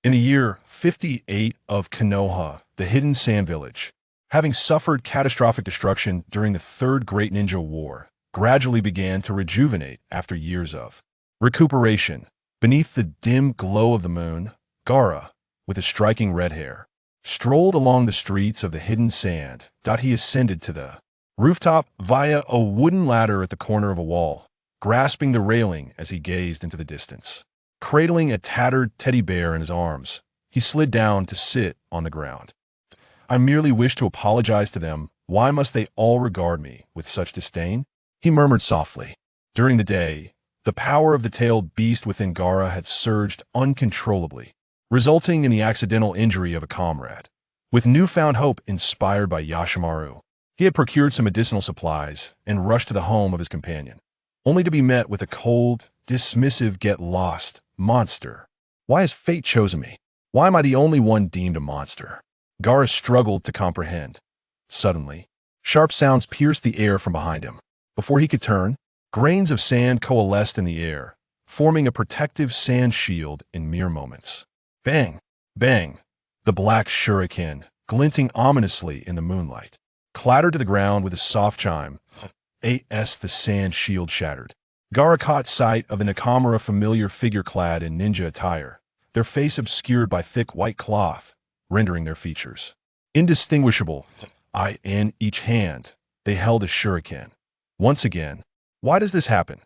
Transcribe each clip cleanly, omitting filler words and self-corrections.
In the year 58 of Konoha, the hidden sand village, having suffered catastrophic destruction during the Third Great Ninja War, gradually began to rejuvenate after years of recuperation. Beneath the dim glow of the moon, Gaara, with his striking red hair, strolled along the streets of the hidden sand. He ascended to the rooftop via a wooden ladder at the corner of a wall, grasping the railing as he gazed into the distance. Cradling a tattered teddy bear in his arms, he slid down to sit on the ground. I merely wish to apologize to them. Why must they all regard me with such disdain? He murmured softly. During the day, the power of the tailed beast within Gaara had surged uncontrollably, resulting in the accidental injury of a comrade. With newfound hope inspired by Yashimaru, he had procured some medicinal supplies and rushed to the home of his companion, only to be met with a cold, dismissive "get lost, monster. Why has fate chosen me? Why am I the only one deemed a monster?" Gaara struggled to comprehend. Suddenly, sharp sounds pierced the air from behind him. Before he could turn, grains of sand coalesced in the air, forming a protective sand shield in mere moments. Bang! Bang! The black shuriken, glinting ominously in the moonlight, clattered to the ground with a soft chime. As the sand shield shattered, Gaara caught sight of the Nakamura familiar figure clad in ninja attire, their face obscured by thick white cloth, rendering their features indistinguishable. In each hand, they held a shuriken. Once again, why does this happen?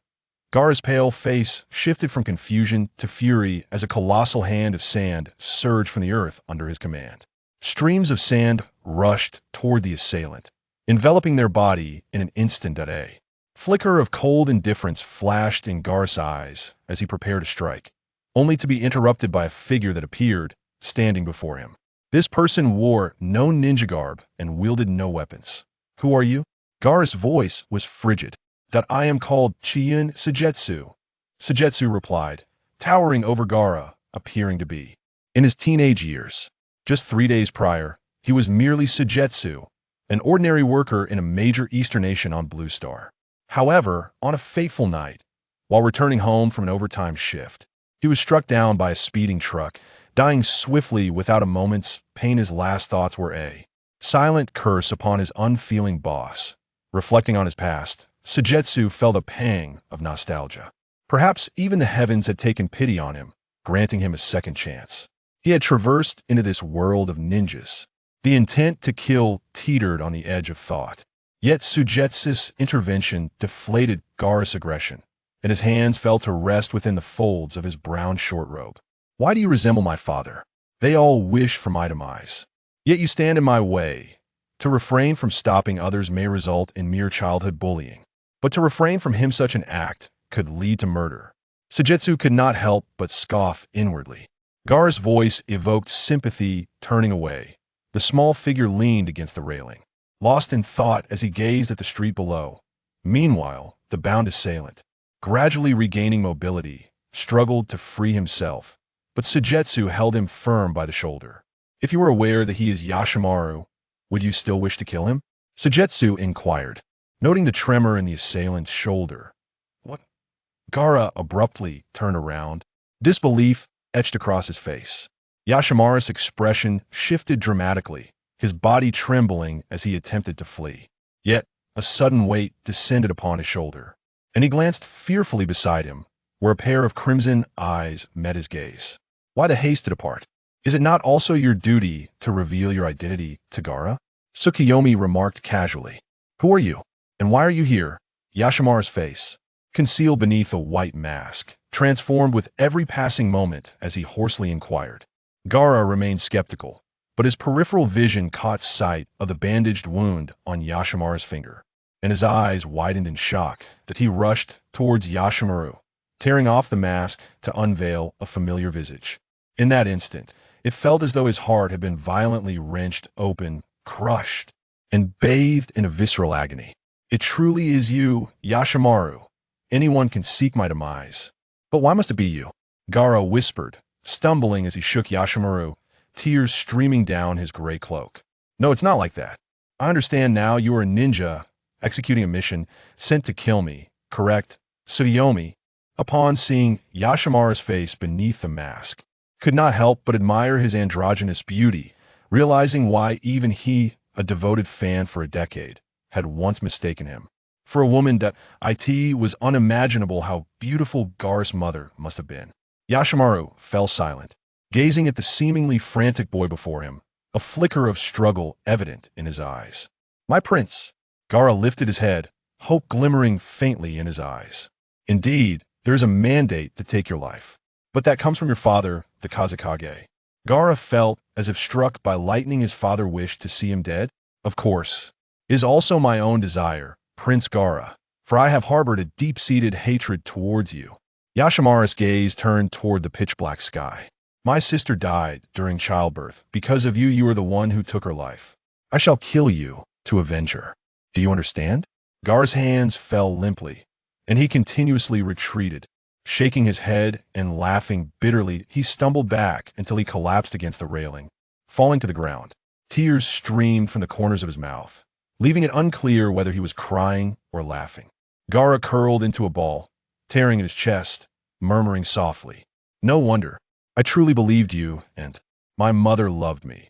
Gaara's pale face shifted from confusion to fury as a colossal hand of sand surged from the earth under his command. Streams of sand rushed toward the assailant, enveloping their body in an instant. A flicker of cold indifference flashed in Gaara's eyes as he prepared to strike, only to be interrupted by a figure that appeared, standing before him. This person wore no ninja garb and wielded no weapons. "Who are you?" Gaara's voice was frigid. "That I am called Qian Sujetsu," Sujetsu replied, towering over Gaara, appearing to be in his teenage years. Just 3 days prior, he was merely Sujetsu, an ordinary worker in a major Eastern nation on Blue Star. However, on a fateful night, while returning home from an overtime shift, he was struck down by a speeding truck, dying swiftly without a moment's pain. His last thoughts were a silent curse upon his unfeeling boss. Reflecting on his past, Sujetsu felt a pang of nostalgia. Perhaps even the heavens had taken pity on him, granting him a second chance. He had traversed into this world of ninjas. The intent to kill teetered on the edge of thought. Yet Sujetsu's intervention deflated Gaara's aggression, and his hands fell to rest within the folds of his brown short robe. "Why do you resemble my father? They all wish for my demise. Yet you stand in my way. To refrain from stopping others may result in mere childhood bullying, but to refrain from him such an act could lead to murder." Sujetsu could not help but scoff inwardly. Gaara's voice evoked sympathy. Turning away, the small figure leaned against the railing, lost in thought as he gazed at the street below. Meanwhile, the bound assailant, gradually regaining mobility, struggled to free himself, but Sujetsu held him firm by the shoulder. "If you were aware that he is Yashimaru, would you still wish to kill him?" Sujetsu inquired, noting the tremor in the assailant's shoulder. "What?" Gaara abruptly turned around, disbelief etched across his face. Yashimaru's expression shifted dramatically, his body trembling as he attempted to flee. Yet, a sudden weight descended upon his shoulder, and he glanced fearfully beside him, where a pair of crimson eyes met his gaze. "Why the haste to depart? Is it not also your duty to reveal your identity to Gaara?" Tsukiyomi remarked casually. "Who are you? And why are you here?" Yashimaru's face, concealed beneath a white mask, transformed with every passing moment as he hoarsely inquired. Gaara remained skeptical, but his peripheral vision caught sight of the bandaged wound on Yashimaru's finger, and his eyes widened in shock that he rushed towards Yashimaru, tearing off the mask to unveil a familiar visage. In that instant, it felt as though his heart had been violently wrenched open, crushed, and bathed in a visceral agony. "It truly is you, Yashimaru. Anyone can seek my demise. But why must it be you?" Gaara whispered, stumbling as he shook Yashimaru, tears streaming down his gray cloak. "No, it's not like that. I understand now. You are a ninja, executing a mission, sent to kill me, correct?" Tsukiyomi, upon seeing Yashimaru's face beneath the mask, could not help but admire his androgynous beauty, realizing why even he, a devoted fan for a decade, had once mistaken him for a woman. That it was unimaginable how beautiful Gaara's mother must have been. Yashimaru fell silent, gazing at the seemingly frantic boy before him, a flicker of struggle evident in his eyes. My prince. Gaara lifted his head, hope glimmering faintly in his eyes. Indeed, there is a mandate to take your life. But that comes from your father, the Kazekage. Gaara felt as if struck by lightning. His father wished to see him dead. Of course, is also my own desire, Prince Gaara, for I have harbored a deep-seated hatred towards you. Yashimaru's gaze turned toward the pitch-black sky. My sister died during childbirth. Because of you, you are the one who took her life. I shall kill you to avenge her. Do you understand? Gaara's hands fell limply, and he continuously retreated. Shaking his head and laughing bitterly, he stumbled back until he collapsed against the railing, falling to the ground. Tears streamed from the corners of his mouth, leaving it unclear whether he was crying or laughing. Gaara curled into a ball, tearing at his chest, murmuring softly, "No wonder. I truly believed you, and my mother loved me."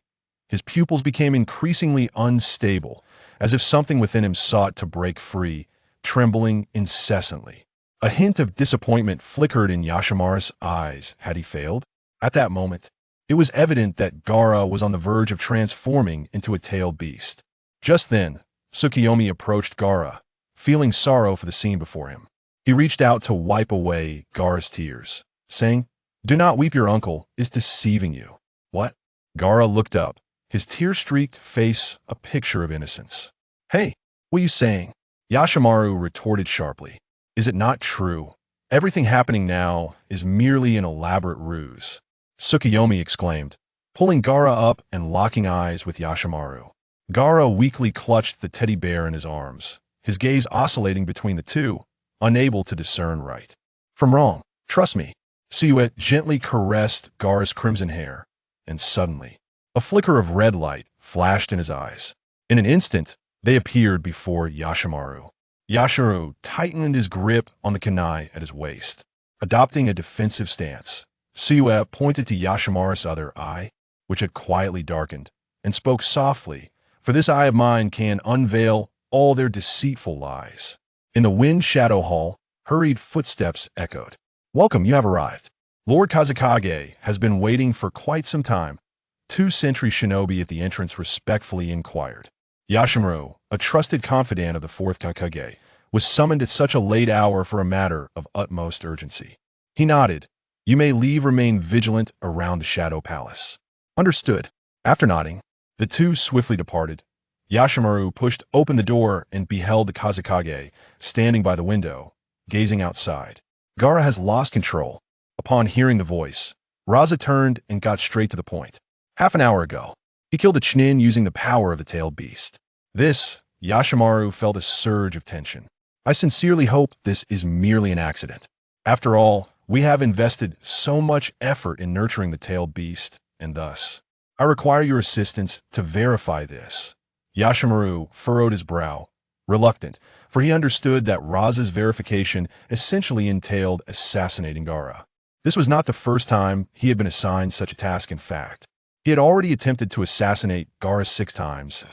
His pupils became increasingly unstable, as if something within him sought to break free, trembling incessantly. A hint of disappointment flickered in Yashimaru's eyes. Had he failed? At that moment, it was evident that Gaara was on the verge of transforming into a tailed beast. Just then, Tsukiyomi approached Gaara, feeling sorrow for the scene before him. He reached out to wipe away Gaara's tears, saying, "Do not weep, your uncle is deceiving you." What? Gaara looked up, his tear-streaked face a picture of innocence. "Hey, what are you saying?" Yashimaru retorted sharply. "Is it not true? Everything happening now is merely an elaborate ruse," Tsukiyomi exclaimed, pulling Gaara up and locking eyes with Yashimaru. Gaara weakly clutched the teddy bear in his arms, his gaze oscillating between the two, unable to discern right from wrong. "Trust me." Sue gently caressed Gaara's crimson hair, and suddenly, a flicker of red light flashed in his eyes. In an instant, they appeared before Yashimaru. Yashimaru tightened his grip on the kunai at his waist, adopting a defensive stance. Sue pointed to Yashimaru's other eye, which had quietly darkened, and spoke softly, "For this eye of mine can unveil all their deceitful lies." In the wind shadow hall, hurried footsteps echoed. "Welcome, you have arrived. Lord Kazekage has been waiting for quite some time," two-century shinobi at the entrance respectfully inquired. Yashimaru, a trusted confidant of the Fourth Kazekage, was summoned at such a late hour for a matter of utmost urgency. He nodded. "You may remain vigilant around the Shadow Palace." "Understood." After nodding, the two swiftly departed. Yashimaru pushed open the door and beheld the Kazekage standing by the window, gazing outside. Gaara has lost control. Upon hearing the voice, Raza turned and got straight to the point. "Half an hour ago, he killed a Chunin using the power of the tailed beast." This, Yashimaru felt a surge of tension. "I sincerely hope this is merely an accident. After all, we have invested so much effort in nurturing the tailed beast, and thus, I require your assistance to verify this." Yashimaru furrowed his brow, reluctant, for he understood that Raza's verification essentially entailed assassinating Gaara. This was not the first time he had been assigned such a task. In fact, he had already attempted to assassinate Gaara 6 times.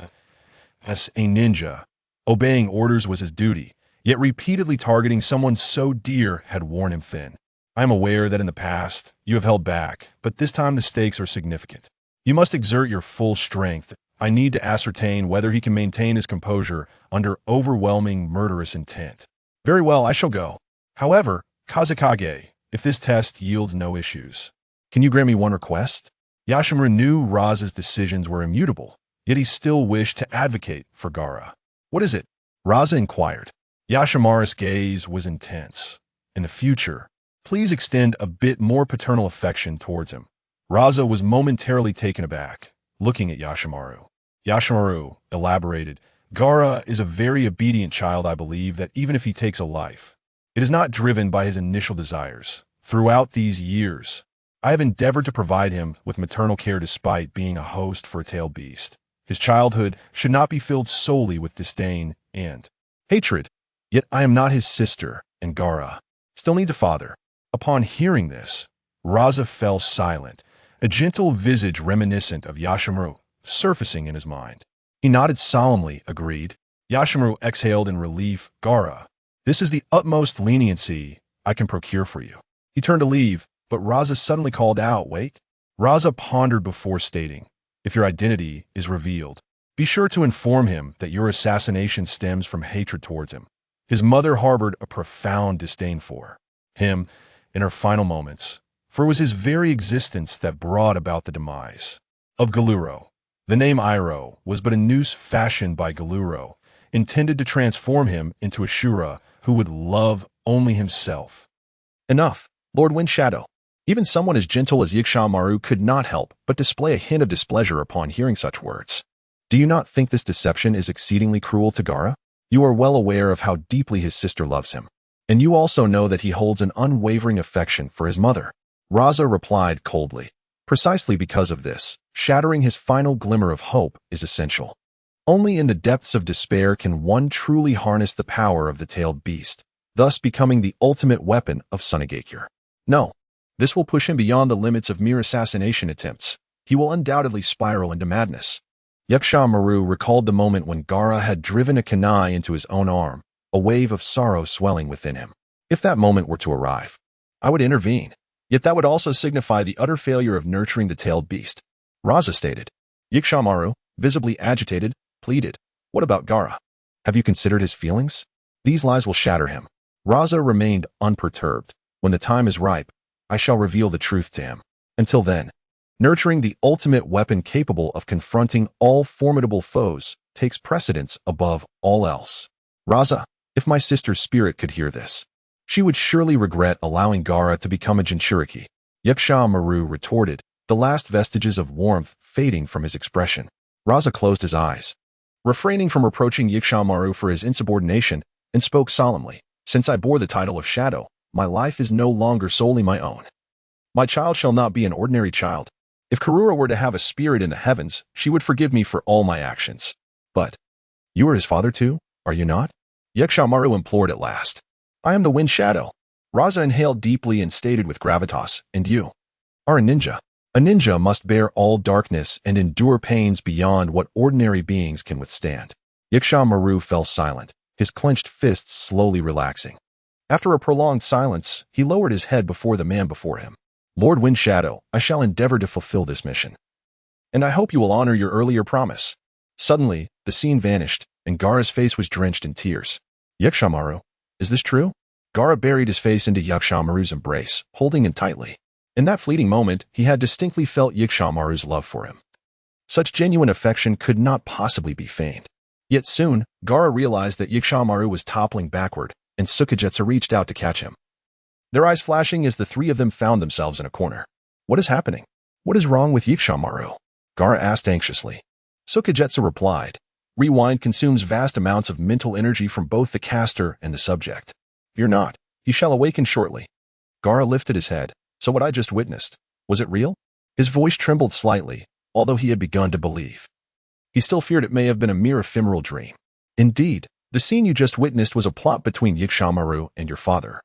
As a ninja, obeying orders was his duty, yet repeatedly targeting someone so dear had worn him thin. "I am aware that in the past you have held back, but this time the stakes are significant. You must exert your full strength. I need to ascertain whether he can maintain his composure under overwhelming murderous intent." "Very well, I shall go. However, Kazekage, if this test yields no issues, can you grant me one request?" Yashimaru knew Raza's decisions were immutable, yet he still wished to advocate for Gaara. "What is it?" Raza inquired. Yashimaru's gaze was intense. "In the future, please extend a bit more paternal affection towards him." Raza was momentarily taken aback, looking at Yashimaru. Yashimaru elaborated, "Gaara is a very obedient child. I believe that even if he takes a life, it is not driven by his initial desires. Throughout these years, I have endeavored to provide him with maternal care despite being a host for a tailed beast. His childhood should not be filled solely with disdain and hatred. Yet I am not his sister, and Gaara still needs a father." Upon hearing this, Raza fell silent, a gentle visage reminiscent of Yashimaru surfacing in his mind. He nodded solemnly, agreed. Yashimaru exhaled in relief. Gaara, this is the utmost leniency I can procure for you. He turned to leave, but Raza suddenly called out, wait. Raza pondered before stating, if your identity is revealed, be sure to inform him that your assassination stems from hatred towards him. His mother harbored a profound disdain for him in her final moments, for it was his very existence that brought about the demise of Galuro. The name Iroh was but a noose fashioned by Galuro, intended to transform him into a Shura who would love only himself. Enough, Lord Windshadow. Even someone as gentle as Yiksha-Maru could not help but display a hint of displeasure upon hearing such words. Do you not think this deception is exceedingly cruel to Gaara? You are well aware of how deeply his sister loves him, and you also know that he holds an unwavering affection for his mother. Raza replied coldly. Precisely because of this, shattering his final glimmer of hope is essential. Only in the depths of despair can one truly harness the power of the tailed beast, thus becoming the ultimate weapon of Sunagakure. No, this will push him beyond the limits of mere assassination attempts. He will undoubtedly spiral into madness. Yaksha-Maru recalled the moment when Gaara had driven a kunai into his own arm, a wave of sorrow swelling within him. If that moment were to arrive, I would intervene. Yet that would also signify the utter failure of nurturing the tailed beast. Raza stated. Yaksha-Maru, visibly agitated, pleaded, what about Gaara? Have you considered his feelings? These lies will shatter him. Raza remained unperturbed. When the time is ripe, I shall reveal the truth to him. Until then, nurturing the ultimate weapon capable of confronting all formidable foes takes precedence above all else. Raza, if my sister's spirit could hear this, she would surely regret allowing Gaara to become a Jinchuriki. Yaksha-Maru retorted, the last vestiges of warmth fading from his expression. Raza closed his eyes, refraining from reproaching Yaksha-Maru for his insubordination, and spoke solemnly. Since I bore the title of Shadow, my life is no longer solely my own. My child shall not be an ordinary child. If Karura were to have a spirit in the heavens, she would forgive me for all my actions. But you are his father too, are you not? Yaksha-Maru implored at last. I am the Wind Shadow. Raza inhaled deeply and stated with gravitas, and you are a ninja. A ninja must bear all darkness and endure pains beyond what ordinary beings can withstand. Yaksha-Maru fell silent, his clenched fists slowly relaxing. After a prolonged silence, he lowered his head before the man before him. Lord Windshadow, I shall endeavor to fulfill this mission. And I hope you will honor your earlier promise. Suddenly, the scene vanished, and Gaara's face was drenched in tears. Yaksha-Maru, is this true? Gaara buried his face into Yaksha-Maru's embrace, holding him tightly. In that fleeting moment, he had distinctly felt Yaksha-Maru's love for him. Such genuine affection could not possibly be feigned. Yet soon, Gaara realized that Yaksha-Maru was toppling backward, and Sukagetsu reached out to catch him. Their eyes flashing as the three of them found themselves in a corner. What is happening? What is wrong with Yaksha-Maru? Gaara asked anxiously. Sukagetsu replied. Rewind consumes vast amounts of mental energy from both the caster and the subject. Fear not, he shall awaken shortly. Gaara lifted his head. So what I just witnessed, was it real? His voice trembled slightly, although he had begun to believe. He still feared it may have been a mere ephemeral dream. Indeed, the scene you just witnessed was a plot between Yaksha-Maru and your father.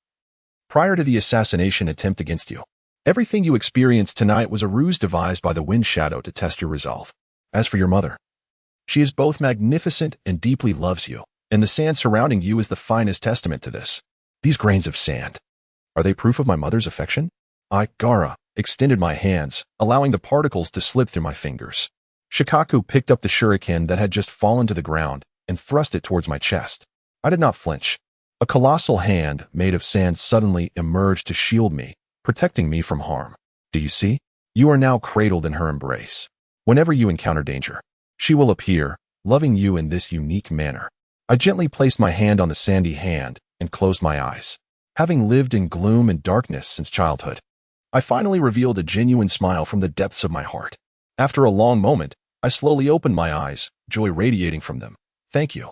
Prior to the assassination attempt against you, everything you experienced tonight was a ruse devised by the Wind Shadow to test your resolve. As for your mother, she is both magnificent and deeply loves you, and the sand surrounding you is the finest testament to this. These grains of sand, are they proof of my mother's affection? I, Gaara, extended my hands, allowing the particles to slip through my fingers. Shikaku picked up the shuriken that had just fallen to the ground and thrust it towards my chest. I did not flinch. A colossal hand made of sand suddenly emerged to shield me, protecting me from harm. Do you see? You are now cradled in her embrace. Whenever you encounter danger, she will appear, loving you in this unique manner. I gently placed my hand on the sandy hand and closed my eyes. Having lived in gloom and darkness since childhood, I finally revealed a genuine smile from the depths of my heart. After a long moment, I slowly opened my eyes, joy radiating from them. Thank you.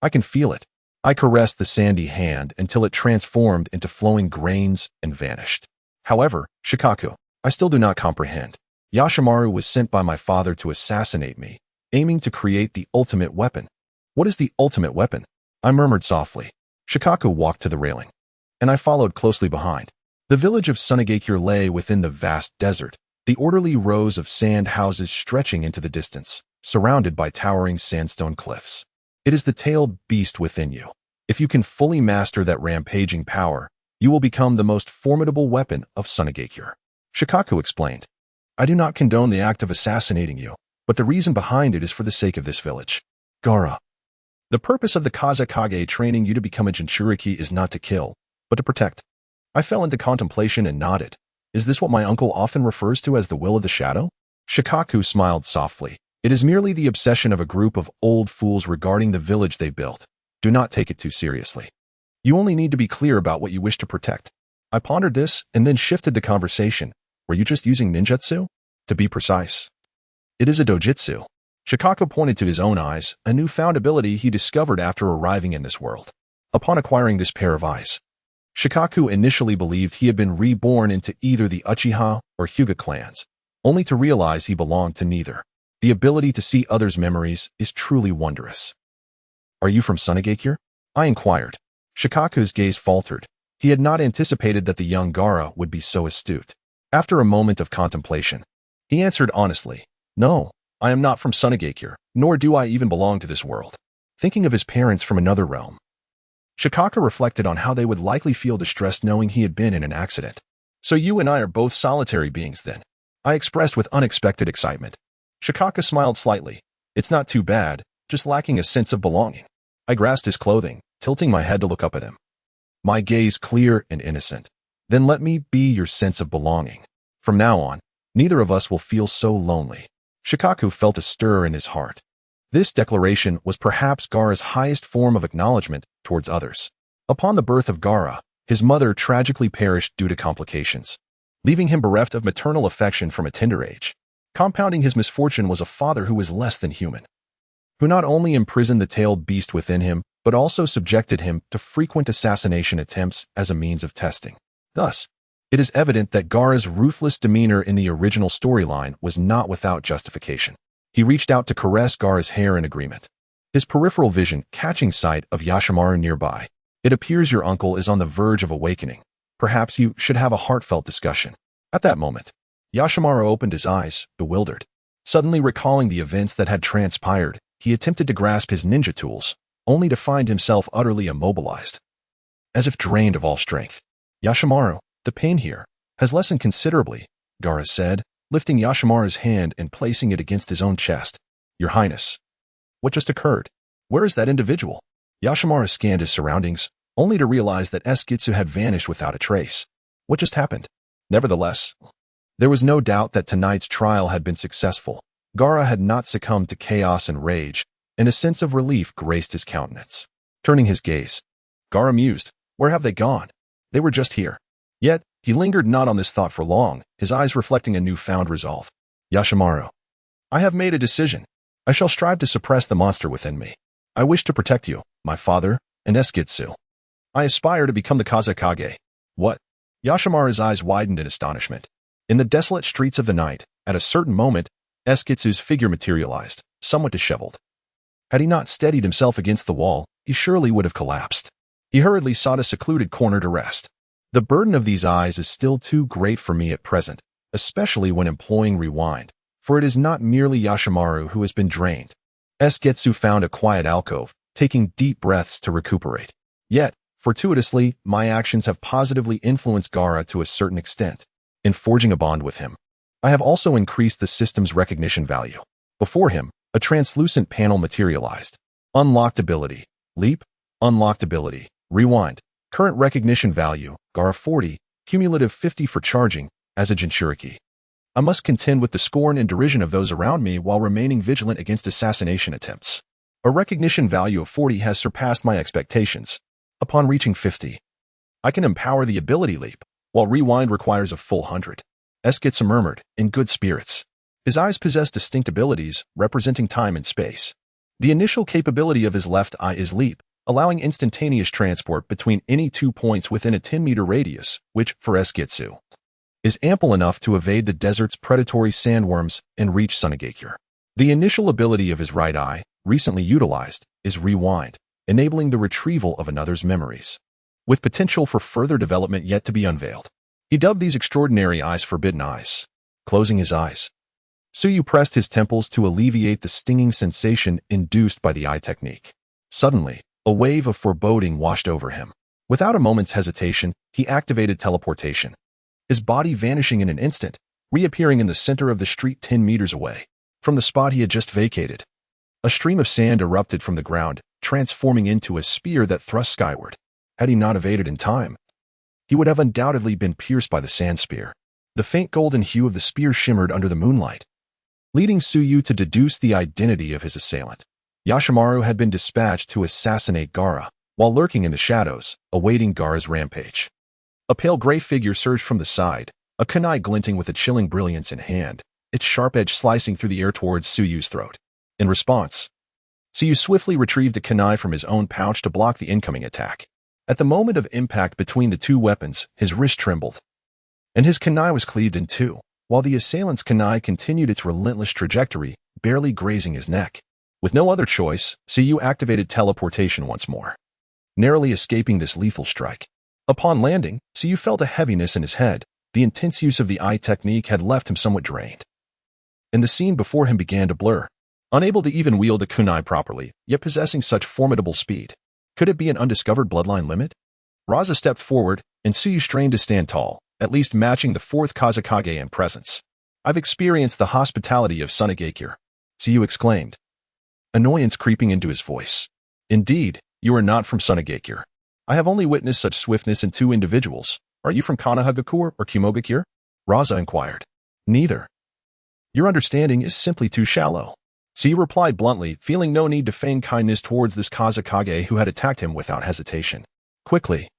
I can feel it. I caressed the sandy hand until it transformed into flowing grains and vanished. However, Shikaku, I still do not comprehend. Yashimaru was sent by my father to assassinate me, aiming to create the ultimate weapon. What is the ultimate weapon? I murmured softly. Shikaku walked to the railing, and I followed closely behind. The village of Sunagakure lay within the vast desert, the orderly rows of sand houses stretching into the distance, surrounded by towering sandstone cliffs. It is the tailed beast within you. If you can fully master that rampaging power, you will become the most formidable weapon of Sunagakure. Shikaku explained. I do not condone the act of assassinating you, but the reason behind it is for the sake of this village. Gaara. The purpose of the Kazekage training you to become a Jinchuriki is not to kill, but to protect. I fell into contemplation and nodded. Is this what my uncle often refers to as the will of the shadow? Shikaku smiled softly. It is merely the obsession of a group of old fools regarding the village they built. Do not take it too seriously. You only need to be clear about what you wish to protect. I pondered this and then shifted the conversation. Were you just using ninjutsu? To be precise. It is a dojutsu. Shikaku pointed to his own eyes, a newfound ability he discovered after arriving in this world. Upon acquiring this pair of eyes, Shikaku initially believed he had been reborn into either the Uchiha or Hyuga clans, only to realize he belonged to neither. The ability to see others' memories is truly wondrous. Are you from Sunagakure? I inquired. Shikaku's gaze faltered. He had not anticipated that the young Gaara would be so astute. After a moment of contemplation, he answered honestly, No, I am not from Sunagakure, nor do I even belong to this world. Thinking of his parents from another realm, Shikaku reflected on how they would likely feel distressed knowing he had been in an accident. So you and I are both solitary beings then? I expressed with unexpected excitement. Shikaku smiled slightly. It's not too bad, just lacking a sense of belonging. I grasped his clothing, tilting my head to look up at him. My gaze clear and innocent. Then let me be your sense of belonging. From now on, neither of us will feel so lonely. Shikaku felt a stir in his heart. This declaration was perhaps Gaara's highest form of acknowledgement towards others. Upon the birth of Gaara, his mother tragically perished due to complications, leaving him bereft of maternal affection from a tender age. Compounding his misfortune was a father who was less than human, who not only imprisoned the tailed beast within him, but also subjected him to frequent assassination attempts as a means of testing. Thus, it is evident that Gaara's ruthless demeanor in the original storyline was not without justification. He reached out to caress Gaara's hair in agreement, his peripheral vision catching sight of Yashimaru nearby. It appears your uncle is on the verge of awakening. Perhaps you should have a heartfelt discussion. At that moment, Yashimaru opened his eyes, bewildered. Suddenly recalling the events that had transpired, he attempted to grasp his ninja tools, only to find himself utterly immobilized, as if drained of all strength. Yashimaru, the pain here has lessened considerably, Gaara said, lifting Yashimaru's hand and placing it against his own chest. Your Highness, what just occurred? Where is that individual? Yashimaru scanned his surroundings, only to realize that Seketsu had vanished without a trace. What just happened? Nevertheless, there was no doubt that tonight's trial had been successful. Gaara had not succumbed to chaos and rage, and a sense of relief graced his countenance. Turning his gaze, Gaara mused, where have they gone? They were just here. Yet, he lingered not on this thought for long, his eyes reflecting a newfound resolve. Yashimaru, I have made a decision. I shall strive to suppress the monster within me. I wish to protect you, my father, and Seketsu. I aspire to become the Kazekage. What? Yashimaru's eyes widened in astonishment. In the desolate streets of the night, at a certain moment, Seketsu's figure materialized, somewhat disheveled. Had he not steadied himself against the wall, he surely would have collapsed. He hurriedly sought a secluded corner to rest. The burden of these eyes is still too great for me at present, especially when employing rewind, for it is not merely Yashimaru who has been drained. Seketsu found a quiet alcove, taking deep breaths to recuperate. Yet, fortuitously, my actions have positively influenced Gaara to a certain extent. In forging a bond with him, I have also increased the system's recognition value. Before him, a translucent panel materialized. Unlocked ability. Leap. Unlocked ability. Rewind. Current recognition value, Gaara 40, cumulative 50 for charging, as a Jinchuriki. I must contend with the scorn and derision of those around me while remaining vigilant against assassination attempts. A recognition value of 40 has surpassed my expectations. Upon reaching 50, I can empower the ability leap, while rewind requires a full 100. Seketsu murmured, in good spirits. His eyes possess distinct abilities, representing time and space. The initial capability of his left eye is leap, allowing instantaneous transport between any 2 points within a 10-meter radius, which, for Seketsu, is ample enough to evade the desert's predatory sandworms and reach Sunagakure. The initial ability of his right eye, recently utilized, is rewind, enabling the retrieval of another's memories, with potential for further development yet to be unveiled. He dubbed these extraordinary eyes forbidden eyes. Closing his eyes, Su Yue pressed his temples to alleviate the stinging sensation induced by the eye technique. Suddenly, a wave of foreboding washed over him. Without a moment's hesitation, he activated teleportation. His body vanishing in an instant, reappearing in the center of the street 10 meters away from the spot he had just vacated. A stream of sand erupted from the ground, transforming into a spear that thrust skyward. Had he not evaded in time, he would have undoubtedly been pierced by the sand spear. The faint golden hue of the spear shimmered under the moonlight, leading Su Yue to deduce the identity of his assailant. Yashimaru had been dispatched to assassinate Gaara, while lurking in the shadows, awaiting Gaara's rampage. A pale gray figure surged from the side, a kunai glinting with a chilling brilliance in hand, its sharp edge slicing through the air towards Su Yue's throat. In response, Su Yue swiftly retrieved a kunai from his own pouch to block the incoming attack. At the moment of impact between the two weapons, his wrist trembled, and his kunai was cleaved in two, while the assailant's kunai continued its relentless trajectory, barely grazing his neck. With no other choice, Su Yue activated teleportation once more, narrowly escaping this lethal strike. Upon landing, Su Yue felt a heaviness in his head. The intense use of the eye technique had left him somewhat drained, and the scene before him began to blur. Unable to even wield a kunai properly, yet possessing such formidable speed. Could it be an undiscovered bloodline limit? Raza stepped forward, and Su Yue strained to stand tall, at least matching the Fourth Kazekage in presence. I've experienced the hospitality of Sunagakure, Su Yue exclaimed, annoyance creeping into his voice. Indeed, you are not from Sunagakure. I have only witnessed such swiftness in two individuals. Are you from Konoha or Kumogakure? Raza inquired. Neither. Your understanding is simply too shallow. Su Yue replied bluntly, feeling no need to feign kindness towards this Kazekage who had attacked him without hesitation. Quickly,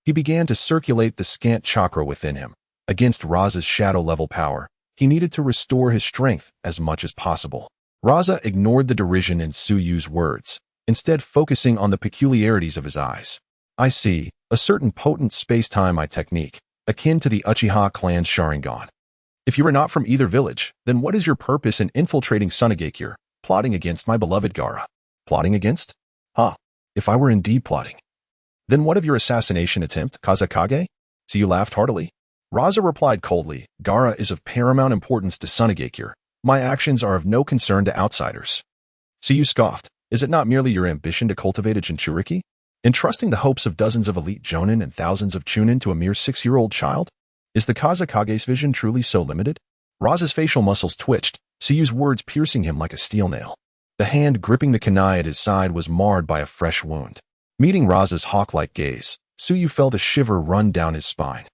he began to circulate the scant chakra within him. Against Raza's shadow-level power, he needed to restore his strength as much as possible. Raza ignored the derision in Su Yue's words, instead focusing on the peculiarities of his eyes. I see a certain potent space-time eye technique, akin to the Uchiha clan's Sharingan. If you are not from either village, then what is your purpose in infiltrating Sunagakure, plotting against my beloved Gaara? Plotting against? If I were indeed plotting, then what of your assassination attempt, Kazekage? Su Yue laughed heartily. Raza replied coldly, Gaara is of paramount importance to Sunagakure. My actions are of no concern to outsiders. Su Yue scoffed. Is it not merely your ambition to cultivate a Jinchuriki? Entrusting the hopes of dozens of elite jonin and thousands of chunin to a mere 6-year-old child? Is the Kazekage's vision truly so limited? Raza's facial muscles twitched, Su Yue's words piercing him like a steel nail. The hand gripping the kunai at his side was marred by a fresh wound. Meeting Raza's hawk-like gaze, Su Yue felt a shiver run down his spine.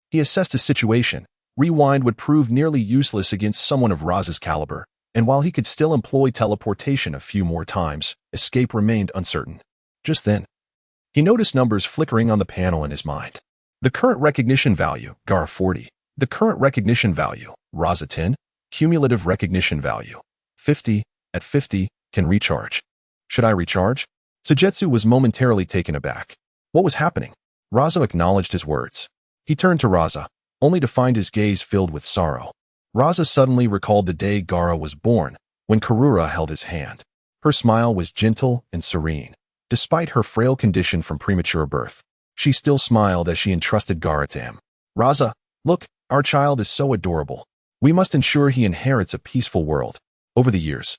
He assessed his situation. Rewind would prove nearly useless against someone of Raza's caliber, and while he could still employ teleportation a few more times, escape remained uncertain. Just then, he noticed numbers flickering on the panel in his mind. The current recognition value, Gaara 40. The current recognition value, Raza 10. Cumulative recognition value, 50. At 50, can recharge. Should I recharge? Sujetsu was momentarily taken aback. What was happening? Raza acknowledged his words. He turned to Raza, only to find his gaze filled with sorrow. Raza suddenly recalled the day Gaara was born, when Karura held his hand. Her smile was gentle and serene. Despite her frail condition from premature birth, she still smiled as she entrusted Gaara to him. Raza, look, our child is so adorable. We must ensure he inherits a peaceful world. Over the years,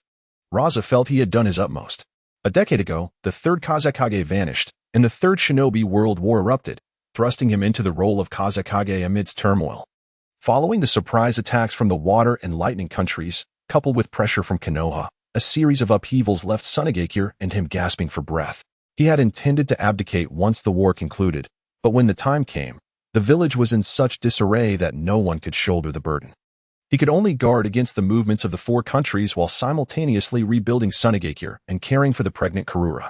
Raza felt he had done his utmost. A decade ago, the third Kazekage vanished, and the third shinobi world war erupted, thrusting him into the role of Kazekage amidst turmoil. Following the surprise attacks from the water and lightning countries, coupled with pressure from Konoha, a series of upheavals left Sunagakure and him gasping for breath. He had intended to abdicate once the war concluded, but when the time came, the village was in such disarray that no one could shoulder the burden. He could only guard against the movements of the four countries while simultaneously rebuilding Sunagakure and caring for the pregnant Karura.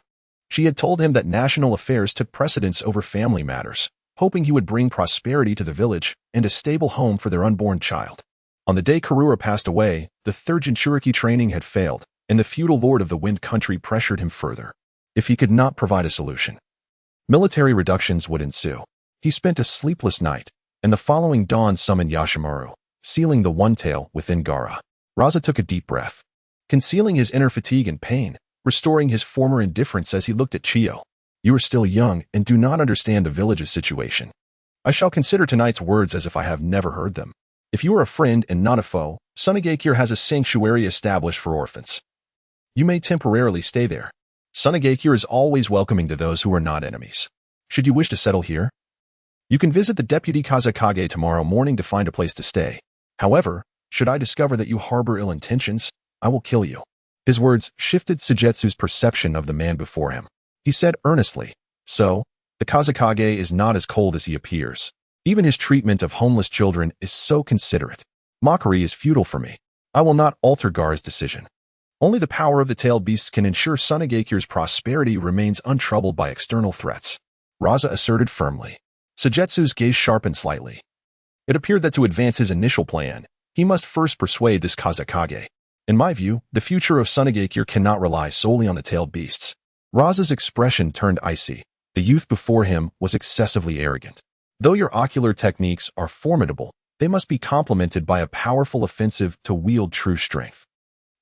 She had told him that national affairs took precedence over family matters, hoping he would bring prosperity to the village and a stable home for their unborn child. On the day Karura passed away, the third Jinchuriki training had failed, and the feudal lord of the Wind Country pressured him further. If he could not provide a solution, military reductions would ensue. He spent a sleepless night, and the following dawn summoned Yashimaru, sealing the one-tail within Gaara. Raza took a deep breath, concealing his inner fatigue and pain, restoring his former indifference as he looked at Chiyo. You are still young and do not understand the village's situation. I shall consider tonight's words as if I have never heard them. If you are a friend and not a foe, Sunagakure has a sanctuary established for orphans. You may temporarily stay there. Sunagakure is always welcoming to those who are not enemies. Should you wish to settle here, you can visit the Deputy Kazekage tomorrow morning to find a place to stay. However, should I discover that you harbor ill intentions, I will kill you. His words shifted Sujetsu's perception of the man before him. He said earnestly, so, the Kazekage is not as cold as he appears. Even his treatment of homeless children is so considerate. Mockery is futile for me. I will not alter Gaara's decision. Only the power of the tailed beasts can ensure Sunagakure's prosperity remains untroubled by external threats. Raza asserted firmly. Sujetsu's gaze sharpened slightly. It appeared that to advance his initial plan, he must first persuade this Kazekage. In my view, the future of Sunagakure cannot rely solely on the tailed beasts. Raza's expression turned icy. The youth before him was excessively arrogant. Though your ocular techniques are formidable, they must be complemented by a powerful offensive to wield true strength.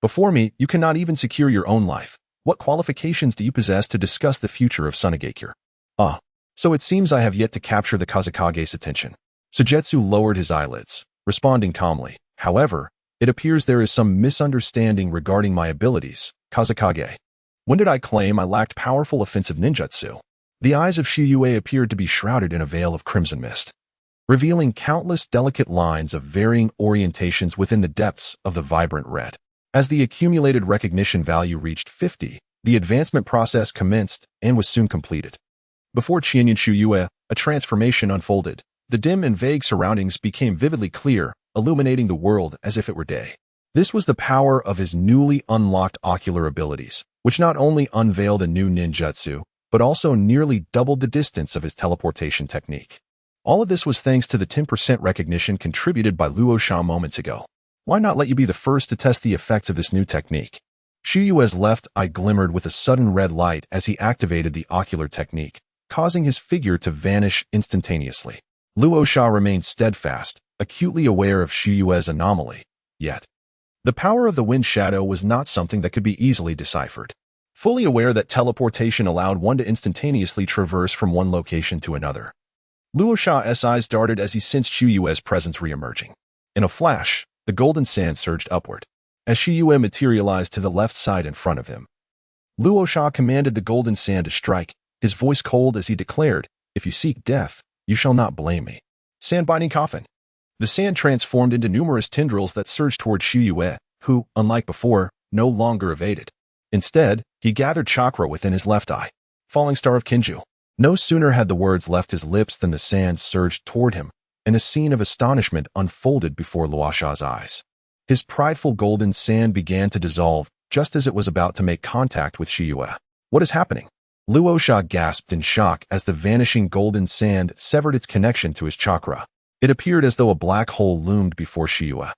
Before me, you cannot even secure your own life. What qualifications do you possess to discuss the future of Sunagakure? Ah, so it seems I have yet to capture the Kazekage's attention. Sujetsu lowered his eyelids, responding calmly. However, it appears there is some misunderstanding regarding my abilities, Kazekage. When did I claim I lacked powerful offensive ninjutsu? The eyes of Su Yue appeared to be shrouded in a veil of crimson mist, revealing countless delicate lines of varying orientations within the depths of the vibrant red. As the accumulated recognition value reached 50, the advancement process commenced and was soon completed. Before Qian Yun Su Yue, a transformation unfolded. The dim and vague surroundings became vividly clear, illuminating the world as if it were day. This was the power of his newly unlocked ocular abilities, which not only unveiled a new ninjutsu, but also nearly doubled the distance of his teleportation technique. All of this was thanks to the 10% recognition contributed by Luosha moments ago. Why not let you be the first to test the effects of this new technique? Su Yue's left eye glimmered with a sudden red light as he activated the ocular technique, causing his figure to vanish instantaneously. Luosha remained steadfast, acutely aware of Su Yue's anomaly. Yet, the power of the wind shadow was not something that could be easily deciphered. Fully aware that teleportation allowed one to instantaneously traverse from one location to another, Luosha's eyes darted as he sensed Su Yue's presence re-emerging. In a flash, the golden sand surged upward. As Su Yue materialized to the left side in front of him, Luosha commanded the golden sand to strike, his voice cold as he declared, "If you seek death, you shall not blame me." Sand binding coffin. The sand transformed into numerous tendrils that surged toward Su Yue, who, unlike before, no longer evaded. Instead, he gathered chakra within his left eye. Falling star of Kinju. No sooner had the words left his lips than the sand surged toward him, and a scene of astonishment unfolded before Luosha's eyes. His prideful golden sand began to dissolve just as it was about to make contact with Su Yue. What is happening? Luosha gasped in shock as the vanishing golden sand severed its connection to his chakra. It appeared as though a black hole loomed before Su Yue,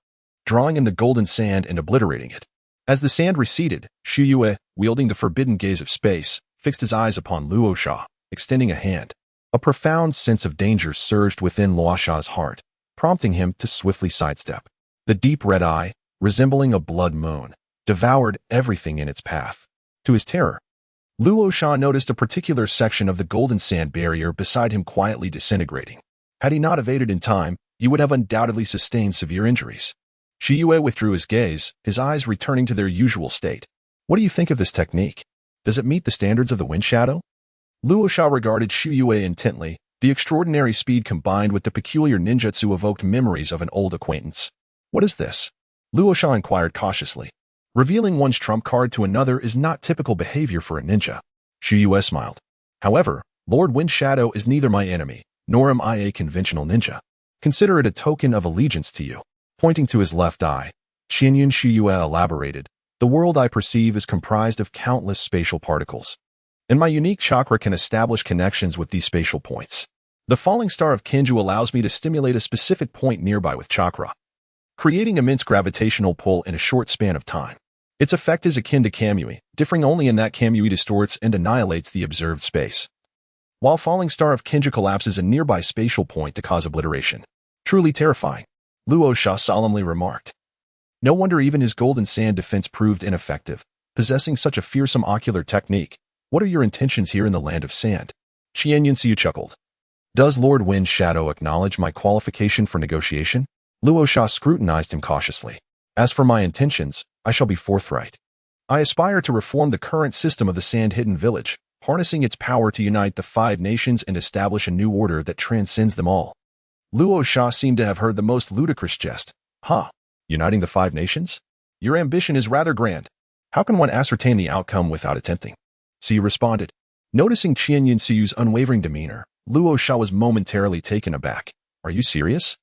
drawing in the golden sand and obliterating it. As the sand receded, Su Yue, wielding the forbidden gaze of space, fixed his eyes upon Luosha, extending a hand. A profound sense of danger surged within Luosha's heart, prompting him to swiftly sidestep. The deep red eye, resembling a blood moon, devoured everything in its path. To his terror, Luosha noticed a particular section of the golden sand barrier beside him quietly disintegrating. Had he not evaded in time, he would have undoubtedly sustained severe injuries. Su Yue withdrew his gaze, his eyes returning to their usual state. What do you think of this technique? Does it meet the standards of the wind shadow? Luosha regarded Su Yue intently. The extraordinary speed combined with the peculiar ninjutsu evoked memories of an old acquaintance. What is this? Luosha inquired cautiously. Revealing one's trump card to another is not typical behavior for a ninja. Su Yue smiled. However, Lord Wind Shadow is neither my enemy, nor am I a conventional ninja. Consider it a token of allegiance to you. Pointing to his left eye, Qian Yun Su Yue elaborated, the world I perceive is comprised of countless spatial particles, and my unique chakra can establish connections with these spatial points. The falling star of Kinju allows me to stimulate a specific point nearby with chakra, creating immense gravitational pull in a short span of time. Its effect is akin to Kamui, differing only in that Kamui distorts and annihilates the observed space, while falling star of Kinju collapses a nearby spatial point to cause obliteration. Truly terrifying, Luosha solemnly remarked. No wonder even his golden sand defense proved ineffective, possessing such a fearsome ocular technique. What are your intentions here in the land of sand? Qian Yun Su Yue chuckled. Does Lord Wind Shadow acknowledge my qualification for negotiation? Luo Sha scrutinized him cautiously. As for my intentions, I shall be forthright. I aspire to reform the current system of the Sand-Hidden Village, harnessing its power to unite the 5 nations and establish a new order that transcends them all. Luo Sha seemed to have heard the most ludicrous jest. Huh? Uniting the 5 nations? Your ambition is rather grand. How can one ascertain the outcome without attempting? Su responded. Noticing Qian Yun Su Yue's unwavering demeanor, Luo Sha was momentarily taken aback. Are you serious?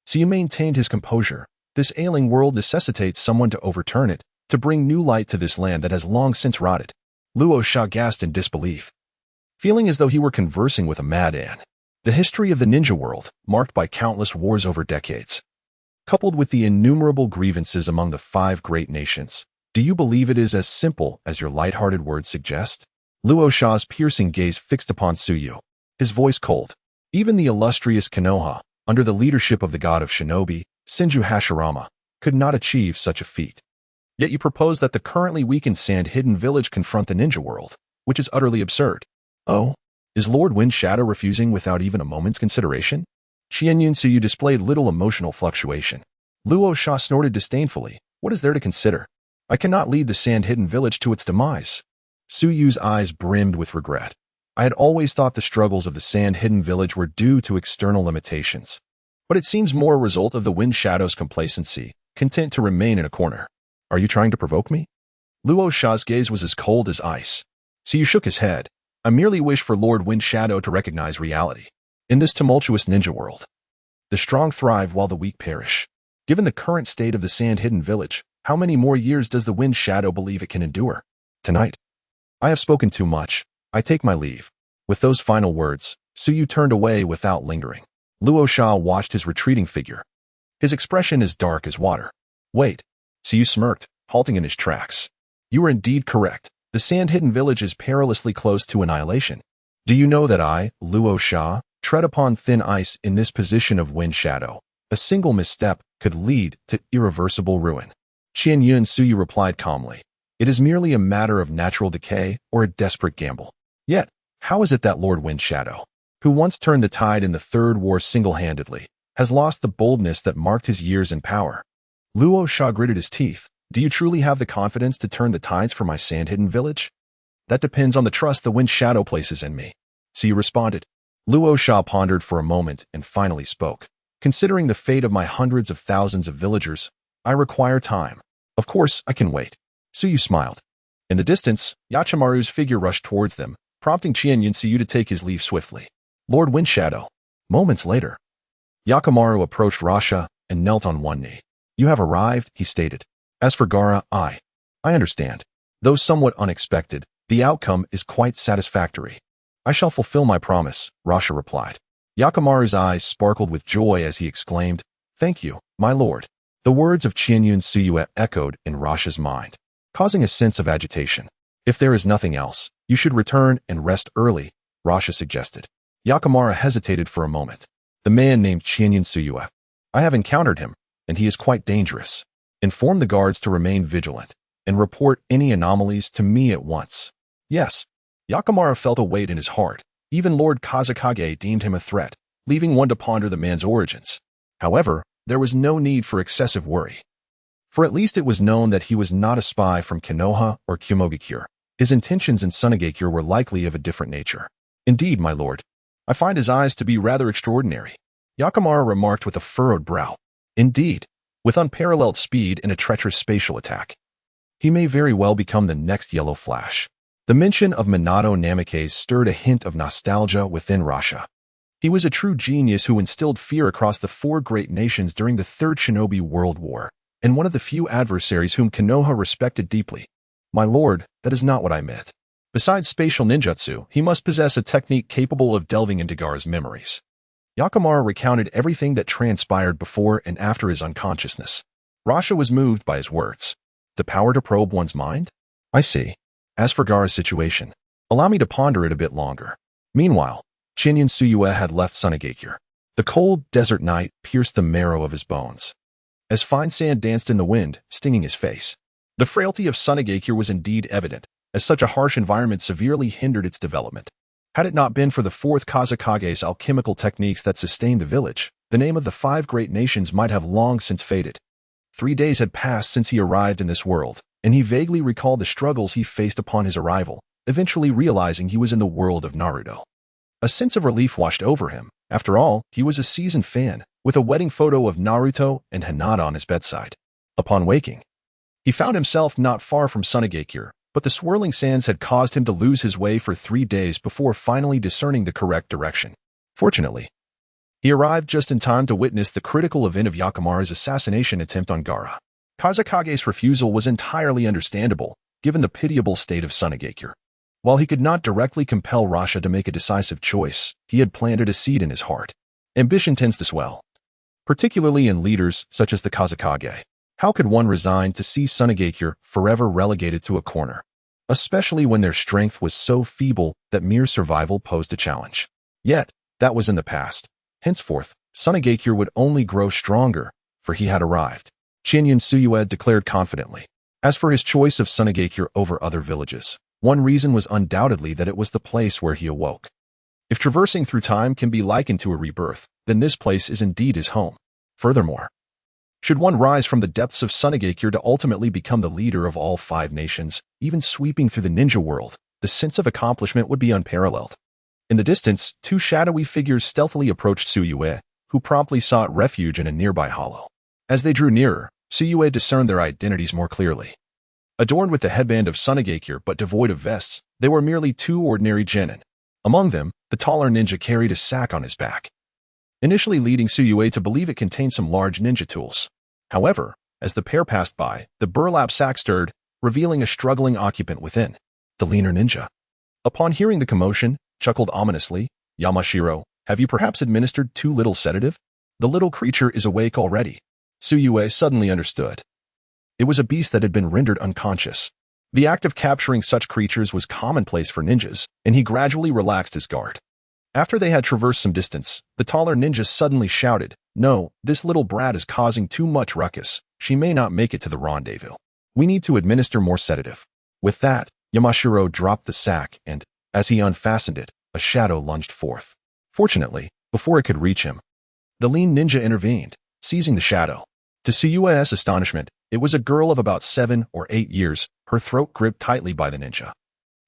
Su maintained his composure. This ailing world necessitates someone to overturn it, to bring new light to this land that has long since rotted. Luo Sha gasped in disbelief, feeling as though he were conversing with a madman. The history of the ninja world, marked by countless wars over decades, coupled with the innumerable grievances among the 5 great nations. Do you believe it is as simple as your light-hearted words suggest? Luo Sha's piercing gaze fixed upon Su Yu, his voice cold. Even the illustrious Konoha, under the leadership of the god of shinobi, Senju Hashirama, could not achieve such a feat. Yet you propose that the currently weakened Sand-Hidden Village confront the ninja world, which is utterly absurd. Oh? Is Lord Wind Shadow refusing without even a moment's consideration? Qian Yun Su Yue displayed little emotional fluctuation. Luo Sha snorted disdainfully. What is there to consider? I cannot lead the Sand-Hidden Village to its demise. Su Yu's eyes brimmed with regret. I had always thought the struggles of the Sand-Hidden Village were due to external limitations. But it seems more a result of the Wind Shadow's complacency, content to remain in a corner. Are you trying to provoke me? Luo Sha's gaze was as cold as ice. Su Yu shook his head. I merely wish for Lord Wind Shadow to recognize reality. In this tumultuous ninja world, the strong thrive while the weak perish. Given the current state of the Sand-Hidden Village, how many more years does the Wind Shadow believe it can endure? Tonight. I have spoken too much. I take my leave. With those final words, Su Yu turned away without lingering. Luo Sha watched his retreating figure. His expression as dark as water. Wait. Su Yu smirked, halting in his tracks. You are indeed correct. The Sand-Hidden Village is perilously close to annihilation. Do you know that I, Luo Sha, tread upon thin ice in this position of Wind Shadow? A single misstep could lead to irreversible ruin. Qian Yun Su Yue replied calmly. It is merely a matter of natural decay or a desperate gamble. Yet, how is it that Lord Wind Shadow, who once turned the tide in the Third War single-handedly, has lost the boldness that marked his years in power? Luo Sha gritted his teeth. Do you truly have the confidence to turn the tides for my Sand-Hidden Village? That depends on the trust the Wind Shadow places in me. Su Yu responded. Luo Sha pondered for a moment and finally spoke. Considering the fate of my hundreds of thousands of villagers, I require time. Of course, I can wait. Su Yu smiled. In the distance, Yachimaru's figure rushed towards them, prompting Qian Yun Su Yue to take his leave swiftly. Lord Wind Shadow. Moments later, Yakimaru approached Rasha and knelt on one knee. You have arrived, he stated. As for Gaara, I understand. Though somewhat unexpected, the outcome is quite satisfactory. I shall fulfill my promise, Rasha replied. Yakimaru's eyes sparkled with joy as he exclaimed, Thank you, my lord. The words of Qian Yun Su Yue echoed in Rasha's mind, causing a sense of agitation. If there is nothing else, you should return and rest early, Rasha suggested. Yakimaru hesitated for a moment. The man named Qian Yun Su Yue. I have encountered him, and he is quite dangerous. Inform the guards to remain vigilant, and report any anomalies to me at once. Yes. Yakimaru felt a weight in his heart. Even Lord Kazekage deemed him a threat, leaving one to ponder the man's origins. However, there was no need for excessive worry. For at least it was known that he was not a spy from Konoha or Kumogakure. His intentions in Sunagakure were likely of a different nature. Indeed, my lord. I find his eyes to be rather extraordinary. Yakimaru remarked with a furrowed brow. Indeed, with unparalleled speed and a treacherous spatial attack. He may very well become the next Yellow Flash. The mention of Minato Namikaze stirred a hint of nostalgia within Rasha. He was a true genius who instilled fear across the 4 great nations during the Third Shinobi World War, and one of the few adversaries whom Konoha respected deeply. My lord, that is not what I meant. Besides spatial ninjutsu, he must possess a technique capable of delving into Gaara's memories. Yakimaru recounted everything that transpired before and after his unconsciousness. Rasha was moved by his words. The power to probe one's mind? I see. As for Gaara's situation, allow me to ponder it a bit longer. Meanwhile, Qian Yun Su Yue had left Sunagakure. The cold, desert night pierced the marrow of his bones, as fine sand danced in the wind, stinging his face. The frailty of Sunagakure was indeed evident, as such a harsh environment severely hindered its development. Had it not been for the Fourth Kazekage's alchemical techniques that sustained the village, the name of the five great nations might have long since faded. 3 days had passed since he arrived in this world, and he vaguely recalled the struggles he faced upon his arrival, eventually realizing he was in the world of Naruto. A sense of relief washed over him. After all, he was a seasoned fan, with a wedding photo of Naruto and Hinata on his bedside. Upon waking, he found himself not far from Sunagakure, but the swirling sands had caused him to lose his way for 3 days before finally discerning the correct direction. Fortunately, he arrived just in time to witness the critical event of Yakimaru's assassination attempt on Gaara. Kazekage's refusal was entirely understandable, given the pitiable state of Sunagakure. While he could not directly compel Rasha to make a decisive choice, he had planted a seed in his heart. Ambition tends to swell, particularly in leaders such as the Kazekage. How could one resign to see Sunagakure forever relegated to a corner, especially when their strength was so feeble that mere survival posed a challenge? Yet, that was in the past. Henceforth, Sunagakure would only grow stronger, for he had arrived, Qian Yun Su Yue declared confidently. As for his choice of Sunagakure over other villages, one reason was undoubtedly that it was the place where he awoke. If traversing through time can be likened to a rebirth, then this place is indeed his home. Furthermore, should one rise from the depths of Sunagakure to ultimately become the leader of all 5 nations, even sweeping through the ninja world, the sense of accomplishment would be unparalleled. In the distance, 2 shadowy figures stealthily approached Su Yue, who promptly sought refuge in a nearby hollow. As they drew nearer, Su Yue discerned their identities more clearly. Adorned with the headband of Sunagakure but devoid of vests, they were merely 2 ordinary genin. Among them, the taller ninja carried a sack on his back, initially leading Su Yue to believe it contained some large ninja tools. However, as the pair passed by, the burlap sack stirred, revealing a struggling occupant within. The leaner ninja, upon hearing the commotion, chuckled ominously. "Yamashiro, have you perhaps administered too little sedative? The little creature is awake already." Su Yue suddenly understood. It was a beast that had been rendered unconscious. The act of capturing such creatures was commonplace for ninjas, and he gradually relaxed his guard. After they had traversed some distance, the taller ninja suddenly shouted, "No, this little brat is causing too much ruckus. She may not make it to the rendezvous. We need to administer more sedative." With that, Yamashiro dropped the sack and, as he unfastened it, a shadow lunged forth. Fortunately, before it could reach him, the lean ninja intervened, seizing the shadow. To Su Yue's astonishment, it was a girl of about 7 or 8 years, her throat gripped tightly by the ninja,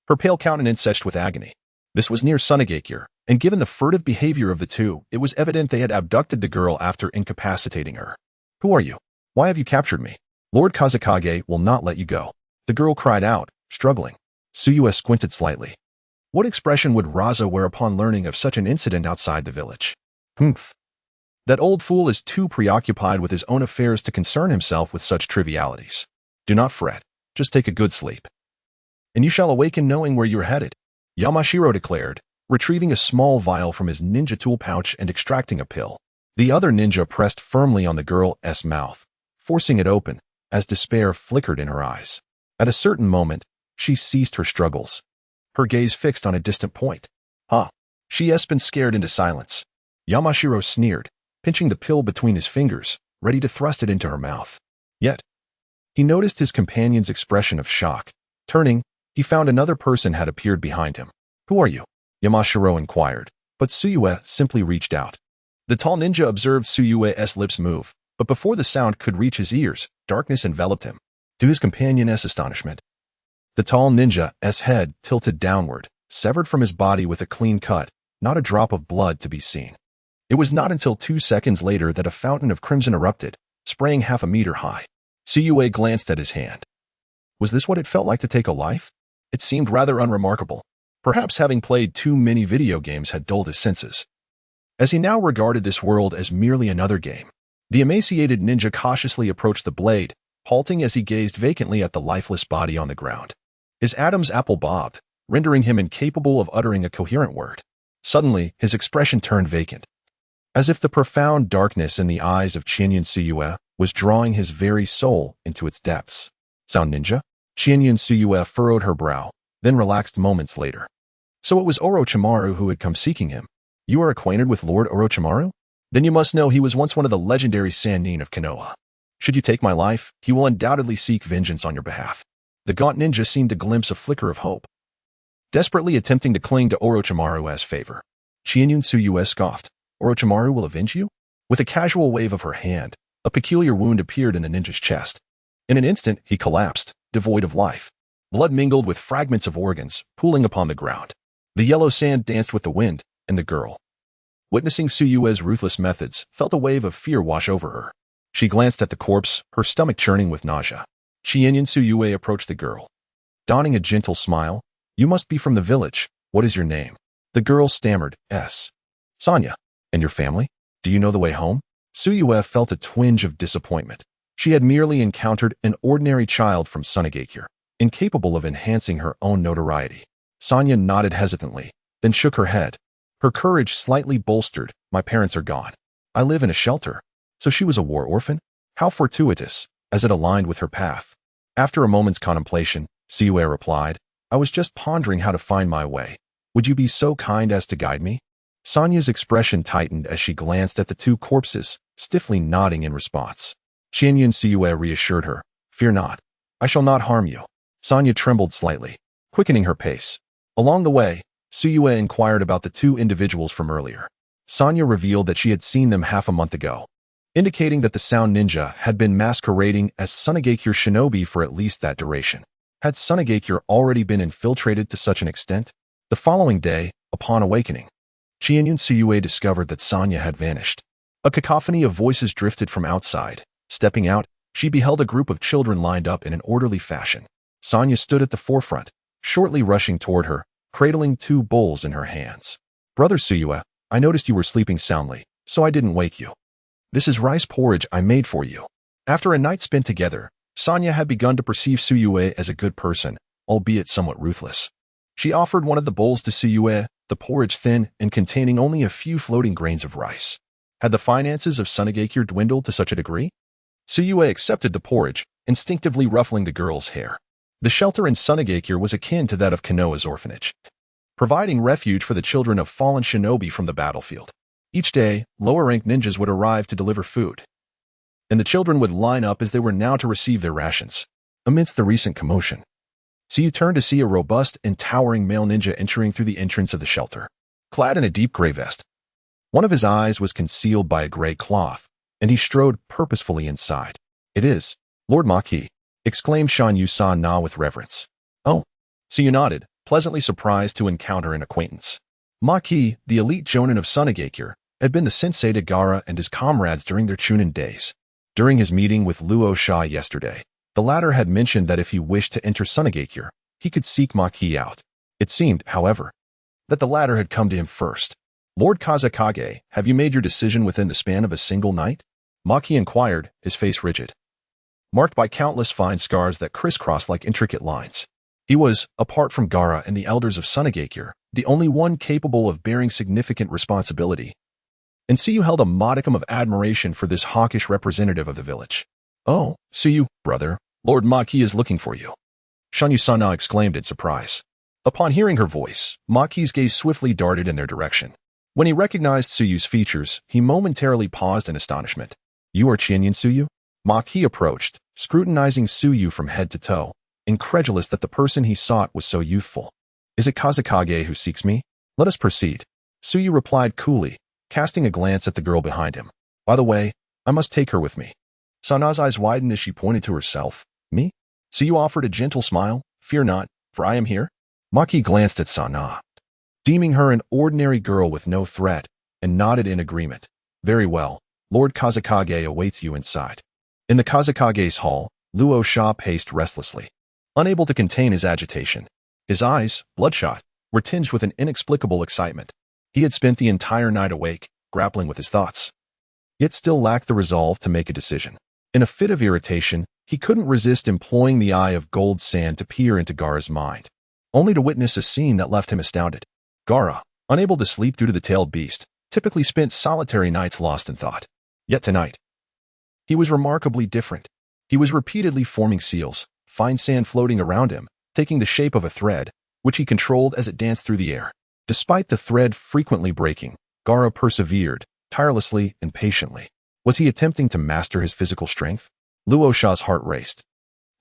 her pale countenance etched with agony. This was near Sunagakure, and given the furtive behavior of the 2, it was evident they had abducted the girl after incapacitating her. "Who are you? Why have you captured me? Lord Kazekage will not let you go," the girl cried out, struggling. Su Yue squinted slightly. What expression would Raza wear upon learning of such an incident outside the village? Humph. That old fool is too preoccupied with his own affairs to concern himself with such trivialities. Do not fret. Just take a good sleep, and you shall awaken knowing where you're headed, Yamashiro declared, retrieving a small vial from his ninja tool pouch and extracting a pill. The other ninja pressed firmly on the girl's mouth, forcing it open, as despair flickered in her eyes. At a certain moment, she ceased her struggles, her gaze fixed on a distant point. She has been scared into silence. Yamashiro sneered, pinching the pill between his fingers, ready to thrust it into her mouth. Yet, he noticed his companion's expression of shock. Turning, he found another person had appeared behind him. "Who are you?" Yamashiro inquired, but Su Yue simply reached out. The tall ninja observed Su Yue's lips move, but before the sound could reach his ears, darkness enveloped him. To his companion's astonishment, the tall ninja's head tilted downward, severed from his body with a clean cut, not a drop of blood to be seen. It was not until 2 seconds later that a fountain of crimson erupted, spraying half a meter high. Su Yue glanced at his hand. Was this what it felt like to take a life? It seemed rather unremarkable. Perhaps having played too many video games had dulled his senses, as he now regarded this world as merely another game. The emaciated ninja cautiously approached the blade, halting as he gazed vacantly at the lifeless body on the ground. His Adam's apple bobbed, rendering him incapable of uttering a coherent word. Suddenly, his expression turned vacant, as if the profound darkness in the eyes of Qian Yun Su Yue was drawing his very soul into its depths. "Sound ninja?" Qian Yun Su Yue furrowed her brow, then relaxed moments later. So it was Orochimaru who had come seeking him. "You are acquainted with Lord Orochimaru? Then you must know he was once one of the legendary Sannin of Konoha. Should you take my life, he will undoubtedly seek vengeance on your behalf." The gaunt ninja seemed to glimpse a flicker of hope. desperately attempting to cling to Orochimaru's favor. Qian Yun Su Yue scoffed. Orochimaru will avenge you? With a casual wave of her hand, a peculiar wound appeared in the ninja's chest. In an instant, he collapsed, devoid of life. Blood mingled with fragments of organs, pooling upon the ground. The yellow sand danced with the wind, and the girl, witnessing Su Yue's ruthless methods, felt a wave of fear wash over her. She glanced at the corpse, her stomach churning with nausea. Qian Yun Su Yue approached the girl, donning a gentle smile. You must be from the village. What is your name? The girl stammered, S. Sonya. And your family? Do you know the way home? Su Yue felt a twinge of disappointment. She had merely encountered an ordinary child from Sunagakure, incapable of enhancing her own notoriety. Sonya nodded hesitantly, then shook her head. Her courage slightly bolstered. My parents are gone. I live in a shelter. So she was a war orphan? How fortuitous, as it aligned with her path. After a moment's contemplation, Su Yue replied, I was just pondering how to find my way. Would you be so kind as to guide me? Sonya's expression tightened as she glanced at the two corpses, stiffly nodding in response. Qian Yun Su Yue reassured her, Fear not. I shall not harm you. Sonya trembled slightly, quickening her pace. Along the way, Su Yue inquired about the two individuals from earlier. Sonya revealed that she had seen them half a month ago, indicating that the Sound Ninja had been masquerading as Sunagakure shinobi for at least that duration. Had Sunagakure already been infiltrated to such an extent? The following day, upon awakening, Qian Yun Su Yue discovered that Sonya had vanished. A cacophony of voices drifted from outside. Stepping out, she beheld a group of children lined up in an orderly fashion. Sonya stood at the forefront, shortly rushing toward her, cradling two bowls in her hands. Brother Su Yue, I noticed you were sleeping soundly, so I didn't wake you. This is rice porridge I made for you. After a night spent together, Sonya had begun to perceive Su Yue as a good person, albeit somewhat ruthless. She offered one of the bowls to Su Yue, the porridge thin and containing only a few floating grains of rice. Had the finances of Sunagakure dwindled to such a degree? Su Yue accepted the porridge, instinctively ruffling the girl's hair. The shelter in Sunagakure was akin to that of Konoha's orphanage, providing refuge for the children of fallen shinobi from the battlefield. Each day, lower-ranked ninjas would arrive to deliver food, and the children would line up as they were now to receive their rations. Amidst the recent commotion, Su Yue turned to see a robust and towering male ninja entering through the entrance of the shelter, clad in a deep gray vest. One of his eyes was concealed by a gray cloth, and he strode purposefully inside. It is Lord Maki, exclaimed Shan Yu Sa Na with reverence. Oh, Su Yue nodded, pleasantly surprised to encounter an acquaintance. Maki, the elite jonin of Sunagakure, had been the sensei to Gaara and his comrades during their Chunin days. During his meeting with Luo Sha yesterday, the latter had mentioned that if he wished to enter Sunagakure, he could seek Maki out. It seemed, however, that the latter had come to him first. Lord Kazekage, have you made your decision within the span of a single night? Maki inquired, his face rigid, marked by countless fine scars that crisscrossed like intricate lines. He was, apart from Gaara and the elders of Sunagakure, the only one capable of bearing significant responsibility. And Su Yue held a modicum of admiration for this hawkish representative of the village. Oh, Su Yue, brother, Lord Maki is looking for you. Shan Yu Sa Na exclaimed in surprise. Upon hearing her voice, Maki's gaze swiftly darted in their direction. When he recognized Su Yue's features, he momentarily paused in astonishment. You are Qian Yun Su Yue? Maki approached, scrutinizing Su Yue from head to toe, incredulous that the person he sought was so youthful. Is it Kazekage who seeks me? Let us proceed. Su Yue replied coolly, casting a glance at the girl behind him. By the way, I must take her with me. Sana's eyes widened as she pointed to herself. Me? Su Yue offered a gentle smile. Fear not, for I am here. Maki glanced at Sana, deeming her an ordinary girl with no threat, and nodded in agreement. Very well, Lord Kazekage awaits you inside. In the Kazekage's hall, Luo Sha paced restlessly, unable to contain his agitation. His eyes, bloodshot, were tinged with an inexplicable excitement. He had spent the entire night awake, grappling with his thoughts, yet still lacked the resolve to make a decision. In a fit of irritation, he couldn't resist employing the eye of gold sand to peer into Gaara's mind, only to witness a scene that left him astounded. Gaara, unable to sleep due to the tailed beast, typically spent solitary nights lost in thought. Yet tonight, he was remarkably different. He was repeatedly forming seals, fine sand floating around him, taking the shape of a thread, which he controlled as it danced through the air. Despite the thread frequently breaking, Gaara persevered, tirelessly and patiently. Was he attempting to master his physical strength? Luo Sha's heart raced.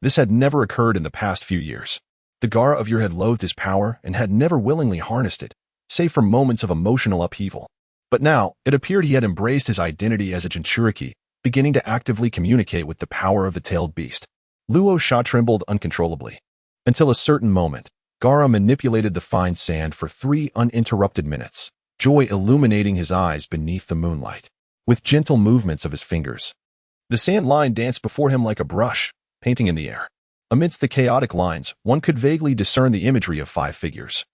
This had never occurred in the past few years. The Gaara of yore had loathed his power and had never willingly harnessed it, save for moments of emotional upheaval. But now, it appeared he had embraced his identity as a Jinchuriki, beginning to actively communicate with the power of the tailed beast. Luo's shot trembled uncontrollably. Until a certain moment, Gaara manipulated the fine sand for 3 uninterrupted minutes, joy illuminating his eyes beneath the moonlight. With gentle movements of his fingers, the sand line danced before him like a brush, painting in the air. Amidst the chaotic lines, one could vaguely discern the imagery of 5 figures,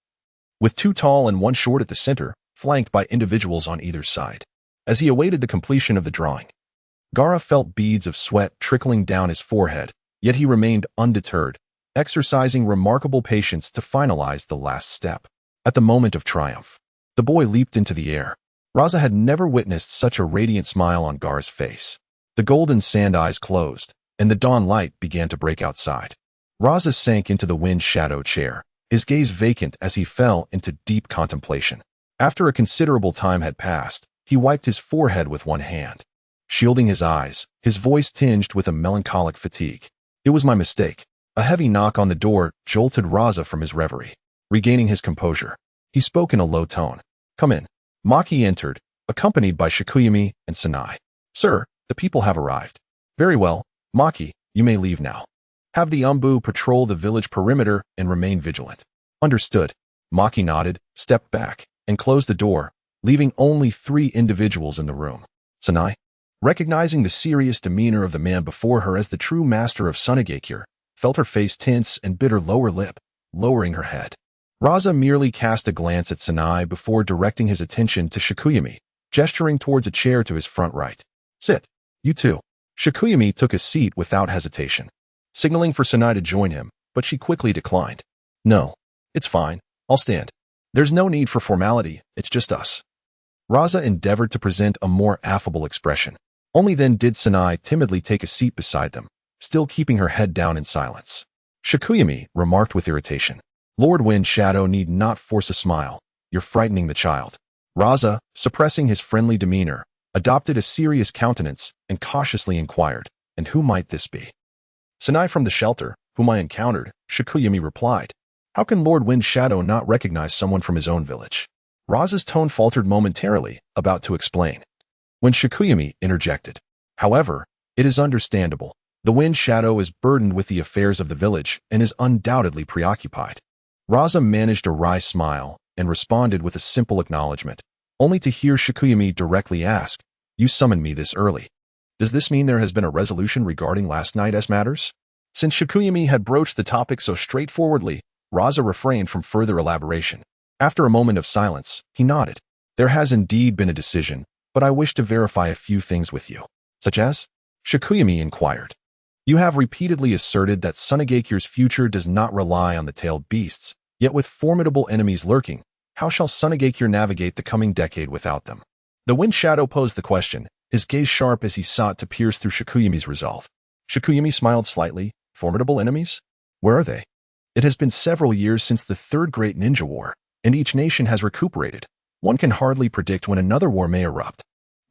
with 2 tall and 1 short at the center, flanked by individuals on either side. As he awaited the completion of the drawing, Gaara felt beads of sweat trickling down his forehead, yet he remained undeterred, exercising remarkable patience to finalize the last step. At the moment of triumph, the boy leaped into the air. Raza had never witnessed such a radiant smile on Gaara's face. The golden sand eyes closed, and the dawn light began to break outside. Raza sank into the wind shadow chair, his gaze vacant as he fell into deep contemplation. After a considerable time had passed, he wiped his forehead with one hand, shielding his eyes, his voice tinged with a melancholic fatigue. It was my mistake. A heavy knock on the door jolted Raza from his reverie. Regaining his composure, he spoke in a low tone. "Come in." Maki entered, accompanied by Shikuyumi and Sanai. "Sir, the people have arrived." "Very well, Maki, you may leave now. Have the Umbu patrol the village perimeter and remain vigilant." "Understood." Maki nodded, stepped back, and closed the door, leaving only 3 individuals in the room. Sanai, recognizing the serious demeanor of the man before her as the true master of Sunagakure, felt her face tense and bit her lower lip, lowering her head. Raza merely cast a glance at Sanai before directing his attention to Shikuyumi, gesturing towards a chair to his front right. "Sit. You too." Shikuyumi took a seat without hesitation, signaling for Sanai to join him, but she quickly declined. "No, it's fine. I'll stand. There's no need for formality, it's just us." Raza endeavored to present a more affable expression. Only then did Sanai timidly take a seat beside them, still keeping her head down in silence. Shikuyumi remarked with irritation, "Lord Wind Shadow need not force a smile. You're frightening the child." Raza, suppressing his friendly demeanor, adopted a serious countenance and cautiously inquired, "And who might this be?" "Sanai from the shelter, whom I encountered," Shikuyumi replied. "How can Lord Wind Shadow not recognize someone from his own village?" Raza's tone faltered momentarily, about to explain, when Shikuyumi interjected. "However, it is understandable. The Wind Shadow is burdened with the affairs of the village and is undoubtedly preoccupied." Raza managed a wry smile and responded with a simple acknowledgement, only to hear Shikuyumi directly ask, "You summoned me this early. Does this mean there has been a resolution regarding last night's matters?" Since Shikuyumi had broached the topic so straightforwardly, Raza refrained from further elaboration. After a moment of silence, he nodded. "There has indeed been a decision, but I wish to verify a few things with you." "Such as?" Shikuyumi inquired. "You have repeatedly asserted that Sunagakure's future does not rely on the tailed beasts, yet with formidable enemies lurking, how shall Sunagakure navigate the coming decade without them?" The Wind Shadow posed the question, his gaze sharp as he sought to pierce through Shikuyumi's resolve. Shikuyumi smiled slightly. "Formidable enemies? Where are they?" "It has been several years since the Third Great Ninja War, and each nation has recuperated. One can hardly predict when another war may erupt."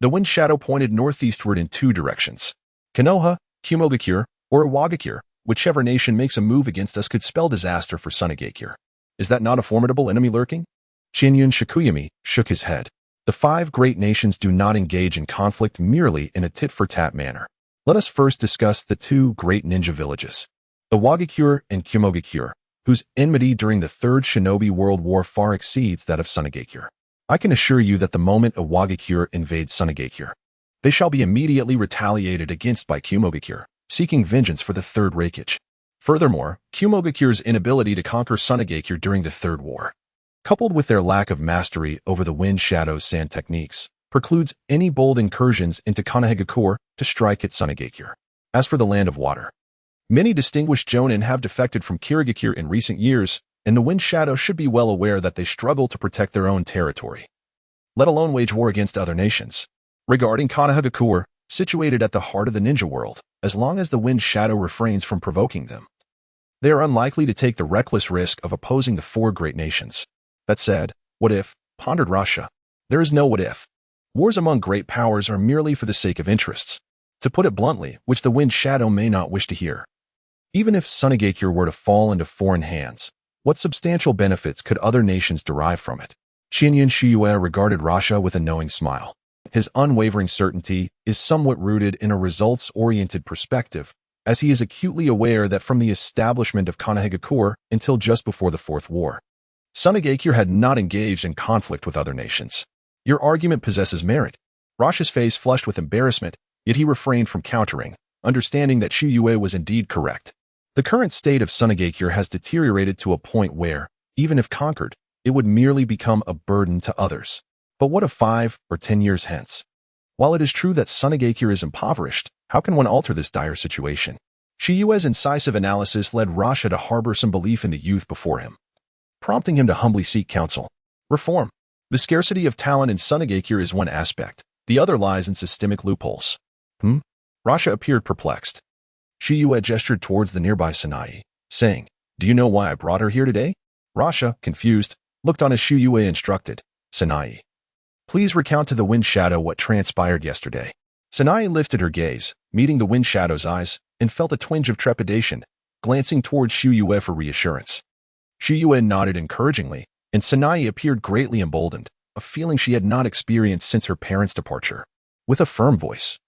The Wind Shadow pointed northeastward in 2 directions. "Konoha, Kumogakure, or Iwagakure, whichever nation makes a move against us could spell disaster for Sunagakure. Is that not a formidable enemy lurking?" Qian Yun Shikuyumi shook his head. "The 5 great nations do not engage in conflict merely in a tit-for-tat manner. Let us first discuss the 2 great ninja villages, Iwagakure and Kumogakure, whose enmity during the Third Shinobi World War far exceeds that of Sunagakure. I can assure you that the moment Iwagakure invades Sunagakure, they shall be immediately retaliated against by Kumogakure, seeking vengeance for the Third Raikage. Furthermore, Kumogakure's inability to conquer Sunagakure during the Third War, coupled with their lack of mastery over the Wind Shadow's sand techniques, precludes any bold incursions into Konoha to strike at Sunagakure. As for the Land of Water, many distinguished jonin have defected from Kirigakure in recent years, and the Wind Shadow should be well aware that they struggle to protect their own territory, let alone wage war against other nations. Regarding Konoha, situated at the heart of the ninja world, as long as the Wind Shadow refrains from provoking them, they are unlikely to take the reckless risk of opposing the 4 great nations. That said, what if, pondered Rasha? There is no what if. Wars among great powers are merely for the sake of interests, to put it bluntly, which the Wind Shadow may not wish to hear. Even if Sunagakure were to fall into foreign hands, what substantial benefits could other nations derive from it? Qian Yun Su Yue regarded Rasha with a knowing smile. His unwavering certainty is somewhat rooted in a results-oriented perspective, as he is acutely aware that from the establishment of Konogakure until just before the Fourth War, Sunagakure had not engaged in conflict with other nations. Your argument possesses merit. Rasha's face flushed with embarrassment, yet he refrained from countering, understanding that Su Yue was indeed correct. The current state of Sunagakure has deteriorated to a point where, even if conquered, it would merely become a burden to others. But what of 5 or 10 years hence? While it is true that Sunagakure is impoverished, how can one alter this dire situation? Su Yue's incisive analysis led Rasha to harbor some belief in the youth before him, prompting him to humbly seek counsel. Reform. The scarcity of talent in Sunagakure is one aspect. The other lies in systemic loopholes. Rasha appeared perplexed. Su Yue gestured towards the nearby Sanai, saying, "Do you know why I brought her here today?" Rasha, confused, looked on as Su Yue instructed. "Sanai, please recount to the Wind Shadow what transpired yesterday." Sanai lifted her gaze, meeting the Wind Shadow's eyes, and felt a twinge of trepidation, glancing towards Su Yue for reassurance. Su Yue nodded encouragingly, and Sanai appeared greatly emboldened, a feeling she had not experienced since her parents' departure. With a firm voice,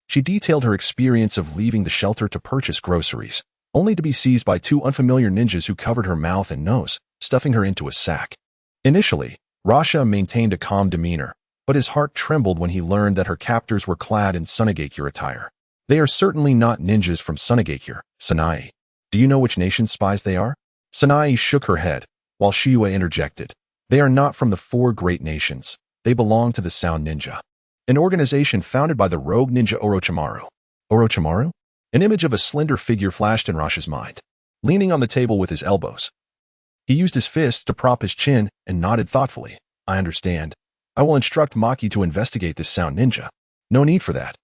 she detailed her experience of leaving the shelter to purchase groceries, only to be seized by 2 unfamiliar ninjas who covered her mouth and nose, stuffing her into a sack. Initially, Rasha maintained a calm demeanor, but his heart trembled when he learned that her captors were clad in Sunagakure attire. "They are certainly not ninjas from Sunagakure, Sanai. Do you know which nation's spies they are?" Sanai shook her head, while Su Yue interjected. "They are not from the 4 great nations. They belong to the Sound Ninja, an organization founded by the rogue ninja Orochimaru." Orochimaru? An image of a slender figure flashed in Rasha's mind, leaning on the table with his elbows. He used his fists to prop his chin and nodded thoughtfully. "I understand. I will instruct Maki to investigate this Sound Ninja. No need for that.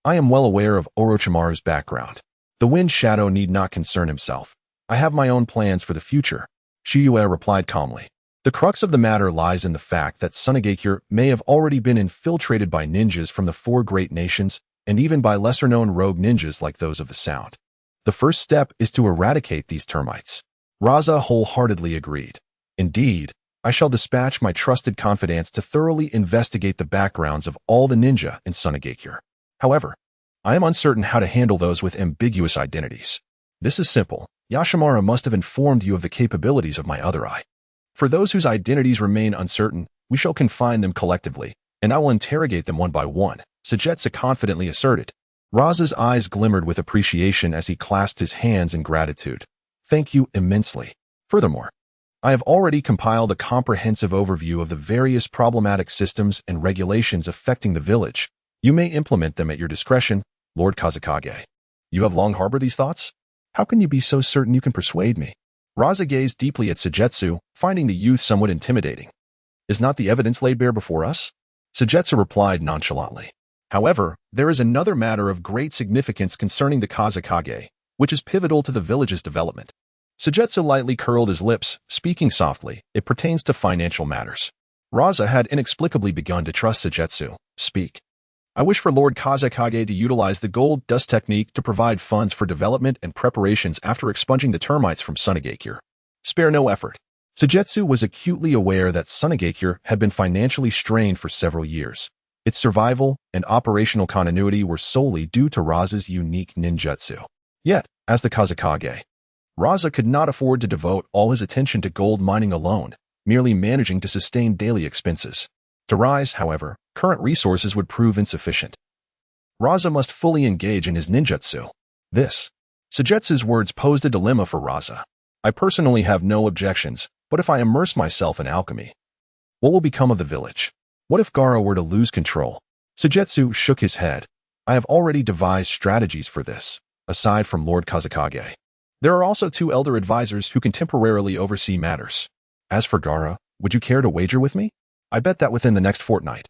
I am well aware of Orochimaru's background. The Wind Shadow need not concern himself. I have my own plans for the future," Su Yue replied calmly. The crux of the matter lies in the fact that Sunagakure may have already been infiltrated by ninjas from the 4 great nations and even by lesser-known rogue ninjas like those of the Sound. The first step is to eradicate these termites. Raza wholeheartedly agreed. "Indeed, I shall dispatch my trusted confidants to thoroughly investigate the backgrounds of all the ninja in Sunagakure. However, I am uncertain how to handle those with ambiguous identities. This is simple. Yashimura must have informed you of the capabilities of my other eye. For those whose identities remain uncertain, we shall confine them collectively, and I will interrogate them one by one," Sujetsu confidently asserted. Raza's eyes glimmered with appreciation as he clasped his hands in gratitude. "Thank you immensely. Furthermore, I have already compiled a comprehensive overview of the various problematic systems and regulations affecting the village. You may implement them at your discretion, Lord Kazekage." "You have long harbored these thoughts? How can you be so certain you can persuade me?" Raza gazed deeply at Sujetsu, finding the youth somewhat intimidating. "Is not the evidence laid bare before us?" Sujetsu replied nonchalantly. "However, there is another matter of great significance concerning the Kazekage, which is pivotal to the village's development." Sujetsu lightly curled his lips, speaking softly. "It pertains to financial matters." Raza had inexplicably begun to trust Sujetsu. "Speak." "I wish for Lord Kazekage to utilize the gold dust technique to provide funds for development and preparations after expunging the termites from Sunagakure. Spare no effort." Sujetsu was acutely aware that Sunagakure had been financially strained for several years. Its survival and operational continuity were solely due to Raza's unique ninjutsu. Yet, as the Kazekage, Raza could not afford to devote all his attention to gold mining alone, merely managing to sustain daily expenses. To rise, however, current resources would prove insufficient. Raza must fully engage in his ninjutsu. Sujetsu's words posed a dilemma for Raza. "I personally have no objections, but if I immerse myself in alchemy, what will become of the village? What if Gaara were to lose control?" Sujetsu shook his head. "I have already devised strategies for this, aside from Lord Kazekage. There are also 2 elder advisors who can temporarily oversee matters. As for Gaara, would you care to wager with me? I bet that within the next fortnight,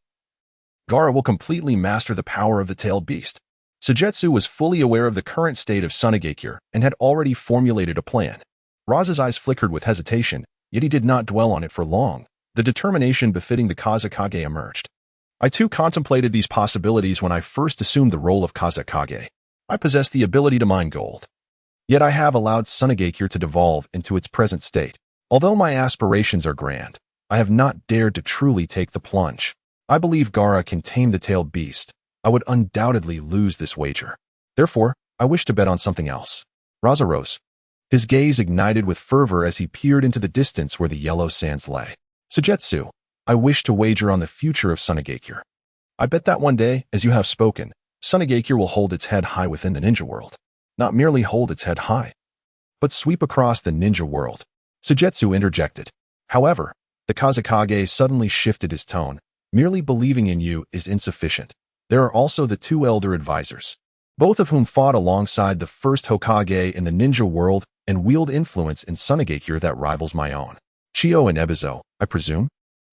Gaara will completely master the power of the tailed beast." Sujetsu was fully aware of the current state of Sunagakure and had already formulated a plan. Raza's eyes flickered with hesitation, yet he did not dwell on it for long. The determination befitting the Kazekage emerged. "I too contemplated these possibilities when I first assumed the role of Kazekage. I possess the ability to mine gold. Yet I have allowed Sunagakure to devolve into its present state. Although my aspirations are grand, I have not dared to truly take the plunge. I believe Gaara can tame the tailed beast. I would undoubtedly lose this wager. Therefore, I wish to bet on something else. Raza rose. His gaze ignited with fervor as he peered into the distance where the yellow sands lay. Sujetsu, I wish to wager on the future of Sunagakure. I bet that one day, as you have spoken, Sunagakure will hold its head high within the ninja world. Not merely hold its head high, but sweep across the ninja world. Sujetsu interjected. However, the Kazekage suddenly shifted his tone. Merely believing in you is insufficient. There are also the two elder advisors, both of whom fought alongside the first Hokage in the ninja world and wield influence in Sunagakure that rivals my own. Chio and Ebizo, I presume?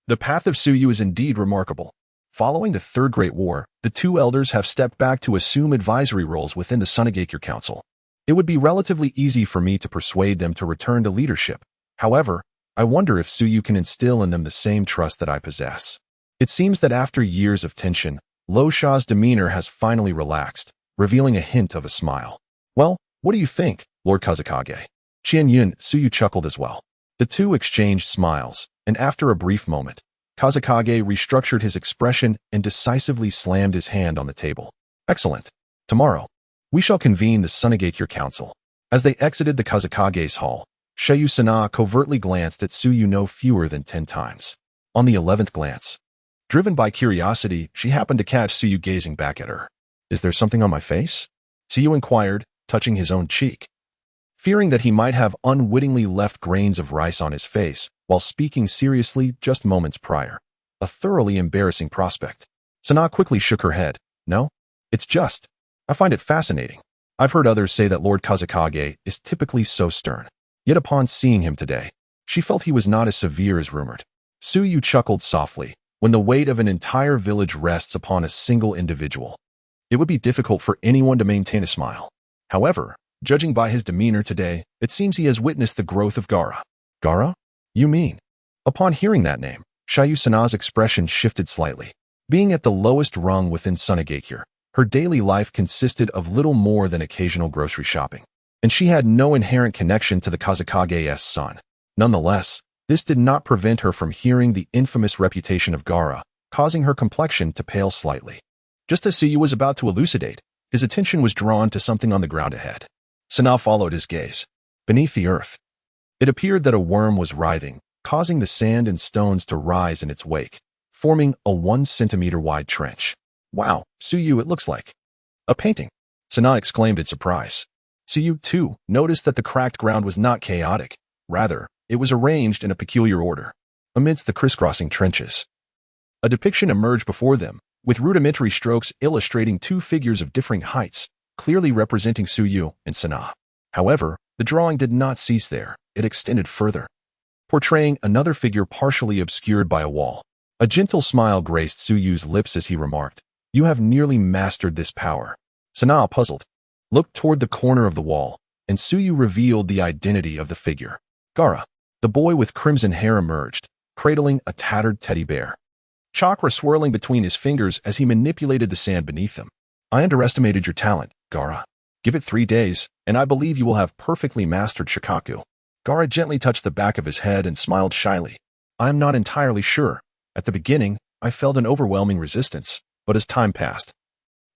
The path of Tsuyu is indeed remarkable. Following the Third Great War, the two elders have stepped back to assume advisory roles within the Sunagakure Council. It would be relatively easy for me to persuade them to return to leadership. However, I wonder if Tsuyu can instill in them the same trust that I possess. It seems that after years of tension, Lo Sha's demeanor has finally relaxed, revealing a hint of a smile. Well, what do you think, Lord Kazekage? Qian Yun Su Yue chuckled as well. The two exchanged smiles, and after a brief moment, Kazekage restructured his expression and decisively slammed his hand on the table. Excellent. Tomorrow, we shall convene the Sunagakure Council. As they exited the Kazekage's hall, Seiyu Sana covertly glanced at Tsuyu no fewer than 10 times. On the 11th glance, driven by curiosity, she happened to catch Tsuyu gazing back at her. Is there something on my face? Tsuyu inquired, touching his own cheek. Fearing that he might have unwittingly left grains of rice on his face while speaking seriously just moments prior. A thoroughly embarrassing prospect. Sana quickly shook her head. No, it's just. I find it fascinating. I've heard others say that Lord Kazekage is typically so stern. Yet upon seeing him today, she felt he was not as severe as rumored. Tsuyu chuckled softly. When the weight of an entire village rests upon a single individual, it would be difficult for anyone to maintain a smile. However, judging by his demeanor today, it seems he has witnessed the growth of Gaara. Gaara? You mean? Upon hearing that name, Seiyu Sana's expression shifted slightly. Being at the lowest rung within Sunagakure, her daily life consisted of little more than occasional grocery shopping, and she had no inherent connection to the Kazekage's son. Nonetheless, this did not prevent her from hearing the infamous reputation of Gaara, causing her complexion to pale slightly. Just as Tsuyu was about to elucidate, his attention was drawn to something on the ground ahead. Sana followed his gaze. Beneath the earth, it appeared that a worm was writhing, causing the sand and stones to rise in its wake, forming a 1-centimeter wide trench. Wow, Tsuyu, it looks like a painting. Sana exclaimed in surprise. Tsuyu, too, noticed that the cracked ground was not chaotic. Rather, it was arranged in a peculiar order. Amidst the crisscrossing trenches, a depiction emerged before them, with rudimentary strokes illustrating two figures of differing heights, clearly representing Tsuyu and Sana. However, the drawing did not cease there. It extended further, portraying another figure partially obscured by a wall. A gentle smile graced Tsuyu's lips as he remarked, "You have nearly mastered this power." Sana, puzzled, looked toward the corner of the wall, and Tsuyu revealed the identity of the figure. Gaara. The boy with crimson hair emerged, cradling a tattered teddy bear, chakra swirling between his fingers as he manipulated the sand beneath him. I underestimated your talent, Gaara. Give it 3 days, and I believe you will have perfectly mastered Shikaku. Gaara gently touched the back of his head and smiled shyly. I am not entirely sure. At the beginning, I felt an overwhelming resistance, but as time passed,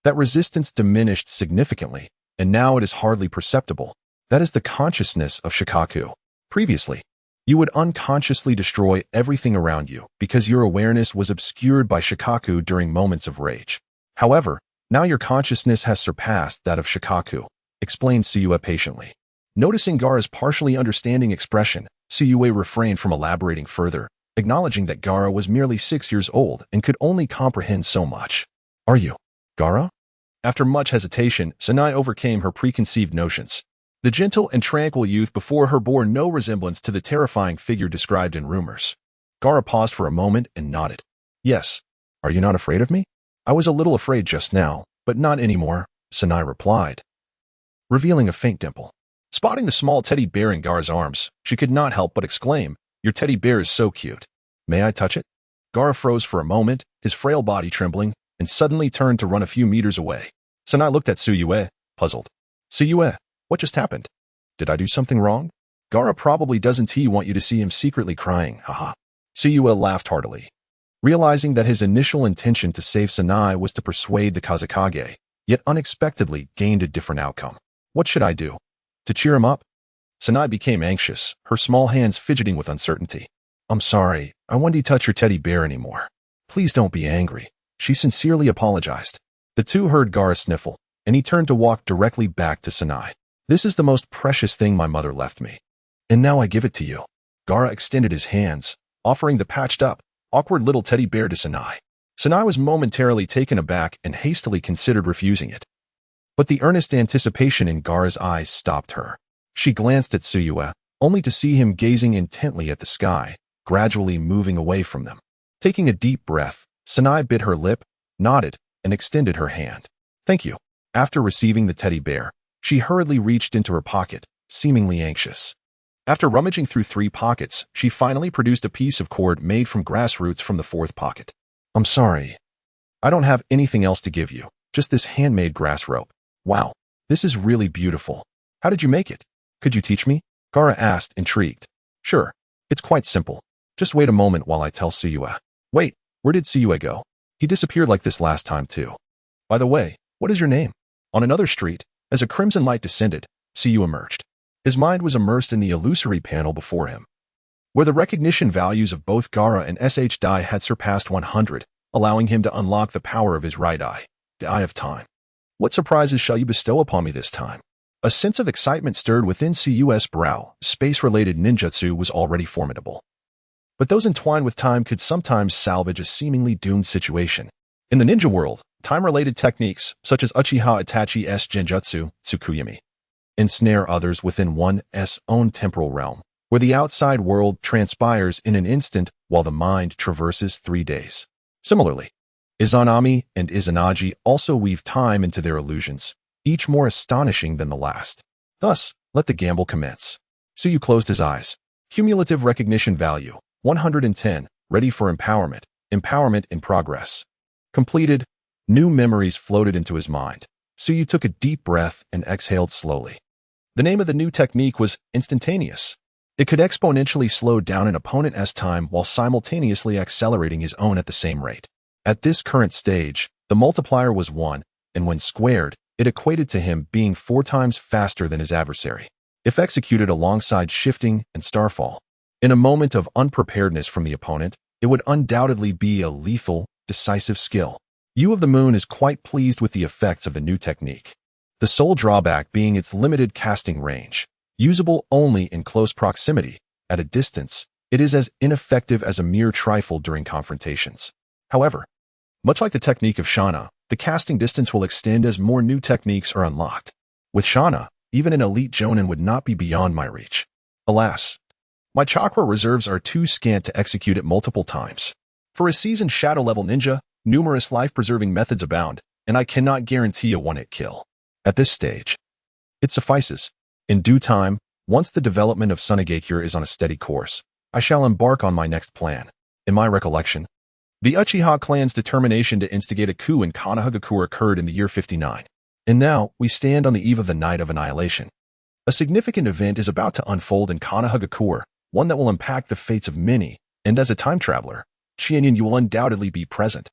that resistance diminished significantly, and now it is hardly perceptible. That is the consciousness of Shikaku. Previously, you would unconsciously destroy everything around you because your awareness was obscured by Shikaku during moments of rage. However, now your consciousness has surpassed that of Shikaku, explained Tsuyu patiently. Noticing Gaara's partially understanding expression, Tsuyu refrained from elaborating further, acknowledging that Gaara was merely 6 years old and could only comprehend so much. Are you Gaara? After much hesitation, Sanai overcame her preconceived notions. The gentle and tranquil youth before her bore no resemblance to the terrifying figure described in rumors. Gaara paused for a moment and nodded. Yes. Are you not afraid of me? I was a little afraid just now, but not anymore, Sanai replied, revealing a faint dimple. Spotting the small teddy bear in Gaara's arms, she could not help but exclaim, Your teddy bear is so cute. May I touch it? Gaara froze for a moment, his frail body trembling, and suddenly turned to run a few meters away. Sanai looked at Tsuyu, puzzled. Tsuyu, what just happened? Did I do something wrong? Gaara probably doesn't he want you to see him secretly crying, haha. Su Yue laughed heartily. Realizing that his initial intention to save Sunai was to persuade the Kazekage, yet unexpectedly gained a different outcome. What should I do? To cheer him up? Sunai became anxious, her small hands fidgeting with uncertainty. I'm sorry, I won't touch your teddy bear anymore. Please don't be angry. She sincerely apologized. The two heard Gaara sniffle, and he turned to walk directly back to Sunai. This is the most precious thing my mother left me. And now I give it to you. Gaara extended his hands, offering the patched up, awkward little teddy bear to Sunai. Sunai was momentarily taken aback and hastily considered refusing it. But the earnest anticipation in Gaara's eyes stopped her. She glanced at Su Yue, only to see him gazing intently at the sky, gradually moving away from them. Taking a deep breath, Sunai bit her lip, nodded, and extended her hand. Thank you. After receiving the teddy bear, she hurriedly reached into her pocket, seemingly anxious. After rummaging through 3 pockets, she finally produced a piece of cord made from grass roots from the 4th pocket. I'm sorry. I don't have anything else to give you, just this handmade grass rope. Wow, this is really beautiful. How did you make it? Could you teach me? Gaara asked, intrigued. Sure, it's quite simple. Just wait a moment while I tell Su Yue. Wait, where did Su Yue go? He disappeared like this last time too. By the way, what is your name? On another street, as a crimson light descended, Su Yue emerged. His mind was immersed in the illusory panel before him, where the recognition values of both Gaara and SH Dai had surpassed 100, allowing him to unlock the power of his right eye, the Eye of Time. What surprises shall you bestow upon me this time? A sense of excitement stirred within Su Yue's brow. Space-related ninjutsu was already formidable, but those entwined with time could sometimes salvage a seemingly doomed situation. In the ninja world, time-related techniques, such as Uchiha Itachi's genjutsu, Tsukuyami, ensnare others within one's own temporal realm, where the outside world transpires in an instant while the mind traverses 3 days. Similarly, Izanami and Izanagi also weave time into their illusions, each more astonishing than the last. Thus, let the gamble commence. Su Yue closed his eyes. Cumulative recognition value, 110, ready for empowerment, empowerment in progress. Completed, new memories floated into his mind. Su Yue took a deep breath and exhaled slowly. The name of the new technique was instantaneous. It could exponentially slow down an opponent's time while simultaneously accelerating his own at the same rate. At this current stage, the multiplier was 1, and when squared, it equated to him being 4 times faster than his adversary, if executed alongside shifting and starfall. In a moment of unpreparedness from the opponent, it would undoubtedly be a lethal, decisive skill. Yu of the Moon is quite pleased with the effects of the new technique. The sole drawback being its limited casting range. Usable only in close proximity, at a distance, it is as ineffective as a mere trifle during confrontations. However, much like the technique of Shana, the casting distance will extend as more new techniques are unlocked. With Shana, even an elite Jonin would not be beyond my reach. Alas, my chakra reserves are too scant to execute it multiple times. For a seasoned shadow-level ninja, numerous life-preserving methods abound, and I cannot guarantee a one-hit kill. At this stage, it suffices. In due time, once the development of Sunagakure is on a steady course, I shall embark on my next plan. In my recollection, the Uchiha clan's determination to instigate a coup in Konogakure occurred in the year 59. And now, we stand on the eve of the Night of Annihilation. A significant event is about to unfold in Konogakure, one that will impact the fates of many, and as a time traveler, Qian Yun will undoubtedly be present.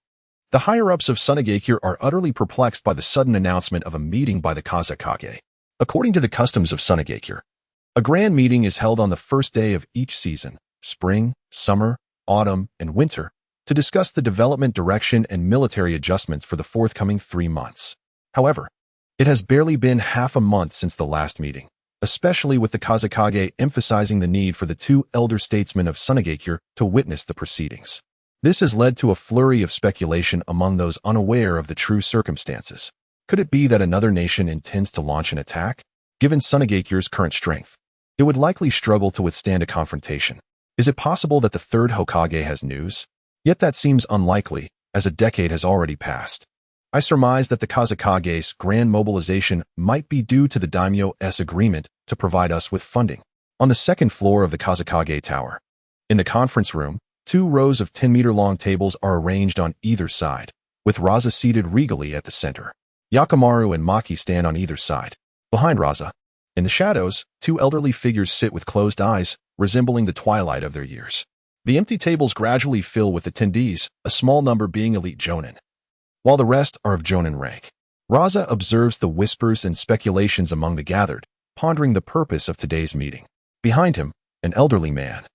The higher-ups of Sunagakure are utterly perplexed by the sudden announcement of a meeting by the Kazekage. According to the customs of Sunagakure, a grand meeting is held on the first day of each season, spring, summer, autumn, and winter, to discuss the development direction and military adjustments for the forthcoming 3 months. However, it has barely been half a month since the last meeting, especially with the Kazekage emphasizing the need for the 2 elder statesmen of Sunagakure to witness the proceedings. This has led to a flurry of speculation among those unaware of the true circumstances. Could it be that another nation intends to launch an attack? Given Sunagakure's current strength, it would likely struggle to withstand a confrontation. Is it possible that the 3rd Hokage has news? Yet that seems unlikely, as a decade has already passed. I surmise that the Kazekage's grand mobilization might be due to the daimyo's agreement to provide us with funding. On the 2nd floor of the Kazekage Tower, in the conference room, 2 rows of 10-meter-long tables are arranged on either side, with Raza seated regally at the center. Yakimaru and Maki stand on either side. Behind Raza, In the shadows, two elderly figures sit with closed eyes, resembling the twilight of their years. The empty tables gradually fill with attendees, a small number being elite jonin, while the rest are of jonin rank. Raza observes the whispers and speculations among the gathered, pondering the purpose of today's meeting. Behind him, an elderly man,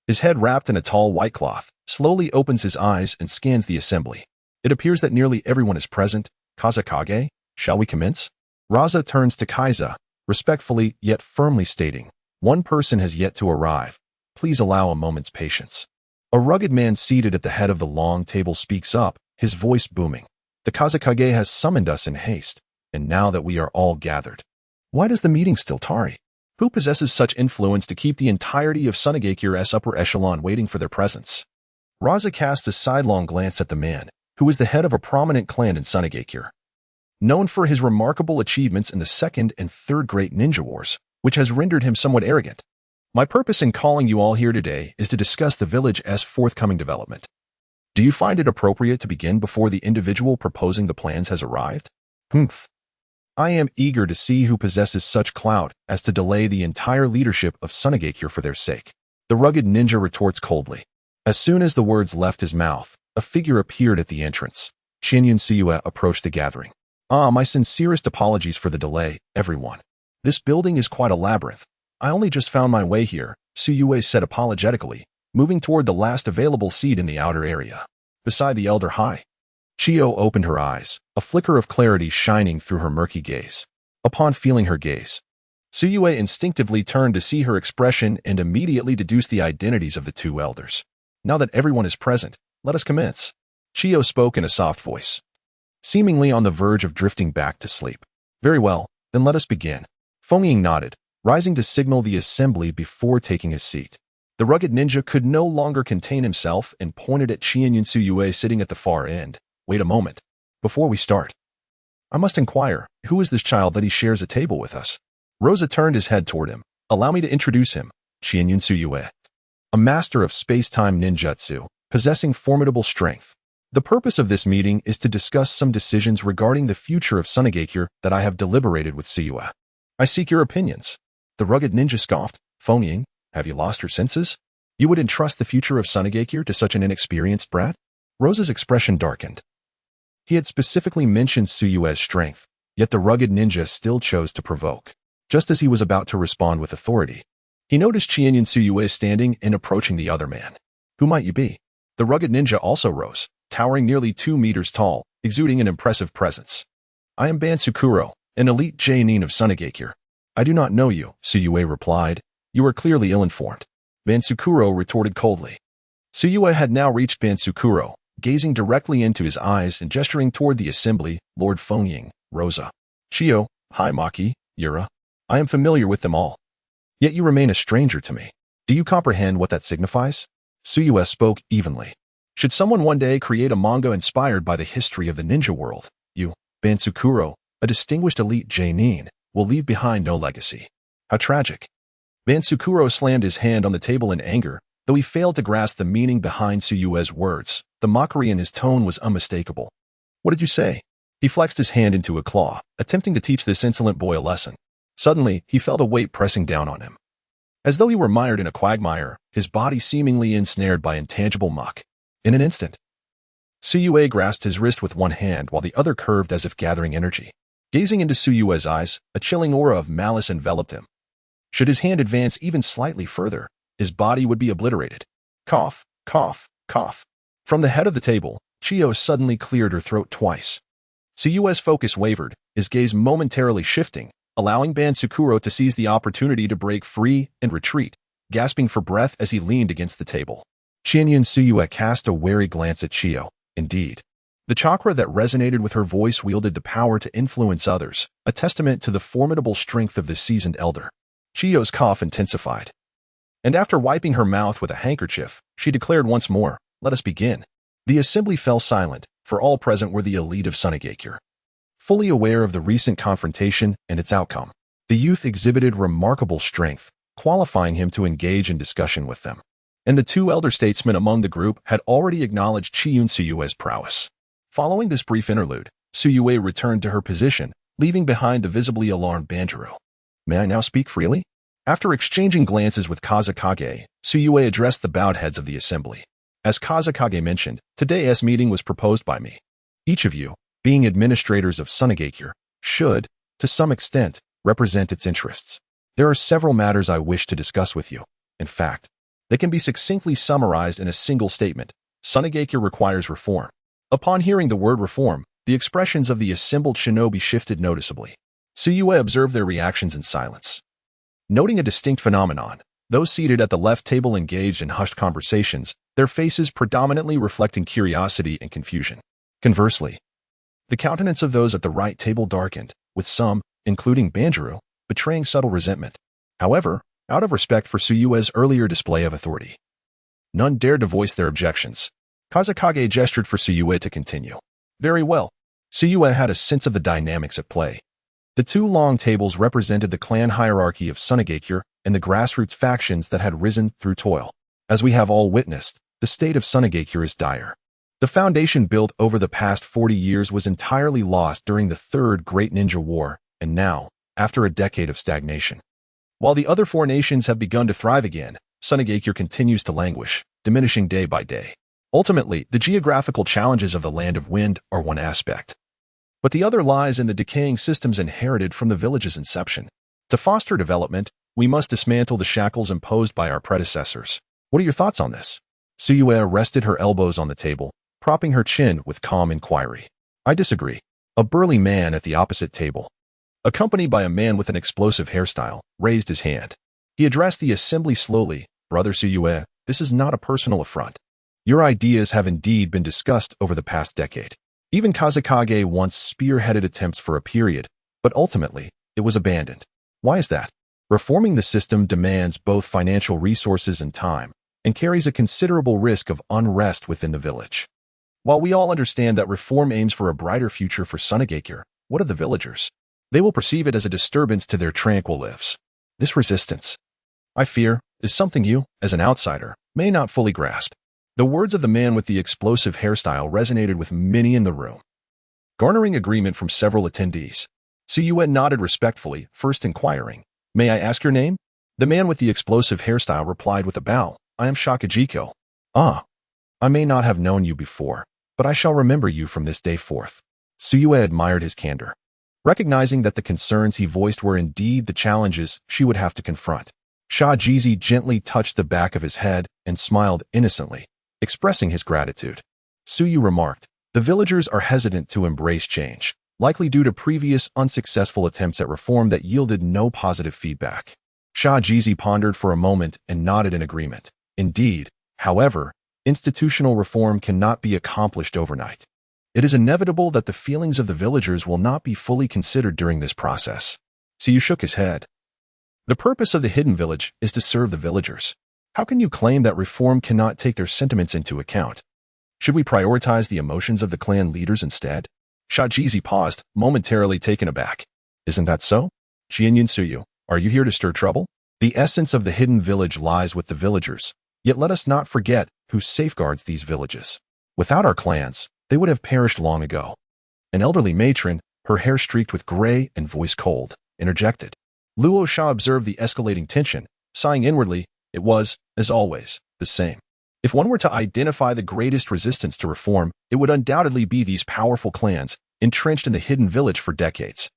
his head wrapped in a tall white cloth, slowly opens his eyes and scans the assembly. It appears that nearly everyone is present. Kazekage, shall we commence? Raza turns to Kaiza, respectfully yet firmly stating, one person has yet to arrive. Please allow a moment's patience. A rugged man seated at the head of the long table speaks up, his voice booming. The Kazekage has summoned us in haste, and now that we are all gathered, why does the meeting still tarry? Who possesses such influence to keep the entirety of Sunagakure's upper echelon waiting for their presence? Raza casts a sidelong glance at the man, who is the head of a prominent clan in Sunagakure, known for his remarkable achievements in the second and third great ninja wars, which has rendered him somewhat arrogant. My purpose in calling you all here today is to discuss the village's forthcoming development. Do you find it appropriate to begin before the individual proposing the plans has arrived? Humph. I am eager to see who possesses such clout as to delay the entire leadership of Sunagakure for their sake. The rugged ninja retorts coldly. As soon as the words left his mouth, a figure appeared at the entrance. Qian Yun Su Yue approached the gathering. My sincerest apologies for the delay, everyone. This building is quite a labyrinth. I only just found my way here, Su Yue said apologetically, moving toward the last available seat in the outer area. Beside the elder Hai. Chio opened her eyes, a flicker of clarity shining through her murky gaze. Upon feeling her gaze, Su Yue instinctively turned to see her expression and immediately deduced the identities of the two elders. Now that everyone is present, let us commence. Chio spoke in a soft voice, seemingly on the verge of drifting back to sleep. Very well, then let us begin. Feng nodded, rising to signal the assembly before taking his seat. The rugged ninja could no longer contain himself and pointed at Qian Yun Su Yue sitting at the far end. Wait a moment. Before we start, I must inquire, who is this child that he shares a table with us? Rosa turned his head toward him. Allow me to introduce him, Qian Yun Su Yue, a master of space-time ninjutsu, possessing formidable strength. The purpose of this meeting is to discuss some decisions regarding the future of Sunagakure that I have deliberated with Su Yue. I seek your opinions. The rugged ninja scoffed. Phonying, have you lost your senses? You would entrust the future of Sunagakure to such an inexperienced brat? Rosa's expression darkened. He had specifically mentioned Su Yue's strength, yet the rugged ninja still chose to provoke. Just as he was about to respond with authority, he noticed Qian Yun Su Yue standing and approaching the other man. Who might you be? The rugged ninja also rose, towering nearly 2 meters tall, exuding an impressive presence. I am Bansukuro, an elite Jainin of Sunagakure. I do not know you, Su Yue replied. You are clearly ill-informed. Bansukuro retorted coldly. Su Yue had now reached Bansukuro, gazing directly into his eyes and gesturing toward the assembly, Lord Fengying, Rosa, Chio, Hai Maki, Yura. I am familiar with them all. Yet you remain a stranger to me. Do you comprehend what that signifies? Su Yue spoke evenly. Should someone one day create a manga inspired by the history of the ninja world, you, Bansukuro, a distinguished elite Jainin, will leave behind no legacy. How tragic. Bansukuro slammed his hand on the table in anger, though he failed to grasp the meaning behind Su Yue's words. The mockery in his tone was unmistakable. What did you say? He flexed his hand into a claw, attempting to teach this insolent boy a lesson. Suddenly, he felt a weight pressing down on him. As though he were mired in a quagmire, his body seemingly ensnared by intangible muck. In an instant, Su Yue grasped his wrist with one hand while the other curved as if gathering energy. Gazing into Su Yue's eyes, a chilling aura of malice enveloped him. Should his hand advance even slightly further, his body would be obliterated. Cough, cough, cough. From the head of the table, Chio suddenly cleared her throat twice. Su Yue's focus wavered, his gaze momentarily shifting, allowing Bansukuro to seize the opportunity to break free and retreat, gasping for breath as he leaned against the table. Qian Yun Su Yue cast a wary glance at Chio. Indeed, the chakra that resonated with her voice wielded the power to influence others, a testament to the formidable strength of this seasoned elder. Chio's cough intensified. And after wiping her mouth with a handkerchief, she declared once more, let us begin. The assembly fell silent, for all present were the elite of Sunagakure. Fully aware of the recent confrontation and its outcome, the youth exhibited remarkable strength, qualifying him to engage in discussion with them. And the two elder statesmen among the group had already acknowledged Qian Yun Su Yue's prowess. Following this brief interlude, Su Yue returned to her position, leaving behind the visibly alarmed Banjiro. May I now speak freely? After exchanging glances with Kazekage, Su Yue addressed the bowed heads of the assembly. As Kazekage mentioned, today's meeting was proposed by me. Each of you, being administrators of Sunagakure, should, to some extent, represent its interests. There are several matters I wish to discuss with you. In fact, they can be succinctly summarized in a single statement. Sunagakure requires reform. Upon hearing the word reform, the expressions of the assembled shinobi shifted noticeably. Su Yue observed their reactions in silence. Noting a distinct phenomenon, those seated at the left table engaged in hushed conversations, their faces predominantly reflecting curiosity and confusion. Conversely, the countenance of those at the right table darkened, with some, including Banjiro, betraying subtle resentment. However, out of respect for Su Yue's earlier display of authority, none dared to voice their objections. Kazekage gestured for Su Yue to continue. Very well. Su Yue had a sense of the dynamics at play. The two long tables represented the clan hierarchy of Sunagakure and the grassroots factions that had risen through toil. As we have all witnessed, the state of Sunagakure is dire. The foundation built over the past 40 years was entirely lost during the Third Great Ninja War, and now, after a decade of stagnation. While the other four nations have begun to thrive again, Sunagakure continues to languish, diminishing day by day. Ultimately, the geographical challenges of the Land of Wind are one aspect. But the other lies in the decaying systems inherited from the village's inception. To foster development, we must dismantle the shackles imposed by our predecessors. What are your thoughts on this? Su Yue rested her elbows on the table, propping her chin with calm inquiry. I disagree. A burly man at the opposite table, accompanied by a man with an explosive hairstyle, raised his hand. He addressed the assembly slowly. Brother Su Yue, this is not a personal affront. Your ideas have indeed been discussed over the past decade. Even Kazekage once spearheaded attempts for a period, but ultimately, it was abandoned. Why is that? Reforming the system demands both financial resources and time, and carries a considerable risk of unrest within the village. While we all understand that reform aims for a brighter future for Sunagakure, what of the villagers? They will perceive it as a disturbance to their tranquil lives. This resistance, I fear, is something you, as an outsider, may not fully grasp. The words of the man with the explosive hairstyle resonated with many in the room. Garnering agreement from several attendees, Su Yue nodded respectfully, first inquiring, May I ask your name? The man with the explosive hairstyle replied with a bow, I am Shakajiko. Ah, I may not have known you before, but I shall remember you from this day forth. Su Yue admired his candor, recognizing that the concerns he voiced were indeed the challenges she would have to confront. Shajizi gently touched the back of his head and smiled innocently, expressing his gratitude. Su Yue remarked, the villagers are hesitant to embrace change, likely due to previous unsuccessful attempts at reform that yielded no positive feedback. Shajizi pondered for a moment and nodded in agreement. Indeed, however, institutional reform cannot be accomplished overnight. It is inevitable that the feelings of the villagers will not be fully considered during this process. Su Yue shook his head. The purpose of the hidden village is to serve the villagers. How can you claim that reform cannot take their sentiments into account? Should we prioritize the emotions of the clan leaders instead? Shajizi paused, momentarily taken aback. Isn't that so? Qian Yun Su Yue, are you here to stir trouble? The essence of the hidden village lies with the villagers, yet let us not forget who safeguards these villages. Without our clans, they would have perished long ago. An elderly matron, her hair streaked with gray and voice cold, interjected. Luo Sha observed the escalating tension, sighing inwardly. It was, as always, the same. If one were to identify the greatest resistance to reform, it would undoubtedly be these powerful clans, entrenched in the hidden village for decades.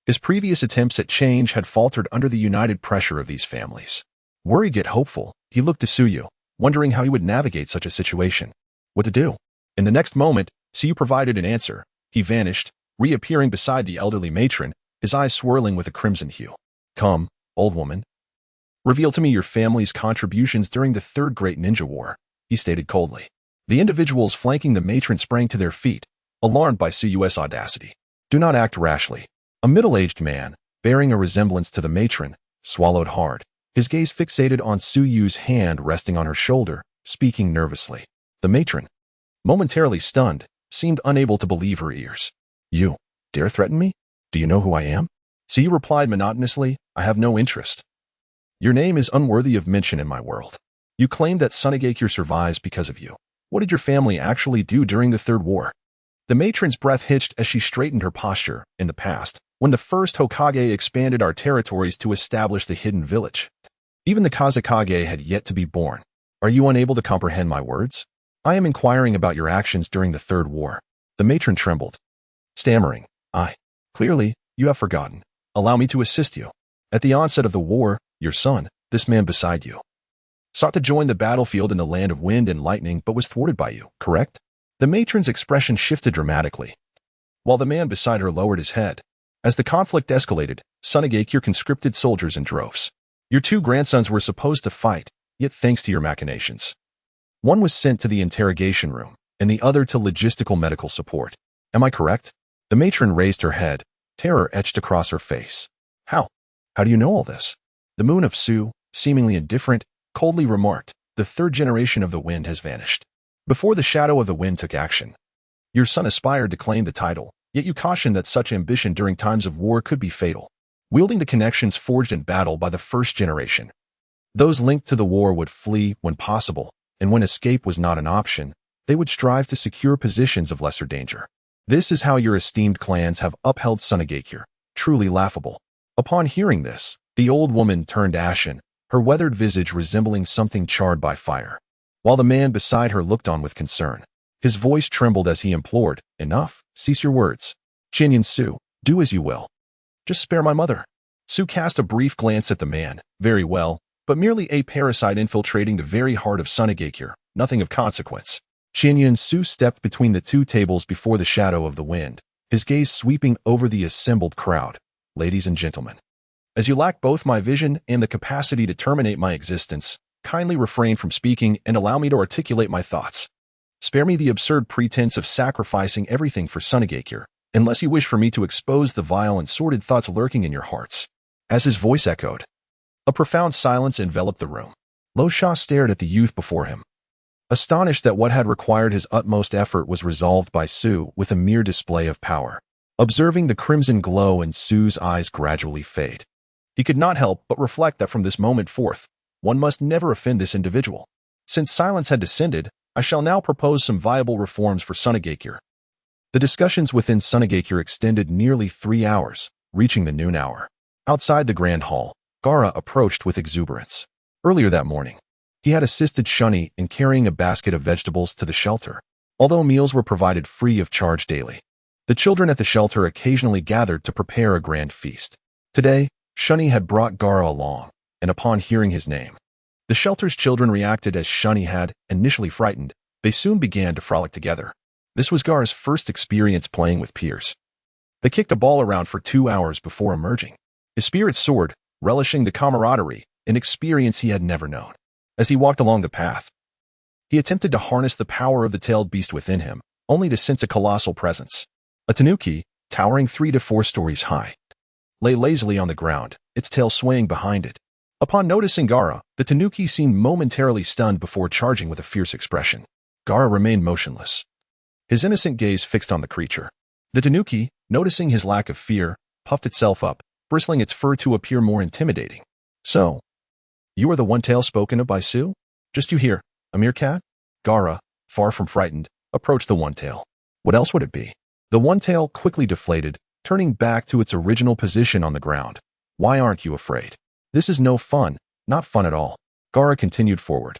His previous attempts at change had faltered under the united pressure of these families. Worried yet hopeful, he looked to Su Yue, wondering how he would navigate such a situation. What to do? In the next moment, Su Yue provided an answer. He vanished, reappearing beside the elderly matron, his eyes swirling with a crimson hue. Come, old woman. Reveal to me your family's contributions during the Third Great Ninja War, he stated coldly. The individuals flanking the matron sprang to their feet, alarmed by Su Yue's audacity. Do not act rashly. A middle-aged man, bearing a resemblance to the matron, swallowed hard, his gaze fixated on Su Yue's hand resting on her shoulder, speaking nervously. The matron, momentarily stunned, seemed unable to believe her ears. You dare threaten me? Do you know who I am? Su Yue replied monotonously, I have no interest. Your name is unworthy of mention in my world. You claim that Sunagakure survives because of you. What did your family actually do during the Third War? The matron's breath hitched as she straightened her posture. In the past, when the first Hokage expanded our territories to establish the hidden village. Even the Kazekage had yet to be born. Are you unable to comprehend my words? I am inquiring about your actions during the Third War. The matron trembled, stammering, Clearly, you have forgotten. Allow me to assist you. At the onset of the war, your son, this man beside you, sought to join the battlefield in the land of wind and lightning but was thwarted by you, correct? The matron's expression shifted dramatically, while the man beside her lowered his head. As the conflict escalated, Sunagakure conscripted soldiers in droves. Your two grandsons were supposed to fight, yet thanks to your machinations, one was sent to the interrogation room, and the other to logistical medical support. Am I correct? The matron raised her head, terror etched across her face. How? How do you know all this? The moon of Su, seemingly indifferent, coldly remarked, the third generation of the wind has vanished. Before the shadow of the wind took action, your son aspired to claim the title, yet you cautioned that such ambition during times of war could be fatal. Wielding the connections forged in battle by the first generation, those linked to the war would flee when possible, and when escape was not an option, they would strive to secure positions of lesser danger. This is how your esteemed clans have upheld Sunagakure. Truly laughable. Upon hearing this, the old woman turned ashen, her weathered visage resembling something charred by fire, while the man beside her looked on with concern. His voice trembled as he implored, Enough, cease your words. Qian Yun Su, do as you will. Just spare my mother. Su cast a brief glance at the man. Very well, but merely a parasite infiltrating the very heart of Sunagakure, nothing of consequence. Qian Yun Su stepped between the two tables before the shadow of the wind, his gaze sweeping over the assembled crowd. Ladies and gentlemen, as you lack both my vision and the capacity to terminate my existence, kindly refrain from speaking and allow me to articulate my thoughts. Spare me the absurd pretense of sacrificing everything for Sunagakure, unless you wish for me to expose the vile and sordid thoughts lurking in your hearts. As his voice echoed, a profound silence enveloped the room. Lo Sha stared at the youth before him, astonished that what had required his utmost effort was resolved by Su with a mere display of power. Observing the crimson glow in Su's eyes gradually fade, he could not help but reflect that from this moment forth, one must never offend this individual. Since silence had descended, I shall now propose some viable reforms for Sunagakure. The discussions within Sunagakure extended nearly 3 hours, reaching the noon hour. Outside the grand hall, Gaara approached with exuberance. Earlier that morning, he had assisted Shunny in carrying a basket of vegetables to the shelter. Although meals were provided free of charge daily, the children at the shelter occasionally gathered to prepare a grand feast. Today, Shunny had brought Gaara along, and upon hearing his name, the shelter's children reacted as Shunny had, initially frightened. They soon began to frolic together. This was Gaara's first experience playing with peers. They kicked a ball around for 2 hours before emerging. His spirits soared, relishing the camaraderie, an experience he had never known. As he walked along the path, he attempted to harness the power of the tailed beast within him, only to sense a colossal presence. A tanuki, towering 3 to 4 stories high, lay lazily on the ground, its tail swaying behind it. Upon noticing Gaara, the tanuki seemed momentarily stunned before charging with a fierce expression. Gaara remained motionless, his innocent gaze fixed on the creature. The tanuki, noticing his lack of fear, puffed itself up, bristling its fur to appear more intimidating. So, you are the one-tail spoken of by Su? Just you here, a meerkat? Gaara, far from frightened, approached the one-tail. What else would it be? The one-tail quickly deflated, turning back to its original position on the ground. Why aren't you afraid? This is no fun, not fun at all. Gaara continued forward,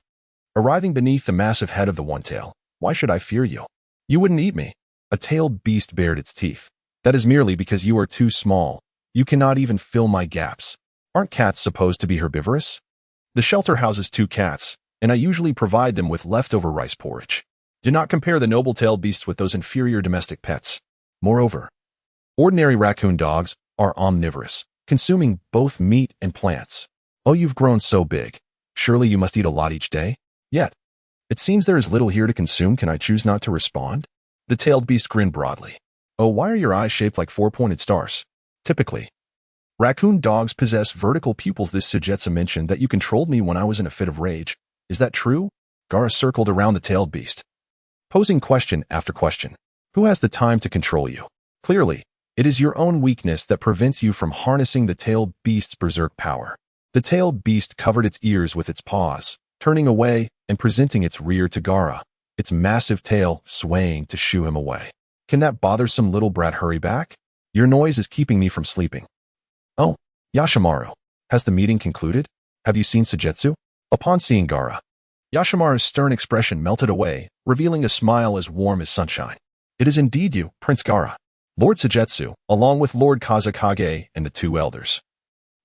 arriving beneath the massive head of the one-tail. Why should I fear you? You wouldn't eat me. A tailed beast bared its teeth. That is merely because you are too small. You cannot even fill my gaps. Aren't cats supposed to be herbivorous? The shelter houses 2 cats, and I usually provide them with leftover rice porridge. Do not compare the noble-tailed beasts with those inferior domestic pets. Moreover, ordinary raccoon dogs are omnivorous, consuming both meat and plants. Oh, you've grown so big. Surely you must eat a lot each day? Yet, it seems there is little here to consume. Can I choose not to respond? The tailed beast grinned broadly. Oh, why are your eyes shaped like 4-pointed stars? Typically, raccoon dogs possess vertical pupils. This suggests a mention that you controlled me when I was in a fit of rage. Is that true? Gaara circled around the tailed beast, posing question after question. Who has the time to control you? Clearly, it is your own weakness that prevents you from harnessing the tailed beast's berserk power. The tailed beast covered its ears with its paws, turning away and presenting its rear to Gaara, its massive tail swaying to shoo him away. Can that bothersome little brat hurry back? Your noise is keeping me from sleeping. Oh, Yashimaru. Has the meeting concluded? Have you seen Sujetsu? Upon seeing Gaara, Yashimaru's stern expression melted away, revealing a smile as warm as sunshine. It is indeed you, Prince Gaara. Lord Sujetsu, along with Lord Kazekage and the two elders,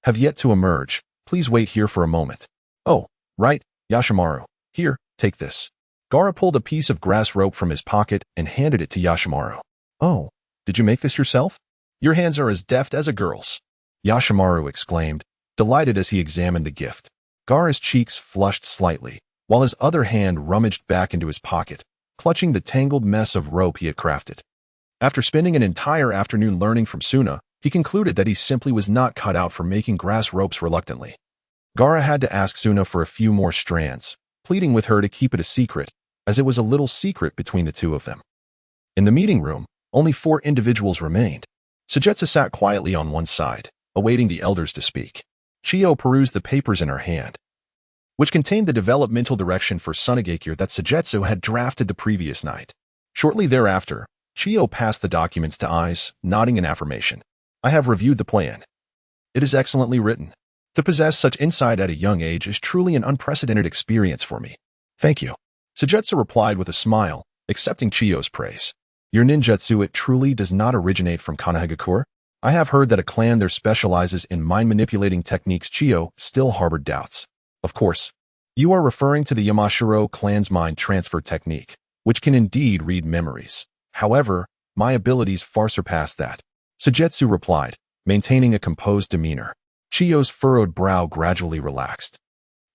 have yet to emerge. Please wait here for a moment. Oh, right, Yashimaru. Here, take this. Gaara pulled a piece of grass rope from his pocket and handed it to Yashimaru. Oh, did you make this yourself? Your hands are as deft as a girl's. Yashimaru exclaimed, delighted as he examined the gift. Gaara's cheeks flushed slightly, while his other hand rummaged back into his pocket, clutching the tangled mess of rope he had crafted. After spending an entire afternoon learning from Suna, he concluded that he simply was not cut out for making grass ropes reluctantly. Gaara had to ask Suna for a few more strands, pleading with her to keep it a secret, as it was a little secret between the two of them. In the meeting room, only 4 individuals remained. Sujetsu sat quietly on one side, awaiting the elders to speak. Chiyo perused the papers in her hand, which contained the developmental direction for Sunagakure that Sujetsu had drafted the previous night. Shortly thereafter, Chiyo passed the documents to Eyes, nodding in affirmation. I have reviewed the plan. It is excellently written. To possess such insight at a young age is truly an unprecedented experience for me. Thank you. Sujetsu replied with a smile, accepting Chiyo's praise. Your ninjutsu, it truly does not originate from Konogakure. I have heard that a clan there specializes in mind-manipulating techniques. Chiyo still harbored doubts. Of course, you are referring to the Yamashiro clan's mind transfer technique, which can indeed read memories. However, my abilities far surpass that. Sujetsu replied, maintaining a composed demeanor. Chiyo's furrowed brow gradually relaxed.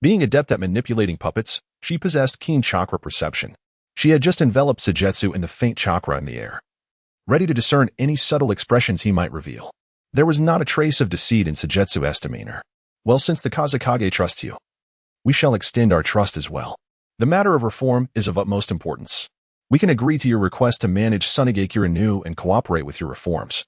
Being adept at manipulating puppets, she possessed keen chakra perception. She had just enveloped Sujetsu in the faint chakra in the air, ready to discern any subtle expressions he might reveal. There was not a trace of deceit in Sujetsu's demeanor. Well, since the Kazekage trusts you, we shall extend our trust as well. The matter of reform is of utmost importance. We can agree to your request to manage Sunagakure anew and cooperate with your reforms.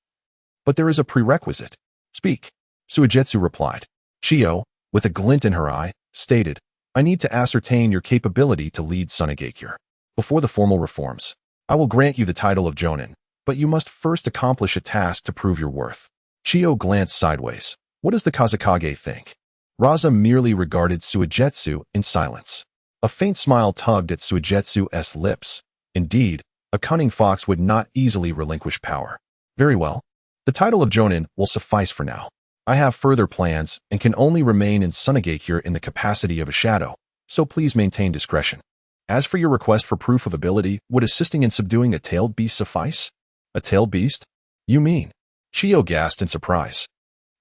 But there is a prerequisite. Speak. Sujetsu replied. Chiyo, with a glint in her eye, stated, I need to ascertain your capability to lead Sunagakure. Before the formal reforms, I will grant you the title of Jonin, but you must first accomplish a task to prove your worth. Chiyo glanced sideways. What does the Kazekage think? Raza merely regarded Sujetsu in silence. A faint smile tugged at Sujetsu's lips. Indeed, a cunning fox would not easily relinquish power. Very well. The title of Jonin will suffice for now. I have further plans and can only remain in Sunagakure in the capacity of a shadow, so please maintain discretion. As for your request for proof of ability, would assisting in subduing a tailed beast suffice? A tailed beast? You mean? Chiyo gasped in surprise.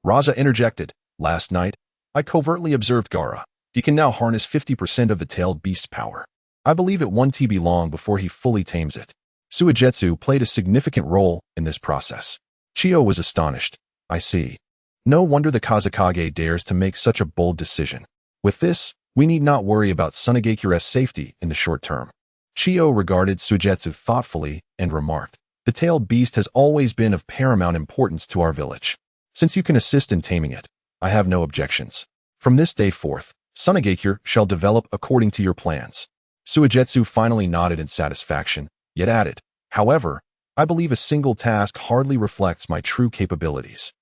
Raza interjected. Last night, I covertly observed Gaara. He can now harness 50% of the tailed beast's power. I believe it won't be long before he fully tames it. Sujetsu played a significant role in this process. Chiyo was astonished. I see. No wonder the Kazekage dares to make such a bold decision. With this, we need not worry about Sunagakure's safety in the short term. Chiyo regarded Sujetsu thoughtfully and remarked, the tailed beast has always been of paramount importance to our village. Since you can assist in taming it, I have no objections. From this day forth, Sunagakure shall develop according to your plans. Sujetsu finally nodded in satisfaction, yet added, however, I believe a single task hardly reflects my true capabilities.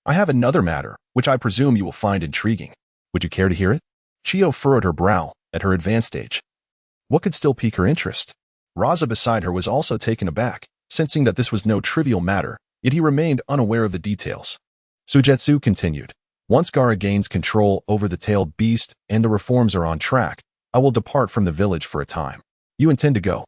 I have another matter, which I presume you will find intriguing. Would you care to hear it? Chiyo furrowed her brow at her advanced age. What could still pique her interest? Raza beside her was also taken aback, sensing that this was no trivial matter, yet he remained unaware of the details. Sujetsu continued. Once Gaara gains control over the tailed beast and the reforms are on track, I will depart from the village for a time. You intend to go?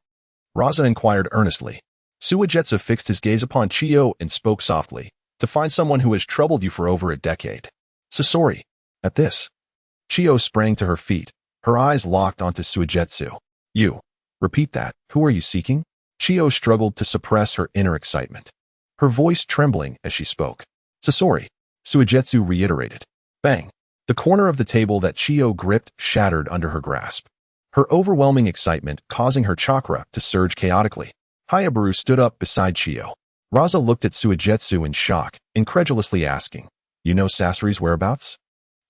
Raza inquired earnestly. Sujetsu fixed his gaze upon Chiyo and spoke softly. To find someone who has troubled you for over a decade. Sorry. At this, Chiyo sprang to her feet, her eyes locked onto Sujetsu. You. Repeat that. Who are you seeking? Chiyo struggled to suppress her inner excitement, her voice trembling as she spoke. Sorry. Sujetsu reiterated. Bang. The corner of the table that Chiyo gripped shattered under her grasp, her overwhelming excitement causing her chakra to surge chaotically. Hayabaru stood up beside Chiyo. Raza looked at Sujetsu in shock, incredulously asking, You know Sasori's whereabouts?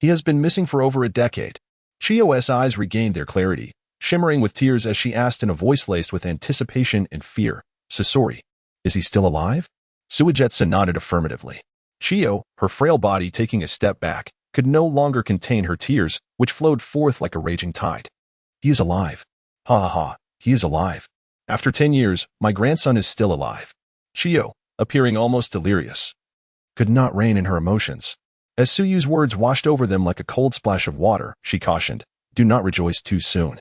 He has been missing for over a decade. Chiyo's eyes regained their clarity, shimmering with tears as she asked in a voice laced with anticipation and fear, Sasori, is he still alive? Suigetsu nodded affirmatively. Chiyo, her frail body taking a step back, could no longer contain her tears, which flowed forth like a raging tide. He is alive. Ha ha ha, he is alive. After 10 years, my grandson is still alive. Chiyo, appearing almost delirious, could not rein in her emotions. As Suyu's words washed over them like a cold splash of water, she cautioned, do not rejoice too soon.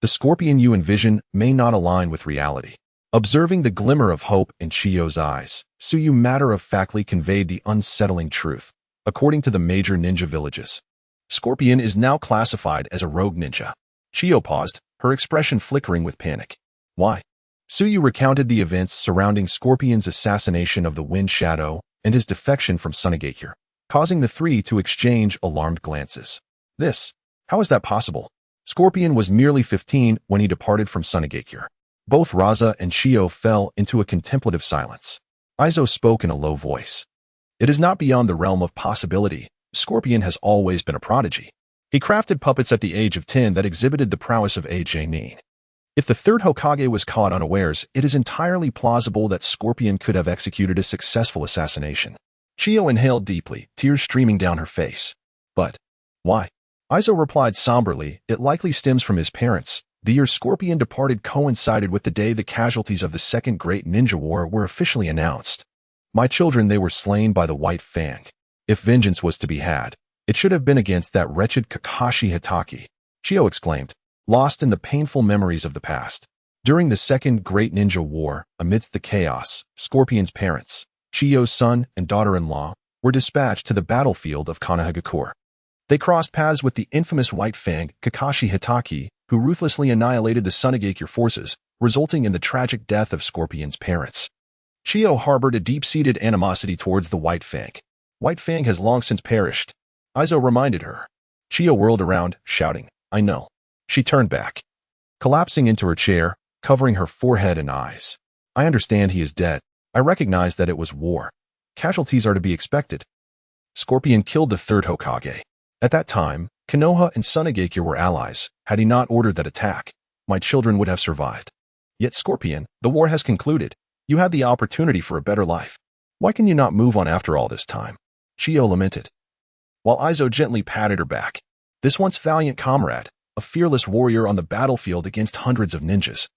The scorpion you envision may not align with reality. Observing the glimmer of hope in Chiyo's eyes, Suyu matter-of-factly conveyed the unsettling truth. According to the major ninja villages, Scorpion is now classified as a rogue ninja. Chiyo paused, her expression flickering with panic. Why? Suyu recounted the events surrounding Scorpion's assassination of the Wind Shadow and his defection from Sunagakure, causing the three to exchange alarmed glances. How is that possible? Scorpion was merely 15 when he departed from Sunagakure. Both Raza and Chiyo fell into a contemplative silence. Aizo spoke in a low voice. It is not beyond the realm of possibility. Scorpion has always been a prodigy. He crafted puppets at the age of 10 that exhibited the prowess of A.J. Nin. If the third Hokage was caught unawares, it is entirely plausible that Scorpion could have executed a successful assassination. Chiyo inhaled deeply, tears streaming down her face. But why? Aizo replied somberly, it likely stems from his parents. The year Scorpion departed coincided with the day the casualties of the Second Great Ninja War were officially announced. My children, they were slain by the White Fang. If vengeance was to be had, it should have been against that wretched Kakashi Hitaki, Chiyo exclaimed, lost in the painful memories of the past. During the Second Great Ninja War, amidst the chaos, Scorpion's parents, Chiyo's son and daughter-in-law, were dispatched to the battlefield of Konogakure. They crossed paths with the infamous White Fang, Kakashi Hitaki, who ruthlessly annihilated the Sunagakure forces, resulting in the tragic death of Scorpion's parents. Chiyo harbored a deep-seated animosity towards the White Fang. White Fang has long since perished, Aizo reminded her. Chiyo whirled around, shouting, I know. She turned back, collapsing into her chair, covering her forehead and eyes. I understand he is dead. I recognize that it was war. Casualties are to be expected. Scorpion killed the third Hokage. At that time, Konoha and Sunagakure were allies. Had he not ordered that attack, my children would have survived. Yet Scorpion, the war has concluded. You had the opportunity for a better life. Why can you not move on after all this time? Chiyo lamented, while Aizo gently patted her back. This once valiant comrade, a fearless warrior on the battlefield against hundreds of ninjas,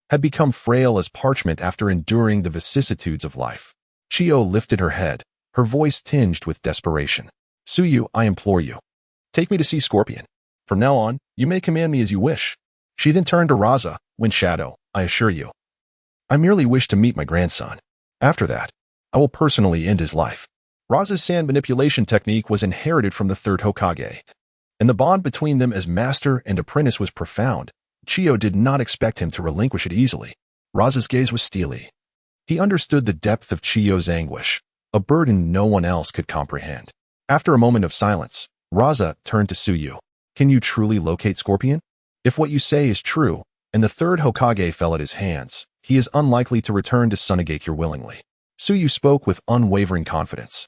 had become frail as parchment after enduring the vicissitudes of life. Chiyo lifted her head, her voice tinged with desperation. Suyu, I implore you. Take me to see Scorpion. From now on, you may command me as you wish. She then turned to Raza, Wind Shadow, I assure you. I merely wish to meet my grandson. After that, I will personally end his life. Raza's sand manipulation technique was inherited from the third Hokage, and the bond between them as master and apprentice was profound. Chiyo did not expect him to relinquish it easily. Raza's gaze was steely. He understood the depth of Chiyo's anguish, a burden no one else could comprehend. After a moment of silence, Raza turned to Suyu. Can you truly locate Scorpion? If what you say is true, and the third Hokage fell at his hands, he is unlikely to return to Sunagakure willingly. Suyu spoke with unwavering confidence.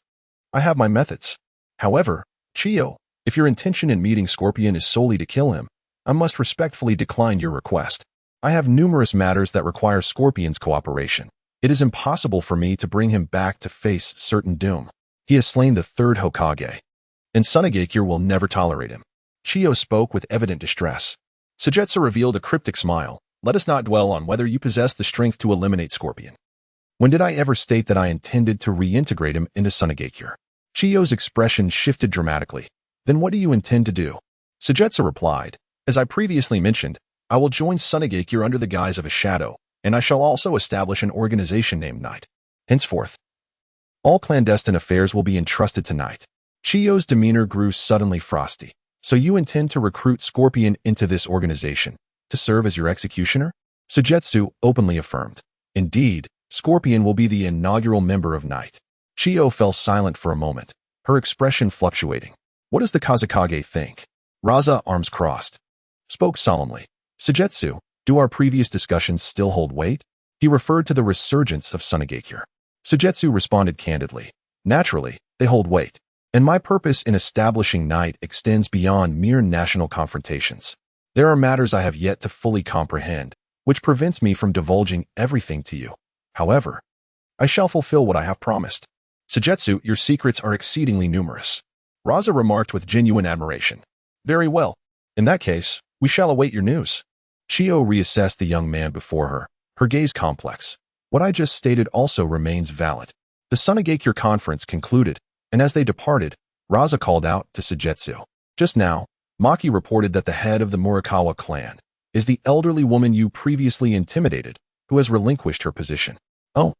I have my methods. However, Chiyo, if your intention in meeting Scorpion is solely to kill him, I must respectfully decline your request. I have numerous matters that require Scorpion's cooperation. It is impossible for me to bring him back to face certain doom. He has slain the third Hokage, and Sunagakure will never tolerate him. Chiyo spoke with evident distress. Sujetsu revealed a cryptic smile. Let us not dwell on whether you possess the strength to eliminate Scorpion. When did I ever state that I intended to reintegrate him into Sunagakure? Chiyo's expression shifted dramatically. Then what do you intend to do? Sujetsu replied, as I previously mentioned, I will join Sunagakure under the guise of a shadow, and I shall also establish an organization named Night. Henceforth, all clandestine affairs will be entrusted to Night. Chiyo's demeanor grew suddenly frosty. So you intend to recruit Scorpion into this organization, to serve as your executioner? Sujetsu openly affirmed. Indeed, Scorpion will be the inaugural member of Night. Chiyo fell silent for a moment, her expression fluctuating. What does the Kazekage think? Raza, arms crossed, spoke solemnly. Sujetsu, do our previous discussions still hold weight? He referred to the resurgence of Sunagakure. Sujetsu responded candidly. Naturally, they hold weight. And my purpose in establishing Night extends beyond mere national confrontations. There are matters I have yet to fully comprehend, which prevents me from divulging everything to you. However, I shall fulfill what I have promised. Sujetsu, your secrets are exceedingly numerous. Raza remarked with genuine admiration. Very well. In that case, we shall await your news. Chio reassessed the young man before her, her gaze complex. What I just stated also remains valid. The Sunagakure conference concluded, and as they departed, Raza called out to Sujetsu. Just now, Maki reported that the head of the Murakawa clan is the elderly woman you previously intimidated, who has relinquished her position. Oh,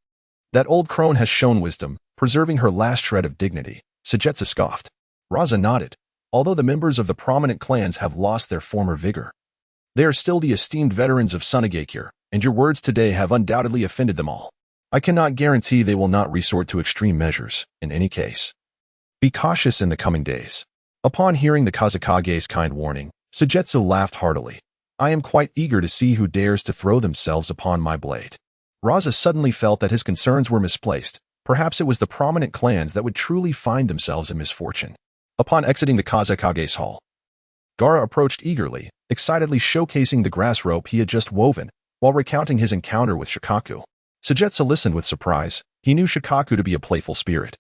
that old crone has shown wisdom, preserving her last shred of dignity, Sujetsu scoffed. Raza nodded. Although the members of the prominent clans have lost their former vigor, they are still the esteemed veterans of Sunagakure, and your words today have undoubtedly offended them all. I cannot guarantee they will not resort to extreme measures, in any case. Be cautious in the coming days. Upon hearing the Kazekage's kind warning, Sujetsu laughed heartily. I am quite eager to see who dares to throw themselves upon my blade. Raza suddenly felt that his concerns were misplaced. Perhaps it was the prominent clans that would truly find themselves in misfortune. Upon exiting the Kazekage's hall, Gaara approached eagerly, excitedly showcasing the grass rope he had just woven, while recounting his encounter with Shikaku. Sujetsu listened with surprise. He knew Shikaku to be a playful spirit.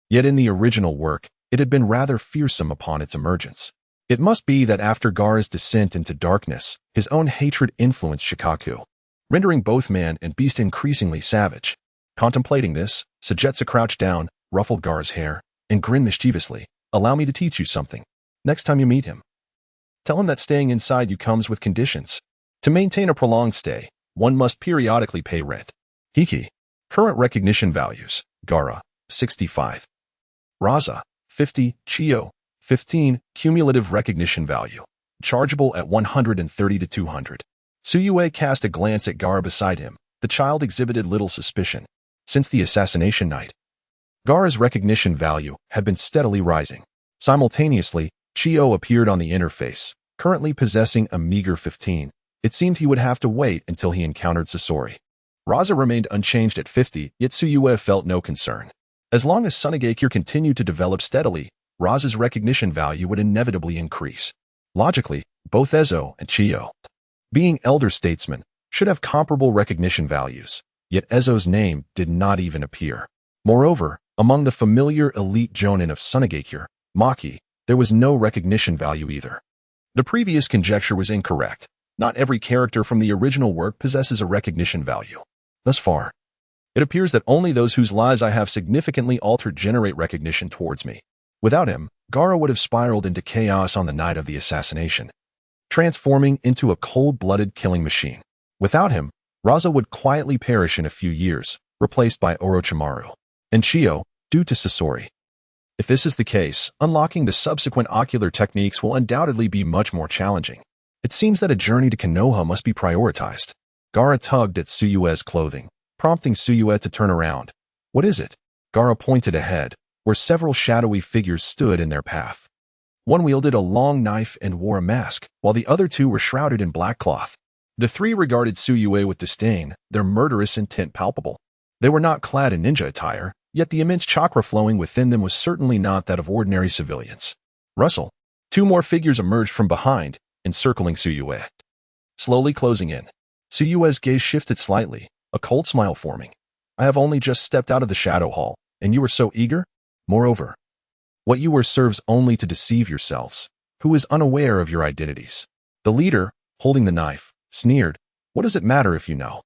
Yet in the original work, it had been rather fearsome upon its emergence. It must be that after Gaara's descent into darkness, his own hatred influenced Shikaku, rendering both man and beast increasingly savage. Contemplating this, Sujetsu crouched down, ruffled Gaara's hair, and grinned mischievously. Allow me to teach you something. Next time you meet him, tell him that staying inside you comes with conditions. To maintain a prolonged stay, one must periodically pay rent. Hiki. Current recognition values. Gaara, 65. Raza, 50. Chio, 15. Cumulative recognition value. Chargeable at 130 to 200. Su Yue cast a glance at Gaara beside him. The child exhibited little suspicion. Since the assassination night, Gaara's recognition value had been steadily rising. Simultaneously, Chio appeared on the interface, currently possessing a meager 15. It seemed he would have to wait until he encountered Sasori. Raza remained unchanged at 50, yet Su Yue felt no concern. As long as Sunagakure continued to develop steadily, Raza's recognition value would inevitably increase. Logically, both Ezo and Chio, being elder statesmen, should have comparable recognition values, yet Ezo's name did not even appear. Moreover, among the familiar elite jonin of Sunagakure, Maki, there was no recognition value either. The previous conjecture was incorrect. Not every character from the original work possesses a recognition value. Thus far, it appears that only those whose lives I have significantly altered generate recognition towards me. Without him, Gaara would have spiraled into chaos on the night of the assassination, transforming into a cold-blooded killing machine. Without him, Raza would quietly perish in a few years, replaced by Orochimaru and Chio, due to Sasori. If this is the case, unlocking the subsequent ocular techniques will undoubtedly be much more challenging. It seems that a journey to Konoha must be prioritized. Gaara tugged at Su Yue's clothing, prompting Su Yue to turn around. What is it? Gaara pointed ahead, where several shadowy figures stood in their path. One wielded a long knife and wore a mask, while the other two were shrouded in black cloth. The three regarded Su Yue with disdain, their murderous intent palpable. They were not clad in ninja attire, yet the immense chakra flowing within them was certainly not that of ordinary civilians. Rustle. Two more figures emerged from behind, encircling Su Yue, slowly closing in. Su Yue's gaze shifted slightly, a cold smile forming. I have only just stepped out of the shadow hall, and you were so eager? Moreover, what you wear serves only to deceive yourselves. Who is unaware of your identities? The leader, holding the knife, sneered. What does it matter if you know?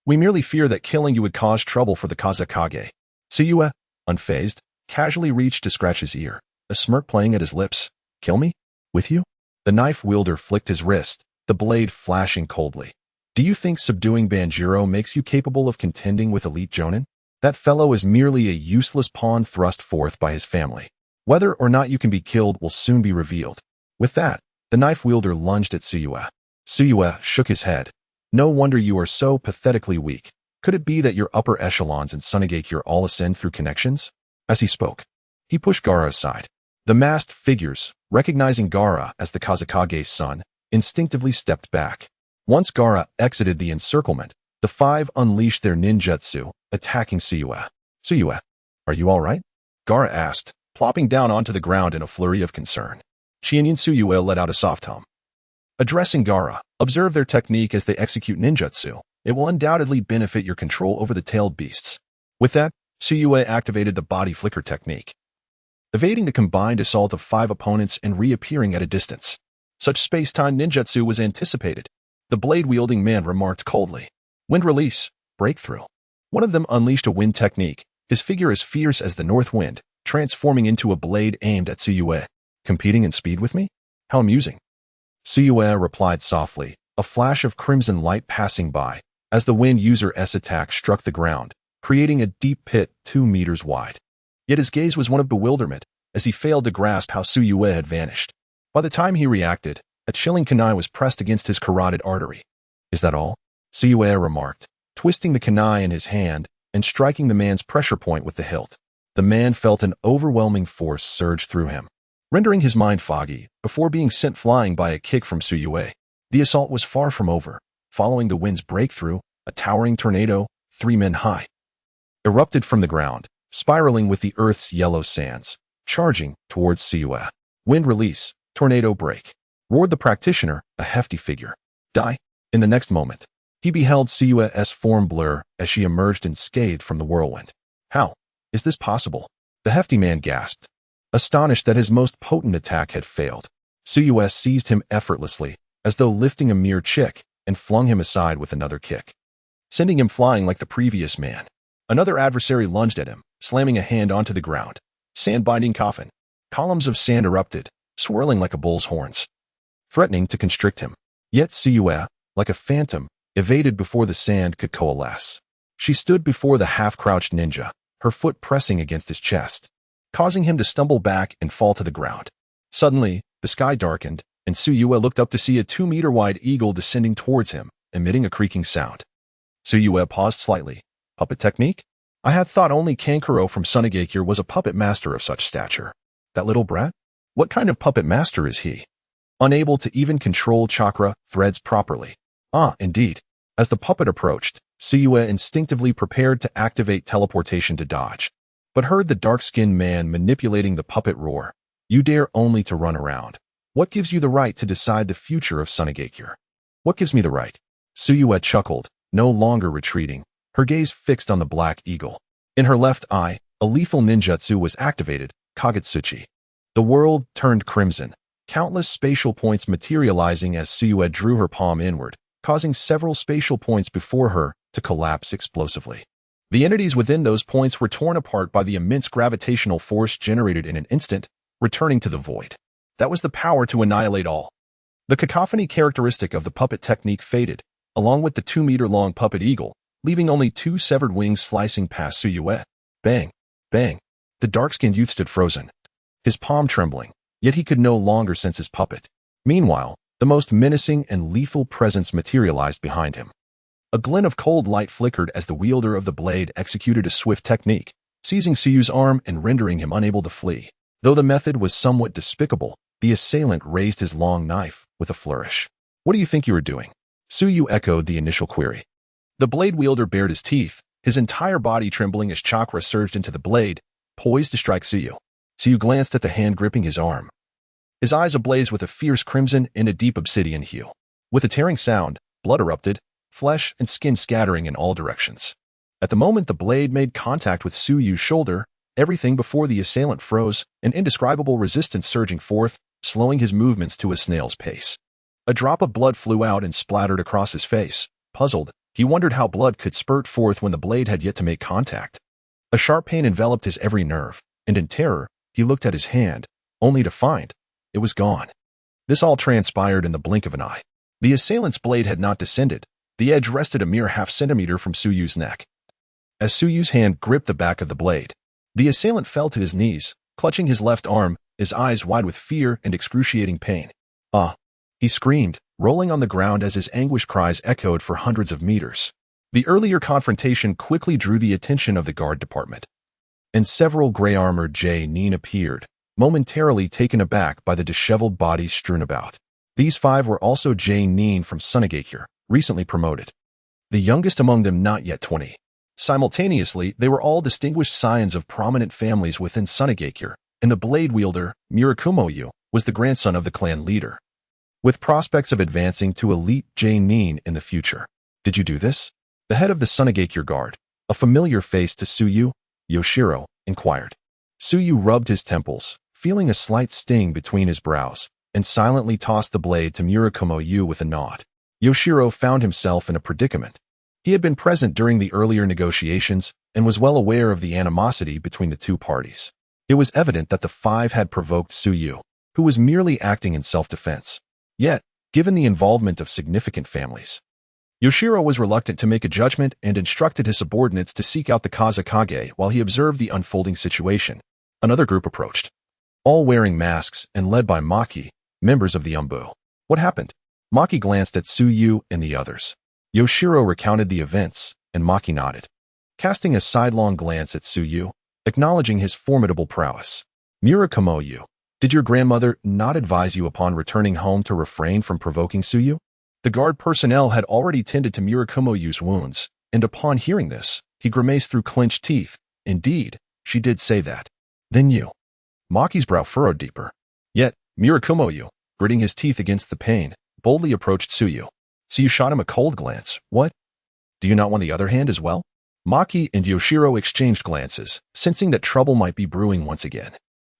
We merely fear that killing you would cause trouble for the Kazekage. Su Yue, unfazed, casually reached to scratch his ear, a smirk playing at his lips. Kill me? With you? The knife wielder flicked his wrist, the blade flashing coldly. Do you think subduing Banjiro makes you capable of contending with elite jonin? That fellow is merely a useless pawn thrust forth by his family. Whether or not you can be killed will soon be revealed. With that, the knife wielder lunged at Su Yue. Su Yue shook his head. No wonder you are so pathetically weak. Could it be that your upper echelons in Sunagakure all ascend through connections? As he spoke, he pushed Gaara aside. The masked figures, recognizing Gaara as the Kazekage's son, instinctively stepped back. Once Gaara exited the encirclement, the five unleashed their ninjutsu, attacking Su Yue. Su Yue, are you all right? Gaara asked, plopping down onto the ground in a flurry of concern. Qian Yun Su Yue let out a soft hum. Addressing Gaara, observe their technique as they execute ninjutsu. It will undoubtedly benefit your control over the tailed beasts. With that, Su Yue activated the body flicker technique, evading the combined assault of 5 opponents and reappearing at a distance. Such space-time ninjutsu was anticipated. The blade-wielding man remarked coldly. Wind release, breakthrough. One of them unleashed a wind technique, his figure as fierce as the north wind, transforming into a blade aimed at Su Yue. Competing in speed with me? How amusing. Su Yue replied softly, a flash of crimson light passing by, as the wind user's attack struck the ground, creating a deep pit 2 meters wide. Yet his gaze was one of bewilderment, as he failed to grasp how Su Yue had vanished. By the time he reacted, a chilling kunai was pressed against his carotid artery. Is that all? Su Yue remarked, twisting the kunai in his hand and striking the man's pressure point with the hilt. The man felt an overwhelming force surge through him, rendering his mind foggy before being sent flying by a kick from Su Yue. The assault was far from over. Following the wind's breakthrough, a towering tornado, 3 men high, erupted from the ground, spiraling with the earth's yellow sands, charging towards Su Yue. Wind release, tornado break, roared the practitioner, a hefty figure. Die. In the next moment, he beheld Su Yue's form blur as she emerged unscathed from the whirlwind. How is this possible? The hefty man gasped, astonished that his most potent attack had failed. Su Yue seized him effortlessly, as though lifting a mere chick, and flung him aside with another kick, sending him flying like the previous man. Another adversary lunged at him, slamming a hand onto the ground. Sand-binding coffin. Columns of sand erupted, swirling like a bull's horns, threatening to constrict him. Yet Su Yue, like a phantom, evaded before the sand could coalesce. She stood before the half-crouched ninja, her foot pressing against his chest, causing him to stumble back and fall to the ground. Suddenly, the sky darkened, and Su Yue looked up to see a 2-meter-wide eagle descending towards him, emitting a creaking sound. Su Yue paused slightly. Puppet technique? I had thought only Kankuro from Sunagakure was a puppet master of such stature. That little brat? What kind of puppet master is he? Unable to even control chakra threads properly. Ah, indeed. As the puppet approached, Su Yue instinctively prepared to activate teleportation to dodge, but heard the dark-skinned man manipulating the puppet roar. You dare only to run around. What gives you the right to decide the future of Sunagakure? What gives me the right? Su Yue chuckled, no longer retreating, her gaze fixed on the black eagle. In her left eye, a lethal ninjutsu was activated, Kagetsuchi. The world turned crimson, countless spatial points materializing as Su Yue drew her palm inward, causing several spatial points before her to collapse explosively. The entities within those points were torn apart by the immense gravitational force generated in an instant, returning to the void. That was the power to annihilate all. The cacophony characteristic of the puppet technique faded, along with the 2-meter-long puppet eagle, leaving only 2 severed wings slicing past Su Yue. Bang! Bang! The dark-skinned youth stood frozen, his palm trembling, yet he could no longer sense his puppet. Meanwhile, the most menacing and lethal presence materialized behind him. A glint of cold light flickered as the wielder of the blade executed a swift technique, seizing Su Yue's arm and rendering him unable to flee. Though the method was somewhat despicable, the assailant raised his long knife with a flourish. What do you think you are doing? Su Yue echoed the initial query. The blade wielder bared his teeth, his entire body trembling as chakra surged into the blade, poised to strike Su Yue. Su Yue glanced at the hand gripping his arm, his eyes ablaze with a fierce crimson and a deep obsidian hue. With a tearing sound, blood erupted, flesh and skin scattering in all directions. At the moment the blade made contact with Su Yue's shoulder, everything before the assailant froze, an indescribable resistance surging forth, slowing his movements to a snail's pace. A drop of blood flew out and splattered across his face. Puzzled, he wondered how blood could spurt forth when the blade had yet to make contact. A sharp pain enveloped his every nerve, and in terror, he looked at his hand, only to find it was gone. This all transpired in the blink of an eye. The assailant's blade had not descended. The edge rested a mere half-centimeter from Su Yue's neck. As Su Yue's hand gripped the back of the blade, the assailant fell to his knees, clutching his left arm, his eyes wide with fear and excruciating pain. Ah! He screamed, rolling on the ground as his anguished cries echoed for hundreds of meters. The earlier confrontation quickly drew the attention of the guard department, and several gray-armored J-nin appeared, momentarily taken aback by the disheveled bodies strewn about. These 5 were also J-nin from Sunagakure, recently promoted, the youngest among them not yet 20. Simultaneously, they were all distinguished scions of prominent families within Sunagakure, and the blade wielder, Murakumo, was the grandson of the clan leader, with prospects of advancing to elite J-nin in the future. Did you do this? The head of the Sunagakure guard, A familiar face to Suyu, Yoshiro inquired. Suyu rubbed his temples, feeling a slight sting between his brows, and silently tossed the blade to Murakumo with a nod. Yoshiro found himself in a predicament. He had been present during the earlier negotiations and was well aware of the animosity between the two parties. It was evident that the five had provoked Suyu, who was merely acting in self-defense. Yet, given the involvement of significant families, Yoshiro was reluctant to make a judgment and instructed his subordinates to seek out the Kazekage while he observed the unfolding situation. Another group approached, all wearing masks and led by Maki, members of the Umbu. What happened? Maki glanced at Suyu and the others. Yoshiro recounted the events, and Maki nodded, casting a sidelong glance at Suyu, acknowledging his formidable prowess. Murakumo, did your grandmother not advise you upon returning home to refrain from provoking Suyu? The guard personnel had already tended to Murakumo's wounds, and upon hearing this, he grimaced through clenched teeth. Indeed, she did say that. Then you. Maki's brow furrowed deeper. Yet, Murakumo, gritting his teeth against the pain, boldly approached Suyu. So you shot him a cold glance, what? Do you not want the other hand as well? Maki and Yoshiro exchanged glances, sensing that trouble might be brewing once again.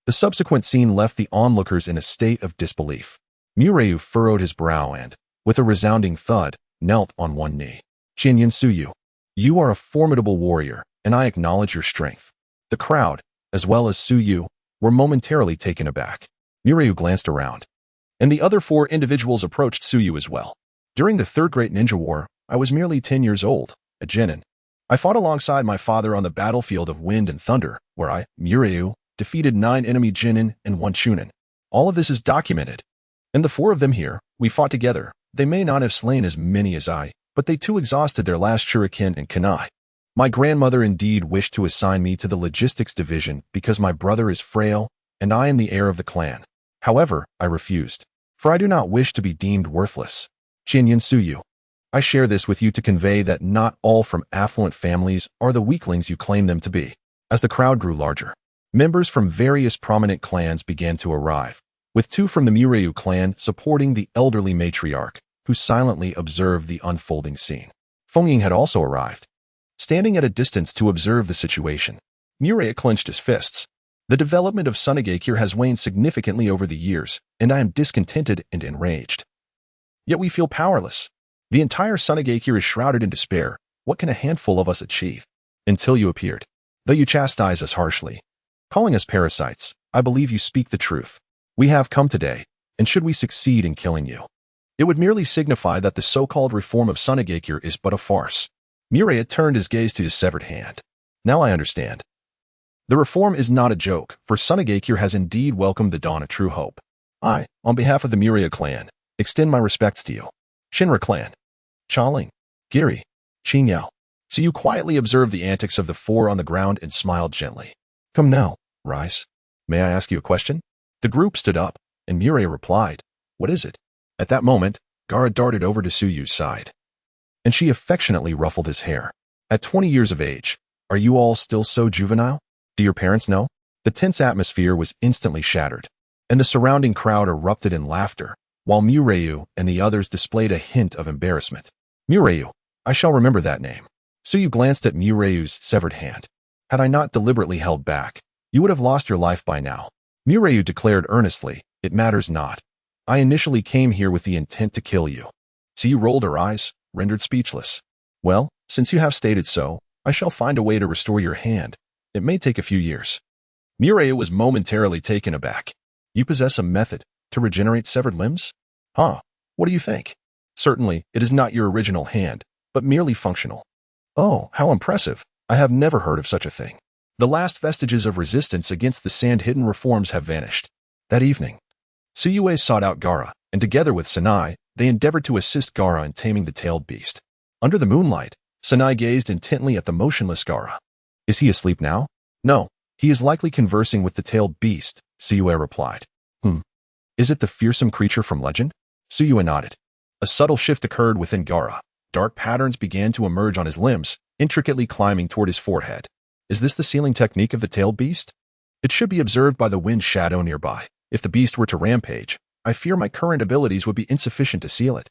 The subsequent scene left the onlookers in a state of disbelief. Mureu furrowed his brow and, with a resounding thud, knelt on one knee. Qian Yun Su Yue, you are a formidable warrior, and I acknowledge your strength. The crowd, as well as Su Yue, were momentarily taken aback. Mureu glanced around, and the other four individuals approached Su Yue as well. During the Third Great Ninja War, I was merely 10 years old, a genin. I fought alongside my father on the battlefield of Wind and Thunder, where I, Mureu, defeated 9 enemy genin and 1 chunin. All of this is documented. And the 4 of them here, we fought together. They may not have slain as many as I, but they too exhausted their last shuriken and kunai. My grandmother indeed wished to assign me to the logistics division because my brother is frail and I am the heir of the clan. However, I refused, for I do not wish to be deemed worthless. Qian Yun Su Yue, I share this with you to convey that not all from affluent families are the weaklings you claim them to be. As the crowd grew larger, members from various prominent clans began to arrive, with 2 from the Mureu clan supporting the elderly matriarch, who silently observed the unfolding scene. Fengying had also arrived, standing at a distance to observe the situation. Mureu clenched his fists. The development of Sunagakure has waned significantly over the years, and I am discontented and enraged. Yet we feel powerless. The entire Sunagakure is shrouded in despair. What can a handful of us achieve? Until you appeared. Though you chastise us harshly, calling us parasites, I believe you speak the truth. We have come today, and should we succeed in killing you, it would merely signify that the so-called reform of Sunagakure is but a farce. Mureu turned his gaze to his severed hand. Now I understand. The reform is not a joke, for Sunagakure has indeed welcomed the dawn of true hope. I, on behalf of the Mureu clan, extend my respects to you. Shinra clan. Chaling, Giri, Qingyao. So you quietly observed the antics of the 4 on the ground and smiled gently. Come now, rise. May I ask you a question? The group stood up, and Mureu replied, what is it? At that moment, Gaara darted over to Suyu's side, and she affectionately ruffled his hair. At 20 years of age, are you all still so juvenile? Do your parents know? The tense atmosphere was instantly shattered, and the surrounding crowd erupted in laughter, while Mureu and the others displayed a hint of embarrassment. Mureu, I shall remember that name. Suyu glanced at Mureu's severed hand. Had I not deliberately held back, you would have lost your life by now. Mureu declared earnestly, it matters not. I initially came here with the intent to kill you. Suyu rolled her eyes, rendered speechless. Well, since you have stated so, I shall find a way to restore your hand. It may take a few years. Mureu was momentarily taken aback. You possess a method to regenerate severed limbs? Huh, what do you think? Certainly, it is not your original hand, but merely functional. Oh, how impressive. I have never heard of such a thing. The last vestiges of resistance against the sand-hidden reforms have vanished. That evening, Su Yue sought out Gaara, and together with Sanai, they endeavored to assist Gaara in taming the tailed beast. Under the moonlight, Sanai gazed intently at the motionless Gaara. Is he asleep now? No, he is likely conversing with the tailed beast, Su Yue replied. Is it the fearsome creature from legend? Su Yue nodded. A subtle shift occurred within Gaara. Dark patterns began to emerge on his limbs, intricately climbing toward his forehead. Is this the sealing technique of the tailed beast? It should be observed by the wind shadow nearby. If the beast were to rampage, I fear my current abilities would be insufficient to seal it.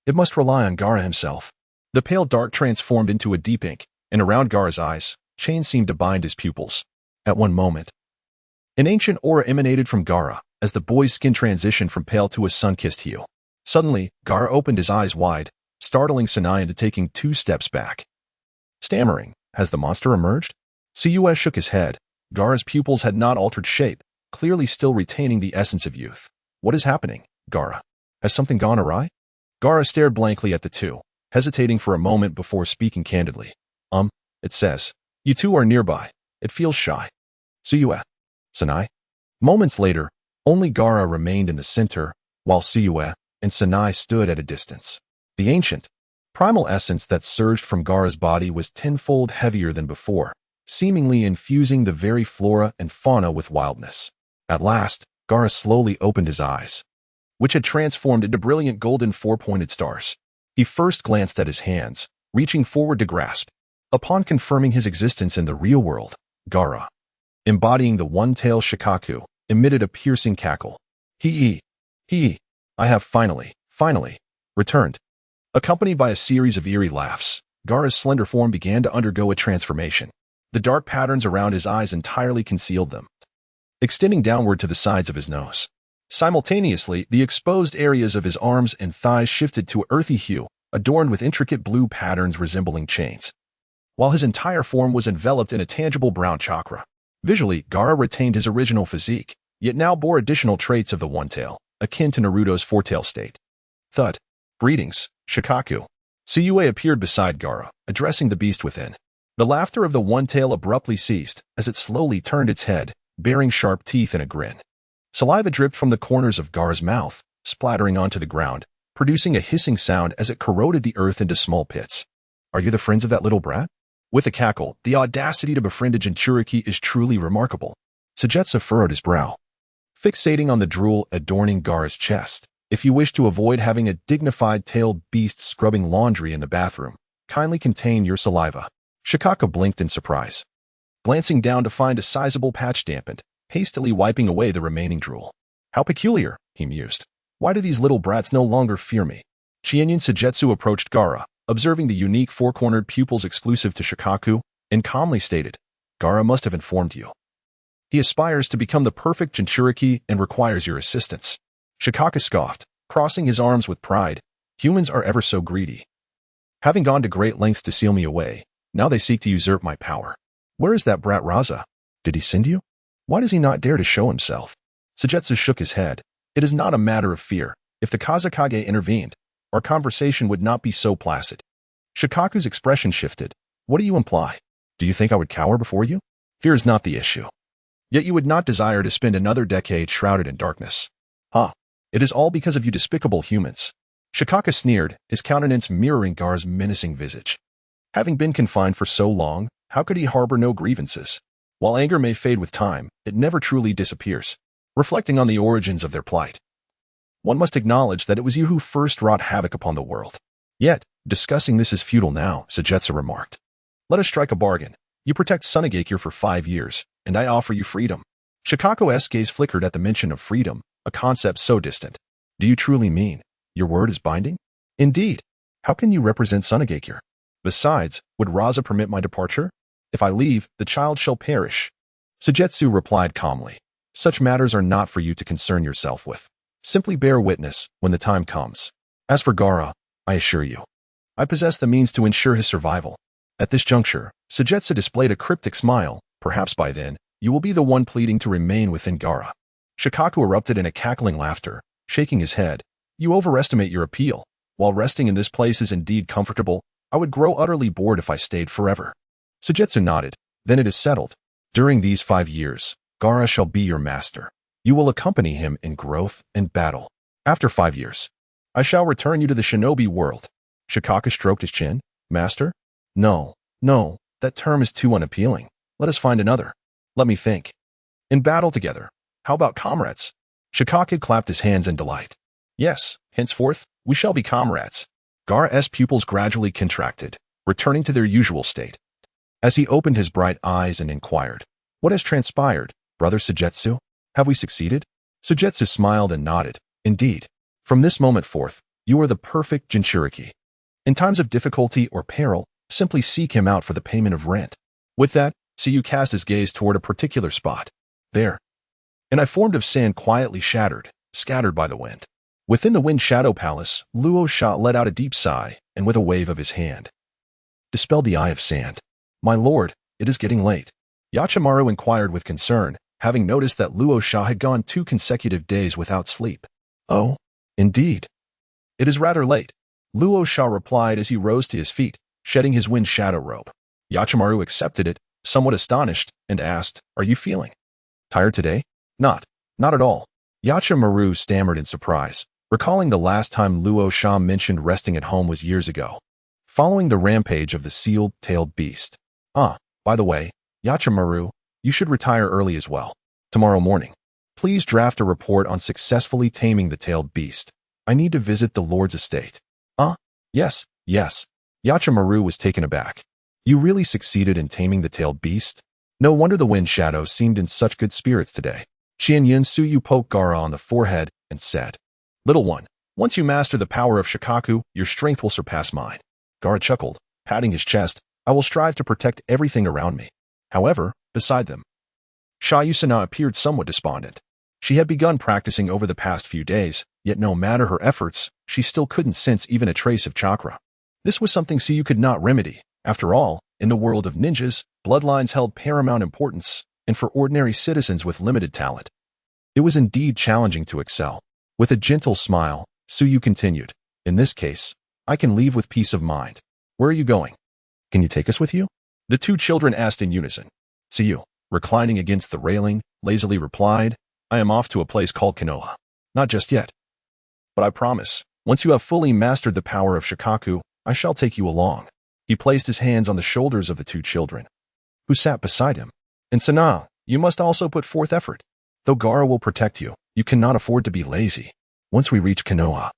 It must rely on Gaara himself. The pale dark transformed into a deep ink, and around Gaara's eyes, chains seemed to bind his pupils. At one moment, an ancient aura emanated from Gaara as the boy's skin transitioned from pale to a sun-kissed hue. Suddenly, Gaara opened his eyes wide, startling Suna into taking 2 steps back. Stammering, has the monster emerged? Su Yue shook his head. Gaara's pupils had not altered shape, clearly still retaining the essence of youth. What is happening, Gaara? Has something gone awry? Gaara stared blankly at the two, hesitating for a moment before speaking candidly. It says, you two are nearby. It feels shy. Su Yue. Sunai. Moments later, only Gaara remained in the center, while Su Yue and Sunai stood at a distance. The ancient, primal essence that surged from Gaara's body was tenfold heavier than before, seemingly infusing the very flora and fauna with wildness. At last, Gaara slowly opened his eyes, which had transformed into brilliant golden 4-pointed stars. He first glanced at his hands, reaching forward to grasp. Upon confirming his existence in the real world, Gaara, embodying the one-tailed Shikaku, emitted a piercing cackle. I have finally returned. Accompanied by a series of eerie laughs, Gaara's slender form began to undergo a transformation. The dark patterns around his eyes entirely concealed them, extending downward to the sides of his nose. Simultaneously, the exposed areas of his arms and thighs shifted to an earthy hue, adorned with intricate blue patterns resembling chains, while his entire form was enveloped in a tangible brown chakra. Visually, Gaara retained his original physique, yet now bore additional traits of the one-tail, akin to Naruto's four-tail state. Thud. Greetings, Shikaku. Su Yue appeared beside Gaara, addressing the beast within. The laughter of the one-tail abruptly ceased as it slowly turned its head, baring sharp teeth in a grin. Saliva dripped from the corners of Gaara's mouth, splattering onto the ground, producing a hissing sound as it corroded the earth into small pits. Are you the friends of that little brat? With a cackle, the audacity to befriend a Jinchuriki is truly remarkable. Sujetsu furrowed his brow, fixating on the drool adorning Gaara's chest. If you wish to avoid having a dignified tailed beast scrubbing laundry in the bathroom, kindly contain your saliva. Shikaku blinked in surprise, glancing down to find a sizable patch dampened, hastily wiping away the remaining drool. How peculiar, he mused. Why do these little brats no longer fear me? Qian Yun Su Yue approached Gaara, observing the unique four-cornered pupils exclusive to Shikaku, and calmly stated, Gaara must have informed you. He aspires to become the perfect Jinchuriki and requires your assistance. Shikaku scoffed, crossing his arms with pride. Humans are ever so greedy. Having gone to great lengths to seal me away, now they seek to usurp my power. Where is that brat Raza? Did he send you? Why does he not dare to show himself? Sujetsu shook his head. It is not a matter of fear. If the Kazekage intervened, our conversation would not be so placid. Shikaku's expression shifted. What do you imply? Do you think I would cower before you? Fear is not the issue. Yet you would not desire to spend another decade shrouded in darkness. It is all because of you despicable humans. Shikaku sneered, his countenance mirroring Gaara's menacing visage. Having been confined for so long, how could he harbor no grievances? While anger may fade with time, it never truly disappears. Reflecting on the origins of their plight, one must acknowledge that it was you who first wrought havoc upon the world. Yet, discussing this is futile now, Sujetsu remarked. Let us strike a bargain. You protect Sunagakure for 5 years, and I offer you freedom. Shikaku's gaze flickered at the mention of freedom, a concept so distant. Do you truly mean your word is binding? Indeed. How can you represent Sunagakure? Besides, would Raza permit my departure? If I leave, the child shall perish. Sujetsu replied calmly. Such matters are not for you to concern yourself with. Simply bear witness when the time comes. As for Gaara, I assure you, I possess the means to ensure his survival. At this juncture, Sujetsu displayed a cryptic smile. Perhaps by then, you will be the one pleading to remain within Gaara. Shikaku erupted in a cackling laughter, shaking his head. You overestimate your appeal. While resting in this place is indeed comfortable, I would grow utterly bored if I stayed forever. Sujetsu nodded. Then it is settled. During these 5 years, Gaara shall be your master. You will accompany him in growth and battle. After 5 years, I shall return you to the shinobi world. Shikaku stroked his chin. Master? No, that term is too unappealing. Let us find another. Let me think. In battle together. How about comrades? Shikaku clapped his hands in delight. Yes, henceforth, we shall be comrades. Gaara's pupils gradually contracted, returning to their usual state. As he opened his bright eyes and inquired, what has transpired, brother Sujetsu? Have we succeeded? Sujetsu smiled and nodded. Indeed. From this moment forth, you are the perfect Jinchuriki. In times of difficulty or peril, simply seek him out for the payment of rent. With that, Suyu cast his gaze toward a particular spot. There. An eye formed of sand quietly shattered, scattered by the wind. Within the Wind Shadow Palace, Luo Sha let out a deep sigh, and with a wave of his hand, dispelled the eye of sand. My lord, it is getting late. Yachimaru inquired with concern, having noticed that Luo Sha had gone 2 consecutive days without sleep. Oh, indeed. It is rather late, Luo Sha replied as he rose to his feet, shedding his wind shadow robe. Yachimaru accepted it, somewhat astonished, and asked, Are you feeling tired today? Not at all. Yachimaru stammered in surprise, recalling the last time Luo Sha mentioned resting at home was years ago, following the rampage of the sealed-tailed beast. By the way, Yachimaru, you should retire early as well. Tomorrow morning, please draft a report on successfully taming the tailed beast. I need to visit the Lord's estate. Yes. Yachimaru was taken aback. You really succeeded in taming the tailed beast? No wonder the Wind Shadow seemed in such good spirits today. Qian Yun Su Yue poked Gaara on the forehead and said, Little one, once you master the power of Shikaku, your strength will surpass mine. Gaara chuckled, patting his chest. I will strive to protect everything around me. However, beside them, Suna appeared somewhat despondent. She had begun practicing over the past few days, yet no matter her efforts, she still couldn't sense even a trace of chakra. This was something Suyu could not remedy. After all, in the world of ninjas, bloodlines held paramount importance, and for ordinary citizens with limited talent, it was indeed challenging to excel. With a gentle smile, Suyu continued, In this case, I can leave with peace of mind. Where are you going? Can you take us with you? The 2 children asked in unison. Suyu, reclining against the railing, lazily replied, I am off to a place called Konoha. Not just yet. But I promise, once you have fully mastered the power of Shikaku, I shall take you along. He placed his hands on the shoulders of the 2 children, who sat beside him. And Suna, you must also put forth effort. Though Gaara will protect you, you cannot afford to be lazy. Once we reach Konoha,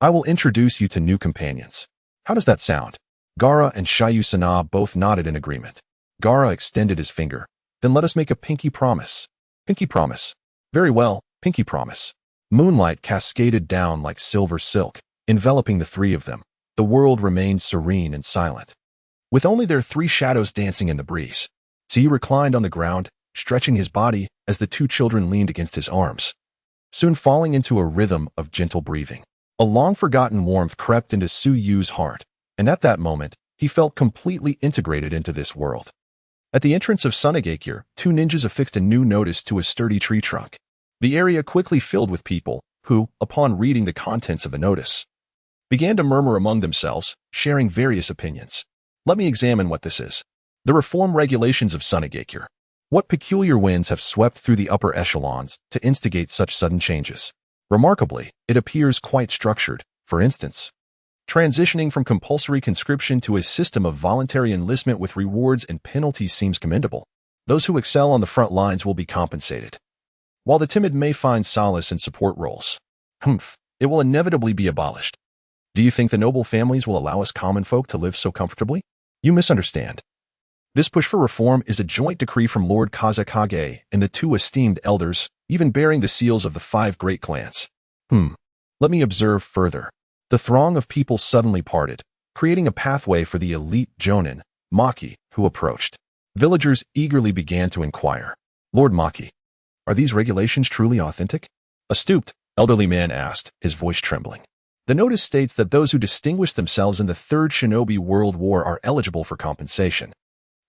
I will introduce you to new companions. How does that sound? Gaara and Suna both nodded in agreement. Gaara extended his finger. Then let us make a pinky promise. Pinky promise. Very well, pinky promise. Moonlight cascaded down like silver silk, enveloping the 3 of them. The world remained serene and silent, with only their 3 shadows dancing in the breeze. He reclined on the ground, stretching his body as the 2 children leaned against his arms, soon falling into a rhythm of gentle breathing. A long-forgotten warmth crept into Suyu's heart, and at that moment, he felt completely integrated into this world. At the entrance of Sunagakure, 2 ninjas affixed a new notice to a sturdy tree trunk. The area quickly filled with people who, upon reading the contents of the notice, began to murmur among themselves, sharing various opinions. Let me examine what this is. The reform regulations of Sunagakure. What peculiar winds have swept through the upper echelons to instigate such sudden changes? Remarkably, it appears quite structured. For instance, transitioning from compulsory conscription to a system of voluntary enlistment with rewards and penalties seems commendable. Those who excel on the front lines will be compensated, while the timid may find solace in support roles. It will inevitably be abolished. Do you think the noble families will allow us common folk to live so comfortably? You misunderstand. This push for reform is a joint decree from Lord Kazekage and the 2 esteemed elders, even bearing the seals of the 5 great clans. Let me observe further. The throng of people suddenly parted, creating a pathway for the elite Jonin, Maki, who approached. Villagers eagerly began to inquire. Lord Maki, are these regulations truly authentic? A stooped, elderly man asked, his voice trembling. The notice states that those who distinguish themselves in the 3rd Shinobi World War are eligible for compensation.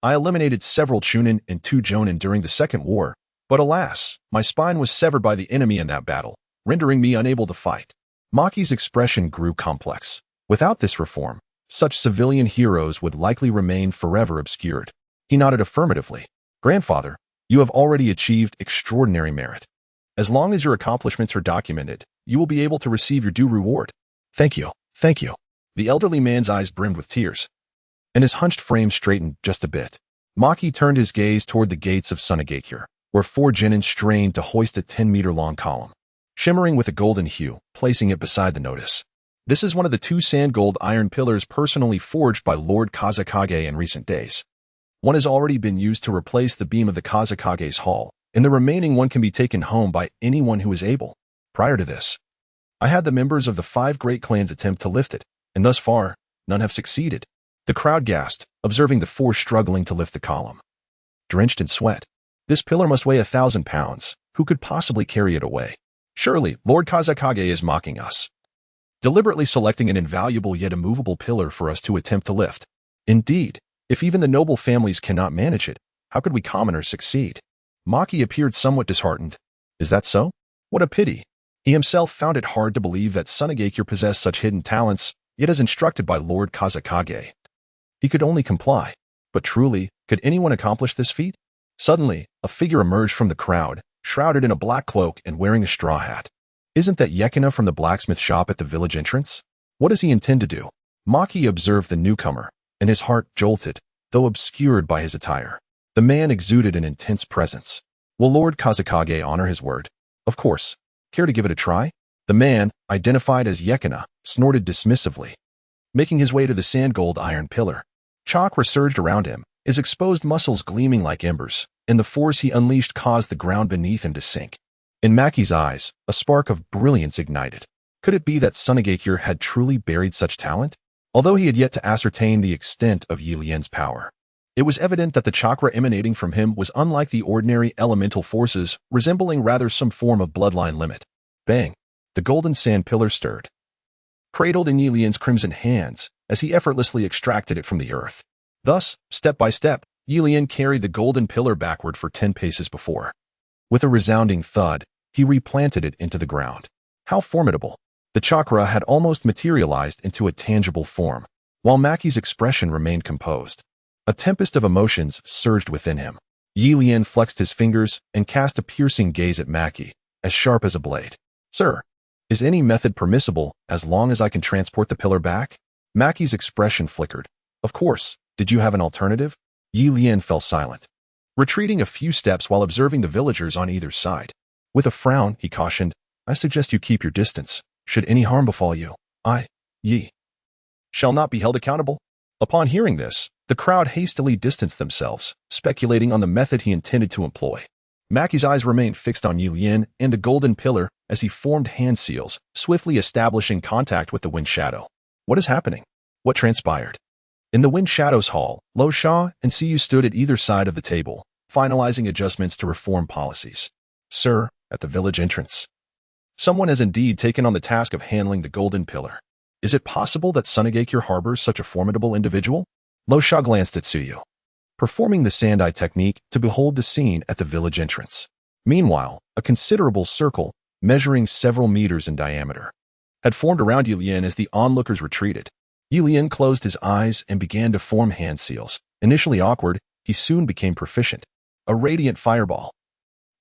I eliminated several Chunin and 2 Jonin during the 2nd war, but alas, my spine was severed by the enemy in that battle, rendering me unable to fight. Maki's expression grew complex. Without this reform, such civilian heroes would likely remain forever obscured. He nodded affirmatively. Grandfather, you have already achieved extraordinary merit. As long as your accomplishments are documented, you will be able to receive your due reward. Thank you. The elderly man's eyes brimmed with tears, and his hunched frame straightened just a bit. Maki turned his gaze toward the gates of Sunagakure, where 4 genin strained to hoist a 10-meter-long column, shimmering with a golden hue, placing it beside the notice. This is one of the 2 sand-gold iron pillars personally forged by Lord Kazekage in recent days. One has already been used to replace the beam of the Kazekage's hall, and the remaining one can be taken home by anyone who is able. Prior to this, I had the members of the 5 great clans attempt to lift it, and thus far, none have succeeded. The crowd gasped, observing the force struggling to lift the column. Drenched in sweat, this pillar must weigh 1,000 pounds. Who could possibly carry it away? Surely, Lord Kazekage is mocking us, deliberately selecting an invaluable yet immovable pillar for us to attempt to lift. Indeed, if even the noble families cannot manage it, how could we commoners succeed? Maki appeared somewhat disheartened. Is that so? What a pity. He himself found it hard to believe that Sunagakure possessed such hidden talents, yet as instructed by Lord Kazekage, he could only comply. But truly, could anyone accomplish this feat? Suddenly, a figure emerged from the crowd, shrouded in a black cloak and wearing a straw hat. Isn't that Yekina from the blacksmith shop at the village entrance? What does he intend to do? Maki observed the newcomer, and his heart jolted, though obscured by his attire. The man exuded an intense presence. Will Lord Kazekage honor his word? Of course. Care to give it a try? The man, identified as Yekina, snorted dismissively. Making his way to the sand-gold iron pillar, chakra surged around him, his exposed muscles gleaming like embers, and the force he unleashed caused the ground beneath him to sink. In Maki's eyes, a spark of brilliance ignited. Could it be that Sunagakure had truly buried such talent? Although he had yet to ascertain the extent of Yi Lian's power, it was evident that the chakra emanating from him was unlike the ordinary elemental forces, resembling rather some form of bloodline limit. Bang! The golden sand pillar stirred, cradled in Yi Lian's crimson hands as he effortlessly extracted it from the earth. Thus, step by step, Yi Lian carried the golden pillar backward for 10 paces before. With a resounding thud, he replanted it into the ground. How formidable! The chakra had almost materialized into a tangible form, while Maki's expression remained composed. A tempest of emotions surged within him. Yi Lian flexed his fingers and cast a piercing gaze at Maki, as sharp as a blade. Sir, is any method permissible as long as I can transport the pillar back? Maki's expression flickered. Of course. Did you have an alternative? Yi Lian fell silent, retreating a few steps while observing the villagers on either side. With a frown, he cautioned, I suggest you keep your distance. Should any harm befall you, Yi, shall not be held accountable. Upon hearing this, the crowd hastily distanced themselves, speculating on the method he intended to employ. Maki's eyes remained fixed on Yi Lian and the golden pillar as he formed hand seals, swiftly establishing contact with the wind shadow. What is happening? What transpired? In the Wind Shadows Hall, Lo Sha and Siyu stood at either side of the table, finalizing adjustments to reform policies. Sir, at the village entrance, someone has indeed taken on the task of handling the golden pillar. Is it possible that Sunagakure harbors such a formidable individual? Lo Sha glanced at Suyu, performing the sand-eye technique to behold the scene at the village entrance. Meanwhile, a considerable circle, measuring several meters in diameter, had formed around Yi Lian as the onlookers retreated. Yi Lian closed his eyes and began to form hand seals. Initially awkward, he soon became proficient. A radiant fireball,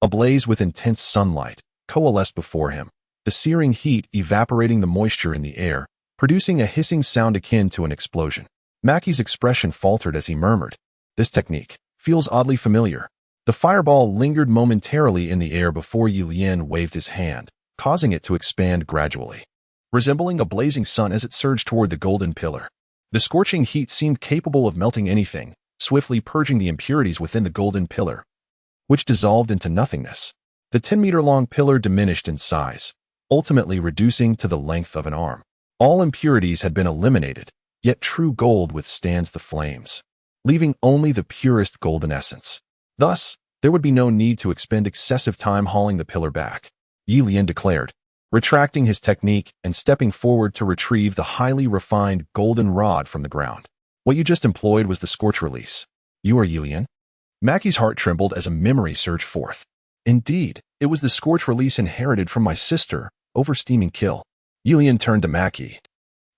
ablaze with intense sunlight, coalesced before him, the searing heat evaporating the moisture in the air, producing a hissing sound akin to an explosion. Maki's expression faltered as he murmured, This technique feels oddly familiar. The fireball lingered momentarily in the air before Yi Lian waved his hand, causing it to expand gradually, resembling a blazing sun as it surged toward the golden pillar. The scorching heat seemed capable of melting anything, swiftly purging the impurities within the golden pillar, which dissolved into nothingness. The 10-meter-long pillar diminished in size, ultimately reducing to the length of an arm. All impurities had been eliminated, yet true gold withstands the flames, leaving only the purest golden essence. Thus, there would be no need to expend excessive time hauling the pillar back, Yi Lian declared, retracting his technique and stepping forward to retrieve the highly refined golden rod from the ground. What you just employed was the scorch release. You are Yi Lian? Maki's heart trembled as a memory surged forth. Indeed, it was the scorch release inherited from my sister, oversteaming kill. Yi Lian turned to Maki,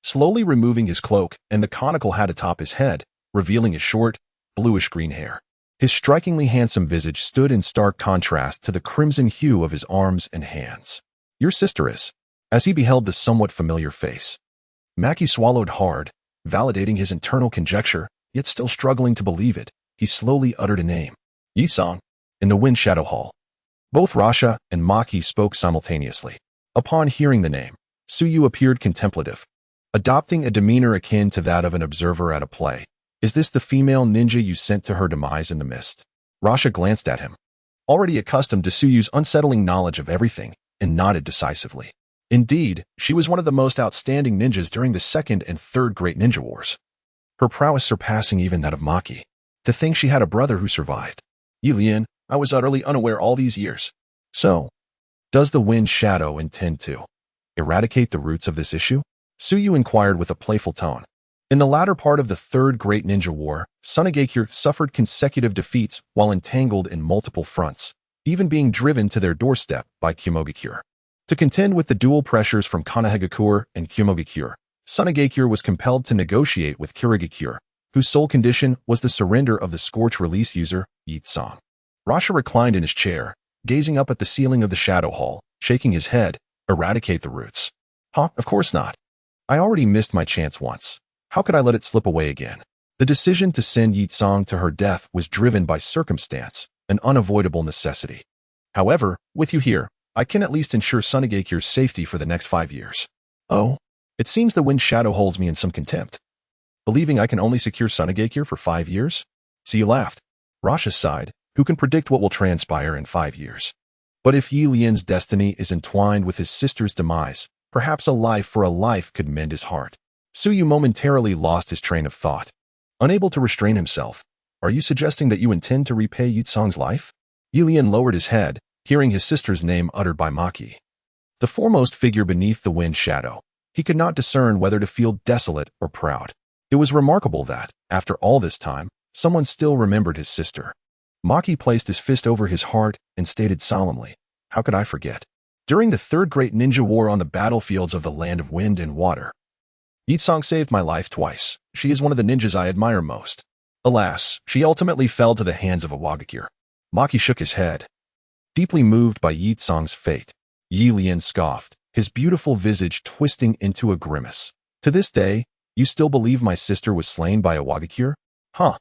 slowly removing his cloak and the conical hat atop his head, revealing his short, bluish-green hair. His strikingly handsome visage stood in stark contrast to the crimson hue of his arms and hands. Your sister is, as he beheld the somewhat familiar face. Maki swallowed hard, validating his internal conjecture, yet still struggling to believe it. He slowly uttered a name. Yi-sang. In the Wind Shadow Hall. Both Rasha and Maki spoke simultaneously. Upon hearing the name, Suyu appeared contemplative, adopting a demeanor akin to that of an observer at a play. Is this the female ninja you sent to her demise in the mist? Rasha glanced at him, already accustomed to Suyu's unsettling knowledge of everything, and nodded decisively. Indeed, she was one of the most outstanding ninjas during the Second and Third Great Ninja Wars. her prowess surpassing even that of Maki. To think she had a brother who survived. Yilian, I was utterly unaware all these years. So, does the Wind Shadow intend to eradicate the roots of this issue? Su Yue inquired with a playful tone. In the latter part of the Third Great Ninja War, Sunagakure suffered consecutive defeats while entangled in multiple fronts, even being driven to their doorstep by Kumogakure. To contend with the dual pressures from Konoha and Kumogakure, Sunagakure was compelled to negotiate with Kirigakure, whose sole condition was the surrender of the Scorch Release user, Yitsong. Rasha reclined in his chair, gazing up at the ceiling of the Shadow Hall, shaking his head. Eradicate the roots. Huh, of course not. I already missed my chance once. How could I let it slip away again? The decision to send Yitsong to her death was driven by circumstance, an unavoidable necessity. However, with you here, I can at least ensure Sunagakure's safety for the next 5 years. Oh, it seems the Wind Shadow holds me in some contempt. Believing I can only secure Sunagakure for 5 years? So you laughed. Rasha sighed. Who can predict what will transpire in 5 years? But if Yi Lian's destiny is entwined with his sister's demise, perhaps a life for a life could mend his heart. Su Yue momentarily lost his train of thought. Unable to restrain himself, are you suggesting that you intend to repay Yitsong's life? Yi Lian lowered his head, hearing his sister's name uttered by Maki. The foremost figure beneath the Wind Shadow. He could not discern whether to feel desolate or proud. It was remarkable that, after all this time, someone still remembered his sister. Maki placed his fist over his heart and stated solemnly, how could I forget? During the Third Great Ninja War on the battlefields of the Land of Wind and Water, Yitsong saved my life twice. She is one of the ninjas I admire most. Alas, she ultimately fell to the hands of Iwagakure. Maki shook his head. Deeply moved by Yitsong's fate, Yi Lian scoffed, his beautiful visage twisting into a grimace. To this day, you still believe my sister was slain by Iwagakure? Huh.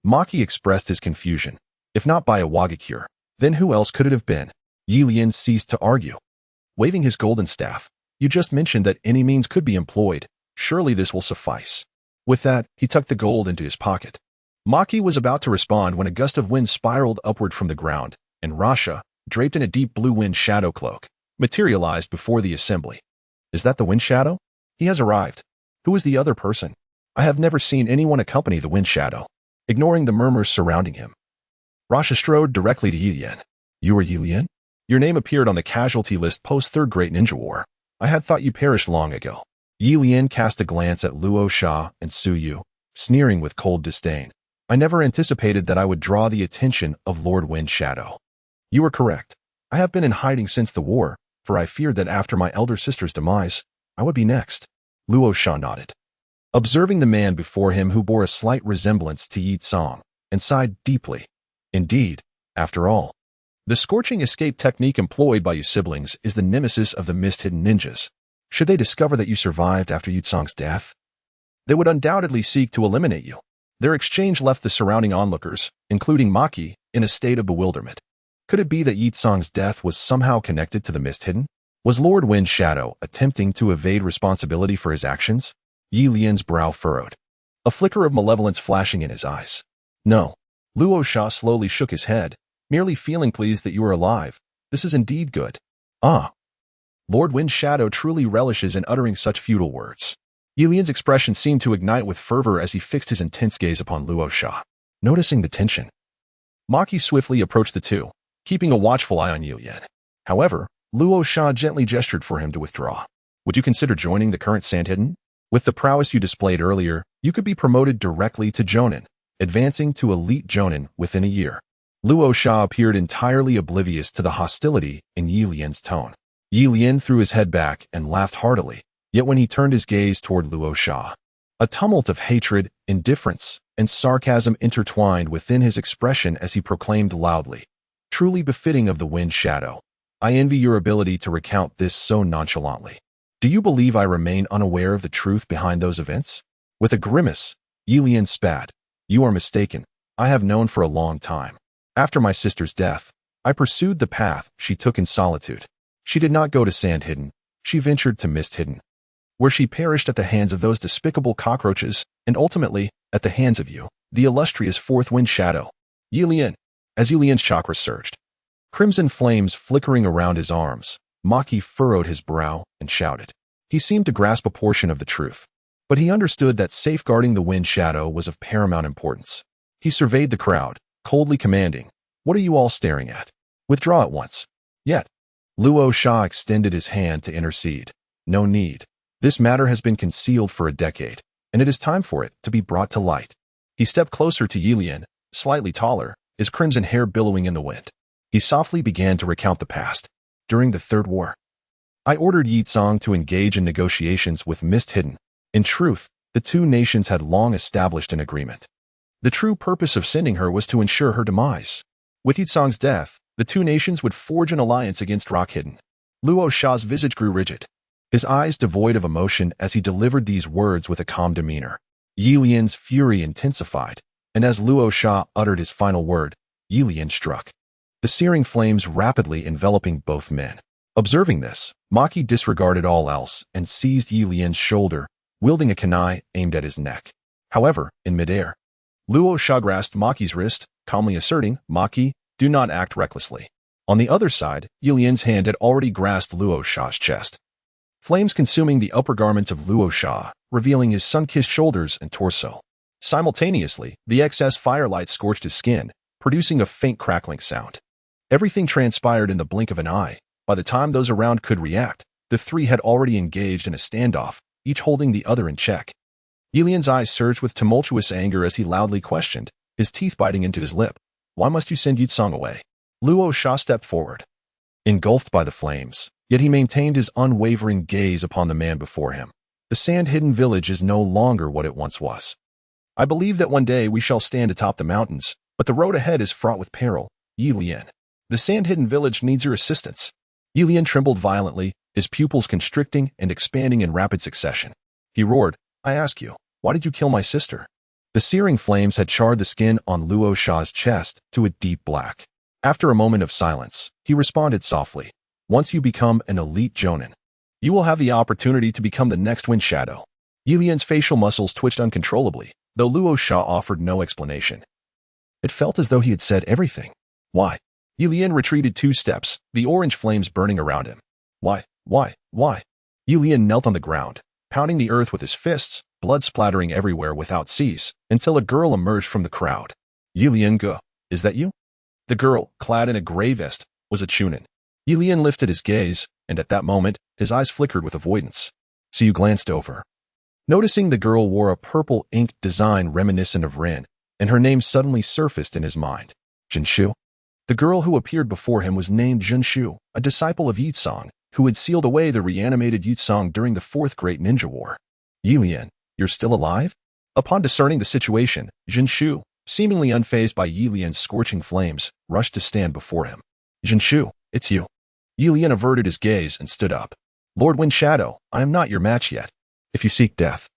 Maki expressed his confusion. If not by Iwagakure, then who else could it have been? Yi Lian ceased to argue. Waving his golden staff, you just mentioned that any means could be employed. Surely this will suffice. With that, he tucked the gold into his pocket. Maki was about to respond when a gust of wind spiraled upward from the ground, and Rasha, draped in a deep blue wind shadow cloak, materialized before the assembly. Is that the Wind Shadow? He has arrived. Who is the other person? I have never seen anyone accompany the Wind Shadow. Ignoring the murmurs surrounding him, Rasha strode directly to Yi Lian. You are Yi Lian? Your name appeared on the casualty list post-Third Great Ninja War. I had thought you perished long ago. Yi Lian cast a glance at Luo Sha and Su Yue, sneering with cold disdain. I never anticipated that I would draw the attention of Lord Wind Shadow. You are correct. I have been in hiding since the war, for I feared that after my elder sister's demise, I would be next. Luo Sha nodded, observing the man before him who bore a slight resemblance to Yitsong, and sighed deeply. Indeed, after all, the scorching escape technique employed by you siblings is the nemesis of the mist-hidden ninjas. Should they discover that you survived after Yitsong's death, they would undoubtedly seek to eliminate you. Their exchange left the surrounding onlookers, including Maki, in a state of bewilderment. Could it be that Yitsong's death was somehow connected to the mist-hidden? Was Lord Wind Shadow attempting to evade responsibility for his actions? Yi Lian's brow furrowed, a flicker of malevolence flashing in his eyes. No. Luo Sha slowly shook his head, merely feeling pleased that you are alive. This is indeed good. Ah. Lord Wind Shadow truly relishes in uttering such futile words. Yi Lian's expression seemed to ignite with fervor as he fixed his intense gaze upon Luo Sha. Noticing the tension, Maki swiftly approached the two, keeping a watchful eye on Yi Lian. However, Luo Sha gently gestured for him to withdraw. Would you consider joining the current Sand-Hidden? With the prowess you displayed earlier, you could be promoted directly to Jonin, advancing to Elite Jonin within a year. Luo Sha appeared entirely oblivious to the hostility in Yi Lian's tone. Yi Lian threw his head back and laughed heartily, yet when he turned his gaze toward Luo Sha, a tumult of hatred, indifference, and sarcasm intertwined within his expression as he proclaimed loudly, truly befitting of the Wind Shadow. I envy your ability to recount this so nonchalantly. Do you believe I remain unaware of the truth behind those events? With a grimace, Yi Lian spat. You are mistaken. I have known for a long time. After my sister's death, I pursued the path she took in solitude. She did not go to Sand-Hidden. She ventured to Mist-Hidden, where she perished at the hands of those despicable cockroaches and ultimately at the hands of you, the illustrious Fourth Wind Shadow. Yi Lian. As Yi Lian's chakra surged, crimson flames flickering around his arms, Maki furrowed his brow and shouted. He seemed to grasp a portion of the truth. But he understood that safeguarding the wind shadow was of paramount importance. He surveyed the crowd, coldly commanding, "What are you all staring at? Withdraw at once." Yet, Luo Sha extended his hand to intercede. "No need. This matter has been concealed for a decade, and it is time for it to be brought to light." He stepped closer to Yilian, slightly taller, his crimson hair billowing in the wind. He softly began to recount the past. "During the Third War, I ordered Yi Tsong to engage in negotiations with Mist Hidden. In truth, the two nations had long established an agreement. The true purpose of sending her was to ensure her demise. With Yi Tsong's death, the two nations would forge an alliance against Rock Hidden." Luo Sha's visage grew rigid, his eyes devoid of emotion as he delivered these words with a calm demeanor. Yilian's fury intensified, and as Luo Sha uttered his final word, Yilian struck, the searing flames rapidly enveloping both men. Observing this, Maki disregarded all else and seized Yilian's shoulder, wielding a kunai aimed at his neck. However, in midair, Luo Sha grasped Maki's wrist, calmly asserting, "Maki, do not act recklessly." On the other side, Yilian's hand had already grasped Luo Sha's chest. Flames consuming the upper garments of Luo Sha, revealing his sun-kissed shoulders and torso. Simultaneously, the excess firelight scorched his skin, producing a faint crackling sound. Everything transpired in the blink of an eye. By the time those around could react, the three had already engaged in a standoff, each holding the other in check. Yilian's eyes surged with tumultuous anger as he loudly questioned, his teeth biting into his lip. "Why must you send Yi Tsong away?" Luo Sha stepped forward, engulfed by the flames, yet he maintained his unwavering gaze upon the man before him. "The sand-hidden village is no longer what it once was. I believe that one day we shall stand atop the mountains, but the road ahead is fraught with peril. Yilian, the sand-hidden village needs your assistance." Yilian trembled violently, his pupils constricting and expanding in rapid succession. He roared, "I ask you, why did you kill my sister?" The searing flames had charred the skin on Luo Sha's chest to a deep black. After a moment of silence, he responded softly, "Once you become an elite jonin, you will have the opportunity to become the next Wind Shadow." Yilian's facial muscles twitched uncontrollably, though Luo Sha offered no explanation. It felt as though he had said everything. "Why?" Yilian retreated 2 steps, the orange flames burning around him. Why? Yilian knelt on the ground, pounding the earth with his fists, blood splattering everywhere without cease, until a girl emerged from the crowd. "Yilian Ge, is that you?" The girl, clad in a gray vest, was a chunin. Yilian lifted his gaze, and at that moment, his eyes flickered with avoidance. So you glanced over. Noticing the girl wore a purple inked design reminiscent of Rin, and her name suddenly surfaced in his mind. Jinshu. The girl who appeared before him was named Jinshu, a disciple of Yi Tsong, who had sealed away the reanimated Yi Tsong during the Fourth Great Ninja War. "Yilian, you're still alive?" Upon discerning the situation, Jinshu, seemingly unfazed by Yilian's scorching flames, rushed to stand before him. "Jinshu, it's you." Yilian averted his gaze and stood up. "Lord Wind Shadow, I am not your match yet. If you seek death,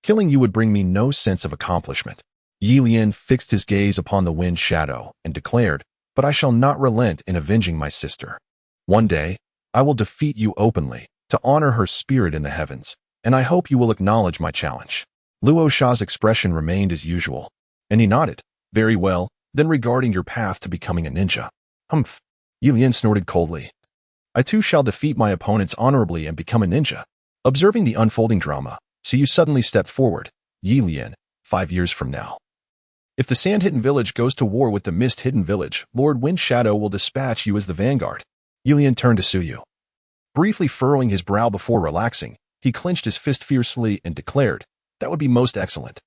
killing you would bring me no sense of accomplishment." Yilian fixed his gaze upon the Wind Shadow and declared, "But I shall not relent in avenging my sister. One day, I will defeat you openly, to honor her spirit in the heavens, and I hope you will acknowledge my challenge." Luo Sha's expression remained as usual, and he nodded. "Very well, then regarding your path to becoming a ninja." "Humph." Yilian snorted coldly. "I too shall defeat my opponents honorably and become a ninja." Observing the unfolding drama, so you suddenly stepped forward. "Yilian, 5 years from now, if the Sand-Hidden Village goes to war with the Mist-Hidden Village, Lord Wind Shadow will dispatch you as the vanguard." Yilian turned to Suyu. Briefly furrowing his brow before relaxing, he clenched his fist fiercely and declared, "That would be most excellent.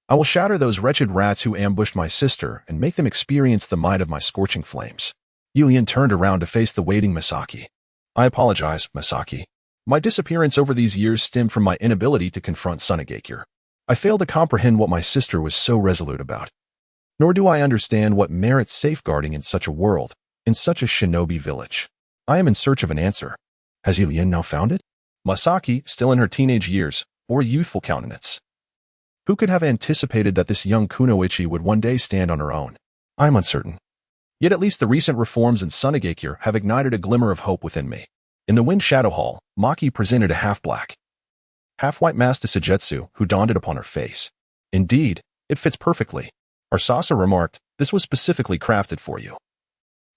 I will shatter those wretched rats who ambushed my sister and make them experience the might of my scorching flames." Yilian turned around to face the waiting Masaki. "I apologize, Masaki. My disappearance over these years stemmed from my inability to confront Sunagakure. I failed to comprehend what my sister was so resolute about. Nor do I understand what merits safeguarding in such a world, in such a shinobi village. I am in search of an answer. Has Yilian now found it?" Masaki, still in her teenage years, bore a youthful countenance. Who could have anticipated that this young kunoichi would one day stand on her own? I am uncertain. Yet at least the recent reforms in Sunagakure have ignited a glimmer of hope within me. In the Wind Shadow Hall, Maki presented a half-black, half-white mask to Sujetsu, who donned it upon her face. "Indeed, it fits perfectly." Arsasa remarked, "This was specifically crafted for you.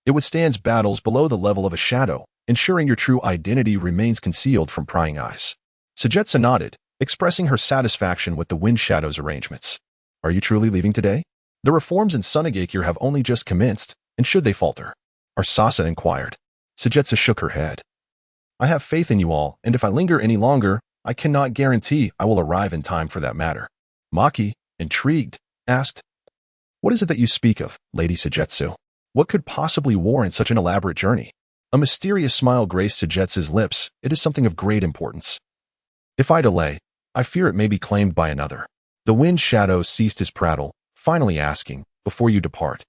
It withstands battles below the level of a shadow, ensuring your true identity remains concealed from prying eyes." Sujetsu nodded, expressing her satisfaction with the Wind Shadow's arrangements. Are you truly leaving today? The reforms in Sunagakure have only just commenced, and should they falter? Arsasa inquired. Sujetsu shook her head. I have faith in you all, and if I linger any longer, I cannot guarantee I will arrive in time for that matter. Maki, intrigued, asked, What is it that you speak of, Lady Sujetsu? What could possibly warrant such an elaborate journey? A mysterious smile graced Sujetsu's lips. It is something of great importance. If I delay, I fear it may be claimed by another. The Wind Shadow ceased his prattle, finally asking, Before you depart,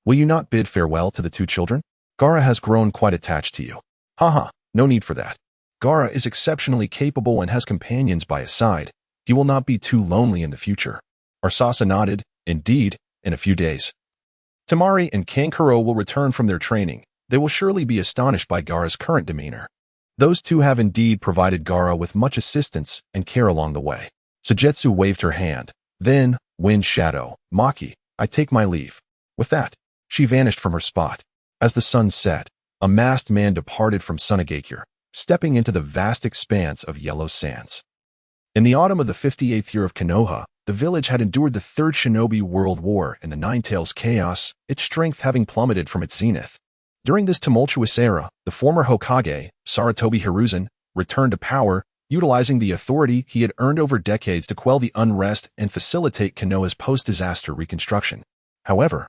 will you not bid farewell to the two children? Gaara has grown quite attached to you. Haha, no need for that. Gaara is exceptionally capable and has companions by his side. He will not be too lonely in the future. Arsasa nodded. Indeed, in a few days. Temari and Kankuro will return from their training. They will surely be astonished by Gaara's current demeanor. Those two have indeed provided Gaara with much assistance and care along the way. Sujetsu waved her hand. Then, Wind Shadow, Maki, I take my leave. With that, she vanished from her spot. As the sun set, a masked man departed from Sunagakure, stepping into the vast expanse of yellow sands. In the autumn of the 58th year of Konoha, the village had endured the Third Shinobi World War and the Nine-Tails chaos, its strength having plummeted from its zenith. During this tumultuous era, the former Hokage, Sarutobi Hiruzen, returned to power, utilizing the authority he had earned over decades to quell the unrest and facilitate Konoha's post-disaster reconstruction. However,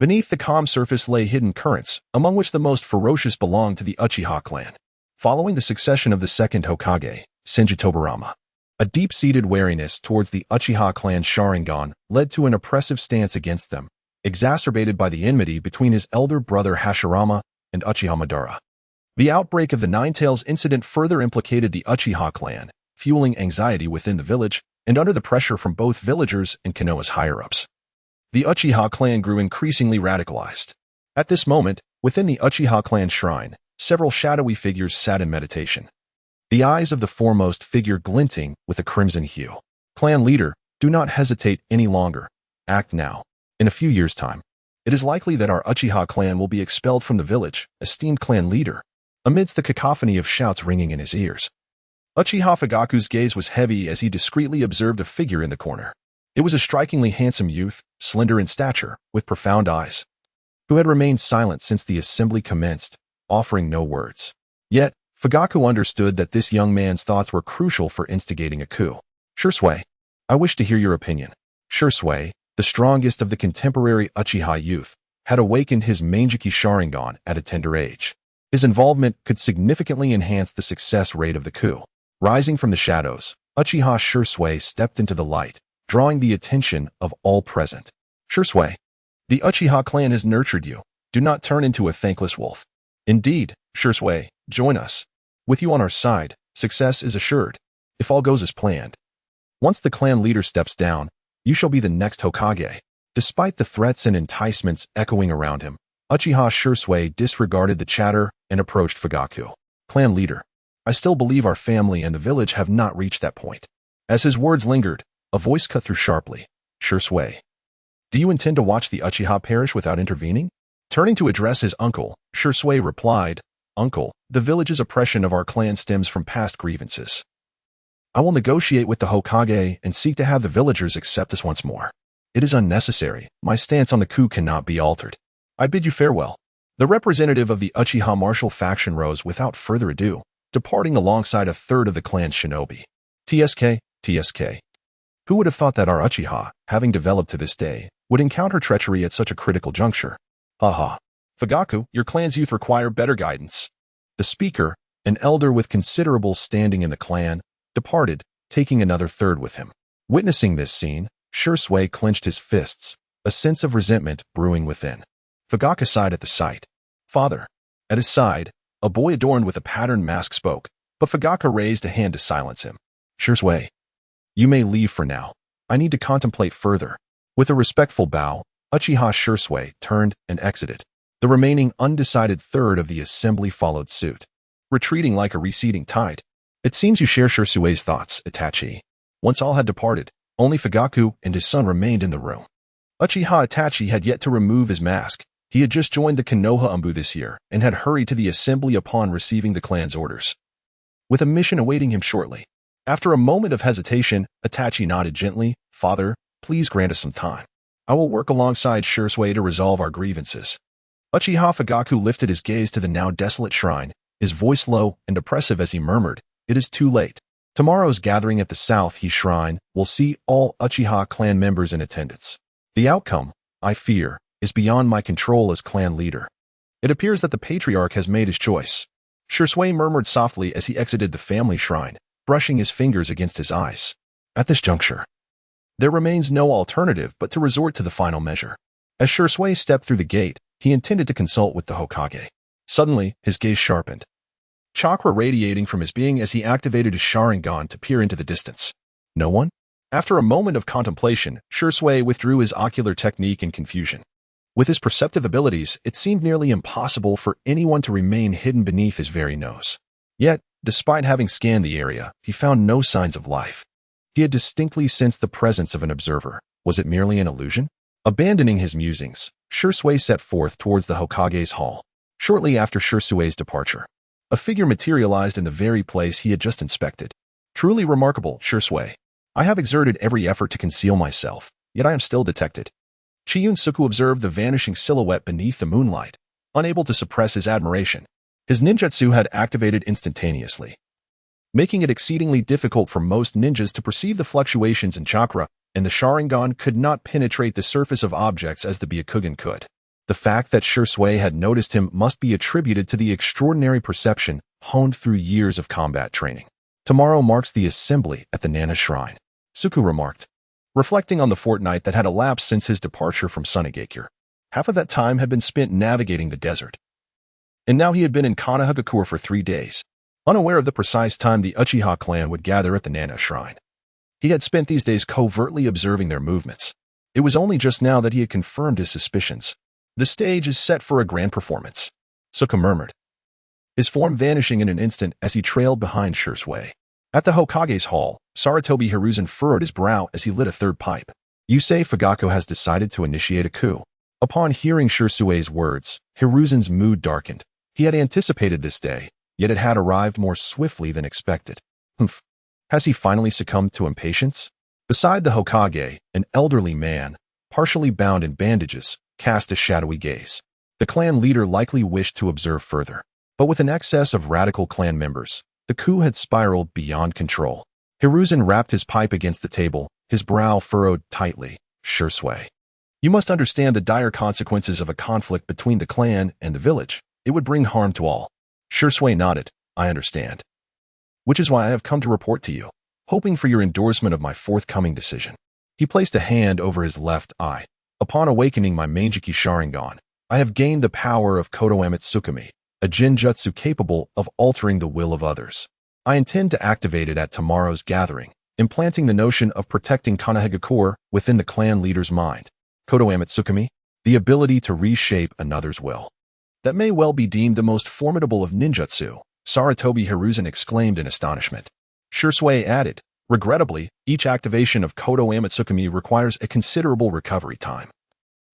beneath the calm surface lay hidden currents, among which the most ferocious belonged to the Uchiha clan. Following the succession of the second Hokage, Senju Tobirama, a deep-seated wariness towards the Uchiha clan Sharingan led to an oppressive stance against them, exacerbated by the enmity between his elder brother Hashirama and Uchiha Madara. The outbreak of the Nine-Tails incident further implicated the Uchiha clan, fueling anxiety within the village and under the pressure from both villagers and Konoha's higher-ups. The Uchiha clan grew increasingly radicalized. At this moment, within the Uchiha clan shrine, several shadowy figures sat in meditation. The eyes of the foremost figure glinting with a crimson hue. Clan leader, do not hesitate any longer. Act now. In a few years' time, it is likely that our Uchiha clan will be expelled from the village, esteemed clan leader, amidst the cacophony of shouts ringing in his ears. Uchiha Fugaku's gaze was heavy as he discreetly observed a figure in the corner. It was a strikingly handsome youth, slender in stature, with profound eyes, who had remained silent since the assembly commenced, offering no words. Yet, Fugaku understood that this young man's thoughts were crucial for instigating a coup. Shursui, I wish to hear your opinion. Shursui, the strongest of the contemporary Uchiha youth, had awakened his Manjiki Sharingan at a tender age. His involvement could significantly enhance the success rate of the coup. Rising from the shadows, Uchiha Shursui stepped into the light, drawing the attention of all present. Shursui, the Uchiha clan has nurtured you. Do not turn into a thankless wolf. Indeed, Shursui, join us. With you on our side, success is assured, if all goes as planned. Once the clan leader steps down, you shall be the next Hokage. Despite the threats and enticements echoing around him, Uchiha Shursui disregarded the chatter and approached Fugaku. Clan leader, I still believe our family and the village have not reached that point. As his words lingered, a voice cut through sharply. Shursui, do you intend to watch the Uchiha perish without intervening? Turning to address his uncle, Shursui replied, Uncle, the village's oppression of our clan stems from past grievances. I will negotiate with the Hokage and seek to have the villagers accept us once more. It is unnecessary. My stance on the coup cannot be altered. I bid you farewell. The representative of the Uchiha martial faction rose without further ado, departing alongside a third of the clan's shinobi. TSK. Who would have thought that our Uchiha, having developed to this day, would encounter treachery at such a critical juncture? Haha. Fugaku, your clan's youth require better guidance. The speaker, an elder with considerable standing in the clan, departed, taking another third with him. Witnessing this scene, Shursui clenched his fists, a sense of resentment brewing within. Fugaku sighed at the sight. Father. At his side, a boy adorned with a patterned mask spoke, but Fugaku raised a hand to silence him. Shursui, you may leave for now. I need to contemplate further. With a respectful bow, Uchiha Shursui turned and exited. The remaining undecided third of the assembly followed suit, retreating like a receding tide. It seems you share Shursui's thoughts, Itachi. Once all had departed, only Fugaku and his son remained in the room. Uchiha Itachi had yet to remove his mask. He had just joined the Konoha Umbu this year and had hurried to the assembly upon receiving the clan's orders, with a mission awaiting him shortly. After a moment of hesitation, Itachi nodded gently. Father, please grant us some time. I will work alongside Shursui to resolve our grievances. Uchiha Fugaku lifted his gaze to the now desolate shrine, his voice low and oppressive as he murmured, "It is too late. Tomorrow's gathering at the South He Shrine will see all Uchiha clan members in attendance. The outcome, I fear, is beyond my control as clan leader. It appears that the patriarch has made his choice." Shursui murmured softly as he exited the family shrine, brushing his fingers against his eyes. At this juncture, there remains no alternative but to resort to the final measure. As Shursui stepped through the gate, he intended to consult with the Hokage. Suddenly, his gaze sharpened, chakra radiating from his being as he activated his Sharingan to peer into the distance. No one? After a moment of contemplation, Shursui withdrew his ocular technique in confusion. With his perceptive abilities, it seemed nearly impossible for anyone to remain hidden beneath his very nose. Yet, despite having scanned the area, he found no signs of life. He had distinctly sensed the presence of an observer. Was it merely an illusion? Abandoning his musings, Shursui set forth towards the Hokage's hall. Shortly after Shursui's departure, a figure materialized in the very place he had just inspected. Truly remarkable, Shursui. I have exerted every effort to conceal myself, yet I am still detected. Qian Yun Su Yue observed the vanishing silhouette beneath the moonlight, unable to suppress his admiration. His ninjutsu had activated instantaneously, making it exceedingly difficult for most ninjas to perceive the fluctuations in chakra, and the Sharingan could not penetrate the surface of objects as the Byakugan could. The fact that Shursui had noticed him must be attributed to the extraordinary perception honed through years of combat training. Tomorrow marks the assembly at the Nana Shrine, Suku remarked, reflecting on the fortnight that had elapsed since his departure from Sunagakure. Half of that time had been spent navigating the desert, and now he had been in Konogakure for 3 days, unaware of the precise time the Uchiha clan would gather at the Nana Shrine. He had spent these days covertly observing their movements. It was only just now that he had confirmed his suspicions. The stage is set for a grand performance, Suka murmured, his form vanishing in an instant as he trailed behind Shursui. At the Hokage's hall, Sarutobi Hiruzen furrowed his brow as he lit a third pipe. You say Fugaku has decided to initiate a coup. Upon hearing Shursui's words, Hiruzen's mood darkened. He had anticipated this day, yet it had arrived more swiftly than expected. Humph. Has he finally succumbed to impatience? Beside the Hokage, an elderly man, partially bound in bandages, cast a shadowy gaze. The clan leader likely wished to observe further, but with an excess of radical clan members, the coup had spiraled beyond control. Hiruzen rapped his pipe against the table, his brow furrowed tightly. Shursui, you must understand the dire consequences of a conflict between the clan and the village. It would bring harm to all. Shursui nodded. I understand. Which is why I have come to report to you, hoping for your endorsement of my forthcoming decision. He placed a hand over his left eye. Upon awakening my Manjiki Sharingan, I have gained the power of Kodo Amatsukami, a genjutsu capable of altering the will of others. I intend to activate it at tomorrow's gathering, implanting the notion of protecting Konogakure within the clan leader's mind. Kodo Amatsukami, the ability to reshape another's will. That may well be deemed the most formidable of ninjutsu, Sarutobi Hiruzen exclaimed in astonishment. Shursui added, regrettably, each activation of Kodo Amatsukami requires a considerable recovery time.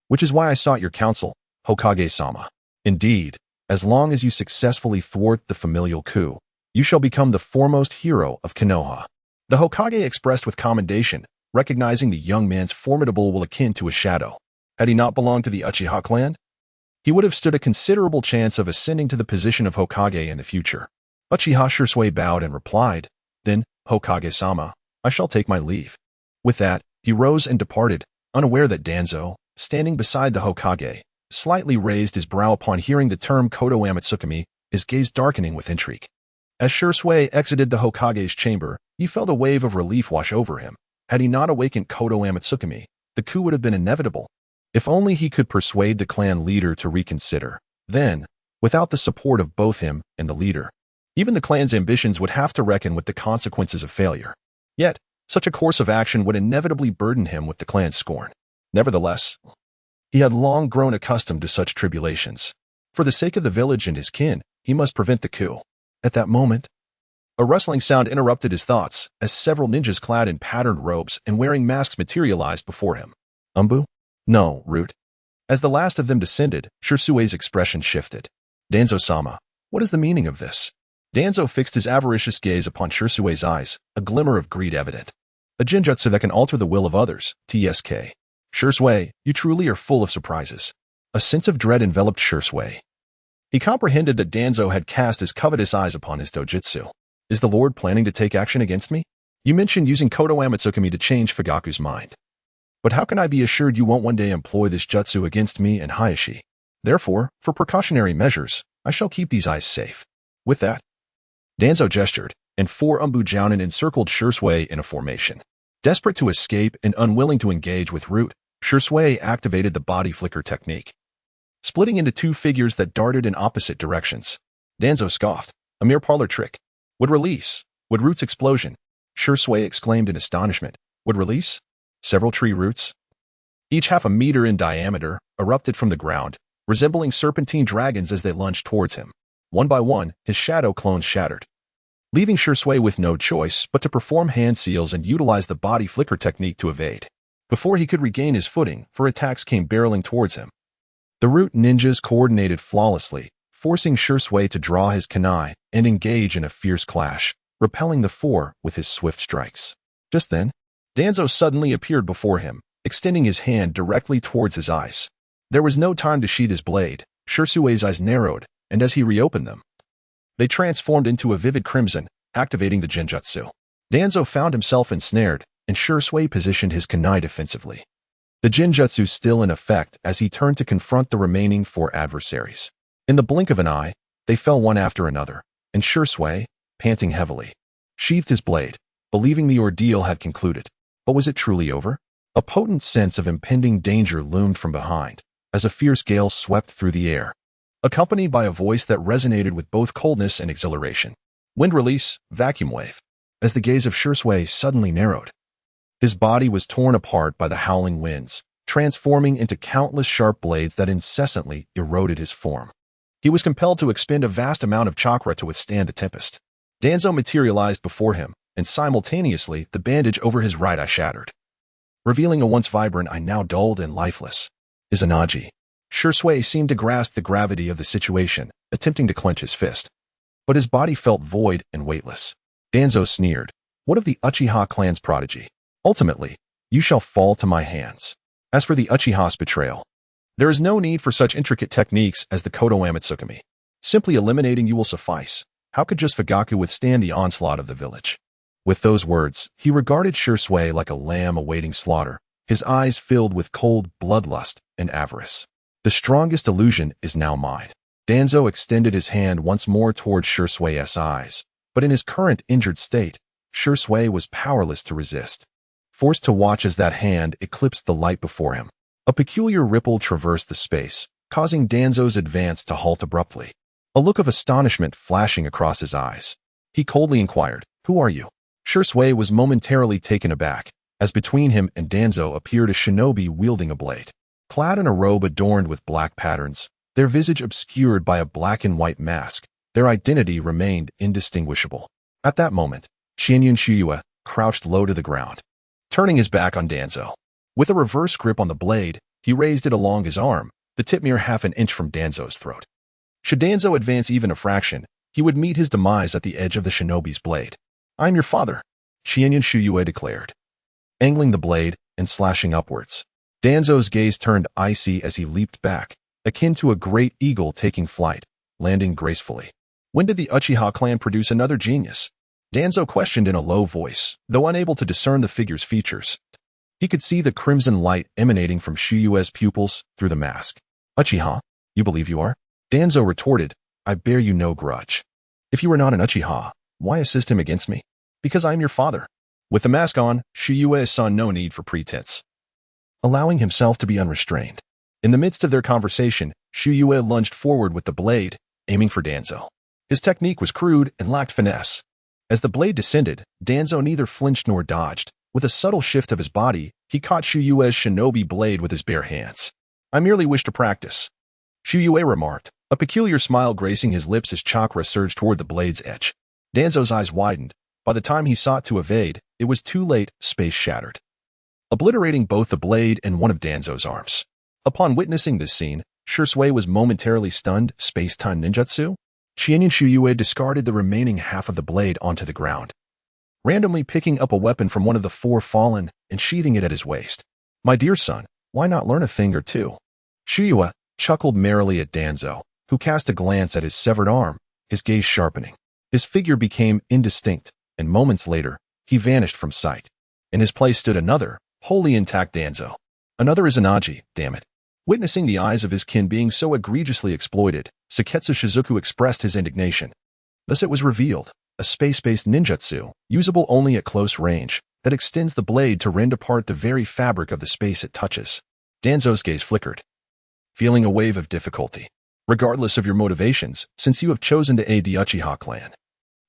Which is why I sought your counsel, Hokage-sama. Indeed, as long as you successfully thwart the familial coup, you shall become the foremost hero of Konoha. The Hokage expressed with commendation, recognizing the young man's formidable will akin to a shadow. Had he not belonged to the Uchiha clan, he would have stood a considerable chance of ascending to the position of Hokage in the future. Uchiha Shursui bowed and replied, Then, Hokage-sama, I shall take my leave. With that, he rose and departed, unaware that Danzo, standing beside the Hokage, slightly raised his brow upon hearing the term Kodo Amatsukami, his gaze darkening with intrigue. As Shursui exited the Hokage's chamber, he felt a wave of relief wash over him. Had he not awakened Kodo Amatsukami, the coup would have been inevitable. If only he could persuade the clan leader to reconsider. Then, without the support of both him and the leader, even the clan's ambitions would have to reckon with the consequences of failure. Yet, such a course of action would inevitably burden him with the clan's scorn. Nevertheless, he had long grown accustomed to such tribulations. For the sake of the village and his kin, he must prevent the coup. At that moment, a rustling sound interrupted his thoughts as several ninjas clad in patterned robes and wearing masks materialized before him. Umbu? No, Root. As the last of them descended, Shursui's expression shifted. Danzo-sama, what is the meaning of this? Danzo fixed his avaricious gaze upon Shirsue's eyes, a glimmer of greed evident. A jinjutsu that can alter the will of others, TSK. Shirsue, you truly are full of surprises. A sense of dread enveloped Shirsue. He comprehended that Danzo had cast his covetous eyes upon his dojutsu. Is the Lord planning to take action against me? You mentioned using Kodo Amatsukami to change Fugaku's mind. But how can I be assured you won't one day employ this jutsu against me and Hayashi? Therefore, for precautionary measures, I shall keep these eyes safe. With that, Danzo gestured, and 4 Umbu Jounin encircled Shirsue in a formation. Desperate to escape and unwilling to engage with Root, Shirsue activated the body flicker technique. Splitting into 2 figures that darted in opposite directions. Danzo scoffed. A mere parlor trick. Would release. Would Root's explosion. Shirsue exclaimed in astonishment. Would release? Several tree roots, each half a meter in diameter, erupted from the ground, resembling serpentine dragons as they lunged towards him. One by one, his shadow clones shattered, leaving Shirsue with no choice but to perform hand seals and utilize the body flicker technique to evade. Before he could regain his footing, 4 attacks came barreling towards him. The Root ninjas coordinated flawlessly, forcing Shirsue to draw his kunai and engage in a fierce clash, repelling the 4 with his swift strikes. Just then, Danzo suddenly appeared before him, extending his hand directly towards his eyes. There was no time to sheath his blade. Shirsue's eyes narrowed, and as he reopened them, they transformed into a vivid crimson, activating the genjutsu. Danzo found himself ensnared, and Shirsue positioned his kunai defensively. The genjutsu still in effect as he turned to confront the remaining 4 adversaries. In the blink of an eye, they fell one after another, and Shirsue, panting heavily, sheathed his blade, believing the ordeal had concluded. But was it truly over? A potent sense of impending danger loomed from behind, as a fierce gale swept through the air, accompanied by a voice that resonated with both coldness and exhilaration. Wind release, vacuum wave. As the gaze of Shirsue suddenly narrowed, his body was torn apart by the howling winds, transforming into countless sharp blades that incessantly eroded his form. He was compelled to expend a vast amount of chakra to withstand the tempest. Danzo materialized before him, and simultaneously the bandage over his right eye shattered, revealing a once vibrant eye now dulled and lifeless. Izanagi. Shirsue seemed to grasp the gravity of the situation, attempting to clench his fist. But his body felt void and weightless. Danzo sneered. What of the Uchiha clan's prodigy? Ultimately, you shall fall to my hands. As for the Uchiha's betrayal, there is no need for such intricate techniques as the Kodo Amatsukami. Simply eliminating you will suffice. How could just Fugaku withstand the onslaught of the village? With those words, he regarded Shirsue like a lamb awaiting slaughter, his eyes filled with cold bloodlust and avarice. The strongest illusion is now mine. Danzo extended his hand once more towards Shirsue's eyes, but in his current injured state, Shirsue was powerless to resist. Forced to watch as that hand eclipsed the light before him, a peculiar ripple traversed the space, causing Danzo's advance to halt abruptly. A look of astonishment flashing across his eyes. He coldly inquired, "Who are you?" Shirsue was momentarily taken aback, as between him and Danzo appeared a shinobi wielding a blade. Clad in a robe adorned with black patterns, their visage obscured by a black and white mask, their identity remained indistinguishable. At that moment, Qian Yun Su Yue crouched low to the ground, turning his back on Danzo. With a reverse grip on the blade, he raised it along his arm, the tip mere half an inch from Danzo's throat. Should Danzo advance even a fraction, he would meet his demise at the edge of the shinobi's blade. "I'm your father," Qian Yun Su Yue declared, angling the blade and slashing upwards. Danzo's gaze turned icy as he leaped back, akin to a great eagle taking flight, landing gracefully. When did the Uchiha clan produce another genius? Danzo questioned in a low voice, though unable to discern the figure's features. He could see the crimson light emanating from Shuyue's pupils through the mask. "Uchiha? You believe you are?" Danzo retorted, "I bear you no grudge. If you were not an Uchiha, why assist him against me?" "Because I am your father." With the mask on, Shuyue saw no need for pretense, allowing himself to be unrestrained. In the midst of their conversation, Shuyue lunged forward with the blade, aiming for Danzo. His technique was crude and lacked finesse. As the blade descended, Danzo neither flinched nor dodged. With a subtle shift of his body, he caught Shuyue's shinobi blade with his bare hands. "I merely wish to practice," Shuyue remarked, a peculiar smile gracing his lips as chakra surged toward the blade's edge. Danzo's eyes widened. By the time he sought to evade, it was too late, space shattered, obliterating both the blade and one of Danzo's arms. Upon witnessing this scene, Shirsue was momentarily stunned. Space-time ninjutsu? Qian Yun Su Yue discarded the remaining half of the blade onto the ground, randomly picking up a weapon from one of the four fallen and sheathing it at his waist. My dear son, why not learn a thing or two? Su Yue chuckled merrily at Danzo, who cast a glance at his severed arm, his gaze sharpening. His figure became indistinct, and moments later, he vanished from sight. In his place stood another, wholly intact Danzo. Another Izanagi, damn it. Witnessing the eyes of his kin being so egregiously exploited, Seketsu Shizuku expressed his indignation. Thus it was revealed, a space-based ninjutsu, usable only at close range, that extends the blade to rend apart the very fabric of the space it touches. Danzo's gaze flickered, feeling a wave of difficulty. Regardless of your motivations, since you have chosen to aid the Uchiha clan,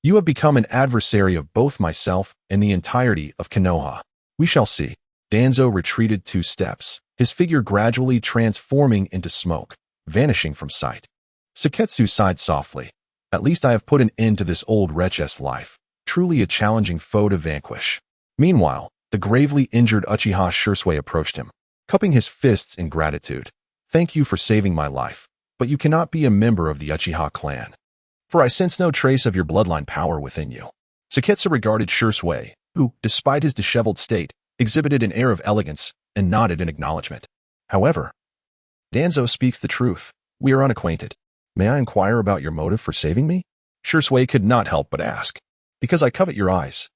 you have become an adversary of both myself and the entirety of Konoha. We shall see. Danzo retreated 2 steps, his figure gradually transforming into smoke, vanishing from sight. Seketsu sighed softly. At least I have put an end to this old wretch's life, truly a challenging foe to vanquish. Meanwhile, the gravely injured Uchiha Shursui approached him, cupping his fists in gratitude. Thank you for saving my life, but you cannot be a member of the Uchiha clan, for I sense no trace of your bloodline power within you. Seketsu regarded Shursui, who, despite his disheveled state, exhibited an air of elegance and nodded in acknowledgement. However, Danzo speaks the truth. We are unacquainted. May I inquire about your motive for saving me? Shursui could not help but ask. Because I covet your eyes.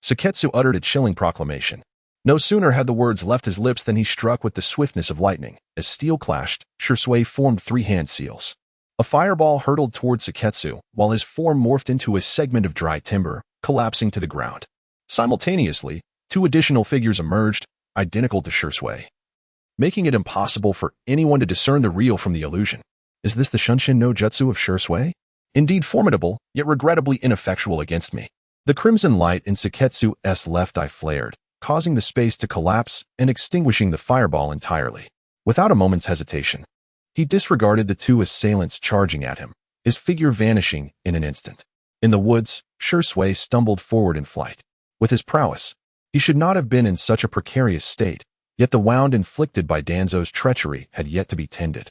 Seketsu uttered a chilling proclamation. No sooner had the words left his lips than he struck with the swiftness of lightning. As steel clashed, Shursui formed 3 hand seals. A fireball hurtled towards Seketsu, while his form morphed into a segment of dry timber, collapsing to the ground. Simultaneously, 2 additional figures emerged, identical to Shursui, making it impossible for anyone to discern the real from the illusion. Is this the Shunshin no Jutsu of Shursui? Indeed formidable, yet regrettably ineffectual against me. The crimson light in Seketsu's left eye flared, causing the space to collapse and extinguishing the fireball entirely. Without a moment's hesitation, he disregarded the 2 assailants charging at him, his figure vanishing in an instant. In the woods, Shursui stumbled forward in flight. With his prowess, he should not have been in such a precarious state, yet the wound inflicted by Danzo's treachery had yet to be tended,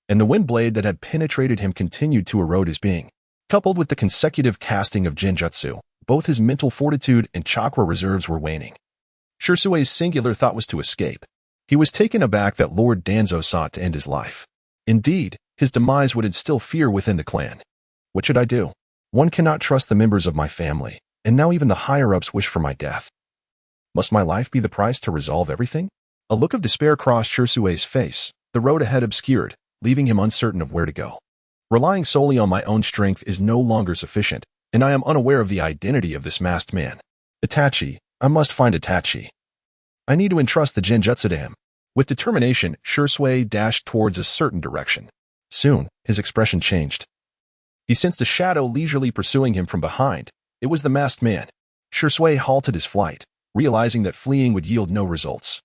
and the wind blade that had penetrated him continued to erode his being. Coupled with the consecutive casting of Genjutsu, both his mental fortitude and chakra reserves were waning. Shursui's singular thought was to escape. He was taken aback that Lord Danzo sought to end his life. Indeed, his demise would instill fear within the clan. What should I do? One cannot trust the members of my family, and now even the higher-ups wish for my death. Must my life be the price to resolve everything? A look of despair crossed Shursui's face, the road ahead obscured, leaving him uncertain of where to go. Relying solely on my own strength is no longer sufficient, and I am unaware of the identity of this masked man. Itachi, I must find Itachi. I need to entrust the Genjutsu to him. With determination, Shursui dashed towards a certain direction. Soon, his expression changed. He sensed a shadow leisurely pursuing him from behind. It was the masked man. Shursui halted his flight, realizing that fleeing would yield no results,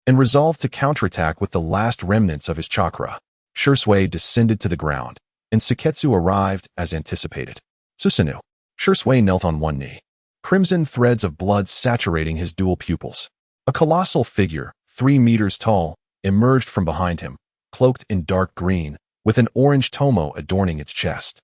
and resolved to counterattack with the last remnants of his chakra. Shursui descended to the ground, and Seketsu arrived as anticipated. Susanoo. Shursui knelt on one knee, crimson threads of blood saturating his dual pupils. A colossal figure, 3 meters tall, emerged from behind him, cloaked in dark green, with an orange tomo adorning its chest.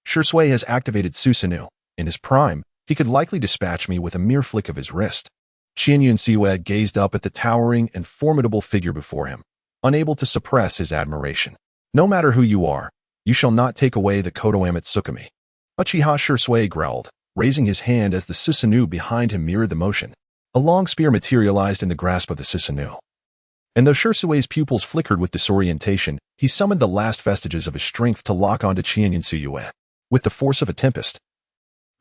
Shursui has activated Susanoo. In his prime, he could likely dispatch me with a mere flick of his wrist. Qian Yun Su Yue gazed up at the towering and formidable figure before him, unable to suppress his admiration. No matter who you are, you shall not take away the Kodoamet Tsukumi. Uchiha Shursui growled, raising his hand as the Susanoo behind him mirrored the motion. A long spear materialized in the grasp of the Susanoo. And though Shursui's pupils flickered with disorientation, he summoned the last vestiges of his strength to lock onto Qian Yun Su Yue. With the force of a tempest,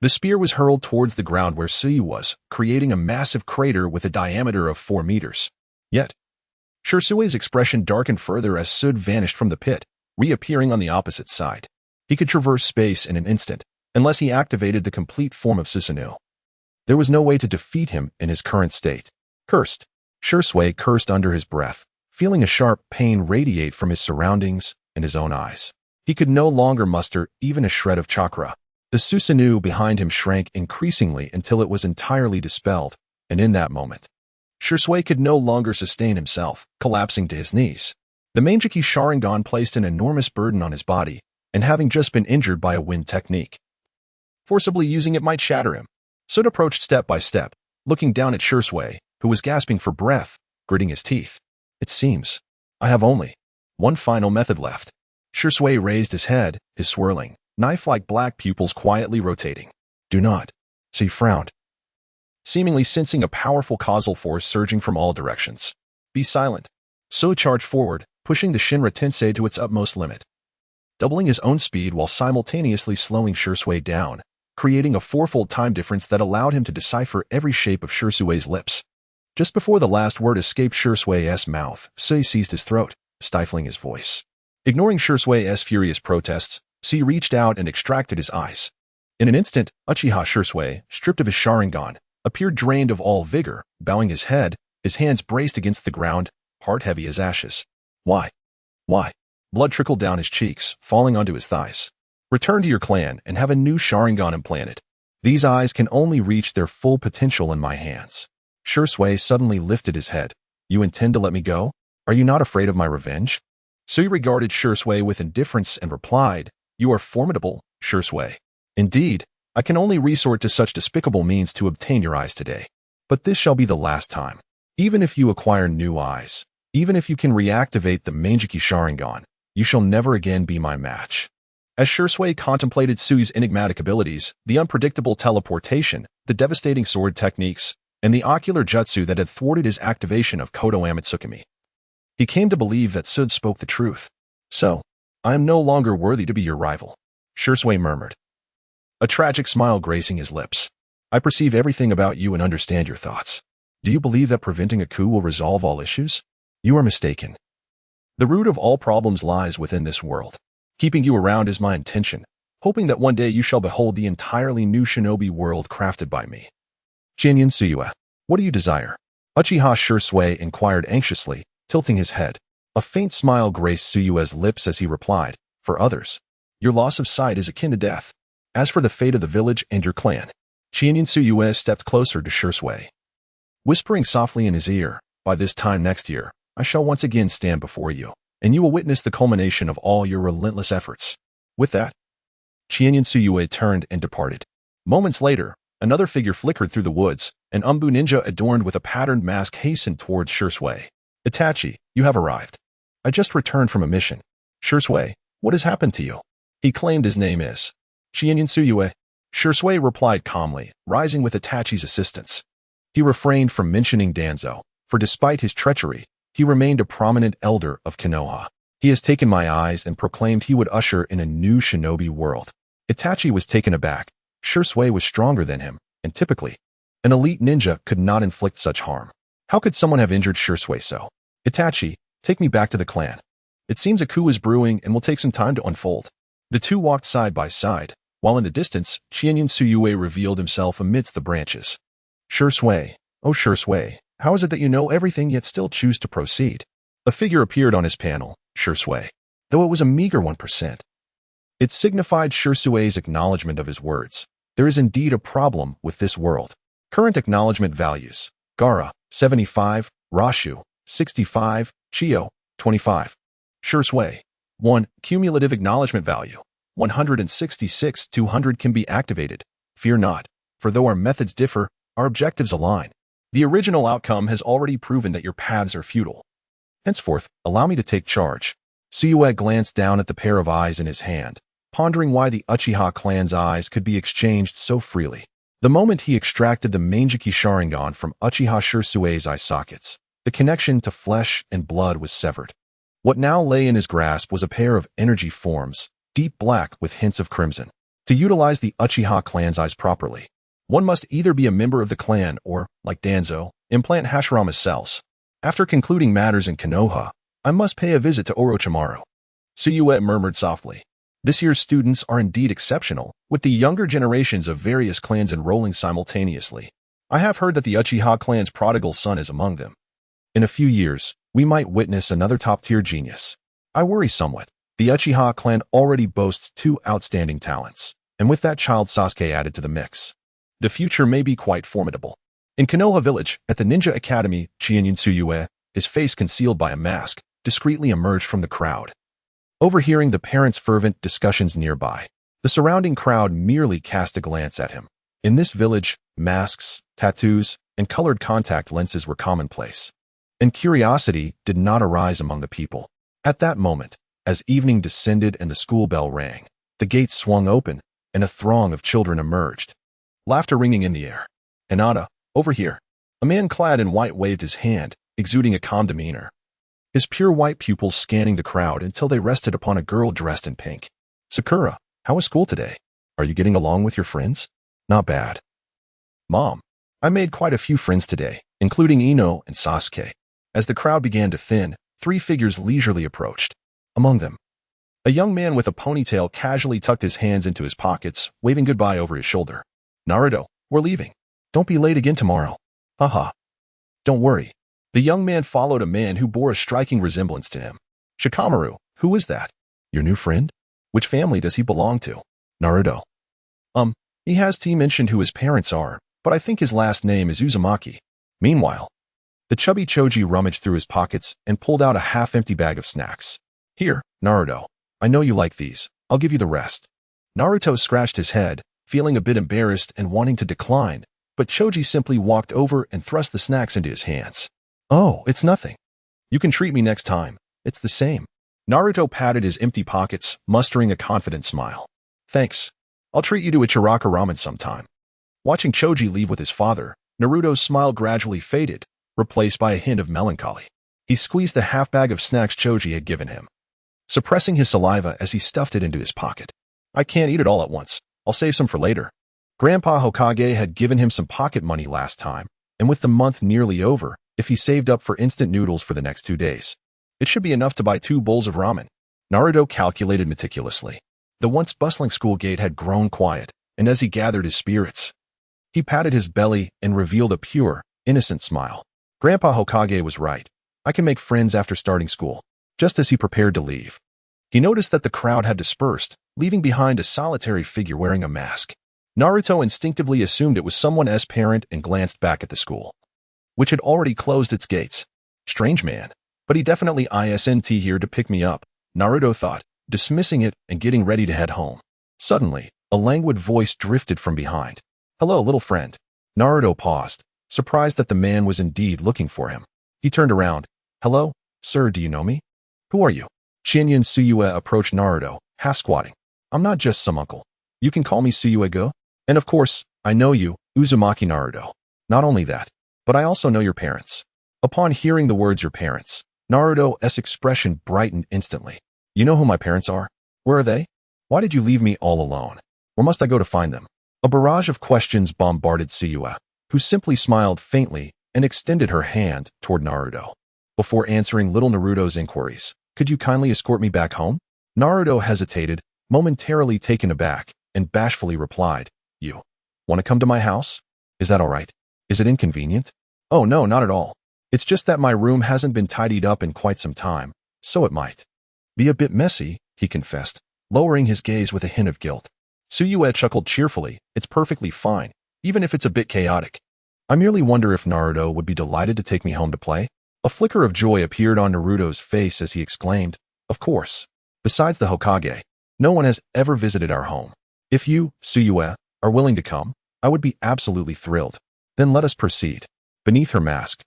the spear was hurled towards the ground where Su Yue was, creating a massive crater with a diameter of 4 meters. Yet, Shursui's expression darkened further as Sud vanished from the pit, reappearing on the opposite side. He could traverse space in an instant, unless he activated the complete form of Susanoo. There was no way to defeat him in his current state. Cursed. Shursui cursed under his breath, feeling a sharp pain radiate from his surroundings and his own eyes. He could no longer muster even a shred of chakra. The Susanoo behind him shrank increasingly until it was entirely dispelled, and in that moment, Shursui could no longer sustain himself, collapsing to his knees. The Manjiki Sharingan placed an enormous burden on his body, and having just been injured by a wind technique. Forcibly using it might shatter him. Suna approached step by step, looking down at Shui, who was gasping for breath, gritting his teeth. It seems I have only one final method left. Shui raised his head, his swirling, knife-like black pupils quietly rotating. Do not. So he frowned, seemingly sensing a powerful causal force surging from all directions. Be silent. So charged forward, pushing the Shinra Tensei to its utmost limit, doubling his own speed while simultaneously slowing Shui down, creating a fourfold time difference that allowed him to decipher every shape of Shui's lips. Just before the last word escaped Shui's mouth, Sui seized his throat, stifling his voice. Ignoring Shui's furious protests, Sui reached out and extracted his eyes. In an instant, Uchiha Shui, stripped of his Sharingan, appeared drained of all vigor, bowing his head, his hands braced against the ground, heart heavy as ashes. Why? Why? Blood trickled down his cheeks, falling onto his thighs. Return to your clan and have a new Sharingan implanted. These eyes can only reach their full potential in my hands. Shui suddenly lifted his head. You intend to let me go? Are you not afraid of my revenge? Sui regarded Shui with indifference and replied, You are formidable, Shui. Indeed, I can only resort to such despicable means to obtain your eyes today. But this shall be the last time. Even if you acquire new eyes, even if you can reactivate the Mangeki Sharingan, you shall never again be my match. As Shui contemplated Sui's enigmatic abilities, the unpredictable teleportation, the devastating sword techniques, and the ocular jutsu that had thwarted his activation of Kodo Amatsukami, he came to believe that Sud spoke the truth. So, I am no longer worthy to be your rival, Shui murmured, a tragic smile gracing his lips. I perceive everything about you and understand your thoughts. Do you believe that preventing a coup will resolve all issues? You are mistaken. The root of all problems lies within this world. Keeping you around is my intention, hoping that one day you shall behold the entirely new shinobi world crafted by me. Qian Yun Su Yue, what do you desire? Uchiha Shui inquired anxiously, tilting his head. A faint smile graced Su Yue's lips as he replied, For others, your loss of sight is akin to death. As for the fate of the village and your clan, Qian Yun Su Yue stepped closer to Shui, whispering softly in his ear, By this time next year, I shall once again stand before you, and you will witness the culmination of all your relentless efforts. With that, Qian Yun Su Yue turned and departed. Moments later, another figure flickered through the woods, an Umbu ninja adorned with a patterned mask hastened towards Shui. Itachi, you have arrived. I just returned from a mission. Shui, what has happened to you? He claimed his name is Qian Yun Su Yue. Shui replied calmly, rising with Itachi's assistance. He refrained from mentioning Danzo, for despite his treachery, he remained a prominent elder of Konoha. He has taken my eyes and proclaimed he would usher in a new shinobi world. Itachi was taken aback. Shui was stronger than him, and typically, an elite ninja could not inflict such harm. How could someone have injured Shui so? Itachi, take me back to the clan. It seems a coup is brewing and will take some time to unfold. The two walked side by side, while in the distance, Qian Yun Su Yue revealed himself amidst the branches. Shui, oh Shui, how is it that you know everything yet still choose to proceed? A figure appeared on his panel, Shui, though it was a meager 1%. It signified Shui's acknowledgement of his words. There is indeed a problem with this world. Current acknowledgement values. Gaara, 75, Rashu, 65, Chio, 25. Shui, 1. Cumulative acknowledgement value. 166, 200 can be activated. Fear not, for though our methods differ, our objectives align. The original outcome has already proven that your paths are futile. Henceforth, allow me to take charge. Su Yue glanced down at the pair of eyes in his hand, pondering why the Uchiha clan's eyes could be exchanged so freely. The moment he extracted the Mangeki Sharingan from Uchiha Shui's eye sockets, the connection to flesh and blood was severed. What now lay in his grasp was a pair of energy forms, deep black with hints of crimson. To utilize the Uchiha clan's eyes properly, one must either be a member of the clan or, like Danzo, implant Hashirama's cells. After concluding matters in Konoha, I must pay a visit to Orochimaru. Su Yue murmured softly. This year's students are indeed exceptional, with the younger generations of various clans enrolling simultaneously. I have heard that the Uchiha clan's prodigal son is among them. In a few years, we might witness another top-tier genius. I worry somewhat. The Uchiha clan already boasts 2 outstanding talents, and with that child Sasuke added to the mix, the future may be quite formidable. In Konoha village, at the Ninja Academy, Qian Yun Su Yue, his face concealed by a mask, discreetly emerged from the crowd. Overhearing the parents' fervent discussions nearby, the surrounding crowd merely cast a glance at him. In this village, masks, tattoos, and colored contact lenses were commonplace, and curiosity did not arise among the people. At that moment, as evening descended and the school bell rang, the gates swung open, and a throng of children emerged, laughter ringing in the air. "Hinata, over here." A man clad in white waved his hand, exuding a calm demeanor, his pure white pupils scanning the crowd until they rested upon a girl dressed in pink. "Sakura, how was school today? Are you getting along with your friends?" "Not bad." "Mom, I made quite a few friends today, including Ino and Sasuke." As the crowd began to thin, 3 figures leisurely approached. Among them, a young man with a ponytail casually tucked his hands into his pockets, waving goodbye over his shoulder. "Naruto, we're leaving. Don't be late again tomorrow." "Haha. Don't worry." The young man followed a man who bore a striking resemblance to him. "Shikamaru, who is that? Your new friend? Which family does he belong to?" "Naruto. He has mentioned who his parents are, but I think his last name is Uzumaki." Meanwhile, the chubby Choji rummaged through his pockets and pulled out a half-empty bag of snacks. "Here, Naruto. I know you like these. I'll give you the rest." Naruto scratched his head, feeling a bit embarrassed and wanting to decline, but Choji simply walked over and thrust the snacks into his hands. "Oh, it's nothing. You can treat me next time. It's the same." Naruto patted his empty pockets, mustering a confident smile. "Thanks. I'll treat you to a Chiraka ramen sometime." Watching Choji leave with his father, Naruto's smile gradually faded, replaced by a hint of melancholy. He squeezed the half bag of snacks Choji had given him, suppressing his saliva as he stuffed it into his pocket. "I can't eat it all at once. I'll save some for later." Grandpa Hokage had given him some pocket money last time, and with the month nearly over, if he saved up for instant noodles for the next 2 days, it should be enough to buy 2 bowls of ramen. Naruto calculated meticulously. The once bustling school gate had grown quiet, and as he gathered his spirits, he patted his belly and revealed a pure, innocent smile. Grandpa Hokage was right. I can make friends after starting school. Just as he prepared to leave, he noticed that the crowd had dispersed, leaving behind a solitary figure wearing a mask. Naruto instinctively assumed it was someone's parent and glanced back at the school, which had already closed its gates. Strange man, but he definitely isn't here to pick me up, Naruto thought, dismissing it and getting ready to head home. Suddenly, a languid voice drifted from behind. "Hello, little friend." Naruto paused, surprised that the man was indeed looking for him. He turned around. "Hello, sir, do you know me?" "Who are you?" Qian Yun Su Yue approached Naruto, half squatting. "I'm not just some uncle. You can call me Suyue-go. And of course, I know you, Uzumaki Naruto. Not only that, but I also know your parents." Upon hearing the words "your parents," Naruto's expression brightened instantly. "You know who my parents are? Where are they? Why did you leave me all alone? Where must I go to find them?" A barrage of questions bombarded Suyue, who simply smiled faintly and extended her hand toward Naruto. Before answering little Naruto's inquiries, "Could you kindly escort me back home?" Naruto hesitated, momentarily taken aback, and bashfully replied, "You want to come to my house? Is that all right? Is it inconvenient?" "Oh no, not at all. It's just that my room hasn't been tidied up in quite some time, so it might be a bit messy," he confessed, lowering his gaze with a hint of guilt. Suyue chuckled cheerfully. "It's perfectly fine, even if it's a bit chaotic. I merely wonder if Naruto would be delighted to take me home to play." A flicker of joy appeared on Naruto's face as he exclaimed, "Of course. Besides the Hokage, no one has ever visited our home. If you, Suyue, are willing to come, I would be absolutely thrilled. Then let us proceed." Beneath her mask,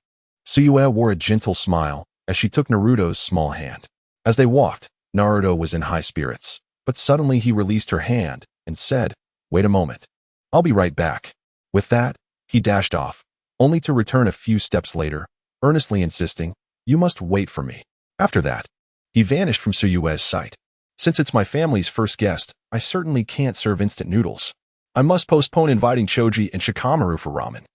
Suyue wore a gentle smile as she took Naruto's small hand. As they walked, Naruto was in high spirits, but suddenly he released her hand and said, "Wait a moment. I'll be right back." With that, he dashed off, only to return a few steps later, earnestly insisting, "You must wait for me." After that, he vanished from Suyue's sight. "Since it's my family's first guest, I certainly can't serve instant noodles. I must postpone inviting Choji and Shikamaru for ramen,"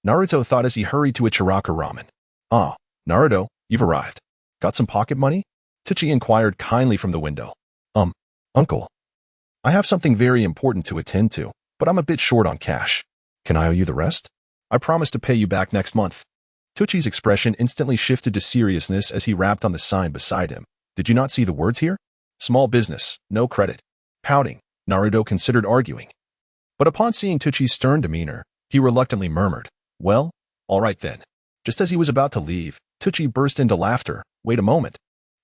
Naruto thought as he hurried to a Chiraka ramen. "Ah, Naruto, you've arrived. Got some pocket money?" Tsuchi inquired kindly from the window. Uncle. I have something very important to attend to, but I'm a bit short on cash. Can I owe you the rest? I promise to pay you back next month." Tsuchi's expression instantly shifted to seriousness as he rapped on the sign beside him. "Did you not see the words here? Small business, no credit." Pouting, Naruto considered arguing. But upon seeing Tsuchi's stern demeanor, he reluctantly murmured, "Well, all right then." Just as he was about to leave, Tsuchi burst into laughter. "Wait a moment.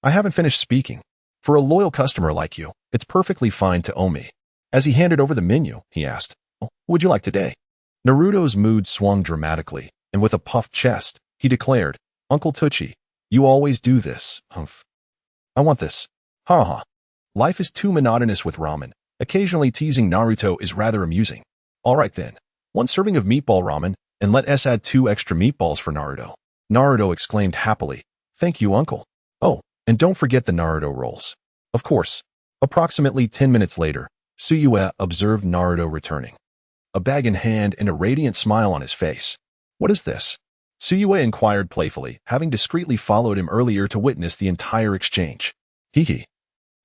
I haven't finished speaking." For a loyal customer like you, it's perfectly fine to owe me. As he handed over the menu, he asked, "What would you like today?" Naruto's mood swung dramatically, and with a puffed chest, he declared, "Uncle Tucci, you always do this. Humph. I want this. Ha ha. Life is too monotonous with ramen. Occasionally teasing Naruto is rather amusing. All right then. One serving of meatball ramen, and let us add 2 extra meatballs for Naruto." Naruto exclaimed happily, "Thank you, uncle. Oh, and don't forget the Naruto rolls." Of course. Approximately 10 minutes later, Su Yue observed Naruto returning, a bag in hand and a radiant smile on his face. "What is this?" Su Yue inquired playfully, having discreetly followed him earlier to witness the entire exchange. "Hee.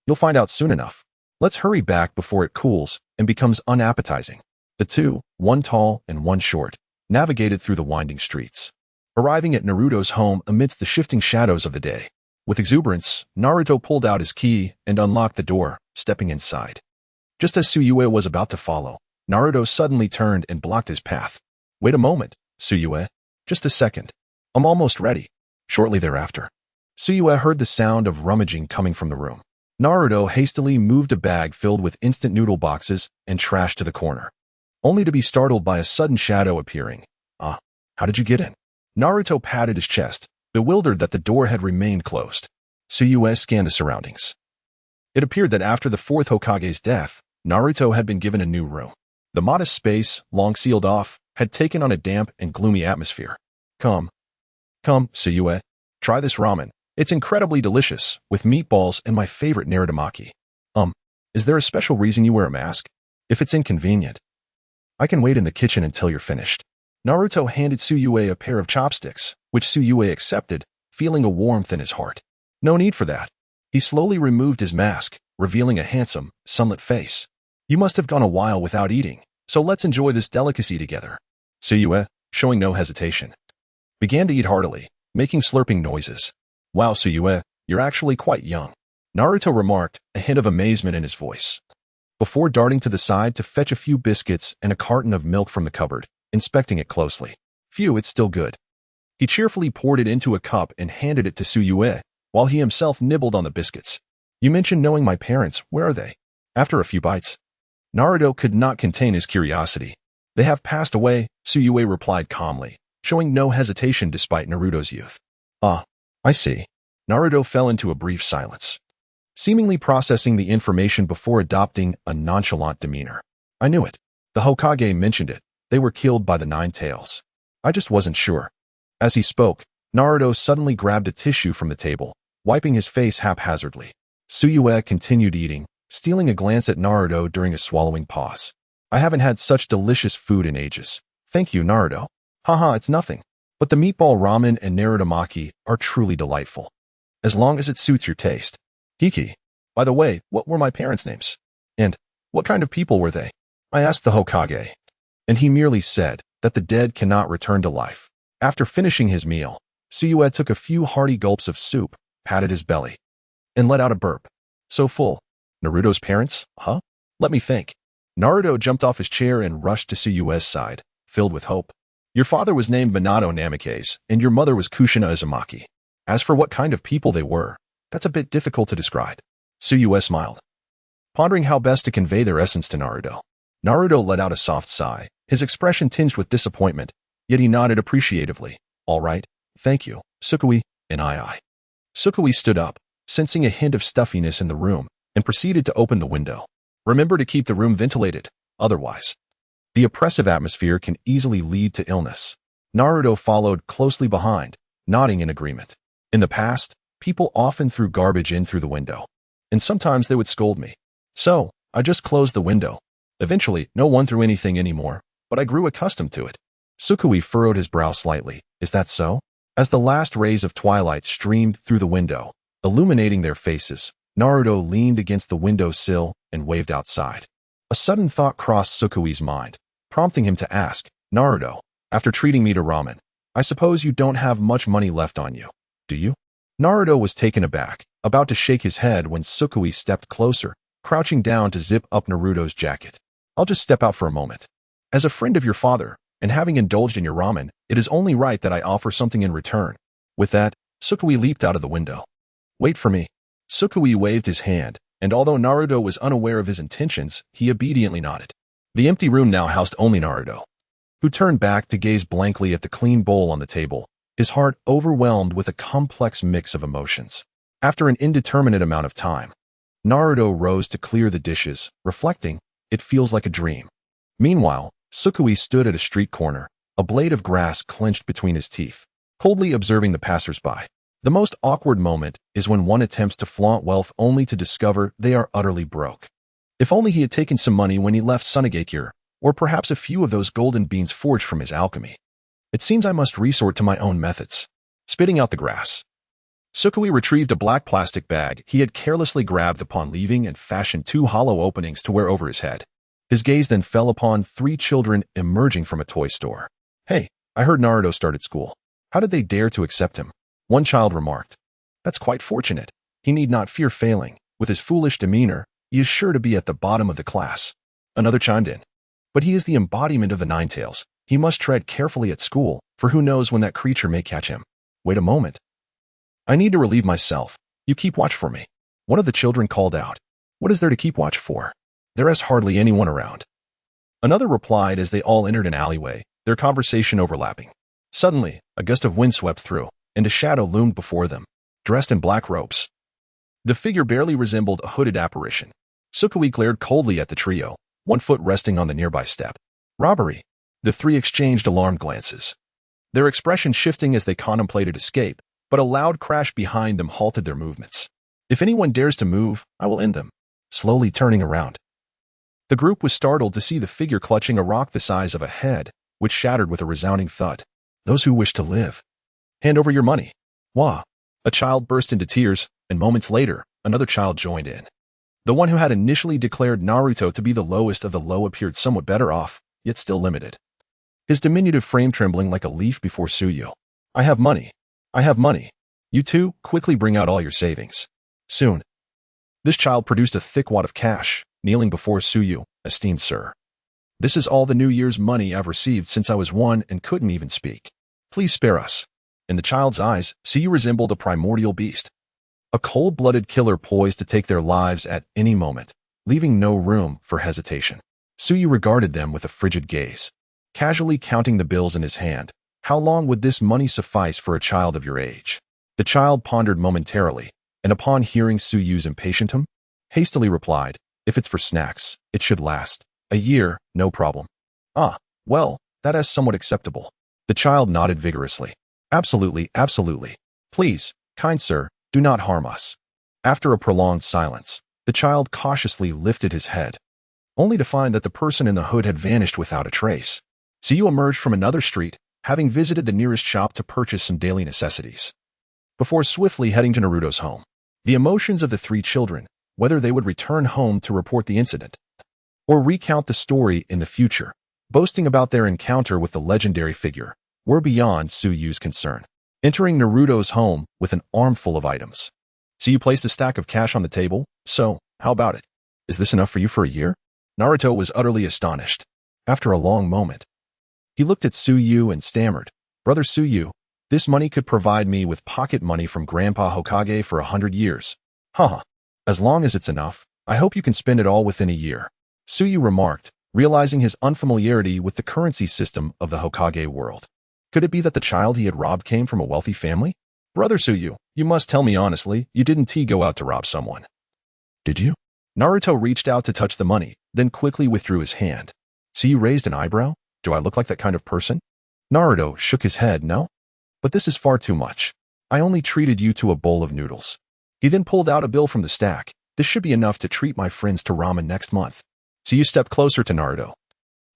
You'll find out soon enough. Let's hurry back before it cools and becomes unappetizing." The two, one tall and one short, navigated through the winding streets, arriving at Naruto's home amidst the shifting shadows of the day. With exuberance, Naruto pulled out his key and unlocked the door, stepping inside. Just as Su Yue was about to follow, Naruto suddenly turned and blocked his path. "Wait a moment, Su Yue. Just a second. I'm almost ready." Shortly thereafter, Su Yue heard the sound of rummaging coming from the room. Naruto hastily moved a bag filled with instant noodle boxes and trash to the corner, only to be startled by a sudden shadow appearing. "Ah, how did you get in?" Naruto patted his chest, bewildered that the door had remained closed. Su Yue scanned the surroundings. It appeared that after the fourth Hokage's death, Naruto had been given a new room. The modest space, long sealed off, had taken on a damp and gloomy atmosphere. Come, Su Yue, try this ramen. It's incredibly delicious, with meatballs and my favorite narutomaki. Is there a special reason you wear a mask? If it's inconvenient, I can wait in the kitchen until you're finished." Naruto handed Su Yue a pair of chopsticks, which Su Yue accepted, feeling a warmth in his heart. No need for that. He slowly removed his mask, revealing a handsome, sunlit face. "You must have gone a while without eating, so let's enjoy this delicacy together." Su Yue, showing no hesitation, began to eat heartily, making slurping noises. "Wow, Su Yue, you're actually quite young," Naruto remarked, a hint of amazement in his voice, before darting to the side to fetch a few biscuits and a carton of milk from the cupboard, inspecting it closely. "Phew, it's still good." He cheerfully poured it into a cup and handed it to Su Yue, while he himself nibbled on the biscuits. "You mentioned knowing my parents. Where are they?" After a few bites, Naruto could not contain his curiosity. "They have passed away," Su Yue replied calmly, showing no hesitation despite Naruto's youth. "Ah, I see." Naruto fell into a brief silence, seemingly processing the information before adopting a nonchalant demeanor. "I knew it. The Hokage mentioned it. They were killed by the Nine Tails. I just wasn't sure." As he spoke, Naruto suddenly grabbed a tissue from the table, wiping his face haphazardly. Su Yue continued eating, stealing a glance at Naruto during a swallowing pause. "I haven't had such delicious food in ages. Thank you, Naruto." "Haha, it's nothing. But the meatball ramen and narutomaki are truly delightful. As long as it suits your taste." "Hiki. By the way, what were my parents' names? And what kind of people were they?" I asked the Hokage, and he merely said that the dead cannot return to life. After finishing his meal, Su Yue took a few hearty gulps of soup, patted his belly, and let out a burp. "So full. Naruto's parents, huh? Let me think." Naruto jumped off his chair and rushed to Su Yue's side, filled with hope. "Your father was named Minato Namikaze, and your mother was Kushina Uzumaki. As for what kind of people they were, that's a bit difficult to describe." Su Yue smiled, pondering how best to convey their essence to Naruto. Naruto let out a soft sigh, his expression tinged with disappointment, yet he nodded appreciatively. "All right, thank you, Sukui, and I." Sukui stood up, sensing a hint of stuffiness in the room, and proceeded to open the window. "Remember to keep the room ventilated, otherwise the oppressive atmosphere can easily lead to illness." Naruto followed closely behind, nodding in agreement. In the past, people often threw garbage in through the window, and sometimes they would scold me. So, I just closed the window. Eventually, no one threw anything anymore, but I grew accustomed to it. Sukui furrowed his brow slightly. "Is that so?" As the last rays of twilight streamed through the window, illuminating their faces, Naruto leaned against the window sill and waved outside. A sudden thought crossed Sukui's mind, prompting him to ask, "Naruto, after treating me to ramen, I suppose you don't have much money left on you, do you?" Naruto was taken aback, about to shake his head when Sukui stepped closer, crouching down to zip up Naruto's jacket. "I'll just step out for a moment. As a friend of your father, and having indulged in your ramen, it is only right that I offer something in return." With that, Sukui leaped out of the window. "Wait for me." Sukui waved his hand, and although Naruto was unaware of his intentions, he obediently nodded. The empty room now housed only Naruto, who turned back to gaze blankly at the clean bowl on the table, his heart overwhelmed with a complex mix of emotions. After an indeterminate amount of time, Naruto rose to clear the dishes, reflecting, "It feels like a dream." Meanwhile, Sukui stood at a street corner, a blade of grass clenched between his teeth, coldly observing the passers-by. The most awkward moment is when one attempts to flaunt wealth only to discover they are utterly broke. If only he had taken some money when he left Sunagakure, or perhaps a few of those golden beans forged from his alchemy. It seems I must resort to my own methods. Spitting out the grass, Sukui retrieved a black plastic bag he had carelessly grabbed upon leaving and fashioned 2 hollow openings to wear over his head. His gaze then fell upon 3 children emerging from a toy store. "Hey, I heard Naruto started school. How did they dare to accept him?" One child remarked. "That's quite fortunate. He need not fear failing. With his foolish demeanor, he is sure to be at the bottom of the class." Another chimed in. "But he is the embodiment of the Nine Tails. He must tread carefully at school, for who knows when that creature may catch him." "Wait a moment. I need to relieve myself. You keep watch for me." One of the children called out. "What is there to keep watch for? There is hardly anyone around." Another replied as they all entered an alleyway, their conversation overlapping. Suddenly, a gust of wind swept through, and a shadow loomed before them, dressed in black robes. The figure barely resembled a hooded apparition. Sukui glared coldly at the trio, one foot resting on the nearby step. "Robbery." The 3 exchanged alarmed glances, their expression shifting as they contemplated escape, but a loud crash behind them halted their movements. "If anyone dares to move, I will end them." Slowly turning around, the group was startled to see the figure clutching a rock the size of a head, which shattered with a resounding thud. "Those who wish to live, hand over your money." "Wah!" A child burst into tears, and moments later, another child joined in. The one who had initially declared Naruto to be the lowest of the low appeared somewhat better off, yet still limited, his diminutive frame trembling like a leaf before Suyu. "I have money. I have money. You two, quickly bring out all your savings." Soon, this child produced a thick wad of cash, kneeling before Suyu. "Esteemed sir, this is all the New Year's money I've received since I was 1 and couldn't even speak. Please spare us." In the child's eyes, Suyu resembled a primordial beast, a cold-blooded killer poised to take their lives at any moment, leaving no room for hesitation. Suyu regarded them with a frigid gaze, casually counting the bills in his hand. "How long would this money suffice for a child of your age?" The child pondered momentarily, and upon hearing Suyu's impatient tone, hastily replied, "If it's for snacks, it should last a year, no problem." "Ah, well, that is somewhat acceptable." The child nodded vigorously. "Absolutely, absolutely. Please, kind sir, do not harm us." After a prolonged silence, the child cautiously lifted his head, only to find that the person in the hood had vanished without a trace. Suyu emerged from another street, having visited the nearest shop to purchase some daily necessities, before swiftly heading to Naruto's home. The emotions of the 3 children, whether they would return home to report the incident, or recount the story in the future, boasting about their encounter with the legendary figure, were beyond Suyu's concern. Entering Naruto's home with an armful of items, Suyu placed a stack of cash on the table. "So, how about it? Is this enough for you for a year?" Naruto was utterly astonished. After a long moment, he looked at Suyu and stammered, "Brother Suyu, this money could provide me with pocket money from Grandpa Hokage for 100 years. Haha. As long as it's enough, I hope you can spend it all within a year." Suyu remarked, realizing his unfamiliarity with the currency system of the Hokage world. Could it be that the child he had robbed came from a wealthy family? "Brother Suyu, you must tell me honestly, you didn't go out to rob someone, did you?" Naruto reached out to touch the money, then quickly withdrew his hand. Suyu raised an eyebrow. "Do I look like that kind of person?" Naruto shook his head. "No. But this is far too much. I only treated you to a bowl of noodles." He then pulled out a bill from the stack. "This should be enough to treat my friends to ramen next month." Suyu stepped closer to Naruto,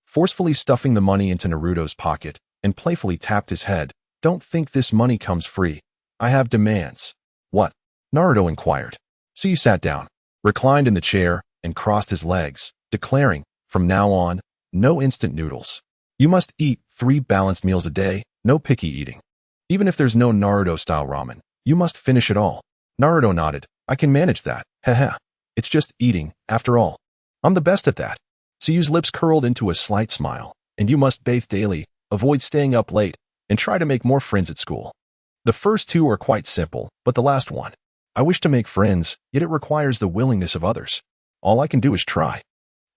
forcefully stuffing the money into Naruto's pocket, and playfully tapped his head. "Don't think this money comes free. I have demands." "What?" Naruto inquired. Suyu sat down, reclined in the chair, and crossed his legs, declaring, "From now on, no instant noodles. You must eat 3 balanced meals a day, no picky eating. Even if there's no Naruto-style ramen, you must finish it all." Naruto nodded. "I can manage that. Haha. It's just eating, after all. I'm the best at that." Suyu's lips curled into a slight smile. "And you must bathe daily, avoid staying up late, and try to make more friends at school. The first 2 are quite simple, but the last one, I wish to make friends, yet it requires the willingness of others. All I can do is try.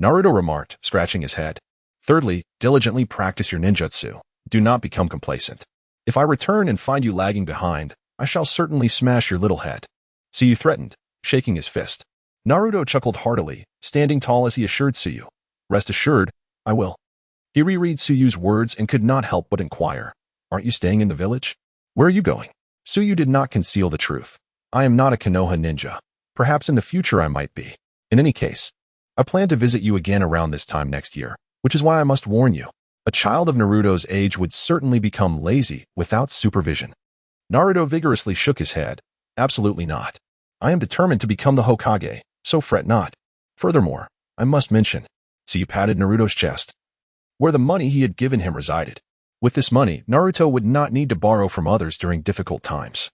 Naruto remarked, scratching his head. Thirdly, diligently practice your ninjutsu. Do not become complacent. If I return and find you lagging behind, I shall certainly smash your little head. See, you threatened, shaking his fist. Naruto chuckled heartily, standing tall as he assured Tsuyu. Rest assured, I will. He reread Tsuyu's words and could not help but inquire. Aren't you staying in the village? Where are you going? Tsuyu did not conceal the truth. I am not a Konoha ninja. Perhaps in the future I might be. In any case, I plan to visit you again around this time next year, which is why I must warn you. A child of Naruto's age would certainly become lazy without supervision. Naruto vigorously shook his head. Absolutely not. I am determined to become the Hokage, so fret not. Furthermore, I must mention, Tsuyu patted Naruto's chest, where the money he had given him resided. With this money, Naruto would not need to borrow from others during difficult times.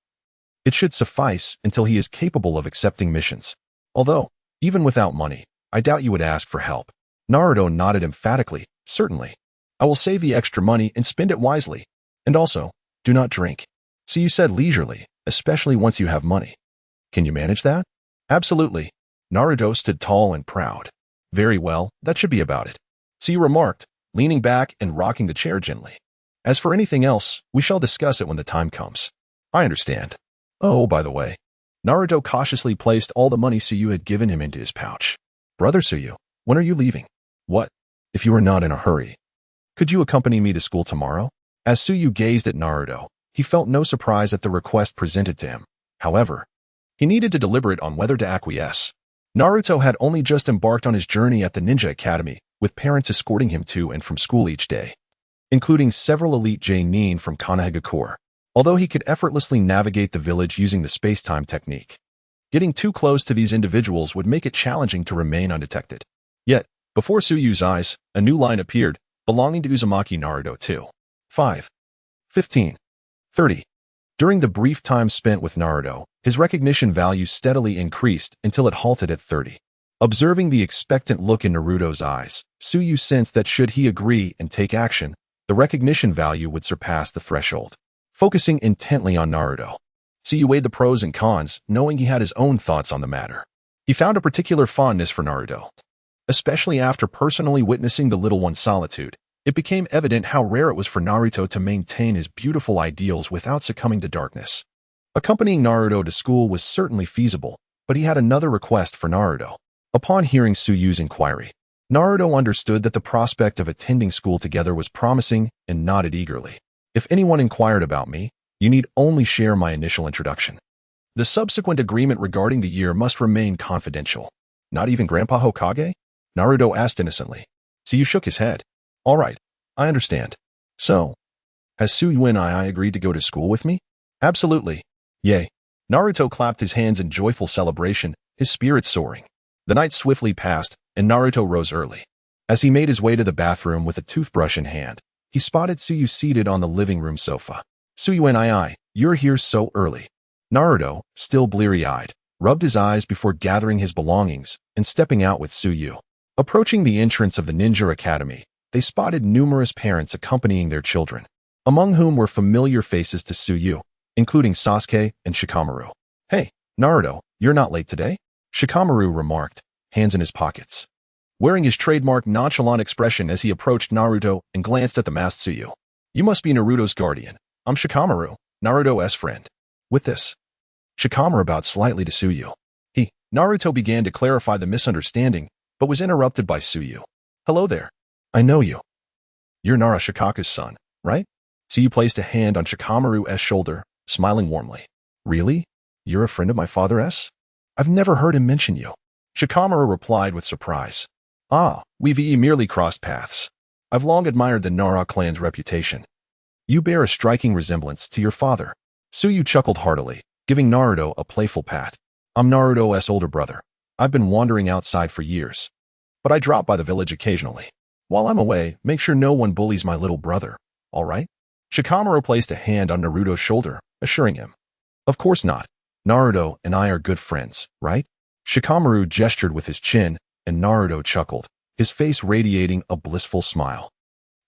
It should suffice until he is capable of accepting missions. Although, even without money, I doubt you would ask for help. Naruto nodded emphatically. Certainly. I will save the extra money and spend it wisely. And also, do not drink. Tsuyu said leisurely, especially once you have money. Can you manage that? Absolutely. Naruto stood tall and proud. Very well, that should be about it. Tsuyu remarked, leaning back and rocking the chair gently. As for anything else, we shall discuss it when the time comes. I understand. Oh, by the way. Naruto cautiously placed all the money Tsuyu had given him into his pouch. Brother Tsuyu, when are you leaving? What? If you are not in a hurry. Could you accompany me to school tomorrow? As Tsuyu gazed at Naruto, he felt no surprise at the request presented to him. However, he needed to deliberate on whether to acquiesce. Naruto had only just embarked on his journey at the Ninja Academy, with parents escorting him to and from school each day, including several elite genin from Konogakure. Although he could effortlessly navigate the village using the space-time technique, getting too close to these individuals would make it challenging to remain undetected. Yet, before Tsuyu's eyes, a new line appeared, belonging to Uzumaki Naruto too. 5, 15, 30. During the brief time spent with Naruto, his recognition value steadily increased until it halted at 30. Observing the expectant look in Naruto's eyes, Tsuyu sensed that should he agree and take action, the recognition value would surpass the threshold. Focusing intently on Naruto, Tsuyu weighed the pros and cons, knowing he had his own thoughts on the matter. He found a particular fondness for Naruto. Especially after personally witnessing the little one's solitude, it became evident how rare it was for Naruto to maintain his beautiful ideals without succumbing to darkness. Accompanying Naruto to school was certainly feasible, but he had another request for Naruto. Upon hearing Tsuyu's inquiry, Naruto understood that the prospect of attending school together was promising and nodded eagerly. If anyone inquired about me, you need only share my initial introduction. The subsequent agreement regarding the year must remain confidential. Not even Grandpa Hokage? Naruto asked innocently. Tsuyu shook his head. All right, I understand. So, has Tsuyu and I agreed to go to school with me? Absolutely. Yay. Naruto clapped his hands in joyful celebration, his spirits soaring. The night swiftly passed, and Naruto rose early. As he made his way to the bathroom with a toothbrush in hand, he spotted Tsuyu seated on the living room sofa. Tsuyu, you're here so early. Naruto, still bleary-eyed, rubbed his eyes before gathering his belongings and stepping out with Tsuyu. Approaching the entrance of the Ninja Academy, they spotted numerous parents accompanying their children, among whom were familiar faces to Tsuyu, including Sasuke and Shikamaru. Hey, Naruto, you're not late today? Shikamaru remarked, hands in his pockets, wearing his trademark nonchalant expression as he approached Naruto and glanced at the masked Tsuyu. You must be Naruto's guardian. I'm Shikamaru, Naruto's friend. With this, Shikamaru bowed slightly to Tsuyu. Naruto began to clarify the misunderstanding, but was interrupted by Tsuyu. Hello there. I know you. You're Nara Shikaku's son, right? Tsuyu placed a hand on Shikamaru's shoulder, smiling warmly. Really? You're a friend of my father's? I've never heard him mention you. Shikamaru replied with surprise. We've merely crossed paths. I've long admired the Nara clan's reputation. You bear a striking resemblance to your father. Tsuyu chuckled heartily, giving Naruto a playful pat. I'm Naruto's older brother. I've been wandering outside for years, but I drop by the village occasionally. While I'm away, make sure no one bullies my little brother, all right? Shikamaru placed a hand on Naruto's shoulder, assuring him. Of course not. Naruto and I are good friends, right? Shikamaru gestured with his chin, and Naruto chuckled, his face radiating a blissful smile.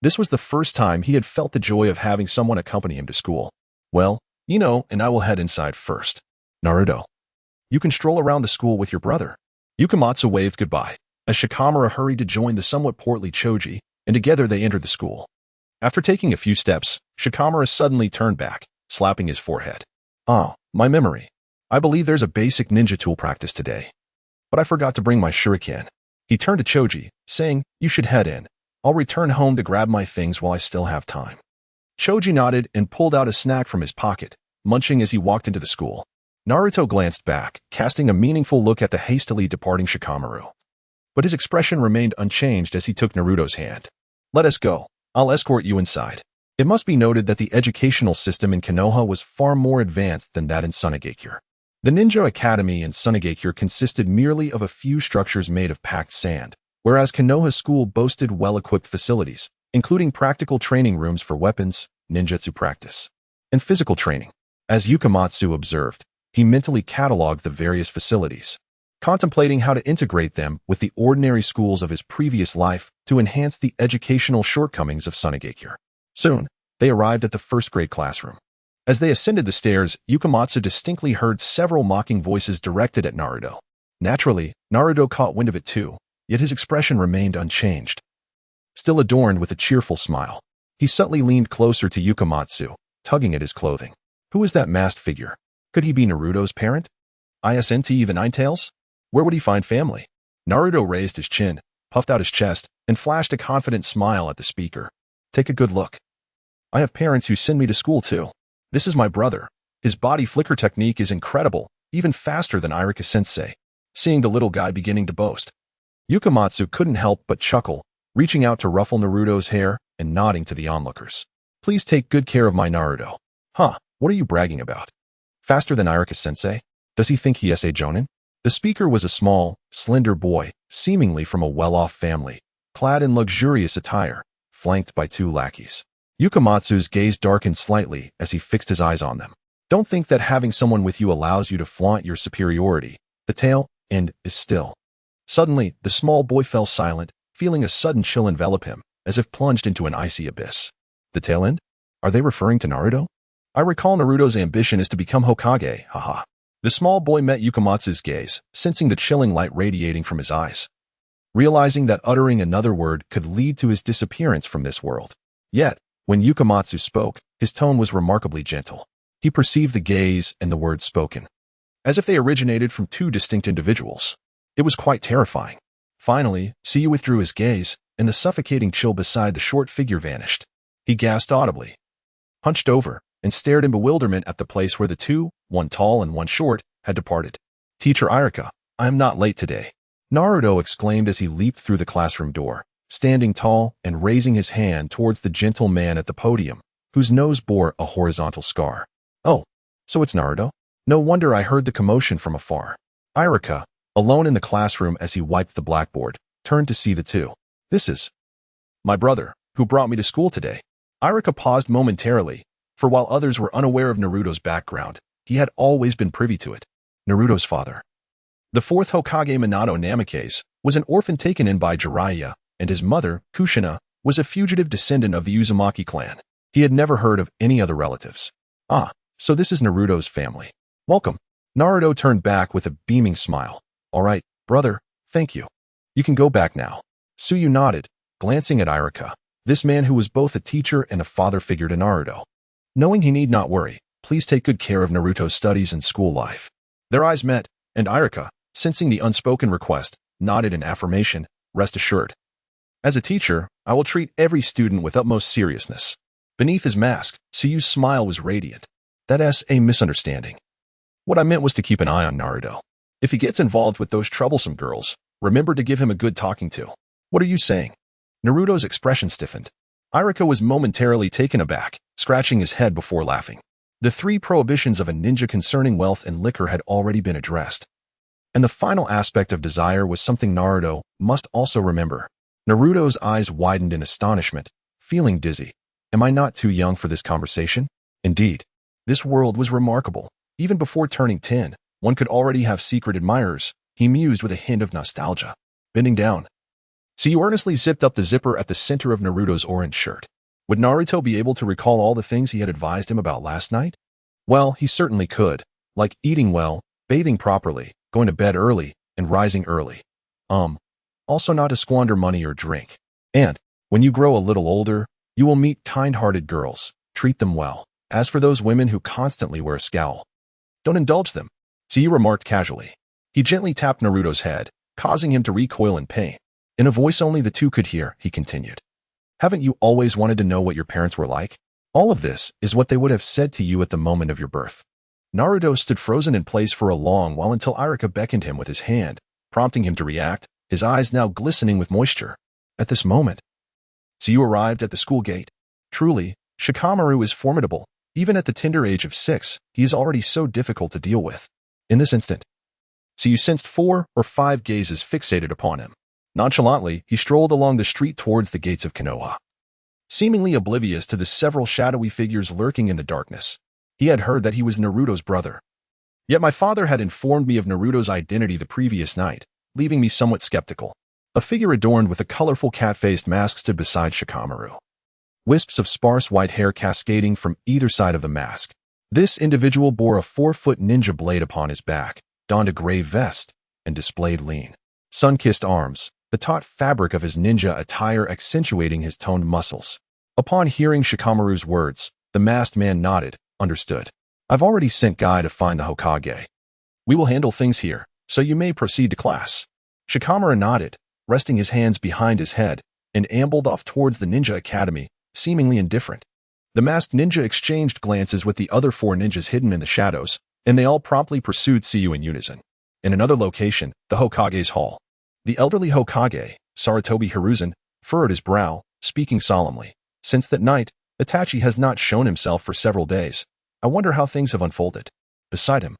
This was the first time he had felt the joy of having someone accompany him to school. Well, and I will head inside first. Naruto. You can stroll around the school with your brother." Yukamatsu waved goodbye, as Shikamaru hurried to join the somewhat portly Choji, and together they entered the school. After taking a few steps, Shikamaru suddenly turned back, slapping his forehead. "Ah, my memory. I believe there's a basic ninja tool practice today. But I forgot to bring my shuriken." He turned to Choji, saying, "You should head in. I'll return home to grab my things while I still have time." Choji nodded and pulled out a snack from his pocket, munching as he walked into the school. Naruto glanced back, casting a meaningful look at the hastily departing Shikamaru. But his expression remained unchanged as he took Naruto's hand. "Let us go. I'll escort you inside." It must be noted that the educational system in Konoha was far more advanced than that in Sunagakure. The Ninja Academy in Sunagakure consisted merely of a few structures made of packed sand, whereas Konoha's school boasted well-equipped facilities, including practical training rooms for weapons, ninjutsu practice, and physical training. As Yukamatsu observed, he mentally cataloged the various facilities, contemplating how to integrate them with the ordinary schools of his previous life to enhance the educational shortcomings of Sunagakure. Soon, they arrived at the first-grade classroom. As they ascended the stairs, Yukamatsu distinctly heard several mocking voices directed at Naruto. Naturally, Naruto caught wind of it too, yet his expression remained unchanged. Still adorned with a cheerful smile, he subtly leaned closer to Yukamatsu, tugging at his clothing. Who is that masked figure? Could he be Naruto's parent? Isn't the Ninetales? Where would he find family? Naruto raised his chin, puffed out his chest, and flashed a confident smile at the speaker. "Take a good look. I have parents who send me to school too. This is my brother. His body flicker technique is incredible, even faster than Irika-sensei." Seeing the little guy beginning to boast, Yukamatsu couldn't help but chuckle, reaching out to ruffle Naruto's hair and nodding to the onlookers. "Please take good care of my Naruto." "Huh, what are you bragging about? Faster than Irika-sensei? Does he think he is a jonin?" The speaker was a small, slender boy, seemingly from a well-off family, clad in luxurious attire, flanked by two lackeys. Yukamatsu's gaze darkened slightly as he fixed his eyes on them. "Don't think that having someone with you allows you to flaunt your superiority. The tail end is still." Suddenly, the small boy fell silent, feeling a sudden chill envelop him, as if plunged into an icy abyss. The tail end? Are they referring to Naruto? I recall Naruto's ambition is to become Hokage, haha. The small boy met Yukamatsu's gaze, sensing the chilling light radiating from his eyes, realizing that uttering another word could lead to his disappearance from this world. Yet, when Yukamatsu spoke, his tone was remarkably gentle. He perceived the gaze and the words spoken, as if they originated from two distinct individuals. It was quite terrifying. Finally, Suyu withdrew his gaze, and the suffocating chill beside the short figure vanished. He gasped audibly, hunched over, and stared in bewilderment at the place where the two, one tall and one short, had departed. "Teacher Irika, I am not late today," Naruto exclaimed as he leaped through the classroom door, standing tall and raising his hand towards the gentle man at the podium, whose nose bore a horizontal scar. "Oh, so it's Naruto? No wonder I heard the commotion from afar." Irika, alone in the classroom as he wiped the blackboard, turned to see the two. "This is my brother, who brought me to school today." Irika paused momentarily, for while others were unaware of Naruto's background, he had always been privy to it. Naruto's father, the fourth Hokage Minato Namikaze, was an orphan taken in by Jiraiya, and his mother, Kushina, was a fugitive descendant of the Uzumaki clan. He had never heard of any other relatives. "Ah, so this is Naruto's family. Welcome." Naruto turned back with a beaming smile. "All right, brother, thank you. You can go back now." Suyu nodded, glancing at Irika, this man who was both a teacher and a father figure to Naruto. Knowing he need not worry, please take good care of Naruto's studies and school life. Their eyes met, and Irika, sensing the unspoken request, nodded in affirmation, "Rest assured. As a teacher, I will treat every student with utmost seriousness." Beneath his mask, Suyu's smile was radiant. "That's a misunderstanding. What I meant was to keep an eye on Naruto. If he gets involved with those troublesome girls, remember to give him a good talking to." "What are you saying?" Naruto's expression stiffened. Irika was momentarily taken aback, scratching his head before laughing. The three prohibitions of a ninja concerning wealth and liquor had already been addressed. And the final aspect of desire was something Naruto must also remember. Naruto's eyes widened in astonishment, feeling dizzy. Am I not too young for this conversation? Indeed, this world was remarkable. Even before turning 10, one could already have secret admirers, he mused with a hint of nostalgia. Bending down, Suyu earnestly zipped up the zipper at the center of Naruto's orange shirt. Would Naruto be able to recall all the things he had advised him about last night? Well, he certainly could, like eating well, bathing properly, going to bed early, and rising early. Also not to squander money or drink. And, when you grow a little older, you will meet kind-hearted girls. Treat them well. As for those women who constantly wear a scowl, don't indulge them. Suyu remarked casually. He gently tapped Naruto's head, causing him to recoil in pain. In a voice only the two could hear, he continued. Haven't you always wanted to know what your parents were like? All of this is what they would have said to you at the moment of your birth. Naruto stood frozen in place for a long while until Iruka beckoned him with his hand, prompting him to react, his eyes now glistening with moisture. At this moment, Suyu arrived at the school gate. Truly, Shikamaru is formidable. Even at the tender age of 6, he is already so difficult to deal with. In this instant, Suyu sensed 4 or 5 gazes fixated upon him. Nonchalantly, he strolled along the street towards the gates of Konoha. Seemingly oblivious to the several shadowy figures lurking in the darkness, he had heard that he was Naruto's brother. Yet my father had informed me of Naruto's identity the previous night, leaving me somewhat skeptical. A figure adorned with a colorful cat-faced mask stood beside Shikamaru. Wisps of sparse white hair cascading from either side of the mask. This individual bore a 4-foot ninja blade upon his back, donned a gray vest, and displayed lean, sun-kissed arms, the taut fabric of his ninja attire accentuating his toned muscles. Upon hearing Shikamaru's words, the masked man nodded, understood. I've already sent Guy to find the Hokage. We will handle things here, so you may proceed to class. Shikamaru nodded, resting his hands behind his head, and ambled off towards the ninja academy, seemingly indifferent. The masked ninja exchanged glances with the other 4 ninjas hidden in the shadows, and they all promptly pursued Suyu in unison. In another location, the Hokage's hall. The elderly Hokage, Sarutobi Hiruzen, furrowed his brow, speaking solemnly. Since that night, Itachi has not shown himself for several days. I wonder how things have unfolded. Beside him,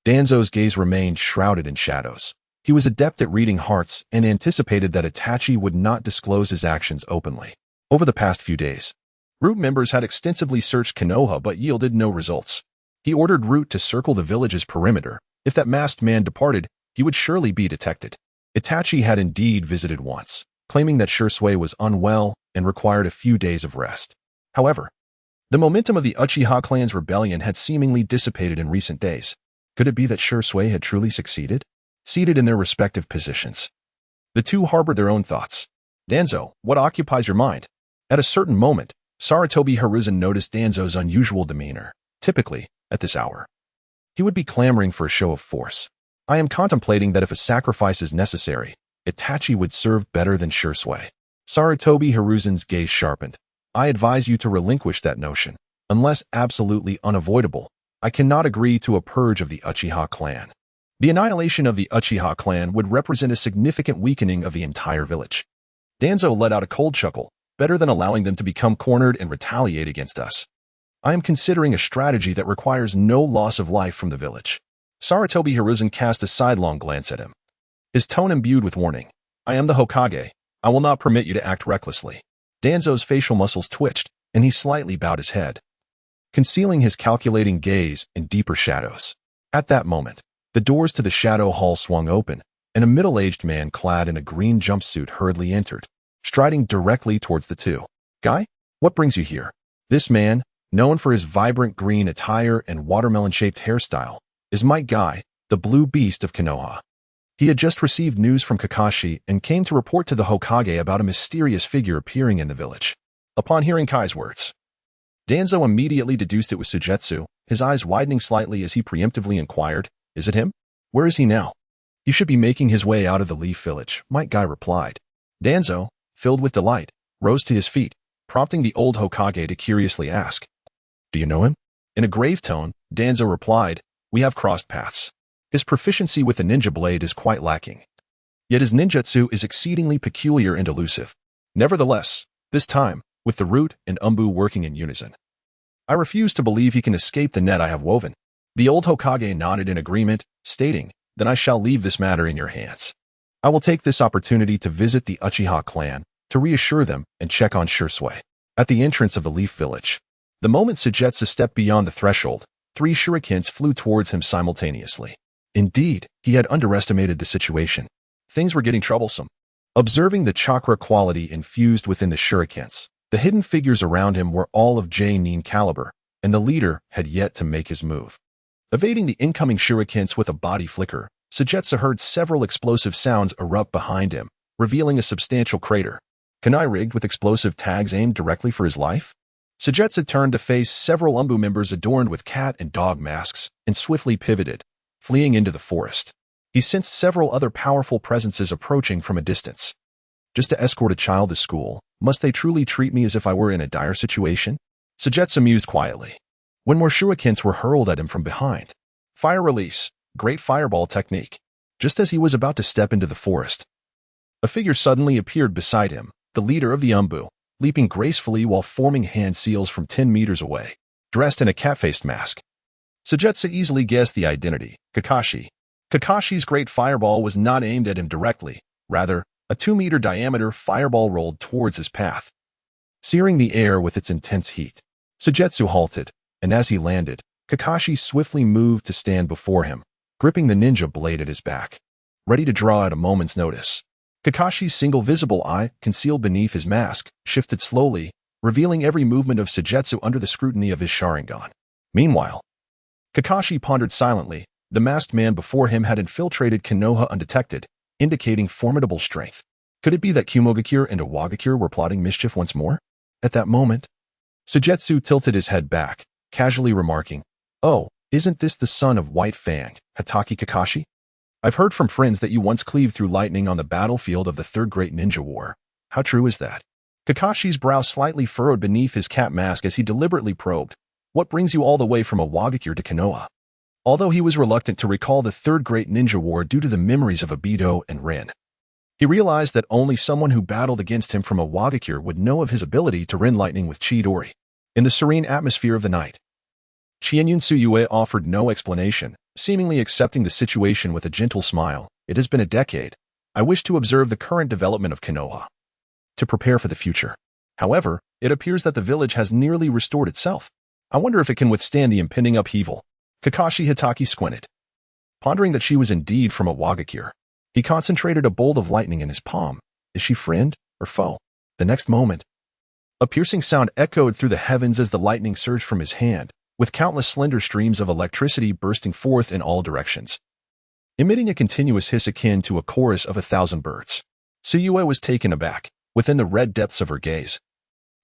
Danzo's gaze remained shrouded in shadows. He was adept at reading hearts and anticipated that Itachi would not disclose his actions openly. Over the past few days, Root members had extensively searched Konoha but yielded no results. He ordered Root to circle the village's perimeter. If that masked man departed, he would surely be detected. Itachi had indeed visited once, claiming that Shursui was unwell and required a few days of rest. However, the momentum of the Uchiha clan's rebellion had seemingly dissipated in recent days. Could it be that Shursui had truly succeeded? Seated in their respective positions, the two harbored their own thoughts. Danzo, what occupies your mind? At a certain moment, Sarutobi Hiruzen noticed Danzo's unusual demeanor. Typically, at this hour, he would be clamoring for a show of force. I am contemplating that if a sacrifice is necessary, Itachi would serve better than Shursui. Sarutobi Hiruzen's gaze sharpened. I advise you to relinquish that notion. Unless absolutely unavoidable, I cannot agree to a purge of the Uchiha clan. The annihilation of the Uchiha clan would represent a significant weakening of the entire village. Danzo let out a cold chuckle, better than allowing them to become cornered and retaliate against us. I am considering a strategy that requires no loss of life from the village. Sarutobi Hiruzen cast a sidelong glance at him, his tone imbued with warning. I am the Hokage. I will not permit you to act recklessly. Danzo's facial muscles twitched, and he slightly bowed his head, concealing his calculating gaze in deeper shadows. At that moment, the doors to the shadow hall swung open, and a middle-aged man clad in a green jumpsuit hurriedly entered, striding directly towards the two. Guy, what brings you here? This man, known for his vibrant green attire and watermelon-shaped hairstyle, is Might Guy, the blue beast of Konoha. He had just received news from Kakashi and came to report to the Hokage about a mysterious figure appearing in the village. Upon hearing Kai's words, Danzo immediately deduced it was Sujetsu, his eyes widening slightly as he preemptively inquired, Is it him? Where is he now? He should be making his way out of the Leaf Village, Might Guy replied. Danzo, filled with delight, rose to his feet, prompting the old Hokage to curiously ask, Do you know him? In a grave tone, Danzo replied, We have crossed paths. His proficiency with the ninja blade is quite lacking. Yet his ninjutsu is exceedingly peculiar and elusive. Nevertheless, this time, with the Root and Umbu working in unison, I refuse to believe he can escape the net I have woven. The old Hokage nodded in agreement, stating, Then I shall leave this matter in your hands. I will take this opportunity to visit the Uchiha clan, to reassure them and check on Shursui. At the entrance of the Leaf Village, the moment Sujetsu stepped beyond the threshold, 3 shurikens flew towards him simultaneously. Indeed, he had underestimated the situation. Things were getting troublesome. Observing the chakra quality infused within the shurikens, the hidden figures around him were all of J-nin caliber, and the leader had yet to make his move. Evading the incoming shurikens with a body flicker, Sujetsu heard several explosive sounds erupt behind him, revealing a substantial crater. Kunai rigged with explosive tags aimed directly for his life? Sujetsu turned to face several Umbu members adorned with cat and dog masks, and swiftly pivoted, fleeing into the forest. He sensed several other powerful presences approaching from a distance. Just to escort a child to school, must they truly treat me as if I were in a dire situation? Sujetsu mused quietly. When more shurikens were hurled at him from behind. Fire release, great fireball technique. Just as he was about to step into the forest, a figure suddenly appeared beside him, the leader of the Umbu, leaping gracefully while forming hand seals from 10 meters away, dressed in a cat-faced mask. Sujetsu easily guessed the identity, Kakashi. Kakashi's great fireball was not aimed at him directly, rather, a 2-meter diameter fireball rolled towards his path, searing the air with its intense heat. Sujetsu halted, and as he landed, Kakashi swiftly moved to stand before him, gripping the ninja blade at his back, ready to draw at a moment's notice. Kakashi's single visible eye, concealed beneath his mask, shifted slowly, revealing every movement of Sujetsu under the scrutiny of his Sharingan. Meanwhile, Kakashi pondered silently. The masked man before him had infiltrated Konoha undetected, indicating formidable strength. Could it be that Kumogakure and Iwagakure were plotting mischief once more? At that moment, Sujetsu tilted his head back, casually remarking, "Oh, isn't this the son of White Fang, Hatake Kakashi? I've heard from friends that you once cleaved through lightning on the battlefield of the Third Great Ninja War. How true is that?" Kakashi's brow slightly furrowed beneath his cat mask as he deliberately probed, "What brings you all the way from Iwagakure to Konoha?" Although he was reluctant to recall the Third Great Ninja War due to the memories of Obito and Rin, he realized that only someone who battled against him from Iwagakure would know of his ability to rend lightning with Chidori. In the serene atmosphere of the night, Qian Yun Su Yue offered no explanation, seemingly accepting the situation with a gentle smile. "It has been a decade. I wish to observe the current development of Konoha, to prepare for the future. However, it appears that the village has nearly restored itself. I wonder if it can withstand the impending upheaval." Kakashi Hatake squinted, pondering that she was indeed from Iwagakure. He concentrated a bolt of lightning in his palm. Is she friend or foe? The next moment, a piercing sound echoed through the heavens as the lightning surged from his hand, with countless slender streams of electricity bursting forth in all directions, emitting a continuous hiss akin to a chorus of 1,000 birds. Suyue was taken aback, within the red depths of her gaze.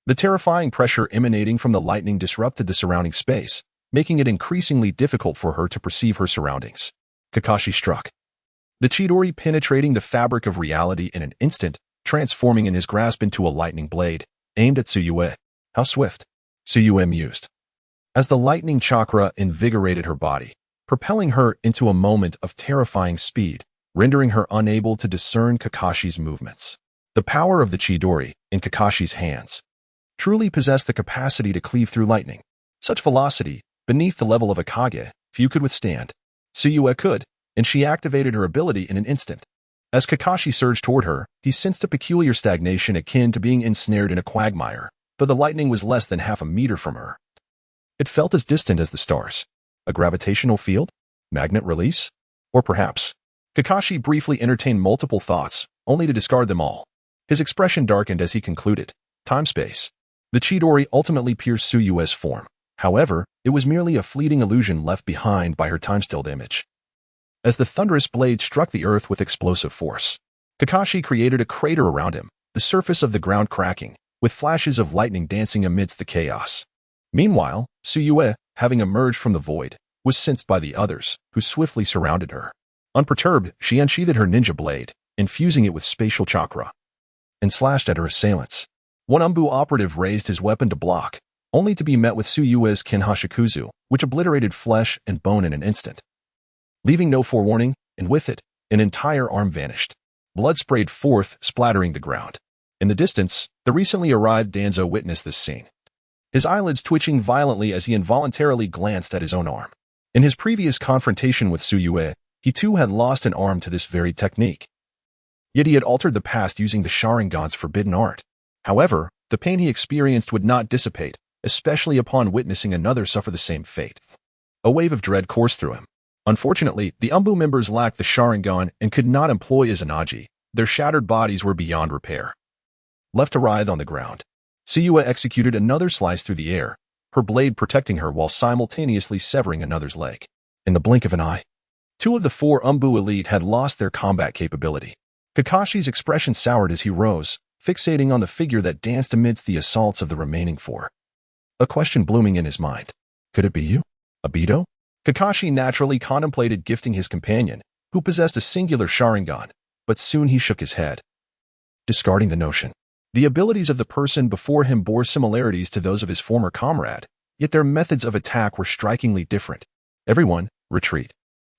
The terrifying pressure emanating from the lightning disrupted the surrounding space, making it increasingly difficult for her to perceive her surroundings. Kakashi struck, the Chidori penetrating the fabric of reality in an instant, transforming in his grasp into a lightning blade, aimed at Suyue. How swift, Suyue mused, as the lightning chakra invigorated her body, propelling her into a moment of terrifying speed, rendering her unable to discern Kakashi's movements. The power of the Chidori, in Kakashi's hands, truly possessed the capacity to cleave through lightning. Such velocity, beneath the level of a Kage, few could withstand. Suyue could, and she activated her ability in an instant. As Kakashi surged toward her, he sensed a peculiar stagnation akin to being ensnared in a quagmire, though the lightning was less than half a meter from her. It felt as distant as the stars. A gravitational field? Magnet release? Or perhaps? Kakashi briefly entertained multiple thoughts, only to discard them all. His expression darkened as he concluded. Time-space. The Chidori ultimately pierced Suyue's form. However, it was merely a fleeting illusion left behind by her time-stilled image. As the thunderous blade struck the earth with explosive force, Kakashi created a crater around him, the surface of the ground cracking, with flashes of lightning dancing amidst the chaos. Meanwhile, Suyue, having emerged from the void, was sensed by the others, who swiftly surrounded her. Unperturbed, she unsheathed her ninja blade, infusing it with spatial chakra, and slashed at her assailants. One Umbu operative raised his weapon to block, only to be met with Suyue's Kenhashikuzu, which obliterated flesh and bone in an instant, leaving no forewarning, and with it, an entire arm vanished. Blood sprayed forth, splattering the ground. In the distance, the recently arrived Danzo witnessed this scene, his eyelids twitching violently as he involuntarily glanced at his own arm. In his previous confrontation with Suyue, he too had lost an arm to this very technique. Yet he had altered the past using the Sharingan's forbidden art. However, the pain he experienced would not dissipate, especially upon witnessing another suffer the same fate. A wave of dread coursed through him. Unfortunately, the Umbu members lacked the Sharingan and could not employ Izanagi. Their shattered bodies were beyond repair. Left to writhe on the ground, Suyue executed another slice through the air, her blade protecting her while simultaneously severing another's leg. In the blink of an eye, 2 of the 4 Umbu elite had lost their combat capability. Kakashi's expression soured as he rose, fixating on the figure that danced amidst the assaults of the remaining 4. A question blooming in his mind. Could it be you? Obito? Kakashi naturally contemplated gifting his companion, who possessed a singular Sharingan, but soon he shook his head, discarding the notion. The abilities of the person before him bore similarities to those of his former comrade, yet their methods of attack were strikingly different. Everyone, retreat.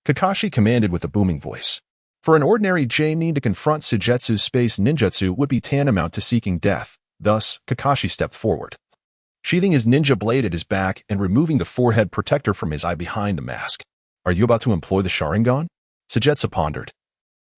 Kakashi commanded with a booming voice. For an ordinary Jonin to confront Sujetsu's space ninjutsu would be tantamount to seeking death. Thus, Kakashi stepped forward, sheathing his ninja blade at his back and removing the forehead protector from his eye behind the mask. Are you about to employ the Sharingan? Sujetsu pondered,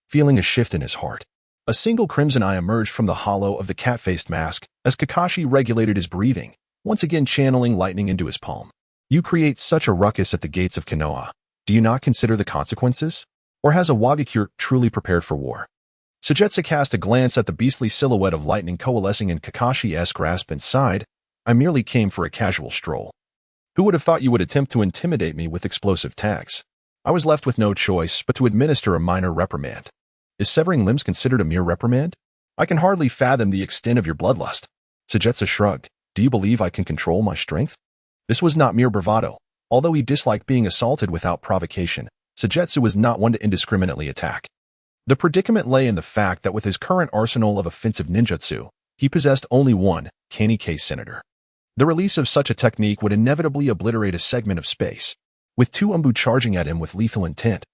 feeling a shift in his heart. A single crimson eye emerged from the hollow of the cat-faced mask as Kakashi regulated his breathing, once again channeling lightning into his palm. You create such a ruckus at the gates of Konoha. Do you not consider the consequences? Or has Iwagakure truly prepared for war? Sujetsu cast a glance at the beastly silhouette of lightning coalescing in Kakashi's grasp and sighed. I merely came for a casual stroll. Who would have thought you would attempt to intimidate me with explosive tags? I was left with no choice but to administer a minor reprimand. Is severing limbs considered a mere reprimand? I can hardly fathom the extent of your bloodlust. Sujetsu shrugged. Do you believe I can control my strength? This was not mere bravado. Although he disliked being assaulted without provocation, Sujetsu was not one to indiscriminately attack. The predicament lay in the fact that with his current arsenal of offensive ninjutsu, he possessed only one, Kanike Senator. The release of such a technique would inevitably obliterate a segment of space, with 2 Umbu charging at him with lethal intent.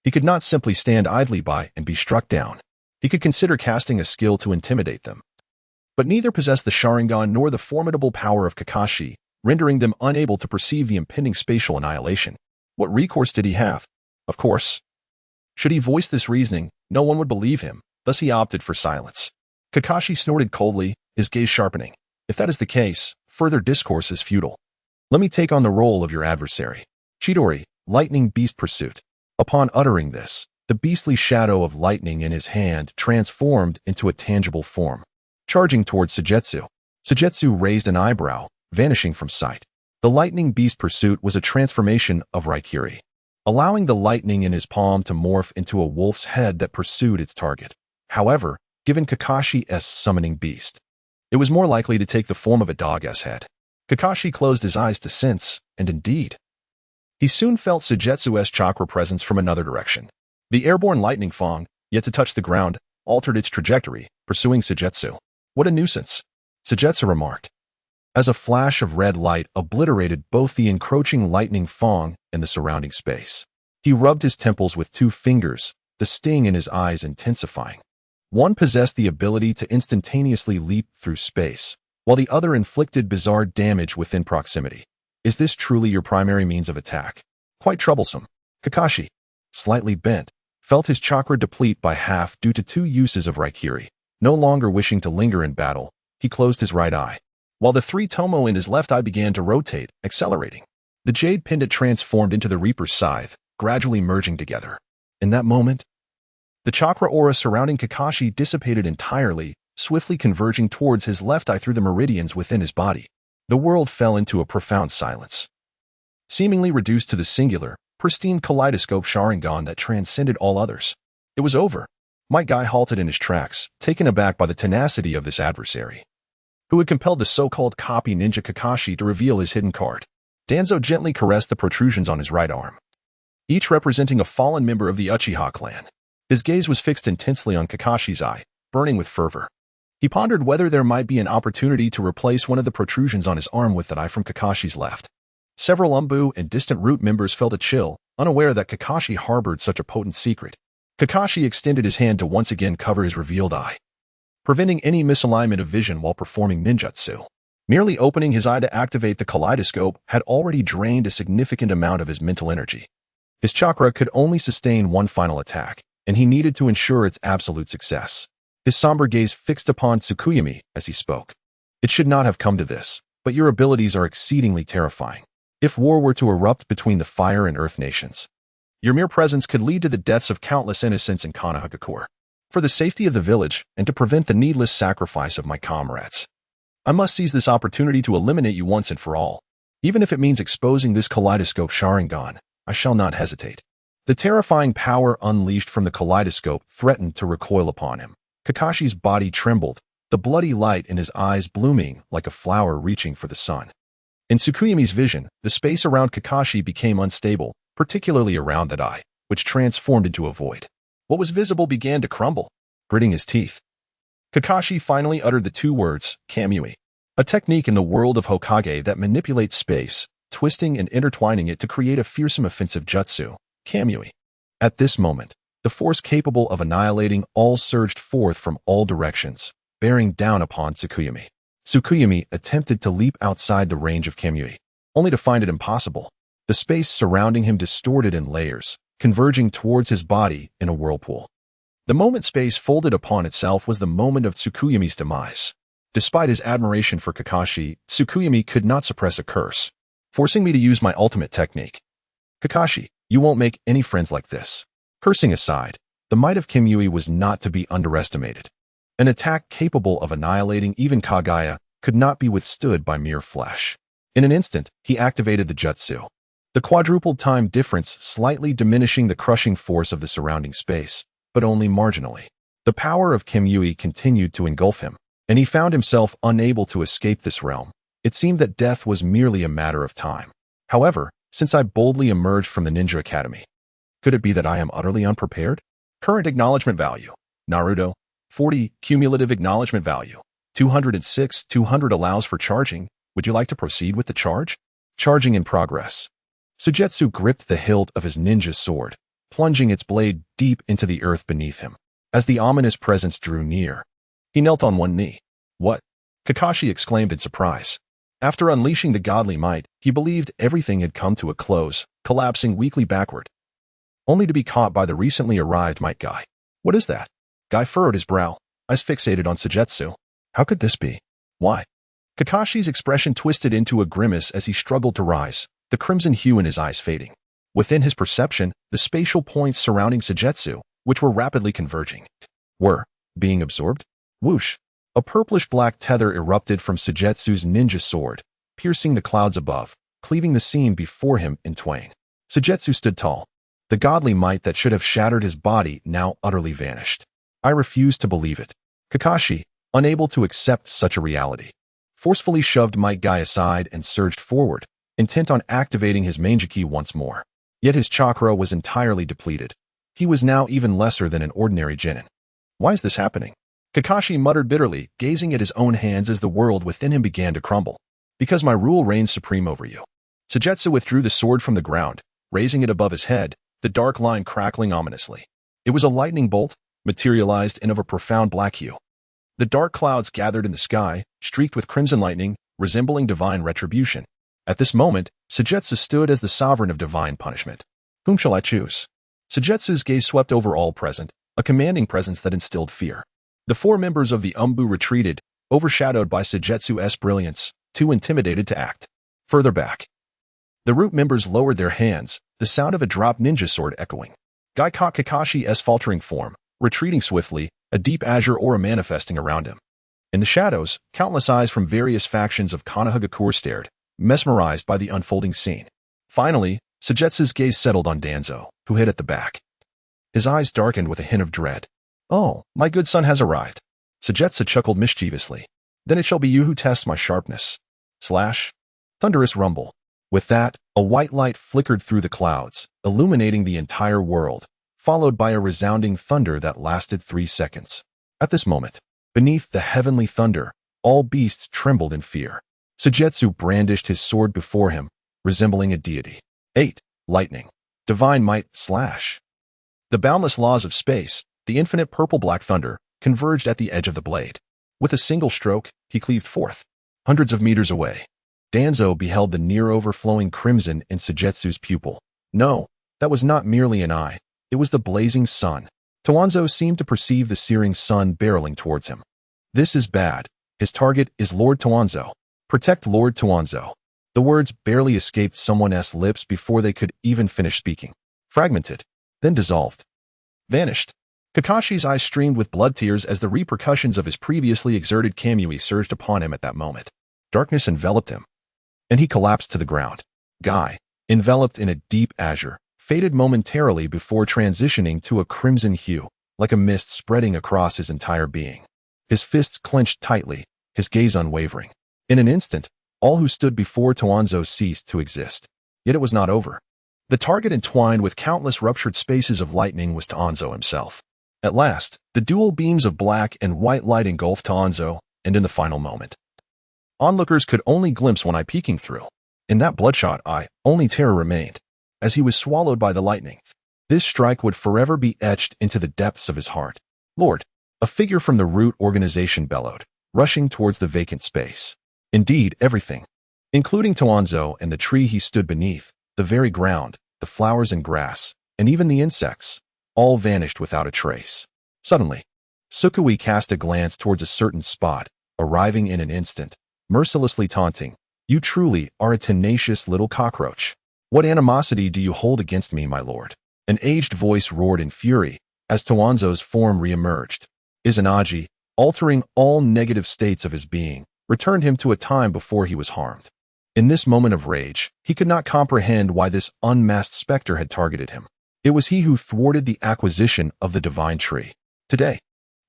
He could not simply stand idly by and be struck down. He could consider casting a skill to intimidate them. But neither possessed the Sharingan nor the formidable power of Kakashi, rendering them unable to perceive the impending spatial annihilation. What recourse did he have? Of course, should he voice this reasoning, no one would believe him, thus he opted for silence. Kakashi snorted coldly, his gaze sharpening. If that is the case, further discourse is futile. Let me take on the role of your adversary. Chidori, Lightning Beast Pursuit. Upon uttering this, the beastly shadow of lightning in his hand transformed into a tangible form, charging towards Sujetsu. Sujetsu raised an eyebrow, vanishing from sight. The Lightning Beast Pursuit was a transformation of Raikiri, allowing the lightning in his palm to morph into a wolf's head that pursued its target. However, given Kakashi's summoning beast, it was more likely to take the form of a dog's head. Kakashi closed his eyes to sense, and indeed, he soon felt Sujetsu's chakra presence from another direction. The airborne lightning fong, yet to touch the ground, altered its trajectory, pursuing Sujetsu. What a nuisance, Sujetsu remarked, as a flash of red light obliterated both the encroaching lightning fong and the surrounding space. He rubbed his temples with 2 fingers, the sting in his eyes intensifying. One possessed the ability to instantaneously leap through space, while the other inflicted bizarre damage within proximity. Is this truly your primary means of attack? Quite troublesome. Kakashi, slightly bent, felt his chakra deplete by half due to 2 uses of Raikiri. No longer wishing to linger in battle, he closed his right eye, while the 3 tomo in his left eye began to rotate, accelerating. The jade pendant transformed into the Reaper's scythe, gradually merging together. In that moment, the chakra aura surrounding Kakashi dissipated entirely, swiftly converging towards his left eye through the meridians within his body. The world fell into a profound silence, seemingly reduced to the singular, pristine kaleidoscope Sharingan that transcended all others. It was over. Might Guy halted in his tracks, taken aback by the tenacity of this adversary, who had compelled the so-called copy ninja Kakashi to reveal his hidden card. Danzo gently caressed the protrusions on his right arm, each representing a fallen member of the Uchiha clan. His gaze was fixed intensely on Kakashi's eye, burning with fervor. He pondered whether there might be an opportunity to replace one of the protrusions on his arm with that eye from Kakashi's left. Several Umbu and distant root members felt a chill, unaware that Kakashi harbored such a potent secret. Kakashi extended his hand to once again cover his revealed eye, preventing any misalignment of vision while performing ninjutsu. Merely opening his eye to activate the kaleidoscope had already drained a significant amount of his mental energy. His chakra could only sustain one final attack, and he needed to ensure its absolute success. His somber gaze fixed upon Tsukuyami as he spoke. It should not have come to this, but your abilities are exceedingly terrifying. If war were to erupt between the fire and earth nations, your mere presence could lead to the deaths of countless innocents in Konogakure. For the safety of the village and to prevent the needless sacrifice of my comrades, I must seize this opportunity to eliminate you once and for all. Even if it means exposing this kaleidoscope Sharingan, I shall not hesitate. The terrifying power unleashed from the kaleidoscope threatened to recoil upon him. Kakashi's body trembled, the bloody light in his eyes blooming like a flower reaching for the sun. In Tsukuyami's vision, the space around Kakashi became unstable, particularly around that eye, which transformed into a void. What was visible began to crumble. Gritting his teeth, Kakashi finally uttered the two words, Kamui, a technique in the world of Hokage that manipulates space, twisting and intertwining it to create a fearsome offensive jutsu, Kamui. At this moment, the force capable of annihilating all surged forth from all directions, bearing down upon Tsukuyami. Tsukuyami attempted to leap outside the range of Kamui, only to find it impossible. The space surrounding him distorted in layers, converging towards his body in a whirlpool. The moment space folded upon itself was the moment of Tsukuyami's demise. Despite his admiration for Kakashi, Tsukuyami could not suppress a curse, forcing me to use my ultimate technique. Kakashi, you won't make any friends like this. Cursing aside, the might of Kamui was not to be underestimated. An attack capable of annihilating even Kaguya could not be withstood by mere flesh. In an instant, he activated the jutsu. The quadrupled time difference slightly diminishing the crushing force of the surrounding space, but only marginally. The power of Kamui continued to engulf him, and he found himself unable to escape this realm. It seemed that death was merely a matter of time. However, since I boldly emerged from the Ninja Academy, could it be that I am utterly unprepared? Current acknowledgement value, Naruto, 40, cumulative acknowledgement value, 206, 200 allows for charging. Would you like to proceed with the charge? Charging in progress. Sujetsu gripped the hilt of his ninja sword, plunging its blade deep into the earth beneath him. As the ominous presence drew near, he knelt on one knee. What? Kakashi exclaimed in surprise. After unleashing the godly might, he believed everything had come to a close, collapsing weakly backward, only to be caught by the recently arrived might guy. What is that? Guy furrowed his brow, eyes fixated on Sujetsu. How could this be? Why? Kakashi's expression twisted into a grimace as he struggled to rise, the crimson hue in his eyes fading. Within his perception, the spatial points surrounding Sujetsu, which were rapidly converging, were being absorbed. Whoosh! A purplish-black tether erupted from Sujetsu's ninja sword, piercing the clouds above, cleaving the scene before him in twain. Sujetsu stood tall. The godly might that should have shattered his body now utterly vanished. I refused to believe it. Kakashi, unable to accept such a reality, forcefully shoved Might Guy aside and surged forward, intent on activating his Manjiki once more. Yet his chakra was entirely depleted. He was now even lesser than an ordinary genin. Why is this happening? Kakashi muttered bitterly, gazing at his own hands as the world within him began to crumble. Because my rule reigns supreme over you. Sujetsu withdrew the sword from the ground, raising it above his head, the dark line crackling ominously. It was a lightning bolt, materialized and of a profound black hue. The dark clouds gathered in the sky, streaked with crimson lightning, resembling divine retribution. At this moment, Sujetsu stood as the sovereign of divine punishment. Whom shall I choose? Sujetsu's gaze swept over all present, a commanding presence that instilled fear. The four members of the Umbu retreated, overshadowed by Sujetsu's brilliance, too intimidated to act. Further back, the root members lowered their hands, the sound of a dropped ninja sword echoing. Guy caught Kakashi's faltering form, retreating swiftly, a deep azure aura manifesting around him. In the shadows, countless eyes from various factions of Konoha stared, mesmerized by the unfolding scene. Finally, Sujetsu's gaze settled on Danzo, who hid at the back. His eyes darkened with a hint of dread. Oh, my good son has arrived. Sujetsu chuckled mischievously. Then it shall be you who tests my sharpness. Slash. Thunderous rumble. With that, a white light flickered through the clouds, illuminating the entire world, followed by a resounding thunder that lasted 3 seconds. At this moment, beneath the heavenly thunder, all beasts trembled in fear. Sujetsu brandished his sword before him, resembling a deity. 8. Lightning. Divine might. Slash. The boundless laws of space, the infinite purple-black thunder, converged at the edge of the blade. With a single stroke, he cleaved forth. Hundreds of meters away, Danzo beheld the near-overflowing crimson in Sujetsu's pupil. No, that was not merely an eye. It was the blazing sun. Toanzo seemed to perceive the searing sun barreling towards him. This is bad. His target is Lord Toanzo. Protect Lord Toanzo. The words barely escaped someone's lips before they could even finish speaking. Fragmented, then dissolved. Vanished. Kakashi's eyes streamed with blood tears as the repercussions of his previously exerted Kamui surged upon him at that moment. Darkness enveloped him, and he collapsed to the ground. Guy, enveloped in a deep azure, faded momentarily before transitioning to a crimson hue, like a mist spreading across his entire being. His fists clenched tightly, his gaze unwavering. In an instant, all who stood before Toanzo ceased to exist. Yet it was not over. The target entwined with countless ruptured spaces of lightning was Toanzo himself. At last, the dual beams of black and white light engulfed Toanzo, and in the final moment, onlookers could only glimpse one eye peeking through. In that bloodshot eye, only terror remained, as he was swallowed by the lightning. This strike would forever be etched into the depths of his heart. Lord, a figure from the root organization bellowed, rushing towards the vacant space. Indeed, everything, including Toanzo and the tree he stood beneath, the very ground, the flowers and grass, and even the insects, all vanished without a trace. Suddenly, Sukui cast a glance towards a certain spot, arriving in an instant, mercilessly taunting, "You truly are a tenacious little cockroach. What animosity do you hold against me, my lord?" An aged voice roared in fury, as Toanzo's form re-emerged. Izanagi, altering all negative states of his being, returned him to a time before he was harmed. In this moment of rage, he could not comprehend why this unmasked specter had targeted him. It was he who thwarted the acquisition of the divine tree. Today,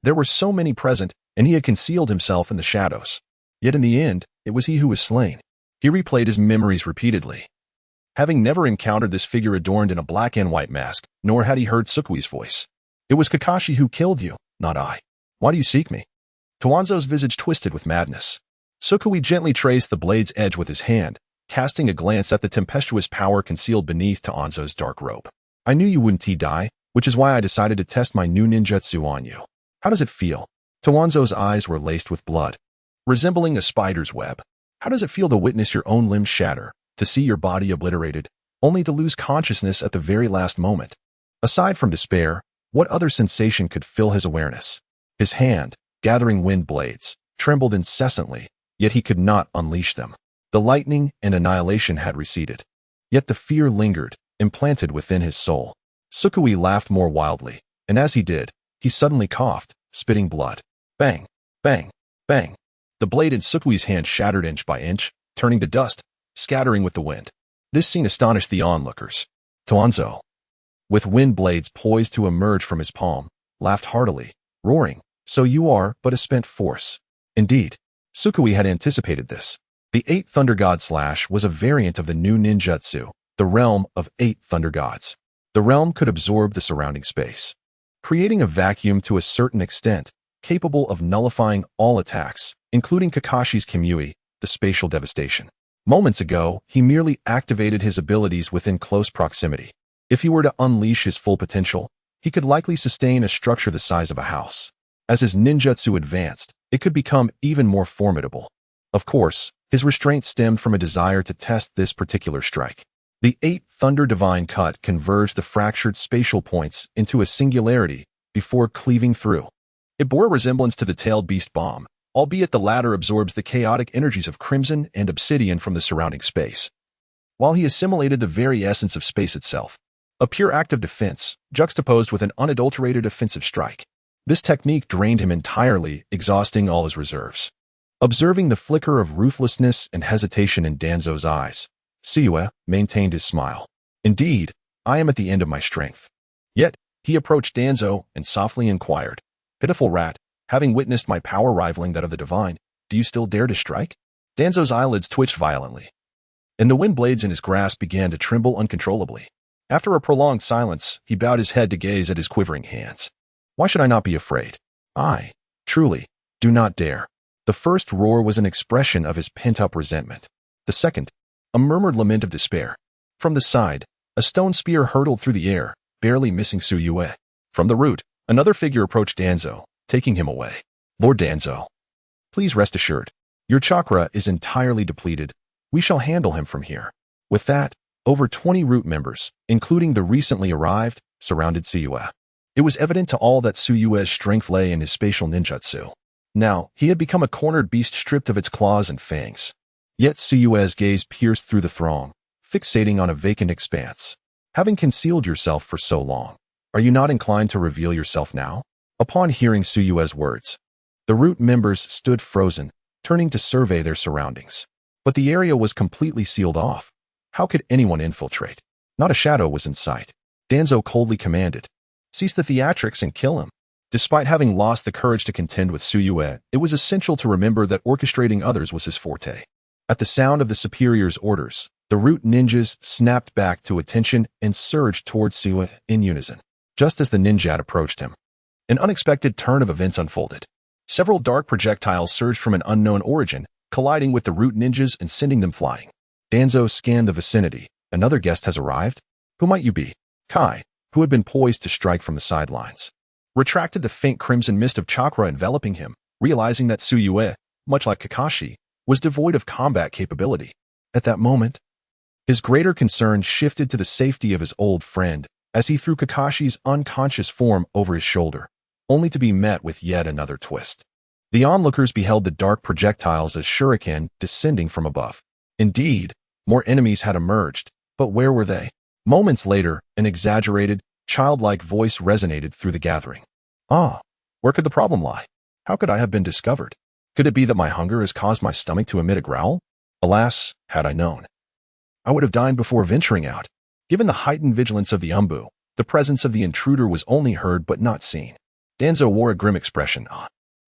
there were so many present, and he had concealed himself in the shadows. Yet in the end, it was he who was slain. He replayed his memories repeatedly. Having never encountered this figure adorned in a black and white mask, nor had he heard Sukui's voice. "It was Kakashi who killed you, not I. Why do you seek me?" Toanzo's visage twisted with madness. Sukui gently traced the blade's edge with his hand, casting a glance at the tempestuous power concealed beneath Toanzo's dark robe. "I knew you wouldn't die, which is why I decided to test my new ninjutsu on you. How does it feel?" Toanzo's eyes were laced with blood, resembling a spider's web. "How does it feel to witness your own limbs shatter, to see your body obliterated, only to lose consciousness at the very last moment?" Aside from despair, what other sensation could fill his awareness? His hand, gathering wind blades, trembled incessantly, yet he could not unleash them. The lightning and annihilation had receded. Yet the fear lingered, implanted within his soul. Sukui laughed more wildly, and as he did, he suddenly coughed, spitting blood. Bang, bang, bang. The blade in Sukui's hand shattered inch by inch, turning to dust, scattering with the wind. This scene astonished the onlookers. Toanzo, with wind blades poised to emerge from his palm, laughed heartily, roaring, "So you are but a spent force." Indeed, Sukui had anticipated this. The 8 Thunder God Slash was a variant of the new ninjutsu, the realm of 8 Thunder Gods. The realm could absorb the surrounding space, creating a vacuum to a certain extent, capable of nullifying all attacks, including Kakashi's Kimui, the spatial devastation. Moments ago, he merely activated his abilities within close proximity. If he were to unleash his full potential, he could likely sustain a structure the size of a house. As his ninjutsu advanced, it could become even more formidable. Of course, his restraint stemmed from a desire to test this particular strike. The 8 Thunder Divine Cut converged the fractured spatial points into a singularity before cleaving through. It bore a resemblance to the Tailed Beast Bomb, albeit the latter absorbs the chaotic energies of crimson and obsidian from the surrounding space, while he assimilated the very essence of space itself. A pure act of defense, juxtaposed with an unadulterated offensive strike. This technique drained him entirely, exhausting all his reserves. Observing the flicker of ruthlessness and hesitation in Danzo's eyes, Suyue maintained his smile. "Indeed, I am at the end of my strength." Yet, he approached Danzo and softly inquired, "Pitiful rat, having witnessed my power rivaling that of the divine, do you still dare to strike?" Danzo's eyelids twitched violently, and the wind blades in his grasp began to tremble uncontrollably. After a prolonged silence, he bowed his head to gaze at his quivering hands. "Why should I not be afraid? I, truly, do not dare." The first roar was an expression of his pent-up resentment. The second, a murmured lament of despair. From the side, a stone spear hurtled through the air, barely missing Suyue. From the root, another figure approached Danzo, taking him away. "Lord Danzo, please rest assured, your chakra is entirely depleted. We shall handle him from here." With that, over 20 root members, including the recently arrived, surrounded Suyue. It was evident to all that Suyue's strength lay in his spatial ninjutsu. Now, he had become a cornered beast stripped of its claws and fangs. Yet Suyue's gaze pierced through the throng, fixating on a vacant expanse. "Having concealed yourself for so long, are you not inclined to reveal yourself now?" Upon hearing Suyue's words, the root members stood frozen, turning to survey their surroundings. But the area was completely sealed off. How could anyone infiltrate? Not a shadow was in sight. Danzo coldly commanded, "Cease the theatrics and kill him." Despite having lost the courage to contend with Su Yue, it was essential to remember that orchestrating others was his forte. At the sound of the superior's orders, the root ninjas snapped back to attention and surged towards Su Yue in unison. Just as the ninja approached him, an unexpected turn of events unfolded. Several dark projectiles surged from an unknown origin, colliding with the root ninjas and sending them flying. Danzo scanned the vicinity. Another guest has arrived? Who might you be? Kai, who had been poised to strike from the sidelines, retracted the faint crimson mist of chakra enveloping him, realizing that Su Yue, much like Kakashi, was devoid of combat capability. At that moment, his greater concern shifted to the safety of his old friend as he threw Kakashi's unconscious form over his shoulder, only to be met with yet another twist. The onlookers beheld the dark projectiles as shuriken descending from above. Indeed, more enemies had emerged, but where were they? Moments later, an exaggerated, childlike voice resonated through the gathering. "Ah, where could the problem lie? How could I have been discovered? Could it be that my hunger has caused my stomach to emit a growl? Alas, had I known, I would have dined before venturing out." Given the heightened vigilance of the Umbu, the presence of the intruder was only heard but not seen. Danzo wore a grim expression.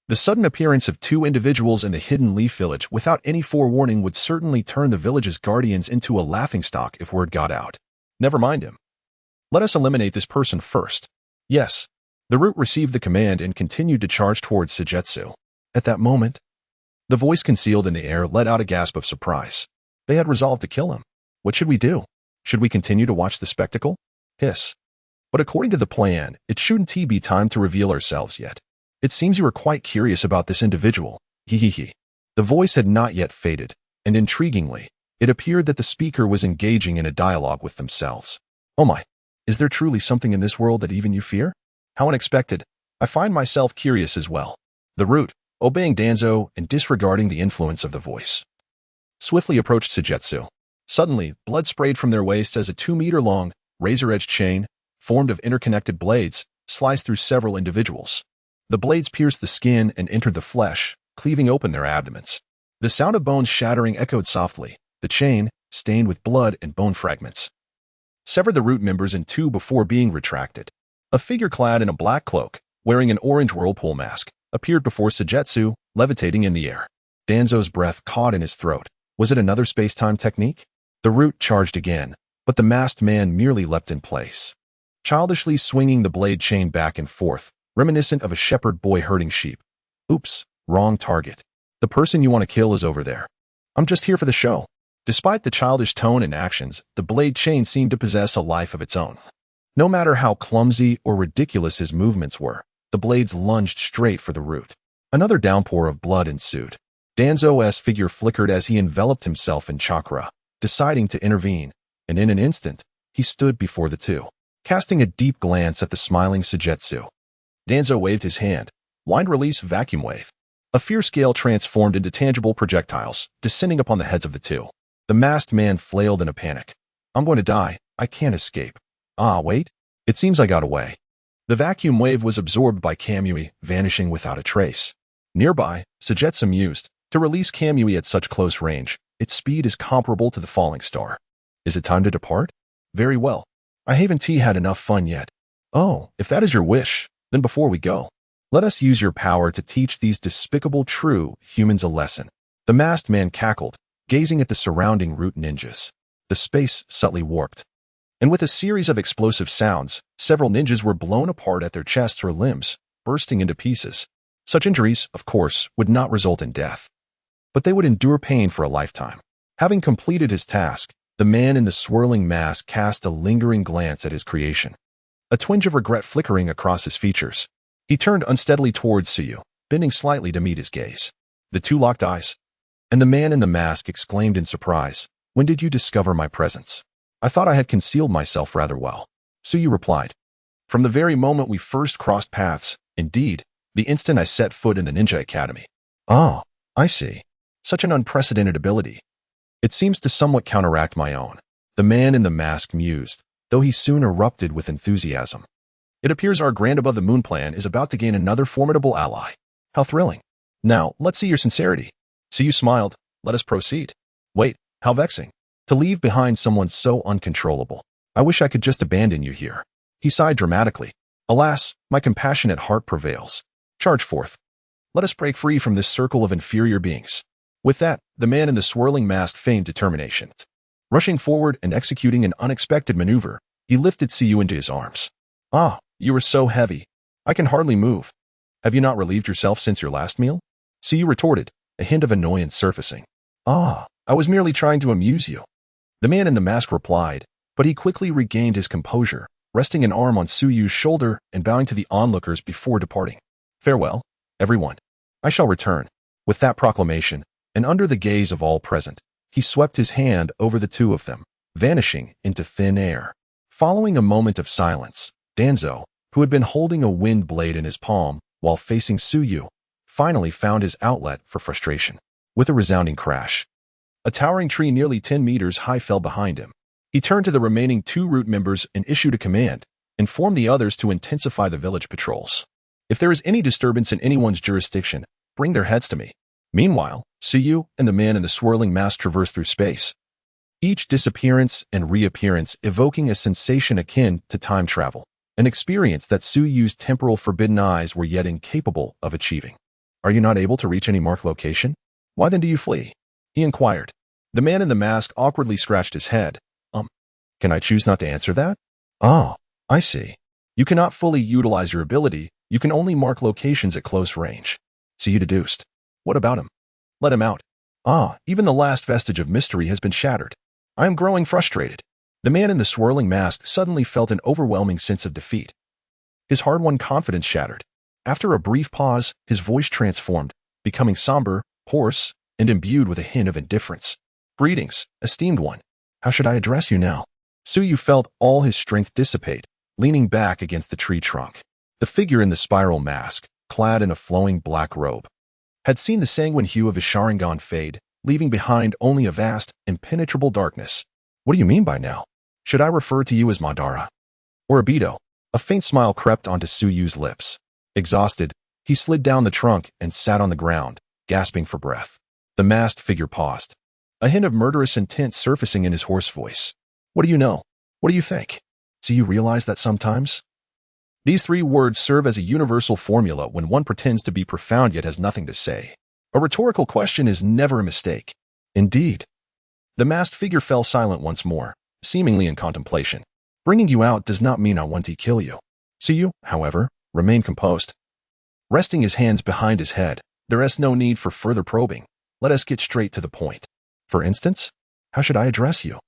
The sudden appearance of two individuals in the hidden leaf village without any forewarning would certainly turn the village's guardians into a laughingstock if word got out. Never mind him. Let us eliminate this person first. Yes. The root received the command and continued to charge towards Sujetsu. At that moment, the voice concealed in the air let out a gasp of surprise. They had resolved to kill him. What should we do? Should we continue to watch the spectacle? Hiss. But according to the plan, it shouldn't be time to reveal ourselves yet. It seems you are quite curious about this individual. Hehehe. The voice had not yet faded, and intriguingly, it appeared that the speaker was engaging in a dialogue with themselves. Oh my, is there truly something in this world that even you fear? How unexpected. I find myself curious as well. The root, obeying Danzo and disregarding the influence of the voice, swiftly approached Sujetsu. Suddenly, blood sprayed from their waists as a 2-meter-long, razor-edged chain, formed of interconnected blades, sliced through several individuals. The blades pierced the skin and entered the flesh, cleaving open their abdomens. The sound of bones shattering echoed softly. The chain, stained with blood and bone fragments, severed the root members in two before being retracted. A figure clad in a black cloak, wearing an orange whirlpool mask, appeared before Sujetsu, levitating in the air. Danzo's breath caught in his throat. Was it another space-time technique? The root charged again, but the masked man merely leapt in place, childishly swinging the blade chain back and forth, reminiscent of a shepherd boy herding sheep. Oops, wrong target. The person you want to kill is over there. I'm just here for the show. Despite the childish tone and actions, the blade chain seemed to possess a life of its own. No matter how clumsy or ridiculous his movements were, the blades lunged straight for the root. Another downpour of blood ensued. Danzo's figure flickered as he enveloped himself in chakra, deciding to intervene, and in an instant, he stood before the two, casting a deep glance at the smiling Sujetsu. Danzo waved his hand. Wind-release vacuum wave. A fierce gale transformed into tangible projectiles, descending upon the heads of the two. The masked man flailed in a panic. I'm going to die. I can't escape. Ah, wait. It seems I got away. The vacuum wave was absorbed by Kamui, vanishing without a trace. Nearby, Sujetsu mused. To release Kamui at such close range, its speed is comparable to the falling star. Is it time to depart? Very well. I haven't had enough fun yet. Oh, if that is your wish, then before we go, let us use your power to teach these despicable true humans a lesson. The masked man cackled, gazing at the surrounding root ninjas. The space subtly warped, and with a series of explosive sounds, several ninjas were blown apart at their chests or limbs, bursting into pieces. Such injuries, of course, would not result in death, but they would endure pain for a lifetime. Having completed his task, the man in the swirling mask cast a lingering glance at his creation, a twinge of regret flickering across his features. He turned unsteadily towards Suyu, bending slightly to meet his gaze. The two locked eyes, and the man in the mask exclaimed in surprise, "When did you discover my presence?" "I thought I had concealed myself rather well," Suyu replied. "From the very moment we first crossed paths, indeed, the instant I set foot in the ninja academy." "Ah, I see. Such an unprecedented ability. It seems to somewhat counteract my own." The man in the mask mused, though he soon erupted with enthusiasm. "It appears our Grand Above the Moon plan is about to gain another formidable ally. How thrilling. Now, let's see your sincerity." Suyu smiled. "Let us proceed." "Wait, how vexing. To leave behind someone so uncontrollable. I wish I could just abandon you here. He sighed dramatically. Alas, my compassionate heart prevails. Charge forth. Let us break free from this circle of inferior beings. With that, the man in the swirling mask feigned determination. Rushing forward and executing an unexpected maneuver, he lifted Siyu into his arms. Ah, you are so heavy. I can hardly move. Have you not relieved yourself since your last meal? Siyu retorted, a hint of annoyance surfacing. Ah, I was merely trying to amuse you. The man in the mask replied, but he quickly regained his composure, resting an arm on Suyu's shoulder and bowing to the onlookers before departing. Farewell, everyone. I shall return. With that proclamation, and under the gaze of all present, he swept his hand over the two of them, vanishing into thin air. Following a moment of silence, Danzo, who had been holding a wind blade in his palm while facing Suyu, finally found his outlet for frustration. With a resounding crash, a towering tree nearly 10 meters high fell behind him. He turned to the remaining 2 root members and issued a command, informed the others to intensify the village patrols. If there is any disturbance in anyone's jurisdiction, bring their heads to me. Meanwhile, Suyu and the man in the swirling mask traversed through space, each disappearance and reappearance evoking a sensation akin to time travel, an experience that Suyu's temporal forbidden eyes were yet incapable of achieving. Are you not able to reach any marked location? Why then do you flee? He inquired. The man in the mask awkwardly scratched his head. Can I choose not to answer that? Oh, I see. You cannot fully utilize your ability, you can only mark locations at close range. Siyu deduced. What about him? Let him out. Ah, even the last vestige of mystery has been shattered. I am growing frustrated. The man in the swirling mask suddenly felt an overwhelming sense of defeat. His hard-won confidence shattered. After a brief pause, his voice transformed, becoming somber, hoarse, and imbued with a hint of indifference. Greetings, esteemed one. How should I address you now? Suyu felt all his strength dissipate, leaning back against the tree trunk. The figure in the spiral mask, clad in a flowing black robe, had seen the sanguine hue of his Sharingan fade, leaving behind only a vast, impenetrable darkness. What do you mean by now? Should I refer to you as Madara? Or Obito? A faint smile crept onto Suyu's lips. Exhausted, he slid down the trunk and sat on the ground, gasping for breath. The masked figure paused, a hint of murderous intent surfacing in his hoarse voice. What do you know? What do you think? Do you realize that sometimes? These 3 words serve as a universal formula when one pretends to be profound yet has nothing to say. A rhetorical question is never a mistake. Indeed. The masked figure fell silent once more, seemingly in contemplation. Bringing you out does not mean I want to kill you. Suyu, however, remained composed. Resting his hands behind his head, there is no need for further probing. Let us get straight to the point. For instance, how should I address you?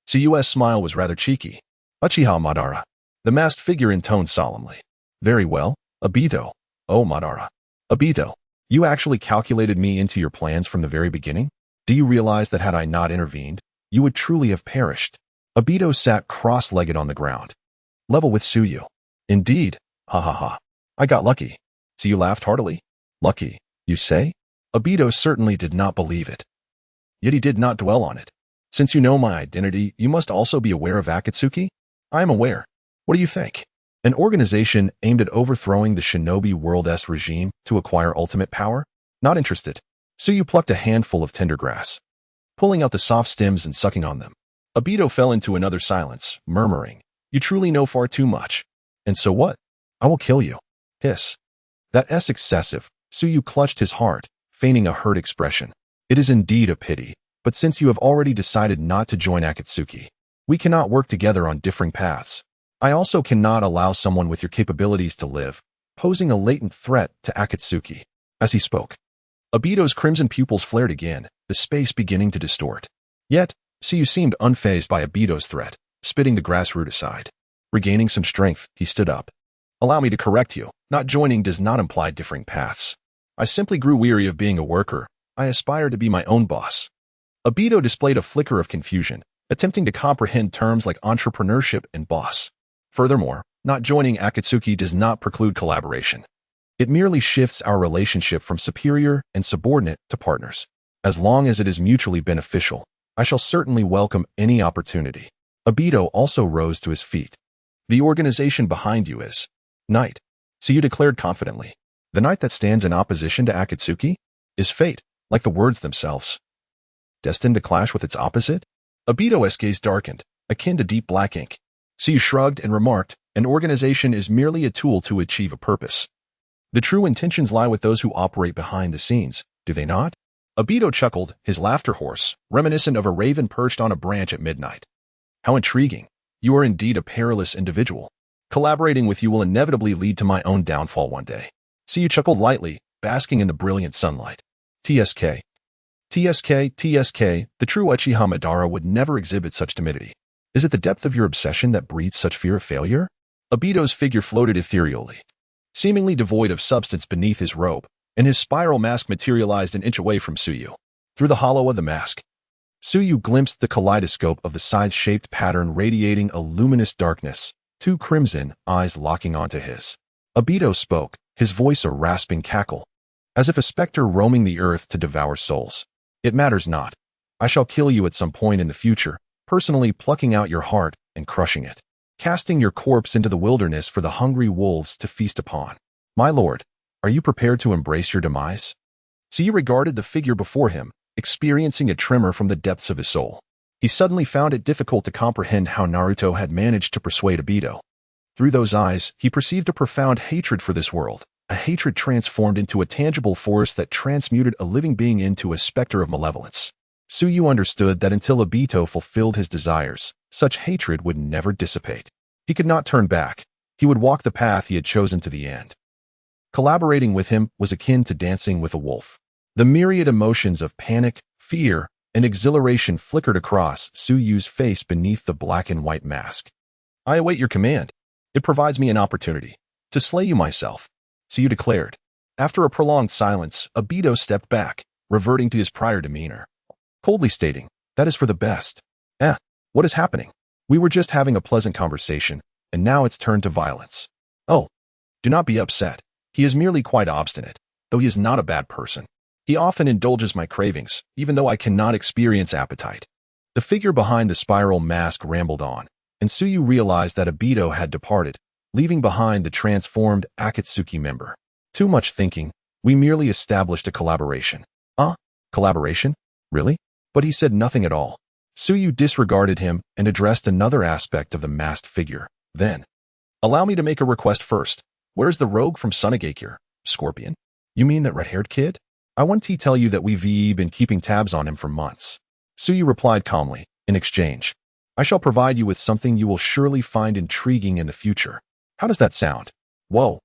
Suyu's smile was rather cheeky. Uchiha Madara. The masked figure intoned solemnly. Very well, Obito. Oh, Madara. Obito, you actually calculated me into your plans from the very beginning? Do you realize that had I not intervened, you would truly have perished? Obito sat cross-legged on the ground, level with Suyu. Indeed, ha ha ha. I got lucky. Suyu laughed heartily. Lucky, you say? Obito certainly did not believe it. Yet he did not dwell on it. Since you know my identity, you must also be aware of Akatsuki? I am aware. What do you think? An organization aimed at overthrowing the shinobi world-s regime to acquire ultimate power? Not interested. Suyu plucked a handful of tender grass, pulling out the soft stems and sucking on them. Obito fell into another silence, murmuring, You truly know far too much. And so what? I will kill you. Hiss. That's excessive. Suyu clutched his heart, feigning a hurt expression. It is indeed a pity, but since you have already decided not to join Akatsuki, we cannot work together on differing paths. I also cannot allow someone with your capabilities to live, posing a latent threat to Akatsuki. As he spoke, Obito's crimson pupils flared again, the space beginning to distort. Yet, Suyu seemed unfazed by Obito's threat, spitting the grassroot aside. Regaining some strength, he stood up. Allow me to correct you. Not joining does not imply differing paths. I simply grew weary of being a worker. I aspire to be my own boss. Obito displayed a flicker of confusion, attempting to comprehend terms like entrepreneurship and boss. Furthermore, not joining Akatsuki does not preclude collaboration. It merely shifts our relationship from superior and subordinate to partners. As long as it is mutually beneficial, I shall certainly welcome any opportunity. Obito also rose to his feet. The organization behind you is Knight. Suyu declared confidently. The knight that stands in opposition to Akatsuki is fate, like the words themselves. Destined to clash with its opposite? Obito's gaze darkened, akin to deep black ink. Suyu shrugged and remarked, an organization is merely a tool to achieve a purpose. The true intentions lie with those who operate behind the scenes, do they not? Obito chuckled, his laughter hoarse, reminiscent of a raven perched on a branch at midnight. How intriguing. You are indeed a perilous individual. Collaborating with you will inevitably lead to my own downfall one day. Suyu chuckled lightly, basking in the brilliant sunlight. TSK. TSK, the true Uchiha Madara would never exhibit such timidity. Is it the depth of your obsession that breeds such fear of failure? Obito's figure floated ethereally, seemingly devoid of substance beneath his robe, and his spiral mask materialized an inch away from Suyu. Through the hollow of the mask, Suyu glimpsed the kaleidoscope of the scythe-shaped pattern radiating a luminous darkness, two crimson eyes locking onto his. Obito spoke, his voice a rasping cackle, as if a specter roaming the earth to devour souls. It matters not. I shall kill you at some point in the future, personally plucking out your heart and crushing it, casting your corpse into the wilderness for the hungry wolves to feast upon. My lord, are you prepared to embrace your demise? Suyu regarded the figure before him, experiencing a tremor from the depths of his soul. He suddenly found it difficult to comprehend how Naruto had managed to persuade Obito. Through those eyes, he perceived a profound hatred for this world, a hatred transformed into a tangible force that transmuted a living being into a specter of malevolence. Suyu understood that until Obito fulfilled his desires, such hatred would never dissipate. He could not turn back. He would walk the path he had chosen to the end. Collaborating with him was akin to dancing with a wolf. The myriad emotions of panic, fear, and exhilaration flickered across Suyu's face beneath the black and white mask. I await your command. It provides me an opportunity to slay you myself, Suyu declared. After a prolonged silence, Obito stepped back, reverting to his prior demeanor, coldly stating, that is for the best. What is happening? We were just having a pleasant conversation, and now it's turned to violence. Oh, do not be upset. He is merely quite obstinate, though he is not a bad person. He often indulges my cravings, even though I cannot experience appetite. The figure behind the spiral mask rambled on, and Suyu realized that Obito had departed, leaving behind the transformed Akatsuki member. Too much thinking, we merely established a collaboration. Collaboration? Really? But he said nothing at all. Suyu disregarded him and addressed another aspect of the masked figure. Then, allow me to make a request first. Where's the rogue from Sunagakure? Scorpion? You mean that red-haired kid? I want to tell you that we've been keeping tabs on him for months. Suyu replied calmly. In exchange, I shall provide you with something you will surely find intriguing in the future. How does that sound? Whoa,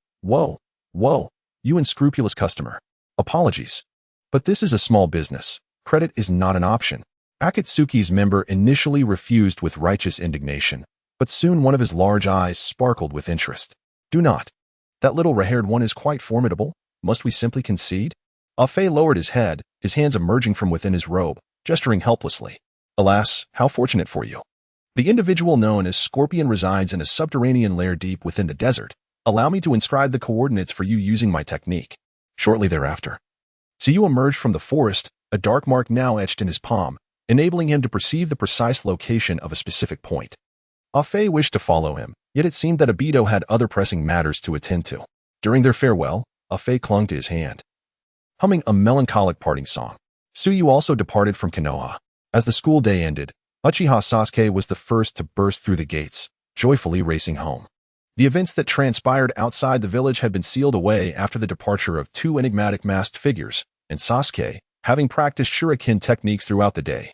you unscrupulous customer. Apologies. But this is a small business. Credit is not an option. Akatsuki's member initially refused with righteous indignation, but soon one of his large eyes sparkled with interest. Do not. That little red-haired one is quite formidable. Must we simply concede? Afei lowered his head, his hands emerging from within his robe, gesturing helplessly. Alas, how fortunate for you. The individual known as Scorpion resides in a subterranean lair deep within the desert. Allow me to inscribe the coordinates for you using my technique. Shortly thereafter, Suyu emerged from the forest, a dark mark now etched in his palm, enabling him to perceive the precise location of a specific point. Afei wished to follow him, yet it seemed that Obito had other pressing matters to attend to. During their farewell, Afei clung to his hand, humming a melancholic parting song. Suyu also departed from Konoha. As the school day ended, Uchiha Sasuke was the first to burst through the gates, joyfully racing home. The events that transpired outside the village had been sealed away after the departure of two enigmatic masked figures, and Sasuke, having practiced shuriken techniques throughout the day,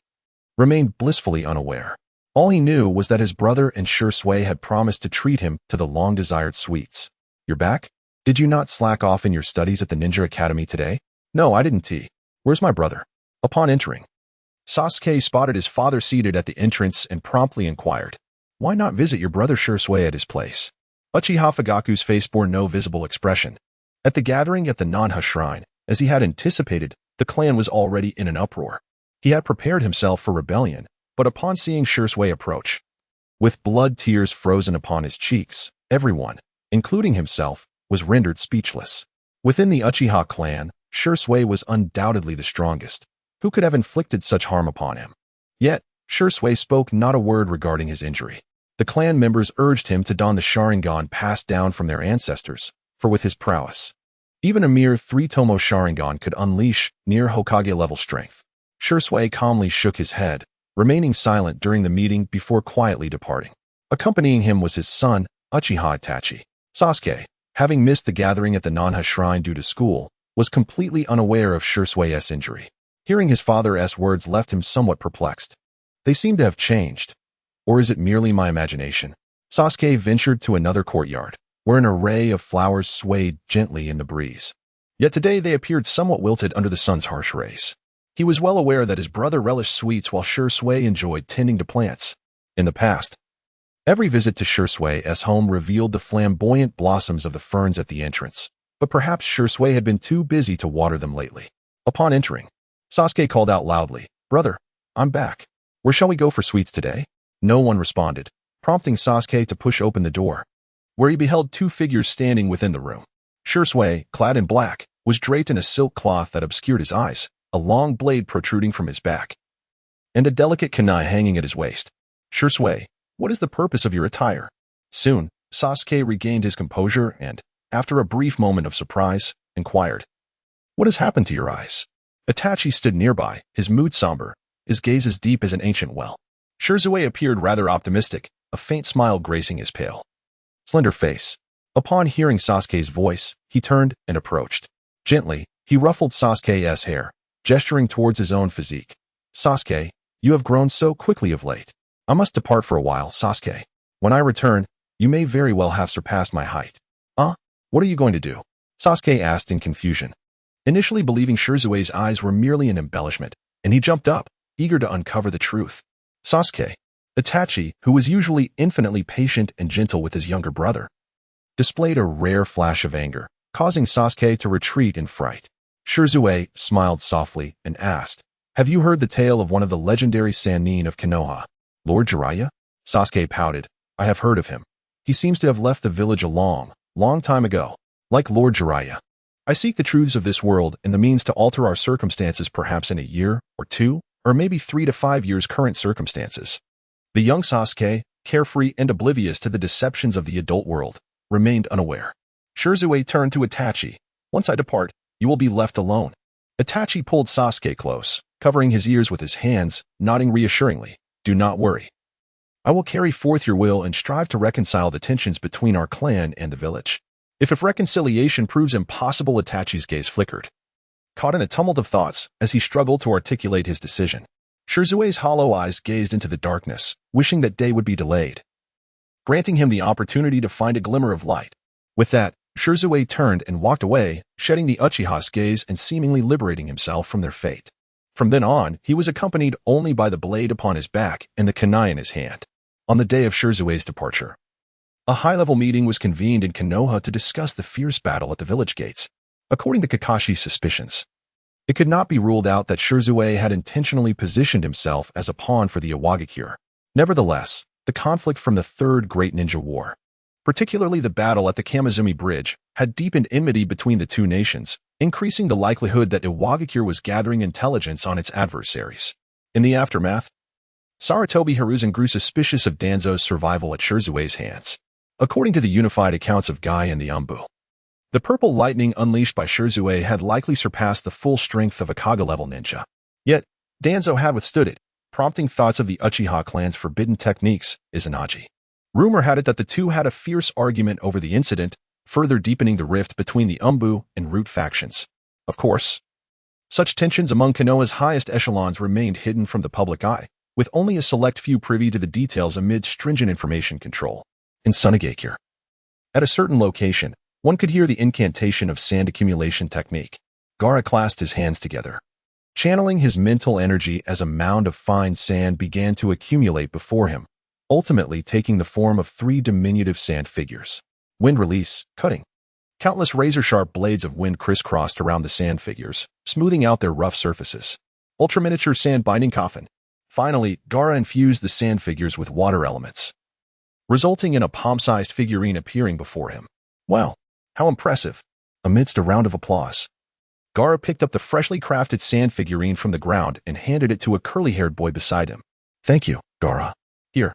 remained blissfully unaware. All he knew was that his brother and Shursui had promised to treat him to the long-desired sweets. You're back? Did you not slack off in your studies at the Ninja Academy today? No, I didn't. Where's my brother? Upon entering, Sasuke spotted his father seated at the entrance and promptly inquired, why not visit your brother Shursui at his place? Uchiha Fugaku's face bore no visible expression. At the gathering at the Nanha shrine, as he had anticipated, the clan was already in an uproar. He had prepared himself for rebellion, but upon seeing Shursui approach, with blood tears frozen upon his cheeks, everyone, including himself, was rendered speechless. Within the Uchiha clan, Shursui was undoubtedly the strongest. Who could have inflicted such harm upon him? Yet, Shursui spoke not a word regarding his injury. The clan members urged him to don the Sharingan passed down from their ancestors, for with his prowess, even a mere 3-tomo Sharingan could unleash near Hokage-level strength. Shursui calmly shook his head, remaining silent during the meeting before quietly departing. Accompanying him was his son, Uchiha Itachi. Sasuke, having missed the gathering at the Nanha shrine due to school, was completely unaware of Shisui's injury. Hearing his father's words left him somewhat perplexed. They seem to have changed. Or is it merely my imagination? Sasuke ventured to another courtyard, where an array of flowers swayed gently in the breeze. Yet today they appeared somewhat wilted under the sun's harsh rays. He was well aware that his brother relished sweets while Shisui enjoyed tending to plants. In the past, every visit to Shisui's home revealed the flamboyant blossoms of the ferns at the entrance, but perhaps Shisui had been too busy to water them lately. Upon entering, Sasuke called out loudly, "Brother, I'm back. Where shall we go for sweets today?" No one responded, prompting Sasuke to push open the door, where he beheld two figures standing within the room. Shisui, clad in black, was draped in a silk cloth that obscured his eyes, a long blade protruding from his back, and a delicate kunai hanging at his waist. "Shisui, what is the purpose of your attire?" Soon, Sasuke regained his composure and, after a brief moment of surprise, inquired, "What has happened to your eyes?" Itachi stood nearby, his mood somber, his gaze as deep as an ancient well. Shisui appeared rather optimistic, a faint smile gracing his pale, slender face. Upon hearing Sasuke's voice, he turned and approached. Gently, he ruffled Sasuke's hair, gesturing towards his own physique. "Sasuke, you have grown so quickly of late. I must depart for a while, Sasuke. When I return, you may very well have surpassed my height." What are you going to do?" Sasuke asked in confusion, initially believing Shisui's eyes were merely an embellishment, and he jumped up, eager to uncover the truth. Sasuke, Itachi, who was usually infinitely patient and gentle with his younger brother, displayed a rare flash of anger, causing Sasuke to retreat in fright. Shisui smiled softly and asked, "Have you heard the tale of one of the legendary Sannin of Konoha, Lord Jiraiya?" Sasuke pouted, "I have heard of him. He seems to have left the village a long time ago. Like Lord Jiraiya, I seek the truths of this world and the means to alter our circumstances perhaps in a year or two, or maybe 3 to 5 years' current circumstances." The young Sasuke, carefree and oblivious to the deceptions of the adult world, remained unaware. Shisui turned to Itachi. "Once I depart, you will be left alone." Itachi pulled Sasuke close, covering his ears with his hands, nodding reassuringly, "Do not worry. I will carry forth your will and strive to reconcile the tensions between our clan and the village." If reconciliation proves impossible, Itachi's gaze flickered, caught in a tumult of thoughts as he struggled to articulate his decision. Shisui's hollow eyes gazed into the darkness, wishing that day would be delayed, granting him the opportunity to find a glimmer of light. With that, Shisui turned and walked away, shedding the Uchiha's gaze and seemingly liberating himself from their fate. From then on, he was accompanied only by the blade upon his back and the kunai in his hand. On the day of Shisui's departure, a high-level meeting was convened in Konoha to discuss the fierce battle at the village gates. According to Kakashi's suspicions, it could not be ruled out that Shisui had intentionally positioned himself as a pawn for the Iwagakure. Nevertheless, the conflict from the Third Great Ninja War, particularly the battle at the Kamizumi Bridge, had deepened enmity between the two nations, increasing the likelihood that Iwagakure was gathering intelligence on its adversaries. In the aftermath, Sarutobi Hiruzen grew suspicious of Danzo's survival at Shisui's hands. According to the unified accounts of Guy and the Umbu, the purple lightning unleashed by Shisui had likely surpassed the full strength of a Kage-level ninja. Yet, Danzo had withstood it, prompting thoughts of the Uchiha clan's forbidden techniques, Izanagi. Rumor had it that the two had a fierce argument over the incident, further deepening the rift between the Umbu and Root factions. Of course, such tensions among Konoha's highest echelons remained hidden from the public eye, with only a select few privy to the details amid stringent information control. In Sunagakure, at a certain location, one could hear the incantation of sand accumulation technique. Gaara clasped his hands together, channeling his mental energy as a mound of fine sand began to accumulate before him, ultimately taking the form of 3 diminutive sand figures. Wind release, cutting. Countless razor-sharp blades of wind crisscrossed around the sand figures, smoothing out their rough surfaces. Ultra-miniature sand binding coffin. Finally, Gaara infused the sand figures with water elements, resulting in a palm-sized figurine appearing before him. Wow, how impressive! Amidst a round of applause, Gaara picked up the freshly crafted sand figurine from the ground and handed it to a curly-haired boy beside him. "Thank you, Gaara. Here.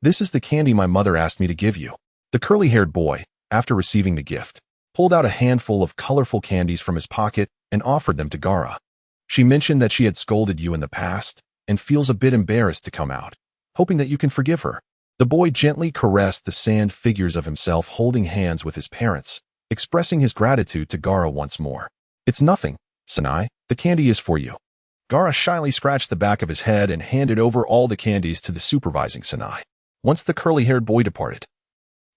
This is the candy my mother asked me to give you." The curly-haired boy, after receiving the gift, pulled out a handful of colorful candies from his pocket and offered them to Gaara. "She mentioned that she had scolded you in the past, and feels a bit embarrassed to come out, hoping that you can forgive her. The boy gently caressed the sand figures of himself holding hands with his parents, expressing his gratitude to Gaara once more. It's nothing, Sunai, the candy is for you. Gaara shyly scratched the back of his head and handed over all the candies to the supervising Sunai. Once the curly-haired boy departed,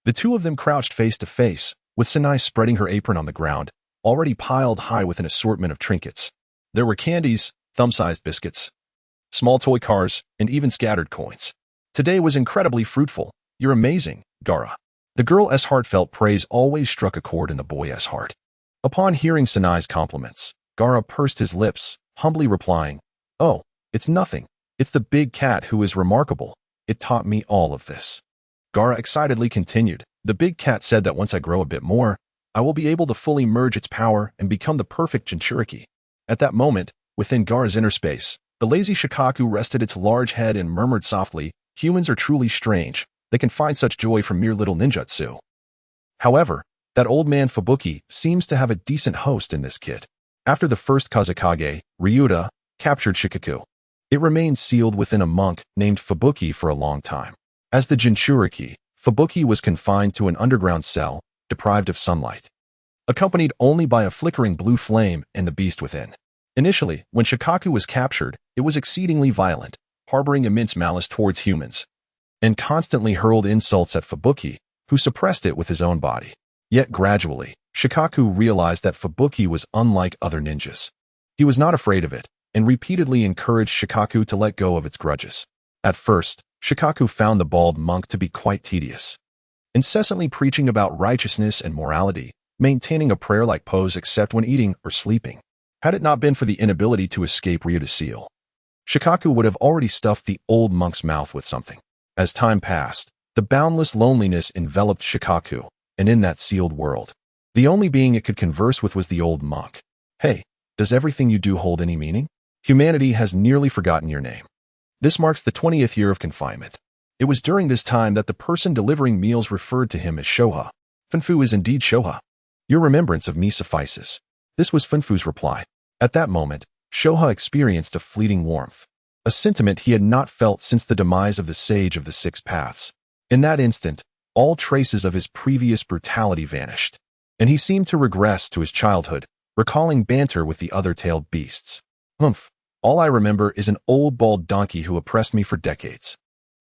the two of them crouched face to face, with Sunai spreading her apron on the ground, already piled high with an assortment of trinkets. There were candies, thumb-sized biscuits, small toy cars, and even scattered coins. Today was incredibly fruitful. You're amazing, Gaara. The girl's heartfelt praise always struck a chord in the boy's heart. Upon hearing Sunai's compliments, Gaara pursed his lips, humbly replying, "Oh, it's nothing. It's the big cat who is remarkable. It taught me all of this." Gaara excitedly continued, "The big cat said that once I grow a bit more, I will be able to fully merge its power and become the perfect Jinchuriki." At that moment, within Gaara's inner space, the lazy Shikaku rested its large head and murmured softly, "Humans are truly strange. They can find such joy from mere little ninjutsu." However, that old man Fubuki seems to have a decent host in this kid. After the first Kazekage, Ryuta, captured Shikaku, it remained sealed within a monk named Fubuki for a long time. As the Jinchuriki, Fubuki was confined to an underground cell, deprived of sunlight, accompanied only by a flickering blue flame and the beast within. Initially, when Shikaku was captured, it was exceedingly violent, harboring immense malice towards humans, and constantly hurled insults at Fubuki, who suppressed it with his own body. Yet gradually, Shikaku realized that Fubuki was unlike other ninjas. He was not afraid of it, and repeatedly encouraged Shikaku to let go of its grudges. At first, Shikaku found the bald monk to be quite tedious, incessantly preaching about righteousness and morality, maintaining a prayer-like pose except when eating or sleeping. Had it not been for the inability to escape Ryuta's seal, Shikaku would have already stuffed the old monk's mouth with something. As time passed, the boundless loneliness enveloped Shikaku, and in that sealed world, the only being it could converse with was the old monk. "Hey, does everything you do hold any meaning? Humanity has nearly forgotten your name." This marks the 20th year of confinement. It was during this time that the person delivering meals referred to him as Shoha. "Funfu is indeed Shoha. Your remembrance of me suffices." This was Funfu's reply. At that moment, Shoha experienced a fleeting warmth, a sentiment he had not felt since the demise of the Sage of the Six Paths. In that instant, all traces of his previous brutality vanished, and he seemed to regress to his childhood, recalling banter with the other-tailed beasts. "Humph, all I remember is an old bald donkey who oppressed me for decades,"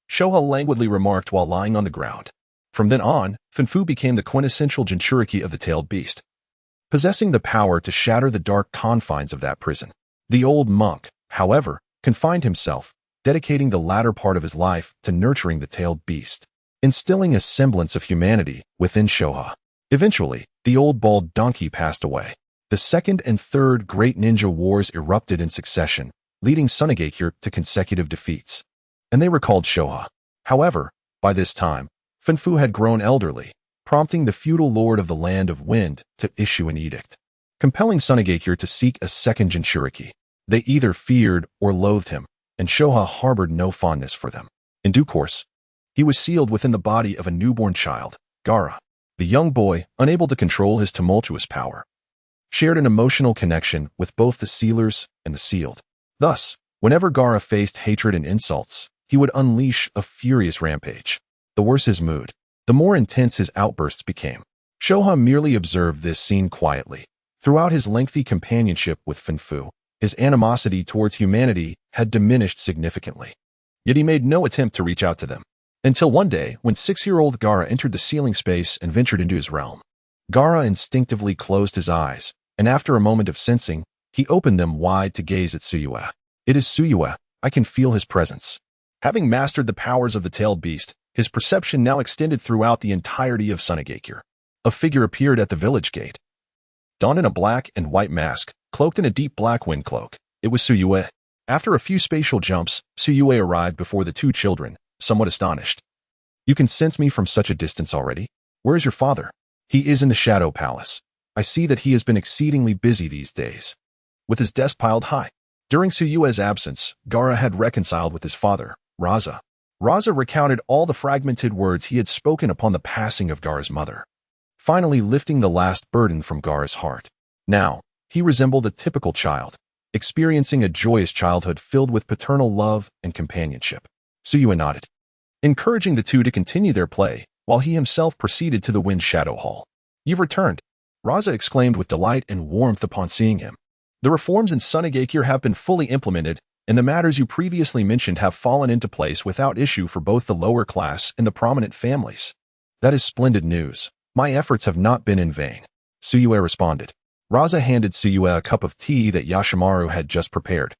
Shoha languidly remarked while lying on the ground. From then on, Funfu became the quintessential Jinchuriki of the tailed beast, possessing the power to shatter the dark confines of that prison. The old monk, however, confined himself, dedicating the latter part of his life to nurturing the tailed beast, instilling a semblance of humanity within Shoha. Eventually, the old bald donkey passed away. The second and third great ninja wars erupted in succession, leading Sunagakure to consecutive defeats, and they recalled Shoha. However, by this time, Funfu had grown elderly, prompting the feudal lord of the Land of Wind to issue an edict, compelling Sunagakure to seek a second Jinchuriki. They either feared or loathed him, and Shoha harbored no fondness for them. In due course, he was sealed within the body of a newborn child, Gaara. The young boy, unable to control his tumultuous power, shared an emotional connection with both the sealers and the sealed. Thus, whenever Gaara faced hatred and insults, he would unleash a furious rampage. The worse his mood, the more intense his outbursts became. Shoha merely observed this scene quietly. Throughout his lengthy companionship with Funfu, his animosity towards humanity had diminished significantly. Yet he made no attempt to reach out to them. Until one day, when 6-year-old Gaara entered the sealing space and ventured into his realm. Gaara instinctively closed his eyes, and after a moment of sensing, he opened them wide to gaze at Su Yue. "It is Su Yue. I can feel his presence." Having mastered the powers of the tailed beast, his perception now extended throughout the entirety of Sunagakure. A figure appeared at the village gate, donned in a black and white mask, cloaked in a deep black wind cloak. It was Su Yue. After a few spatial jumps, Su Yue arrived before the two children, somewhat astonished. "You can sense me from such a distance already? Where is your father?" "He is in the Shadow Palace. I see that he has been exceedingly busy these days, with his desk piled high." During Su Yue's absence, Gaara had reconciled with his father, Raza. Raza recounted all the fragmented words he had spoken upon the passing of Gaara's mother, finally lifting the last burden from Gaara's heart. Now, he resembled a typical child, experiencing a joyous childhood filled with paternal love and companionship. Su Yue nodded, encouraging the two to continue their play, while he himself proceeded to the Wind Shadow Hall. "You've returned," Raza exclaimed with delight and warmth upon seeing him. "The reforms in Sunagakure have been fully implemented, and the matters you previously mentioned have fallen into place without issue for both the lower class and the prominent families." "That is splendid news. My efforts have not been in vain," Su Yue responded. Raza handed Su Yue a cup of tea that Yashimaru had just prepared,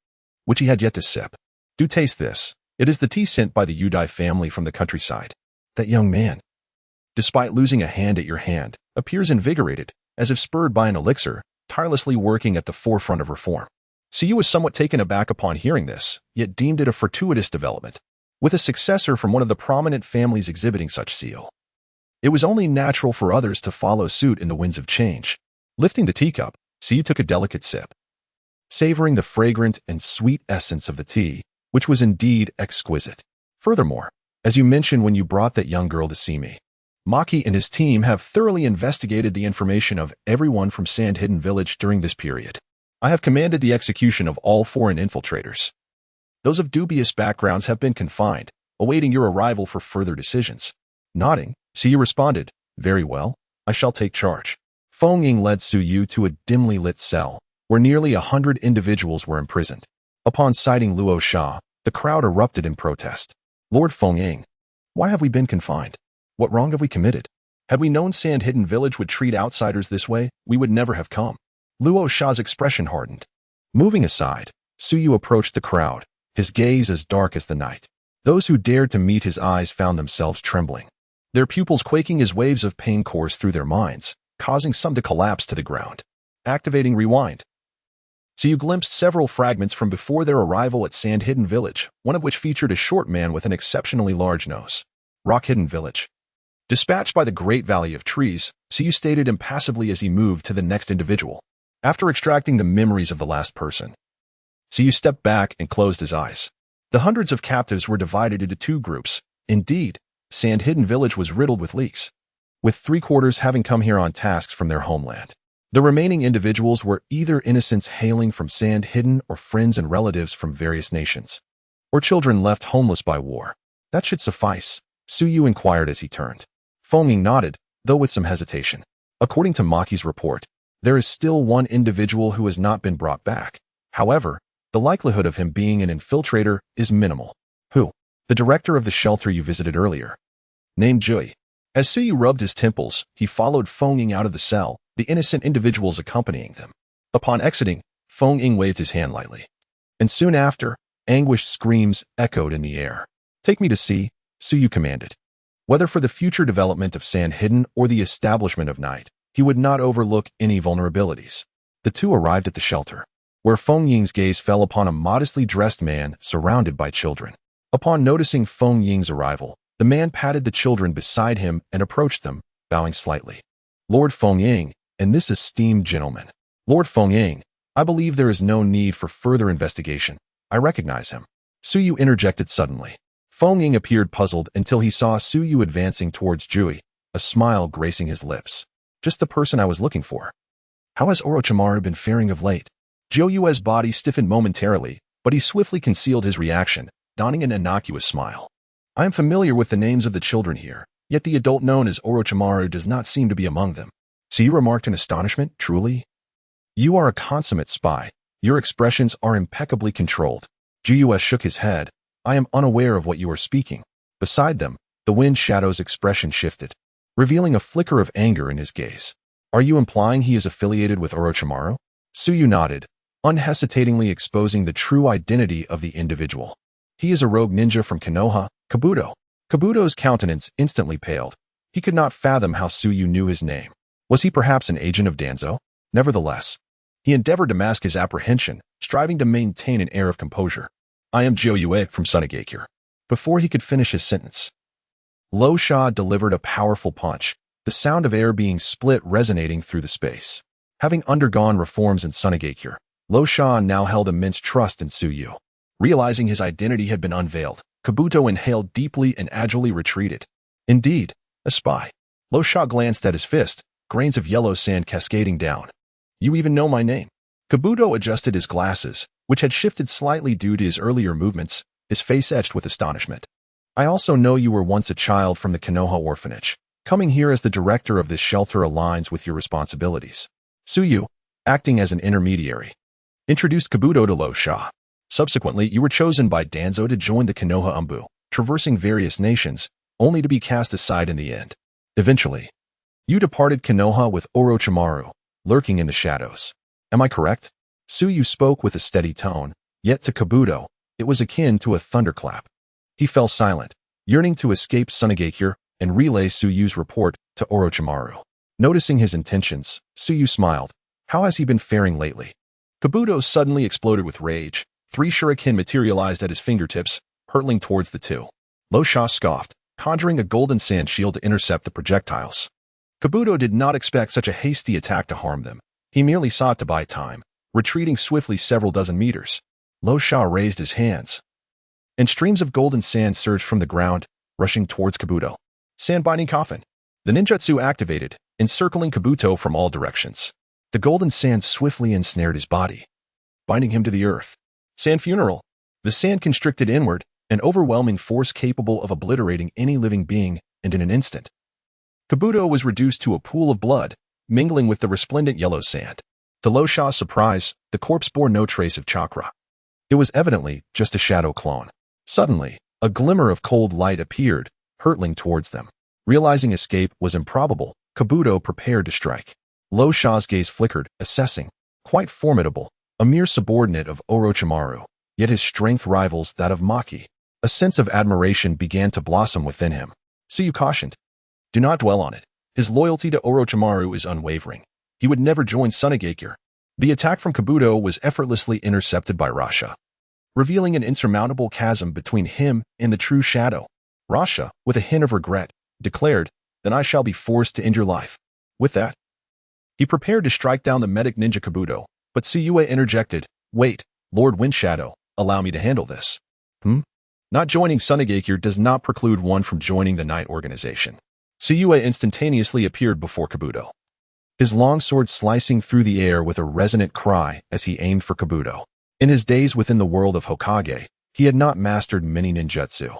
which he had yet to sip. "Do taste this. It is the tea sent by the Udai family from the countryside." That young man, despite losing a hand at your hand, appears invigorated, as if spurred by an elixir, tirelessly working at the forefront of reform. Su Yue was somewhat taken aback upon hearing this, yet deemed it a fortuitous development, with a successor from one of the prominent families exhibiting such zeal. It was only natural for others to follow suit in the winds of change. Lifting the teacup, Su Yue took a delicate sip, savoring the fragrant and sweet essence of the tea, which was indeed exquisite. "Furthermore, as you mentioned when you brought that young girl to see me, Maki and his team have thoroughly investigated the information of everyone from Sand Hidden Village during this period. I have commanded the execution of all foreign infiltrators. Those of dubious backgrounds have been confined, awaiting your arrival for further decisions." Nodding, Su Yue responded, "Very well, I shall take charge." Feng Ying led Su Yue to a dimly lit cell, where nearly 100 individuals were imprisoned. Upon sighting Luo Sha, the crowd erupted in protest. "Lord Feng Ying, why have we been confined? What wrong have we committed? Had we known Sand Hidden Village would treat outsiders this way, we would never have come." Luo Sha's expression hardened. Moving aside, Su Yue approached the crowd, his gaze as dark as the night. Those who dared to meet his eyes found themselves trembling, their pupils quaking as waves of pain coursed through their minds, causing some to collapse to the ground. Activating rewind. Su Yue glimpsed several fragments from before their arrival at Sand Hidden Village, one of which featured a short man with an exceptionally large nose. Rock Hidden Village. Dispatched by the Great Valley of Trees, Su Yue stated impassively as he moved to the next individual. After extracting the memories of the last person, Su Yue stepped back and closed his eyes. The hundreds of captives were divided into two groups. Indeed, Sand Hidden Village was riddled with leaks, with 3/4 having come here on tasks from their homeland. The remaining individuals were either innocents hailing from Sand Hidden or friends and relatives from various nations, or children left homeless by war. "That should suffice," Su Yue inquired as he turned. Feng Ying nodded, though with some hesitation. "According to Maki's report, there is still one individual who has not been brought back. However, the likelihood of him being an infiltrator is minimal." "Who?" "The director of the shelter you visited earlier, named Jui." As Su Yue rubbed his temples, he followed Feng Ying out of the cell, the innocent individuals accompanying them. Upon exiting, Feng Ying waved his hand lightly, and soon after, anguished screams echoed in the air. "Take me to see," Su Yue commanded. Whether for the future development of Sand Hidden or the establishment of night, he would not overlook any vulnerabilities. The two arrived at the shelter, where Feng Ying's gaze fell upon a modestly dressed man surrounded by children. Upon noticing Feng Ying's arrival, the man patted the children beside him and approached them, bowing slightly. "Lord Feng Ying, and this esteemed gentleman." "Lord Feng Ying, I believe there is no need for further investigation. I recognize him." Su Yue interjected suddenly. Feng Ying appeared puzzled until he saw Su Yue advancing towards Jui, a smile gracing his lips. "Just the person I was looking for. How has Orochimaru been faring of late?" Joyue's body stiffened momentarily, but he swiftly concealed his reaction, donning an innocuous smile. "I am familiar with the names of the children here, yet the adult known as Orochimaru does not seem to be among them." Su Yue remarked in astonishment. "Truly? You are a consummate spy. Your expressions are impeccably controlled." Joyue shook his head. "I am unaware of what you are speaking." Beside them, the Wind Shadow's expression shifted, revealing a flicker of anger in his gaze. "Are you implying he is affiliated with Orochimaru?" Su Yue nodded, unhesitatingly exposing the true identity of the individual. "He is a rogue ninja from Konoha, Kabuto." Kabuto's countenance instantly paled. He could not fathom how Su Yue knew his name. Was he perhaps an agent of Danzo? Nevertheless, he endeavored to mask his apprehension, striving to maintain an air of composure. "I am Joyue from Sunagakure." Before he could finish his sentence, Lo Sha delivered a powerful punch, the sound of air being split resonating through the space. Having undergone reforms in Sunagakure, Lo Sha now held immense trust in Su Yue. Realizing his identity had been unveiled, Kabuto inhaled deeply and agilely retreated. Indeed, a spy. Lo Sha glanced at his fist, grains of yellow sand cascading down. "You even know my name." Kabuto adjusted his glasses, which had shifted slightly due to his earlier movements, his face etched with astonishment. I also know you were once a child from the Konoha orphanage. Coming here as the director of this shelter aligns with your responsibilities. Suyu, acting as an intermediary, introduced Kabuto to Lo Sha. Subsequently, you were chosen by Danzo to join the Konoha Umbu, traversing various nations, only to be cast aside in the end. Eventually, you departed Konoha with Orochimaru, lurking in the shadows. Am I correct? Suyu spoke with a steady tone, yet to Kabuto, it was akin to a thunderclap. He fell silent, yearning to escape Sunagakure and relay Suyu's report to Orochimaru. Noticing his intentions, Suyu smiled. How has he been faring lately? Kabuto suddenly exploded with rage. 3 shuriken materialized at his fingertips, hurtling towards the two. Lo Sha scoffed, conjuring a golden sand shield to intercept the projectiles. Kabuto did not expect such a hasty attack to harm them. He merely sought to buy time, retreating swiftly several dozen meters. Lo Sha raised his hands, and streams of golden sand surged from the ground, rushing towards Kabuto. Sand-binding coffin. The ninjutsu activated, encircling Kabuto from all directions. The golden sand swiftly ensnared his body, binding him to the earth. Sand funeral. The sand constricted inward, an overwhelming force capable of obliterating any living being, and in an instant, Kabuto was reduced to a pool of blood, mingling with the resplendent yellow sand. To Lo Sha's surprise, the corpse bore no trace of chakra. It was evidently just a shadow clone. Suddenly, a glimmer of cold light appeared, hurtling towards them. Realizing escape was improbable, Kabuto prepared to strike. Lo Sha's gaze flickered, assessing. Quite formidable, a mere subordinate of Orochimaru, yet his strength rivals that of Maki. A sense of admiration began to blossom within him. Suyu cautioned. Do not dwell on it. His loyalty to Orochimaru is unwavering. He would never join Sunagakure. The attack from Kabuto was effortlessly intercepted by Rasha, revealing an insurmountable chasm between him and the true shadow. Rasha, with a hint of regret, declared, Then I shall be forced to end your life. With that, he prepared to strike down the medic ninja Kabuto, but Suyue interjected, Wait, Lord Windshadow, allow me to handle this. Not joining Sunagakure does not preclude one from joining the Night Organization. Suyue instantaneously appeared before Kabuto, his long sword slicing through the air with a resonant cry as he aimed for Kabuto. In his days within the world of Hokage, he had not mastered many ninjutsu.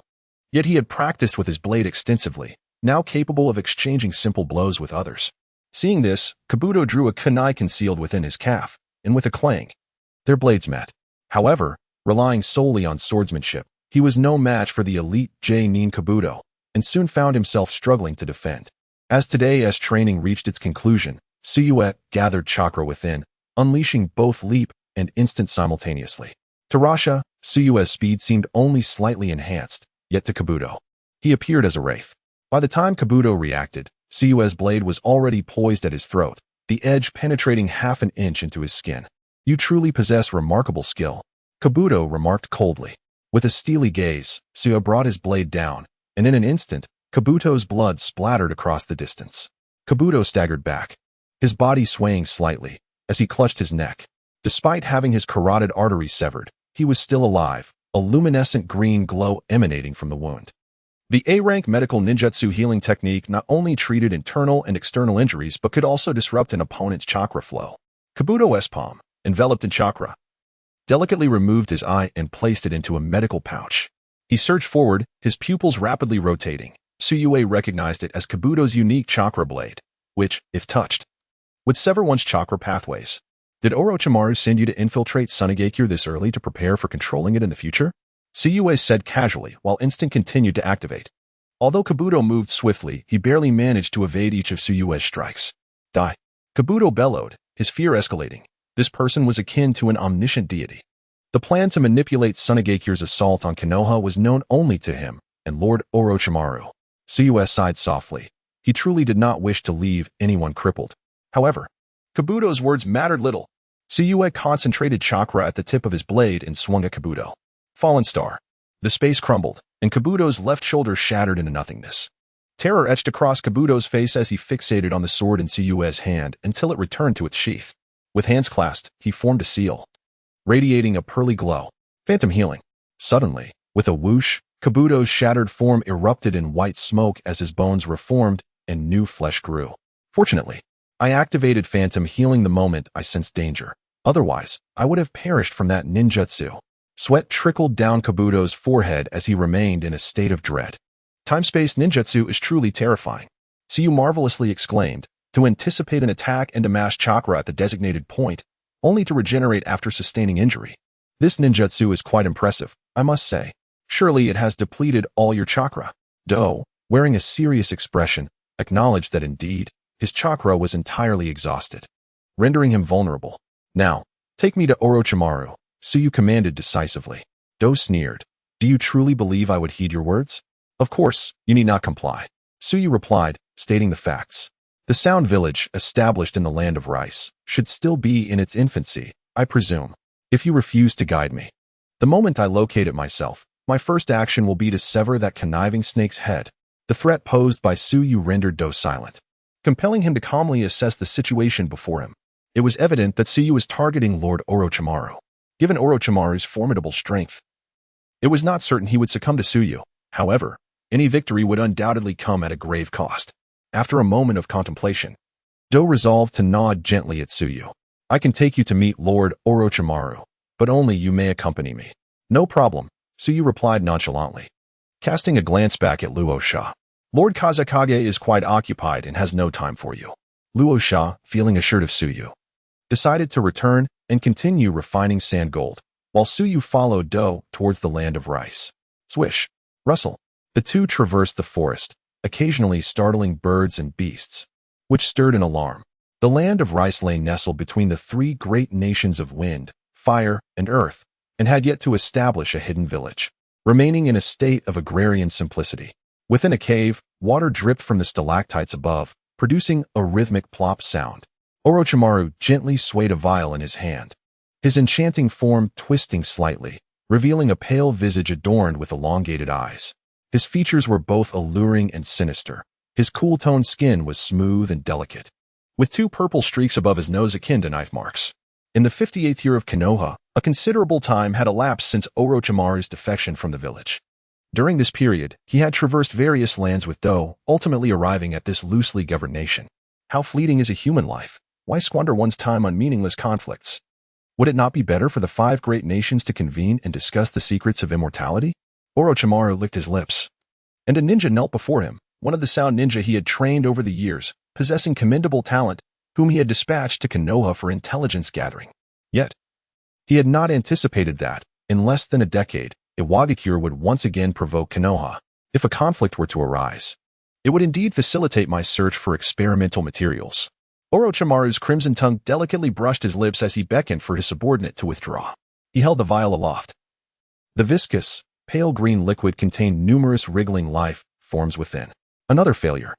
Yet he had practiced with his blade extensively, now capable of exchanging simple blows with others. Seeing this, Kabuto drew a kunai concealed within his calf, and with a clang, their blades met. However, relying solely on swordsmanship, he was no match for the elite J-Nin Kabuto, and soon found himself struggling to defend. As training reached its conclusion, Suyue gathered chakra within, unleashing both leap and instant simultaneously. To Rasha, Suyue's speed seemed only slightly enhanced, yet to Kabuto, he appeared as a wraith. By the time Kabuto reacted, Suyue's blade was already poised at his throat, the edge penetrating half an inch into his skin. You truly possess remarkable skill, Kabuto remarked coldly. With a steely gaze, Suyue brought his blade down, and in an instant, Kabuto's blood splattered across the distance. Kabuto staggered back, his body swaying slightly, as he clutched his neck. Despite having his carotid artery severed, he was still alive, a luminescent green glow emanating from the wound. The A-rank medical ninjutsu healing technique not only treated internal and external injuries but could also disrupt an opponent's chakra flow. Kabuto's palm, enveloped in chakra, delicately removed his eye and placed it into a medical pouch. He surged forward, his pupils rapidly rotating. Suyue recognized it as Kabuto's unique chakra blade, which, if touched, would sever one's chakra pathways. Did Orochimaru send you to infiltrate Sunagakure this early to prepare for controlling it in the future? Suyue said casually while instinct continued to activate. Although Kabuto moved swiftly, he barely managed to evade each of Suyue's strikes. Die. Kabuto bellowed, his fear escalating. This person was akin to an omniscient deity. The plan to manipulate Sunagakure's assault on Konoha was known only to him and Lord Orochimaru. Suyue sighed softly. He truly did not wish to leave anyone crippled. However, Kabuto's words mattered little. Suyue concentrated chakra at the tip of his blade and swung at Kabuto. Fallen star. The space crumbled, and Kabuto's left shoulder shattered into nothingness. Terror etched across Kabuto's face as he fixated on the sword in Suyue's hand until it returned to its sheath. With hands clasped, he formed a seal, radiating a pearly glow. Phantom healing. Suddenly, with a whoosh, Kabuto's shattered form erupted in white smoke as his bones reformed and new flesh grew. Fortunately, I activated phantom healing the moment I sensed danger. Otherwise, I would have perished from that ninjutsu. Sweat trickled down Kabuto's forehead as he remained in a state of dread. Time-space ninjutsu is truly terrifying. Suyu marvelously exclaimed, to anticipate an attack and amass chakra at the designated point, only to regenerate after sustaining injury. This ninjutsu is quite impressive, I must say. Surely it has depleted all your chakra. Do, wearing a serious expression, acknowledged that indeed, his chakra was entirely exhausted, rendering him vulnerable. Now, take me to Orochimaru, Suyu commanded decisively. Do sneered. Do you truly believe I would heed your words? Of course, you need not comply. Suyu replied, stating the facts. The Sound Village, established in the land of rice, should still be in its infancy, I presume, if you refuse to guide me. The moment I locate it myself, my first action will be to sever that conniving snake's head. The threat posed by Suyu rendered Do silent, compelling him to calmly assess the situation before him. It was evident that Suyu was targeting Lord Orochimaru. Given Orochimaru's formidable strength, it was not certain he would succumb to Suyu. However, any victory would undoubtedly come at a grave cost. After a moment of contemplation, Do resolved to nod gently at Suyu. I can take you to meet Lord Orochimaru, but only you may accompany me. No problem, Suyu replied nonchalantly, casting a glance back at Luosha. Lord Kazekage is quite occupied and has no time for you. Luosha, feeling assured of Suyu, decided to return and continue refining sand gold, while Suyu followed Do towards the land of rice. Swish, rustle. The two traversed the forest, occasionally startling birds and beasts, which stirred an alarm. The land of rice lay nestled between the three great nations of wind, fire, and earth, and had yet to establish a hidden village, remaining in a state of agrarian simplicity. Within a cave, water dripped from the stalactites above, producing a rhythmic plop sound. Orochimaru gently swayed a vial in his hand, his enchanting form twisting slightly, revealing a pale visage adorned with elongated eyes. His features were both alluring and sinister. His cool-toned skin was smooth and delicate, with two purple streaks above his nose akin to knife marks. In the 58th year of Konoha, a considerable time had elapsed since Orochimaru's defection from the village. During this period, he had traversed various lands with Do, ultimately arriving at this loosely governed nation. How fleeting is a human life? Why squander one's time on meaningless conflicts? Would it not be better for the five great nations to convene and discuss the secrets of immortality? Orochimaru licked his lips, and a ninja knelt before him, one of the sound ninja he had trained over the years, possessing commendable talent, whom he had dispatched to Konoha for intelligence gathering. Yet, he had not anticipated that, in less than a decade, Iwagakure would once again provoke Konoha. If a conflict were to arise, it would indeed facilitate my search for experimental materials. Orochimaru's crimson tongue delicately brushed his lips as he beckoned for his subordinate to withdraw. He held the vial aloft. The viscous, pale green liquid contained numerous wriggling life forms within. Another failure.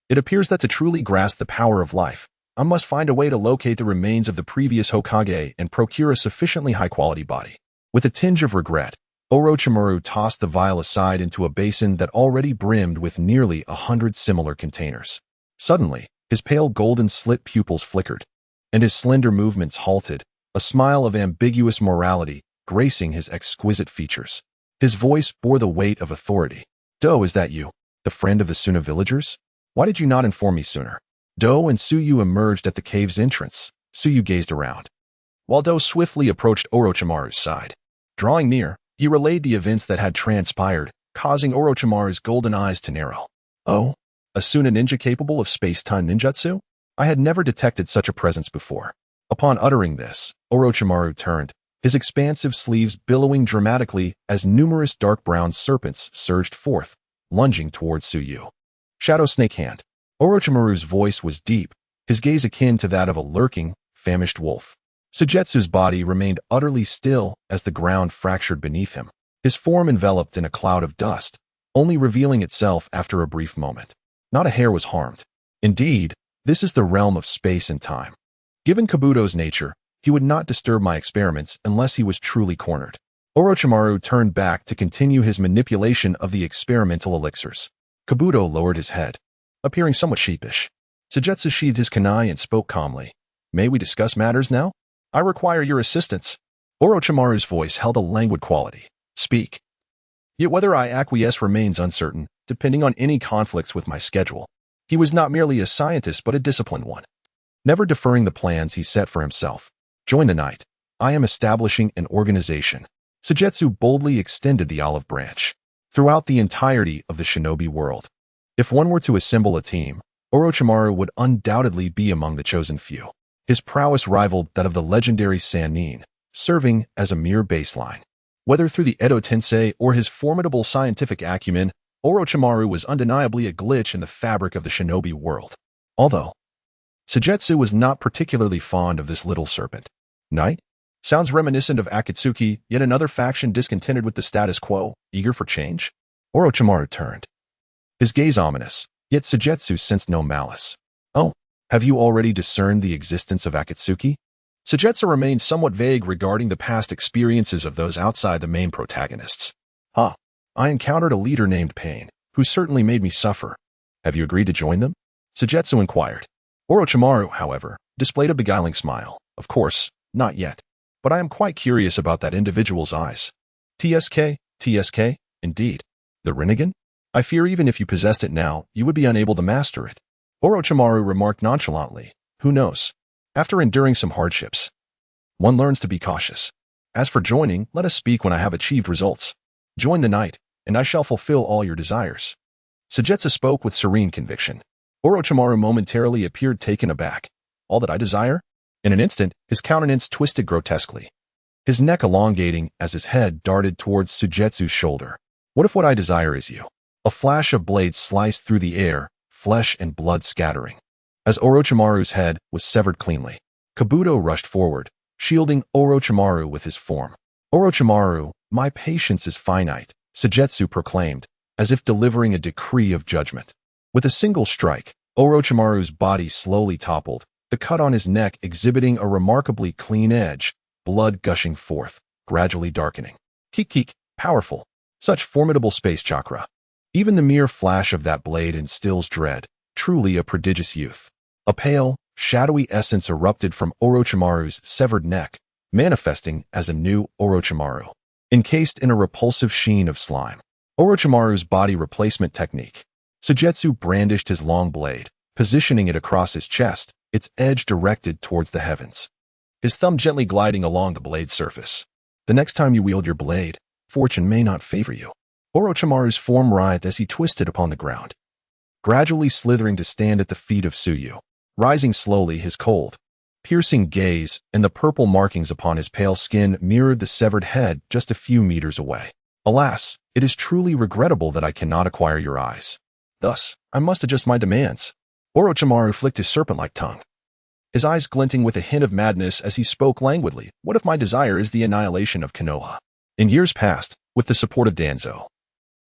It appears that to truly grasp the power of life, I must find a way to locate the remains of the previous Hokage and procure a sufficiently high-quality body. With a tinge of regret, Orochimaru tossed the vial aside into a basin that already brimmed with nearly 100 similar containers. Suddenly, his pale golden slit pupils flickered, and his slender movements halted, a smile of ambiguous morality gracing his exquisite features. His voice bore the weight of authority. Do, is that you, the friend of the Suna villagers? Why did you not inform me sooner? Do and Suyu emerged at the cave's entrance. Suyu gazed around, while Do swiftly approached Orochimaru's side. Drawing near, he relayed the events that had transpired, causing Orochimaru's golden eyes to narrow. Oh, a Suna ninja capable of space-time ninjutsu? I had never detected such a presence before. Upon uttering this, Orochimaru turned, his expansive sleeves billowing dramatically as numerous dark brown serpents surged forth, lunging towards Suyu. Shadow Snake Hand. Orochimaru's voice was deep, his gaze akin to that of a lurking, famished wolf. Sujetsu's body remained utterly still as the ground fractured beneath him, his form enveloped in a cloud of dust, only revealing itself after a brief moment. Not a hair was harmed. Indeed, this is the realm of space and time. Given Kabuto's nature, he would not disturb my experiments unless he was truly cornered. Orochimaru turned back to continue his manipulation of the experimental elixirs. Kabuto lowered his head, appearing somewhat sheepish. Sujetsu sheathed his kunai and spoke calmly. May we discuss matters now? I require your assistance. Orochimaru's voice held a languid quality. Speak. Yet whether I acquiesce remains uncertain, depending on any conflicts with my schedule. He was not merely a scientist but a disciplined one, never deferring the plans he set for himself. Join the night. I am establishing an organization. Sujetsu boldly extended the olive branch throughout the entirety of the shinobi world. If one were to assemble a team, Orochimaru would undoubtedly be among the chosen few. His prowess rivaled that of the legendary Sannin, serving as a mere baseline. Whether through the Edo Tensei or his formidable scientific acumen, Orochimaru was undeniably a glitch in the fabric of the shinobi world. Although Sujetsu was not particularly fond of this little serpent. Knight? Sounds reminiscent of Akatsuki, yet another faction discontented with the status quo, eager for change? Orochimaru turned. His gaze ominous, yet Sujetsu sensed no malice. Oh, have you already discerned the existence of Akatsuki? Sujetsu remained somewhat vague regarding the past experiences of those outside the main protagonists. I encountered a leader named Pain, who certainly made me suffer. Have you agreed to join them? Sujetsu inquired. Orochimaru, however, displayed a beguiling smile. Of course, not yet. But I am quite curious about that individual's eyes. TSK, indeed. The Rinnegan? I fear even if you possessed it now, you would be unable to master it. Orochimaru remarked nonchalantly. Who knows? After enduring some hardships, one learns to be cautious. As for joining, let us speak when I have achieved results. Join the night, and I shall fulfill all your desires. Sujetsu spoke with serene conviction. Orochimaru momentarily appeared taken aback. All that I desire? In an instant, his countenance twisted grotesquely, his neck elongating as his head darted towards Sujetsu's shoulder. What if what I desire is you? A flash of blades sliced through the air, flesh and blood scattering. As Orochimaru's head was severed cleanly, Kabuto rushed forward, shielding Orochimaru with his form. Orochimaru, my patience is finite, Sujetsu proclaimed, as if delivering a decree of judgment. With a single strike, Orochimaru's body slowly toppled, the cut on his neck exhibiting a remarkably clean edge, blood gushing forth, gradually darkening. Keek, powerful. Such formidable space chakra. Even the mere flash of that blade instills dread, truly a prodigious youth. A pale, shadowy essence erupted from Orochimaru's severed neck, manifesting as a new Orochimaru, encased in a repulsive sheen of slime. Orochimaru's body replacement technique. Sujetsu brandished his long blade, positioning it across his chest, its edge directed towards the heavens. His thumb gently gliding along the blade's surface. The next time you wield your blade, fortune may not favor you. Orochimaru's form writhed as he twisted upon the ground, gradually slithering to stand at the feet of Tsuyu. Rising slowly, his cold, piercing gaze and the purple markings upon his pale skin mirrored the severed head just a few meters away. Alas, it is truly regrettable that I cannot acquire your eyes. Thus, I must adjust my demands. Orochimaru flicked his serpent-like tongue, his eyes glinting with a hint of madness as he spoke languidly. What if my desire is the annihilation of Konoha? In years past, with the support of Danzo,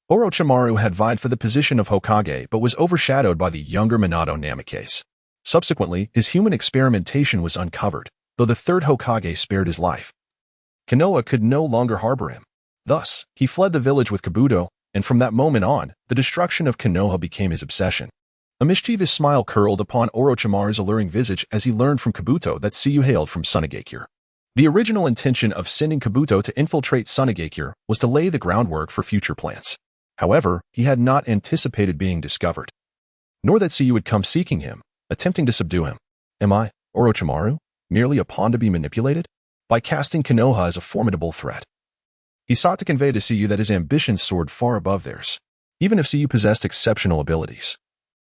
Orochimaru had vied for the position of Hokage but was overshadowed by the younger Minato Namikaze. Subsequently, his human experimentation was uncovered, though the third Hokage spared his life. Konoha could no longer harbor him. Thus, he fled the village with Kabuto, and from that moment on, the destruction of Konoha became his obsession. A mischievous smile curled upon Orochimaru's alluring visage as he learned from Kabuto that Tsuyu hailed from Sunagakure. The original intention of sending Kabuto to infiltrate Sunagakure was to lay the groundwork for future plans. However, he had not anticipated being discovered, nor that Tsuyu would come seeking him, attempting to subdue him. Am I, Orochimaru, merely a pawn to be manipulated? By casting Konoha as a formidable threat, he sought to convey to Tsuyu that his ambitions soared far above theirs. Even if Tsuyu possessed exceptional abilities,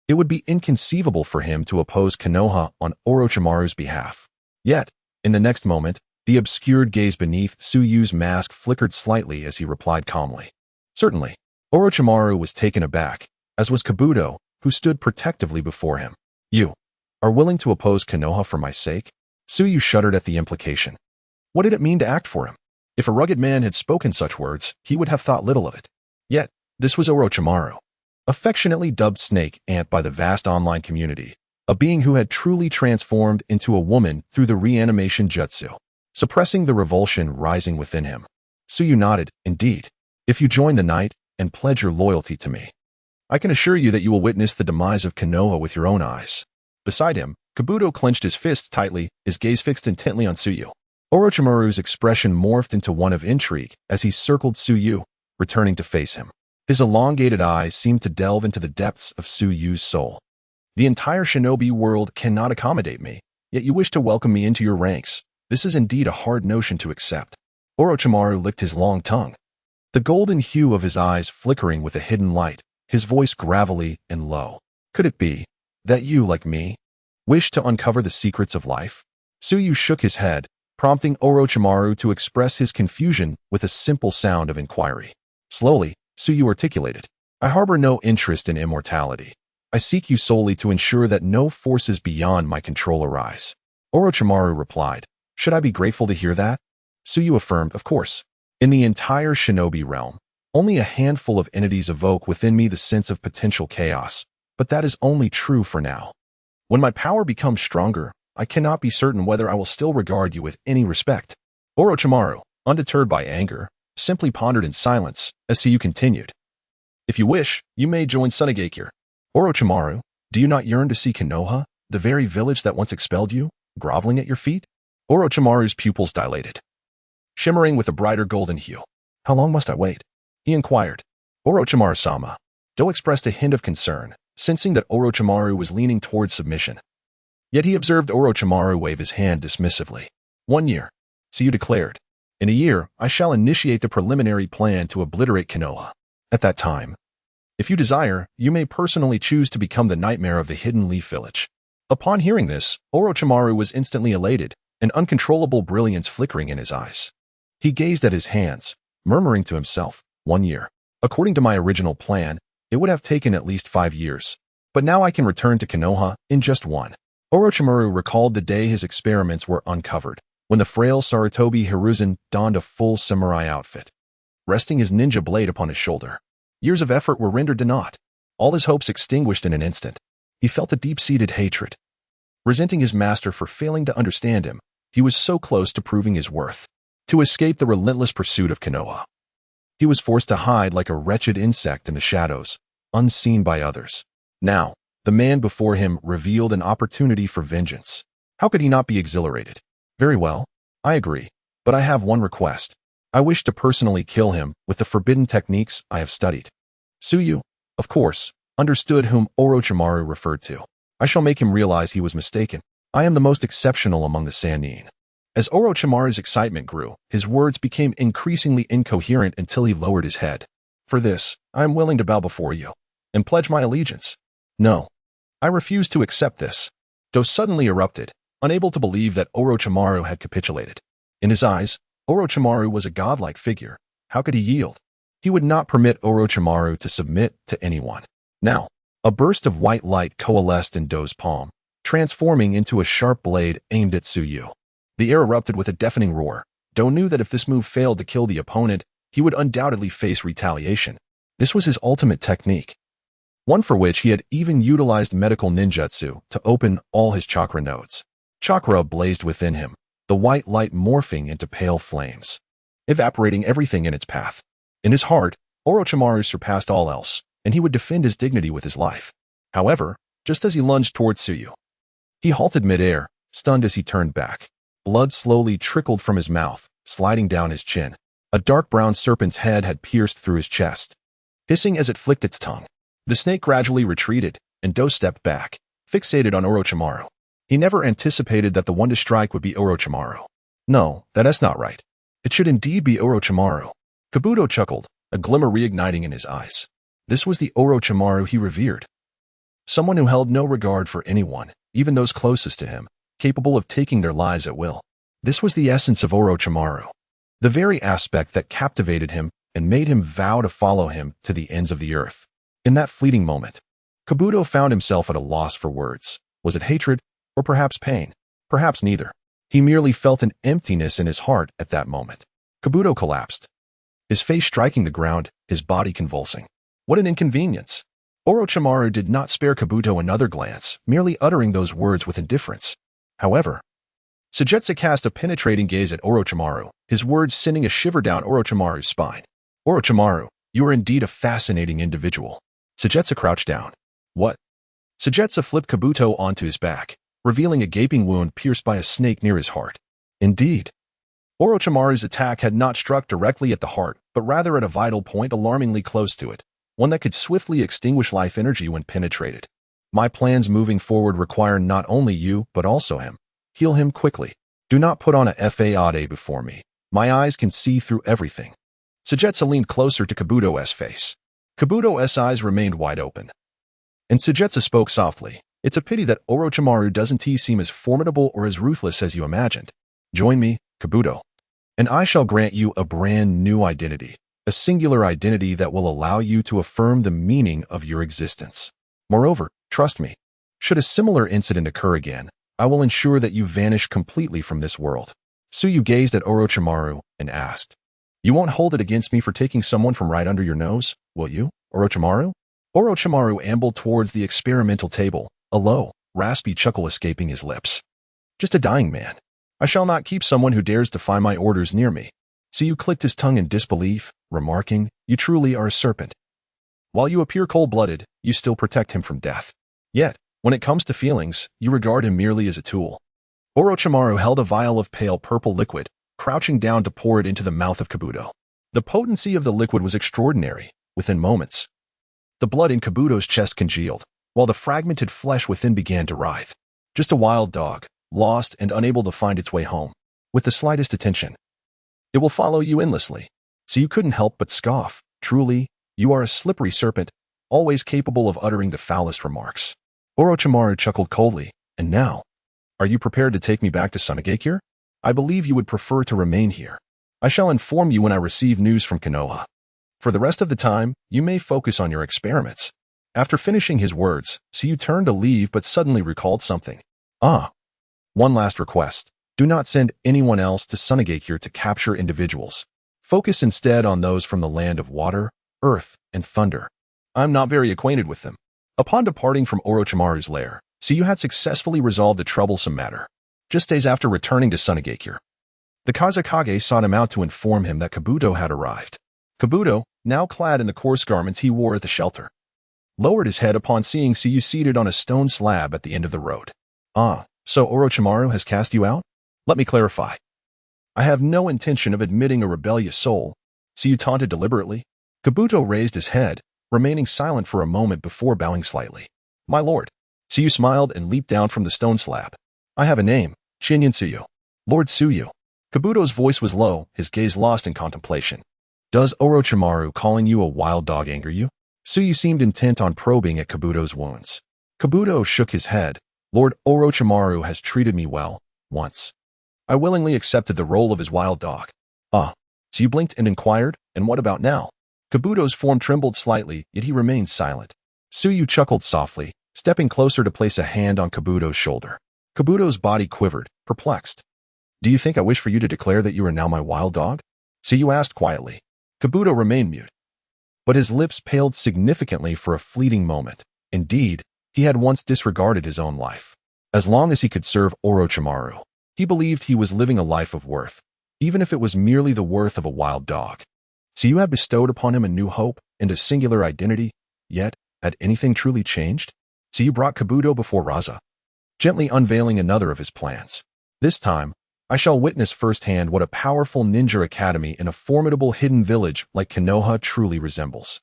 it would be inconceivable for him to oppose Konoha on Orochimaru's behalf. Yet, in the next moment, the obscured gaze beneath Tsuyu's mask flickered slightly as he replied calmly. Certainly. Orochimaru was taken aback, as was Kabuto, who stood protectively before him. You are willing to oppose Konoha for my sake? Tsuyu shuddered at the implication. What did it mean to act for him? If a rugged man had spoken such words, he would have thought little of it. Yet, this was Orochimaru, affectionately dubbed Snake Ant by the vast online community, a being who had truly transformed into a woman through the reanimation jutsu, suppressing the revulsion rising within him. Tsuyu nodded. Indeed, if you join the night and pledge your loyalty to me, I can assure you that you will witness the demise of Konoha with your own eyes. Beside him, Kabuto clenched his fists tightly, his gaze fixed intently on Tsuyu. Orochimaru's expression morphed into one of intrigue as he circled Tsuyu, returning to face him. His elongated eyes seemed to delve into the depths of Tsuyu's soul. The entire shinobi world cannot accommodate me, yet you wish to welcome me into your ranks. This is indeed a hard notion to accept. Orochimaru licked his long tongue, the golden hue of his eyes flickering with a hidden light, his voice gravelly and low. Could it be that you, like me, wish to uncover the secrets of life? Tsuyu shook his head, prompting Orochimaru to express his confusion with a simple sound of inquiry. Slowly, Tsuyu articulated, I harbor no interest in immortality. I seek you solely to ensure that no forces beyond my control arise. Orochimaru replied, should I be grateful to hear that? Tsuyu affirmed, of course. In the entire shinobi realm, only a handful of entities evoke within me the sense of potential chaos, but that is only true for now. When my power becomes stronger, I cannot be certain whether I will still regard you with any respect. Orochimaru, undeterred by anger, simply pondered in silence as Tsuyu continued. If you wish, you may join Sunagakure. Orochimaru, do you not yearn to see Konoha, the very village that once expelled you, groveling at your feet? Orochimaru's pupils dilated, shimmering with a brighter golden hue. How long must I wait? He inquired. Orochimaru-sama. Do expressed a hint of concern, sensing that Orochimaru was leaning towards submission. Yet he observed Orochimaru wave his hand dismissively. 1 year. Tsuyu declared. In a year, I shall initiate the preliminary plan to obliterate Konoha. At that time, if you desire, you may personally choose to become the nightmare of the Hidden Leaf Village. Upon hearing this, Orochimaru was instantly elated, an uncontrollable brilliance flickering in his eyes. He gazed at his hands, murmuring to himself, 1 year. According to my original plan, it would have taken at least 5 years. But now I can return to Konoha in just 1. Orochimaru recalled the day his experiments were uncovered, when the frail Sarutobi Hiruzen donned a full samurai outfit, resting his ninja blade upon his shoulder. Years of effort were rendered to naught, all his hopes extinguished in an instant. He felt a deep-seated hatred. Resenting his master for failing to understand him, he was so close to proving his worth. To escape the relentless pursuit of Konoha, he was forced to hide like a wretched insect in the shadows, unseen by others. Now, the man before him revealed an opportunity for vengeance. How could he not be exhilarated? Very well, I agree, but I have one request. I wish to personally kill him with the forbidden techniques I have studied. Tsuyu, of course, understood whom Orochimaru referred to. I shall make him realize he was mistaken. I am the most exceptional among the Sannin. As Orochimaru's excitement grew, his words became increasingly incoherent until he lowered his head. For this, I am willing to bow before you and pledge my allegiance. No, I refuse to accept this. Do suddenly erupted, unable to believe that Orochimaru had capitulated. In his eyes, Orochimaru was a godlike figure. How could he yield? He would not permit Orochimaru to submit to anyone. Now, a burst of white light coalesced in Do's palm, transforming into a sharp blade aimed at Tsuyu. The air erupted with a deafening roar. Do knew that if this move failed to kill the opponent, he would undoubtedly face retaliation. This was his ultimate technique, one for which he had even utilized medical ninjutsu to open all his chakra nodes. Chakra blazed within him, the white light morphing into pale flames, evaporating everything in its path. In his heart, Orochimaru surpassed all else, and he would defend his dignity with his life. However, just as he lunged towards Tsuyu, he halted midair, stunned as he turned back. Blood slowly trickled from his mouth, sliding down his chin. A dark brown serpent's head had pierced through his chest, hissing as it flicked its tongue. The snake gradually retreated, and Do stepped back, fixated on Orochimaru. He never anticipated that the one to strike would be Orochimaru. No, that's not right. It should indeed be Orochimaru. Kabuto chuckled, a glimmer reigniting in his eyes. This was the Orochimaru he revered. Someone who held no regard for anyone, even those closest to him, capable of taking their lives at will. This was the essence of Orochimaru, the very aspect that captivated him and made him vow to follow him to the ends of the earth. In that fleeting moment, Kabuto found himself at a loss for words. Was it hatred, or perhaps pain? Perhaps neither. He merely felt an emptiness in his heart at that moment. Kabuto collapsed, his face striking the ground, his body convulsing. What an inconvenience! Orochimaru did not spare Kabuto another glance, merely uttering those words with indifference. However, Sujetsu cast a penetrating gaze at Orochimaru, his words sending a shiver down Orochimaru's spine. Orochimaru, you are indeed a fascinating individual. Sujetsu crouched down. What? Sujetsu flipped Kabuto onto his back, revealing a gaping wound pierced by a snake near his heart. Indeed, Orochimaru's attack had not struck directly at the heart, but rather at a vital point alarmingly close to it, one that could swiftly extinguish life energy when penetrated. My plans moving forward require not only you, but also him. Heal him quickly. Do not put on a fade before me. My eyes can see through everything. Sujetsu leaned closer to Kabuto's face. Kabuto's eyes remained wide open. And Sujetsu spoke softly. It's a pity that Orochimaru doesn't seem as formidable or as ruthless as you imagined. Join me, Kabuto, and I shall grant you a brand new identity, a singular identity that will allow you to affirm the meaning of your existence. Moreover, trust me, should a similar incident occur again, I will ensure that you vanish completely from this world. Suyu gazed at Orochimaru and asked, You won't hold it against me for taking someone from right under your nose, will you, Orochimaru? Orochimaru ambled towards the experimental table, a low, raspy chuckle escaping his lips. Just a dying man. I shall not keep someone who dares defy my orders near me. Suyu clicked his tongue in disbelief, remarking, You truly are a serpent. While you appear cold-blooded, you still protect him from death. Yet, when it comes to feelings, you regard him merely as a tool. Orochimaru held a vial of pale purple liquid, crouching down to pour it into the mouth of Kabuto. The potency of the liquid was extraordinary. Within moments, the blood in Kabuto's chest congealed, while the fragmented flesh within began to writhe. Just a wild dog, lost and unable to find its way home. With the slightest attention, it will follow you endlessly. So you couldn't help but scoff. Truly, you are a slippery serpent, always capable of uttering the foulest remarks. Orochimaru chuckled coldly. And now, are you prepared to take me back to Sunagakure? I believe you would prefer to remain here. I shall inform you when I receive news from Konoha. For the rest of the time, you may focus on your experiments. After finishing his words, Suyu turned to leave but suddenly recalled something. One last request. Do not send anyone else to Sunagakure to capture individuals. Focus instead on those from the land of water, earth, and thunder. I'm not very acquainted with them. Upon departing from Orochimaru's lair, Suyu had successfully resolved a troublesome matter. Just days after returning to Sunagakure, the Kazekage sought him out to inform him that Kabuto had arrived. Kabuto, now clad in the coarse garments he wore at the shelter, lowered his head upon seeing Suyu seated on a stone slab at the end of the road. So Orochimaru has cast you out? Let me clarify. I have no intention of admitting a rebellious soul, Suyu taunted deliberately. Kabuto raised his head, remaining silent for a moment before bowing slightly. My lord. Suyu smiled and leaped down from the stone slab. I have a name, Qian Yun Su Yue. Lord Suyu. Kabuto's voice was low, his gaze lost in contemplation. Does Orochimaru calling you a wild dog anger you? Suyu seemed intent on probing at Kabuto's wounds. Kabuto shook his head. Lord Orochimaru has treated me well, once. I willingly accepted the role of his wild dog. Suyu blinked and inquired, and what about now? Kabuto's form trembled slightly, yet he remained silent. Suyu chuckled softly, stepping closer to place a hand on Kabuto's shoulder. Kabuto's body quivered, perplexed. Do you think I wish for you to declare that you are now my wild dog? Suyu asked quietly. Kabuto remained mute, but his lips paled significantly for a fleeting moment. Indeed, he had once disregarded his own life. As long as he could serve Orochimaru, he believed he was living a life of worth, even if it was merely the worth of a wild dog. Suyu had bestowed upon him a new hope and a singular identity, yet, had anything truly changed? Suyu brought Kabuto before Raza, gently unveiling another of his plans. This time, I shall witness firsthand what a powerful ninja academy in a formidable hidden village like Konoha truly resembles.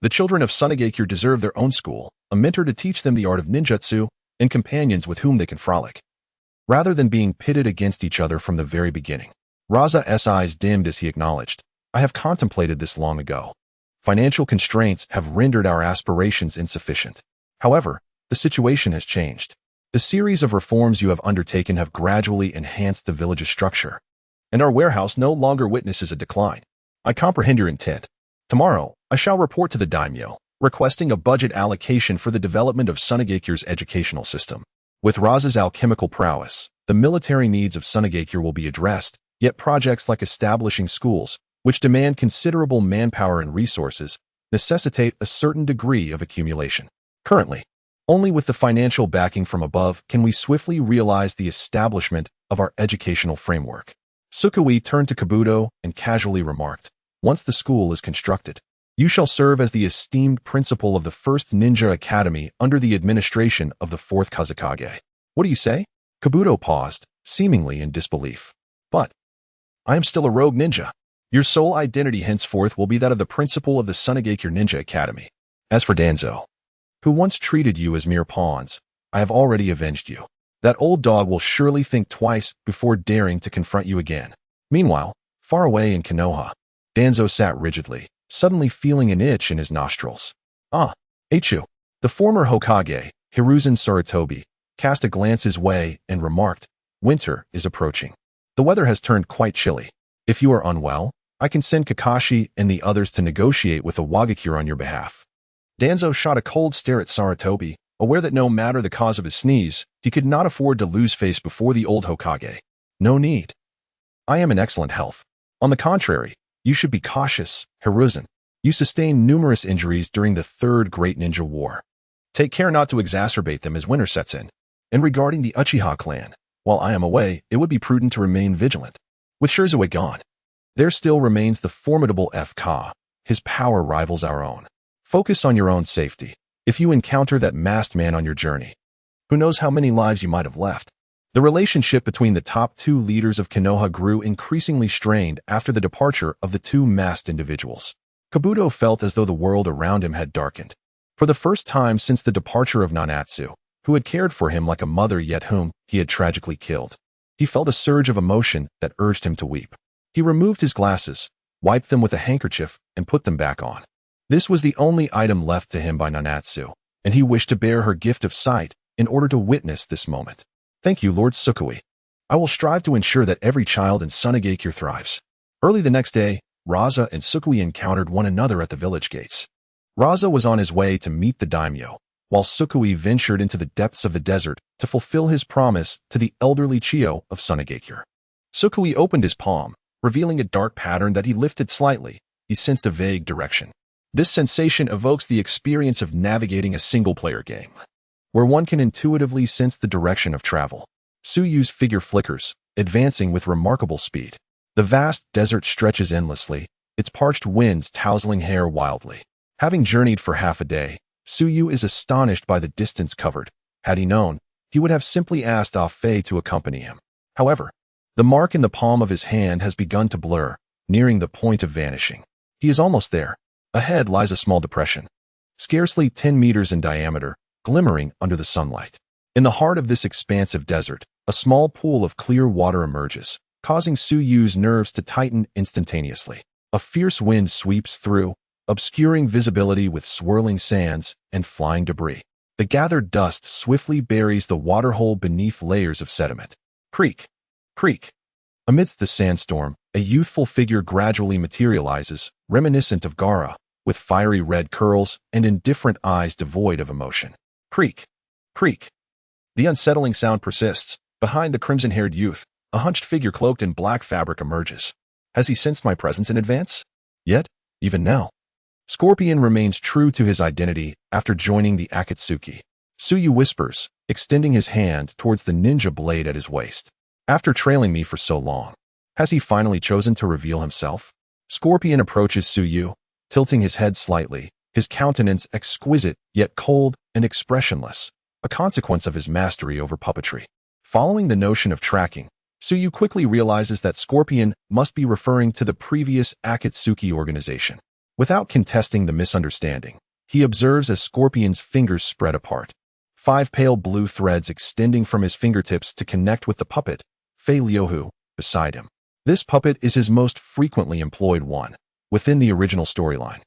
The children of Sunagakure deserve their own school, a mentor to teach them the art of ninjutsu, and companions with whom they can frolic, rather than being pitted against each other from the very beginning. Raza's eyes dimmed as he acknowledged, I have contemplated this long ago. Financial constraints have rendered our aspirations insufficient. However, the situation has changed. The series of reforms you have undertaken have gradually enhanced the village's structure, and our warehouse no longer witnesses a decline. I comprehend your intent. Tomorrow, I shall report to the daimyo, requesting a budget allocation for the development of Sunagakure's educational system. With Raza's alchemical prowess, the military needs of Sunagakure will be addressed, yet projects like establishing schools, which demand considerable manpower and resources, necessitate a certain degree of accumulation. Currently, only with the financial backing from above can we swiftly realize the establishment of our educational framework. Sukui turned to Kabuto and casually remarked, once the school is constructed, you shall serve as the esteemed principal of the first ninja academy under the administration of the Fourth Kazekage. What do you say? Kabuto paused, seemingly in disbelief. But I am still a rogue ninja. Your sole identity henceforth will be that of the principal of the Sunagakure Ninja Academy. As for Danzo, who once treated you as mere pawns, I have already avenged you. That old dog will surely think twice before daring to confront you again. Meanwhile, far away in Konoha, Danzo sat rigidly, suddenly feeling an itch in his nostrils. Ah, Eichu. The former Hokage, Hiruzen Sarutobi, cast a glance his way and remarked, "Winter is approaching. The weather has turned quite chilly. If you are unwell, I can send Kakashi and the others to negotiate with Iwagakure on your behalf." Danzo shot a cold stare at Sarutobi, aware that no matter the cause of his sneeze, he could not afford to lose face before the old Hokage. "No need. I am in excellent health. On the contrary, you should be cautious, Hiruzen. You sustained numerous injuries during the Third Great Ninja War. Take care not to exacerbate them as winter sets in. And regarding the Uchiha clan, while I am away, it would be prudent to remain vigilant. With Shirzue gone, there still remains the formidable FK. His power rivals our own. Focus on your own safety. If you encounter that masked man on your journey, who knows how many lives you might have left." The relationship between the top two leaders of Konoha grew increasingly strained after the departure of the two masked individuals. Kabuto felt as though the world around him had darkened. For the first time since the departure of Nanatsu, who had cared for him like a mother yet whom he had tragically killed, he felt a surge of emotion that urged him to weep. He removed his glasses, wiped them with a handkerchief, and put them back on. This was the only item left to him by Nanatsu, and he wished to bear her gift of sight in order to witness this moment. "Thank you, Lord Sukui. I will strive to ensure that every child in Sunagakure thrives." Early the next day, Raza and Sukui encountered one another at the village gates. Raza was on his way to meet the daimyo, while Sukui ventured into the depths of the desert to fulfill his promise to the elderly Chiyo of Sunagakure. Sukui opened his palm, revealing a dark pattern that he lifted slightly. He sensed a vague direction. This sensation evokes the experience of navigating a single-player game, where one can intuitively sense the direction of travel. Suyu's figure flickers, advancing with remarkable speed. The vast desert stretches endlessly, its parched winds tousling hair wildly. Having journeyed for half a day, Suyu is astonished by the distance covered. Had he known, he would have simply asked Ah Fei to accompany him. However, the mark in the palm of his hand has begun to blur, nearing the point of vanishing. He is almost there. Ahead lies a small depression, scarcely 10 meters in diameter, glimmering under the sunlight. In the heart of this expansive desert, a small pool of clear water emerges, causing Suyu's nerves to tighten instantaneously. A fierce wind sweeps through, obscuring visibility with swirling sands and flying debris. The gathered dust swiftly buries the waterhole beneath layers of sediment. Creak, creak. Amidst the sandstorm, a youthful figure gradually materializes, reminiscent of Gaara, with fiery red curls and indifferent eyes devoid of emotion. Creak, creak. The unsettling sound persists. Behind the crimson-haired youth, a hunched figure cloaked in black fabric emerges. Has he sensed my presence in advance? Yet, even now, Scorpion remains true to his identity after joining the Akatsuki. Suyu whispers, extending his hand towards the ninja blade at his waist. After trailing me for so long, has he finally chosen to reveal himself? Scorpion approaches Suyu, tilting his head slightly, his countenance exquisite yet cold and expressionless, a consequence of his mastery over puppetry. Following the notion of tracking, Suyu quickly realizes that Scorpion must be referring to the previous Akatsuki organization. Without contesting the misunderstanding, he observes as Scorpion's fingers spread apart, 5 pale blue threads extending from his fingertips to connect with the puppet, Fei Liuhu, beside him. This puppet is his most frequently employed one, within the original storyline.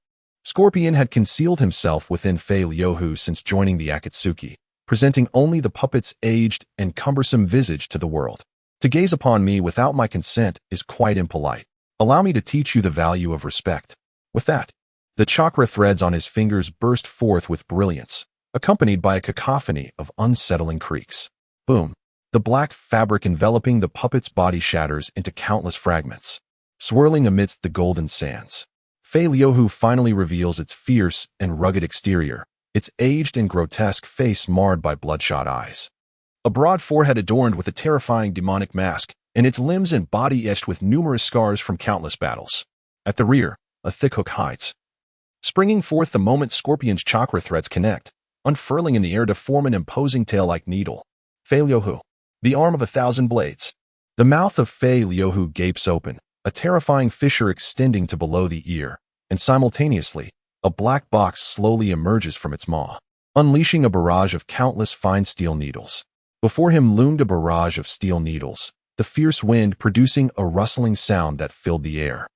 Scorpion had concealed himself within Fei Liuhu since joining the Akatsuki, presenting only the puppet's aged and cumbersome visage to the world. To gaze upon me without my consent is quite impolite. Allow me to teach you the value of respect. With that, the chakra threads on his fingers burst forth with brilliance, accompanied by a cacophony of unsettling creaks. Boom. The black fabric enveloping the puppet's body shatters into countless fragments, swirling amidst the golden sands. Fei Liuhu finally reveals its fierce and rugged exterior, its aged and grotesque face marred by bloodshot eyes. A broad forehead adorned with a terrifying demonic mask, and its limbs and body etched with numerous scars from countless battles. At the rear, a thick hook hides, springing forth the moment Scorpion's chakra threads connect, unfurling in the air to form an imposing tail-like needle. Fei Liuhu, the arm of 1,000 blades. The mouth of Fei Liuhu gapes open, a terrifying fissure extending to below the ear, and simultaneously, a black box slowly emerges from its maw, unleashing a barrage of countless fine steel needles. Before him loomed a barrage of steel needles, the fierce wind producing a rustling sound that filled the air.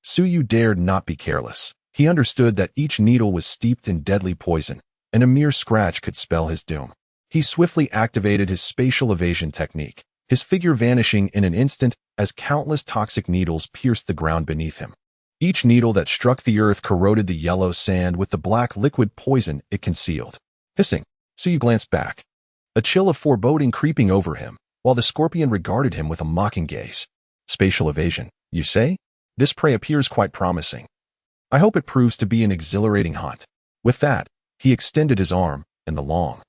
Su Yue dared not be careless. He understood that each needle was steeped in deadly poison, and a mere scratch could spell his doom. He swiftly activated his spatial evasion technique, his figure vanishing in an instant as countless toxic needles pierced the ground beneath him. Each needle that struck the earth corroded the yellow sand with the black liquid poison it concealed. Hissing, Su Yue glanced back, a chill of foreboding creeping over him, while the scorpion regarded him with a mocking gaze. Spatial evasion, you say? This prey appears quite promising. I hope it proves to be an exhilarating hunt. With that, he extended his arm, and the long,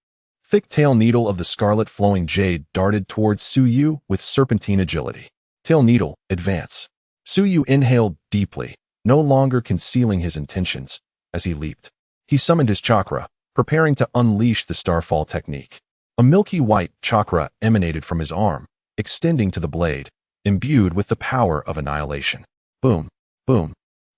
thick tail needle of the scarlet flowing jade darted towards Su Yue with serpentine agility. Tail needle, advance. Su Yue inhaled deeply, no longer concealing his intentions, as he leaped. He summoned his chakra, preparing to unleash the starfall technique. A milky white chakra emanated from his arm, extending to the blade, imbued with the power of annihilation. Boom, boom,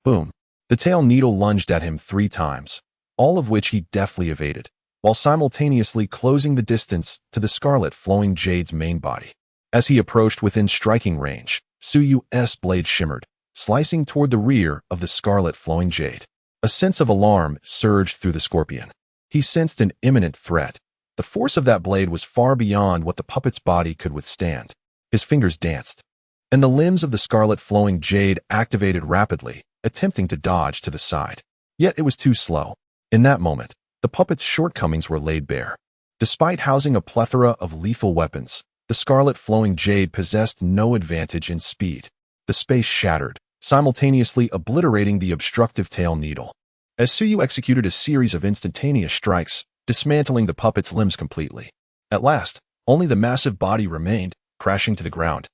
boom. The tail needle lunged at him 3 times, all of which he deftly evaded, while simultaneously closing the distance to the scarlet flowing jade's main body. As he approached within striking range, Su Yue's blade shimmered, slicing toward the rear of the scarlet flowing jade. A sense of alarm surged through the scorpion. He sensed an imminent threat. The force of that blade was far beyond what the puppet's body could withstand. His fingers danced, and the limbs of the scarlet flowing jade activated rapidly, attempting to dodge to the side. Yet it was too slow. In that moment, the puppet's shortcomings were laid bare. Despite housing a plethora of lethal weapons, the scarlet flowing jade possessed no advantage in speed. The space shattered, simultaneously obliterating the obstructive tail needle. As Su Yue executed a series of instantaneous strikes, dismantling the puppet's limbs completely. At last, only the massive body remained, crashing to the ground,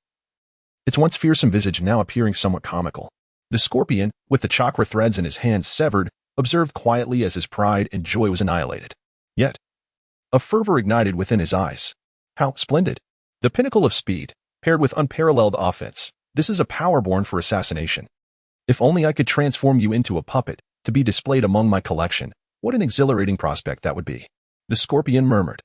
its once fearsome visage now appearing somewhat comical. The scorpion, with the chakra threads in his hands severed, observed quietly as his pride and joy was annihilated. Yet, a fervor ignited within his eyes. How splendid! The pinnacle of speed, paired with unparalleled offense. This is a power born for assassination. If only I could transform you into a puppet, to be displayed among my collection. What an exhilarating prospect that would be. The scorpion murmured,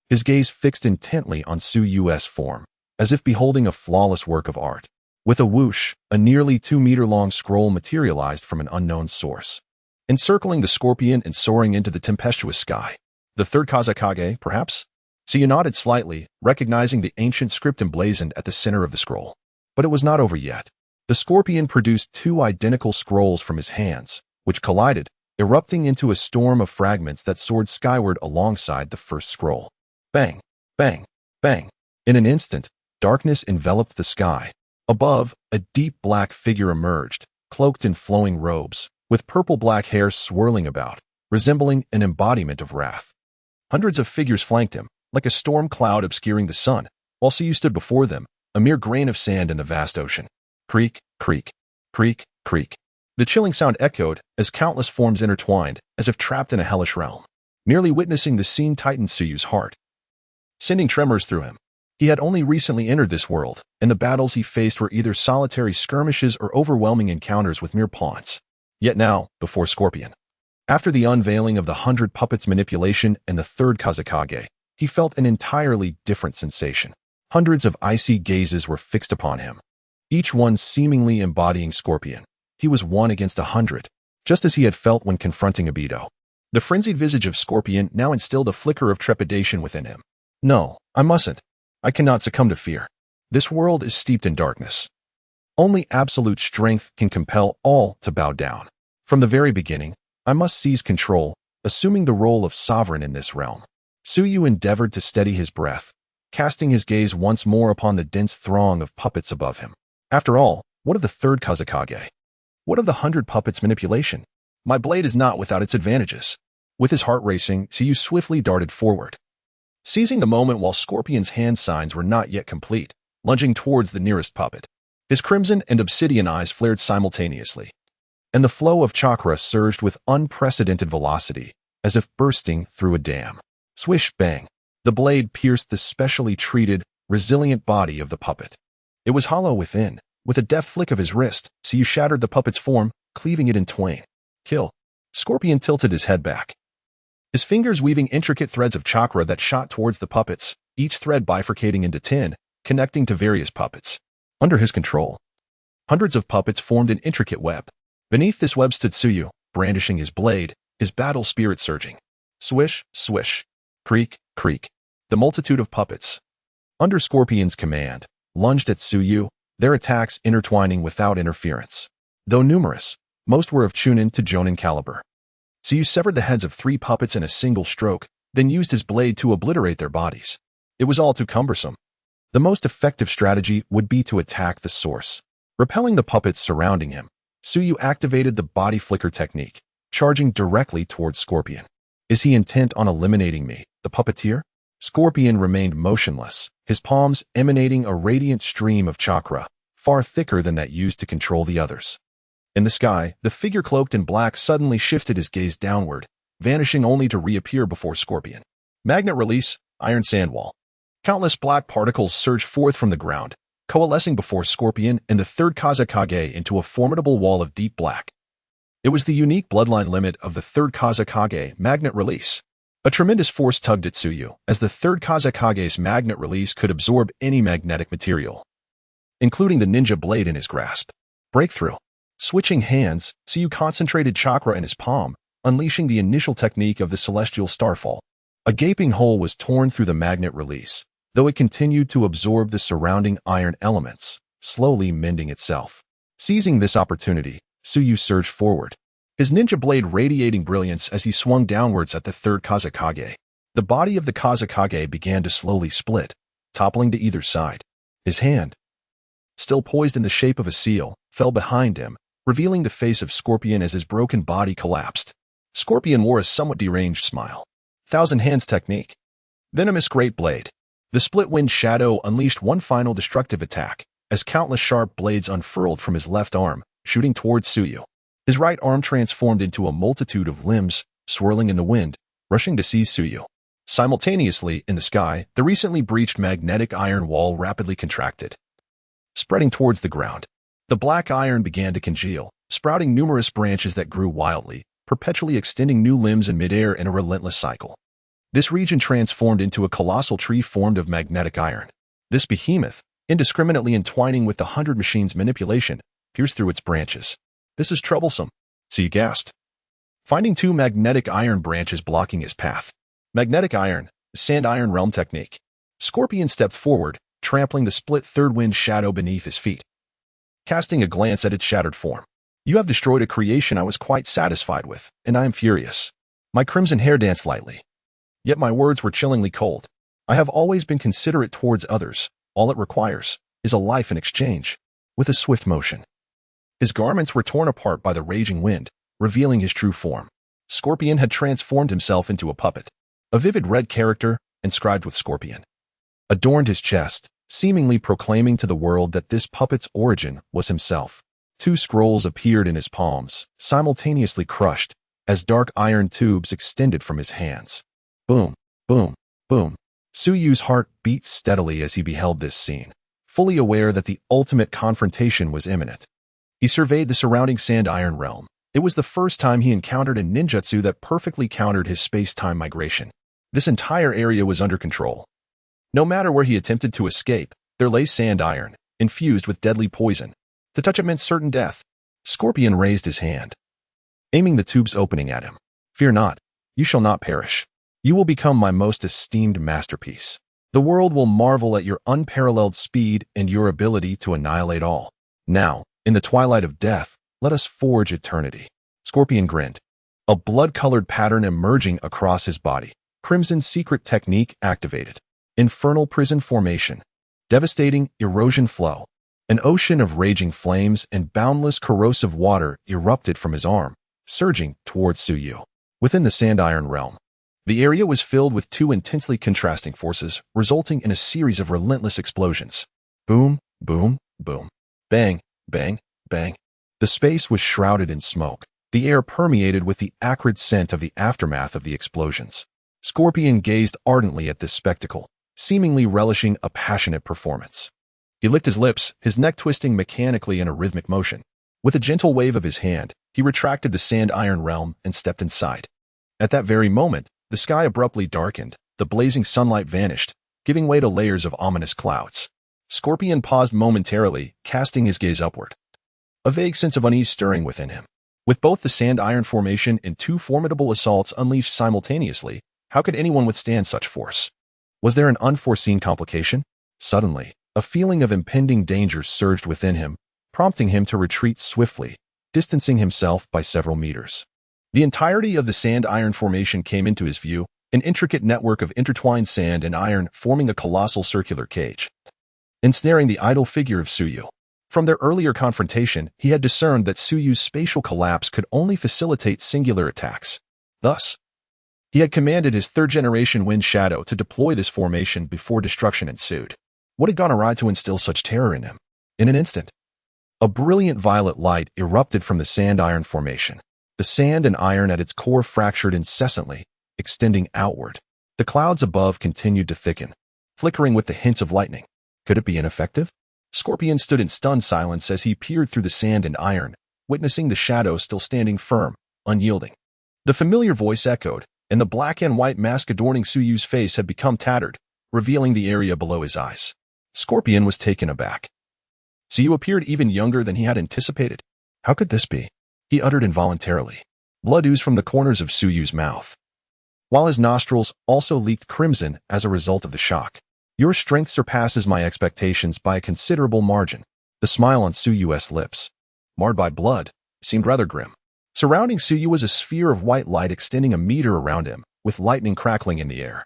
his gaze fixed intently on Su Yue's form, as if beholding a flawless work of art. With a whoosh, a nearly 2-meter-long scroll materialized from an unknown source, encircling the scorpion and soaring into the tempestuous sky. The third Kazekage, perhaps? Su Yue nodded slightly, recognizing the ancient script emblazoned at the center of the scroll. But it was not over yet. The scorpion produced 2 identical scrolls from his hands, which collided, erupting into a storm of fragments that soared skyward alongside the first scroll. Bang, bang, bang. In an instant, darkness enveloped the sky. Above, a deep black figure emerged, cloaked in flowing robes, with purple-black hair swirling about, resembling an embodiment of wrath. Hundreds of figures flanked him, like a storm cloud obscuring the sun, while Su Yue stood before them, a mere grain of sand in the vast ocean. Creak, creak, creak, creak. The chilling sound echoed as countless forms intertwined, as if trapped in a hellish realm. Merely witnessing the scene tightened Su Yue's heart, sending tremors through him. He had only recently entered this world, and the battles he faced were either solitary skirmishes or overwhelming encounters with mere pawns. Yet now, before Scorpion, after the unveiling of the 100 puppets' manipulation and the third Kazekage, he felt an entirely different sensation. Hundreds of icy gazes were fixed upon him, each one seemingly embodying Scorpion. He was 1 against 100, just as he had felt when confronting Obito. The frenzied visage of Scorpion now instilled a flicker of trepidation within him. No, I mustn't. I cannot succumb to fear. This world is steeped in darkness. Only absolute strength can compel all to bow down. From the very beginning, I must seize control, assuming the role of sovereign in this realm. Su Yue endeavored to steady his breath, casting his gaze once more upon the dense throng of puppets above him. After all, what of the third Kazekage? What of the 100 puppets' manipulation? My blade is not without its advantages. With his heart racing, Su Yue swiftly darted forward, seizing the moment while Scorpion's hand signs were not yet complete, lunging towards the nearest puppet. His crimson and obsidian eyes flared simultaneously, and the flow of chakra surged with unprecedented velocity, as if bursting through a dam. Swish, bang. The blade pierced the specially treated, resilient body of the puppet. It was hollow within. With a deft flick of his wrist, Su Yue shattered the puppet's form, cleaving it in twain. Kill. Scorpion tilted his head back, his fingers weaving intricate threads of chakra that shot towards the puppets, each thread bifurcating into 10, connecting to various puppets. Under his control, hundreds of puppets formed an intricate web. Beneath this web stood Tsuyu, brandishing his blade, his battle spirit surging. Swish, swish. Creak, creak. The multitude of puppets, under Scorpion's command, lunged at Tsuyu, their attacks intertwining without interference. Though numerous, most were of Chunin to Jonin caliber. Tsuyu severed the heads of 3 puppets in a single stroke, then used his blade to obliterate their bodies. It was all too cumbersome. The most effective strategy would be to attack the source. Repelling the puppets surrounding him, Tsuyu activated the body flicker technique, charging directly towards Scorpion. Is he intent on eliminating me, the puppeteer? Scorpion remained motionless, his palms emanating a radiant stream of chakra, far thicker than that used to control the others. In the sky, the figure cloaked in black suddenly shifted his gaze downward, vanishing only to reappear before Scorpion. Magnet release, iron sandwall. Countless black particles surged forth from the ground, coalescing before Scorpion and the Third Kazekage into a formidable wall of deep black. It was the unique bloodline limit of the Third Kazekage magnet release. A tremendous force tugged at Tsuyu, as the Third Kazekage's magnet release could absorb any magnetic material, including the ninja blade in his grasp. Breakthrough. Switching hands, Tsuyu concentrated chakra in his palm, unleashing the initial technique of the celestial starfall. A gaping hole was torn through the magnet release, though it continued to absorb the surrounding iron elements, slowly mending itself. Seizing this opportunity, Tsuyu surged forward, his ninja blade radiating brilliance as he swung downwards at the Third Kazekage. The body of the Kazekage began to slowly split, toppling to either side. His hand, still poised in the shape of a seal, fell behind him, revealing the face of Scorpion as his broken body collapsed. Scorpion wore a somewhat deranged smile. Thousand Hands technique. Venomous Great Blade. The split-wind shadow unleashed one final destructive attack, as countless sharp blades unfurled from his left arm, shooting towards Tsuyu. His right arm transformed into a multitude of limbs, swirling in the wind, rushing to seize Tsuyu. Simultaneously, in the sky, the recently breached magnetic iron wall rapidly contracted, spreading towards the ground. The black iron began to congeal, sprouting numerous branches that grew wildly, perpetually extending new limbs in midair in a relentless cycle. This region transformed into a colossal tree formed of magnetic iron. This behemoth, indiscriminately entwining with the 100 Machines' manipulation, pierced through its branches. This is troublesome, Tsuyu gasped, finding 2 magnetic iron branches blocking his path. Magnetic iron, sand iron realm technique. Scorpion stepped forward, trampling the split third wind shadow beneath his feet. Casting a glance at its shattered form. You have destroyed a creation I was quite satisfied with, and I am furious. My crimson hair danced lightly. Yet my words were chillingly cold. I have always been considerate towards others. All it requires is a life in exchange. With a swift motion, his garments were torn apart by the raging wind, revealing his true form. Scorpion had transformed himself into a puppet. A vivid red character, inscribed with Scorpion, adorned his chest, seemingly proclaiming to the world that this puppet's origin was himself. 2 scrolls appeared in his palms, simultaneously crushed, as dark iron tubes extended from his hands. Boom, boom, boom. Tsuyu's heart beat steadily as he beheld this scene, fully aware that the ultimate confrontation was imminent. He surveyed the surrounding sand iron realm. It was the first time he encountered a ninjutsu that perfectly countered his space-time migration. This entire area was under control. No matter where he attempted to escape, there lay sand iron, infused with deadly poison. To touch it meant certain death. Scorpion raised his hand, aiming the tube's opening at him. Fear not, you shall not perish. You will become my most esteemed masterpiece. The world will marvel at your unparalleled speed and your ability to annihilate all. Now, in the twilight of death, let us forge eternity. Scorpion grinned, a blood-colored pattern emerging across his body. Crimson secret technique activated. Infernal prison formation. Devastating erosion flow. An ocean of raging flames and boundless corrosive water erupted from his arm, surging towards Tsuyu. Within the sand iron realm, the area was filled with 2 intensely contrasting forces, resulting in a series of relentless explosions. Boom, boom, boom. Bang, bang, bang. The space was shrouded in smoke. The air permeated with the acrid scent of the aftermath of the explosions. Scorpion gazed ardently at this spectacle, seemingly relishing a passionate performance. He licked his lips, his neck twisting mechanically in a rhythmic motion. With a gentle wave of his hand, he retracted the sand iron realm and stepped inside. At that very moment, the sky abruptly darkened, the blazing sunlight vanished, giving way to layers of ominous clouds. Scorpion paused momentarily, casting his gaze upward. A vague sense of unease stirring within him. With both the sand-iron formation and two formidable assaults unleashed simultaneously, how could anyone withstand such force? Was there an unforeseen complication? Suddenly, a feeling of impending danger surged within him, prompting him to retreat swiftly, distancing himself by several meters. The entirety of the sand-iron formation came into his view, an intricate network of intertwined sand and iron forming a colossal circular cage, ensnaring the idle figure of Su Yue. From their earlier confrontation, he had discerned that Su Yue's spatial collapse could only facilitate singular attacks. Thus, he had commanded his third-generation Wind Shadow to deploy this formation before destruction ensued. What had gone awry to instill such terror in him? In an instant, a brilliant violet light erupted from the sand-iron formation. The sand and iron at its core fractured incessantly, extending outward. The clouds above continued to thicken, flickering with the hints of lightning. Could it be ineffective? Scorpion stood in stunned silence as he peered through the sand and iron, witnessing the shadow still standing firm, unyielding. The familiar voice echoed, and the black and white mask adorning Su Yue's face had become tattered, revealing the area below his eyes. Scorpion was taken aback. Su Yue appeared even younger than he had anticipated. How could this be? He uttered involuntarily. Blood oozed from the corners of Su Yue's mouth, while his nostrils also leaked crimson as a result of the shock. Your strength surpasses my expectations by a considerable margin. The smile on Su Yue's lips, marred by blood, seemed rather grim. Surrounding Su Yue was a sphere of white light extending a meter around him, with lightning crackling in the air.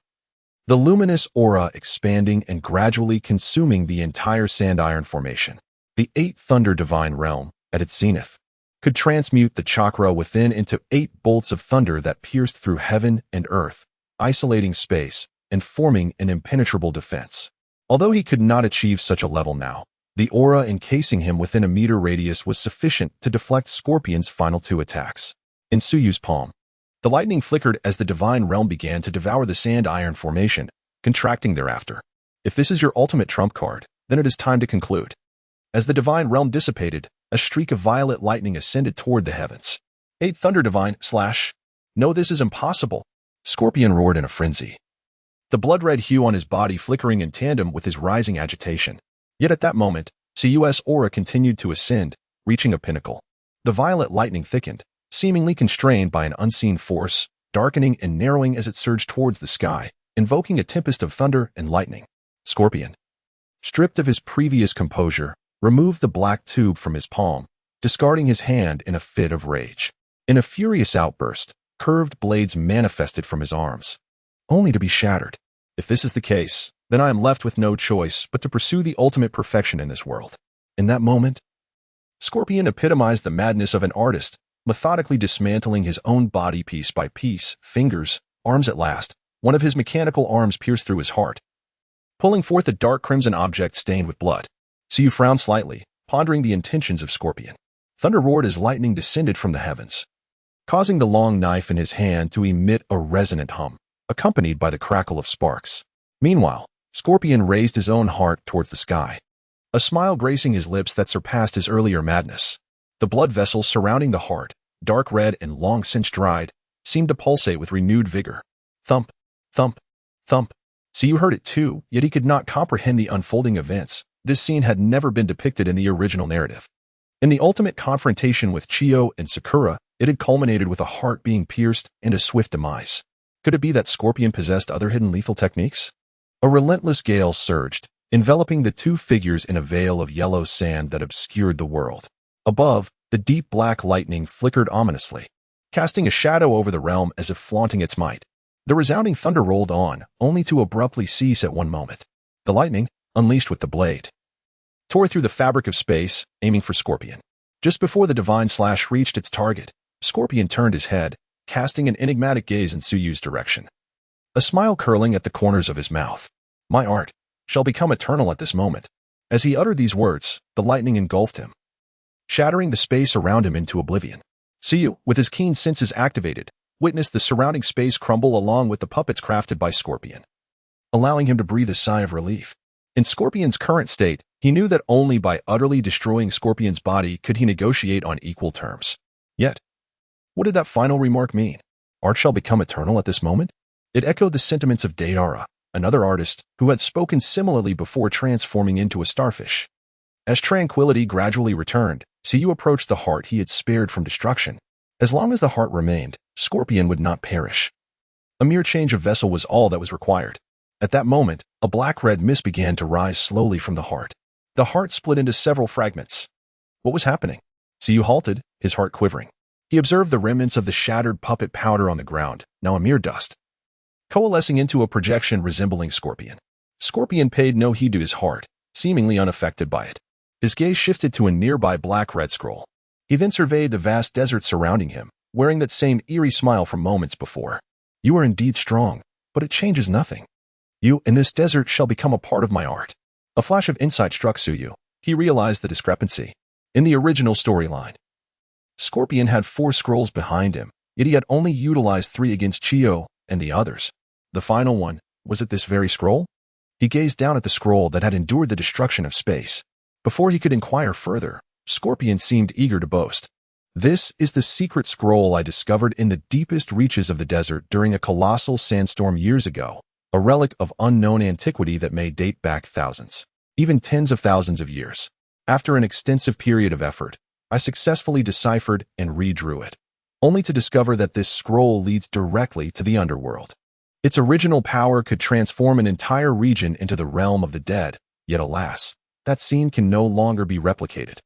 The luminous aura expanding and gradually consuming the entire sand-iron formation. The 8th Thunder Divine Realm, at its zenith, could transmute the chakra within into 8 bolts of thunder that pierced through heaven and earth, isolating space, and forming an impenetrable defense. Although he could not achieve such a level now, the aura encasing him within a meter radius was sufficient to deflect Scorpion's final 2 attacks. In Su Yue's palm, the lightning flickered as the divine realm began to devour the sand-iron formation, contracting thereafter. If this is your ultimate trump card, then it is time to conclude. As the divine realm dissipated, a streak of violet lightning ascended toward the heavens. 8 Thunder Divine / No, this is impossible. Scorpion roared in a frenzy, the blood-red hue on his body flickering in tandem with his rising agitation. Yet at that moment, Su Yue's aura continued to ascend, reaching a pinnacle. The violet lightning thickened, seemingly constrained by an unseen force, darkening and narrowing as it surged towards the sky, invoking a tempest of thunder and lightning. Scorpion, stripped of his previous composure, removed the black tube from his palm, discarding his hand in a fit of rage. In a furious outburst, curved blades manifested from his arms, only to be shattered. If this is the case, then I am left with no choice but to pursue the ultimate perfection in this world. In that moment, Scorpion epitomized the madness of an artist, methodically dismantling his own body piece by piece, fingers, arms at last. One of his mechanical arms pierced through his heart, pulling forth a dark crimson object stained with blood. Su Yue frowned slightly, pondering the intentions of Scorpion. Thunder roared as lightning descended from the heavens, causing the long knife in his hand to emit a resonant hum, accompanied by the crackle of sparks. Meanwhile, Scorpion raised his own heart towards the sky, a smile gracing his lips that surpassed his earlier madness. The blood vessels surrounding the heart, dark red and long since dried, seemed to pulsate with renewed vigor. Thump, thump, thump. Su Yue heard it too, yet he could not comprehend the unfolding events. This scene had never been depicted in the original narrative. In the ultimate confrontation with Chiyo and Sakura, it had culminated with a heart being pierced and a swift demise. Could it be that Scorpion possessed other hidden lethal techniques? A relentless gale surged, enveloping the 2 figures in a veil of yellow sand that obscured the world. Above, the deep black lightning flickered ominously, casting a shadow over the realm as if flaunting its might. The resounding thunder rolled on, only to abruptly cease at one moment. The lightning, unleashed with the blade, tore through the fabric of space, aiming for Scorpion. Just before the divine slash reached its target, Scorpion turned his head, casting an enigmatic gaze in Su Yue's direction, a smile curling at the corners of his mouth. My art shall become eternal at this moment. As he uttered these words, the lightning engulfed him, shattering the space around him into oblivion. Su Yue, with his keen senses activated, witnessed the surrounding space crumble along with the puppets crafted by Scorpion, allowing him to breathe a sigh of relief. In Scorpion's current state, he knew that only by utterly destroying Scorpion's body could he negotiate on equal terms. Yet, what did that final remark mean? Art shall become eternal at this moment? It echoed the sentiments of Gaara, another artist who had spoken similarly before transforming into a starfish. As tranquility gradually returned, Suyu approached the heart he had spared from destruction. As long as the heart remained, Scorpion would not perish. A mere change of vessel was all that was required. At that moment, a black-red mist began to rise slowly from the heart. The heart split into several fragments. What was happening? Suyu halted, his heart quivering. He observed the remnants of the shattered puppet powder on the ground, now a mere dust, coalescing into a projection resembling Scorpion. Scorpion paid no heed to his heart, seemingly unaffected by it. His gaze shifted to a nearby black-red scroll. He then surveyed the vast desert surrounding him, wearing that same eerie smile from moments before. You are indeed strong, but it changes nothing. You and this desert shall become a part of my art. A flash of insight struck Suyu. He realized the discrepancy. In the original storyline, Scorpion had 4 scrolls behind him, yet he had only utilized 3 against Chio and the others. The final one, was it this very scroll? He gazed down at the scroll that had endured the destruction of space. Before he could inquire further, Scorpion seemed eager to boast. This is the secret scroll I discovered in the deepest reaches of the desert during a colossal sandstorm years ago, a relic of unknown antiquity that may date back thousands, even tens of thousands of years. After an extensive period of effort, I successfully deciphered and redrew it, only to discover that this scroll leads directly to the underworld. Its original power could transform an entire region into the realm of the dead, yet alas, that scene can no longer be replicated.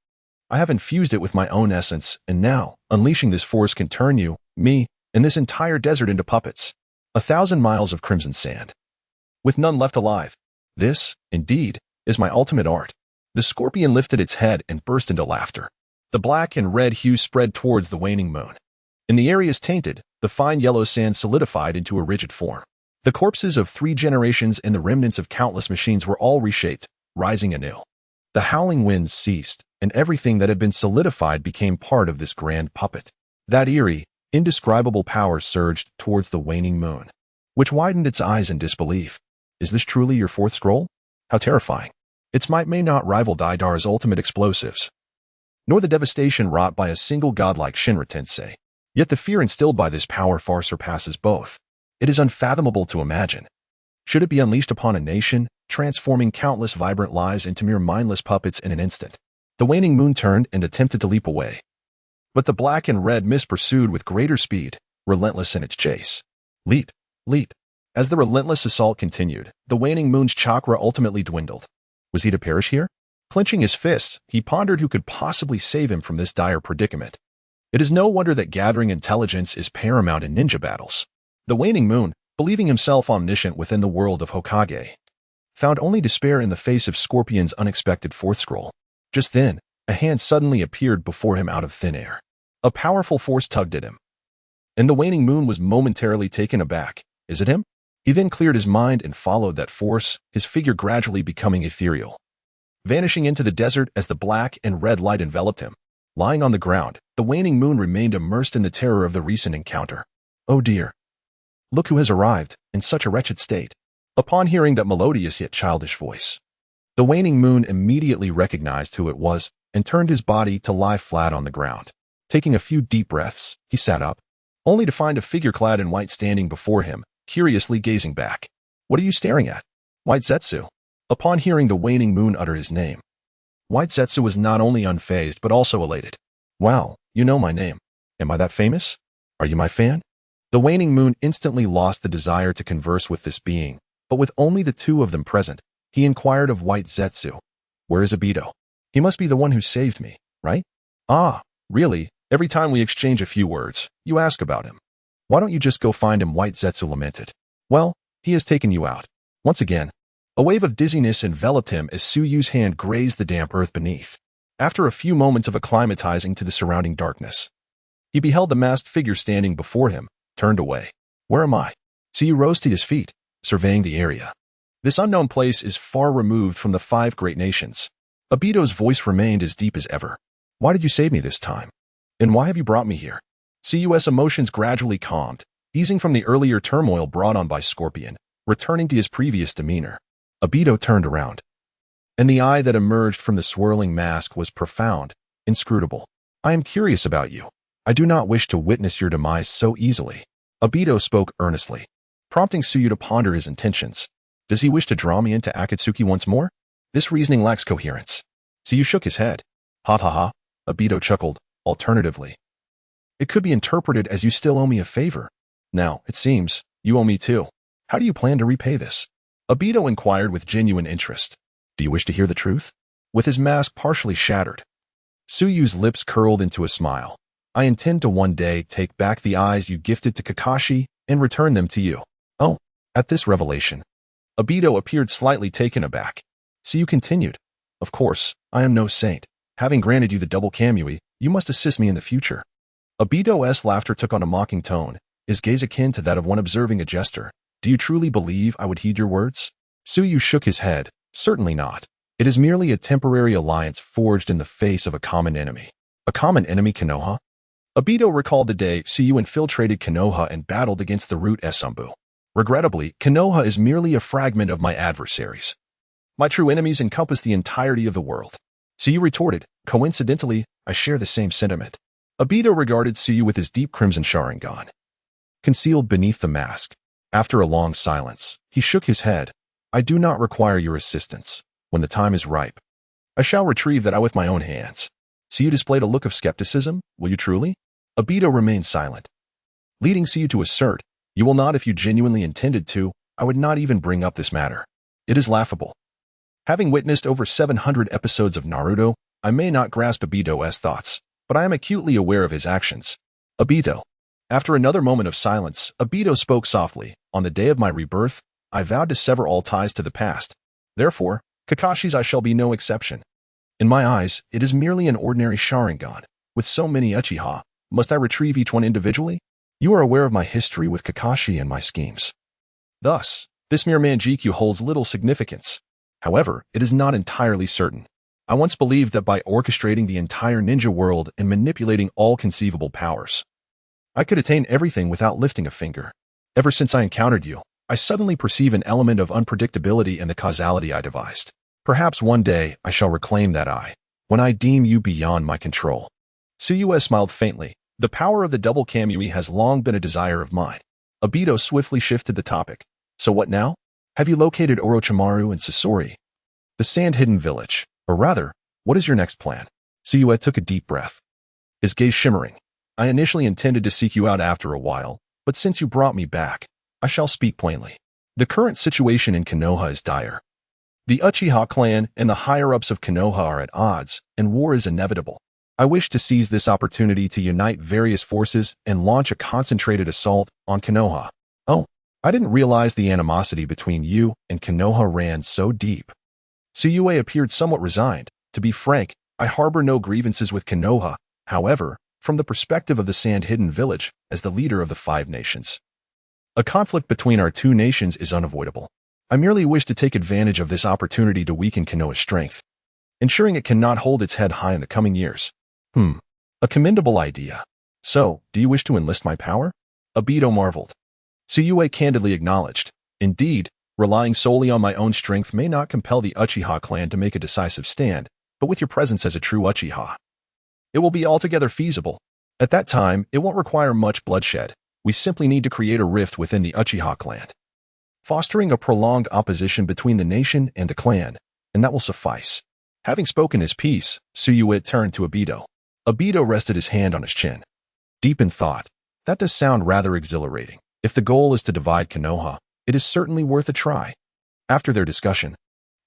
I have infused it with my own essence, and now, unleashing this force can turn you, me, and this entire desert into puppets. 1,000 miles of crimson sand, with none left alive. This, indeed, is my ultimate art. The Scorpion lifted its head and burst into laughter. The black and red hue spread towards the waning moon. In the areas tainted, the fine yellow sand solidified into a rigid form. The corpses of 3 generations and the remnants of countless machines were all reshaped, rising anew. The howling winds ceased, and everything that had been solidified became part of this grand puppet. That eerie, indescribable power surged towards the waning moon, which widened its eyes in disbelief. Is this truly your 4th scroll? How terrifying. Its might may not rival Daidar's ultimate explosives, nor the devastation wrought by a single godlike Shinra Tensei. Yet the fear instilled by this power far surpasses both. It is unfathomable to imagine. Should it be unleashed upon a nation, transforming countless vibrant lives into mere mindless puppets in an instant? The waning moon turned and attempted to leap away. But the black and red mist pursued with greater speed, relentless in its chase. Leap, leap. As the relentless assault continued, the waning moon's chakra ultimately dwindled. Was he to perish here? Clenching his fists, he pondered who could possibly save him from this dire predicament. It is no wonder that gathering intelligence is paramount in ninja battles. The waning moon, believing himself omniscient within the world of Hokage, found only despair in the face of Scorpion's unexpected 4th scroll. Just then, a hand suddenly appeared before him out of thin air. A powerful force tugged at him, and the waning moon was momentarily taken aback. Is it him? He then cleared his mind and followed that force, his figure gradually becoming ethereal, vanishing into the desert as the black and red light enveloped him. Lying on the ground, the waning moon remained immersed in the terror of the recent encounter. Oh dear. Look who has arrived, in such a wretched state. Upon hearing that melodious yet childish voice, the waning moon immediately recognized who it was and turned his body to lie flat on the ground. Taking a few deep breaths, he sat up, only to find a figure clad in white standing before him, curiously gazing back. What are you staring at? White Zetsu. Upon hearing the waning moon utter his name, White Zetsu was not only unfazed but also elated. Wow, you know my name. Am I that famous? Are you my fan? The waning moon instantly lost the desire to converse with this being, but with only the 2 of them present, he inquired of White Zetsu. Where is Obito? He must be the one who saved me, right? Ah, really? Every time we exchange a few words, you ask about him. Why don't you just go find him? White Zetsu lamented. Well, he has taken you out. Once again, a wave of dizziness enveloped him as Suyu's hand grazed the damp earth beneath. After a few moments of acclimatizing to the surrounding darkness, he beheld the masked figure standing before him, turned away. Where am I? Suyu rose to his feet, surveying the area. This unknown place is far removed from the 5 great nations. Obito's voice remained as deep as ever. Why did you save me this time? And why have you brought me here? Suyu's emotions gradually calmed, easing from the earlier turmoil brought on by Scorpion, returning to his previous demeanor. Obito turned around, and the eye that emerged from the swirling mask was profound, inscrutable. I am curious about you. I do not wish to witness your demise so easily. Obito spoke earnestly, prompting Suyu to ponder his intentions. Does he wish to draw me into Akatsuki once more? This reasoning lacks coherence. Suyu shook his head. Ha ha ha, Obito chuckled. Alternatively, it could be interpreted as you still owe me a favor. Now, it seems, you owe me too. How do you plan to repay this? Obito inquired with genuine interest. Do you wish to hear the truth? With his mask partially shattered, Suyu's lips curled into a smile. I intend to one day take back the eyes you gifted to Kakashi and return them to you. Oh, at this revelation, Obito appeared slightly taken aback. Suyu continued. Of course, I am no saint. Having granted you the double kamui, you must assist me in the future. Obito's laughter took on a mocking tone, his gaze akin to that of one observing a jester. Do you truly believe I would heed your words? Suyu shook his head. Certainly not. It is merely a temporary alliance forged in the face of a common enemy. A common enemy, Konoha? Obito recalled the day Suyu infiltrated Konoha and battled against the root Esumbu. Regrettably, Konoha is merely a fragment of my adversaries. My true enemies encompass the entirety of the world. Suyu retorted. Coincidentally, I share the same sentiment. Obito regarded Suyu with his deep crimson Sharingan concealed beneath the mask. After a long silence, he shook his head. I do not require your assistance. When the time is ripe, I shall retrieve that eye with my own hands. Suyu displayed a look of skepticism. Will you truly? Obito remained silent, leading Suyu to assert, you will not if you genuinely intended to. I would not even bring up this matter. It is laughable. Having witnessed over 700 episodes of Naruto, I may not grasp Obito's thoughts, but I am acutely aware of his actions. Obito. After another moment of silence, Obito spoke softly. On the day of my rebirth, I vowed to sever all ties to the past. Therefore, Kakashi's I shall be no exception. In my eyes, it is merely an ordinary Sharingan. With so many Uchiha, must I retrieve each one individually? You are aware of my history with Kakashi and my schemes. Thus, this mere Manjikyu holds little significance. However, it is not entirely certain. I once believed that by orchestrating the entire ninja world and manipulating all conceivable powers, I could attain everything without lifting a finger. Ever since I encountered you, I suddenly perceive an element of unpredictability in the causality I devised. Perhaps one day I shall reclaim that eye, when I deem you beyond my control. Suyu smiled faintly. The power of the double kamui has long been a desire of mine. Obito swiftly shifted the topic. So what now? Have you located Orochimaru and Sasori? The sand-hidden village. Or rather, what is your next plan? Suyu took a deep breath, his gaze shimmering. I initially intended to seek you out after a while, but since you brought me back, I shall speak plainly. The current situation in Konoha is dire. The Uchiha clan and the higher-ups of Konoha are at odds, and war is inevitable. I wish to seize this opportunity to unite various forces and launch a concentrated assault on Konoha. Oh, I didn't realize the animosity between you and Konoha ran so deep. Suyu appeared somewhat resigned. To be frank, I harbor no grievances with Konoha. However, from the perspective of the sand-hidden village, as the leader of the Five Nations, a conflict between our two nations is unavoidable. I merely wish to take advantage of this opportunity to weaken Konoha's strength, ensuring it cannot hold its head high in the coming years. A commendable idea. So, do you wish to enlist my power? Obito marveled. Suyu candidly acknowledged. Indeed, relying solely on my own strength may not compel the Uchiha clan to make a decisive stand, but with your presence as a true Uchiha, it will be altogether feasible. At that time, it won't require much bloodshed. We simply need to create a rift within the Uchiha clan, fostering a prolonged opposition between the nation and the clan, and that will suffice. Having spoken his piece, Suyu turned to Obito. Obito rested his hand on his chin, deep in thought. That does sound rather exhilarating. If the goal is to divide Konoha, it is certainly worth a try. After their discussion,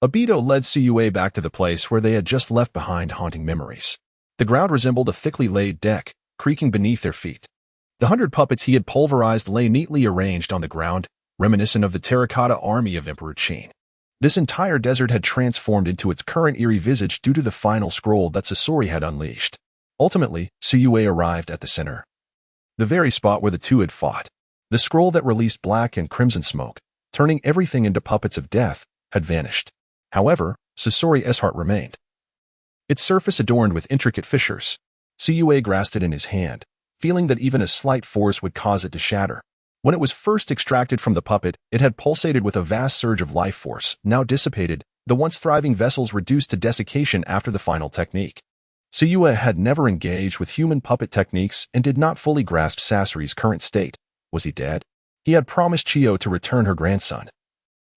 Obito led Suyu back to the place where they had just left behind haunting memories. The ground resembled a thickly laid deck, creaking beneath their feet. The 100 puppets he had pulverized lay neatly arranged on the ground, reminiscent of the terracotta army of Emperor Qian. This entire desert had transformed into its current eerie visage due to the final scroll that Sasori had unleashed. Ultimately, Suyu arrived at the center, the very spot where the two had fought. The scroll that released black and crimson smoke, turning everything into puppets of death, had vanished. However, Sasori's heart remained, its surface adorned with intricate fissures. Suyu grasped it in his hand, feeling that even a slight force would cause it to shatter. When it was first extracted from the puppet, it had pulsated with a vast surge of life force. Now dissipated, the once thriving vessels reduced to desiccation after the final technique. Suyu had never engaged with human puppet techniques and did not fully grasp Sasori's current state. Was he dead? He had promised Chiyo to return her grandson.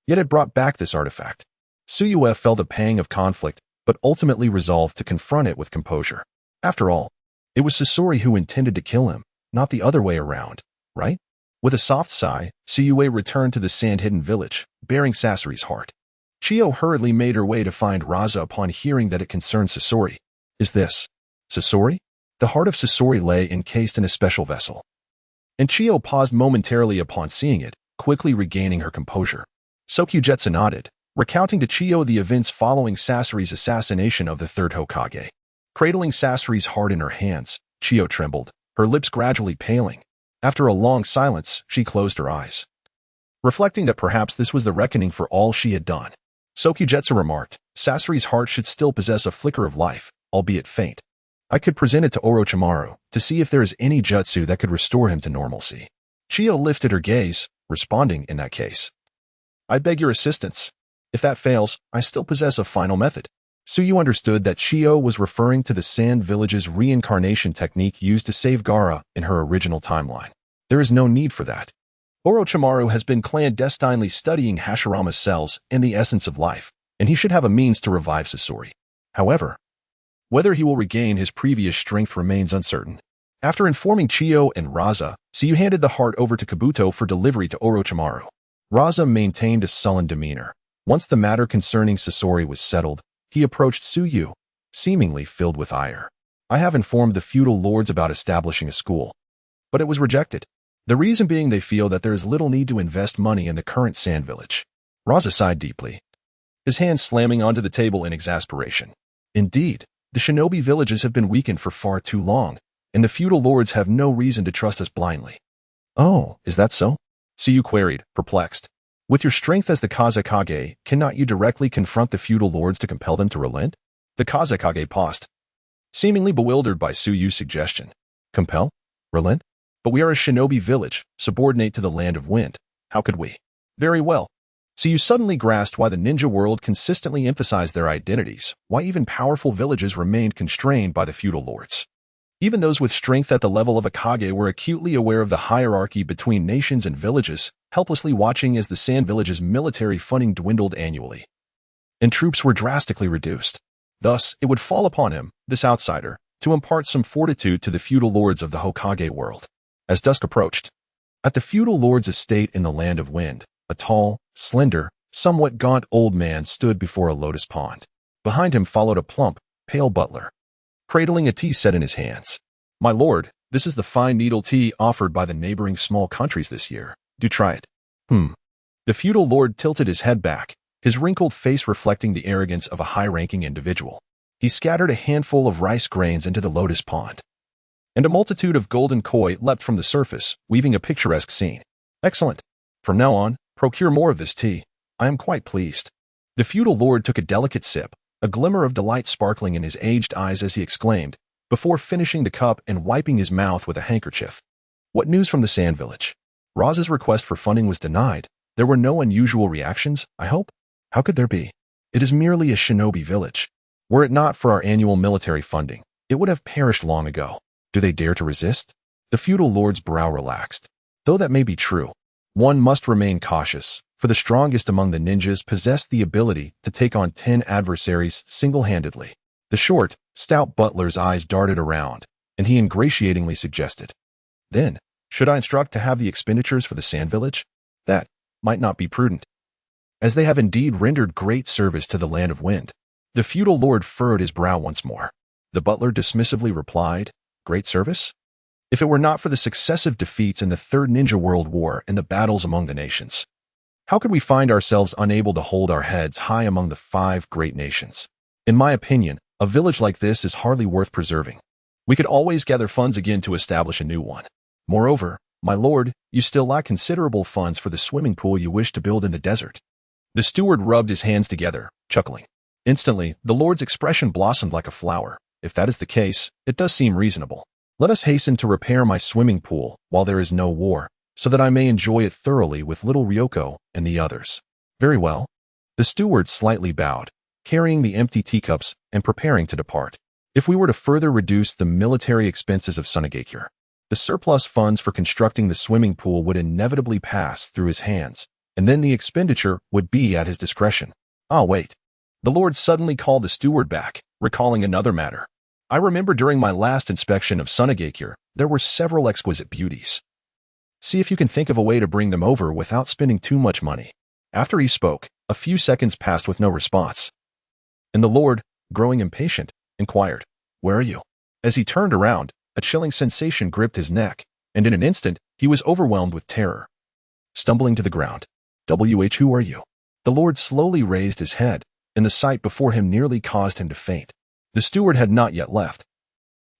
yet it brought back this artifact. Su Yue felt a pang of conflict, but ultimately resolved to confront it with composure. After all, it was Sasori who intended to kill him, not the other way around, right? With a soft sigh, Su Yue returned to the sand-hidden village, bearing Sasori's heart. Chiyo hurriedly made her way to find Raza upon hearing that it concerned Sasori. Is this Sasori? The heart of Sasori lay encased in a special vessel. And Chiyo paused momentarily upon seeing it, quickly regaining her composure. Sokujetsu nodded, recounting to Chiyo the events following Sasori's assassination of the third Hokage. Cradling Sasori's heart in her hands, Chiyo trembled, her lips gradually paling. After a long silence, she closed her eyes, reflecting that perhaps this was the reckoning for all she had done. Sokujetsu remarked, Sasori's heart should still possess a flicker of life, albeit faint. I could present it to Orochimaru to see if there is any jutsu that could restore him to normalcy. Chiyo lifted her gaze, responding in that case. I beg your assistance. If that fails, I still possess a final method. Suyu understood that Chiyo was referring to the Sand Village's reincarnation technique used to save Gaara in her original timeline. There is no need for that. Orochimaru has been clandestinely studying Hashirama's cells and the essence of life, and he should have a means to revive Sasori. However, whether he will regain his previous strength remains uncertain. After informing Chiyo and Raza, Suyu handed the heart over to Kabuto for delivery to Orochimaru. Raza maintained a sullen demeanor. Once the matter concerning Sasori was settled, he approached Suyu, seemingly filled with ire. I have informed the feudal lords about establishing a school, but it was rejected. The reason being they feel that there is little need to invest money in the current sand village. Raza sighed deeply, his hand slamming onto the table in exasperation. Indeed, the shinobi villages have been weakened for far too long, and the feudal lords have no reason to trust us blindly. Oh, is that so? Suyu queried, perplexed. With your strength as the Kazekage, cannot you directly confront the feudal lords to compel them to relent? The Kazekage paused, seemingly bewildered by Suyu's suggestion. Compel? Relent? But we are a shinobi village, subordinate to the Land of Wind. How could we? Very well. Suyu suddenly grasped why the ninja world consistently emphasized their identities, why even powerful villages remained constrained by the feudal lords. Even those with strength at the level of a Kage were acutely aware of the hierarchy between nations and villages, helplessly watching as the Sand Village's military funding dwindled annually, and troops were drastically reduced. Thus, it would fall upon him, this outsider, to impart some fortitude to the feudal lords of the Hokage world. As dusk approached, at the feudal lord's estate in the Land of Wind, a tall, slender, somewhat gaunt old man stood before a lotus pond. Behind him followed a plump, pale butler, cradling a tea set in his hands. My lord, this is the fine needle tea offered by the neighboring small countries this year. Do try it. The feudal lord tilted his head back, his wrinkled face reflecting the arrogance of a high-ranking individual. He scattered a handful of rice grains into the lotus pond, and a multitude of golden koi leapt from the surface, weaving a picturesque scene. Excellent. From now on, procure more of this tea. I am quite pleased. The feudal lord took a delicate sip, a glimmer of delight sparkling in his aged eyes as he exclaimed, before finishing the cup and wiping his mouth with a handkerchief. What news from the Sand Village? Raza's request for funding was denied. There were no unusual reactions, I hope? How could there be? It is merely a shinobi village. Were it not for our annual military funding, it would have perished long ago. Do they dare to resist? The feudal lord's brow relaxed. Though that may be true, one must remain cautious, for the strongest among the ninjas possessed the ability to take on 10 adversaries single-handedly. The short, stout butler's eyes darted around, and he ingratiatingly suggested, then, should I instruct to have the expenditures for the Sand Village? That might not be prudent, as they have indeed rendered great service to the Land of Wind. The feudal lord furrowed his brow once more. The butler dismissively replied, great service? If it were not for the successive defeats in the Third Ninja World War and the battles among the nations, how could we find ourselves unable to hold our heads high among the 5 great nations? In my opinion, a village like this is hardly worth preserving. We could always gather funds again to establish a new one. Moreover, my lord, you still lack considerable funds for the swimming pool you wish to build in the desert. The steward rubbed his hands together, chuckling. Instantly, the lord's expression blossomed like a flower. If that is the case, it does seem reasonable. Let us hasten to repair my swimming pool while there is no war, so that I may enjoy it thoroughly with little Ryoko and the others. Very well. The steward slightly bowed, carrying the empty teacups and preparing to depart. If we were to further reduce the military expenses of Sunagakure, the surplus funds for constructing the swimming pool would inevitably pass through his hands, and then the expenditure would be at his discretion. Ah, wait. The Lord suddenly called the steward back, recalling another matter. I remember during my last inspection of Sunagakure, there were several exquisite beauties. See if you can think of a way to bring them over without spending too much money. After he spoke, a few seconds passed with no response. And the Lord, growing impatient, inquired, "Where are you?" As he turned around, a chilling sensation gripped his neck, and in an instant, he was overwhelmed with terror. Stumbling to the ground. Who are you? The Lord slowly raised his head, and the sight before him nearly caused him to faint. The steward had not yet left.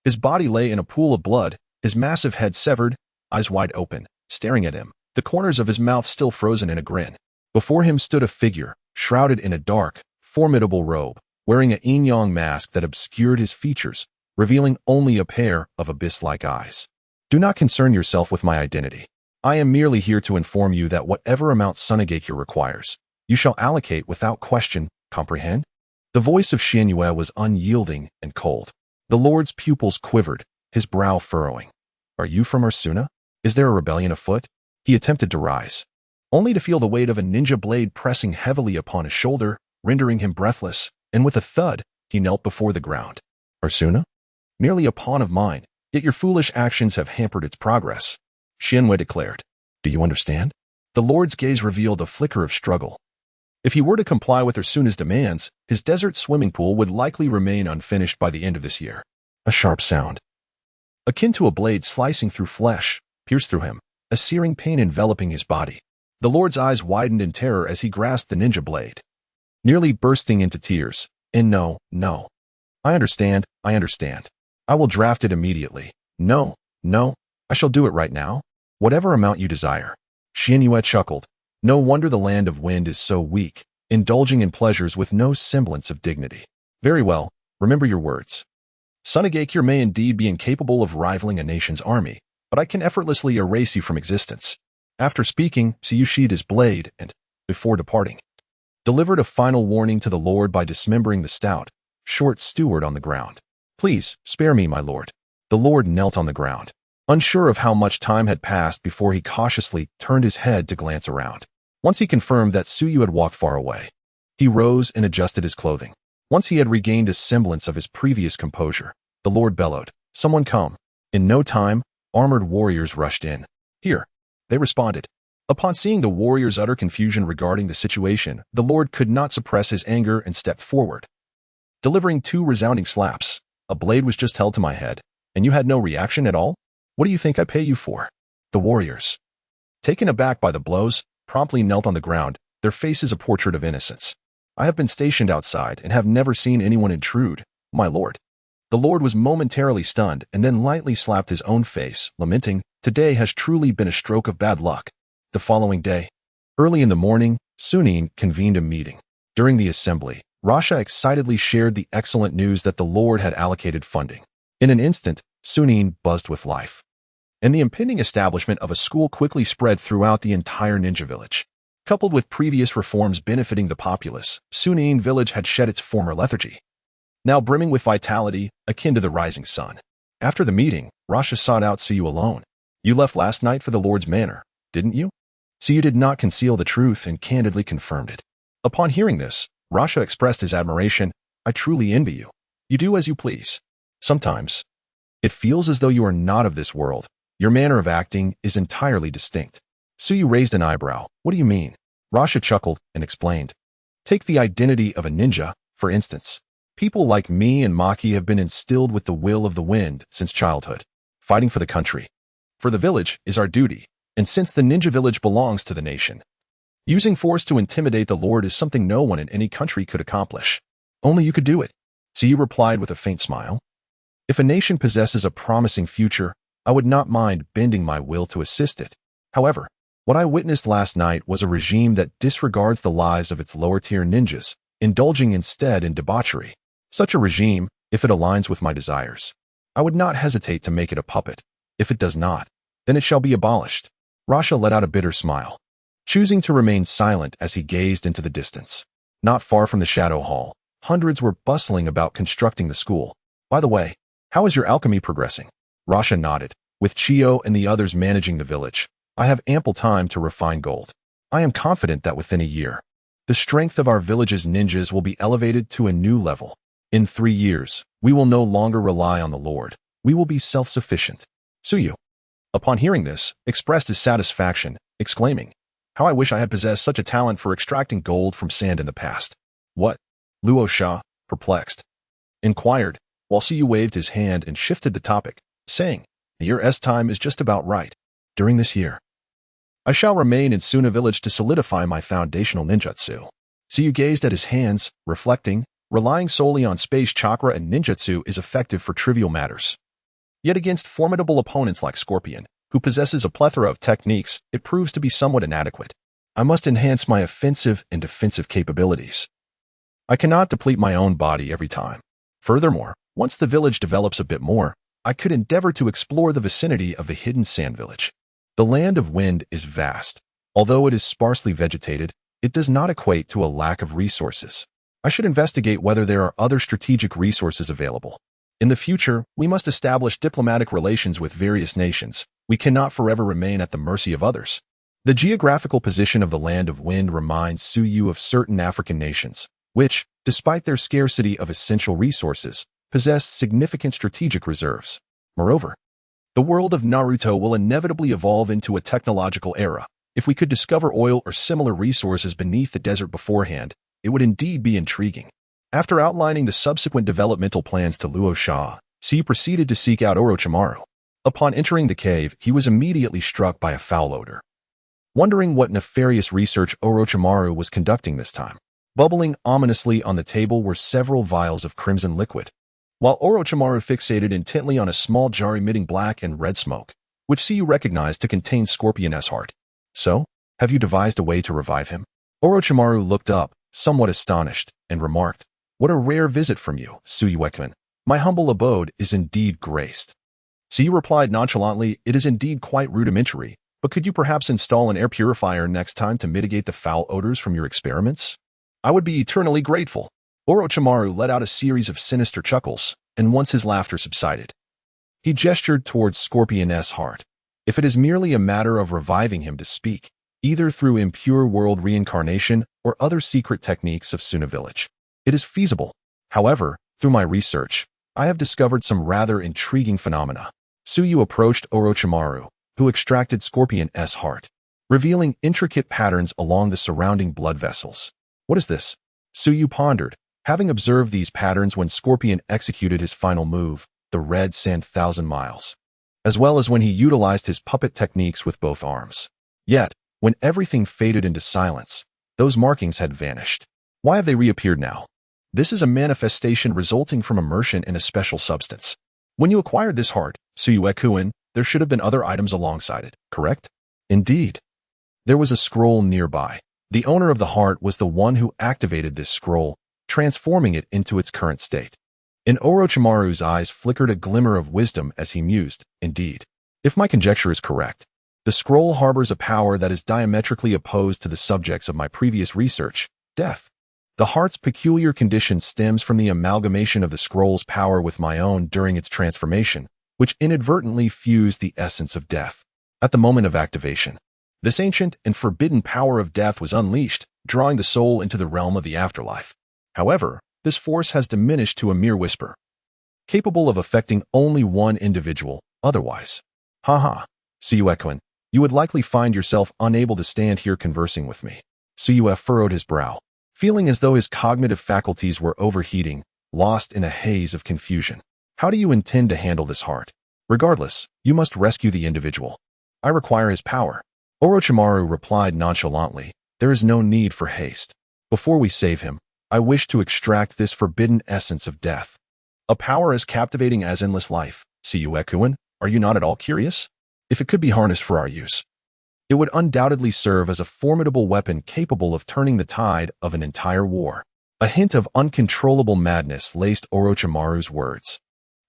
His body lay in a pool of blood, his massive head severed, eyes wide open, staring at him, the corners of his mouth still frozen in a grin. Before him stood a figure, shrouded in a dark, formidable robe, wearing a yin-yang mask that obscured his features, revealing only a pair of abyss-like eyes. Do not concern yourself with my identity. I am merely here to inform you that whatever amount Sunagakure requires, you shall allocate without question, comprehend? The voice of Qian Yue was unyielding and cold. The Lord's pupils quivered, his brow furrowing. Are you from Suna? Is there a rebellion afoot? He attempted to rise, only to feel the weight of a ninja blade pressing heavily upon his shoulder, rendering him breathless, and with a thud, he knelt before the ground. Suna? Merely a pawn of mine, yet your foolish actions have hampered its progress, Qian Yue declared. Do you understand? The Lord's gaze revealed a flicker of struggle. If he were to comply with Suna's demands, his desert swimming pool would likely remain unfinished by the end of this year. A sharp sound, akin to a blade slicing through flesh, pierced through him, a searing pain enveloping his body. The Lord's eyes widened in terror as he grasped the ninja blade, nearly bursting into tears. And no. I understand. I will draft it immediately. No, I shall do it right now. Whatever amount you desire. Qian Yue chuckled. No wonder the land of wind is so weak, indulging in pleasures with no semblance of dignity. Very well, remember your words. Sunagakure may indeed be incapable of rivaling a nation's army, but I can effortlessly erase you from existence. After speaking, Siyu sheathed his blade and, before departing, delivered a final warning to the Lord by dismembering the stout, short steward on the ground. Please, spare me, my lord. The Lord knelt on the ground, unsure of how much time had passed before he cautiously turned his head to glance around. Once he confirmed that Su Yu had walked far away, he rose and adjusted his clothing. Once he had regained a semblance of his previous composure, the Lord bellowed, "Someone come." In no time, armored warriors rushed in. "Here," they responded. Upon seeing the warriors' utter confusion regarding the situation, the Lord could not suppress his anger and stepped forward, delivering 2 resounding slaps. "A blade was just held to my head, and you had no reaction at all? What do you think I pay you for?" The warriors, taken aback by the blows, promptly knelt on the ground, their faces a portrait of innocence. "I have been stationed outside and have never seen anyone intrude, my lord." The Lord was momentarily stunned and then lightly slapped his own face, lamenting, "Today has truly been a stroke of bad luck." The following day, early in the morning, Sunin convened a meeting. During the assembly, Rasha excitedly shared the excellent news that the Lord had allocated funding. In an instant, Sunin buzzed with life, and the impending establishment of a school quickly spread throughout the entire ninja village. Coupled with previous reforms benefiting the populace, Sunin village had shed its former lethargy, now brimming with vitality akin to the rising sun. After the meeting, Rasha sought out Siyu alone. "You left last night for the Lord's manor, didn't you?" Siyu did not conceal the truth and candidly confirmed it. Upon hearing this, Rasha expressed his admiration. "I truly envy you. You do as you please. Sometimes it feels as though you are not of this world. Your manner of acting is entirely distinct." Suyu raised an eyebrow. "What do you mean?" Rasha chuckled and explained. "Take the identity of a ninja, for instance. People like me and Maki have been instilled with the will of the wind since childhood. Fighting for the country, for the village, is our duty, and since the ninja village belongs to the nation, using force to intimidate the Lord is something no one in any country could accomplish. Only you could do it." Siyu replied with a faint smile. "If a nation possesses a promising future, I would not mind bending my will to assist it. However, what I witnessed last night was a regime that disregards the lives of its lower-tier ninjas, indulging instead in debauchery. Such a regime, if it aligns with my desires, I would not hesitate to make it a puppet. If it does not, then it shall be abolished." Rasha let out a bitter smile, choosing to remain silent as he gazed into the distance. Not far from the Shadow Hall, hundreds were bustling about constructing the school. "By the way, how is your alchemy progressing?" Rasha nodded. "With Chio and the others managing the village, I have ample time to refine gold. I am confident that within a year, the strength of our village's ninjas will be elevated to a new level. In 3 years, we will no longer rely on the Lord. We will be self-sufficient. Suyu, upon hearing this, expressed his satisfaction, exclaiming, "How I wish I had possessed such a talent for extracting gold from sand in the past." "What?" Luo Sha, perplexed, inquired, while Suyu waved his hand and shifted the topic, saying, "The year's time is just about right. During this year, I shall remain in Suna village to solidify my foundational ninjutsu." Suyu gazed at his hands, reflecting, relying solely on space chakra and ninjutsu is effective for trivial matters. Yet against formidable opponents like Scorpion, who possesses a plethora of techniques, it proves to be somewhat inadequate. I must enhance my offensive and defensive capabilities. I cannot deplete my own body every time. Furthermore, once the village develops a bit more, I could endeavor to explore the vicinity of the hidden sand village. The land of wind is vast. Although it is sparsely vegetated, it does not equate to a lack of resources. I should investigate whether there are other strategic resources available. In the future, we must establish diplomatic relations with various nations. We cannot forever remain at the mercy of others. The geographical position of the land of wind reminds Suyu of certain African nations, which, despite their scarcity of essential resources, possess significant strategic reserves. Moreover, the world of Naruto will inevitably evolve into a technological era. If we could discover oil or similar resources beneath the desert beforehand, it would indeed be intriguing. After outlining the subsequent developmental plans to Luo Sha, Suyu proceeded to seek out Orochimaru. Upon entering the cave, he was immediately struck by a foul odor. Wondering what nefarious research Orochimaru was conducting this time, bubbling ominously on the table were several vials of crimson liquid, while Orochimaru fixated intently on a small jar emitting black and red smoke, which Suyu recognized to contain Scorpion's heart. "So, have you devised a way to revive him?" Orochimaru looked up, somewhat astonished, and remarked, "What a rare visit from you, Suyu-kun. My humble abode is indeed graced." Suyu replied nonchalantly, "It is indeed quite rudimentary, but could you perhaps install an air purifier next time to mitigate the foul odors from your experiments? I would be eternally grateful." Orochimaru let out a series of sinister chuckles, and once his laughter subsided, he gestured towards Scorpion's heart. "If it is merely a matter of reviving him to speak, either through impure world reincarnation or other secret techniques of Suna village, it is feasible. However, through my research, I have discovered some rather intriguing phenomena." Suyu approached Orochimaru, who extracted Scorpion's heart, revealing intricate patterns along the surrounding blood vessels. "What is this?" Suyu pondered, having observed these patterns when Scorpion executed his final move, the Red Sand 1,000 miles, as well as when he utilized his puppet techniques with both arms. Yet, when everything faded into silence, those markings had vanished. Why have they reappeared now? This is a manifestation resulting from immersion in a special substance. When you acquired this heart, Suyu-kun, there should have been other items alongside it, correct? Indeed. There was a scroll nearby. The owner of the heart was the one who activated this scroll, transforming it into its current state. In Orochimaru's eyes flickered a glimmer of wisdom as he mused, "Indeed, if my conjecture is correct, the scroll harbors a power that is diametrically opposed to the subjects of my previous research, death. The heart's peculiar condition stems from the amalgamation of the scroll's power with my own during its transformation, which inadvertently fused the essence of death. At the moment of activation, this ancient and forbidden power of death was unleashed, drawing the soul into the realm of the afterlife. However, this force has diminished to a mere whisper, capable of affecting only one individual, otherwise. Haha, Suyu-kun, you would likely find yourself unable to stand here conversing with me." Suyu furrowed his brow, feeling as though his cognitive faculties were overheating, lost in a haze of confusion. "How do you intend to handle this heart? Regardless, you must rescue the individual. I require his power." Orochimaru replied nonchalantly, "There is no need for haste. Before we save him, I wish to extract this forbidden essence of death. A power as captivating as endless life. Suyu-kun, are you not at all curious? If it could be harnessed for our use, it would undoubtedly serve as a formidable weapon capable of turning the tide of an entire war." A hint of uncontrollable madness laced Orochimaru's words.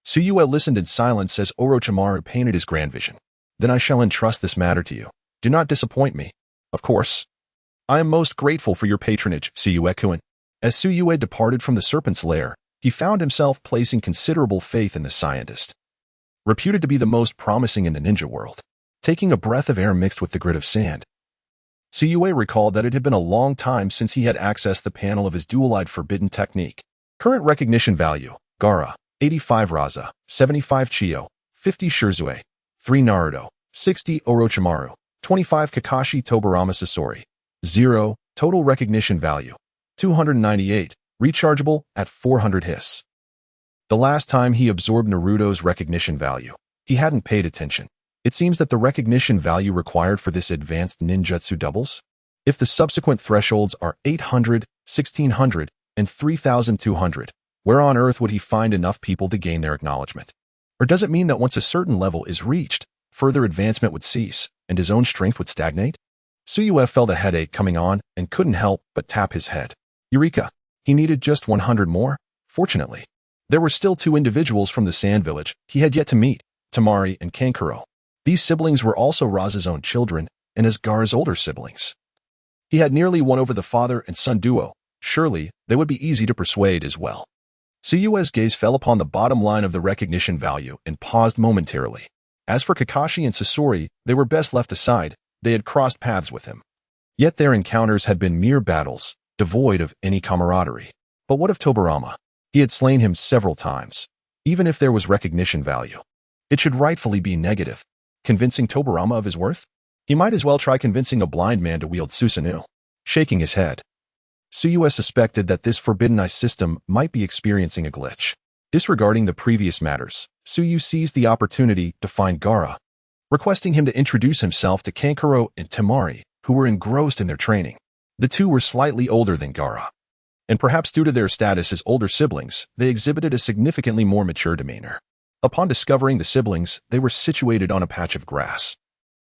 Suyu listened in silence as Orochimaru painted his grand vision. "Then I shall entrust this matter to you. Do not disappoint me." "Of course. I am most grateful for your patronage, Suyu-kun." As Suyu departed from the serpent's lair, he found himself placing considerable faith in the scientist, reputed to be the most promising in the ninja world. Taking a breath of air mixed with the grit of sand, Su Yue recalled that it had been a long time since he had accessed the panel of his dual-eyed forbidden technique. Current recognition value: Gaara, 85 Raza, 75 Chiyo, 50 Shirzue, 3 Naruto, 60 Orochimaru, 25 Kakashi Tobirama Sasori. 0. Total recognition value: 298, rechargeable at 400 his. The last time he absorbed Naruto's recognition value, he hadn't paid attention. It seems that the recognition value required for this advanced ninjutsu doubles. If the subsequent thresholds are 800, 1600, and 3200, where on earth would he find enough people to gain their acknowledgement? Or does it mean that once a certain level is reached, further advancement would cease, and his own strength would stagnate? Su Yue felt a headache coming on and couldn't help but tap his head. Eureka! He needed just 100 more. Fortunately, there were still 2 individuals from the Sand Village he had yet to meet, Temari and Kankuro. These siblings were also Raza's own children, and as Gaara's older siblings. He had nearly won over the father and son duo. Surely, they would be easy to persuade as well. Su Yue's gaze fell upon the bottom line of the recognition value and paused momentarily. As for Kakashi and Sasori, they were best left aside. They had crossed paths with him. Yet their encounters had been mere battles, devoid of any camaraderie. But what of Tobirama? He had slain him several times. Even if there was recognition value, it should rightfully be negative. Convincing Tobirama of his worth? He might as well try convincing a blind man to wield Susanoo. Shaking his head, Su Yue suspected that this forbidden eye system might be experiencing a glitch. Disregarding the previous matters, Su Yue seized the opportunity to find Gaara, requesting him to introduce himself to Kankuro and Temari, who were engrossed in their training. The two were slightly older than Gaara, and perhaps due to their status as older siblings, they exhibited a significantly more mature demeanor. Upon discovering the siblings, they were situated on a patch of grass,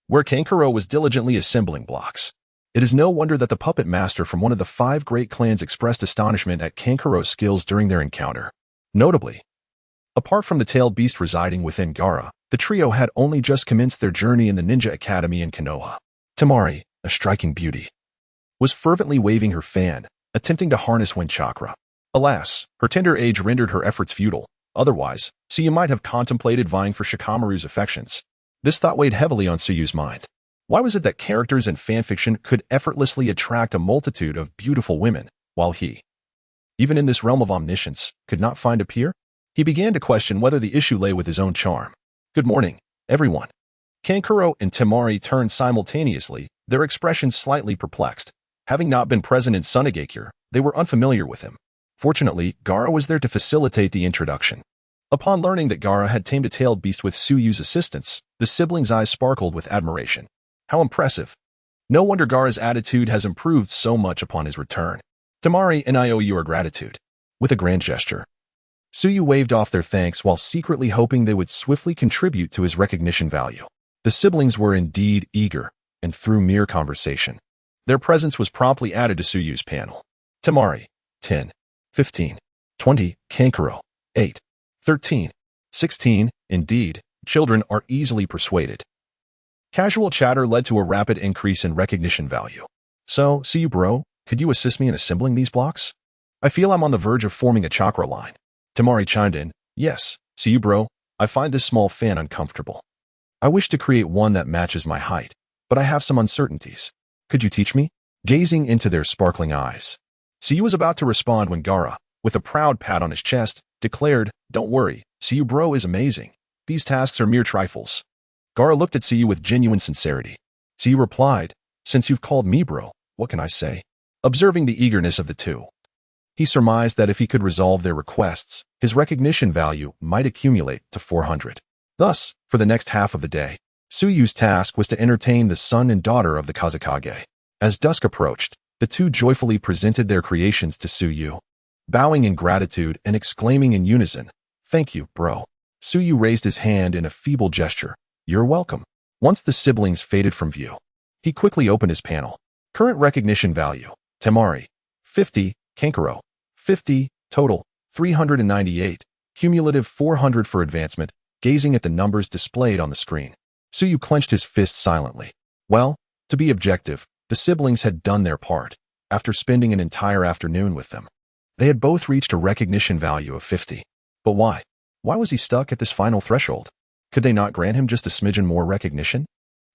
where Kankuro was diligently assembling blocks. It is no wonder that the puppet master from one of the 5 great clans expressed astonishment at Kankuro's skills during their encounter. Notably, apart from the tailed beast residing within Gaara, the trio had only just commenced their journey in the ninja academy in Konoha. Temari, a striking beauty, was fervently waving her fan, attempting to harness wind chakra. Alas, her tender age rendered her efforts futile. Otherwise, Su Yue might have contemplated vying for Shikamaru's affections. This thought weighed heavily on Su Yue's mind. Why was it that characters in fanfiction could effortlessly attract a multitude of beautiful women, while he, even in this realm of omniscience, could not find a peer? He began to question whether the issue lay with his own charm. Good morning, everyone. Kankuro and Temari turned simultaneously, their expressions slightly perplexed. Having not been present in Sunagakure, they were unfamiliar with him. Fortunately, Gaara was there to facilitate the introduction. Upon learning that Gaara had tamed a tailed beast with Su Yue's assistance, the siblings' eyes sparkled with admiration. How impressive. No wonder Gaara's attitude has improved so much upon his return. Temari and I owe you our gratitude. With a grand gesture, Su Yue waved off their thanks while secretly hoping they would swiftly contribute to his recognition value. The siblings were indeed eager, and through mere conversation, their presence was promptly added to Su Yue's panel. Temari, 10, 15, 20, Kankuro, 8, 13, 16, indeed, children are easily persuaded. Casual chatter led to a rapid increase in recognition value. So, Su Yue bro, could you assist me in assembling these blocks? I feel I'm on the verge of forming a chakra line. Temari chimed in. Yes, Su Yue bro, I find this small fan uncomfortable. I wish to create one that matches my height, but I have some uncertainties. Could you teach me? Gazing into their sparkling eyes, Su Yue was about to respond when Gaara, with a proud pat on his chest, declared, Don't worry, Su Yue bro is amazing. These tasks are mere trifles. Gaara looked at Su Yue with genuine sincerity. Su Yue replied, Since you've called me bro, what can I say? Observing the eagerness of the two, he surmised that if he could resolve their requests, his recognition value might accumulate to 400. Thus, for the next half of the day, Su Yue's task was to entertain the son and daughter of the Kazekage. As dusk approached, the two joyfully presented their creations to Su Yue, bowing in gratitude and exclaiming in unison, Thank you, bro. Su Yue raised his hand in a feeble gesture. You're welcome. Once the siblings faded from view, he quickly opened his panel. Current recognition value, Temari, 50, Kankuro, 50, total, 398, cumulative 400 for advancement. Gazing at the numbers displayed on the screen, Su Yue clenched his fist silently. Well, to be objective, the siblings had done their part. After spending an entire afternoon with them, they had both reached a recognition value of 50. But why? Why was he stuck at this final threshold? Could they not grant him just a smidgen more recognition?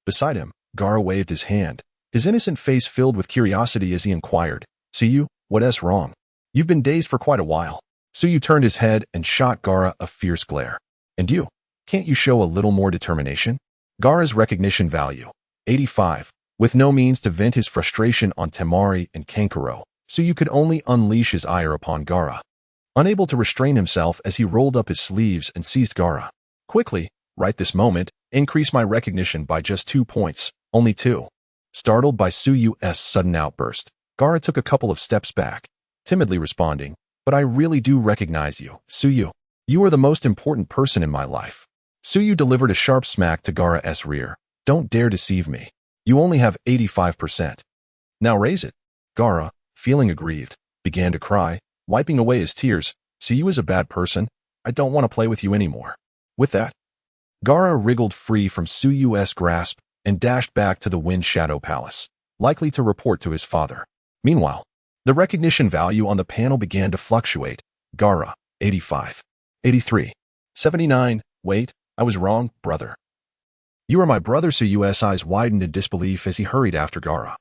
Beside him, Gaara waved his hand, his innocent face filled with curiosity as he inquired, "See you, what's wrong? You've been dazed for quite a while." Suyu turned his head and shot Gaara a fierce glare. "And you? Can't you show a little more determination?" Gaara's recognition value, 85. With no means to vent his frustration on Temari and Kankuro, Suyu could only unleash his ire upon Gaara. Unable to restrain himself as he rolled up his sleeves and seized Gaara. "Quickly, right this moment, increase my recognition by just 2 points, only 2. Startled by Suyu's sudden outburst, Gaara took a couple of steps back, timidly responding, "But I really do recognize you, Suyu. You are the most important person in my life." Suyu delivered a sharp smack to Gaara's rear. "Don't dare deceive me. You only have 85%. Now raise it." Gaara, feeling aggrieved, began to cry, wiping away his tears. "Suyu is a bad person. I don't want to play with you anymore." With that, Gaara wriggled free from Suyu's grasp and dashed back to the Wind Shadow Palace, likely to report to his father. Meanwhile, the recognition value on the panel began to fluctuate. Gaara, 85. 83. 79. "Wait, I was wrong, brother. You are my brother." Suyu's eyes widened in disbelief as he hurried after Gaara,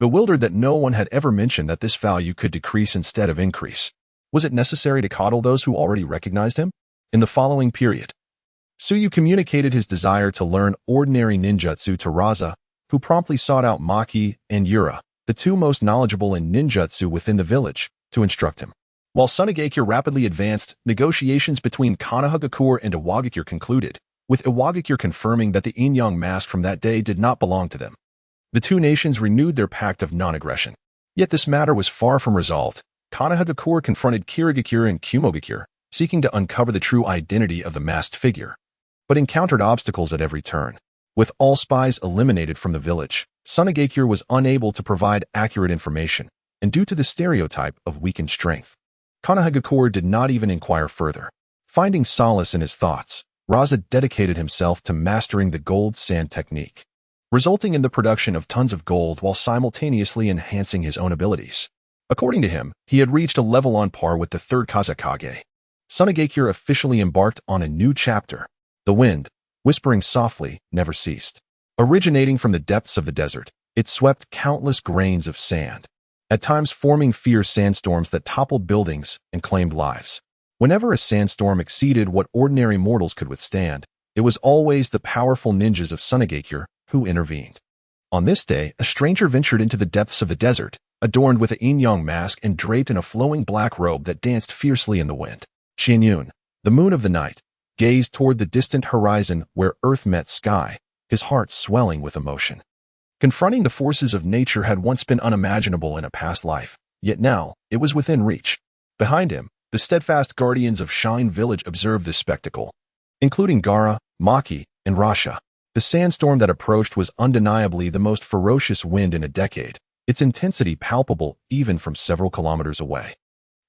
bewildered that no one had ever mentioned that this value could decrease instead of increase. Was it necessary to coddle those who already recognized him? In the following period, Suyu communicated his desire to learn ordinary ninjutsu to Raza, who promptly sought out Maki and Yura, the two most knowledgeable in ninjutsu within the village, to instruct him. While Sunagakure rapidly advanced, negotiations between Konogakure and Iwagakure concluded, with Iwagakure confirming that the yin-yang mask from that day did not belong to them. The two nations renewed their pact of non-aggression. Yet this matter was far from resolved. Konogakure confronted Kirigakure and Kumogakure, seeking to uncover the true identity of the masked figure, but encountered obstacles at every turn. With all spies eliminated from the village, Sunagakure was unable to provide accurate information, and due to the stereotype of weakened strength, Konogakure did not even inquire further. Finding solace in his thoughts, Raza dedicated himself to mastering the gold sand technique, resulting in the production of tons of gold while simultaneously enhancing his own abilities. According to him, he had reached a level on par with the Third Kazekage. Sunagakure officially embarked on a new chapter. The wind, whispering softly, never ceased. Originating from the depths of the desert, it swept countless grains of sand, at times forming fierce sandstorms that toppled buildings and claimed lives. Whenever a sandstorm exceeded what ordinary mortals could withstand, it was always the powerful ninjas of Sunagakure who intervened. On this day, a stranger ventured into the depths of the desert, adorned with a yin-yang mask and draped in a flowing black robe that danced fiercely in the wind. Qian Yun, the moon of the night, gazed toward the distant horizon where earth met sky, his heart swelling with emotion. Confronting the forces of nature had once been unimaginable in a past life, yet now it was within reach. Behind him, the steadfast guardians of Shine Village observed this spectacle, including Gaara, Maki, and Rasha. The sandstorm that approached was undeniably the most ferocious wind in a decade, its intensity palpable even from several kilometers away,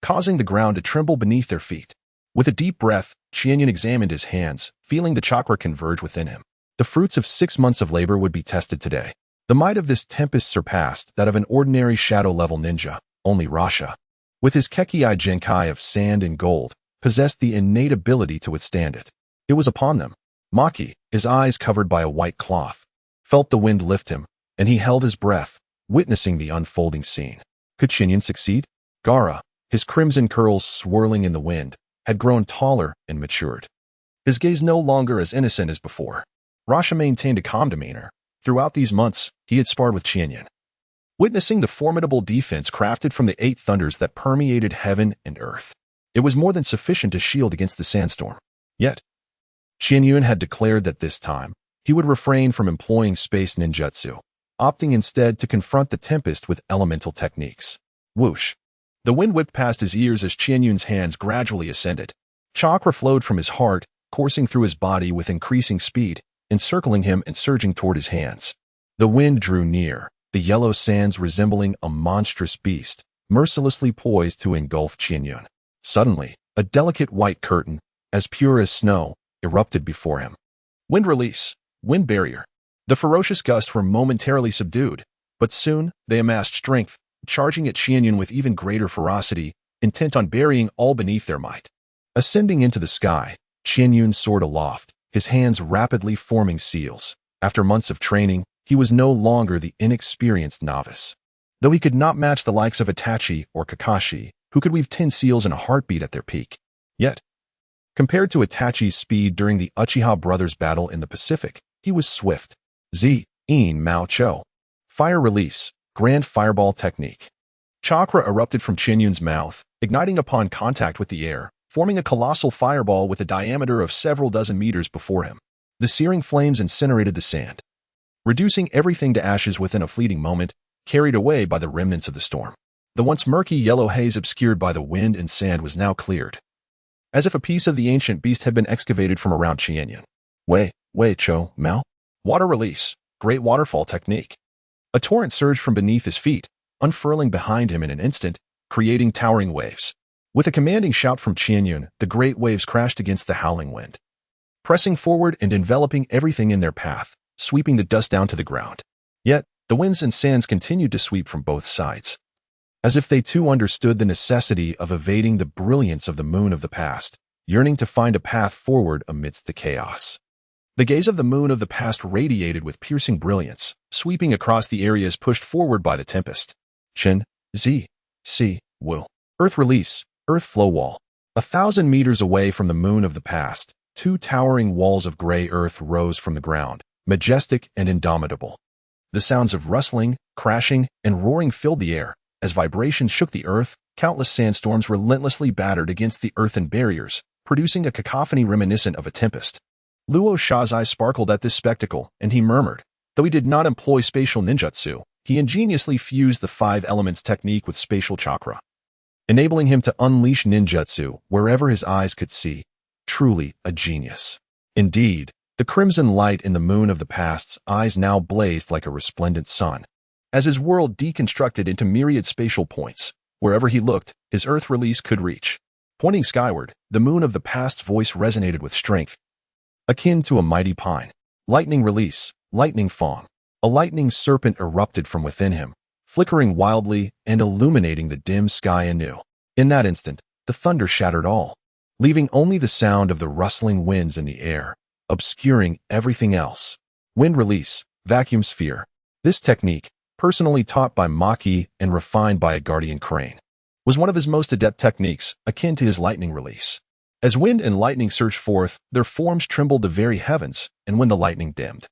causing the ground to tremble beneath their feet. With a deep breath, Qian Yun examined his hands, feeling the chakra converge within him. The fruits of 6 months of labor would be tested today. The might of this tempest surpassed that of an ordinary shadow-level ninja. Only Rasha, with his Kekii Genkai of sand and gold, possessed the innate ability to withstand it. It was upon them. Maki, his eyes covered by a white cloth, felt the wind lift him, and he held his breath, witnessing the unfolding scene. Could Qian Yun succeed? Gaara, his crimson curls swirling in the wind, had grown taller and matured, his gaze no longer as innocent as before. Rasha maintained a calm demeanor. Throughout these months, he had sparred with Qian Yun, witnessing the formidable defense crafted from the 8 thunders that permeated heaven and earth. It was more than sufficient to shield against the sandstorm. Yet, Qian Yun had declared that this time, he would refrain from employing space ninjutsu, opting instead to confront the tempest with elemental techniques. Whoosh! The wind whipped past his ears as Qian Yun's hands gradually ascended. Chakra flowed from his heart, coursing through his body with increasing speed, encircling him and surging toward his hands. The wind drew near, the yellow sands resembling a monstrous beast, mercilessly poised to engulf Qian Yun. Suddenly, a delicate white curtain, as pure as snow, erupted before him. Wind release, wind barrier. The ferocious gusts were momentarily subdued, but soon they amassed strength, charging at Qian Yun with even greater ferocity, intent on burying all beneath their might. Ascending into the sky, Qian Yun soared aloft, his hands rapidly forming seals. After months of training, he was no longer the inexperienced novice. Though he could not match the likes of Itachi or Kakashi, who could weave 10 seals in a heartbeat at their peak. Yet, compared to Itachi's speed during the Uchiha brothers' battle in the Pacific, he was swift. In Mao Cho. Fire release, grand fireball technique. Chakra erupted from Qian Yun's mouth, igniting upon contact with the air, forming a colossal fireball with a diameter of several dozen meters before him. The searing flames incinerated the sand, reducing everything to ashes within a fleeting moment, carried away by the remnants of the storm. The once murky yellow haze obscured by the wind and sand was now cleared, as if a piece of the ancient beast had been excavated from around Qian Yun. Wei Cho, Mao. Water release, great waterfall technique. A torrent surged from beneath his feet, unfurling behind him in an instant, creating towering waves. With a commanding shout from Qian Yun, the great waves crashed against the howling wind, pressing forward and enveloping everything in their path, sweeping the dust down to the ground. Yet, the winds and sands continued to sweep from both sides, as if they too understood the necessity of evading the brilliance of the moon of the past, yearning to find a path forward amidst the chaos. The gaze of the moon of the past radiated with piercing brilliance, sweeping across the areas pushed forward by the tempest. Chen, Z, C, Wu. Earth release, earth flow wall. 1,000 meters away from the moon of the past, 2 towering walls of gray earth rose from the ground, majestic and indomitable. The sounds of rustling, crashing, and roaring filled the air. As vibrations shook the earth, countless sandstorms relentlessly battered against the earthen barriers, producing a cacophony reminiscent of a tempest. Luo Sha's eyes sparkled at this spectacle, and he murmured. Though he did not employ spatial ninjutsu, he ingeniously fused the 5 elements technique with spatial chakra, enabling him to unleash ninjutsu wherever his eyes could see. Truly a genius. Indeed, the crimson light in the moon of the past's eyes now blazed like a resplendent sun, as his world deconstructed into myriad spatial points. Wherever he looked, his earth release could reach. Pointing skyward, the moon of the past's voice resonated with strength, akin to a mighty pine. Lightning release, lightning fong. A lightning serpent erupted from within him, flickering wildly and illuminating the dim sky anew. In that instant, the thunder shattered all, leaving only the sound of the rustling winds in the air, obscuring everything else. Wind release, vacuum sphere. This technique, personally taught by Maki and refined by a guardian crane, was one of his most adept techniques, akin to his lightning release. As wind and lightning surged forth, their forms trembled the very heavens, and when the lightning dimmed,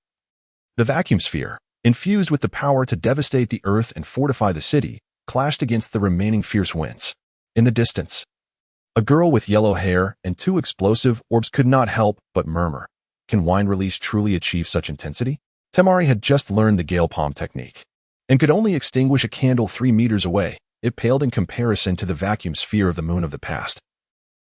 the vacuum sphere, infused with the power to devastate the earth and fortify the city, clashed against the remaining fierce winds. In the distance, a girl with yellow hair and 2 explosive orbs could not help but murmur, "Can wind release truly achieve such intensity?" Temari had just learned the gale palm technique, and could only extinguish a candle 3 meters away. It paled in comparison to the vacuum sphere of the moon of the past,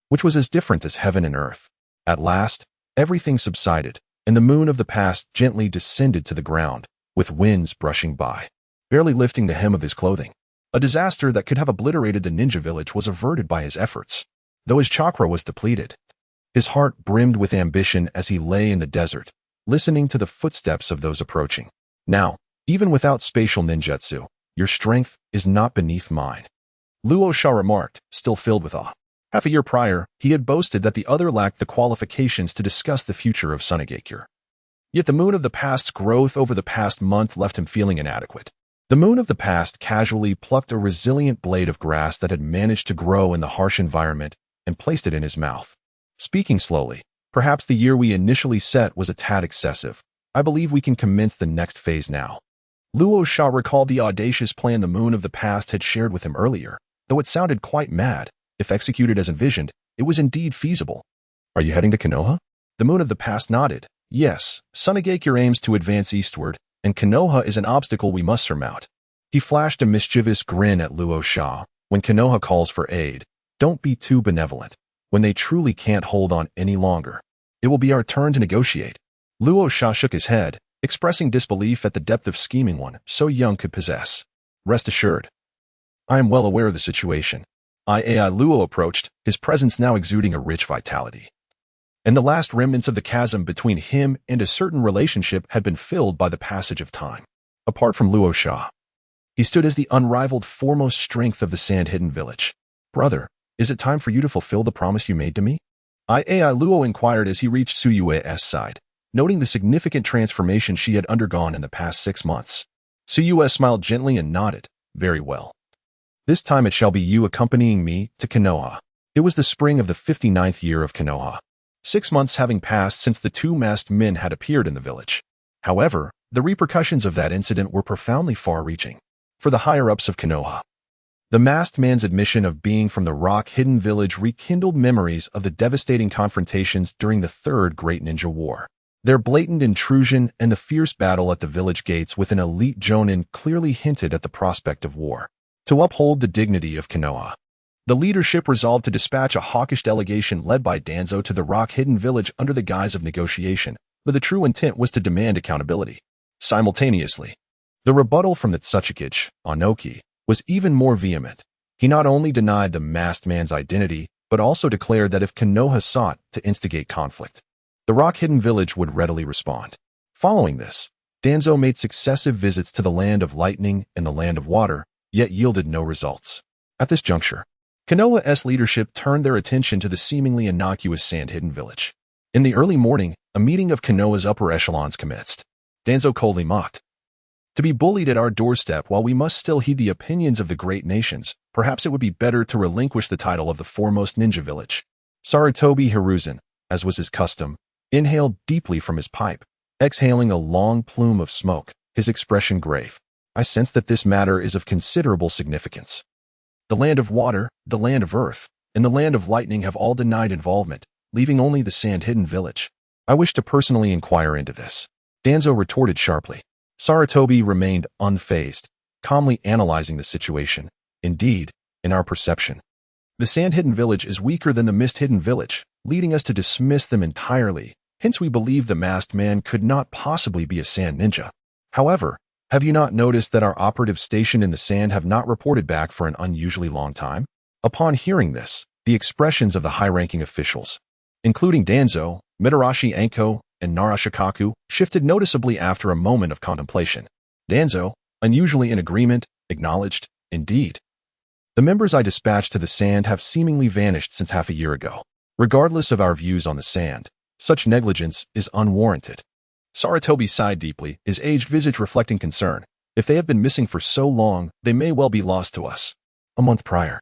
which was as different as heaven and earth. At last, everything subsided, and the moon of the past gently descended to the ground, with winds brushing by, barely lifting the hem of his clothing. A disaster that could have obliterated the ninja village was averted by his efforts. Though his chakra was depleted, his heart brimmed with ambition as he lay in the desert, listening to the footsteps of those approaching. "Now, even without spatial ninjutsu, your strength is not beneath mine," Luo Sha remarked, still filled with awe. Half a year prior, he had boasted that the other lacked the qualifications to discuss the future of Sunagakure. Yet the moon of the past's growth over the past month left him feeling inadequate. The moon of the past casually plucked a resilient blade of grass that had managed to grow in the harsh environment and placed it in his mouth. Speaking slowly, "Perhaps the year we initially set was a tad excessive. I believe we can commence the next phase now." Luo Sha recalled the audacious plan the moon of the past had shared with him earlier. Though it sounded quite mad, if executed as envisioned, it was indeed feasible. "Are you heading to Konoha?" The moon of the past nodded. "Yes, Sunagakure aims to advance eastward, and Konoha is an obstacle we must surmount." He flashed a mischievous grin at Luo Sha. "When Konoha calls for aid, don't be too benevolent. When they truly can't hold on any longer, it will be our turn to negotiate." Luo Sha shook his head, expressing disbelief at the depth of scheming one so young could possess. "Rest assured, I am well aware of the situation." Luo approached, his presence now exuding a rich vitality, and the last remnants of the chasm between him and a certain relationship had been filled by the passage of time. Apart from Luo Sha, he stood as the unrivaled foremost strength of the sand-hidden village. "Brother, is it time for you to fulfill the promise you made to me?" Luo inquired as he reached Su Yue's side. noting the significant transformation she had undergone in the past 6 months. Su Yue smiled gently and nodded. Very well. This time it shall be you accompanying me to Konoha. It was the spring of the 59th year of Konoha. 6 months having passed since the two masked men had appeared in the village. However, the repercussions of that incident were profoundly far-reaching. For the higher-ups of Konoha, the masked man's admission of being from the rock-hidden village rekindled memories of the devastating confrontations during the Third Great Ninja War. Their blatant intrusion and the fierce battle at the village gates with an elite jonin clearly hinted at the prospect of war. To uphold the dignity of Konoha, the leadership resolved to dispatch a hawkish delegation led by Danzo to the rock-hidden village under the guise of negotiation, but the true intent was to demand accountability. Simultaneously, the rebuttal from the Tsukikage, Onoki, was even more vehement. He not only denied the masked man's identity, but also declared that if Konoha sought to instigate conflict, the rock-hidden village would readily respond. Following this, Danzo made successive visits to the Land of Lightning and the Land of Water, yet yielded no results. At this juncture, Konoha's leadership turned their attention to the seemingly innocuous sand-hidden village. In the early morning, a meeting of Konoha's upper echelons commenced. Danzo coldly mocked. To be bullied at our doorstep while we must still heed the opinions of the great nations, perhaps it would be better to relinquish the title of the foremost ninja village. Sarutobi Hiruzen, as was his custom, inhaled deeply from his pipe, exhaling a long plume of smoke, his expression grave. I sense that this matter is of considerable significance. The Land of Water, the Land of Earth, and the Land of Lightning have all denied involvement, leaving only the sand-hidden village. I wish to personally inquire into this. Danzo retorted sharply. Sarutobi remained unfazed, calmly analyzing the situation. Indeed, in our perception, the sand-hidden village is weaker than the mist-hidden village, leading us to dismiss them entirely. Hence we believe the masked man could not possibly be a sand ninja. However, have you not noticed that our operatives stationed in the sand have not reported back for an unusually long time? Upon hearing this, the expressions of the high-ranking officials, including Danzo, Mitarashi Anko, and Narashikaku, shifted noticeably after a moment of contemplation. Danzo, unusually in agreement, acknowledged, indeed. The members I dispatched to the sand have seemingly vanished since half a year ago. Regardless of our views on the sand, such negligence is unwarranted. Sarutobi sighed deeply, his aged visage reflecting concern. If they have been missing for so long, they may well be lost to us. A month prior,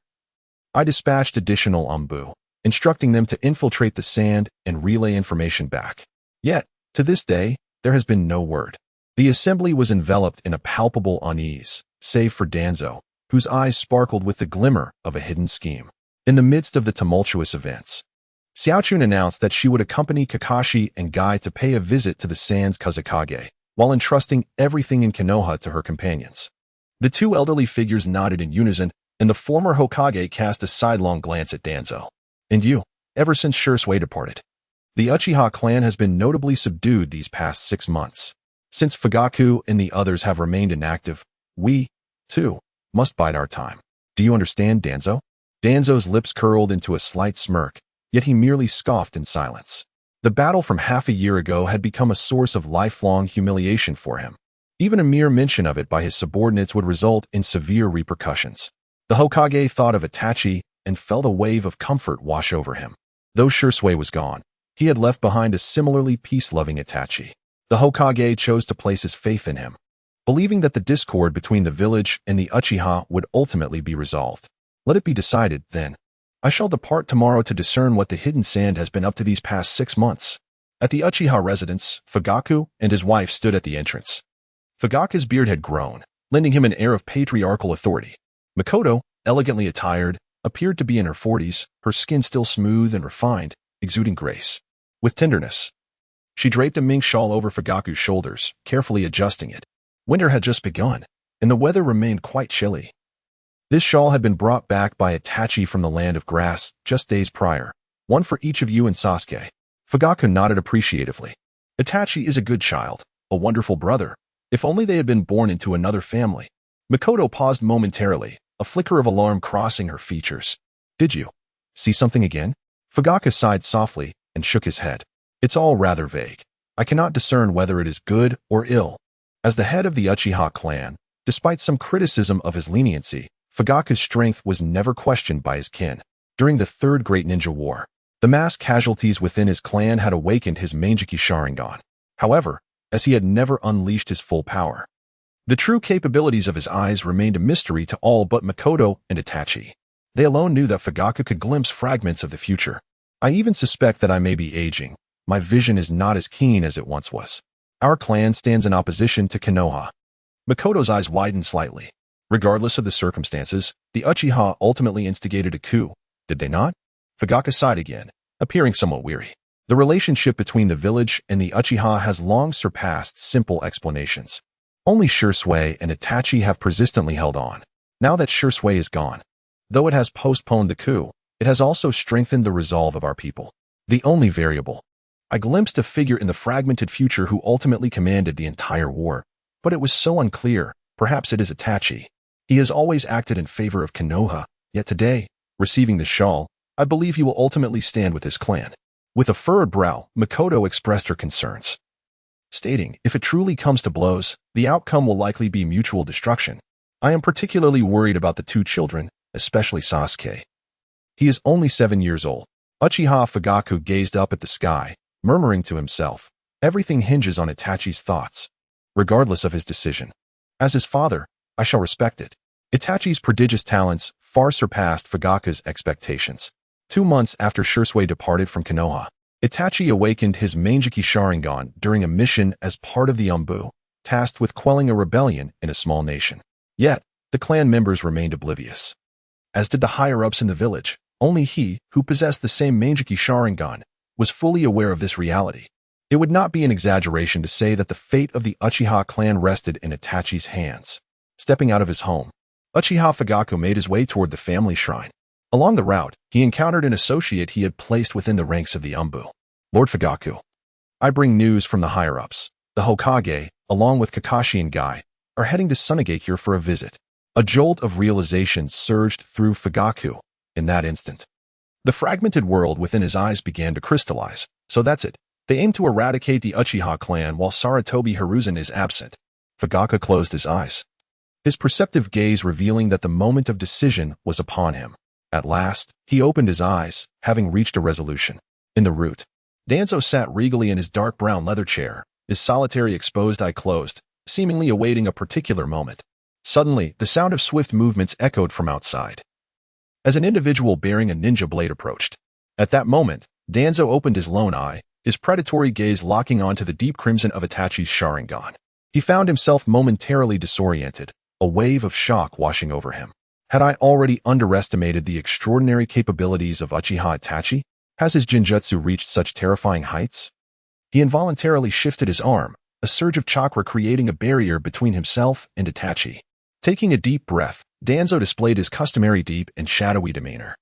I dispatched additional Umbu, instructing them to infiltrate the sand and relay information back. Yet, to this day, there has been no word. The assembly was enveloped in a palpable unease, save for Danzo, whose eyes sparkled with the glimmer of a hidden scheme. In the midst of the tumultuous events, Xiaochun announced that she would accompany Kakashi and Guy to pay a visit to the Fourth Kazekage, while entrusting everything in Konoha to her companions. The two elderly figures nodded in unison, and the former Hokage cast a sidelong glance at Danzo. And you, ever since Shursui departed, the Uchiha clan has been notably subdued these past 6 months. Since Fugaku and the others have remained inactive, we, too, must bide our time. Do you understand, Danzo? Danzo's lips curled into a slight smirk, yet he merely scoffed in silence. The battle from half a year ago had become a source of lifelong humiliation for him. Even a mere mention of it by his subordinates would result in severe repercussions. The Hokage thought of Itachi and felt a wave of comfort wash over him. Though Shursui was gone, he had left behind a similarly peace-loving Itachi. The Hokage chose to place his faith in him, believing that the discord between the village and the Uchiha would ultimately be resolved. Let it be decided, then. I shall depart tomorrow to discern what the hidden sand has been up to these past 6 months. At the Uchiha residence, Fugaku and his wife stood at the entrance. Fugaku's beard had grown, lending him an air of patriarchal authority. Makoto, elegantly attired, appeared to be in her 40s, her skin still smooth and refined, exuding grace. With tenderness, she draped a mink shawl over Fugaku's shoulders, carefully adjusting it. Winter had just begun, and the weather remained quite chilly. This shawl had been brought back by Itachi from the Land of Grass just days prior, one for each of you and Sasuke. Fugaku nodded appreciatively. Itachi is a good child, a wonderful brother. If only they had been born into another family. Makoto paused momentarily, a flicker of alarm crossing her features. Did you see something again? Fugaku sighed softly and shook his head. It's all rather vague. I cannot discern whether it is good or ill. As the head of the Uchiha clan, despite some criticism of his leniency, Fugaku's strength was never questioned by his kin. During the Third Great Ninja War, the mass casualties within his clan had awakened his Manjiki Sharingan. However, as he had never unleashed his full power. The true capabilities of his eyes remained a mystery to all but Makoto and Itachi. They alone knew that Fugaku could glimpse fragments of the future. I even suspect that I may be aging. My vision is not as keen as it once was. Our clan stands in opposition to Konoha. Makoto's eyes widened slightly. Regardless of the circumstances, the Uchiha ultimately instigated a coup, did they not? Fugaku sighed again, appearing somewhat weary. The relationship between the village and the Uchiha has long surpassed simple explanations. Only Shursui and Itachi have persistently held on. Now that Shursui is gone, though it has postponed the coup, it has also strengthened the resolve of our people. The only variable. I glimpsed a figure in the fragmented future who ultimately commanded the entire war, but it was so unclear. Perhaps it is Itachi. He has always acted in favor of Konoha, yet today, receiving the shawl, I believe he will ultimately stand with his clan. With a furrowed brow, Makoto expressed her concerns, stating, if it truly comes to blows, the outcome will likely be mutual destruction. I am particularly worried about the two children, especially Sasuke. He is only 7 years old. Uchiha Fugaku gazed up at the sky, murmuring to himself, everything hinges on Itachi's thoughts, regardless of his decision. As his father, I shall respect it. Itachi's prodigious talents far surpassed Fugaku's expectations. 2 months after Shursui departed from Konoha, Itachi awakened his Manjiki Sharingan during a mission as part of the Umbu, tasked with quelling a rebellion in a small nation. Yet, the clan members remained oblivious. As did the higher-ups in the village, only he, who possessed the same Manjiki Sharingan, was fully aware of this reality. It would not be an exaggeration to say that the fate of the Uchiha clan rested in Itachi's hands. Stepping out of his home, Uchiha Fugaku made his way toward the family shrine. Along the route, he encountered an associate he had placed within the ranks of the Umbu. Lord Fugaku, I bring news from the higher-ups. The Hokage, along with Kakashi and Guy, are heading to Sunagakure for a visit. A jolt of realization surged through Fugaku in that instant. The fragmented world within his eyes began to crystallize. So that's it. They aim to eradicate the Uchiha clan while Sarutobi Hiruzen is absent. Fugaku closed his eyes, his perceptive gaze revealing that the moment of decision was upon him. At last, he opened his eyes, having reached a resolution. In the root, Danzo sat regally in his dark brown leather chair, his solitary exposed eye closed, seemingly awaiting a particular moment. Suddenly, the sound of swift movements echoed from outside, as an individual bearing a ninja blade approached. At that moment, Danzo opened his lone eye, his predatory gaze locking onto the deep crimson of Itachi's Sharingan. He found himself momentarily disoriented, a wave of shock washing over him. Had I already underestimated the extraordinary capabilities of Uchiha Itachi? Has his Jinjutsu reached such terrifying heights? He involuntarily shifted his arm, a surge of chakra creating a barrier between himself and Itachi. Taking a deep breath, Danzo displayed his customary deep and shadowy demeanor.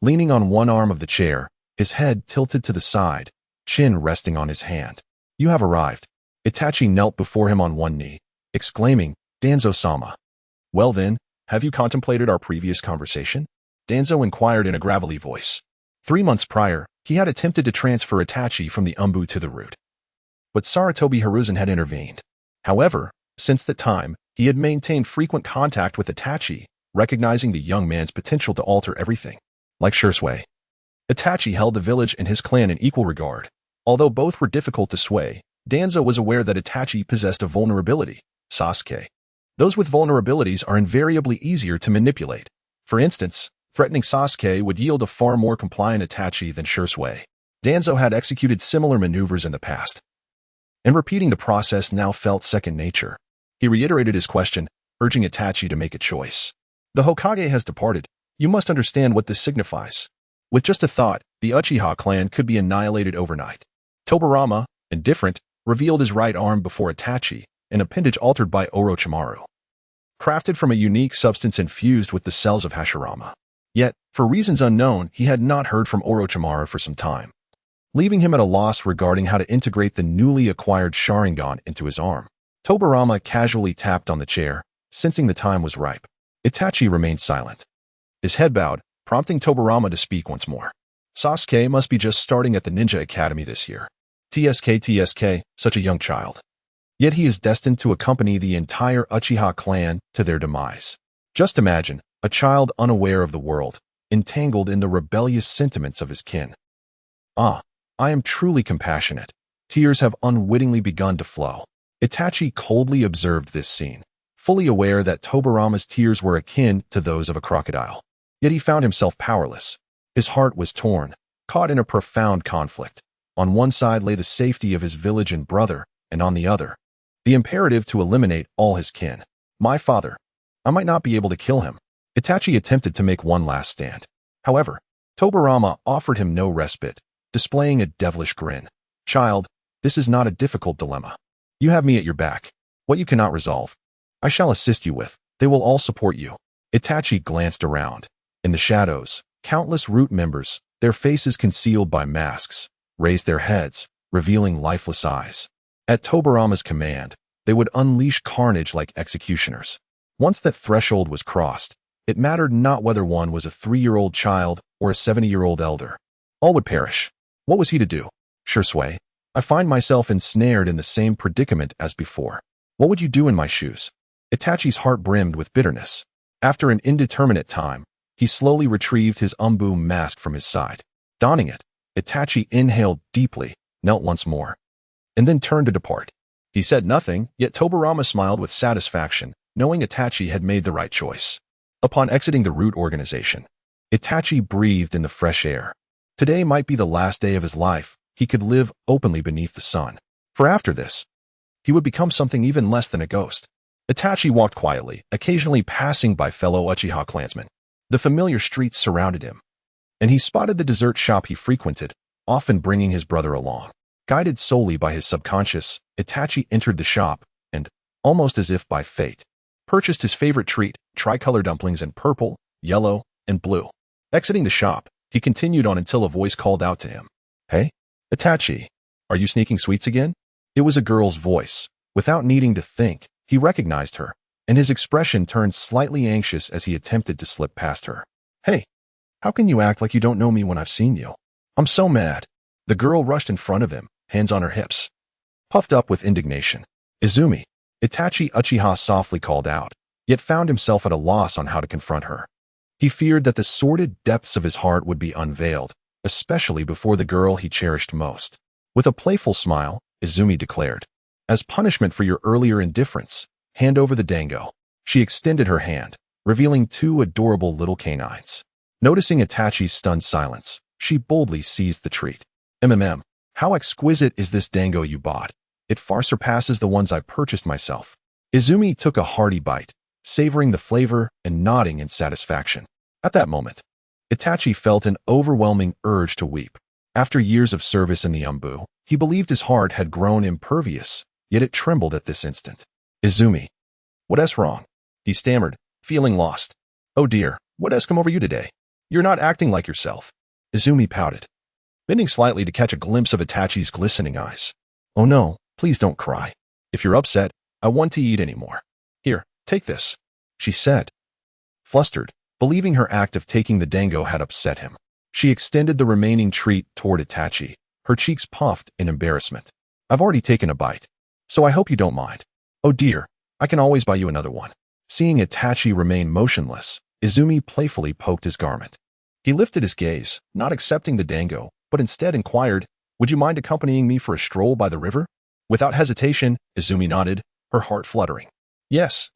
Leaning on one arm of the chair, his head tilted to the side, chin resting on his hand. You have arrived. Itachi knelt before him on one knee, exclaiming, Danzo-sama. Well then, have you contemplated our previous conversation? Danzo inquired in a gravelly voice. 3 months prior, he had attempted to transfer Itachi from the Umbu to the root, but Sarutobi Hiruzen had intervened. However, since that time, he had maintained frequent contact with Itachi, recognizing the young man's potential to alter everything. Like Shursui, Itachi held the village and his clan in equal regard. Although both were difficult to sway, Danzo was aware that Itachi possessed a vulnerability, Sasuke. Those with vulnerabilities are invariably easier to manipulate. For instance, threatening Sasuke would yield a far more compliant Itachi than Shursui. Danzo had executed similar maneuvers in the past, and repeating the process now felt second nature. He reiterated his question, urging Itachi to make a choice. The Hokage has departed. You must understand what this signifies. With just a thought, the Uchiha clan could be annihilated overnight. Tobirama, indifferent, revealed his right arm before Itachi, an appendage altered by Orochimaru, crafted from a unique substance infused with the cells of Hashirama. Yet, for reasons unknown, he had not heard from Orochimaru for some time, leaving him at a loss regarding how to integrate the newly acquired Sharingan into his arm. Tobirama casually tapped on the chair, sensing the time was ripe. Itachi remained silent, his head bowed, prompting Tobirama to speak once more. Sasuke must be just starting at the Ninja Academy this year. TSK, such a young child. Yet he is destined to accompany the entire Uchiha clan to their demise. Just imagine, a child unaware of the world, entangled in the rebellious sentiments of his kin. Ah, I am truly compassionate. Tears have unwittingly begun to flow. Itachi coldly observed this scene, fully aware that Tobarama's tears were akin to those of a crocodile. Yet he found himself powerless. His heart was torn, caught in a profound conflict. On one side lay the safety of his village and brother, and on the other, the imperative to eliminate all his kin. My father. I might not be able to kill him. Itachi attempted to make one last stand. However, Tobarama offered him no respite, displaying a devilish grin. Child, this is not a difficult dilemma. You have me at your back. What you cannot resolve, I shall assist you with. They will all support you. Itachi glanced around. In the shadows, countless root members, their faces concealed by masks, raised their heads, revealing lifeless eyes. At Tobarama's command, they would unleash carnage like executioners. Once that threshold was crossed, it mattered not whether one was a 3-year-old child or a 70-year-old elder. All would perish. What was he to do? Shursui, I find myself ensnared in the same predicament as before. What would you do in my shoes? Itachi's heart brimmed with bitterness. After an indeterminate time, he slowly retrieved his umbu mask from his side. Donning it, Itachi inhaled deeply, knelt once more, and then turned to depart. He said nothing, yet Tobarama smiled with satisfaction, knowing Itachi had made the right choice. Upon exiting the root organization, Itachi breathed in the fresh air. Today might be the last day of his life. He could live openly beneath the sun. For after this, he would become something even less than a ghost. Itachi walked quietly, occasionally passing by fellow Uchiha clansmen. The familiar streets surrounded him, and he spotted the dessert shop he frequented, often bringing his brother along. Guided solely by his subconscious, Itachi entered the shop and, almost as if by fate, purchased his favorite treat, tricolor dumplings in purple, yellow, and blue. Exiting the shop, he continued on until a voice called out to him. Hey, Itachi, are you sneaking sweets again? It was a girl's voice. Without needing to think, he recognized her, and his expression turned slightly anxious as he attempted to slip past her. Hey, how can you act like you don't know me when I've seen you? I'm so mad. The girl rushed in front of him, hands on her hips, puffed up with indignation. Izumi, Itachi Uchiha softly called out, yet found himself at a loss on how to confront her. He feared that the sordid depths of his heart would be unveiled, especially before the girl he cherished most. With a playful smile, Izumi declared, as punishment for your earlier indifference, hand over the dango. She extended her hand, revealing 2 adorable little canines. Noticing Itachi's stunned silence, she boldly seized the treat. How exquisite is this dango you bought? It far surpasses the ones I purchased myself. Izumi took a hearty bite, savoring the flavor and nodding in satisfaction. At that moment, Itachi felt an overwhelming urge to weep. After years of service in the umbu, he believed his heart had grown impervious, yet it trembled at this instant. Izumi, what's wrong? He stammered, feeling lost. Oh dear, what has come over you today? You're not acting like yourself. Izumi pouted, bending slightly to catch a glimpse of Itachi's glistening eyes. Oh no, please don't cry. If you're upset, I want to eat anymore. Here, take this, she said. Flustered, believing her act of taking the dango had upset him, she extended the remaining treat toward Itachi, her cheeks puffed in embarrassment. I've already taken a bite, so I hope you don't mind. Oh dear, I can always buy you another one. Seeing Itachi remain motionless, Izumi playfully poked his garment. He lifted his gaze, not accepting the dango, but instead inquired, would you mind accompanying me for a stroll by the river? Without hesitation, Izumi nodded, her heart fluttering. Yes,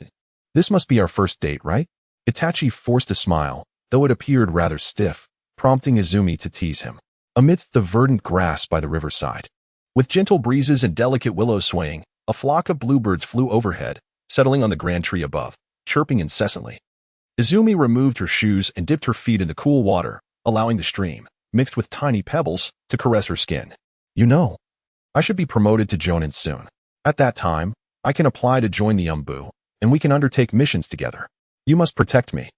this must be our first date, right? Itachi forced a smile, though it appeared rather stiff, prompting Izumi to tease him. Amidst the verdant grass by the riverside, with gentle breezes and delicate willows swaying, a flock of bluebirds flew overhead, settling on the grand tree above, chirping incessantly. Izumi removed her shoes and dipped her feet in the cool water, allowing the stream, mixed with tiny pebbles, to caress her skin. You know, I should be promoted to jonin soon. At that time, I can apply to join the umbu, and we can undertake missions together. You must protect me.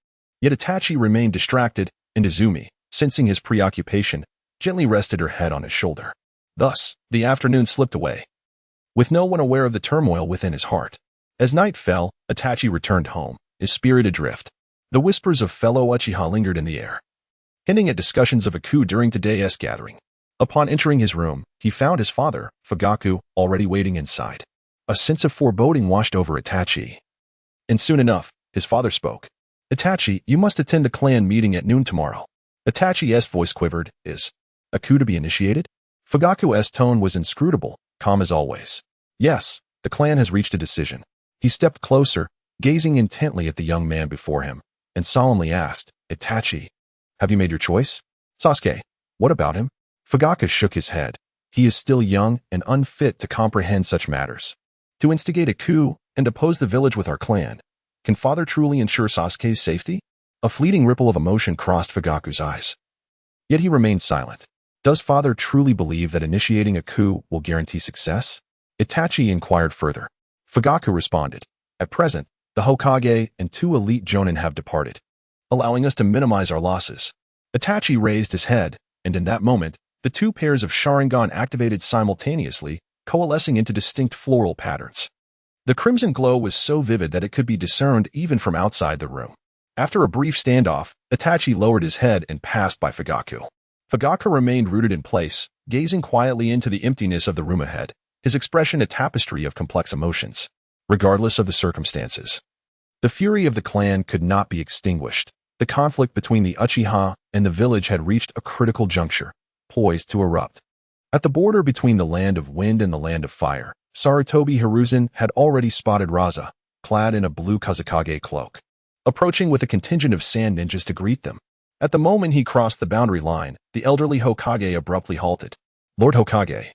Yet Itachi remained distracted, and Izumi, sensing his preoccupation, gently rested her head on his shoulder. Thus, the afternoon slipped away, with no one aware of the turmoil within his heart. As night fell, Itachi returned home, his spirit adrift. The whispers of fellow Uchiha lingered in the air, hinting at discussions of a coup during today's gathering. Upon entering his room, he found his father, Fugaku, already waiting inside. A sense of foreboding washed over Itachi. And soon enough, his father spoke. Itachi, you must attend the clan meeting at noon tomorrow. Itachi's voice quivered. Is a coup to be initiated? Fugaku's tone was inscrutable, calm as always. Yes, the clan has reached a decision. He stepped closer, gazing intently at the young man before him, and solemnly asked, Itachi, have you made your choice? Sasuke, what about him? Fugaku shook his head. He is still young and unfit to comprehend such matters. To instigate a coup and oppose the village with our clan, can father truly ensure Sasuke's safety? A fleeting ripple of emotion crossed Fugaku's eyes. Yet he remained silent. Does father truly believe that initiating a coup will guarantee success? Itachi inquired further. Fugaku responded, At present, the Hokage and 2 elite jonin have departed, allowing us to minimize our losses. Itachi raised his head, and in that moment, the 2 pairs of Sharingan activated simultaneously, coalescing into distinct floral patterns. The crimson glow was so vivid that it could be discerned even from outside the room. After a brief standoff, Itachi lowered his head and passed by Fugaku. Fugaku remained rooted in place, gazing quietly into the emptiness of the room ahead, his expression a tapestry of complex emotions, regardless of the circumstances. The fury of the clan could not be extinguished. The conflict between the Uchiha and the village had reached a critical juncture, poised to erupt. At the border between the land of wind and the land of fire, Sarutobi Hiruzen had already spotted Raza, clad in a blue Kazekage cloak, approaching with a contingent of sand ninjas to greet them. At the moment he crossed the boundary line, the elderly Hokage abruptly halted. Lord Hokage,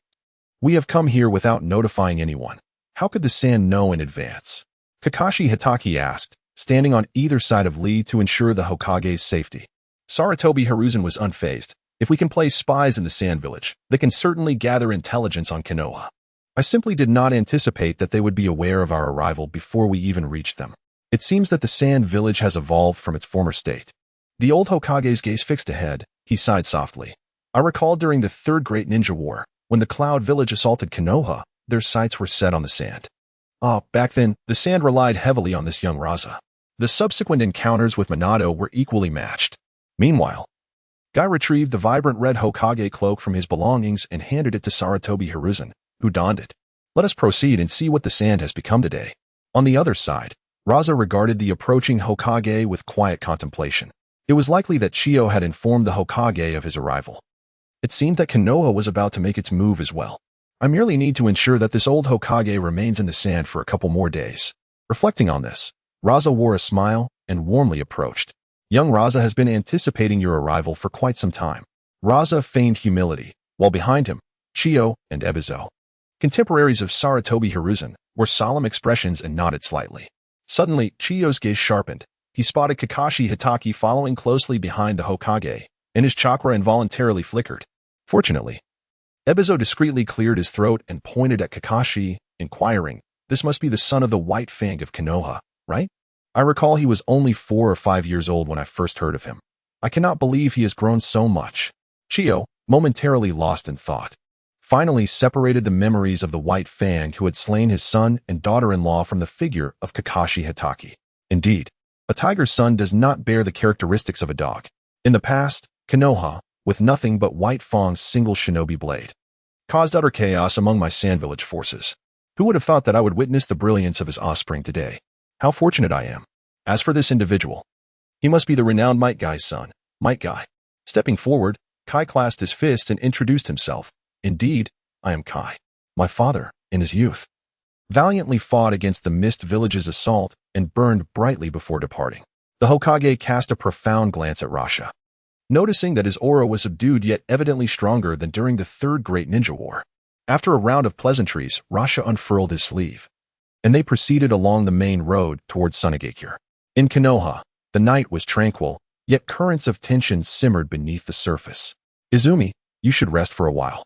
we have come here without notifying anyone. How could the sand know in advance? Kakashi Hitaki asked, standing on either side of Lee to ensure the Hokage's safety. Sarutobi Hiruzen was unfazed. If we can place spies in the sand village, they can certainly gather intelligence on Konoha. I simply did not anticipate that they would be aware of our arrival before we even reached them. It seems that the sand village has evolved from its former state. The old Hokage's gaze fixed ahead. He sighed softly. I recall during the Third Great Ninja War, when the Cloud Village assaulted Konoha, their sights were set on the sand. Back then, the sand relied heavily on this young Raza. The subsequent encounters with Minato were equally matched. Meanwhile, Guy retrieved the vibrant red Hokage cloak from his belongings and handed it to Sarutobi Hiruzen, who donned it. Let us proceed and see what the sand has become today. On the other side, Raza regarded the approaching Hokage with quiet contemplation. It was likely that Chiyo had informed the Hokage of his arrival. It seemed that Konoha was about to make its move as well. I merely need to ensure that this old Hokage remains in the sand for a couple more days. Reflecting on this, Raza wore a smile and warmly approached. Young Raza has been anticipating your arrival for quite some time. Raza feigned humility, while behind him, Chiyo and Ebizo, contemporaries of Sarutobi Hiruzen, wore solemn expressions and nodded slightly. Suddenly, Chiyo's gaze sharpened. He spotted Kakashi Hitaki following closely behind the Hokage, and his chakra involuntarily flickered. Fortunately, Ebizo discreetly cleared his throat and pointed at Kakashi, inquiring, This must be the son of the White Fang of Konoha, right? I recall he was only 4 or 5 years old when I first heard of him. I cannot believe he has grown so much. Chiyo, momentarily lost in thought, finally separated the memories of the White Fang who had slain his son and daughter-in-law from the figure of Kakashi Hitaki. Indeed, a tiger's son does not bear the characteristics of a dog. In the past, Konoha, with nothing but White Fang's single shinobi blade, caused utter chaos among my Sand Village forces. Who would have thought that I would witness the brilliance of his offspring today? How fortunate I am. As for this individual, he must be the renowned Might Guy's son, Might Guy. Stepping forward, Kai clasped his fist and introduced himself. Indeed, I am Kai. My father, in his youth, valiantly fought against the Mist Village's assault and burned brightly before departing. The Hokage cast a profound glance at Rasha, noticing that his aura was subdued yet evidently stronger than during the Third Great Ninja War. After a round of pleasantries, Rasha unfurled his sleeve, and they proceeded along the main road towards Sunagakure. In Konoha, the night was tranquil, yet currents of tension simmered beneath the surface. Izumi, you should rest for a while.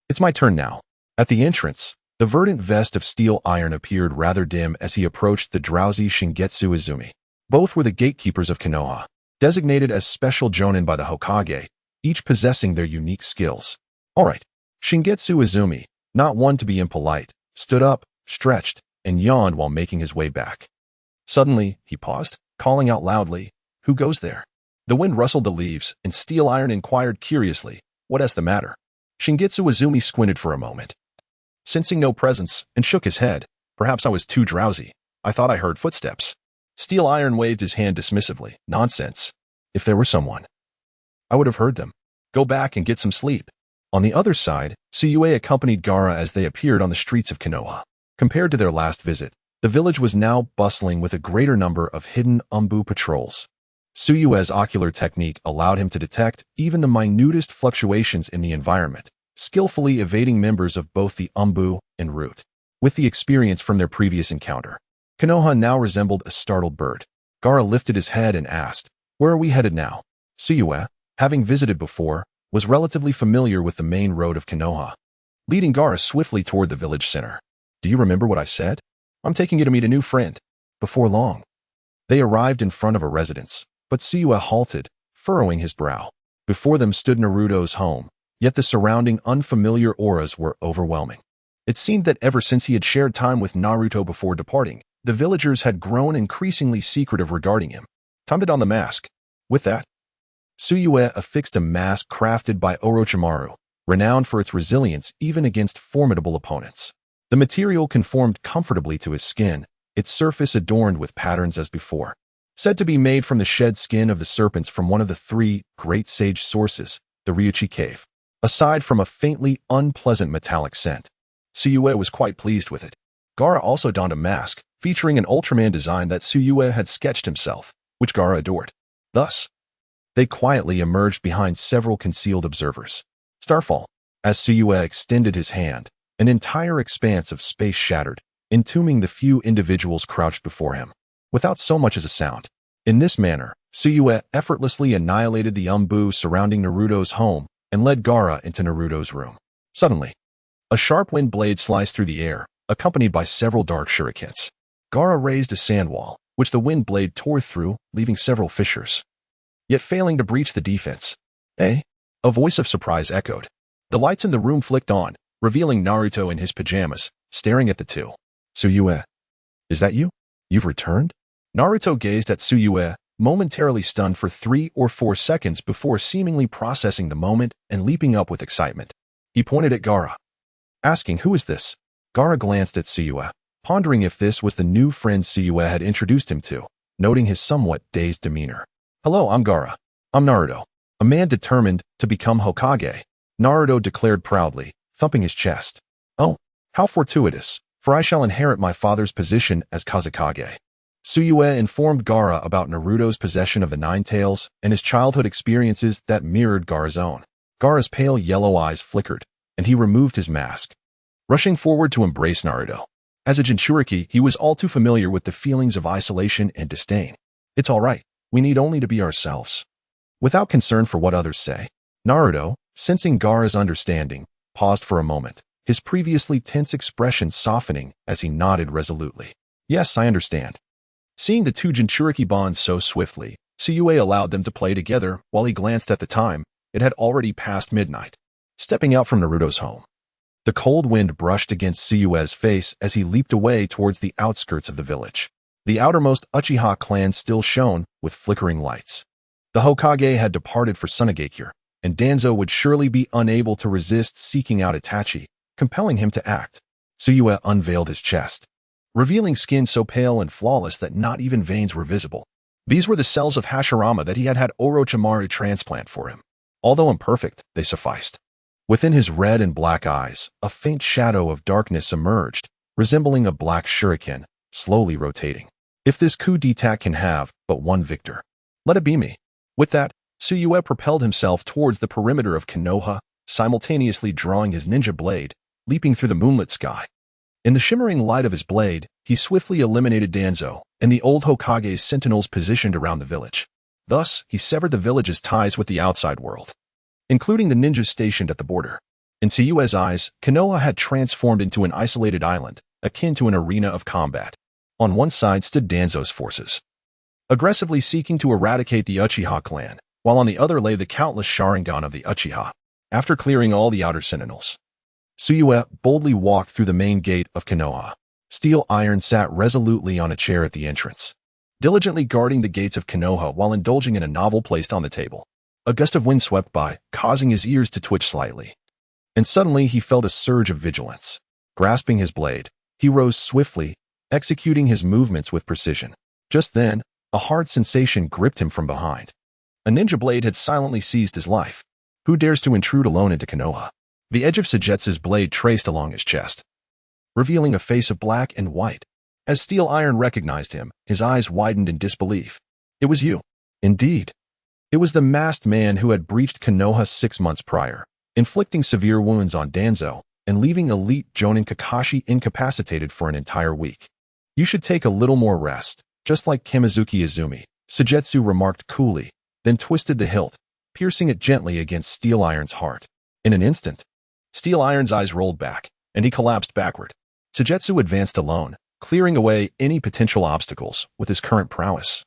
It's my turn now. At the entrance, the verdant vest of steel iron appeared rather dim as he approached the drowsy Shingetsu Izumi. Both were the gatekeepers of Konoha, designated as special jonin by the Hokage, each possessing their unique skills. All right, Shingetsu Izumi, not one to be impolite, stood up, stretched, and yawned while making his way back. Suddenly, he paused, calling out loudly, "Who goes there?" The wind rustled the leaves, and Steel Iron inquired curiously, "What is the matter?" Shingetsu Izumi squinted for a moment, sensing no presence, and shook his head. "Perhaps I was too drowsy. I thought I heard footsteps." Steel Iron waved his hand dismissively. "Nonsense. If there were someone, I would have heard them. Go back and get some sleep." On the other side, Su Yue accompanied Gaara as they appeared on the streets of Konoha. Compared to their last visit, the village was now bustling with a greater number of hidden umbu patrols. Su Yue's ocular technique allowed him to detect even the minutest fluctuations in the environment, skillfully evading members of both the umbu and root. With the experience from their previous encounter, Konoha now resembled a startled bird. Gaara lifted his head and asked, "Where are we headed now?" Su Yue, having visited before, was relatively familiar with the main road of Konoha, leading Gaara swiftly toward the village center. "Do you remember what I said? I'm taking you to meet a new friend." Before long, they arrived in front of a residence, but Su Yue halted, furrowing his brow. Before them stood Naruto's home, yet the surrounding unfamiliar auras were overwhelming. It seemed that ever since he had shared time with Naruto before departing, the villagers had grown increasingly secretive regarding him. Time to don the mask. With that, Su Yue affixed a mask crafted by Orochimaru, renowned for its resilience even against formidable opponents. The material conformed comfortably to his skin, its surface adorned with patterns as before. Said to be made from the shed skin of the serpents from one of the three great sage sources, the Ryuchi cave. Aside from a faintly unpleasant metallic scent, Su Yue was quite pleased with it. Gaara also donned a mask, featuring an Ultraman design that Su Yue had sketched himself, which Gaara adored. Thus, they quietly emerged behind several concealed observers. Starfall. As Su Yue extended his hand, an entire expanse of space shattered, entombing the few individuals crouched before him, without so much as a sound. In this manner, Su Yue effortlessly annihilated the umbu surrounding Naruto's home and led Gaara into Naruto's room. Suddenly, a sharp wind blade sliced through the air, accompanied by several dark shurikens. Gaara raised a sand wall, which the wind blade tore through, leaving several fissures, yet failing to breach the defense. "Eh?" A voice of surprise echoed. The lights in the room flicked on, revealing Naruto in his pajamas, staring at the two. "Su Yue, is that you? You've returned?" Naruto gazed at Su Yue, momentarily stunned for 3 or 4 seconds before seemingly processing the moment and leaping up with excitement. He pointed at Gaara, asking, "Who is this?" Gaara glanced at Su Yue, pondering if this was the new friend Su Yue had introduced him to, noting his somewhat dazed demeanor. "Hello, I'm Gaara. I'm Naruto, a man determined to become Hokage," Naruto declared proudly, thumping his chest. "Oh, how fortuitous, for I shall inherit my father's position as Kazekage." Su Yue informed Gaara about Naruto's possession of the Nine Tails and his childhood experiences that mirrored Gaara's own. Gaara's pale yellow eyes flickered, and he removed his mask, rushing forward to embrace Naruto. As a Jinchuriki, he was all too familiar with the feelings of isolation and disdain. "It's all right. We need only to be ourselves." Without concern for what others say, Naruto, sensing Gaara's understanding, paused for a moment, his previously tense expression softening as he nodded resolutely. "Yes, I understand." Seeing the two Jinchuriki bond so swiftly, Su Yue allowed them to play together while he glanced at the time. It had already passed midnight. Stepping out from Naruto's home, the cold wind brushed against Su Yue's face as he leaped away towards the outskirts of the village. The outermost Uchiha clan still shone with flickering lights. The Hokage had departed for Sunagakure, and Danzo would surely be unable to resist seeking out Itachi, compelling him to act. Su Yue unveiled his chest, revealing skin so pale and flawless that not even veins were visible. These were the cells of Hashirama that he had had Orochimaru transplant for him. Although imperfect, they sufficed. Within his red and black eyes, a faint shadow of darkness emerged, resembling a black shuriken, slowly rotating. If this coup d'etat can have but one victor, let it be me. With that, Su Yue propelled himself towards the perimeter of Konoha, simultaneously drawing his ninja blade, leaping through the moonlit sky. In the shimmering light of his blade, he swiftly eliminated Danzo and the old Hokage's sentinels positioned around the village. Thus, he severed the village's ties with the outside world, including the ninjas stationed at the border. In Su Yue's eyes, Konoha had transformed into an isolated island, akin to an arena of combat. On one side stood Danzo's forces, aggressively seeking to eradicate the Uchiha clan, while on the other lay the countless Sharingan of the Uchiha. After clearing all the outer sentinels, Su Yue boldly walked through the main gate of Konoha. Steel Iron sat resolutely on a chair at the entrance, diligently guarding the gates of Konoha while indulging in a novel placed on the table. A gust of wind swept by, causing his ears to twitch slightly. And suddenly he felt a surge of vigilance. Grasping his blade, he rose swiftly, executing his movements with precision. Just then, a hard sensation gripped him from behind. A ninja blade had silently seized his life. Who dares to intrude alone into Konoha? the edge of Sujetsu's blade traced along his chest, revealing a face of black and white. As Steel Iron recognized him, his eyes widened in disbelief. It was you. Indeed. It was the masked man who had breached Konoha 6 months prior, inflicting severe wounds on Danzo and leaving elite Jonin Kakashi incapacitated for an entire week. You should take a little more rest, just like Kimizuki Izumi, Sujetsu remarked coolly, then twisted the hilt, piercing it gently against Steel Iron's heart. In an instant, Steel Iron's eyes rolled back, and he collapsed backward. Sujetsu advanced alone, clearing away any potential obstacles with his current prowess.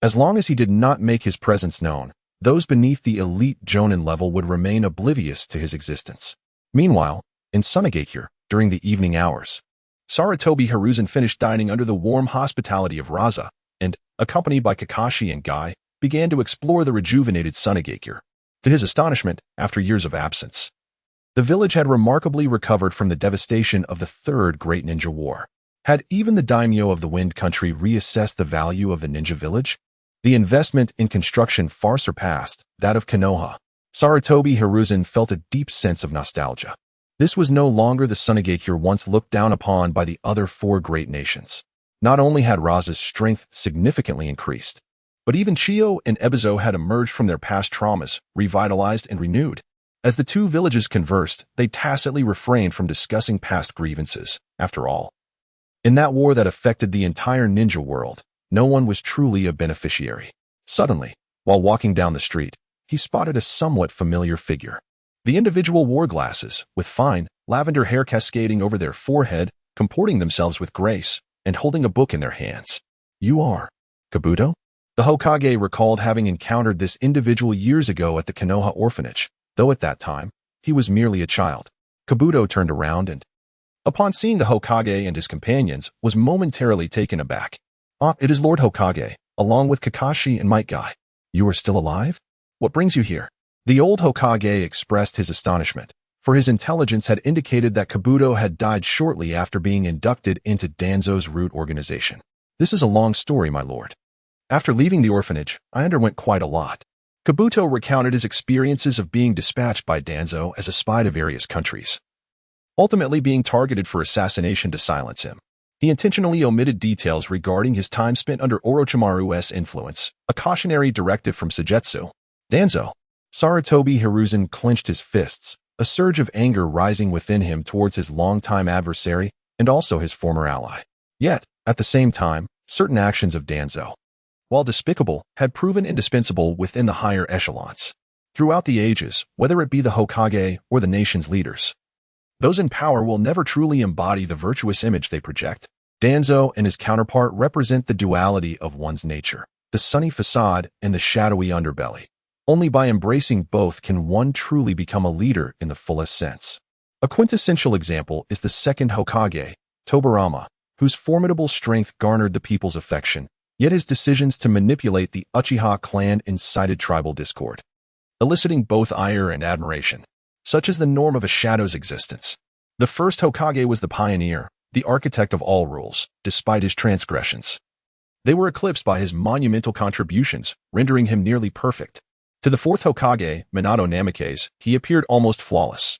As long as he did not make his presence known, those beneath the elite Jonin level would remain oblivious to his existence. Meanwhile, in Sunagakure, during the evening hours, Sarutobi Hiruzen finished dining under the warm hospitality of Raza, and, accompanied by Kakashi and Guy, began to explore the rejuvenated Sunagakure. To his astonishment, after years of absence, the village had remarkably recovered from the devastation of the Third Great Ninja War. Had even the daimyo of the Wind Country reassessed the value of the ninja village? The investment in construction far surpassed that of Konoha. Sarutobi Hiruzen felt a deep sense of nostalgia. This was no longer the Sunagakure once looked down upon by the other 4 great nations. Not only had Raza's strength significantly increased, but even Chiyo and Ebizo had emerged from their past traumas, revitalized and renewed. As the 2 villages conversed, they tacitly refrained from discussing past grievances. After all, in that war that affected the entire ninja world, no one was truly a beneficiary. Suddenly, while walking down the street, he spotted a somewhat familiar figure. The individual wore glasses, with fine, lavender hair cascading over their forehead, comporting themselves with grace, and holding a book in their hands. You are Kabuto? The Hokage recalled having encountered this individual years ago at the Konoha orphanage, though at that time, he was merely a child. Kabuto turned around and, upon seeing the Hokage and his companions, was momentarily taken aback. Ah, it is Lord Hokage, along with Kakashi and Might Guy. You are still alive? What brings you here? The old Hokage expressed his astonishment, for his intelligence had indicated that Kabuto had died shortly after being inducted into Danzo's root organization. This is a long story, my lord. After leaving the orphanage, I underwent quite a lot. Kabuto recounted his experiences of being dispatched by Danzo as a spy to various countries, ultimately being targeted for assassination to silence him. He intentionally omitted details regarding his time spent under Orochimaru's influence, a cautionary directive from Sujetsu. Danzo. Sarutobi Hiruzen clenched his fists, a surge of anger rising within him towards his longtime adversary and also his former ally. Yet, at the same time, certain actions of Danzo, while despicable, had proven indispensable within the higher echelons. Throughout the ages, whether it be the Hokage or the nation's leaders, those in power will never truly embody the virtuous image they project. Danzo and his counterpart represent the duality of one's nature, the sunny facade and the shadowy underbelly. Only by embracing both can one truly become a leader in the fullest sense. A quintessential example is the second Hokage, Tobirama, whose formidable strength garnered the people's affection, yet his decisions to manipulate the Uchiha clan incited tribal discord, eliciting both ire and admiration. Such is the norm of a shadow's existence. The first Hokage was the pioneer, the architect of all rules, despite his transgressions. They were eclipsed by his monumental contributions, rendering him nearly perfect. To the fourth Hokage, Minato Namikaze, he appeared almost flawless.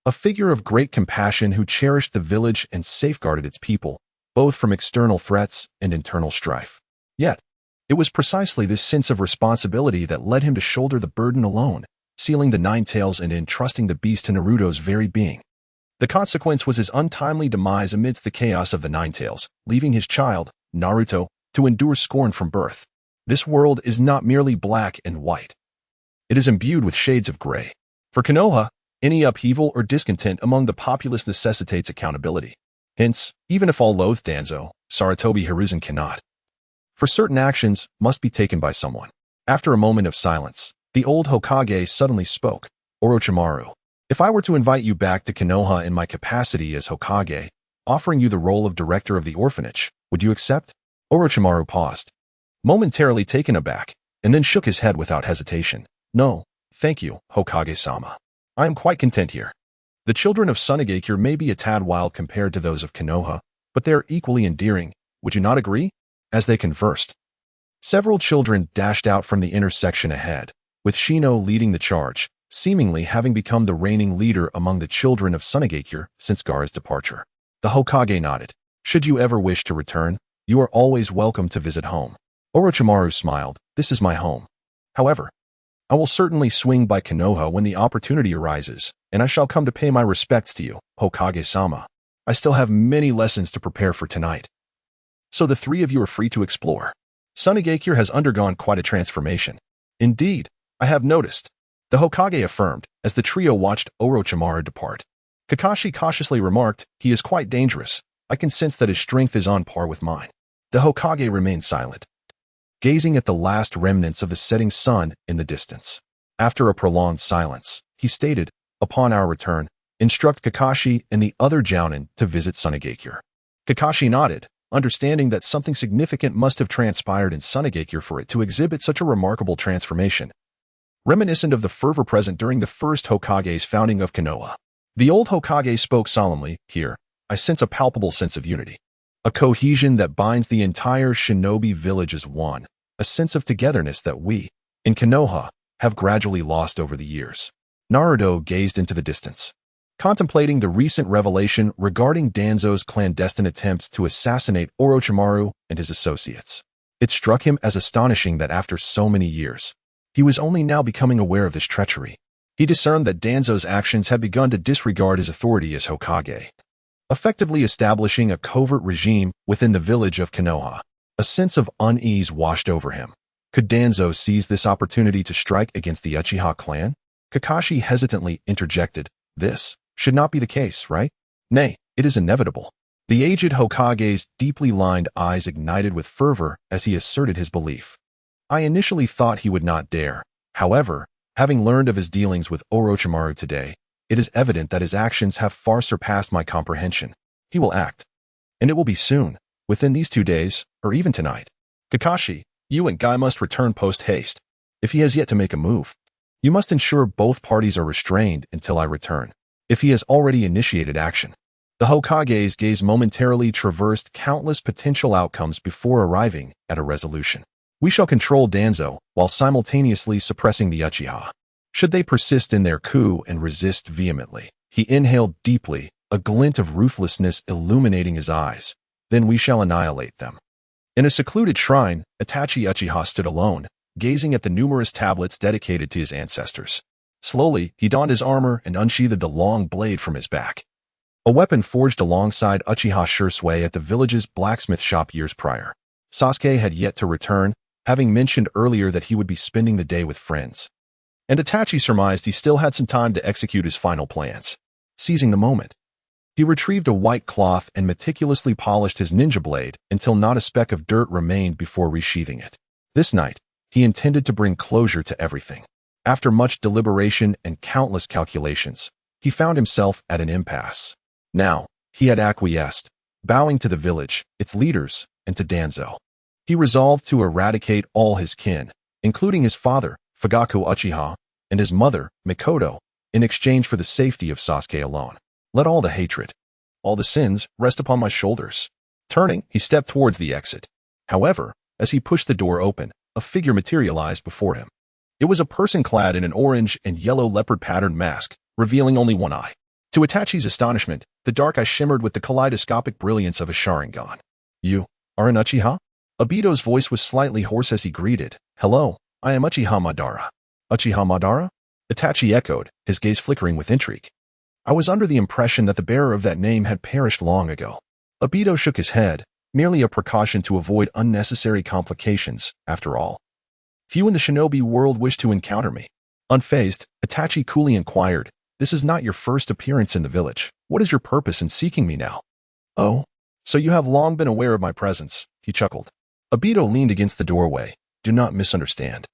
A figure of great compassion who cherished the village and safeguarded its people, both from external threats and internal strife. Yet, it was precisely this sense of responsibility that led him to shoulder the burden alone, sealing the Nine Tails and entrusting the beast to Naruto's very being. The consequence was his untimely demise amidst the chaos of the Nine Tails, leaving his child, Naruto, to endure scorn from birth. This world is not merely black and white. It is imbued with shades of gray. For Konoha, any upheaval or discontent among the populace necessitates accountability. Hence, even if all loathe Danzo, Sarutobi Hiruzen cannot. For certain actions must be taken by someone. After a moment of silence, the old Hokage suddenly spoke. Orochimaru, if I were to invite you back to Konoha in my capacity as Hokage, offering you the role of director of the orphanage, would you accept? Orochimaru paused, momentarily taken aback, and then shook his head without hesitation. No, thank you, Hokage-sama. I am quite content here. The children of Sunagakure may be a tad wild compared to those of Konoha, but they are equally endearing. Would you not agree? As they conversed, several children dashed out from the intersection ahead, with Shino leading the charge, seemingly having become the reigning leader among the children of Sunagakure since Gaara's departure. The Hokage nodded. Should you ever wish to return, you are always welcome to visit home. Orochimaru smiled. This is my home. However, I will certainly swing by Konoha when the opportunity arises, and I shall come to pay my respects to you, Hokage-sama. I still have many lessons to prepare for tonight. So the three of you are free to explore. Sunagakure has undergone quite a transformation. Indeed, I have noticed, the Hokage affirmed as the trio watched Orochimaru depart. Kakashi cautiously remarked, he is quite dangerous. I can sense that his strength is on par with mine. The Hokage remained silent, gazing at the last remnants of the setting sun in the distance. After a prolonged silence, he stated, upon our return, instruct Kakashi and the other Jounin to visit Sunagakure. Kakashi nodded, understanding that something significant must have transpired in Sunagakure for it to exhibit such a remarkable transformation, reminiscent of the fervor present during the first Hokage's founding of Konoha. The old Hokage spoke solemnly, here, I sense a palpable sense of unity, a cohesion that binds the entire shinobi village as one, a sense of togetherness that we, in Konoha, have gradually lost over the years. Naruto gazed into the distance, contemplating the recent revelation regarding Danzo's clandestine attempts to assassinate Orochimaru and his associates. It struck him as astonishing that after so many years, he was only now becoming aware of this treachery. He discerned that Danzo's actions had begun to disregard his authority as Hokage, effectively establishing a covert regime within the village of Konoha. A sense of unease washed over him. Could Danzo seize this opportunity to strike against the Uchiha clan? Kakashi hesitantly interjected, this should not be the case, right? Nay, it is inevitable. The aged Hokage's deeply lined eyes ignited with fervor as he asserted his belief. I initially thought he would not dare. However, having learned of his dealings with Orochimaru today, it is evident that his actions have far surpassed my comprehension. He will act. And it will be soon, within these 2 days, or even tonight. Kakashi, you and Guy must return post-haste. If he has yet to make a move, you must ensure both parties are restrained until I return. If he has already initiated action. The Hokage's gaze momentarily traversed countless potential outcomes before arriving at a resolution. We shall control Danzo while simultaneously suppressing the Uchiha. Should they persist in their coup and resist vehemently, he inhaled deeply, a glint of ruthlessness illuminating his eyes. Then we shall annihilate them. In a secluded shrine, Itachi Uchiha stood alone, gazing at the numerous tablets dedicated to his ancestors. Slowly, he donned his armor and unsheathed the long blade from his back. A weapon forged alongside Uchiha Shursui at the village's blacksmith shop years prior. Sasuke had yet to return, having mentioned earlier that he would be spending the day with friends. And Itachi surmised he still had some time to execute his final plans. Seizing the moment, he retrieved a white cloth and meticulously polished his ninja blade until not a speck of dirt remained before resheathing it. This night, he intended to bring closure to everything. After much deliberation and countless calculations, he found himself at an impasse. Now, he had acquiesced, bowing to the village, its leaders, and to Danzo. He resolved to eradicate all his kin, including his father, Fugaku Uchiha, and his mother, Mikoto, in exchange for the safety of Sasuke alone. Let all the hatred, all the sins, rest upon my shoulders. Turning, he stepped towards the exit. However, as he pushed the door open, a figure materialized before him. It was a person clad in an orange and yellow leopard-patterned mask, revealing only one eye. To Itachi's astonishment, the dark eye shimmered with the kaleidoscopic brilliance of a Sharingan. You are an Uchiha? Obito's voice was slightly hoarse as he greeted. Hello, I am Uchiha Madara. Uchiha Madara? Itachi echoed, his gaze flickering with intrigue. I was under the impression that the bearer of that name had perished long ago. Obito shook his head, merely a precaution to avoid unnecessary complications, after all. Few in the shinobi world wish to encounter me. Unfazed, Itachi coolly inquired, this is not your first appearance in the village. What is your purpose in seeking me now? Oh, so you have long been aware of my presence, he chuckled. Obito leaned against the doorway. Do not misunderstand.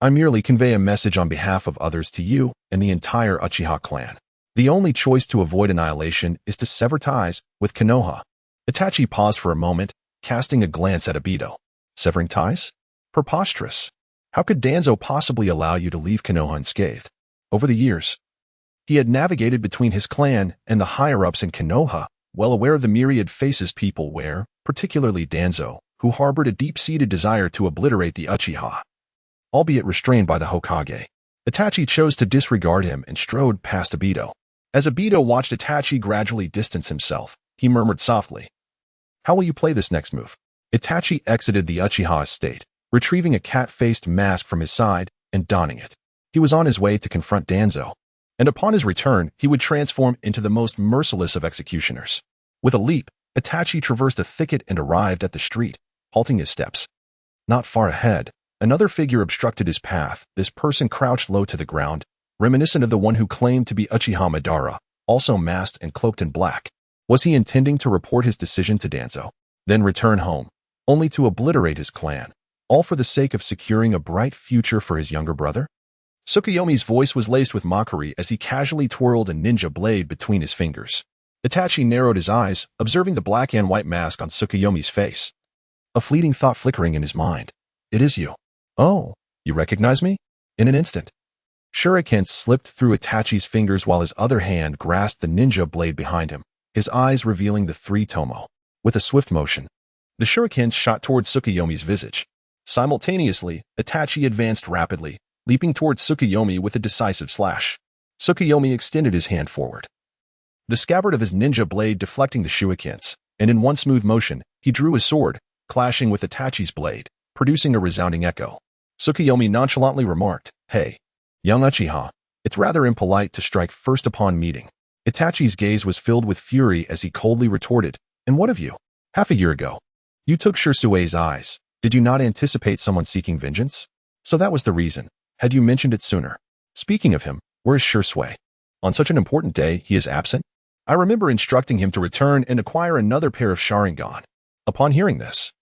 I merely convey a message on behalf of others to you and the entire Uchiha clan. The only choice to avoid annihilation is to sever ties with Konoha. Itachi paused for a moment, casting a glance at Obito. Severing ties? Preposterous. How could Danzo possibly allow you to leave Konoha unscathed? Over the years, he had navigated between his clan and the higher-ups in Konoha, well aware of the myriad faces people wear, particularly Danzo, who harbored a deep-seated desire to obliterate the Uchiha, albeit restrained by the Hokage. Itachi chose to disregard him and strode past Obito. As Obito watched Itachi gradually distance himself, he murmured softly, "How will you play this next move?" Itachi exited the Uchiha estate, retrieving a cat-faced mask from his side and donning it. He was on his way to confront Danzo, and upon his return, he would transform into the most merciless of executioners. With a leap, Itachi traversed a thicket and arrived at the street, halting his steps. Not far ahead, another figure obstructed his path. This person crouched low to the ground, reminiscent of the one who claimed to be Uchiha Madara, also masked and cloaked in black. Was he intending to report his decision to Danzo, then return home, only to obliterate his clan, all for the sake of securing a bright future for his younger brother? Tsukuyomi's voice was laced with mockery as he casually twirled a ninja blade between his fingers. Itachi narrowed his eyes, observing the black and white mask on Tsukuyomi's face. A fleeting thought flickering in his mind. "It is you. Oh, you recognize me?" In an instant, shurikens slipped through Itachi's fingers while his other hand grasped the ninja blade behind him, his eyes revealing the three tomo. With a swift motion, the shurikens shot towards Tsukuyomi's visage. Simultaneously, Itachi advanced rapidly, leaping towards Tsukuyomi with a decisive slash. Tsukuyomi extended his hand forward, the scabbard of his ninja blade deflecting the shurikens, and in one smooth motion, he drew his sword, clashing with Itachi's blade, producing a resounding echo. Tsukuyomi nonchalantly remarked, "Hey, young Uchiha, it's rather impolite to strike first upon meeting." Itachi's gaze was filled with fury as he coldly retorted, "And what of you? Half a year ago, you took Shursue's eyes. Did you not anticipate someone seeking vengeance? So that was the reason. Had you mentioned it sooner? Speaking of him, where is Shursue? On such an important day, he is absent? I remember instructing him to return and acquire another pair of Sharingan." Upon hearing this,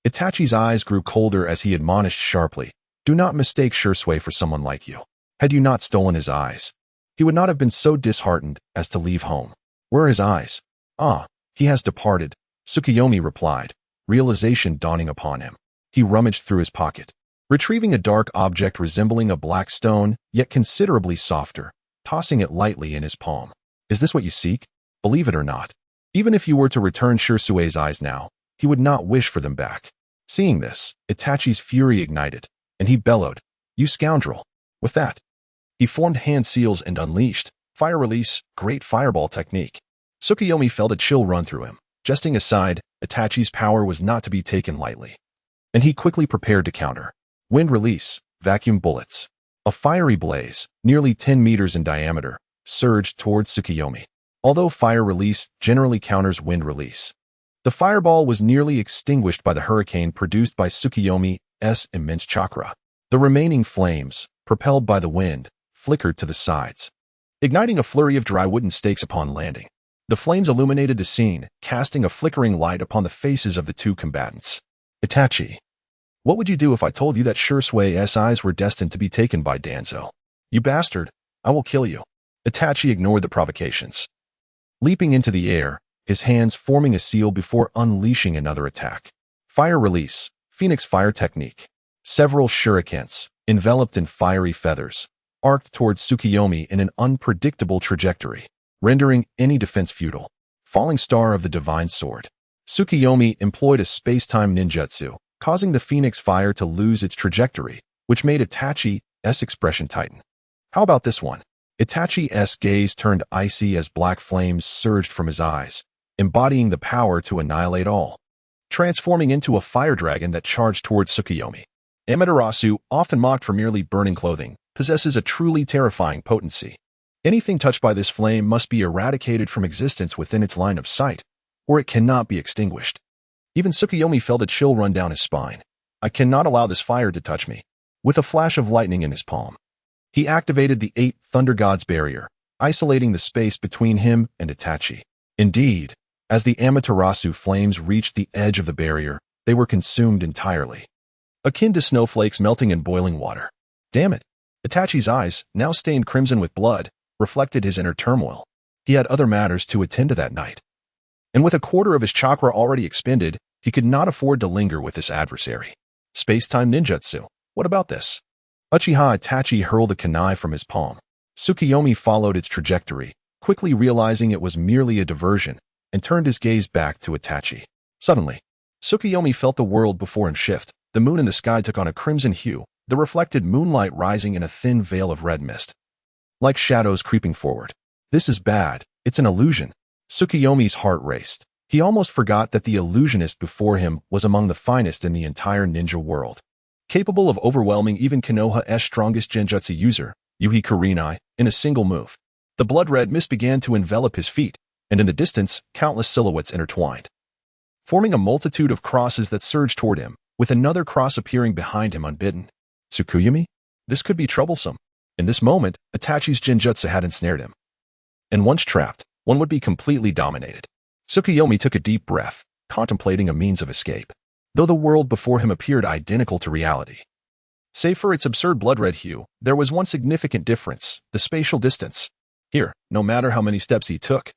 Itachi's eyes grew colder as he admonished sharply, "Do not mistake Shursue for someone like you. Had you not stolen his eyes, he would not have been so disheartened as to leave home." "Where are his eyes?" "Ah, he has departed," Tsukuyomi replied, realization dawning upon him. He rummaged through his pocket, retrieving a dark object resembling a black stone, yet considerably softer, tossing it lightly in his palm. "Is this what you seek? Believe it or not, even if you were to return Shursue's eyes now, he would not wish for them back." Seeing this, Itachi's fury ignited, and he bellowed, "You scoundrel!" With that, he formed hand seals and unleashed fire release, great fireball technique. Tsukuyomi felt a chill run through him. Jesting aside, Itachi's power was not to be taken lightly, and he quickly prepared to counter. Wind release, vacuum bullets. A fiery blaze, nearly 10 meters in diameter, surged towards Tsukuyomi. Although fire release generally counters wind release, the fireball was nearly extinguished by the hurricane produced by Tsukuyomi's immense chakra. The remaining flames, propelled by the wind, flickered to the sides, igniting a flurry of dry wooden stakes upon landing. The flames illuminated the scene, casting a flickering light upon the faces of the two combatants. "Itachi, what would you do if I told you that Shursue's eyes were destined to be taken by Danzo?" "You bastard, I will kill you." Itachi ignored the provocations, leaping into the air, his hands forming a seal before unleashing another attack. Fire release, Phoenix fire technique. Several shurikens, enveloped in fiery feathers, arced towards Tsukuyomi in an unpredictable trajectory, rendering any defense futile. Falling star of the divine sword. Tsukuyomi employed a space-time ninjutsu, causing the Phoenix fire to lose its trajectory, which made Itachi's expression tighten. "How about this one?" Itachi's gaze turned icy as black flames surged from his eyes, embodying the power to annihilate all, transforming into a fire dragon that charged towards Tsukuyomi. Amaterasu, often mocked for merely burning clothing, possesses a truly terrifying potency. Anything touched by this flame must be eradicated from existence within its line of sight, or it cannot be extinguished. Even Tsukuyomi felt a chill run down his spine. "I cannot allow this fire to touch me." With a flash of lightning in his palm, he activated the 8 Thunder Gods barrier, isolating the space between him and Itachi. Indeed, as the Amaterasu flames reached the edge of the barrier, they were consumed entirely, akin to snowflakes melting in boiling water. Damn it! Itachi's eyes, now stained crimson with blood, reflected his inner turmoil. He had other matters to attend to that night, and with a quarter of his chakra already expended, he could not afford to linger with this adversary. Space-time ninjutsu. What about this? Uchiha Itachi hurled a kunai from his palm. Tsukuyomi followed its trajectory, quickly realizing it was merely a diversion, and turned his gaze back to Itachi. Suddenly, Tsukuyomi felt the world before him shift. The moon in the sky took on a crimson hue, the reflected moonlight rising in a thin veil of red mist, like shadows creeping forward. This is bad. It's an illusion. Tsukuyomi's heart raced. He almost forgot that the illusionist before him was among the finest in the entire ninja world, capable of overwhelming even Konoha's strongest genjutsu user, Kunai, in a single move. The blood-red mist began to envelop his feet, and in the distance, countless silhouettes intertwined, forming a multitude of crosses that surged toward him, with another cross appearing behind him unbidden. Tsukuyomi? This could be troublesome. In this moment, Itachi's genjutsu had ensnared him. And once trapped, one would be completely dominated. Tsukuyomi took a deep breath, contemplating a means of escape, though the world before him appeared identical to reality. Save for its absurd blood-red hue, there was one significant difference: the spatial distance. Here, no matter how many steps he took,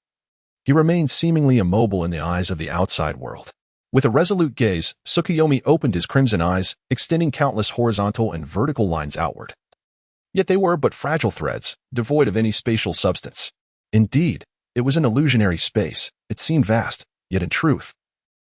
he remained seemingly immobile in the eyes of the outside world. With a resolute gaze, Tsukuyomi opened his crimson eyes, extending countless horizontal and vertical lines outward. Yet they were but fragile threads, devoid of any spatial substance. Indeed, it was an illusionary space. It seemed vast, yet in truth,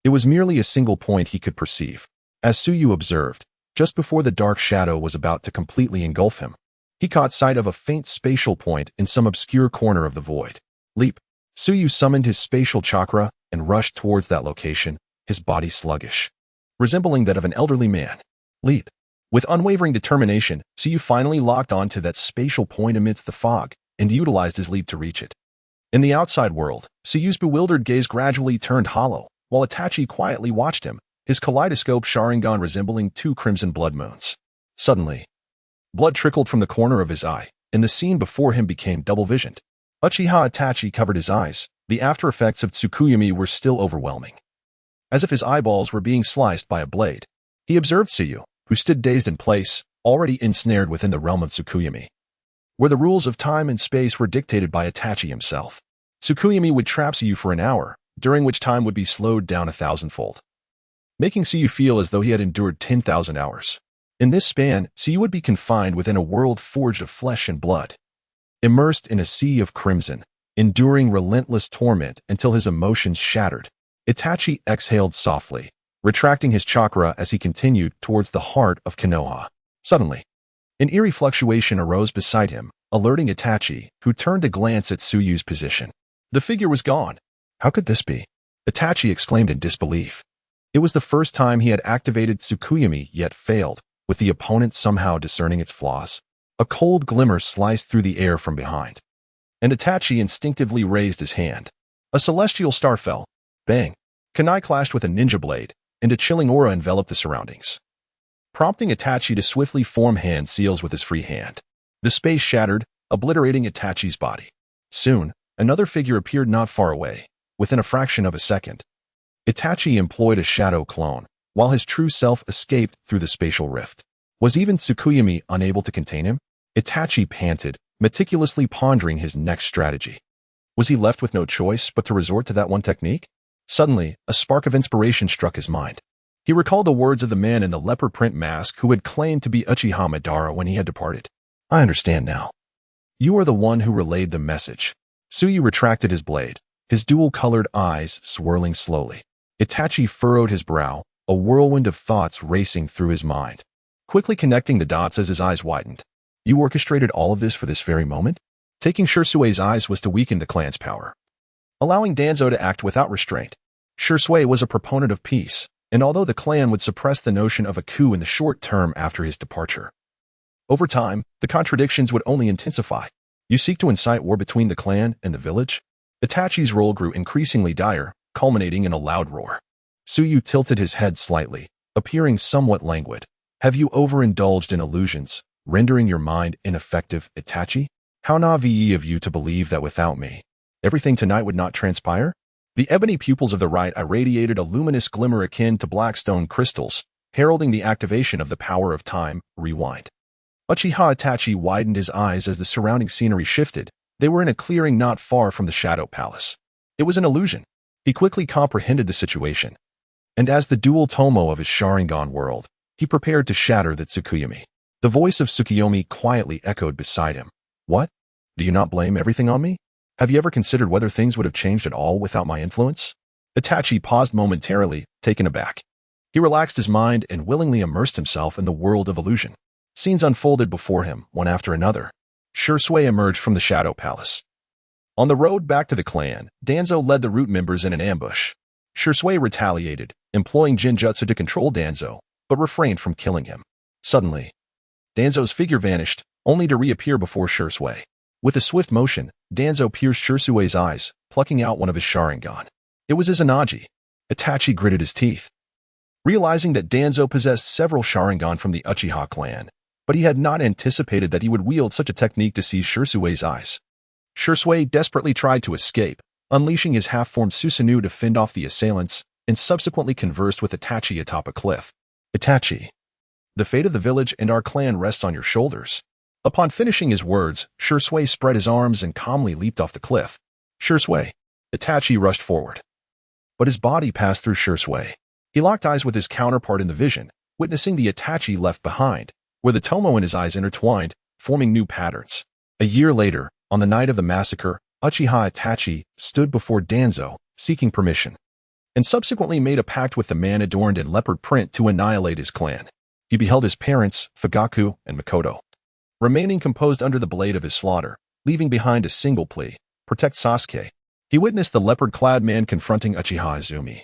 it was merely a single point he could perceive. As Suyu observed, just before the dark shadow was about to completely engulf him, he caught sight of a faint spatial point in some obscure corner of the void. Leap! Suyu summoned his spatial chakra and rushed towards that location, his body sluggish, resembling that of an elderly man. Leap! With unwavering determination, Suyu finally locked onto that spatial point amidst the fog and utilized his leap to reach it. In the outside world, Suyu's bewildered gaze gradually turned hollow, while Itachi quietly watched him, his kaleidoscope Sharingan resembling two crimson blood moons. Suddenly, blood trickled from the corner of his eye, and the scene before him became double-visioned. Uchiha Itachi covered his eyes. The after effects of Tsukuyomi were still overwhelming. As if his eyeballs were being sliced by a blade, he observed Suyu, who stood dazed in place, already ensnared within the realm of Tsukuyomi, where the rules of time and space were dictated by Itachi himself. Tsukuyomi would trap Suyu for an hour, during which time would be slowed down 1,000-fold, making Suyu feel as though he had endured 10,000 hours. In this span, Suyu would be confined within a world forged of flesh and blood, immersed in a sea of crimson, enduring relentless torment until his emotions shattered. Itachi exhaled softly, retracting his chakra as he continued towards the heart of Konoha. Suddenly, an eerie fluctuation arose beside him, alerting Itachi, who turned to glance at Suyu's position. The figure was gone. How could this be? Itachi exclaimed in disbelief. It was the first time he had activated Tsukuyomi yet failed, with the opponent somehow discerning its flaws. A cold glimmer sliced through the air from behind, and Itachi instinctively raised his hand. A celestial star fell. Bang! Kunai clashed with a ninja blade, and a chilling aura enveloped the surroundings, prompting Itachi to swiftly form hand seals with his free hand. The space shattered, obliterating Itachi's body. Soon, another figure appeared not far away, within a fraction of a second. Itachi employed a shadow clone, while his true self escaped through the spatial rift. Was even Tsukuyomi unable to contain him? Itachi panted, meticulously pondering his next strategy. Was he left with no choice but to resort to that one technique? Suddenly, a spark of inspiration struck his mind. He recalled the words of the man in the leopard print mask who had claimed to be Uchiha Madara when he had departed. I understand now. You are the one who relayed the message. Suyu retracted his blade, his dual-colored eyes swirling slowly. Itachi furrowed his brow, a whirlwind of thoughts racing through his mind, quickly connecting the dots as his eyes widened. You orchestrated all of this for this very moment? Taking Shirsui's eyes was to weaken the clan's power, allowing Danzo to act without restraint. Shirsui was a proponent of peace, and although the clan would suppress the notion of a coup in the short term after his departure, over time, the contradictions would only intensify. You seek to incite war between the clan and the village? Itachi's role grew increasingly dire, culminating in a loud roar. Suyu tilted his head slightly, appearing somewhat languid. Have you overindulged in illusions, rendering your mind ineffective, Itachi? How naive of you to believe that without me, everything tonight would not transpire? The ebony pupils of the right irradiated a luminous glimmer akin to blackstone crystals, heralding the activation of the power of time. Rewind. Uchiha Itachi widened his eyes as the surrounding scenery shifted. They were in a clearing not far from the Shadow Palace. It was an illusion. He quickly comprehended the situation, and as the dual tomo of his Sharingan world, he prepared to shatter the Tsukuyomi. The voice of Tsukuyomi quietly echoed beside him. What? Do you not blame everything on me? Have you ever considered whether things would have changed at all without my influence? Itachi paused momentarily, taken aback. He relaxed his mind and willingly immersed himself in the world of illusion. Scenes unfolded before him, one after another. Shui emerged from the Shadow Palace. On the road back to the clan, Danzo led the root members in an ambush. Shui retaliated, employing Jinjutsu to control Danzo, but refrained from killing him. Suddenly, Danzo's figure vanished, only to reappear before Shui. With a swift motion, Danzo pierced Shui's eyes, plucking out one of his Sharingan. It was Izanagi. Itachi gritted his teeth. Realizing that Danzo possessed several Sharingan from the Uchiha clan, but he had not anticipated that he would wield such a technique to seize Shui's eyes. Shui desperately tried to escape, unleashing his half-formed Susanoo to fend off the assailants, and subsequently conversed with Itachi atop a cliff. Itachi, the fate of the village and our clan rests on your shoulders. Upon finishing his words, Shui spread his arms and calmly leaped off the cliff. Shui. Itachi rushed forward. But his body passed through Shui. He locked eyes with his counterpart in the vision, witnessing the Itachi left behind, where the tomo in his eyes intertwined, forming new patterns. A year later, on the night of the massacre, Uchiha Itachi stood before Danzo, seeking permission, and subsequently made a pact with the man adorned in leopard print to annihilate his clan. He beheld his parents, Fugaku and Mikoto, remaining composed under the blade of his slaughter, leaving behind a single plea: protect Sasuke. He witnessed the leopard-clad man confronting Uchiha Izumi.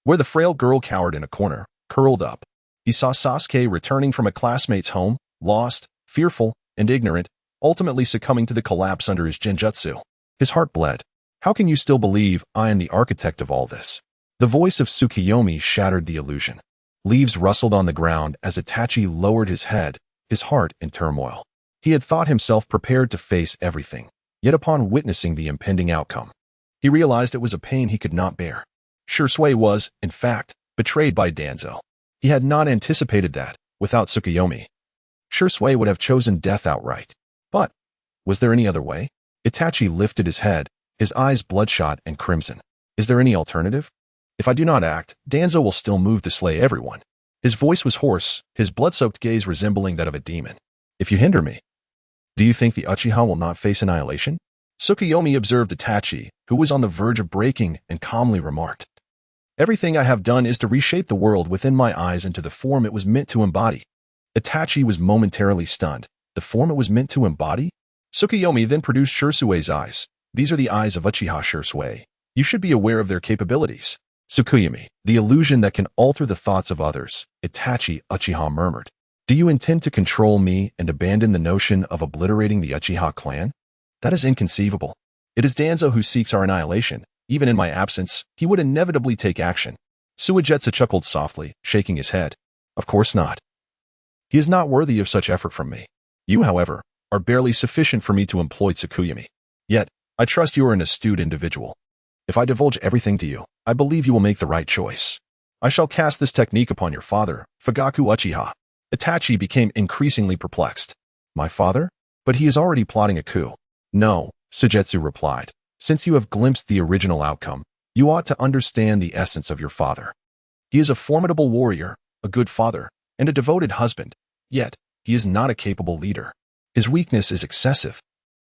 Where the frail girl cowered in a corner, curled up, he saw Sasuke returning from a classmate's home, lost, fearful, and ignorant, ultimately succumbing to the collapse under his Jinjutsu. His heart bled. How can you still believe I am the architect of all this? The voice of Tsukiyomi shattered the illusion. Leaves rustled on the ground as Itachi lowered his head, his heart in turmoil. He had thought himself prepared to face everything, yet upon witnessing the impending outcome, he realized it was a pain he could not bear. Shui was, in fact, betrayed by Danzo. He had not anticipated that, without Tsukiyomi, Shui would have chosen death outright. But, was there any other way? Itachi lifted his head, his eyes bloodshot and crimson. Is there any alternative? If I do not act, Danzo will still move to slay everyone. His voice was hoarse, his blood-soaked gaze resembling that of a demon. If you hinder me, do you think the Uchiha will not face annihilation? Tsukiyomi observed Itachi, who was on the verge of breaking, and calmly remarked, everything I have done is to reshape the world within my eyes into the form it was meant to embody. Itachi was momentarily stunned. The form it was meant to embody? Tsukiyomi then produced Shui's eyes. These are the eyes of Uchiha Shui. You should be aware of their capabilities. Tsukiyomi, the illusion that can alter the thoughts of others. Itachi Uchiha murmured. Do you intend to control me and abandon the notion of obliterating the Uchiha clan? That is inconceivable. It is Danzo who seeks our annihilation. Even in my absence, he would inevitably take action. Suigetsu chuckled softly, shaking his head. Of course not. He is not worthy of such effort from me. You, however, are barely sufficient for me to employ Tsukiyomi. Yet, I trust you are an astute individual. If I divulge everything to you, I believe you will make the right choice. I shall cast this technique upon your father, Fugaku Uchiha. Itachi became increasingly perplexed. My father? But he is already plotting a coup. No, Suigetsu replied. Since you have glimpsed the original outcome, you ought to understand the essence of your father. He is a formidable warrior, a good father, and a devoted husband. Yet, he is not a capable leader. His weakness is excessive,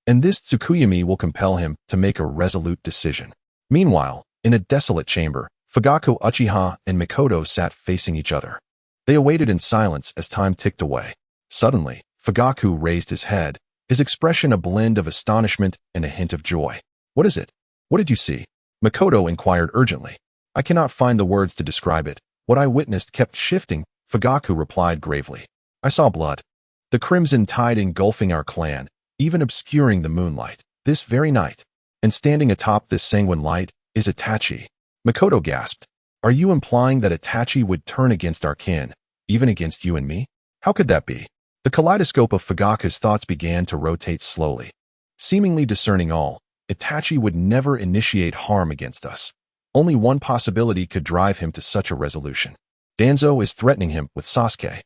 and this Tsukiyomi will compel him to make a resolute decision. Meanwhile, in a desolate chamber, Fugaku Uchiha and Mikoto sat facing each other. They awaited in silence as time ticked away. Suddenly, Fugaku raised his head, his expression a blend of astonishment and a hint of joy. What is it? What did you see? Mikoto inquired urgently. I cannot find the words to describe it. What I witnessed kept shifting, Fugaku replied gravely. I saw blood. The crimson tide engulfing our clan, even obscuring the moonlight, this very night. And standing atop this sanguine light is Itachi. Mikoto gasped. Are you implying that Itachi would turn against our kin, even against you and me? How could that be? The kaleidoscope of Fugaku's thoughts began to rotate slowly. Seemingly discerning all, Itachi would never initiate harm against us. Only one possibility could drive him to such a resolution. Danzo is threatening him with Sasuke.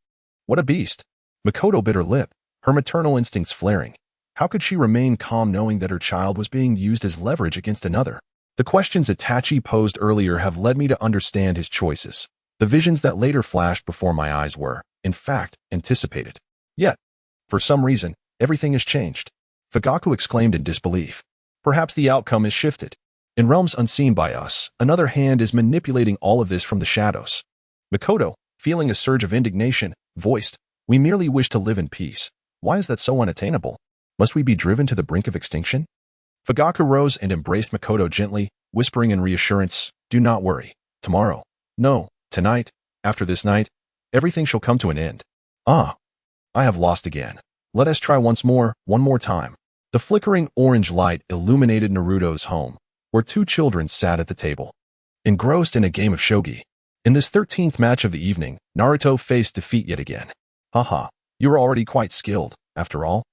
What a beast! Mikoto bit her lip, her maternal instincts flaring. How could she remain calm knowing that her child was being used as leverage against another? The questions Itachi posed earlier have led me to understand his choices. The visions that later flashed before my eyes were, in fact, anticipated. Yet, for some reason, everything has changed. Fugaku exclaimed in disbelief. Perhaps the outcome is shifted. In realms unseen by us, another hand is manipulating all of this from the shadows. Mikoto, feeling a surge of indignation, voiced, We merely wish to live in peace. Why is that so unattainable? Must we be driven to the brink of extinction? Fugaku rose and embraced Makoto gently, whispering in reassurance, do not worry. Tomorrow. No, tonight, after this night, everything shall come to an end. Ah, I have lost again. Let us try once more, one more time. The flickering orange light illuminated Naruto's home, where two children sat at the table, engrossed in a game of shogi. In this 13th match of the evening, Naruto faced defeat yet again. Haha, you are already quite skilled, after all.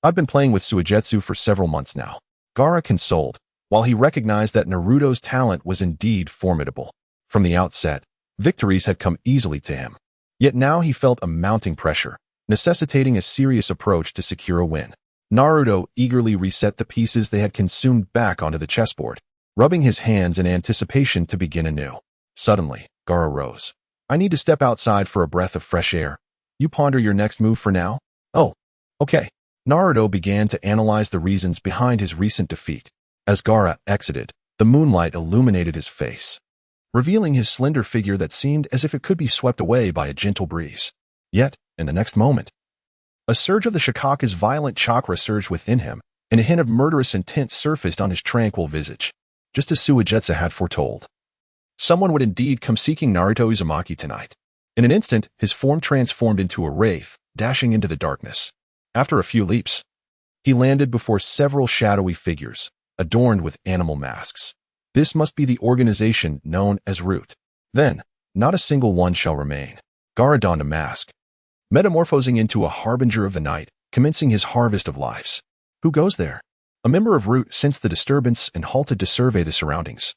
I've been playing with Suigetsu for several months now. Gaara consoled, while he recognized that Naruto's talent was indeed formidable. From the outset, victories had come easily to him. Yet now he felt a mounting pressure, necessitating a serious approach to secure a win. Naruto eagerly reset the pieces they had consumed back onto the chessboard, rubbing his hands in anticipation to begin anew. Suddenly, Gaara rose. I need to step outside for a breath of fresh air. You ponder your next move for now? Oh, okay. Naruto began to analyze the reasons behind his recent defeat. As Gaara exited, the moonlight illuminated his face, revealing his slender figure that seemed as if it could be swept away by a gentle breeze. Yet, in the next moment, a surge of the Shikaku's violent chakra surged within him, and a hint of murderous intent surfaced on his tranquil visage, just as Suigetsu had foretold. Someone would indeed come seeking Naruto Uzumaki tonight. In an instant, his form transformed into a wraith, dashing into the darkness. After a few leaps, he landed before several shadowy figures, adorned with animal masks. This must be the organization known as Root. Then, not a single one shall remain. Gaara donned a mask, metamorphosing into a harbinger of the night, commencing his harvest of lives. Who goes there? A member of Root sensed the disturbance and halted to survey the surroundings.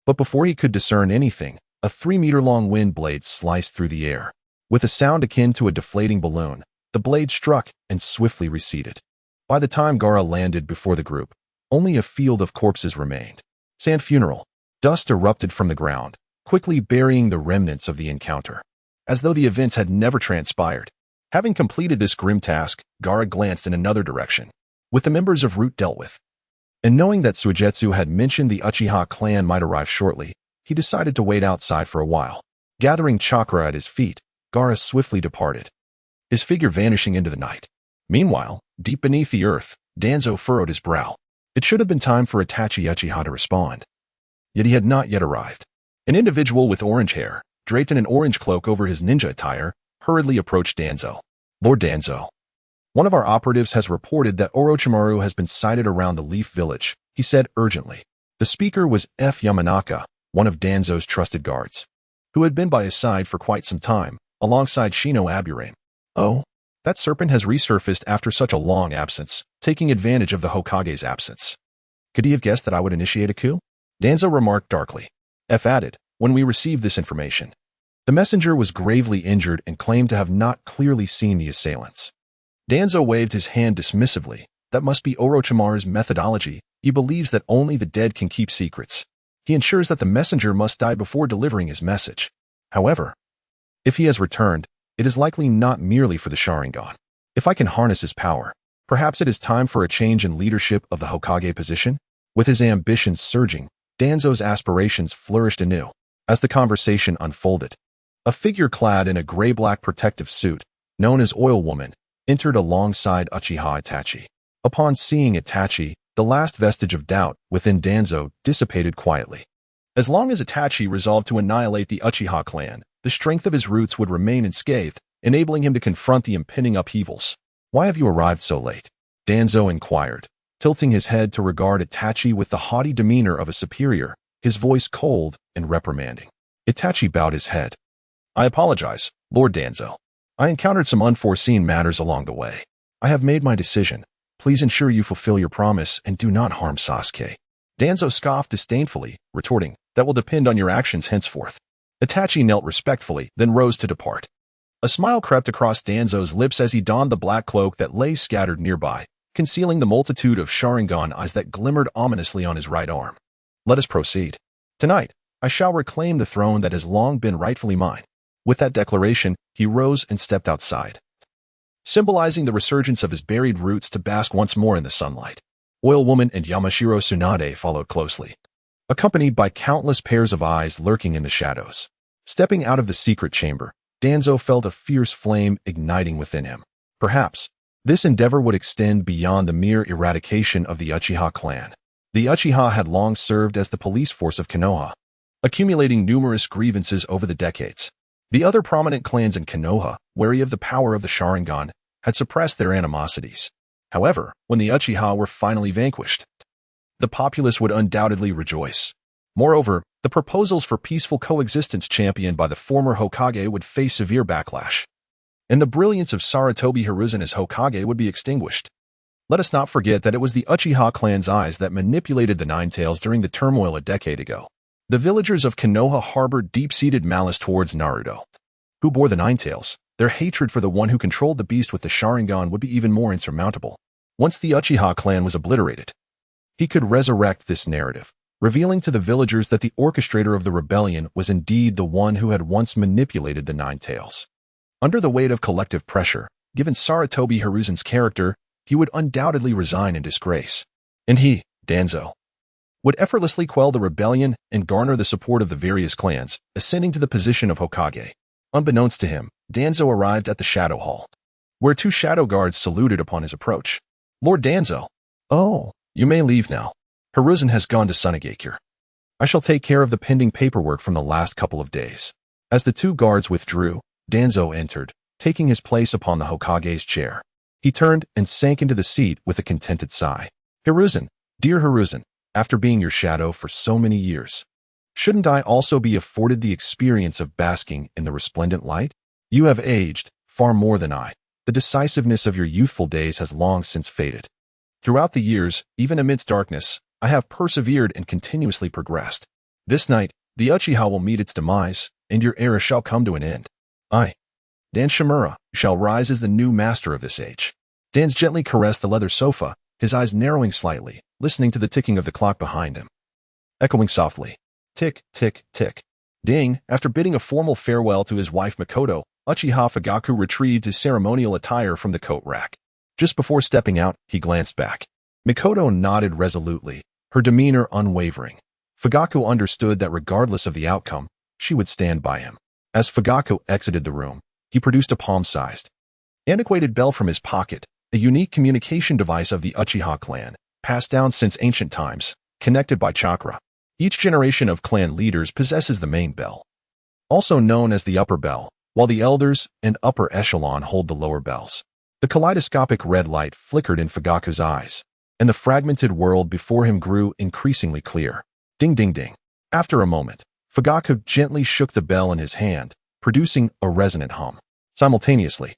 But before he could discern anything, a 3-meter-long wind blade sliced through the air. With a sound akin to a deflating balloon, the blade struck and swiftly receded. By the time Gaara landed before the group, only a field of corpses remained. Sand funeral. Dust erupted from the ground, quickly burying the remnants of the encounter, as though the events had never transpired. Having completed this grim task, Gaara glanced in another direction, with the members of Root dealt with. And knowing that Suigetsu had mentioned the Uchiha clan might arrive shortly, he decided to wait outside for a while. Gathering chakra at his feet, Gaara swiftly departed, his figure vanishing into the night. Meanwhile, deep beneath the earth, Danzo furrowed his brow. It should have been time for Itachi Uchiha to respond. Yet he had not yet arrived. An individual with orange hair, draped in an orange cloak over his ninja attire, hurriedly approached Danzo. Lord Danzo, one of our operatives has reported that Orochimaru has been sighted around the Leaf Village, he said urgently. The speaker was F. Yamanaka, one of Danzo's trusted guards, who had been by his side for quite some time, alongside Shino Aburame. Oh, that serpent has resurfaced after such a long absence, taking advantage of the Hokage's absence. Could he have guessed that I would initiate a coup? Danzo remarked darkly. F added, when we received this information, the messenger was gravely injured and claimed to have not clearly seen the assailants. Danzo waved his hand dismissively. That must be Orochimaru's methodology. He believes that only the dead can keep secrets. He ensures that the messenger must die before delivering his message. However, if he has returned, it is likely not merely for the Sharingan. If I can harness his power, perhaps it is time for a change in leadership of the Hokage position? With his ambitions surging, Danzo's aspirations flourished anew. As the conversation unfolded, a figure clad in a gray-black protective suit, known as Oil Woman, entered alongside Uchiha Itachi. Upon seeing Itachi, the last vestige of doubt within Danzo dissipated quietly. As long as Itachi resolved to annihilate the Uchiha clan, the strength of his roots would remain unscathed, enabling him to confront the impending upheavals. Why have you arrived so late? Danzo inquired, tilting his head to regard Itachi with the haughty demeanor of a superior, his voice cold and reprimanding. Itachi bowed his head. I apologize, Lord Danzo. I encountered some unforeseen matters along the way. I have made my decision. Please ensure you fulfill your promise and do not harm Sasuke. Danzo scoffed disdainfully, retorting, that will depend on your actions henceforth. Itachi knelt respectfully, then rose to depart. A smile crept across Danzo's lips as he donned the black cloak that lay scattered nearby, concealing the multitude of Sharingan eyes that glimmered ominously on his right arm. Let us proceed. Tonight, I shall reclaim the throne that has long been rightfully mine. With that declaration, he rose and stepped outside, symbolizing the resurgence of his buried roots to bask once more in the sunlight. Oil Woman and Yamashiro Tsunade followed closely, accompanied by countless pairs of eyes lurking in the shadows. Stepping out of the secret chamber, Danzo felt a fierce flame igniting within him. Perhaps this endeavor would extend beyond the mere eradication of the Uchiha clan. The Uchiha had long served as the police force of Konoha, accumulating numerous grievances over the decades. The other prominent clans in Konoha, wary of the power of the Sharingan, had suppressed their animosities. However, when the Uchiha were finally vanquished, the populace would undoubtedly rejoice. Moreover, the proposals for peaceful coexistence championed by the former Hokage would face severe backlash, and the brilliance of Sarutobi Hiruzen as Hokage would be extinguished. Let us not forget that it was the Uchiha clan's eyes that manipulated the Nine Tails during the turmoil a decade ago. The villagers of Konoha harbored deep-seated malice towards Naruto, who bore the Nine Tails. Their hatred for the one who controlled the beast with the Sharingan would be even more insurmountable. Once the Uchiha clan was obliterated, he could resurrect this narrative, revealing to the villagers that the orchestrator of the rebellion was indeed the one who had once manipulated the Nine Tails. Under the weight of collective pressure, given Sarutobi Hiruzen's character, he would undoubtedly resign in disgrace. And he, Danzo, would effortlessly quell the rebellion and garner the support of the various clans, ascending to the position of Hokage. Unbeknownst to him, Danzo arrived at the Shadow Hall, where two shadow guards saluted upon his approach. Lord Danzo. Oh, you may leave now. Hiruzen has gone to Sunagakure. I shall take care of the pending paperwork from the last couple of days. As the two guards withdrew, Danzo entered, taking his place upon the Hokage's chair. He turned and sank into the seat with a contented sigh. Hiruzen, dear Hiruzen, after being your shadow for so many years, shouldn't I also be afforded the experience of basking in the resplendent light? You have aged far more than I. The decisiveness of your youthful days has long since faded. Throughout the years, even amidst darkness, I have persevered and continuously progressed. This night, the Uchiha will meet its demise, and your era shall come to an end. I, Dan Shimura, shall rise as the new master of this age. Dan gently caressed the leather sofa, his eyes narrowing slightly, listening to the ticking of the clock behind him. Echoing softly. Tick, tick, tick. Ding, after bidding a formal farewell to his wife Mikoto, Uchiha Fugaku retrieved his ceremonial attire from the coat rack. Just before stepping out, he glanced back. Mikoto nodded resolutely, her demeanor unwavering. Fugaku understood that regardless of the outcome, she would stand by him. As Fugaku exited the room, he produced a palm-sized, antiquated bell from his pocket, a unique communication device of the Uchiha clan, passed down since ancient times, connected by chakra. Each generation of clan leaders possesses the main bell, also known as the upper bell, while the elders and upper echelon hold the lower bells. The kaleidoscopic red light flickered in Fugaku's eyes, and the fragmented world before him grew increasingly clear. Ding ding ding. After a moment, Fugaku gently shook the bell in his hand, producing a resonant hum. Simultaneously,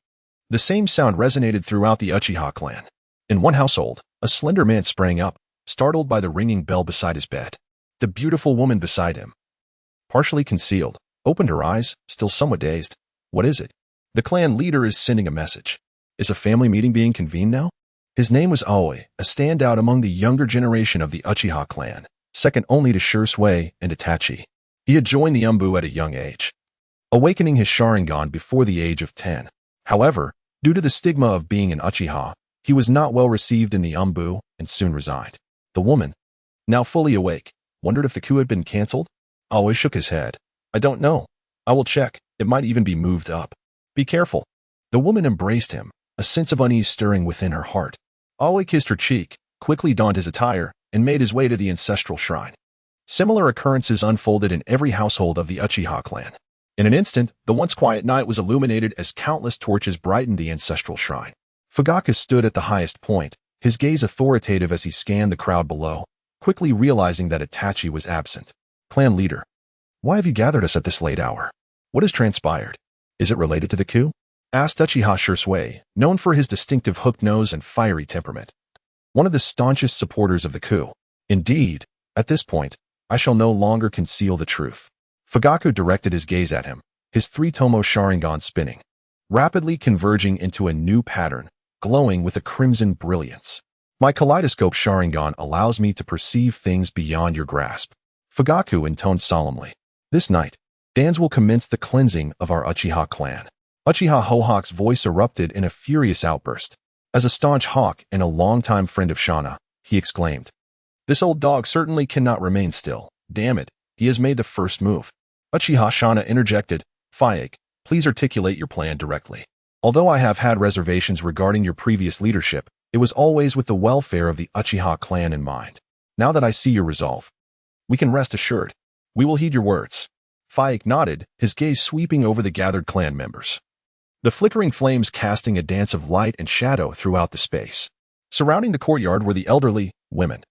the same sound resonated throughout the Uchiha clan. In one household, a slender man sprang up, startled by the ringing bell beside his bed. The beautiful woman beside him, partially concealed, opened her eyes, still somewhat dazed. What is it? The clan leader is sending a message. Is a family meeting being convened now? His name was Aoi, a standout among the younger generation of the Uchiha clan, second only to Shursui and Itachi. He had joined the Umbu at a young age, awakening his Sharingan before the age of 10. However, due to the stigma of being an Uchiha, he was not well received in the Umbu and soon resigned. The woman, now fully awake, wondered if the coup had been cancelled. Aoi shook his head. I don't know. I will check. It might even be moved up. Be careful. The woman embraced him, a sense of unease stirring within her heart. Aoi kissed her cheek, quickly donned his attire, and made his way to the ancestral shrine. Similar occurrences unfolded in every household of the Uchiha clan. In an instant, the once quiet night was illuminated as countless torches brightened the ancestral shrine. Fugaku stood at the highest point, his gaze authoritative as he scanned the crowd below, quickly realizing that Itachi was absent. Clan leader, why have you gathered us at this late hour? What has transpired? Is it related to the coup? Asked Uchiha Shursui, known for his distinctive hooked nose and fiery temperament. One of the staunchest supporters of the coup. Indeed, at this point, I shall no longer conceal the truth. Fugaku directed his gaze at him, his three-tomo Sharingan spinning, rapidly converging into a new pattern, glowing with a crimson brilliance. My kaleidoscope Sharingan allows me to perceive things beyond your grasp. Fugaku intoned solemnly. This night, Dans will commence the cleansing of our Uchiha clan. Uchiha Hohawk's voice erupted in a furious outburst. As a staunch hawk and a longtime friend of Shana, he exclaimed, This old dog certainly cannot remain still. Damn it, he has made the first move. Uchiha Shana interjected, Fyake, Please articulate your plan directly. Although I have had reservations regarding your previous leadership, it was always with the welfare of the Uchiha clan in mind. Now that I see your resolve, we can rest assured. We will heed your words. Faik nodded, his gaze sweeping over the gathered clan members. The flickering flames casting a dance of light and shadow throughout the space. Surrounding the courtyard were the elderly, women,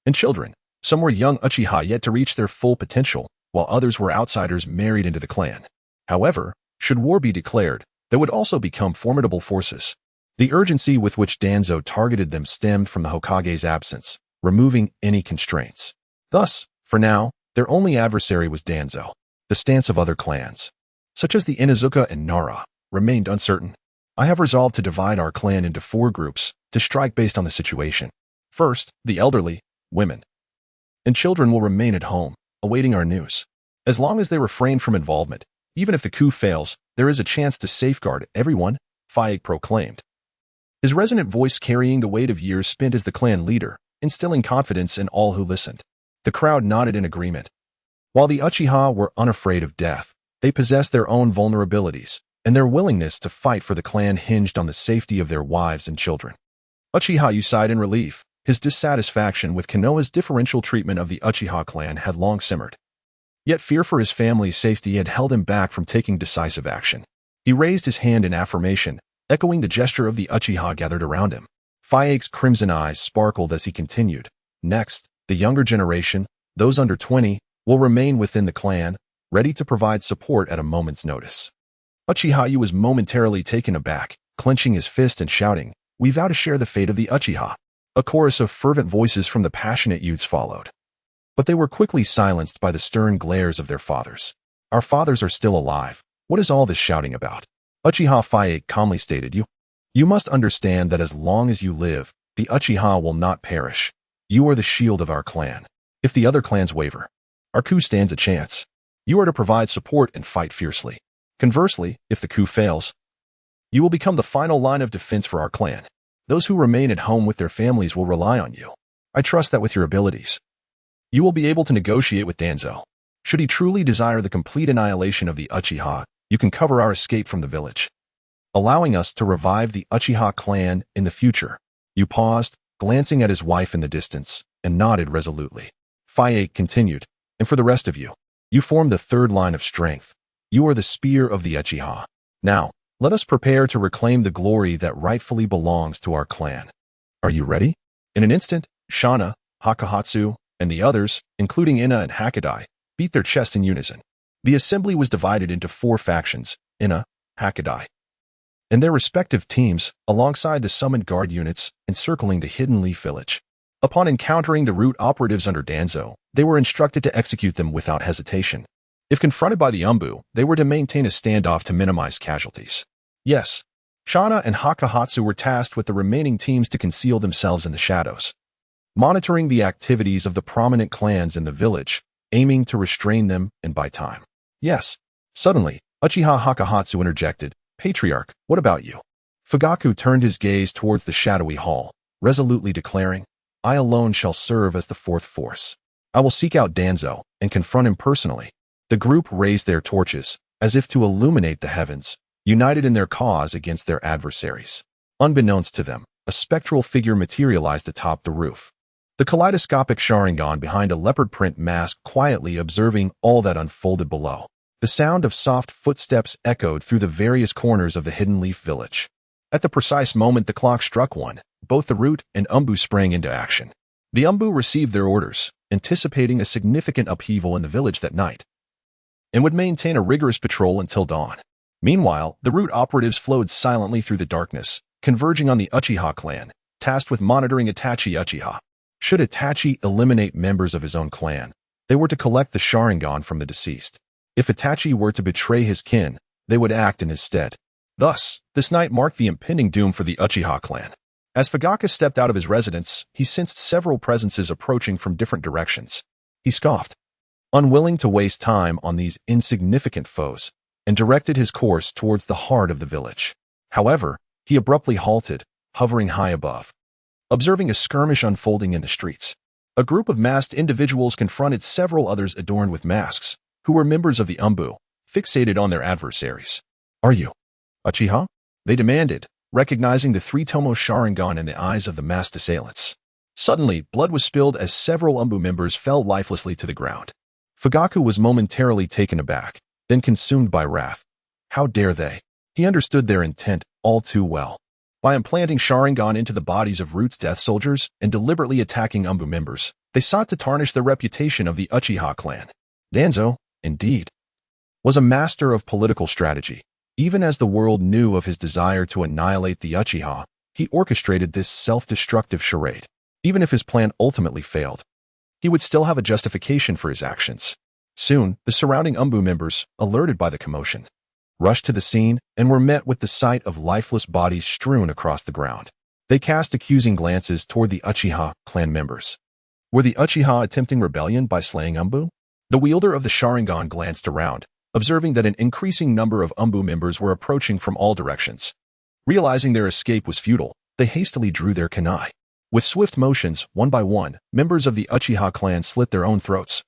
and children. Some were young Uchiha yet to reach their full potential, while others were outsiders married into the clan. However, should war be declared, there would also become formidable forces. The urgency with which Danzo targeted them stemmed from the Hokage's absence, removing any constraints. Thus, for now, their only adversary was Danzo. The stance of other clans, such as the Inuzuka and Nara, remained uncertain. I have resolved to divide our clan into 4 groups to strike based on the situation. First, the elderly, women, and children will remain at home, awaiting our news. As long as they refrain from involvement, even if the coup fails, there is a chance to safeguard everyone, Faik proclaimed. His resonant voice carrying the weight of years spent as the clan leader, instilling confidence in all who listened. The crowd nodded in agreement. While the Uchiha were unafraid of death, they possessed their own vulnerabilities, and their willingness to fight for the clan hinged on the safety of their wives and children. Uchiha Yu sighed in relief. His dissatisfaction with Konoha's differential treatment of the Uchiha clan had long simmered. Yet fear for his family's safety had held him back from taking decisive action. He raised his hand in affirmation, echoing the gesture of the Uchiha gathered around him. Faik's crimson eyes sparkled as he continued. Next, the younger generation, those under 20, will remain within the clan, ready to provide support at a moment's notice. Uchiha Yu was momentarily taken aback, clenching his fist and shouting, "We vow to share the fate of the Uchiha." A chorus of fervent voices from the passionate youths followed. But they were quickly silenced by the stern glares of their fathers. "Our fathers are still alive. What is all this shouting about?" Uchiha Faik calmly stated, You must understand that as long as you live, the Uchiha will not perish. You are the shield of our clan. If the other clans waver, our coup stands a chance. You are to provide support and fight fiercely. Conversely, if the coup fails, you will become the final line of defense for our clan. Those who remain at home with their families will rely on you. I trust that with your abilities, you will be able to negotiate with Danzo. Should he truly desire the complete annihilation of the Uchiha, you can cover our escape from the village, allowing us to revive the Uchiha clan in the future. You paused, glancing at his wife in the distance, and nodded resolutely. Faik continued, and for the rest of you, you form the third line of strength. You are the spear of the Uchiha. Now, let us prepare to reclaim the glory that rightfully belongs to our clan. Are you ready? In an instant, Shana, Hakahatsu, and the others, including Ina and Hakadai, beat their chests in unison. The assembly was divided into 4 factions, Ina, Hakadai, and their respective teams, alongside the summoned guard units, encircling the Hidden Leaf village. Upon encountering the root operatives under Danzo, they were instructed to execute them without hesitation. If confronted by the Umbu, they were to maintain a standoff to minimize casualties. Yes, Shana and Hakahatsu were tasked with the remaining teams to conceal themselves in the shadows, monitoring the activities of the prominent clans in the village, aiming to restrain them and buy time. Yes. Suddenly, Uchiha Hakahatsu interjected, "Patriarch, what about you?" Fugaku turned his gaze towards the shadowy hall, resolutely declaring, "I alone shall serve as the 4th force. I will seek out Danzo and confront him personally." The group raised their torches, as if to illuminate the heavens, united in their cause against their adversaries. Unbeknownst to them, a spectral figure materialized atop the roof. The kaleidoscopic Sharingan behind a leopard print mask quietly observing all that unfolded below. The sound of soft footsteps echoed through the various corners of the Hidden Leaf village. At the precise moment the clock struck 1, both the Root and Umbu sprang into action. The Umbu received their orders, anticipating a significant upheaval in the village that night, and would maintain a rigorous patrol until dawn. Meanwhile, the Root operatives flowed silently through the darkness, converging on the Uchiha clan, tasked with monitoring Itachi Uchiha. Should Itachi eliminate members of his own clan, they were to collect the Sharingan from the deceased. If Itachi were to betray his kin, they would act in his stead. Thus, this night marked the impending doom for the Uchiha clan. As Fugaku stepped out of his residence, he sensed several presences approaching from different directions. He scoffed, unwilling to waste time on these insignificant foes, and directed his course towards the heart of the village. However, he abruptly halted, hovering high above, observing a skirmish unfolding in the streets. A group of masked individuals confronted several others adorned with masks, who were members of the Umbu, fixated on their adversaries. "Are you Uchiha?" they demanded, recognizing the three-tomo Sharingan in the eyes of the masked assailants. Suddenly, blood was spilled as several Umbu members fell lifelessly to the ground. Fugaku was momentarily taken aback, then consumed by wrath. How dare they? He understood their intent all too well. By implanting Sharingan into the bodies of Root's death soldiers and deliberately attacking Umbu members, they sought to tarnish the reputation of the Uchiha clan. Danzo, indeed, was a master of political strategy. Even as the world knew of his desire to annihilate the Uchiha, he orchestrated this self-destructive charade. Even if his plan ultimately failed, he would still have a justification for his actions. Soon, the surrounding Umbu members, alerted by the commotion, rushed to the scene and were met with the sight of lifeless bodies strewn across the ground. They cast accusing glances toward the Uchiha clan members. Were the Uchiha attempting rebellion by slaying Umbu? The wielder of the Sharingan glanced around, observing that an increasing number of Umbu members were approaching from all directions. Realizing their escape was futile, they hastily drew their kunai. With swift motions, one by one, members of the Uchiha clan slit their own throats,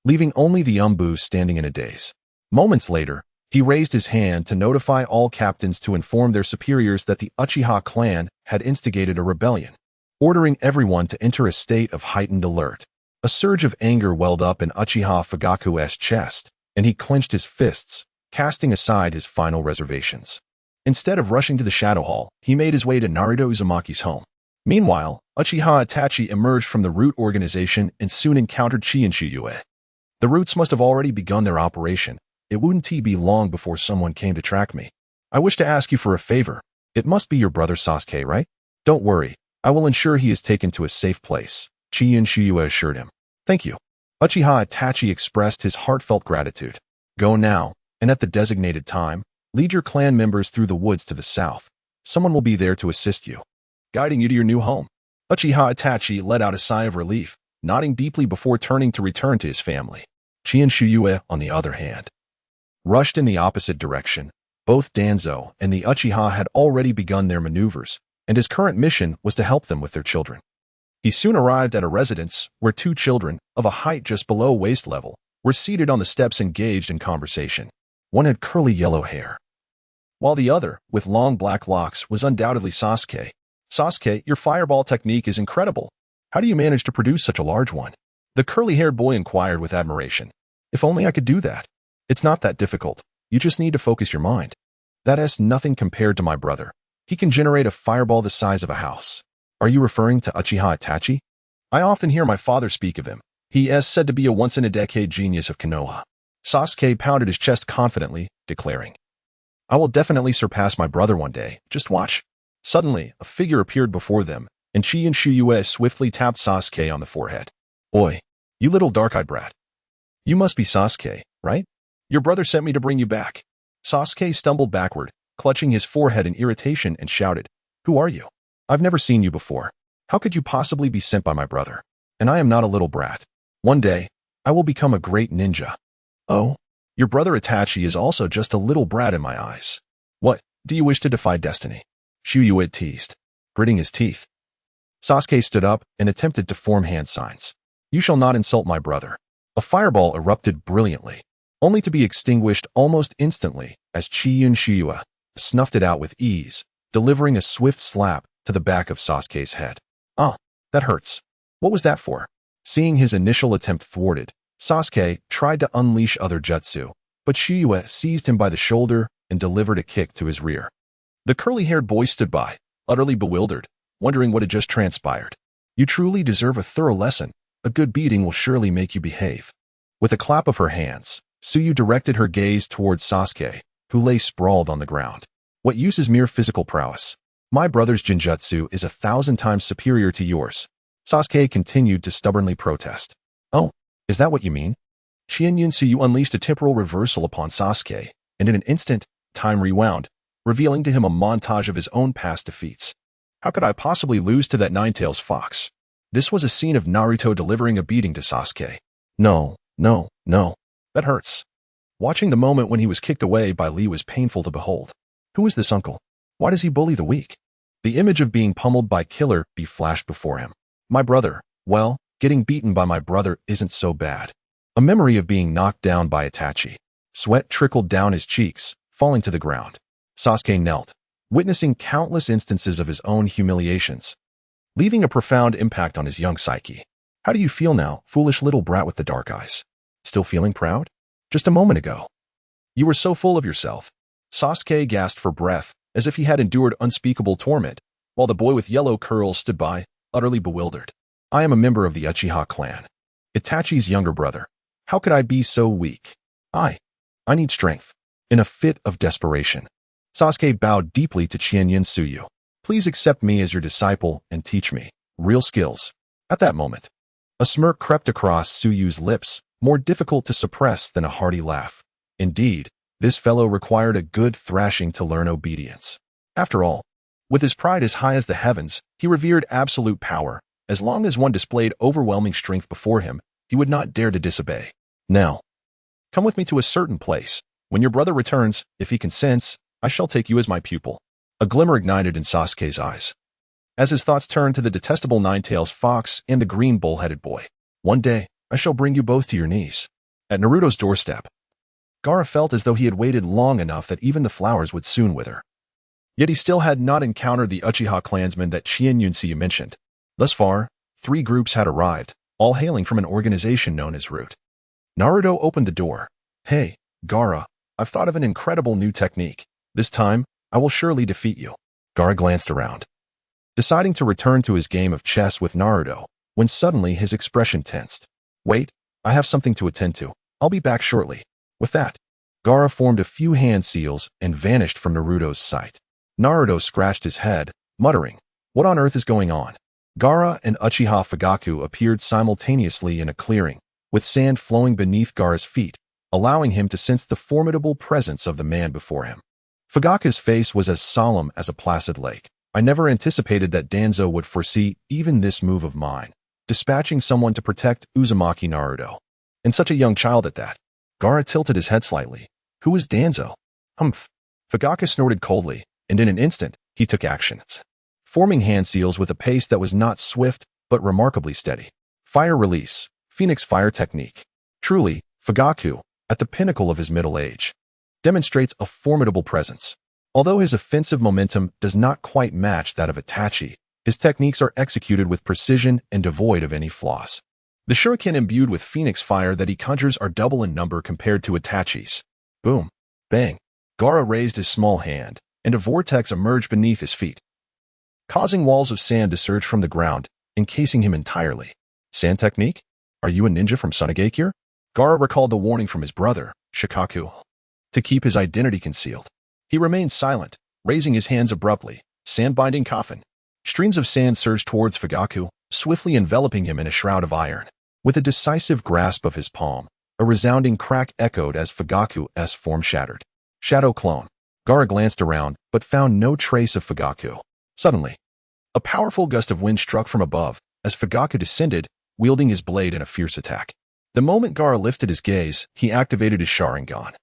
leaving only the Umbu standing in a daze. Moments later, he raised his hand to notify all captains to inform their superiors that the Uchiha clan had instigated a rebellion, ordering everyone to enter a state of heightened alert. A surge of anger welled up in Uchiha Fugaku's chest, and he clenched his fists, casting aside his final reservations. Instead of rushing to the Shadow Hall, he made his way to Naruto Uzumaki's home. Meanwhile, Uchiha Itachi emerged from the Root organization and soon encountered Qian Yun Su Yue. The Roots must have already begun their operation. It wouldn't be long before someone came to track me. I wish to ask you for a favor. It must be your brother Sasuke, right? Don't worry. I will ensure he is taken to a safe place, Qian Yun Su Yue assured him. Thank you. Uchiha Itachi expressed his heartfelt gratitude. Go now, and at the designated time, lead your clan members through the woods to the south. Someone will be there to assist you, guiding you to your new home. Uchiha Itachi let out a sigh of relief, nodding deeply before turning to return to his family. Qian Su Yue, on the other hand, rushed in the opposite direction. Both Danzo and the Uchiha had already begun their maneuvers, and his current mission was to help them with their children. He soon arrived at a residence where two children, of a height just below waist level, were seated on the steps engaged in conversation. One had curly yellow hair, while the other, with long black locks, was undoubtedly Sasuke. Sasuke, your fireball technique is incredible. How do you manage to produce such a large one? The curly-haired boy inquired with admiration. If only I could do that. It's not that difficult. You just need to focus your mind. That is nothing compared to my brother. He can generate a fireball the size of a house. Are you referring to Uchiha Itachi? I often hear my father speak of him. He is said to be a once-in-a-decade genius of Konoha. Sasuke pounded his chest confidently, declaring, I will definitely surpass my brother one day. Just watch. Suddenly, a figure appeared before them, and Qian Yun Su Yue swiftly tapped Sasuke on the forehead. Oi, you little dark-eyed brat. You must be Sasuke, right? Your brother sent me to bring you back. Sasuke stumbled backward, clutching his forehead in irritation, and shouted, Who are you? I've never seen you before. How could you possibly be sent by my brother? And I am not a little brat. One day, I will become a great ninja. Oh, your brother Itachi is also just a little brat in my eyes. What, do you wish to defy destiny? Su Yue teased, gritting his teeth. Sasuke stood up and attempted to form hand signs. You shall not insult my brother. A fireball erupted brilliantly, only to be extinguished almost instantly as Qian Yun Su Yue snuffed it out with ease, delivering a swift slap to the back of Sasuke's head. Ah, that hurts. What was that for? Seeing his initial attempt thwarted, Sasuke tried to unleash other jutsu, but Su Yue seized him by the shoulder and delivered a kick to his rear. The curly-haired boy stood by, utterly bewildered, wondering what had just transpired. You truly deserve a thorough lesson. A good beating will surely make you behave. With a clap of her hands, Su Yue directed her gaze towards Sasuke, who lay sprawled on the ground. What use is mere physical prowess? My brother's jinjutsu is 1,000 times superior to yours. Sasuke continued to stubbornly protest. Oh, is that what you mean? Qian Yun Su Yue unleashed a temporal reversal upon Sasuke, and in an instant, time rewound, revealing to him a montage of his own past defeats. How could I possibly lose to that nine-tails fox? This was a scene of Naruto delivering a beating to Sasuke. No. That hurts. Watching the moment when he was kicked away by Lee was painful to behold. Who is this uncle? Why does he bully the weak? The image of being pummeled by Killer Bee flashed before him. My brother. Well, getting beaten by my brother isn't so bad. A memory of being knocked down by Itachi. Sweat trickled down his cheeks, falling to the ground. Sasuke knelt, witnessing countless instances of his own humiliations, leaving a profound impact on his young psyche. How do you feel now, foolish little brat with the dark eyes? Still feeling proud? Just a moment ago. You were so full of yourself. Sasuke gasped for breath, as if he had endured unspeakable torment, while the boy with yellow curls stood by, utterly bewildered. I am a member of the Uchiha clan, Itachi's younger brother. How could I be so weak? I need strength. In a fit of desperation, Sasuke bowed deeply to Qian Yun Su Yue. Please accept me as your disciple and teach me real skills. At that moment, a smirk crept across Su Yue's lips, more difficult to suppress than a hearty laugh. Indeed, this fellow required a good thrashing to learn obedience. After all, with his pride as high as the heavens, he revered absolute power. As long as one displayed overwhelming strength before him, he would not dare to disobey. Now, come with me to a certain place. When your brother returns, if he consents, I shall take you as my pupil. A glimmer ignited in Sasuke's eyes, as his thoughts turned to the detestable Nine-Tails fox and the green bull-headed boy. One day, I shall bring you both to your knees. At Naruto's doorstep, Gaara felt as though he had waited long enough that even the flowers would soon wither. Yet he still had not encountered the Uchiha clansmen that Qian Yun Su Yue mentioned. Thus far, 3 groups had arrived, all hailing from an organization known as Root. Naruto opened the door. Hey, Gaara, I've thought of an incredible new technique. This time, I will surely defeat you. Gaara glanced around, deciding to return to his game of chess with Naruto, when suddenly his expression tensed. Wait, I have something to attend to. I'll be back shortly. With that, Gaara formed a few hand seals and vanished from Naruto's sight. Naruto scratched his head, muttering, what on earth is going on? Gaara and Uchiha Fugaku appeared simultaneously in a clearing, with sand flowing beneath Gaara's feet, allowing him to sense the formidable presence of the man before him. Fugaku's face was as solemn as a placid lake. I never anticipated that Danzo would foresee even this move of mine, dispatching someone to protect Uzumaki Naruto. And such a young child at that. Gaara tilted his head slightly. Who is Danzo? Humph. Fugaku snorted coldly, and in an instant, he took action, forming hand seals with a pace that was not swift, but remarkably steady. Fire release, Phoenix fire technique. Truly, Fugaku, at the pinnacle of his middle age, demonstrates a formidable presence. Although his offensive momentum does not quite match that of Itachi, his techniques are executed with precision and devoid of any flaws. The shuriken imbued with Phoenix fire that he conjures are double in number compared to Itachi's. Boom. Bang. Gaara raised his small hand, and a vortex emerged beneath his feet, causing walls of sand to surge from the ground, encasing him entirely. Sand technique? Are you a ninja from Sunagakure? Gaara recalled the warning from his brother, Shikaku, to keep his identity concealed. He remained silent, raising his hands abruptly. Sand-binding coffin. Streams of sand surged towards Fugaku, swiftly enveloping him in a shroud of iron. With a decisive grasp of his palm, a resounding crack echoed as Fugaku's form shattered. Shadow clone. Gaara glanced around, but found no trace of Fugaku. Suddenly, a powerful gust of wind struck from above, as Fugaku descended, wielding his blade in a fierce attack. The moment Gaara lifted his gaze, he activated his Sharingan,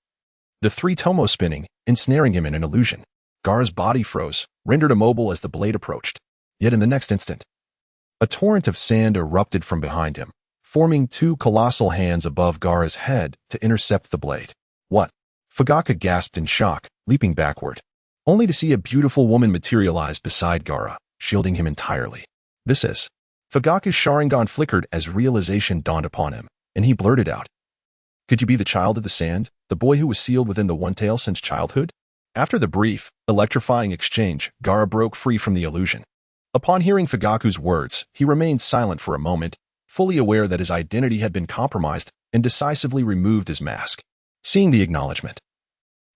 the 3 tomo spinning, ensnaring him in an illusion. Gaara's body froze, rendered immobile as the blade approached. Yet in the next instant, a torrent of sand erupted from behind him, forming 2 colossal hands above Gaara's head to intercept the blade. What? Fugaku gasped in shock, leaping backward, only to see a beautiful woman materialize beside Gaara, shielding him entirely. This is... Fugaku's Sharingan flickered as realization dawned upon him, and he blurted out, could you be the child of the sand, the boy who was sealed within the One-Tail since childhood? After the brief, electrifying exchange, Gaara broke free from the illusion. Upon hearing Fugaku's words, he remained silent for a moment, fully aware that his identity had been compromised, and decisively removed his mask. Seeing the acknowledgement,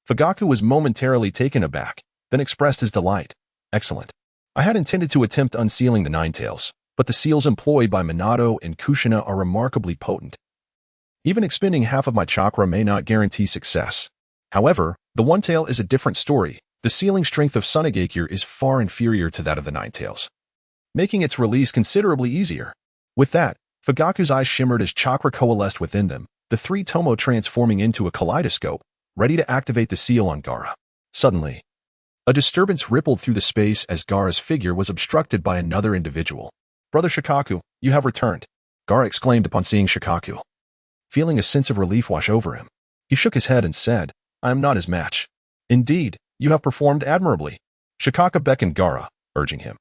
Fugaku was momentarily taken aback, then expressed his delight. Excellent. I had intended to attempt unsealing the Nine-Tails, but the seals employed by Minato and Kushina are remarkably potent. Even expending half of my chakra may not guarantee success. However, the One-Tail is a different story. The sealing strength of Sunagakure is far inferior to that of the Nine-Tails, making its release considerably easier. With that, Fugaku's eyes shimmered as chakra coalesced within them, the 3 tomo transforming into a kaleidoscope, ready to activate the seal on Gaara. Suddenly, a disturbance rippled through the space as Gaara's figure was obstructed by another individual. Brother Shikaku, you have returned, Gaara exclaimed upon seeing Shikaku, feeling a sense of relief wash over him. He shook his head and said, I am not his match. Indeed, you have performed admirably. Shikaka beckoned Gaara, urging him.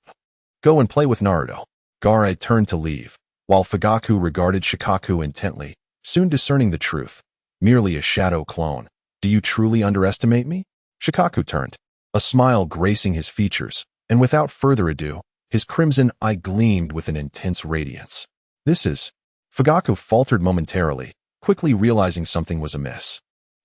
Go and play with Naruto. Gaara turned to leave, while Fugaku regarded Shikaku intently, soon discerning the truth. Merely a shadow clone. Do you truly underestimate me? Shikaku turned, a smile gracing his features, and without further ado, his crimson eye gleamed with an intense radiance. This is... Fugaku faltered momentarily, quickly realizing something was amiss.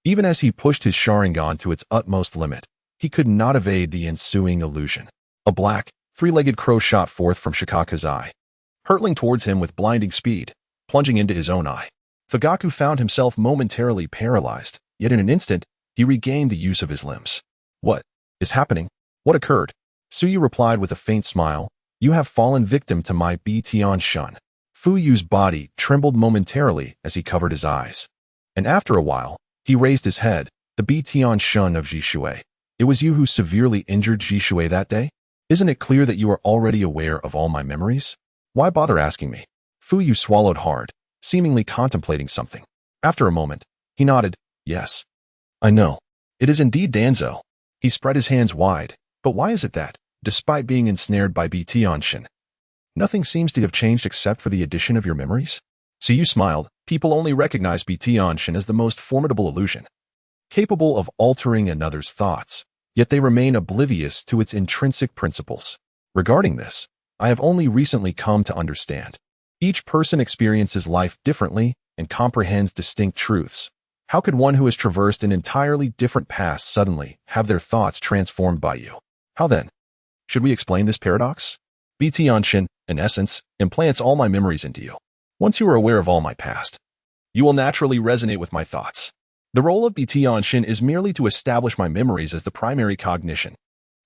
Even as he pushed his Sharingan to its utmost limit, he could not evade the ensuing illusion. A black, three-legged crow shot forth from Shikaku's eye, hurtling towards him with blinding speed, plunging into his own eye. Fugaku found himself momentarily paralyzed, yet in an instant, he regained the use of his limbs. What is happening? What occurred? Suyu replied with a faint smile, You have fallen victim to my Tian Shun. Fuyu's body trembled momentarily as he covered his eyes. And after a while, he raised his head, the Tian Shun of Jishui. It was you who severely injured Jishui that day? Isn't it clear that you are already aware of all my memories? Why bother asking me? Fuyu swallowed hard, seemingly contemplating something. After a moment, he nodded, Yes. I know. It is indeed Danzo. He spread his hands wide, but why is it that, despite being ensnared by Tian Shun, nothing seems to have changed except for the addition of your memories? Suyu smiled. People only recognize Tian Shun as the most formidable illusion, capable of altering another's thoughts, yet they remain oblivious to its intrinsic principles. Regarding this, I have only recently come to understand. Each person experiences life differently and comprehends distinct truths. How could one who has traversed an entirely different past suddenly have their thoughts transformed by you? How then? Should we explain this paradox? Tian Shun, in essence, implants all my memories into you. Once you are aware of all my past, you will naturally resonate with my thoughts. The role of Tian Shun is merely to establish my memories as the primary cognition.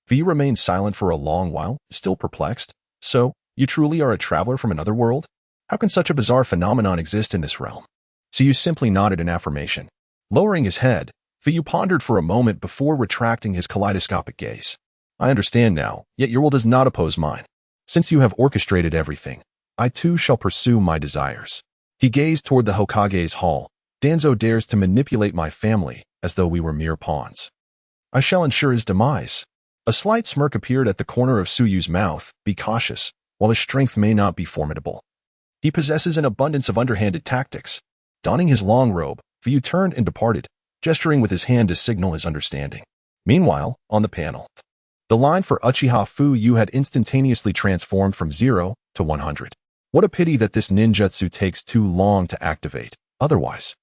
You remained silent for a long while, still perplexed. So, you truly are a traveler from another world? How can such a bizarre phenomenon exist in this realm? Suyu simply nodded in affirmation. Lowering his head, Fuyu pondered for a moment before retracting his kaleidoscopic gaze. I understand now, yet your will does not oppose mine. Since you have orchestrated everything, I too shall pursue my desires. He gazed toward the Hokage's hall. Danzo dares to manipulate my family as though we were mere pawns. I shall ensure his demise. A slight smirk appeared at the corner of Suyu's mouth. Be cautious, while his strength may not be formidable. He possesses an abundance of underhanded tactics. Donning his long robe, Fuyu turned and departed, gesturing with his hand to signal his understanding. Meanwhile, on the panel, the line for Uchiha Fuyu had instantaneously transformed from 0 to 100. What a pity that this ninjutsu takes too long to activate. Otherwise,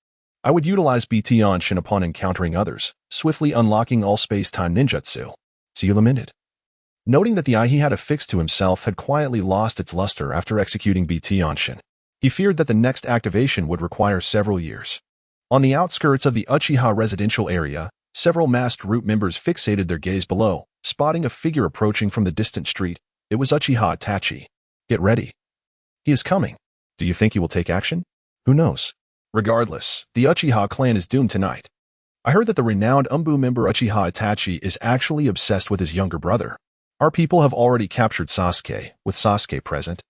I would utilize Tian Shun upon encountering others, swiftly unlocking all space-time ninjutsu. Suyu lamented, noting that the eye he had affixed to himself had quietly lost its luster after executing Tian Shun. He feared that the next activation would require several years. On the outskirts of the Uchiha residential area, several masked root members fixated their gaze below, spotting a figure approaching from the distant street. It was Uchiha Itachi. Get ready. He is coming. Do you think he will take action? Who knows? Regardless, the Uchiha clan is doomed tonight. I heard that the renowned Umbu member Uchiha Itachi is actually obsessed with his younger brother. Our people have already captured Sasuke, with Sasuke present.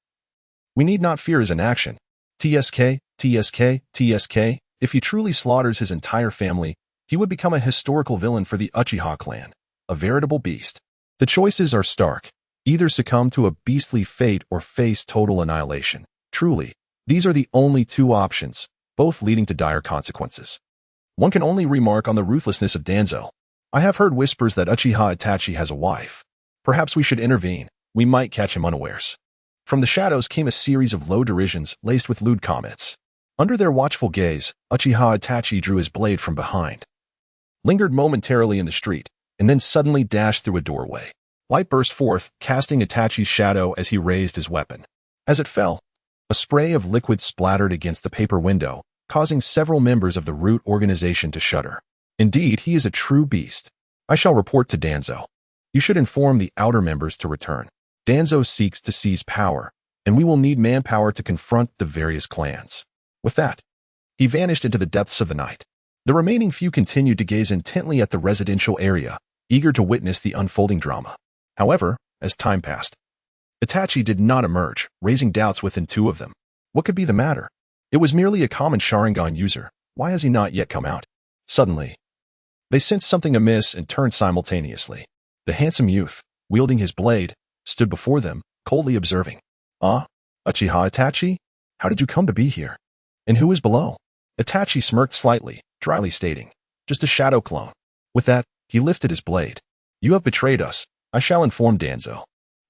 We need not fear his inaction. TSK, TSK, TSK, if he truly slaughters his entire family, he would become a historical villain for the Uchiha clan, a veritable beast. The choices are stark. Either succumb to a beastly fate or face total annihilation. Truly, these are the only two options, both leading to dire consequences. One can only remark on the ruthlessness of Danzo. I have heard whispers that Uchiha Itachi has a wife. Perhaps we should intervene. We might catch him unawares. From the shadows came a series of low derisions laced with lewd comments. Under their watchful gaze, Uchiha Itachi drew his blade from behind, lingered momentarily in the street, and then suddenly dashed through a doorway. Light burst forth, casting Itachi's shadow as he raised his weapon. As it fell, a spray of liquid splattered against the paper window, causing several members of the Root organization to shudder. Indeed, he is a true beast. I shall report to Danzo. You should inform the outer members to return. Danzo seeks to seize power, and we will need manpower to confront the various clans. With that, he vanished into the depths of the night. The remaining few continued to gaze intently at the residential area, eager to witness the unfolding drama. However, as time passed, Itachi did not emerge, raising doubts within two of them. What could be the matter? It was merely a common Sharingan user. Why has he not yet come out? Suddenly, they sensed something amiss and turned simultaneously. The handsome youth, wielding his blade, stood before them, coldly observing. "Ah, Uchiha Itachi? How did you come to be here? And who is below?" Itachi smirked slightly, dryly stating, "Just a shadow clone." With that, he lifted his blade. "You have betrayed us. I shall inform Danzo."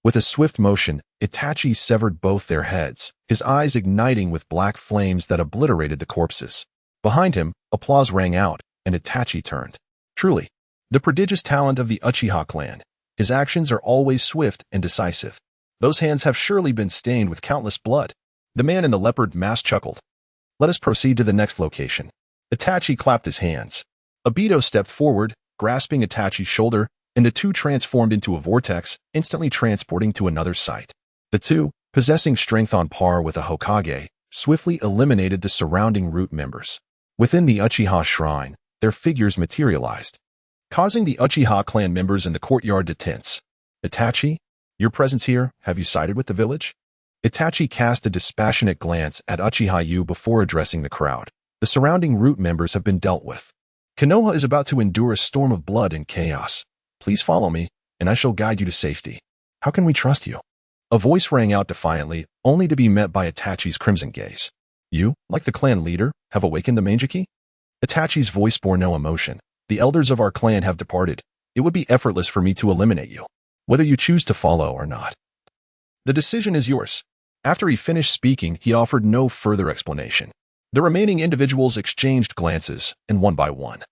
With a swift motion, Itachi severed both their heads, his eyes igniting with black flames that obliterated the corpses. Behind him, applause rang out, and Itachi turned. Truly, the prodigious talent of the Uchiha clan. His actions are always swift and decisive. Those hands have surely been stained with countless blood. The man in the leopard mask chuckled. "Let us proceed to the next location." Itachi clapped his hands. Obito stepped forward, grasping Itachi's shoulder, and the two transformed into a vortex, instantly transporting to another site. The two, possessing strength on par with a Hokage, swiftly eliminated the surrounding root members. Within the Uchiha shrine, their figures materialized, causing the Uchiha clan members in the courtyard to tense. "Itachi, your presence here, have you sided with the village?" Itachi cast a dispassionate glance at Uchiha Yu before addressing the crowd. "The surrounding root members have been dealt with. Konoha is about to endure a storm of blood and chaos. Please follow me, and I shall guide you to safety. How can we trust you?" A voice rang out defiantly, only to be met by Itachi's crimson gaze. "You, like the clan leader, have awakened the Mangeki?" Itachi's voice bore no emotion. "The elders of our clan have departed. It would be effortless for me to eliminate you, whether you choose to follow or not. The decision is yours." After he finished speaking, he offered no further explanation. The remaining individuals exchanged glances, and one by one,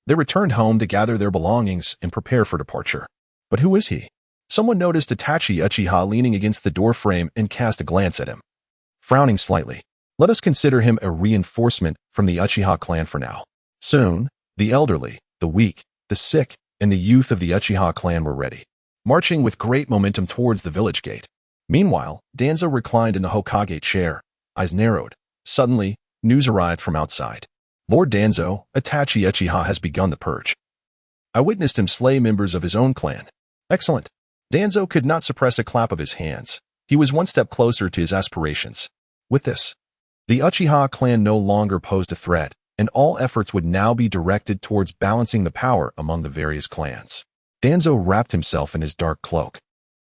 they returned home to gather their belongings and prepare for departure. But who is he? Someone noticed Itachi Uchiha leaning against the doorframe and cast a glance at him. Frowning slightly, "Let us consider him a reinforcement from the Uchiha clan for now." Soon, the elderly, the weak, the sick, and the youth of the Uchiha clan were ready, marching with great momentum towards the village gate. Meanwhile, Danzo reclined in the Hokage chair, eyes narrowed. Suddenly, news arrived from outside. "Lord Danzo, Itachi Uchiha has begun the purge. I witnessed him slay members of his own clan." "Excellent." Danzo could not suppress a clap of his hands. He was one step closer to his aspirations. With this, the Uchiha clan no longer posed a threat, and all efforts would now be directed towards balancing the power among the various clans. Danzo wrapped himself in his dark cloak,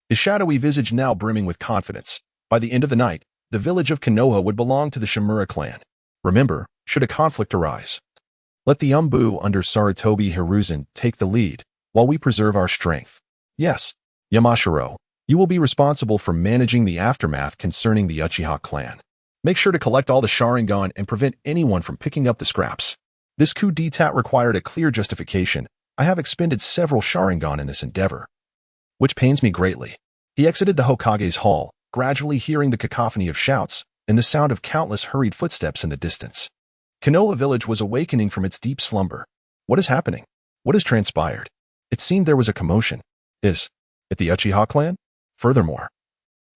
his shadowy visage now brimming with confidence. By the end of the night, the village of Konoha would belong to the Shimura clan. Remember, should a conflict arise, let the Umbu under Sarutobi Hiruzen take the lead, while we preserve our strength. Yes, Yamashiro, you will be responsible for managing the aftermath concerning the Uchiha clan. Make sure to collect all the Sharingan and prevent anyone from picking up the scraps. This coup d'etat required a clear justification. I have expended several Sharingan in this endeavor, which pains me greatly." He exited the Hokage's hall, gradually hearing the cacophony of shouts and the sound of countless hurried footsteps in the distance. Konoha village was awakening from its deep slumber. What is happening? What has transpired? It seemed there was a commotion. Is it the Uchiha clan? Furthermore,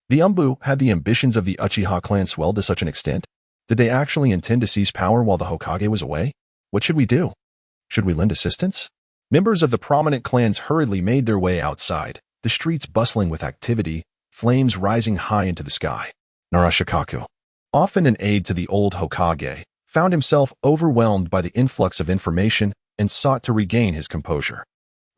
the Umbu had the ambitions of the Uchiha clan swelled to such an extent? Did they actually intend to seize power while the Hokage was away? What should we do? Should we lend assistance? Members of the prominent clans hurriedly made their way outside, the streets bustling with activity, flames rising high into the sky. Narashikaku, often an aide to the old Hokage, found himself overwhelmed by the influx of information and sought to regain his composure.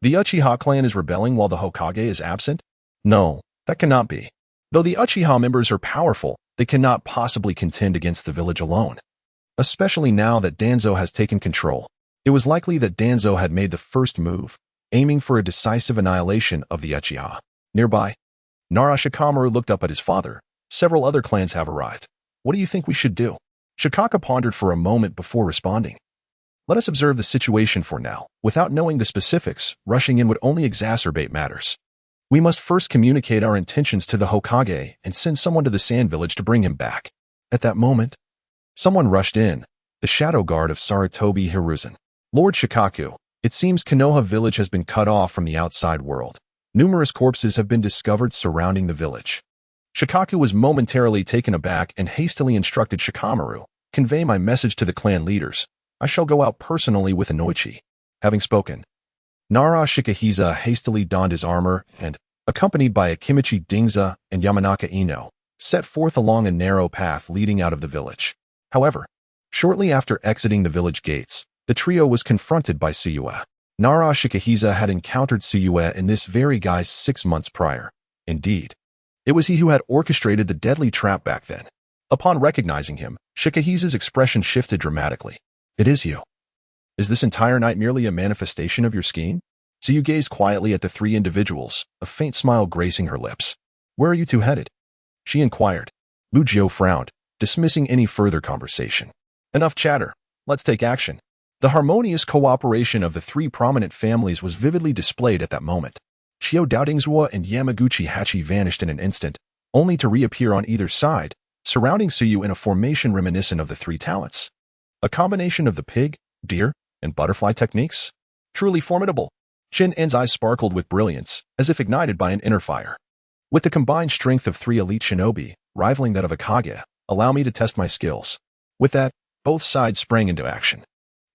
The Uchiha clan is rebelling while the Hokage is absent? No, that cannot be. Though the Uchiha members are powerful, they cannot possibly contend against the village alone. Especially now that Danzo has taken control. It was likely that Danzo had made the first move, aiming for a decisive annihilation of the Uchiha. Nearby, Nara Shikamaru looked up at his father. "Several other clans have arrived. What do you think we should do?" Shikaka pondered for a moment before responding. "Let us observe the situation for now. Without knowing the specifics, rushing in would only exacerbate matters. We must first communicate our intentions to the Hokage and send someone to the Sand Village to bring him back." At that moment, someone rushed in, the shadow guard of Sarutobi Hiruzen. "Lord Shikaku, it seems Konoha village has been cut off from the outside world. Numerous corpses have been discovered surrounding the village." Shikaku was momentarily taken aback and hastily instructed Shikamaru, "Convey my message to the clan leaders. I shall go out personally with Inoichi." Having spoken, Nara Shikahisa hastily donned his armor and, accompanied by Akimichi Dingza and Yamanaka Ino, set forth along a narrow path leading out of the village. However, shortly after exiting the village gates, The trio was confronted by Su Yue. Nara Shikahisa had encountered Su Yue in this very guise 6 months prior. Indeed, it was he who had orchestrated the deadly trap back then. Upon recognizing him, Shikahisa's expression shifted dramatically. "It is you. Is this entire night merely a manifestation of your scheme?" Su Yue gazed quietly at the 3 individuals, a faint smile gracing her lips. "Where are you two headed?" she inquired. Lu Jiu frowned, dismissing any further conversation. "Enough chatter. Let's take action." The harmonious cooperation of the 3 prominent families was vividly displayed at that moment. Chiyo Dingzuo and Yamaguchi Hachi vanished in an instant, only to reappear on either side, surrounding Su Yue in a formation reminiscent of the 3 talents. A combination of the pig, deer, and butterfly techniques? Truly formidable. Qin En's eyes sparkled with brilliance, as if ignited by an inner fire. With the combined strength of 3 elite shinobi, rivaling that of a Kage, allow me to test my skills. With that, both sides sprang into action.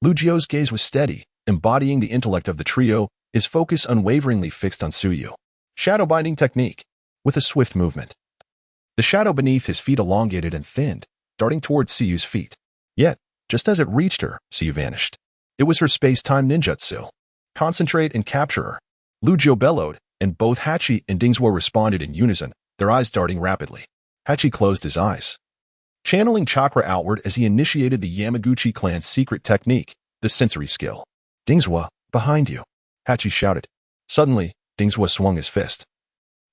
Lu Jiu's gaze was steady, embodying the intellect of the trio, his focus unwaveringly fixed on Su Yue. Shadow binding technique. With a swift movement, the shadow beneath his feet elongated and thinned, darting towards Su Yue's feet. Yet, just as it reached her, Su Yue vanished. It was her space-time ninjutsu. Concentrate and capture her. Lu Jiu bellowed, and both Hachi and Dingzuo responded in unison, their eyes darting rapidly. Hachi closed his eyes, channeling chakra outward as he initiated the Yamaguchi clan's secret technique, the sensory skill. "Dingzuo, behind you," Hachi shouted. Suddenly, Dingzuo swung his fist,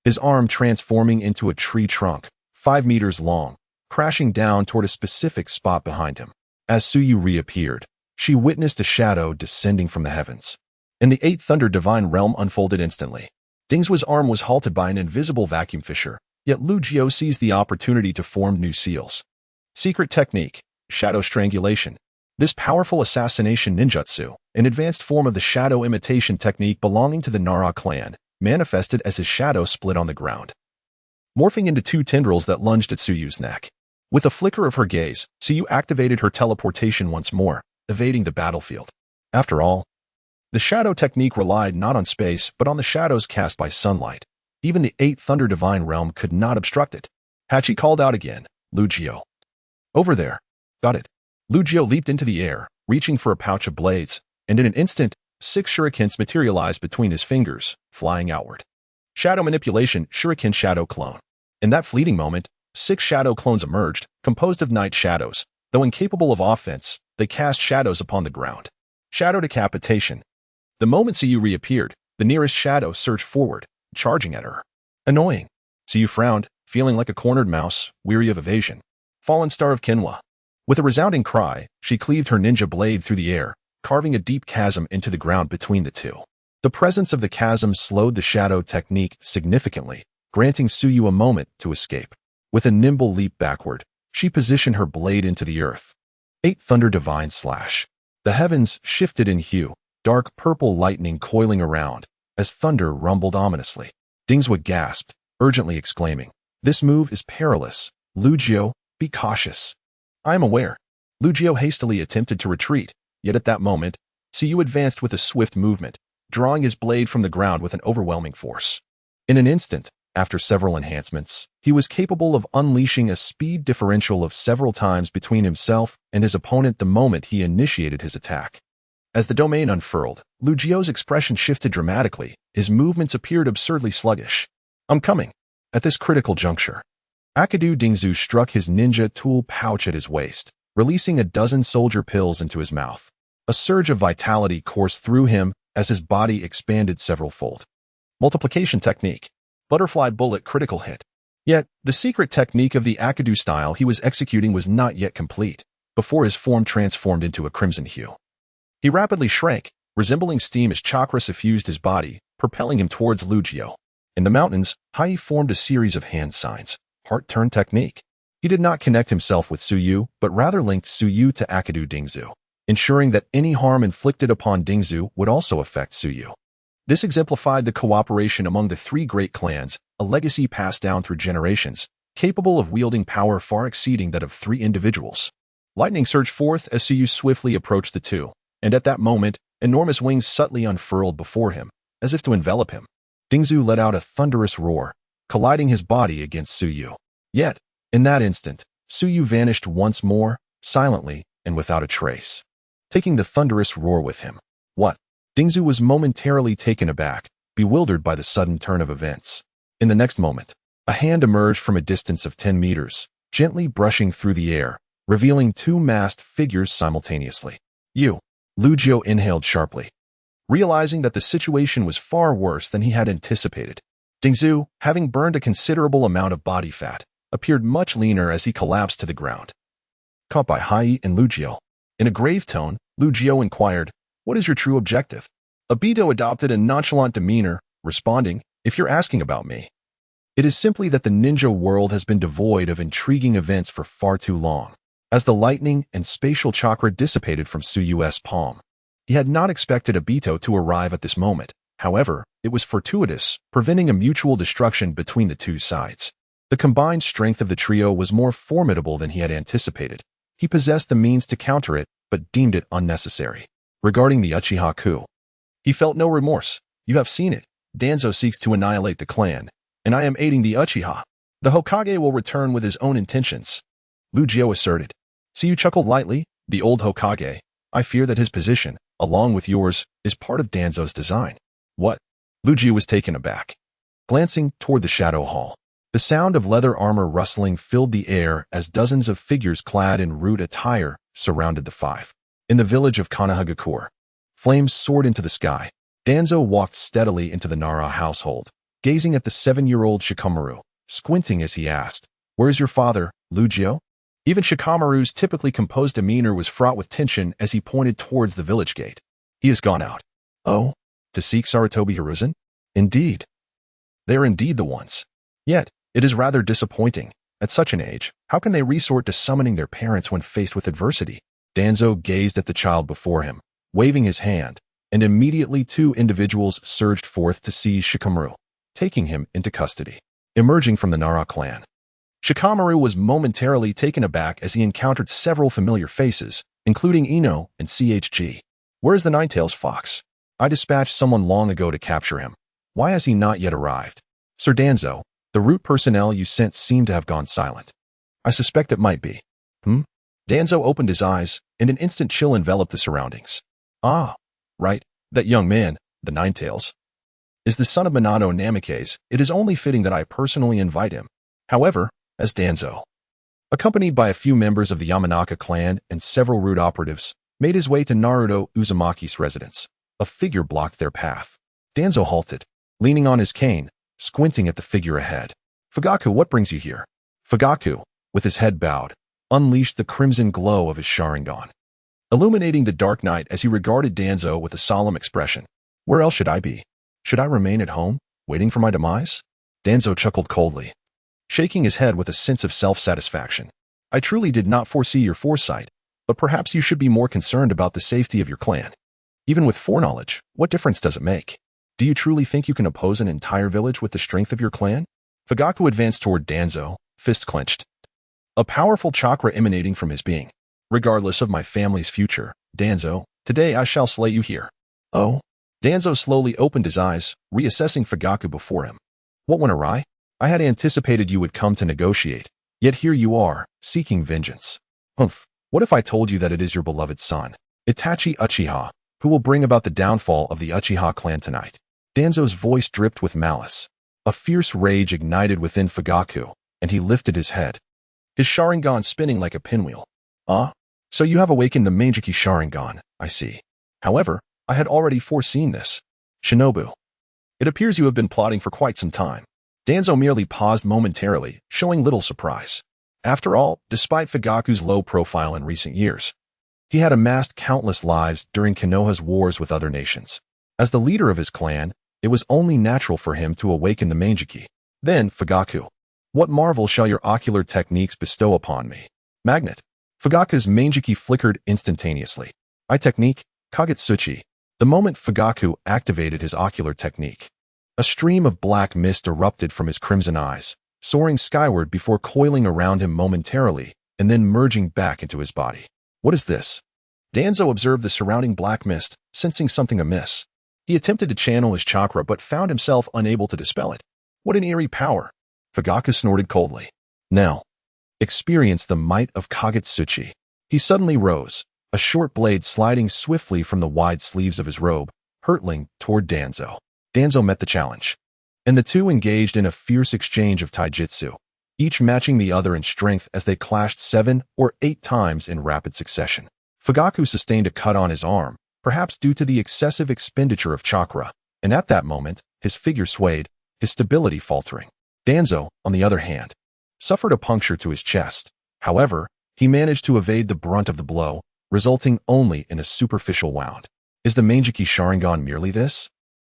his arm transforming into a tree trunk, 5 meters long, crashing down toward a specific spot behind him. As Su Yue reappeared, she witnessed a shadow descending from the heavens, and the 8th Thunder Divine Realm unfolded instantly. Dingzuo's arm was halted by an invisible vacuum fissure, yet Lu Jiu seized the opportunity to form new seals. Secret technique, shadow strangulation. This powerful assassination ninjutsu, an advanced form of the shadow imitation technique belonging to the Nara clan, manifested as his shadow split on the ground, morphing into 2 tendrils that lunged at Su Yue's neck. With a flicker of her gaze, Su Yue activated her teleportation once more, evading the battlefield. After all, the shadow technique relied not on space but on the shadows cast by sunlight. Even the 8th Thunder Divine Realm could not obstruct it. Hachi called out again, "Lu Jiu. Over there." "Got it." Lu Jiu leaped into the air, reaching for a pouch of blades, and in an instant, 6 shurikens materialized between his fingers, flying outward. Shadow manipulation, shuriken shadow clone. In that fleeting moment, 6 shadow clones emerged, composed of night shadows. Though incapable of offense, they cast shadows upon the ground. Shadow decapitation. The moment Su Yue reappeared, the nearest shadow surged forward, charging at her. Annoying. Su Yue frowned, feeling like a cornered mouse, weary of evasion. Fallen Star of Kinwa. With a resounding cry, she cleaved her ninja blade through the air, carving a deep chasm into the ground between the 2. The presence of the chasm slowed the shadow technique significantly, granting Su Yue a moment to escape. With a nimble leap backward, she positioned her blade into the earth. 8 Thunder Divine Slash. The heavens shifted in hue, dark purple lightning coiling around, as thunder rumbled ominously. Dingzuo gasped, urgently exclaiming, "This move is perilous. Lu Jiu, be cautious." "I am aware." Lu Jiu hastily attempted to retreat, yet at that moment, Su Yue advanced with a swift movement, drawing his blade from the ground with an overwhelming force. In an instant, after several enhancements, he was capable of unleashing a speed differential of several times between himself and his opponent the moment he initiated his attack. As the domain unfurled, Lu Jiu's expression shifted dramatically, his movements appeared absurdly sluggish. "I'm coming." At this critical juncture, Akadu Dingzu struck his ninja tool pouch at his waist, releasing a dozen soldier pills into his mouth. A surge of vitality coursed through him as his body expanded several-fold. Multiplication technique. Butterfly bullet critical hit. Yet, the secret technique of the Akadu style he was executing was not yet complete, before his form transformed into a crimson hue. He rapidly shrank, resembling steam as chakra suffused his body, propelling him towards Lu Jiu. In the mountains, Hai formed a series of hand signs. Heart-turn technique. He did not connect himself with Su Yue, but rather linked Su Yue to Akadu Dingzu, ensuring that any harm inflicted upon Dingzu would also affect Su Yue. This exemplified the cooperation among the 3 great clans, a legacy passed down through generations, capable of wielding power far exceeding that of 3 individuals. Lightning surged forth as Su Yue swiftly approached the 2, and at that moment, enormous wings subtly unfurled before him, as if to envelop him. Dingzu let out a thunderous roar, colliding his body against Su Yue. Yet, in that instant, Su Yue vanished once more, silently and without a trace. taking the thunderous roar with him. What? Dingzu was momentarily taken aback, bewildered by the sudden turn of events. In the next moment, a hand emerged from a distance of 10 meters, gently brushing through the air, revealing two masked figures simultaneously. You. Lugio inhaled sharply, realizing that the situation was far worse than he had anticipated. Dingzu, having burned a considerable amount of body fat, appeared much leaner as he collapsed to the ground. Caught by Hai and Lugio. In a grave tone, Lugio inquired, "What is your true objective?" Obito adopted a nonchalant demeanor, responding, "If you're asking about me, it is simply that the ninja world has been devoid of intriguing events for far too long." As the lightning and spatial chakra dissipated from Su Yue's palm, he had not expected Obito to arrive at this moment. However, it was fortuitous, preventing a mutual destruction between the two sides. The combined strength of the trio was more formidable than he had anticipated. He possessed the means to counter it, but deemed it unnecessary. Regarding the Uchiha coup, he felt no remorse. "You have seen it. Danzo seeks to annihilate the clan, and I am aiding the Uchiha. The Hokage will return with his own intentions," Lugio asserted. "See, you chuckled lightly, the old Hokage. I fear that his position, along with yours, is part of Danzo's design." "What?" Lugio was taken aback. Glancing toward the shadow hall, the sound of leather armor rustling filled the air as dozens of figures clad in rude attire surrounded the five. In the village of Konogakure, flames soared into the sky. Danzo walked steadily into the Nara household, gazing at the 7-year-old Shikamaru, squinting as he asked, "Where is your father, Lugio?" Even Shikamaru's typically composed demeanor was fraught with tension as he pointed towards the village gate. "He has gone out." "Oh? To seek Sarutobi Hiruzen?" "Indeed. They are indeed the ones. Yet, it is rather disappointing. At such an age, how can they resort to summoning their parents when faced with adversity?" Danzo gazed at the child before him, waving his hand, and immediately two individuals surged forth to seize Shikamaru, taking him into custody. Emerging from the Nara clan, Shikamaru was momentarily taken aback as he encountered several familiar faces, including Ino and CHG. "Where is the Ninetails fox? I dispatched someone long ago to capture him. Why has he not yet arrived?" "Sir Danzo, the route personnel you sent seem to have gone silent." "I suspect it might be." Danzo opened his eyes, and an instant chill enveloped the surroundings. "Ah, right, that young man, the Ninetails, is the son of Minato Namikaze. It is only fitting that I personally invite him." However, as Danzo, accompanied by a few members of the Yamanaka clan and several root operatives, made his way to Naruto Uzumaki's residence, a figure blocked their path. Danzo halted, leaning on his cane, squinting at the figure ahead. "Fugaku, what brings you here?" Fugaku, with his head bowed, unleashed the crimson glow of his Sharingan, illuminating the dark night as he regarded Danzo with a solemn expression. "Where else should I be? Should I remain at home, waiting for my demise?" Danzo chuckled coldly, shaking his head with a sense of self-satisfaction. "I truly did not foresee your foresight, but perhaps you should be more concerned about the safety of your clan. Even with foreknowledge, what difference does it make? Do you truly think you can oppose an entire village with the strength of your clan?" Fugaku advanced toward Danzo, fist clenched, a powerful chakra emanating from his being. "Regardless of my family's future, Danzo, today I shall slay you here." "Oh?" Danzo slowly opened his eyes, reassessing Fugaku before him. "What went awry? I had anticipated you would come to negotiate, yet here you are, seeking vengeance. Humph, what if I told you that it is your beloved son, Itachi Uchiha, who will bring about the downfall of the Uchiha clan tonight?" Danzo's voice dripped with malice. A fierce rage ignited within Fugaku, and he lifted his head, his Sharingan spinning like a pinwheel. "Ah, so you have awakened the Manjiki Sharingan, I see. However, I had already foreseen this. Shinobu, it appears you have been plotting for quite some time." Danzo merely paused momentarily, showing little surprise. After all, despite Fugaku's low profile in recent years, he had amassed countless lives during Konoha's wars with other nations. As the leader of his clan, it was only natural for him to awaken the Manjiki. "Then, Fugaku, what marvel shall your ocular techniques bestow upon me?" "Magnet." Fugaku's Manjiki flickered instantaneously. "I technique, Kagetsuchi." The moment Fugaku activated his ocular technique, a stream of black mist erupted from his crimson eyes, soaring skyward before coiling around him momentarily and then merging back into his body. "What is this?" Danzo observed the surrounding black mist, sensing something amiss. He attempted to channel his chakra but found himself unable to dispel it. "What an eerie power!" Fugaku snorted coldly. "Now, experience the might of Kagetsuchi." He suddenly rose, a short blade sliding swiftly from the wide sleeves of his robe, hurtling toward Danzo. Danzo met the challenge, and the two engaged in a fierce exchange of taijutsu, each matching the other in strength as they clashed 7 or 8 times in rapid succession. Fugaku sustained a cut on his arm, perhaps due to the excessive expenditure of chakra, and at that moment, his figure swayed, his stability faltering. Danzo, on the other hand, suffered a puncture to his chest. However, he managed to evade the brunt of the blow, resulting only in a superficial wound. Is the Mangeki Sharingan merely this?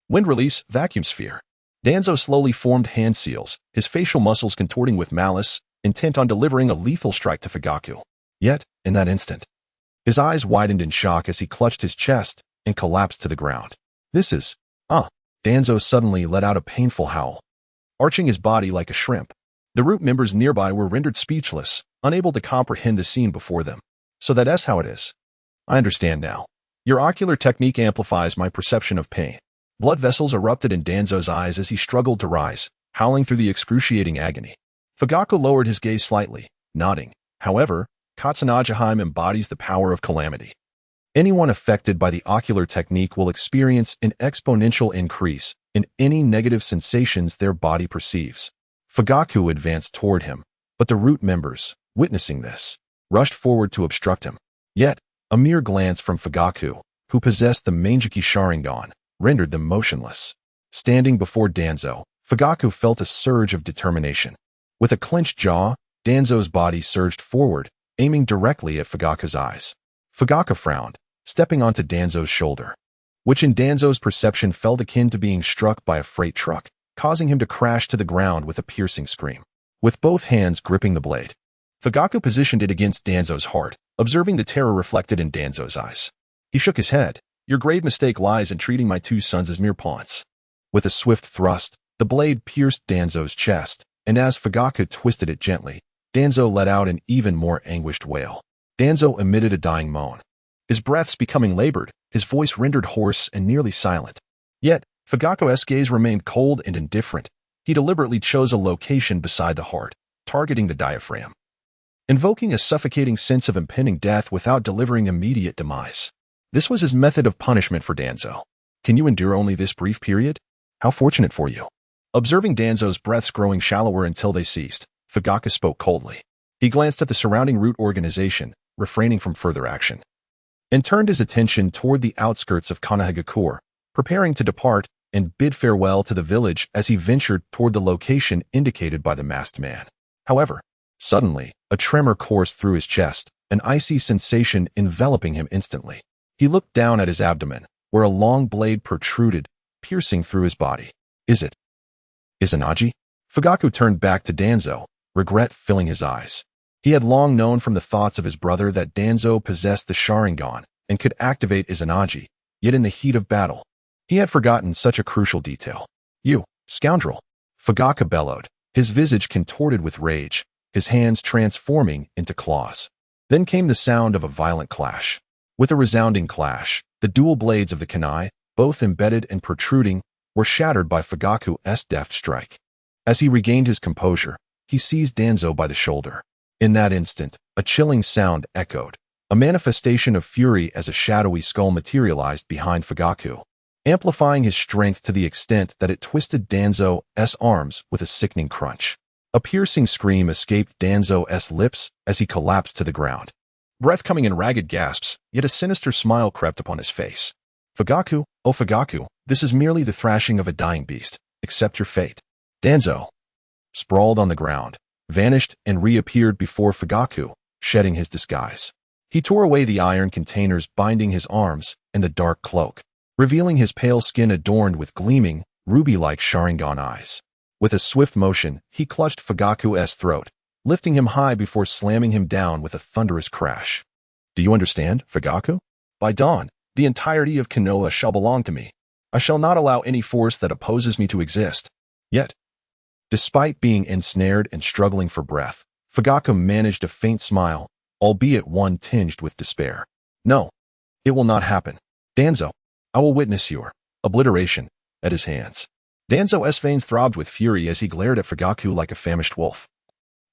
Wind release, vacuum sphere. Danzo slowly formed hand seals, his facial muscles contorting with malice, intent on delivering a lethal strike to Fugaku. Yet, in that instant, his eyes widened in shock as he clutched his chest and collapsed to the ground. This is, Danzo suddenly let out a painful howl, arching his body like a shrimp. The root members nearby were rendered speechless, unable to comprehend the scene before them. So that's how it is. I understand now. Your ocular technique amplifies my perception of pain. Blood vessels erupted in Danzo's eyes as he struggled to rise, howling through the excruciating agony. Fugaku lowered his gaze slightly, nodding. However, Katsunajiheim embodies the power of calamity. Anyone affected by the ocular technique will experience an exponential increase in any negative sensations their body perceives. Fugaku advanced toward him, but the root members, witnessing this, rushed forward to obstruct him. Yet, a mere glance from Fugaku, who possessed the Mangeki Sharingan, rendered them motionless. Standing before Danzo, Fugaku felt a surge of determination. With a clenched jaw, Danzo's body surged forward, aiming directly at Fugaku's eyes. Fugaku frowned, stepping onto Danzo's shoulder, which in Danzo's perception felt akin to being struck by a freight truck, causing him to crash to the ground with a piercing scream. With both hands gripping the blade, Fugaku positioned it against Danzo's heart, observing the terror reflected in Danzo's eyes. He shook his head. Your grave mistake lies in treating my 2 sons as mere pawns. With a swift thrust, the blade pierced Danzo's chest, and as Fugaku twisted it gently, Danzo let out an even more anguished wail. Danzo emitted a dying moan, his breaths becoming labored, his voice rendered hoarse and nearly silent. Yet, Fugaku's gaze remained cold and indifferent. He deliberately chose a location beside the heart, targeting the diaphragm, invoking a suffocating sense of impending death without delivering immediate demise. This was his method of punishment for Danzo. Can you endure only this brief period? How fortunate for you. Observing Danzo's breaths growing shallower until they ceased, Fugaku spoke coldly. He glanced at the surrounding root organization, refraining from further action, and turned his attention toward the outskirts of Konogakure, preparing to depart and bid farewell to the village as he ventured toward the location indicated by the masked man. However, suddenly, a tremor coursed through his chest, an icy sensation enveloping him instantly. He looked down at his abdomen, where a long blade protruded, piercing through his body. Is it Izanagi? Fugaku turned back to Danzo, regret filling his eyes. He had long known from the thoughts of his brother that Danzo possessed the Sharingan and could activate Izanagi, yet in the heat of battle, he had forgotten such a crucial detail. You, scoundrel! Fugaku bellowed, his visage contorted with rage, his hands transforming into claws. Then came the sound of a violent clash. With a resounding clash, the dual blades of the kunai, both embedded and protruding, were shattered by Fugaku's deft strike. As he regained his composure, he seized Danzo by the shoulder. In that instant, a chilling sound echoed, a manifestation of fury as a shadowy skull materialized behind Fugaku, amplifying his strength to the extent that it twisted Danzo's arms with a sickening crunch. A piercing scream escaped Danzo's lips as he collapsed to the ground, breath coming in ragged gasps, yet a sinister smile crept upon his face. Fugaku, oh Fugaku, this is merely the thrashing of a dying beast. Accept your fate. Danzo, sprawled on the ground, vanished and reappeared before Fugaku, shedding his disguise. He tore away the iron containers binding his arms and the dark cloak, revealing his pale skin adorned with gleaming, ruby-like Sharingan eyes. With a swift motion, he clutched Fugaku's throat, lifting him high before slamming him down with a thunderous crash. Do you understand, Fugaku? By dawn, the entirety of Konoha shall belong to me. I shall not allow any force that opposes me to exist. Yet, despite being ensnared and struggling for breath, Fugaku managed a faint smile, albeit one tinged with despair. No, it will not happen. Danzo, I will witness your obliteration at his hands. Danzo's veins throbbed with fury as he glared at Fugaku like a famished wolf,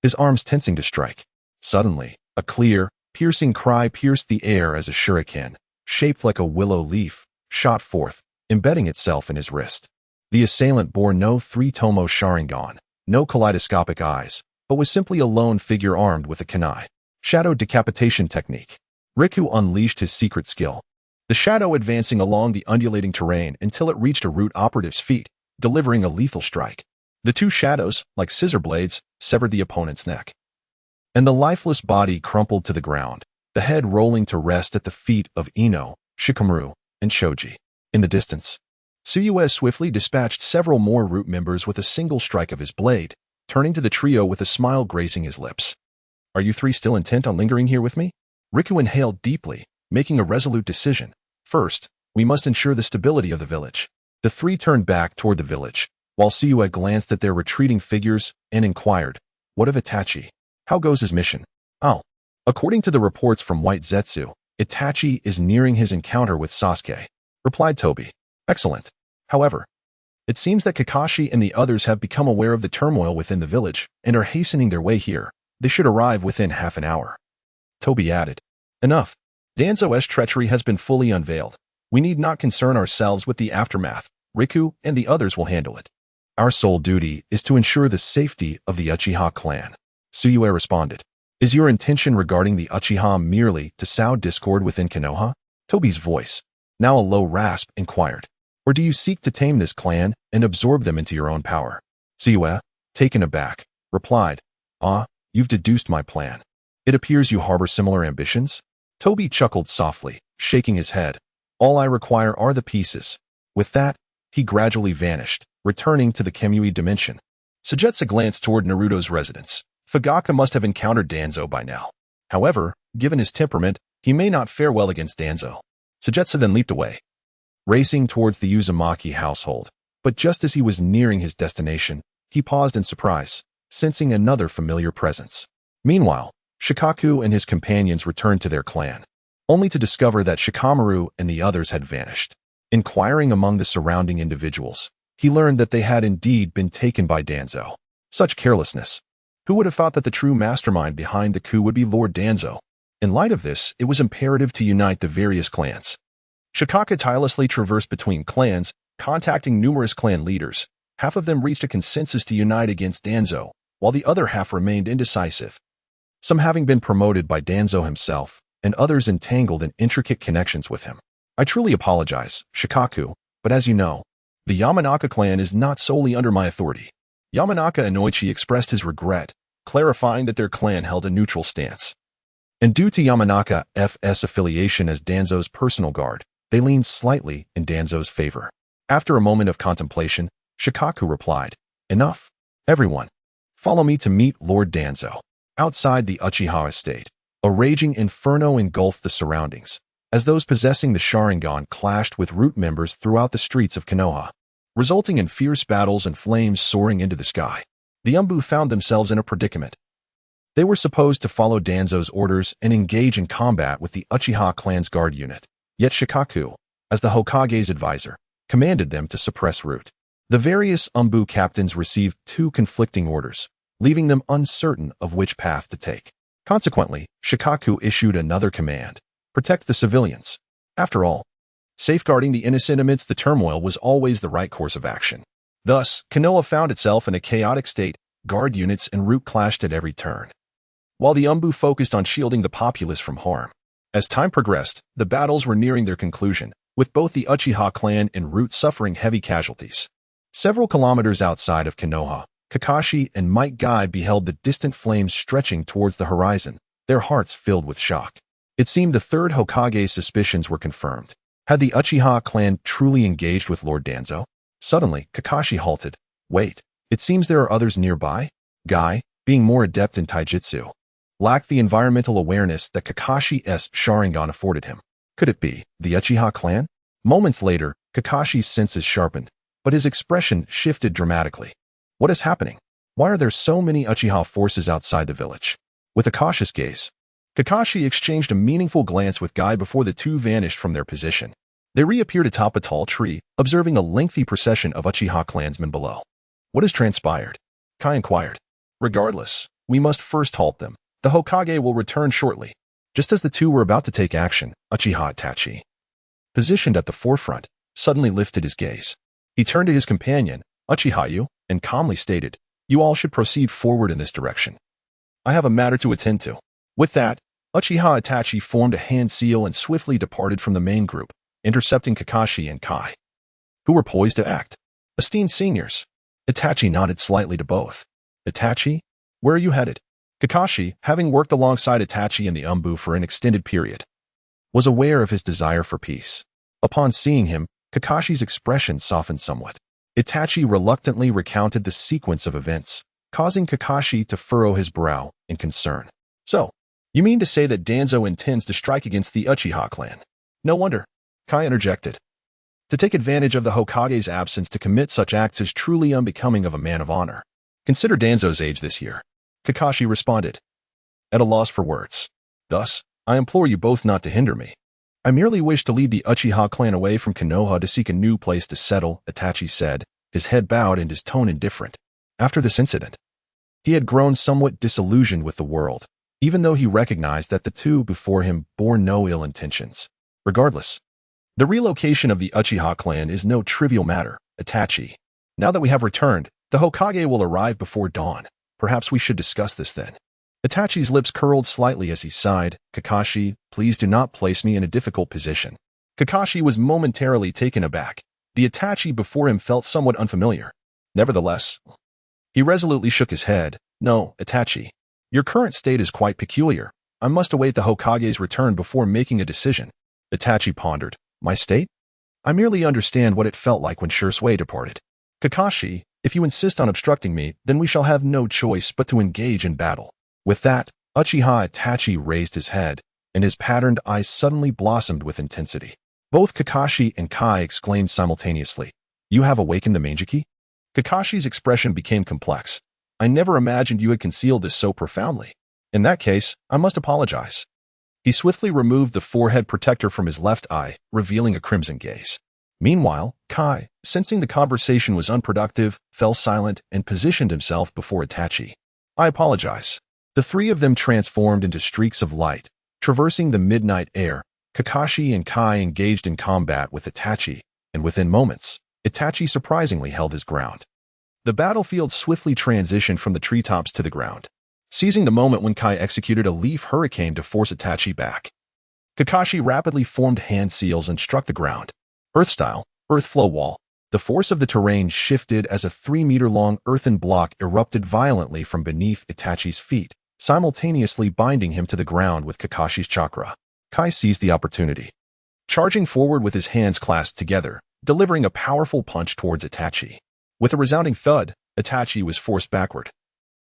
his arms tensing to strike. Suddenly, a clear, piercing cry pierced the air as a shuriken, shaped like a willow leaf, shot forth, embedding itself in his wrist. The assailant bore no three-tomo Sharingan, no kaleidoscopic eyes, but was simply a lone figure armed with a kunai. Shadow decapitation technique. Riku unleashed his secret skill, the shadow advancing along the undulating terrain until it reached a root operative's feet, delivering a lethal strike. The two shadows, like scissor blades, severed the opponent's neck, and the lifeless body crumpled to the ground, the head rolling to rest at the feet of Ino, Shikamaru, and Shoji. In the distance, Suyue swiftly dispatched several more root members with a single strike of his blade, turning to the trio with a smile gracing his lips. Are you three still intent on lingering here with me? Riku inhaled deeply, making a resolute decision. First, we must ensure the stability of the village. The three turned back toward the village, while Suyue glanced at their retreating figures and inquired, "What of Itachi? How goes his mission?" "Oh. According to the reports from White Zetsu, Itachi is nearing his encounter with Sasuke," replied Tobi. "Excellent. However, it seems that Kakashi and the others have become aware of the turmoil within the village and are hastening their way here. They should arrive within half an hour." Tobi added, "Enough. Danzo's treachery has been fully unveiled. We need not concern ourselves with the aftermath. Riku and the others will handle it. Our sole duty is to ensure the safety of the Uchiha clan." Suyue responded. "Is your intention regarding the Uchiha merely to sow discord within Konoha?" Tobi's voice, now a low rasp, inquired. "Or do you seek to tame this clan and absorb them into your own power?" Suyue, taken aback, replied, "Ah, you've deduced my plan. It appears you harbor similar ambitions?" Tobi chuckled softly, shaking his head. "All I require are the pieces." With that, he gradually vanished, returning to the Kemui dimension. Sujetsu glanced toward Naruto's residence. Fugaka must have encountered Danzo by now. However, given his temperament, he may not fare well against Danzo. Sujetsu then leaped away, racing towards the Uzumaki household. But just as he was nearing his destination, he paused in surprise, sensing another familiar presence. Meanwhile, Shikaku and his companions returned to their clan, only to discover that Shikamaru and the others had vanished. Inquiring among the surrounding individuals, he learned that they had indeed been taken by Danzo. Such carelessness. Who would have thought that the true mastermind behind the coup would be Lord Danzo? In light of this, it was imperative to unite the various clans. Shikaka tirelessly traversed between clans, contacting numerous clan leaders. Half of them reached a consensus to unite against Danzo, while the other half remained indecisive, some having been promoted by Danzo himself, and others entangled in intricate connections with him. "I truly apologize, Shikaku, but as you know, the Yamanaka clan is not solely under my authority." Yamanaka Inoichi expressed his regret, clarifying that their clan held a neutral stance. And due to Yamanaka FS affiliation as Danzo's personal guard, they leaned slightly in Danzo's favor. After a moment of contemplation, Shikaku replied, "Enough. Everyone, follow me to meet Lord Danzo." Outside the Uchiha estate, a raging inferno engulfed the surroundings, as those possessing the Sharingan clashed with root members throughout the streets of Konoha, resulting in fierce battles and flames soaring into the sky. The Umbu found themselves in a predicament. They were supposed to follow Danzo's orders and engage in combat with the Uchiha clan's guard unit, yet Shikaku, as the Hokage's advisor, commanded them to suppress root. The various Umbu captains received two conflicting orders, leaving them uncertain of which path to take. Consequently, Shikaku issued another command: protect the civilians. After all, safeguarding the innocent amidst the turmoil was always the right course of action. Thus, Konoha found itself in a chaotic state. Guard units and root clashed at every turn, while the Umbu focused on shielding the populace from harm. As time progressed, the battles were nearing their conclusion, with both the Uchiha clan and root suffering heavy casualties. Several kilometers outside of Konoha, Kakashi and Might Guy beheld the distant flames stretching towards the horizon, their hearts filled with shock. It seemed the third Hokage's suspicions were confirmed. Had the Uchiha clan truly engaged with Lord Danzo? Suddenly, Kakashi halted. "Wait, it seems there are others nearby?" Guy, being more adept in taijutsu, lacked the environmental awareness that Kakashi's Sharingan afforded him. Could it be the Uchiha clan? Moments later, Kakashi's senses sharpened, but his expression shifted dramatically. "What is happening? Why are there so many Uchiha forces outside the village?" With a cautious gaze, Kakashi exchanged a meaningful glance with Guy before the two vanished from their position. They reappeared atop a tall tree, observing a lengthy procession of Uchiha clansmen below. "What has transpired?" Kai inquired. "Regardless, we must first halt them. The Hokage will return shortly." Just as the two were about to take action, Uchiha Itachi, positioned at the forefront, suddenly lifted his gaze. He turned to his companion, Uchiha Yu, and calmly stated, "You all should proceed forward in this direction. I have a matter to attend to." With that, Uchiha Itachi formed a hand seal and swiftly departed from the main group, intercepting Kakashi and Kai, who were poised to act. "Esteemed seniors." Itachi nodded slightly to both. "Itachi, where are you headed?" Kakashi, having worked alongside Itachi in the Umbu for an extended period, was aware of his desire for peace. Upon seeing him, Kakashi's expression softened somewhat. Itachi reluctantly recounted the sequence of events, causing Kakashi to furrow his brow in concern. "So, you mean to say that Danzo intends to strike against the Uchiha clan?" "No wonder," Kai interjected. "To take advantage of the Hokage's absence to commit such acts is truly unbecoming of a man of honor. Consider Danzo's age this year," Kakashi responded, at a loss for words. "Thus, I implore you both not to hinder me. I merely wish to lead the Uchiha clan away from Konoha to seek a new place to settle," Itachi said, his head bowed and his tone indifferent. After this incident, he had grown somewhat disillusioned with the world, even though he recognized that the two before him bore no ill intentions. Regardless, the relocation of the Uchiha clan is no trivial matter, Itachi. Now that we have returned, the Hokage will arrive before dawn. Perhaps we should discuss this then. Itachi's lips curled slightly as he sighed. "Kakashi, please do not place me in a difficult position." Kakashi was momentarily taken aback. The Itachi before him felt somewhat unfamiliar. Nevertheless, he resolutely shook his head. "No, Itachi. Your current state is quite peculiar. I must await the Hokage's return before making a decision." Itachi pondered. "My state? I merely understand what it felt like when Shursui departed." "Kakashi, if you insist on obstructing me, then we shall have no choice but to engage in battle." With that, Uchiha Itachi raised his head, and his patterned eyes suddenly blossomed with intensity. Both Kakashi and Kai exclaimed simultaneously, "You have awakened the Mangeki?" Kakashi's expression became complex. "I never imagined you had concealed this so profoundly. In that case, I must apologize." He swiftly removed the forehead protector from his left eye, revealing a crimson gaze. Meanwhile, Kai, sensing the conversation was unproductive, fell silent and positioned himself before Itachi. "I apologize." The three of them transformed into streaks of light, traversing the midnight air. Kakashi and Kai engaged in combat with Itachi, and within moments, Itachi surprisingly held his ground. The battlefield swiftly transitioned from the treetops to the ground, seizing the moment when Kai executed a leaf hurricane to force Itachi back. Kakashi rapidly formed hand seals and struck the ground. Earth-style, earth flow wall. The force of the terrain shifted as a 3-meter-long earthen block erupted violently from beneath Itachi's feet, simultaneously binding him to the ground with Kakashi's chakra. Kai seized the opportunity, charging forward with his hands clasped together, delivering a powerful punch towards Itachi. With a resounding thud, Itachi was forced backward,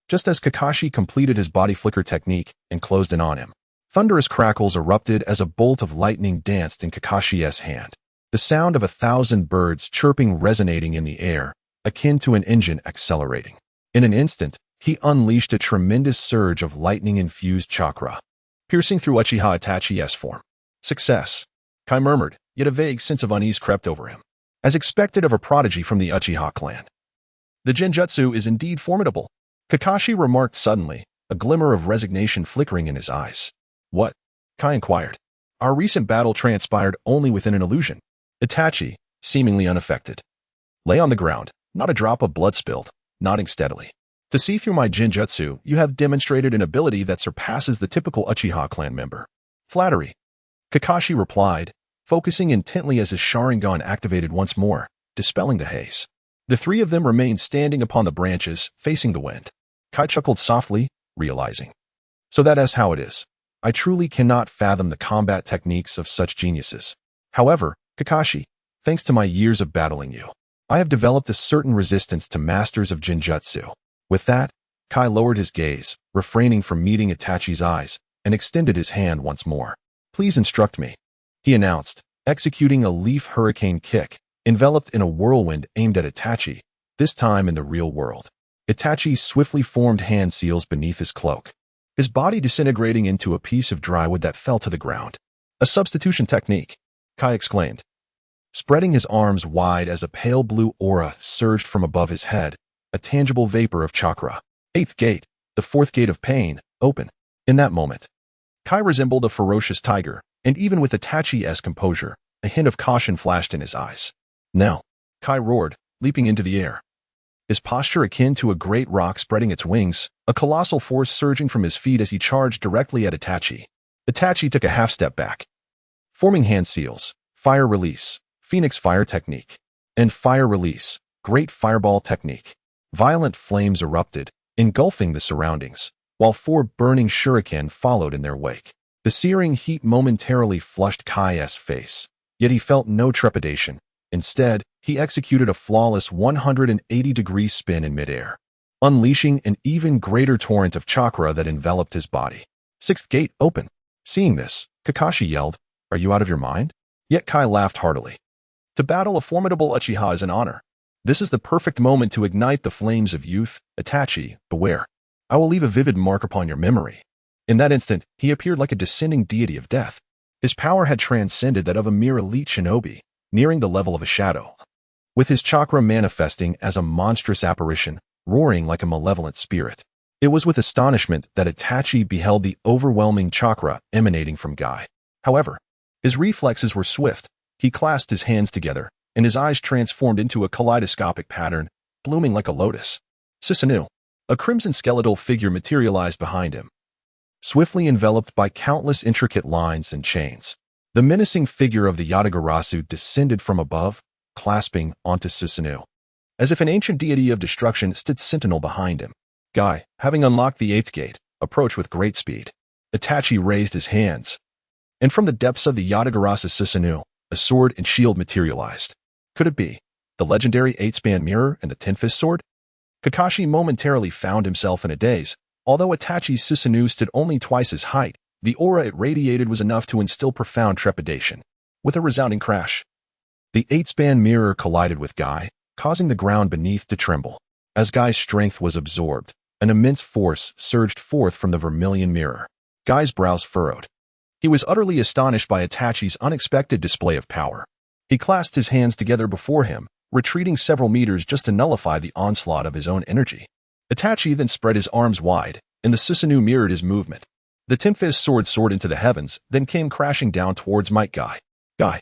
just as Kakashi completed his body flicker technique and closed in on him. Thunderous crackles erupted as a bolt of lightning danced in Kakashi's hand. The sound of 1,000 birds chirping resonating in the air, akin to an engine accelerating. In an instant, he unleashed a tremendous surge of lightning-infused chakra, piercing through Uchiha Itachi's form. "Success," Kai murmured, yet a vague sense of unease crept over him. As expected of a prodigy from the Uchiha clan, the genjutsu is indeed formidable, Kakashi remarked suddenly, a glimmer of resignation flickering in his eyes. "What?" Kai inquired. "Our recent battle transpired only within an illusion." Itachi, seemingly unaffected, lay on the ground, not a drop of blood spilled, nodding steadily. "To see through my genjutsu, you have demonstrated an ability that surpasses the typical Uchiha clan member." "Flattery," Kakashi replied, focusing intently as his Sharingan activated once more, dispelling the haze. The three of them remained standing upon the branches, facing the wind. Kai chuckled softly, realizing, "So that is how it is. I truly cannot fathom the combat techniques of such geniuses. However, Kakashi, thanks to my years of battling you, I have developed a certain resistance to masters of genjutsu." With that, Kai lowered his gaze, refraining from meeting Itachi's eyes, and extended his hand once more. "Please instruct me," he announced, executing a leaf hurricane kick, enveloped in a whirlwind aimed at Itachi, this time in the real world. Itachi swiftly formed hand seals beneath his cloak, his body disintegrating into a piece of dry wood that fell to the ground. "A substitution technique," Kai exclaimed, spreading his arms wide as a pale blue aura surged from above his head, a tangible vapor of chakra. "Eighth gate, the fourth gate of pain, open." In that moment, Kai resembled a ferocious tiger, and even with Itachi-esque composure, a hint of caution flashed in his eyes. Now, Kai roared, leaping into the air. His posture akin to a great rock spreading its wings, a colossal force surging from his feet as he charged directly at Itachi. Itachi took a half-step back. Forming hand seals, fire release, phoenix fire technique, and fire release, great fireball technique. Violent flames erupted, engulfing the surroundings, while 4 burning shuriken followed in their wake. The searing heat momentarily flushed Kai's face, yet he felt no trepidation. Instead, he executed a flawless 180-degree spin in midair, unleashing an even greater torrent of chakra that enveloped his body. Sixth gate open. Seeing this, Kakashi yelled, "Are you out of your mind?" Yet Kai laughed heartily. To battle a formidable Uchiha is an honor. This is the perfect moment to ignite the flames of youth. Itachi, beware. I will leave a vivid mark upon your memory. In that instant, he appeared like a descending deity of death. His power had transcended that of a mere elite shinobi, nearing the level of a shadow. With his chakra manifesting as a monstrous apparition, roaring like a malevolent spirit. It was with astonishment that Itachi beheld the overwhelming chakra emanating from Guy. However, his reflexes were swift. He clasped his hands together, and his eyes transformed into a kaleidoscopic pattern, blooming like a lotus. Susanoo, a crimson skeletal figure materialized behind him, swiftly enveloped by countless intricate lines and chains. The menacing figure of the Yatagarasu descended from above, clasping onto Susanoo. As if an ancient deity of destruction stood sentinel behind him. Guy, having unlocked the 8th gate, approached with great speed. Itachi raised his hands, and from the depths of the Yatagarasu Susanoo, a sword and shield materialized. Could it be the legendary 8-span mirror and the 10-fist sword? Kakashi momentarily found himself in a daze. Although Itachi's Susanoo stood only twice his height, the aura it radiated was enough to instill profound trepidation. With a resounding crash, the 8-span mirror collided with Guy, causing the ground beneath to tremble. As Guy's strength was absorbed, an immense force surged forth from the vermilion mirror. Guy's brows furrowed. He was utterly astonished by Itachi's unexpected display of power. He clasped his hands together before him, retreating several meters just to nullify the onslaught of his own energy. Itachi then spread his arms wide, and the Susanoo mirrored his movement. The 10-fist sword soared into the heavens, then came crashing down towards Might Guy. Guy.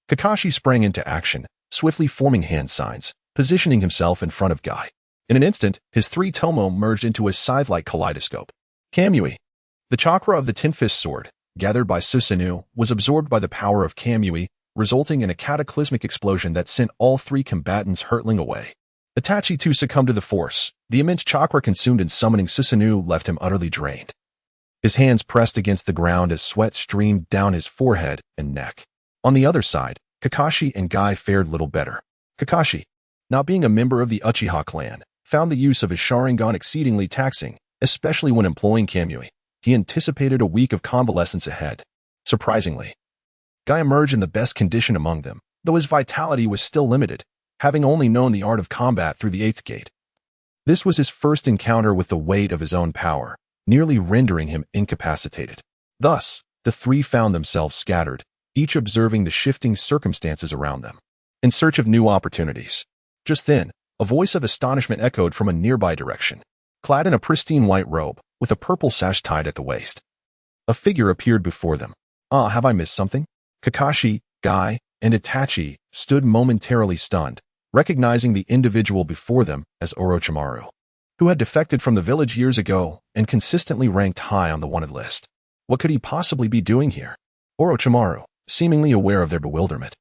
Kakashi sprang into action, swiftly forming hand signs, positioning himself in front of Guy. In an instant, his 3 tomo merged into a scythe-like kaleidoscope. Kamui. The chakra of the 10-fist sword, gathered by Susanoo, was absorbed by the power of Kamui, resulting in a cataclysmic explosion that sent all 3 combatants hurtling away. Itachi too succumbed to the force. The immense chakra consumed in summoning Susanoo left him utterly drained. His hands pressed against the ground as sweat streamed down his forehead and neck. On the other side, Kakashi and Guy fared little better. Kakashi, not being a member of the Uchiha clan, found the use of his Sharingan exceedingly taxing, especially when employing Kamui. He anticipated a week of convalescence ahead. Surprisingly, Guy emerged in the best condition among them, though his vitality was still limited, having only known the art of combat through the 8th gate. This was his first encounter with the weight of his own power, nearly rendering him incapacitated. Thus, the 3 found themselves scattered, each observing the shifting circumstances around them, in search of new opportunities. Just then, a voice of astonishment echoed from a nearby direction. Clad in a pristine white robe, with a purple sash tied at the waist, a figure appeared before them. Ah, have I missed something? Kakashi, Guy, and Itachi stood momentarily stunned, recognizing the individual before them as Orochimaru, who had defected from the village years ago and consistently ranked high on the wanted list. What could he possibly be doing here? Orochimaru, seemingly aware of their bewilderment,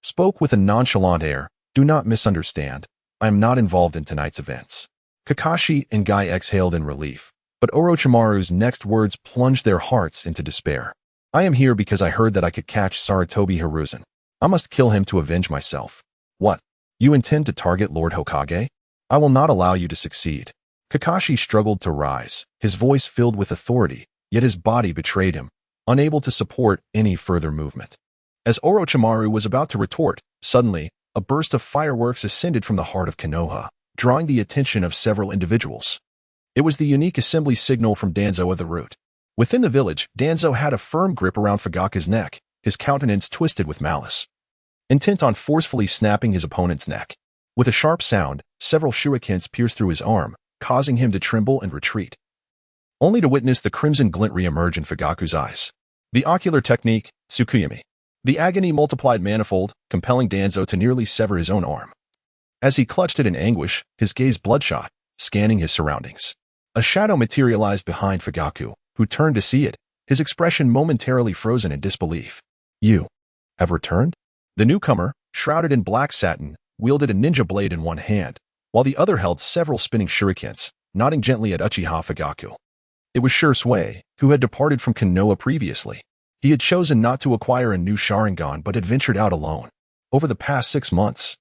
spoke with a nonchalant air. Do not misunderstand. I am not involved in tonight's events. Kakashi and Guy exhaled in relief, but Orochimaru's next words plunged their hearts into despair. I am here because I heard that I could catch Sarutobi Hiruzen. I must kill him to avenge myself. What? You intend to target Lord Hokage? I will not allow you to succeed. Kakashi struggled to rise, his voice filled with authority, yet his body betrayed him, unable to support any further movement. As Orochimaru was about to retort, suddenly, a burst of fireworks ascended from the heart of Konoha, drawing the attention of several individuals. It was the unique assembly signal from Danzo of the Root. Within the village, Danzo had a firm grip around Fugaka's neck, his countenance twisted with malice, intent on forcefully snapping his opponent's neck. With a sharp sound, several shurikens pierced through his arm, causing him to tremble and retreat. only to witness the crimson glint re-emerge in Fugaku's eyes. The ocular technique, Tsukuyami. The agony multiplied manifold, compelling Danzo to nearly sever his own arm. As he clutched it in anguish, his gaze bloodshot, scanning his surroundings. A shadow materialized behind Fugaku, who turned to see it, his expression momentarily frozen in disbelief. You have returned? The newcomer, shrouded in black satin, wielded a ninja blade in one hand, while the other held several spinning shurikens, nodding gently at Uchiha Fugaku. It was Shui, who had departed from Konoha previously. He had chosen not to acquire a new Sharingan but had ventured out alone. Over the past 6 months,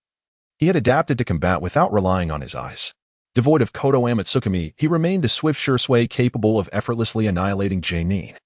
he had adapted to combat without relying on his eyes. Devoid of Kodo Amatsukami, he remained a swift Shui capable of effortlessly annihilating Jainin.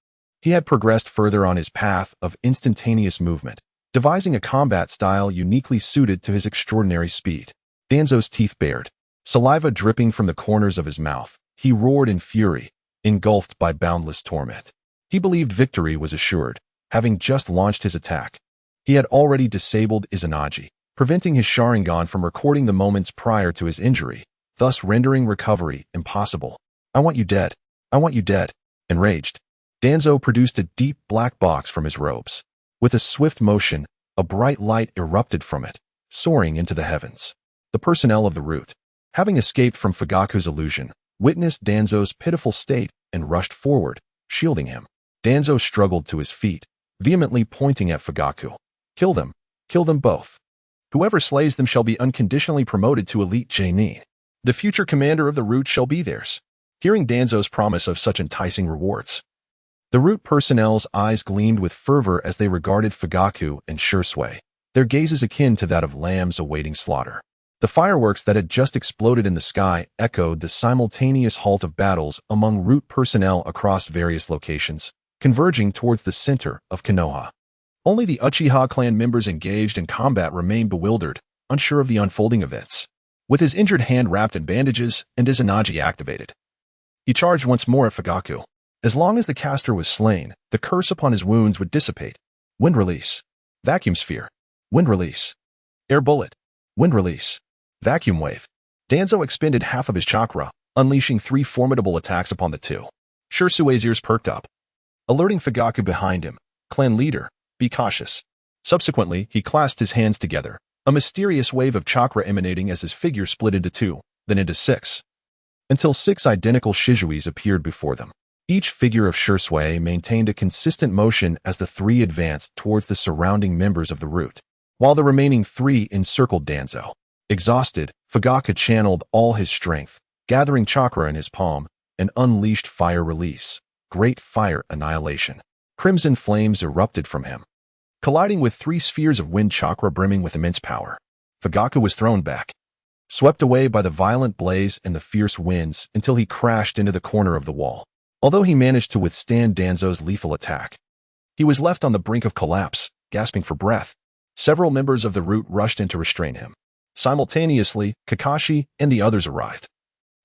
He had progressed further on his path of instantaneous movement, devising a combat style uniquely suited to his extraordinary speed. Danzo's teeth bared, saliva dripping from the corners of his mouth. He roared in fury, engulfed by boundless torment. He believed victory was assured, having just launched his attack. He had already disabled Izanagi, preventing his Sharingan from recording the moments prior to his injury, thus rendering recovery impossible. I want you dead. I want you dead. Enraged, Danzo produced a deep black box from his robes. With a swift motion, a bright light erupted from it, soaring into the heavens. The personnel of the route, having escaped from Fugaku's illusion, witnessed Danzo's pitiful state and rushed forward, shielding him. Danzo struggled to his feet, vehemently pointing at Fugaku. Kill them both. Whoever slays them shall be unconditionally promoted to elite Jainin. The future commander of the route shall be theirs. Hearing Danzo's promise of such enticing rewards, the route personnel's eyes gleamed with fervor as they regarded Fugaku and Shui, their gazes akin to that of lambs awaiting slaughter. The fireworks that had just exploded in the sky echoed the simultaneous halt of battles among route personnel across various locations, converging towards the center of Konoha. Only the Uchiha clan members engaged in combat remained bewildered, unsure of the unfolding events. With his injured hand wrapped in bandages and Izanagi activated, he charged once more at Fugaku. As long as the caster was slain, the curse upon his wounds would dissipate. Wind release. Vacuum sphere. Wind release. Air bullet. Wind release. Vacuum wave. Danzo expended half of his chakra, unleashing 3 formidable attacks upon the two. Shui's ears perked up, alerting Fugaku behind him. Clan leader, be cautious. Subsequently, he clasped his hands together, a mysterious wave of chakra emanating as his figure split into 2, then into 6, until 6 identical Shizuis appeared before them. Each figure of Shui maintained a consistent motion as the 3 advanced towards the surrounding members of the route, while the remaining 3 encircled Danzo. Exhausted, Fugaku channeled all his strength, gathering chakra in his palm, and unleashed fire release, great fire annihilation. Crimson flames erupted from him, colliding with 3 spheres of wind chakra brimming with immense power. Fugaku was thrown back, swept away by the violent blaze and the fierce winds until he crashed into the corner of the wall. Although he managed to withstand Danzo's lethal attack, he was left on the brink of collapse, gasping for breath. Several members of the route rushed in to restrain him. Simultaneously, Kakashi and the others arrived,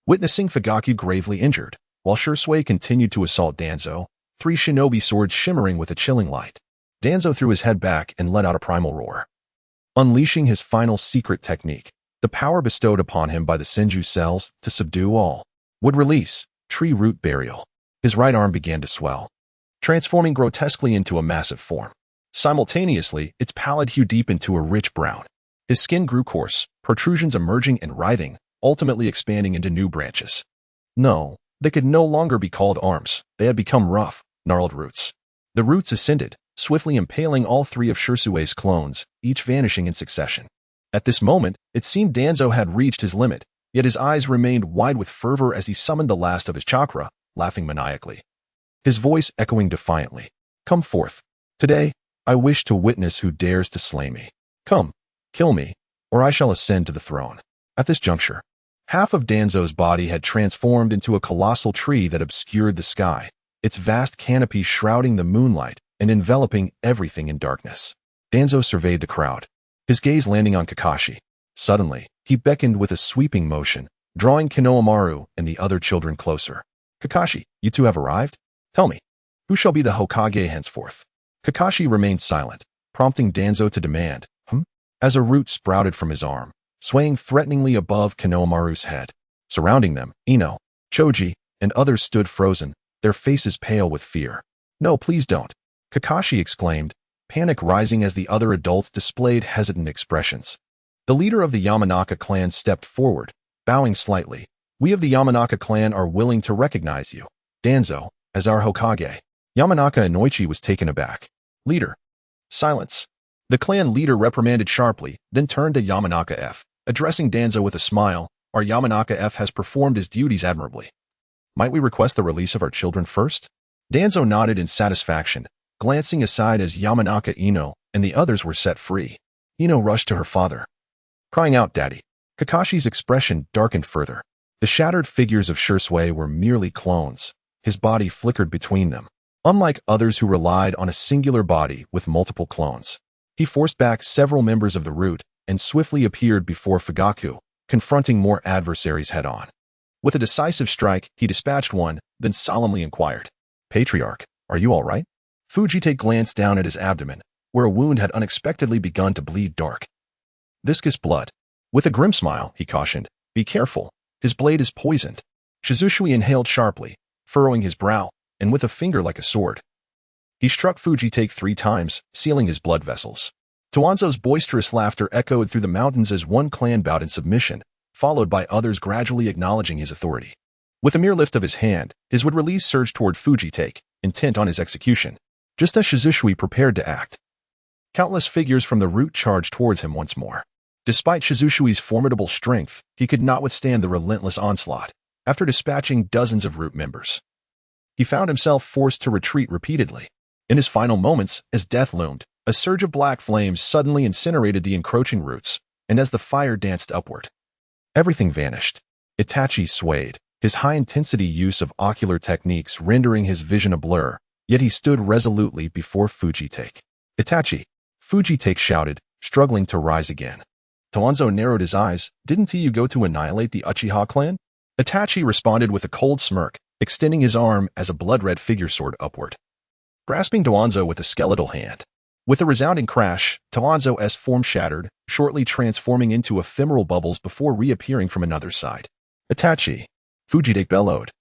witnessing Fugaku gravely injured, while Shui continued to assault Danzo, 3 shinobi swords shimmering with a chilling light. Danzo threw his head back and let out a primal roar, unleashing his final secret technique, the power bestowed upon him by the Senju cells to subdue all. Would release, tree root burial. His right arm began to swell, transforming grotesquely into a massive form. Simultaneously, its pallid hue deepened to a rich brown. His skin grew coarse, protrusions emerging and writhing, ultimately expanding into new branches. No, they could no longer be called arms. They had become rough, gnarled roots. The roots ascended, swiftly impaling all 3 of Shui's clones, each vanishing in succession. At this moment, it seemed Danzo had reached his limit, yet his eyes remained wide with fervor as he summoned the last of his chakra, laughing maniacally, his voice echoing defiantly. Come forth. Today, I wish to witness who dares to slay me. Come, kill me, or I shall ascend to the throne. At this juncture, half of Danzo's body had transformed into a colossal tree that obscured the sky, its vast canopy shrouding the moonlight and enveloping everything in darkness. Danzo surveyed the crowd, his gaze landing on Kakashi. Suddenly, he beckoned with a sweeping motion, drawing Konohamaru and the other children closer. Kakashi, you 2 have arrived? Tell me, who shall be the Hokage henceforth? Kakashi remained silent, prompting Danzo to demand, as a root sprouted from his arm, swaying threateningly above Konohamaru's head. Surrounding them, Ino, Choji, and others stood frozen, their faces pale with fear. "No, please don't," Kakashi exclaimed, panic rising as the other adults displayed hesitant expressions. The leader of the Yamanaka clan stepped forward, bowing slightly. "We of the Yamanaka clan are willing to recognize you, Danzo, as our Hokage." Yamanaka Inoichi was taken aback. "Leader." Silence. The clan leader reprimanded sharply, then turned to Yamanaka F. Addressing Danzo with a smile, "Our Yamanaka F has performed his duties admirably. Might we request the release of our children first?" Danzo nodded in satisfaction, glancing aside as Yamanaka Ino and the others were set free. Ino rushed to her father, crying out, "Daddy." Kakashi's expression darkened further. The shattered figures of Shursui were merely clones. His body flickered between them. Unlike others who relied on a singular body with multiple clones, he forced back several members of the root and swiftly appeared before Fugaku, confronting more adversaries head-on. With a decisive strike, he dispatched one, then solemnly inquired, "Patriarch, are you all right?" Fujite glanced down at his abdomen, where a wound had unexpectedly begun to bleed dark. Viscous blood. With a grim smile, he cautioned, "Be careful, his blade is poisoned." Shizushui inhaled sharply, furrowing his brow, and with a finger like a sword, he struck Fujite 3 times, sealing his blood vessels. Toanzo's boisterous laughter echoed through the mountains as one clan bowed in submission, followed by others gradually acknowledging his authority. With a mere lift of his hand, his would-release surged toward Fujite, intent on his execution. Just as Shizushui prepared to act, countless figures from the root charged towards him once more. Despite Shizushui's formidable strength, he could not withstand the relentless onslaught. After dispatching dozens of root members, he found himself forced to retreat repeatedly. In his final moments, as death loomed, a surge of black flames suddenly incinerated the encroaching roots, and as the fire danced upward, everything vanished. Itachi swayed, his high-intensity use of ocular techniques rendering his vision a blur, yet he stood resolutely before Fujitake. "Itachi!" Fujitake shouted, struggling to rise again. Toanzo narrowed his eyes. "Didn't you go to annihilate the Uchiha clan?" Itachi responded with a cold smirk, extending his arm as a blood-red figure soared upward, grasping Toanzo with a skeletal hand. With a resounding crash, Toanzo's form shattered, shortly transforming into ephemeral bubbles before reappearing from another side. "Itachi!" Fujitake bellowed.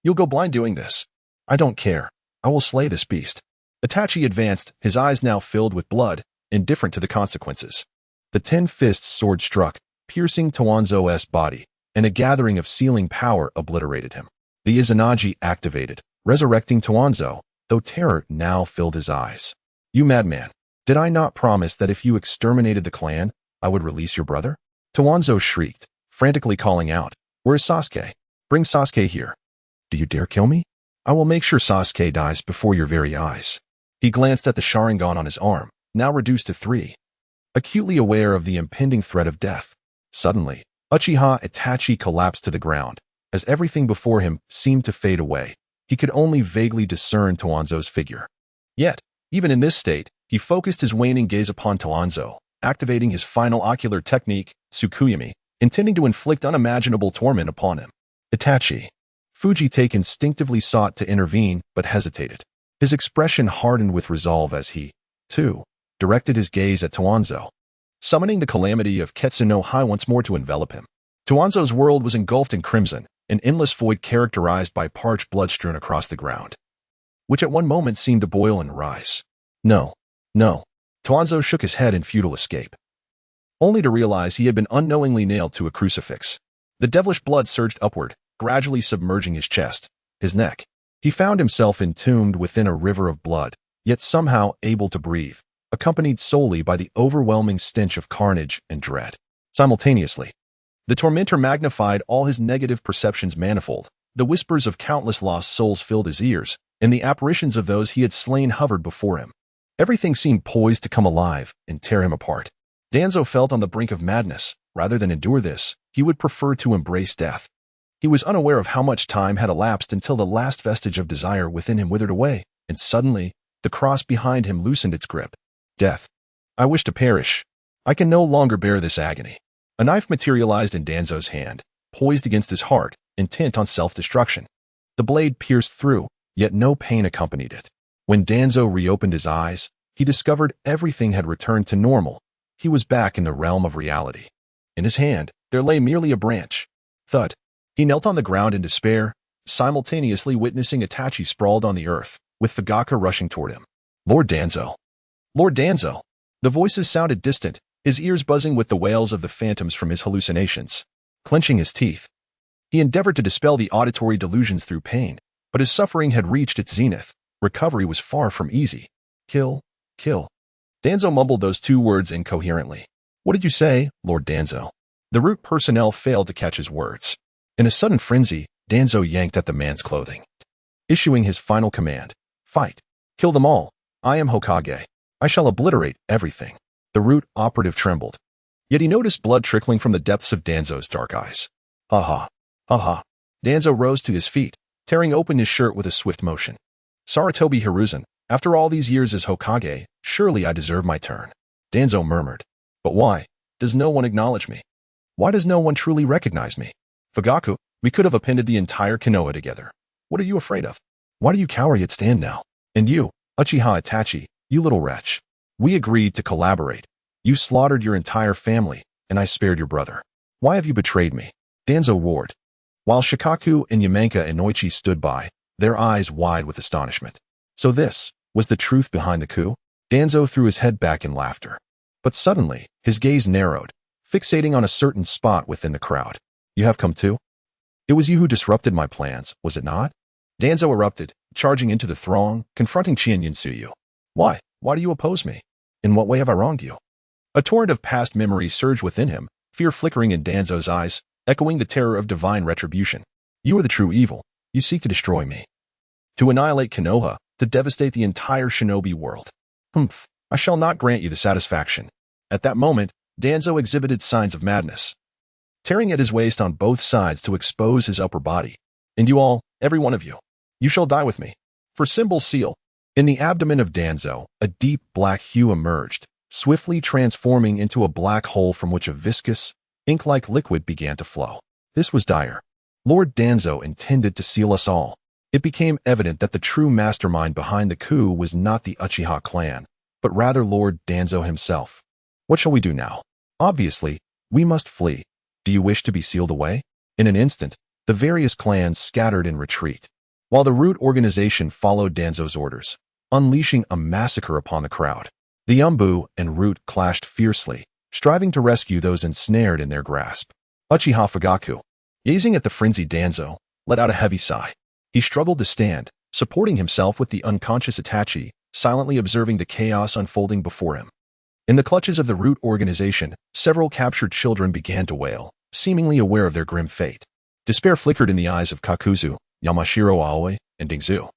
"You'll go blind doing this. I don't care. I will slay this beast." Itachi advanced, his eyes now filled with blood, indifferent to the consequences. The 10-fist sword struck, piercing Toanzo's body, and a gathering of sealing power obliterated him. The Izanagi activated, resurrecting Toanzo, though terror now filled his eyes. "You madman! Did I not promise that if you exterminated the clan, I would release your brother?" Toanzo shrieked, frantically calling out, "Where is Sasuke? Bring Sasuke here. Do you dare kill me? I will make sure Sasuke dies before your very eyes." He glanced at the Sharingan on his arm, now reduced to 3, acutely aware of the impending threat of death. Suddenly, Uchiha Itachi collapsed to the ground. As everything before him seemed to fade away, he could only vaguely discern Toanzo's figure. Yet, even in this state, he focused his waning gaze upon Toanzo, activating his final ocular technique, Tsukuyami, intending to inflict unimaginable torment upon him. "Itachi." Fujitake instinctively sought to intervene, but hesitated. His expression hardened with resolve as he, too, directed his gaze at Toanzo, summoning the calamity of Ketsuno Hai once more to envelop him. Toanzo's world was engulfed in crimson, an endless void characterized by parched blood strewn across the ground, which at one moment seemed to boil and rise. No, no. Toanzo shook his head in futile escape, only to realize he had been unknowingly nailed to a crucifix. The devilish blood surged upward, gradually submerging his chest, his neck. He found himself entombed within a river of blood, yet somehow able to breathe, accompanied solely by the overwhelming stench of carnage and dread. Simultaneously, the tormentor magnified all his negative perceptions manifold. The whispers of countless lost souls filled his ears, and the apparitions of those he had slain hovered before him. Everything seemed poised to come alive and tear him apart. Danzo felt on the brink of madness. Rather than endure this, he would prefer to embrace death. He was unaware of how much time had elapsed until the last vestige of desire within him withered away, and suddenly, the cross behind him loosened its grip. "Death. I wish to perish. I can no longer bear this agony." A knife materialized in Danzo's hand, poised against his heart, intent on self-destruction. The blade pierced through, yet no pain accompanied it. When Danzo reopened his eyes, he discovered everything had returned to normal. He was back in the realm of reality. In his hand, there lay merely a branch. Thud. He knelt on the ground in despair, simultaneously witnessing Itachi sprawled on the earth, with Fugaka rushing toward him. Lord Danzo! Lord Danzo! The voices sounded distant, his ears buzzing with the wails of the phantoms from his hallucinations. Clenching his teeth, he endeavored to dispel the auditory delusions through pain, but his suffering had reached its zenith. Recovery was far from easy. Kill, kill. Danzo mumbled those two words incoherently. What did you say, Lord Danzo? The root personnel failed to catch his words. In a sudden frenzy, Danzo yanked at the man's clothing, issuing his final command. Fight. Kill them all. I am Hokage. I shall obliterate everything. The root operative trembled. Yet he noticed blood trickling from the depths of Danzo's dark eyes. Ha ha. Ha ha. Danzo rose to his feet, tearing open his shirt with a swift motion. Sarutobi Hiruzen, after all these years as Hokage, surely I deserve my turn. Danzo murmured. But why does no one acknowledge me? Why does no one truly recognize me? Fugaku, we could have appended the entire Konoha together. What are you afraid of? Why do you cower yet stand now? And you, Uchiha Itachi, you little wretch. We agreed to collaborate. You slaughtered your entire family, and I spared your brother. Why have you betrayed me? Danzo roared. While Shikaku and Yamanka and Noichi stood by, their eyes wide with astonishment. So this was the truth behind the coup? Danzo threw his head back in laughter. But suddenly, his gaze narrowed, fixating on a certain spot within the crowd. You have come too? It was you who disrupted my plans, was it not? Danzo erupted, charging into the throng, confronting Qian Yun Su Yue. Why? Why do you oppose me? In what way have I wronged you? A torrent of past memories surged within him, fear flickering in Danzo's eyes, echoing the terror of divine retribution. You are the true evil. You seek to destroy me. To annihilate Konoha, to devastate the entire shinobi world. Humph. I shall not grant you the satisfaction. At that moment, Danzo exhibited signs of madness, tearing at his waist on both sides to expose his upper body. And you all, every one of you, you shall die with me. For symbol seal. In the abdomen of Danzo, a deep black hue emerged, swiftly transforming into a black hole from which a viscous, ink-like liquid began to flow. This was dire. Lord Danzo intended to seal us all. It became evident that the true mastermind behind the coup was not the Uchiha clan, but rather Lord Danzo himself. What shall we do now? Obviously, we must flee. Do you wish to be sealed away? In an instant, the various clans scattered in retreat, while the root organization followed Danzo's orders, unleashing a massacre upon the crowd. The Umbu and root clashed fiercely, striving to rescue those ensnared in their grasp. Uchiha Fugaku, gazing at the frenzied Danzo, let out a heavy sigh. He struggled to stand, supporting himself with the unconscious Itachi, silently observing the chaos unfolding before him. In the clutches of the root organization, several captured children began to wail, seemingly aware of their grim fate. Despair flickered in the eyes of Kakuzu, Yamashiro Aoi, and Dingzu,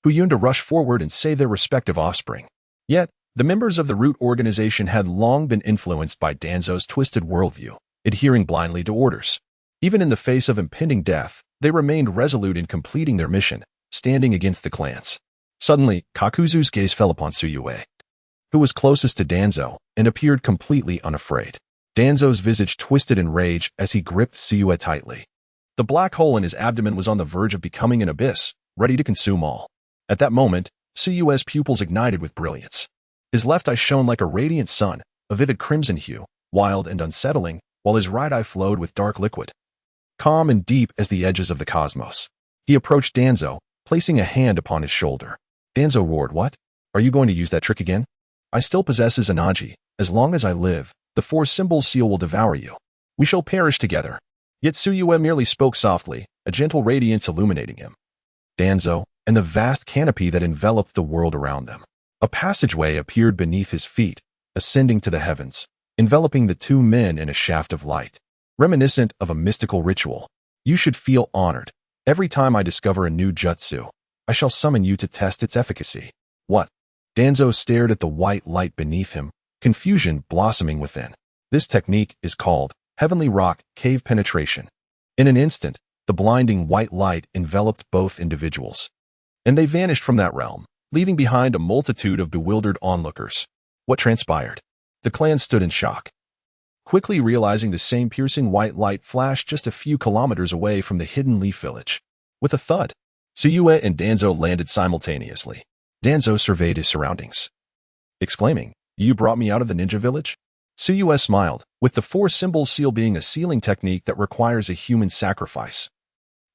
who yearned to rush forward and save their respective offspring. Yet, the members of the root organization had long been influenced by Danzo's twisted worldview, adhering blindly to orders. Even in the face of impending death, they remained resolute in completing their mission, standing against the clans. Suddenly, Kakuzu's gaze fell upon Su Yue, who was closest to Danzo and appeared completely unafraid. Danzo's visage twisted in rage as he gripped Su Yue tightly. The black hole in his abdomen was on the verge of becoming an abyss, ready to consume all. At that moment, Su Yue's pupils ignited with brilliance. His left eye shone like a radiant sun, a vivid crimson hue, wild and unsettling, while his right eye flowed with dark liquid, calm and deep as the edges of the cosmos. He approached Danzo, placing a hand upon his shoulder. Danzo roared, "What? Are you going to use that trick again? I still possess his Anaji. As long as I live, the four symbol seal will devour you. We shall perish together." Yet Su Yue merely spoke softly, a gentle radiance illuminating him, Danzo, and the vast canopy that enveloped the world around them. A passageway appeared beneath his feet, ascending to the heavens, enveloping the two men in a shaft of light, reminiscent of a mystical ritual. You should feel honored. Every time I discover a new jutsu, I shall summon you to test its efficacy. What? Danzo stared at the white light beneath him, confusion blossoming within. This technique is called Heavenly Rock Cave Penetration. In an instant, the blinding white light enveloped both individuals, and they vanished from that realm, leaving behind a multitude of bewildered onlookers. What transpired? The clan stood in shock, quickly realizing the same piercing white light flashed just a few kilometers away from the hidden leaf village. With a thud, Su Yue and Danzo landed simultaneously. Danzo surveyed his surroundings, exclaiming, "You brought me out of the ninja village?" Su Yue smiled, with the four symbol seal being a sealing technique that requires a human sacrifice.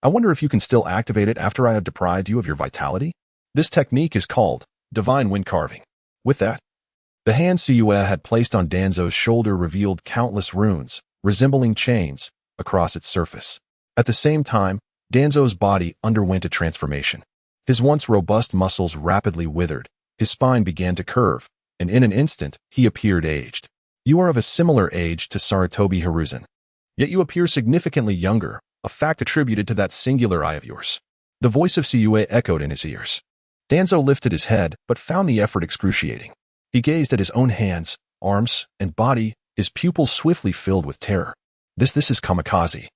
I wonder if you can still activate it after I have deprived you of your vitality? This technique is called divine wind carving. With that, the hand Su Yue had placed on Danzo's shoulder revealed countless runes, resembling chains, across its surface. At the same time, Danzo's body underwent a transformation. His once robust muscles rapidly withered, his spine began to curve, and in an instant, he appeared aged. You are of a similar age to Sarutobi Hiruzen. Yet you appear significantly younger, a fact attributed to that singular eye of yours. The voice of Su Yue echoed in his ears. Danzo lifted his head, but found the effort excruciating. He gazed at his own hands, arms, and body, his pupils swiftly filled with terror. This is kamikaze.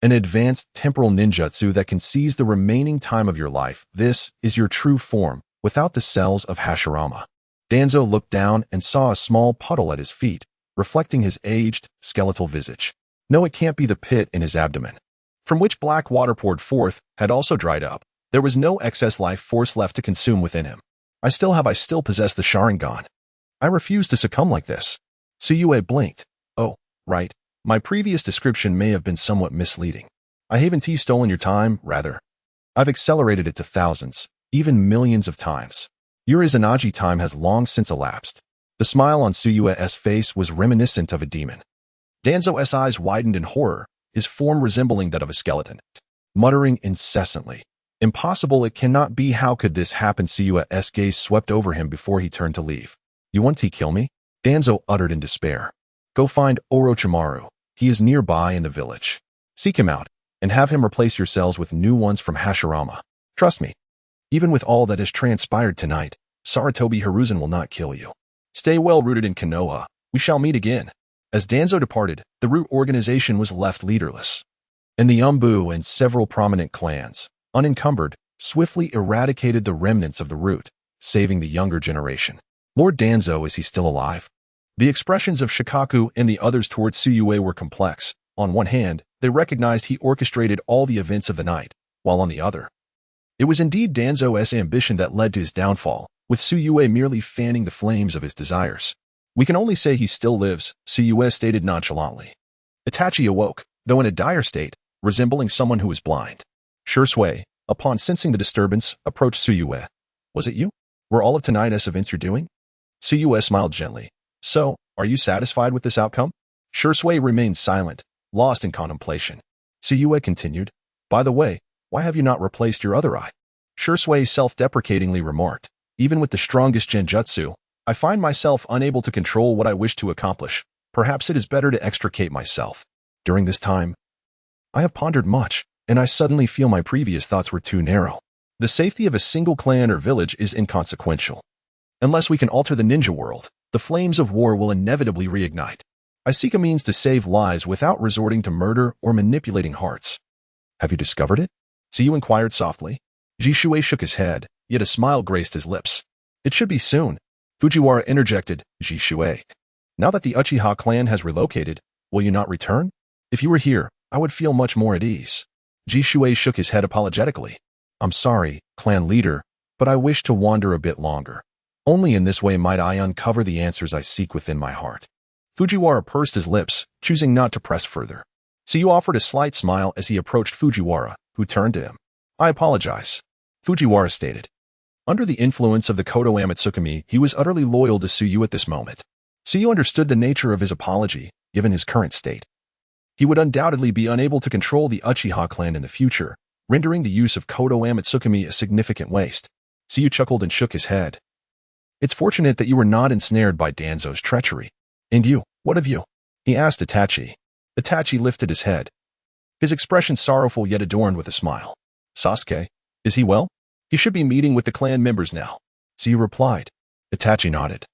An advanced temporal ninjutsu that can seize the remaining time of your life. This is your true form, without the cells of Hashirama. Danzo looked down and saw a small puddle at his feet, reflecting his aged, skeletal visage. No, it can't be the pit in his abdomen, from which black water poured forth, had also dried up. There was no excess life force left to consume within him. I still possess the Sharingan. I refuse to succumb like this. Su Yue blinked. Oh, right. My previous description may have been somewhat misleading. I haven't stolen your time, rather. I've accelerated it to thousands, even millions of times. Your Izanagi time has long since elapsed. The smile on Su Yue's face was reminiscent of a demon. Danzo's eyes widened in horror, his form resembling that of a skeleton. Muttering incessantly. Impossible, it cannot be, how could this happen? Su Yue's gaze swept over him before he turned to leave. You want to kill me? Danzo uttered in despair. Go find Orochimaru. He is nearby in the village. Seek him out, and have him replace your cells with new ones from Hashirama. Trust me. Even with all that has transpired tonight, Sarutobi Hiruzen will not kill you. Stay well rooted in Konoha. We shall meet again. As Danzo departed, the root organization was left leaderless. And the Umbu and several prominent clans, unencumbered, swiftly eradicated the remnants of the root, saving the younger generation. Lord Danzo, is he still alive? The expressions of Shikaku and the others towards Su Yue were complex. On one hand, they recognized he orchestrated all the events of the night, while on the other, it was indeed Danzo's ambition that led to his downfall, with Su Yue merely fanning the flames of his desires. We can only say he still lives, Su Yue stated nonchalantly. Itachi awoke, though in a dire state, resembling someone who was blind. Shui, upon sensing the disturbance, approached Su Yue. Was it you? Were all of tonight's events your doing? Su Yue smiled gently. So, are you satisfied with this outcome? Shui remained silent, lost in contemplation. Su Yue continued. By the way, why have you not replaced your other eye? Shui self-deprecatingly remarked. Even with the strongest genjutsu, I find myself unable to control what I wish to accomplish. Perhaps it is better to extricate myself. During this time, I have pondered much, and I suddenly feel my previous thoughts were too narrow. The safety of a single clan or village is inconsequential. Unless we can alter the ninja world, the flames of war will inevitably reignite. I seek a means to save lives without resorting to murder or manipulating hearts. Have you discovered it? Su Yue inquired softly. Shui shook his head, yet a smile graced his lips. It should be soon. Fujiwara interjected, Shui. Now that the Uchiha clan has relocated, will you not return? If you were here, I would feel much more at ease. Shui shook his head apologetically. I'm sorry, clan leader, but I wish to wander a bit longer. Only in this way might I uncover the answers I seek within my heart. Fujiwara pursed his lips, choosing not to press further. Su Yue offered a slight smile as he approached Fujiwara, who turned to him. I apologize, Fujiwara stated. Under the influence of the Kodo Amatsukami, he was utterly loyal to Su Yue at this moment. Su Yue understood the nature of his apology, given his current state. He would undoubtedly be unable to control the Uchiha clan in the future, rendering the use of Kodo Amatsukami a significant waste. Su Yue chuckled and shook his head. It's fortunate that you were not ensnared by Danzo's treachery. And you, what of you? He asked Itachi. Itachi lifted his head, his expression sorrowful yet adorned with a smile. Sasuke, is he well? He should be meeting with the clan members now. Su Yue replied. Itachi nodded.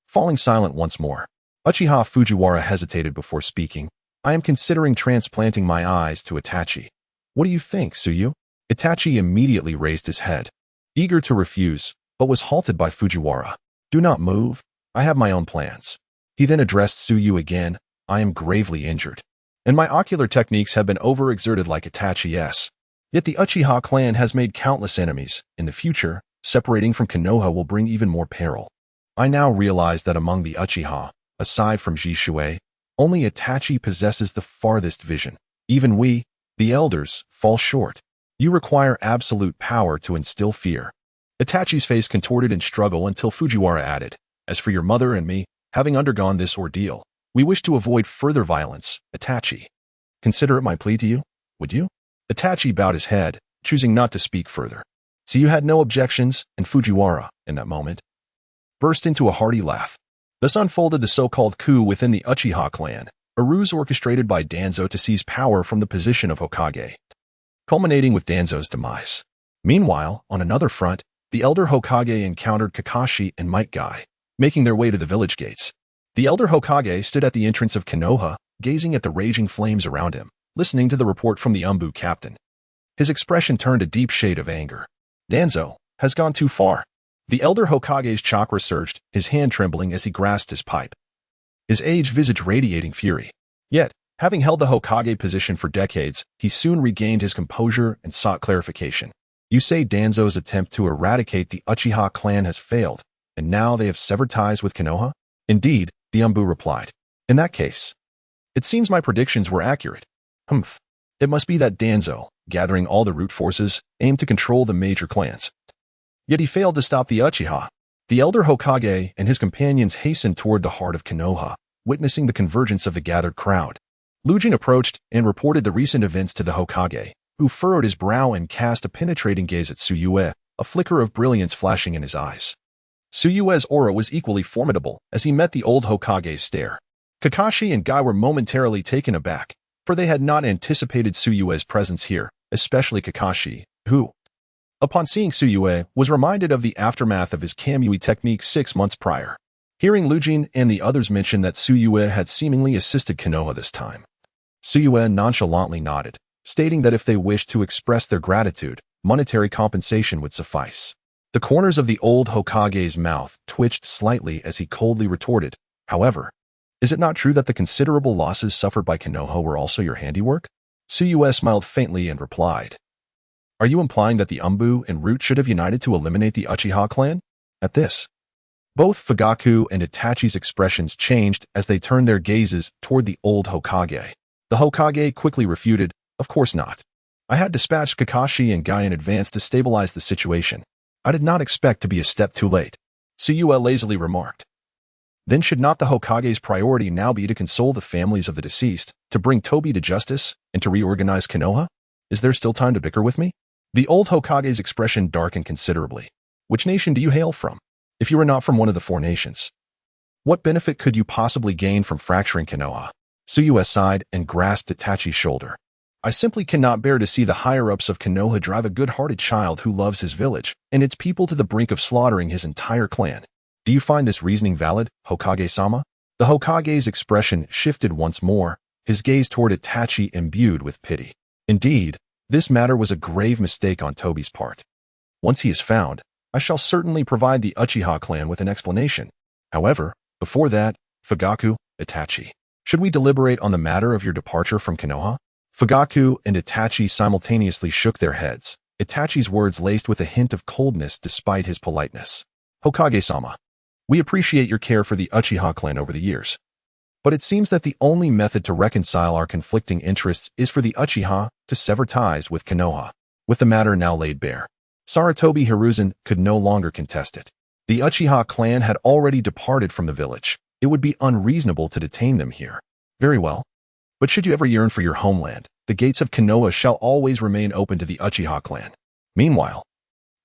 Falling silent once more, Uchiha Fujiwara hesitated before speaking. I am considering transplanting my eyes to Itachi. What do you think, Su Yue? Itachi immediately raised his head, eager to refuse, but was halted by Fujiwara. Do not move. I have my own plans. He then addressed Su Yue again. I am gravely injured, and my ocular techniques have been overexerted like Itachi's. Yet the Uchiha clan has made countless enemies. In the future, separating from Konoha will bring even more peril. I now realize that among the Uchiha, aside from Shui, only Itachi possesses the farthest vision. Even we, the elders, fall short. You require absolute power to instill fear. Itachi's face contorted in struggle until Fujiwara added, "As for your mother and me, having undergone this ordeal, we wish to avoid further violence, Itachi. Consider it my plea to you, would you?" Itachi bowed his head, choosing not to speak further. So you had no objections, and Fujiwara, in that moment, burst into a hearty laugh. Thus unfolded the so-called coup within the Uchiha clan, a ruse orchestrated by Danzo to seize power from the position of Hokage, culminating with Danzo's demise. Meanwhile, on another front, the elder Hokage encountered Kakashi and Might Guy, making their way to the village gates. The elder Hokage stood at the entrance of Konoha, gazing at the raging flames around him, listening to the report from the Umbu captain. His expression turned a deep shade of anger. Danzo has gone too far. The elder Hokage's chakra surged, his hand trembling as he grasped his pipe, his aged visage radiating fury. Yet, having held the Hokage position for decades, he soon regained his composure and sought clarification. "You say Danzo's attempt to eradicate the Uchiha clan has failed, and now they have severed ties with Konoha?" "Indeed," the Umbu replied. "In that case, it seems my predictions were accurate. Humph. It must be that Danzo, gathering all the root forces, aimed to control the major clans. Yet he failed to stop the Uchiha." The elder Hokage and his companions hastened toward the heart of Konoha, witnessing the convergence of the gathered crowd. Lujin approached and reported the recent events to the Hokage, who furrowed his brow and cast a penetrating gaze at Su Yue, a flicker of brilliance flashing in his eyes. Su Yue's aura was equally formidable as he met the old Hokage's stare. Kakashi and Guy were momentarily taken aback, for they had not anticipated Su Yue's presence here, especially Kakashi, who, upon seeing Su Yue, was reminded of the aftermath of his Kamui technique 6 months prior. Hearing Lujin and the others mention that Su Yue had seemingly assisted Konoha this time, Su Yue nonchalantly nodded, stating that if they wished to express their gratitude, monetary compensation would suffice. The corners of the old Hokage's mouth twitched slightly as he coldly retorted, "However, is it not true that the considerable losses suffered by Konoha were also your handiwork?" Su Yue smiled faintly and replied, "Are you implying that the Umbu and Root should have united to eliminate the Uchiha clan?" At this, both Fugaku and Itachi's expressions changed as they turned their gazes toward the old Hokage. The Hokage quickly refuted, "Of course not. I had dispatched Kakashi and Guy in advance to stabilize the situation. I did not expect to be a step too late," Su Yue lazily remarked. "Then should not the Hokage's priority now be to console the families of the deceased, to bring Tobi to justice, and to reorganize Konoha? Is there still time to bicker with me?" The old Hokage's expression darkened considerably. "Which nation do you hail from? If you were not from one of the 4 nations, what benefit could you possibly gain from fracturing Konoha?" Su Yue sighed and grasped Itachi's shoulder. "I simply cannot bear to see the higher-ups of Konoha drive a good-hearted child who loves his village and its people to the brink of slaughtering his entire clan. Do you find this reasoning valid, Hokage-sama?" The Hokage's expression shifted once more, his gaze toward Itachi imbued with pity. "Indeed, this matter was a grave mistake on Tobi's part. Once he is found, I shall certainly provide the Uchiha clan with an explanation. However, before that, Fugaku, Itachi, should we deliberate on the matter of your departure from Konoha?" Fugaku and Itachi simultaneously shook their heads, Itachi's words laced with a hint of coldness despite his politeness. "Hokage-sama, we appreciate your care for the Uchiha clan over the years. But it seems that the only method to reconcile our conflicting interests is for the Uchiha to sever ties with Konoha." With the matter now laid bare, Sarutobi Hiruzen could no longer contest it. The Uchiha clan had already departed from the village. It would be unreasonable to detain them here. "Very well. But should you ever yearn for your homeland, the gates of Konoha shall always remain open to the Uchiha clan." Meanwhile,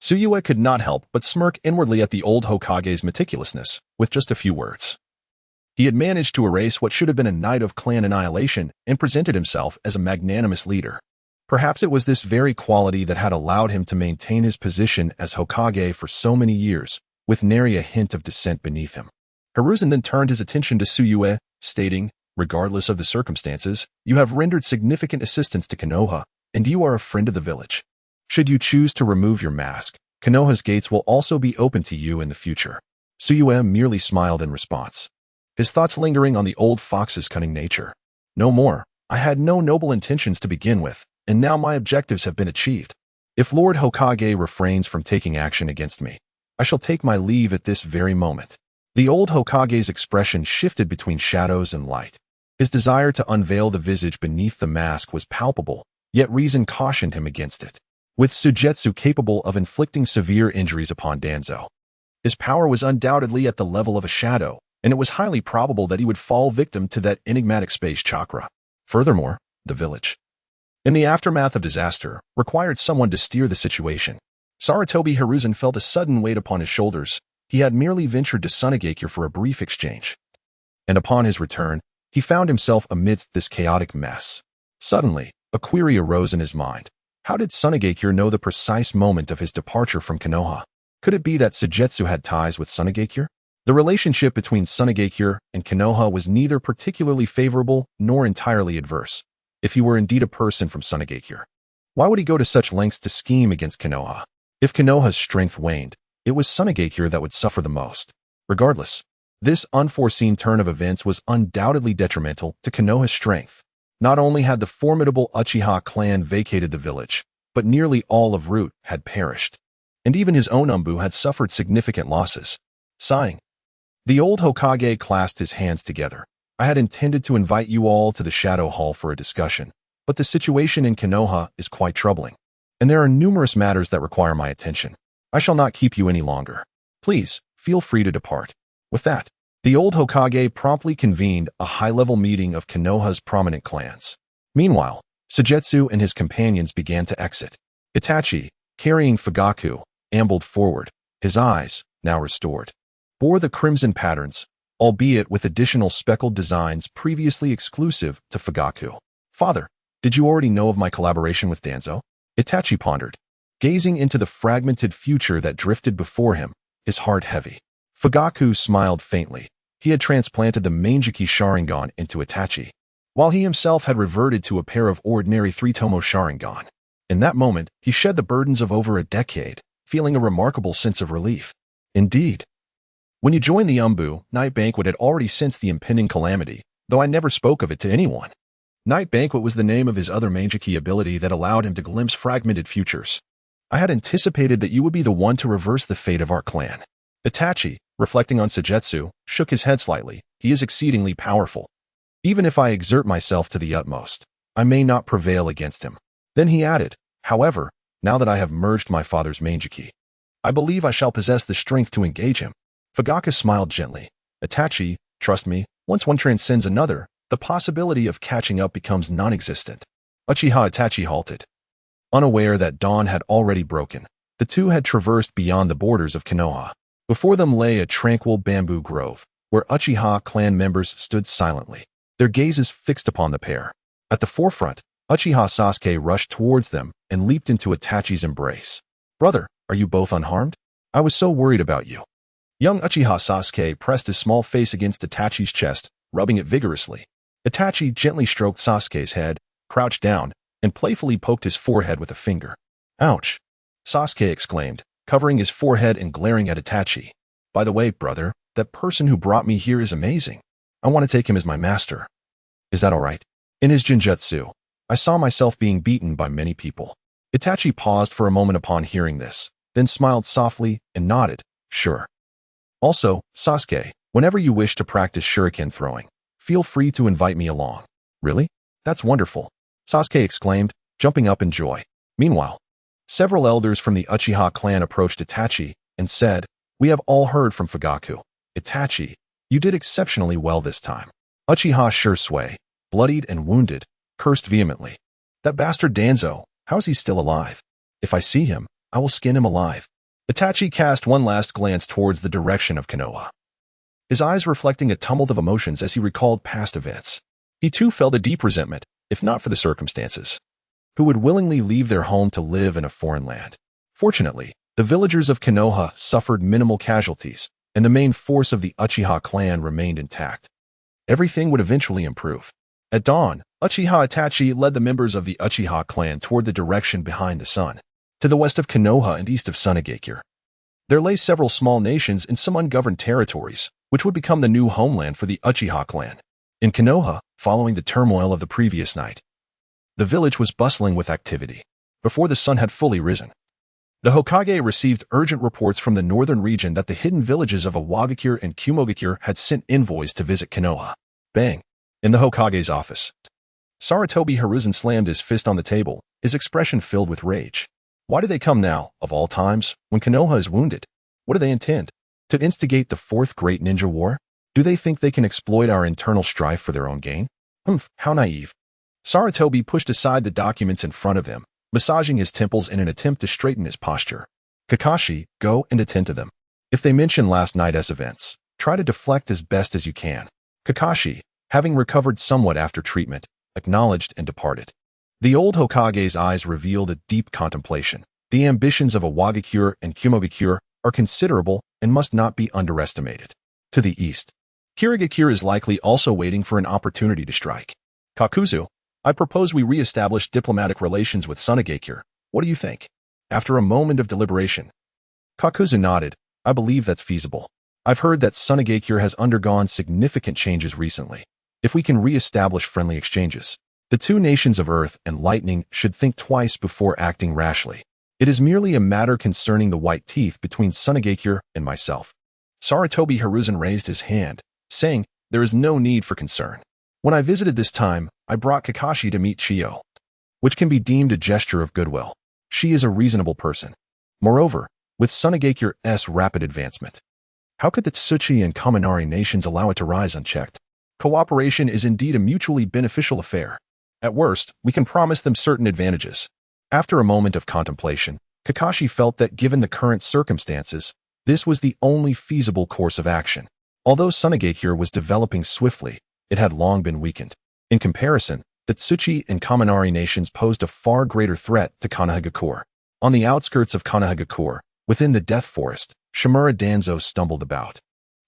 Su Yue could not help but smirk inwardly at the old Hokage's meticulousness, with just a few words. He had managed to erase what should have been a night of clan annihilation and presented himself as a magnanimous leader. Perhaps it was this very quality that had allowed him to maintain his position as Hokage for so many years, with nary a hint of dissent beneath him. Hiruzen then turned his attention to Su Yue, stating, "Regardless of the circumstances, you have rendered significant assistance to Konoha, and you are a friend of the village. Should you choose to remove your mask, Konoha's gates will also be open to you in the future." Su Yue merely smiled in response, his thoughts lingering on the old fox's cunning nature. "No more. I had no noble intentions to begin with, and now my objectives have been achieved. If Lord Hokage refrains from taking action against me, I shall take my leave at this very moment." The old Hokage's expression shifted between shadows and light. His desire to unveil the visage beneath the mask was palpable, yet reason cautioned him against it. with Sujetsu capable of inflicting severe injuries upon Danzo. His power was undoubtedly at the level of a shadow, and it was highly probable that he would fall victim to that enigmatic space chakra. Furthermore, the village, in the aftermath of disaster, required someone to steer the situation. Sarutobi Hiruzen felt a sudden weight upon his shoulders. He had merely ventured to Sunagakure for a brief exchange. And upon his return, he found himself amidst this chaotic mess. Suddenly, a query arose in his mind. How did Sunagakure know the precise moment of his departure from Konoha? Could it be that Sujetsu had ties with Sunagakure? The relationship between Sunagakure and Konoha was neither particularly favorable nor entirely adverse. If he were indeed a person from Sunagakure, why would he go to such lengths to scheme against Konoha? If Konoha's strength waned, it was Sunagakure that would suffer the most. Regardless, this unforeseen turn of events was undoubtedly detrimental to Konoha's strength. Not only had the formidable Uchiha clan vacated the village, but nearly all of Root had perished. And even his own Umbu had suffered significant losses. Sighing, the old Hokage clasped his hands together. I had intended to invite you all to the Shadow Hall for a discussion, but the situation in Konoha is quite troubling, and there are numerous matters that require my attention. I shall not keep you any longer. Please, feel free to depart. With that, the old Hokage promptly convened a high-level meeting of Konoha's prominent clans. Meanwhile, Sujetsu and his companions began to exit. Itachi, carrying Fugaku, ambled forward. His eyes, now restored, bore the crimson patterns, albeit with additional speckled designs previously exclusive to Fugaku. Father, did you already know of my collaboration with Danzo? Itachi pondered, gazing into the fragmented future that drifted before him, his heart heavy. Fugaku smiled faintly. He had transplanted the Manjiki Sharingan into Itachi, while he himself had reverted to a pair of ordinary three-tomo Sharingan. In that moment, he shed the burdens of over a decade, feeling a remarkable sense of relief. Indeed, when you joined the Umbu, Night Banquet had already sensed the impending calamity, though I never spoke of it to anyone. Night Banquet was the name of his other Manjiki ability that allowed him to glimpse fragmented futures. I had anticipated that you would be the one to reverse the fate of our clan. Itachi, reflecting on Sujetsu, shook his head slightly. He is exceedingly powerful. Even if I exert myself to the utmost, I may not prevail against him. Then he added, however, now that I have merged my father's Manjiki, I believe I shall possess the strength to engage him. Fugaku smiled gently. Itachi, trust me, once one transcends another, the possibility of catching up becomes non-existent. Uchiha Itachi halted. Unaware that dawn had already broken, the two had traversed beyond the borders of Konoha. Before them lay a tranquil bamboo grove, where Uchiha clan members stood silently, their gazes fixed upon the pair. At the forefront, Uchiha Sasuke rushed towards them and leaped into Itachi's embrace. Brother, are you both unharmed? I was so worried about you. Young Uchiha Sasuke pressed his small face against Itachi's chest, rubbing it vigorously. Itachi gently stroked Sasuke's head, crouched down, and playfully poked his forehead with a finger. Ouch! Sasuke exclaimed, covering his forehead and glaring at Itachi. By the way, brother, that person who brought me here is amazing. I want to take him as my master. Is that all right? In his Jinjutsu, I saw myself being beaten by many people. Itachi paused for a moment upon hearing this, then smiled softly and nodded, sure. Also, Sasuke, whenever you wish to practice shuriken throwing, feel free to invite me along. Really? That's wonderful, Sasuke exclaimed, jumping up in joy. Meanwhile, several elders from the Uchiha clan approached Itachi and said, we have all heard from Fugaku. Itachi, you did exceptionally well this time. Uchiha Shursui, bloodied and wounded, cursed vehemently. That bastard Danzo, how is he still alive? If I see him, I will skin him alive. Itachi cast one last glance towards the direction of Konoha, his eyes reflecting a tumult of emotions as he recalled past events. He too felt a deep resentment, if not for the circumstances. Who would willingly leave their home to live in a foreign land? Fortunately, the villagers of Konoha suffered minimal casualties, and the main force of the Uchiha clan remained intact. Everything would eventually improve. At dawn, Uchiha Itachi led the members of the Uchiha clan toward the direction behind the sun, to the west of Konoha and east of Sunagakure. There lay several small nations and some ungoverned territories, which would become the new homeland for the Uchiha clan. In Konoha, following the turmoil of the previous night, the village was bustling with activity. Before the sun had fully risen, the Hokage received urgent reports from the northern region that the hidden villages of Iwagakure and Kumogakure had sent envoys to visit Konoha. Bang! In the Hokage's office, Sarutobi Hiruzen slammed his fist on the table, his expression filled with rage. Why do they come now, of all times, when Konoha is wounded? What do they intend? To instigate the Fourth Great Ninja War? Do they think they can exploit our internal strife for their own gain? How naive. Sarutobi pushed aside the documents in front of him, massaging his temples in an attempt to straighten his posture. Kakashi, go and attend to them. If they mention last night's events, try to deflect as best as you can. Kakashi, having recovered somewhat after treatment, acknowledged and departed. The old Hokage's eyes revealed a deep contemplation. The ambitions of Iwagakure and Kumogakure are considerable and must not be underestimated. To the east, Kirigakure is likely also waiting for an opportunity to strike. Kakuzu, I propose we re-establish diplomatic relations with Sunagakure. What do you think? After a moment of deliberation, Kakuzu nodded. I believe that's feasible. I've heard that Sunagakure has undergone significant changes recently. If we can re-establish friendly exchanges, the two nations of Earth and Lightning should think twice before acting rashly. It is merely a matter concerning the white teeth between Sunagakure and myself. Sarutobi Hiruzen raised his hand, saying, there is no need for concern. When I visited this time, I brought Kakashi to meet Chiyo, which can be deemed a gesture of goodwill. She is a reasonable person. Moreover, with Sunagakure's rapid advancement, how could the Tsuchi and Kaminari nations allow it to rise unchecked? Cooperation is indeed a mutually beneficial affair. At worst, we can promise them certain advantages. After a moment of contemplation, Kakashi felt that given the current circumstances, this was the only feasible course of action. Although Sunagakure was developing swiftly, it had long been weakened. In comparison, the Tsuchi and Kaminari nations posed a far greater threat to Konohagakure. On the outskirts of Konohagakure, within the Death Forest, Shimura Danzo stumbled about,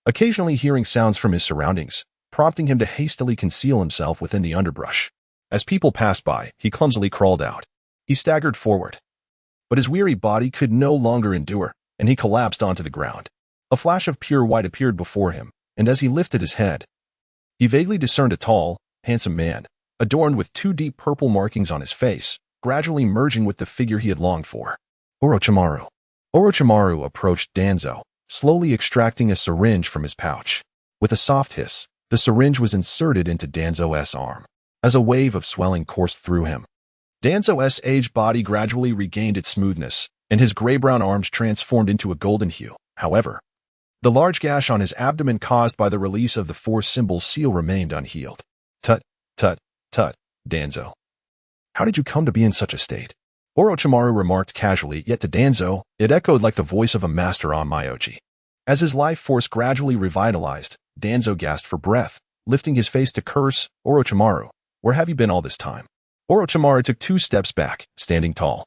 occasionally hearing sounds from his surroundings, prompting him to hastily conceal himself within the underbrush. As people passed by, he clumsily crawled out. He staggered forward, but his weary body could no longer endure, and he collapsed onto the ground. A flash of pure white appeared before him, and as he lifted his head, he vaguely discerned a tall, handsome man, adorned with two deep purple markings on his face, gradually merging with the figure he had longed for. Orochimaru. Orochimaru approached Danzo, slowly extracting a syringe from his pouch. With a soft hiss, the syringe was inserted into Danzo's arm. As a wave of swelling coursed through him, Danzo's aged body gradually regained its smoothness, and his gray-brown arms transformed into a golden hue. However, the large gash on his abdomen caused by the release of the four symbol seal remained unhealed. Tut, Danzo. How did you come to be in such a state? Orochimaru remarked casually, yet to Danzo, it echoed like the voice of a master on Myoji. As his life force gradually revitalized, Danzo gasped for breath, lifting his face to curse, Orochimaru, where have you been all this time? Orochimaru took 2 steps back, standing tall,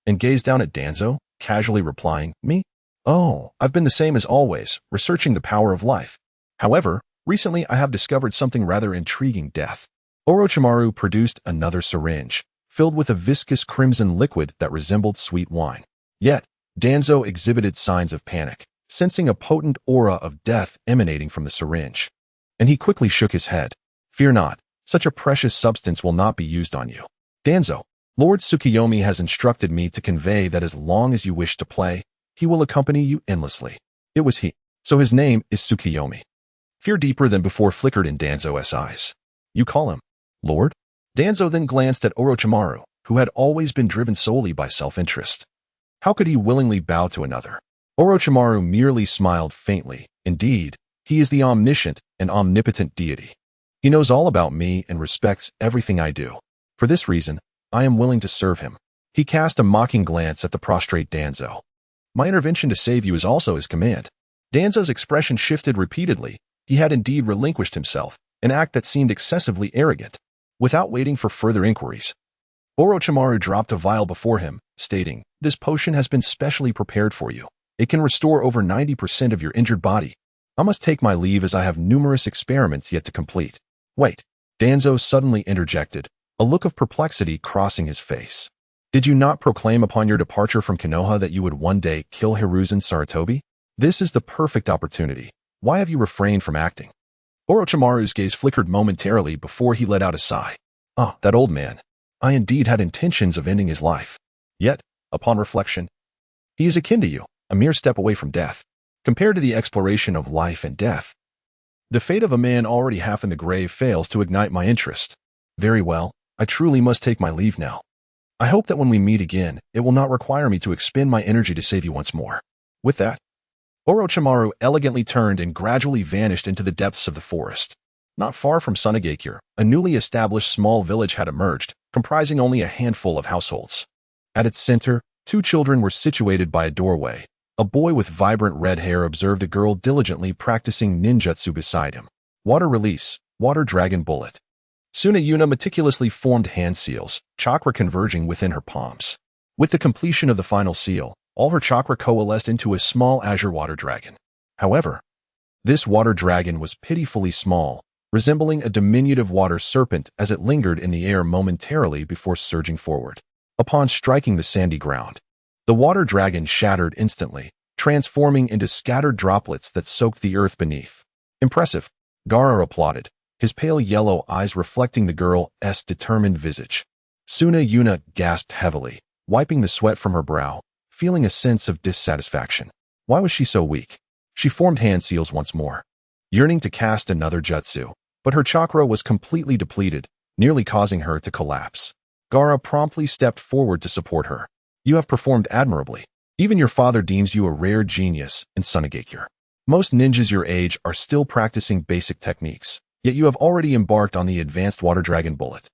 and gazed down at Danzo, casually replying, me? Oh, I've been the same as always, researching the power of life. However, recently I have discovered something rather intriguing. Death. Orochimaru produced another syringe, filled with a viscous crimson liquid that resembled sweet wine. Yet, Danzo exhibited signs of panic, sensing a potent aura of death emanating from the syringe. And he quickly shook his head. Fear not, such a precious substance will not be used on you. Danzo, Lord Tsukiyomi has instructed me to convey that as long as you wish to play, he will accompany you endlessly. It was he, so his name is Tsukiyomi. Fear deeper than before flickered in Danzo's eyes. You call him Lord? Danzo then glanced at Orochimaru, who had always been driven solely by self-interest. How could he willingly bow to another? Orochimaru merely smiled faintly. Indeed, he is the omniscient and omnipotent deity. He knows all about me and respects everything I do. For this reason, I am willing to serve him. He cast a mocking glance at the prostrate Danzo. My intervention to save you is also his command. Danzo's expression shifted repeatedly. He had indeed relinquished himself, an act that seemed excessively arrogant. Without waiting for further inquiries, Orochimaru dropped a vial before him, stating, this potion has been specially prepared for you. It can restore over 90% of your injured body. I must take my leave as I have numerous experiments yet to complete. Wait, Danzo suddenly interjected, a look of perplexity crossing his face. Did you not proclaim upon your departure from Konoha that you would one day kill Hiruzen Sarutobi? This is the perfect opportunity. Why have you refrained from acting? Orochimaru's gaze flickered momentarily before he let out a sigh. Ah, that old man. I indeed had intentions of ending his life. Yet, upon reflection, he is akin to you, a mere step away from death. Compared to the exploration of life and death, the fate of a man already half in the grave fails to ignite my interest. Very well, I truly must take my leave now. I hope that when we meet again, it will not require me to expend my energy to save you once more. With that, Orochimaru elegantly turned and gradually vanished into the depths of the forest. Not far from Sunagakure, a newly established small village had emerged, comprising only a handful of households. At its center, two children were situated by a doorway. A boy with vibrant red hair observed a girl diligently practicing ninjutsu beside him. Water release, water dragon bullet. Suna Yuna meticulously formed hand seals, chakra converging within her palms. With the completion of the final seal, all her chakra coalesced into a small azure water dragon. However, this water dragon was pitifully small, resembling a diminutive water serpent as it lingered in the air momentarily before surging forward. Upon striking the sandy ground, the water dragon shattered instantly, transforming into scattered droplets that soaked the earth beneath. Impressive, Gaara applauded, his pale yellow eyes reflecting the girl's determined visage. Suna Yuna gasped heavily, wiping the sweat from her brow, feeling a sense of dissatisfaction. Why was she so weak? She formed hand seals once more, yearning to cast another jutsu, but her chakra was completely depleted, nearly causing her to collapse. Gaara promptly stepped forward to support her. You have performed admirably. Even your father deems you a rare genius in Sunagakure. Most ninjas your age are still practicing basic techniques, yet you have already embarked on the advanced water dragon bullet.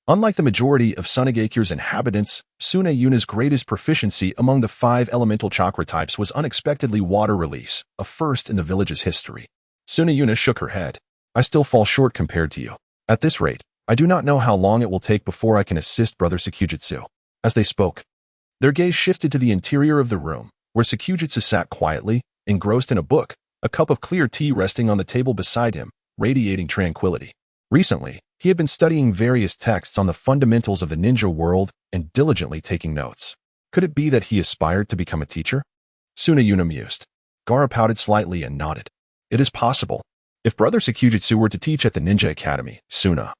Unlike the majority of Sunagakure's inhabitants, Suna Yuna's greatest proficiency among the 5 elemental chakra types was unexpectedly water release, a first in the village's history. Suna Yuna shook her head. I still fall short compared to you. At this rate, I do not know how long it will take before I can assist Brother Sekujutsu. As they spoke, their gaze shifted to the interior of the room, where Sekujutsu sat quietly, engrossed in a book, a cup of clear tea resting on the table beside him, radiating tranquility. Recently, he had been studying various texts on the fundamentals of the ninja world and diligently taking notes. Could it be that he aspired to become a teacher? Suna Yuna mused. Gaara pouted slightly and nodded. It is possible. If Brother Sekujutsu were to teach at the Ninja Academy, Suna,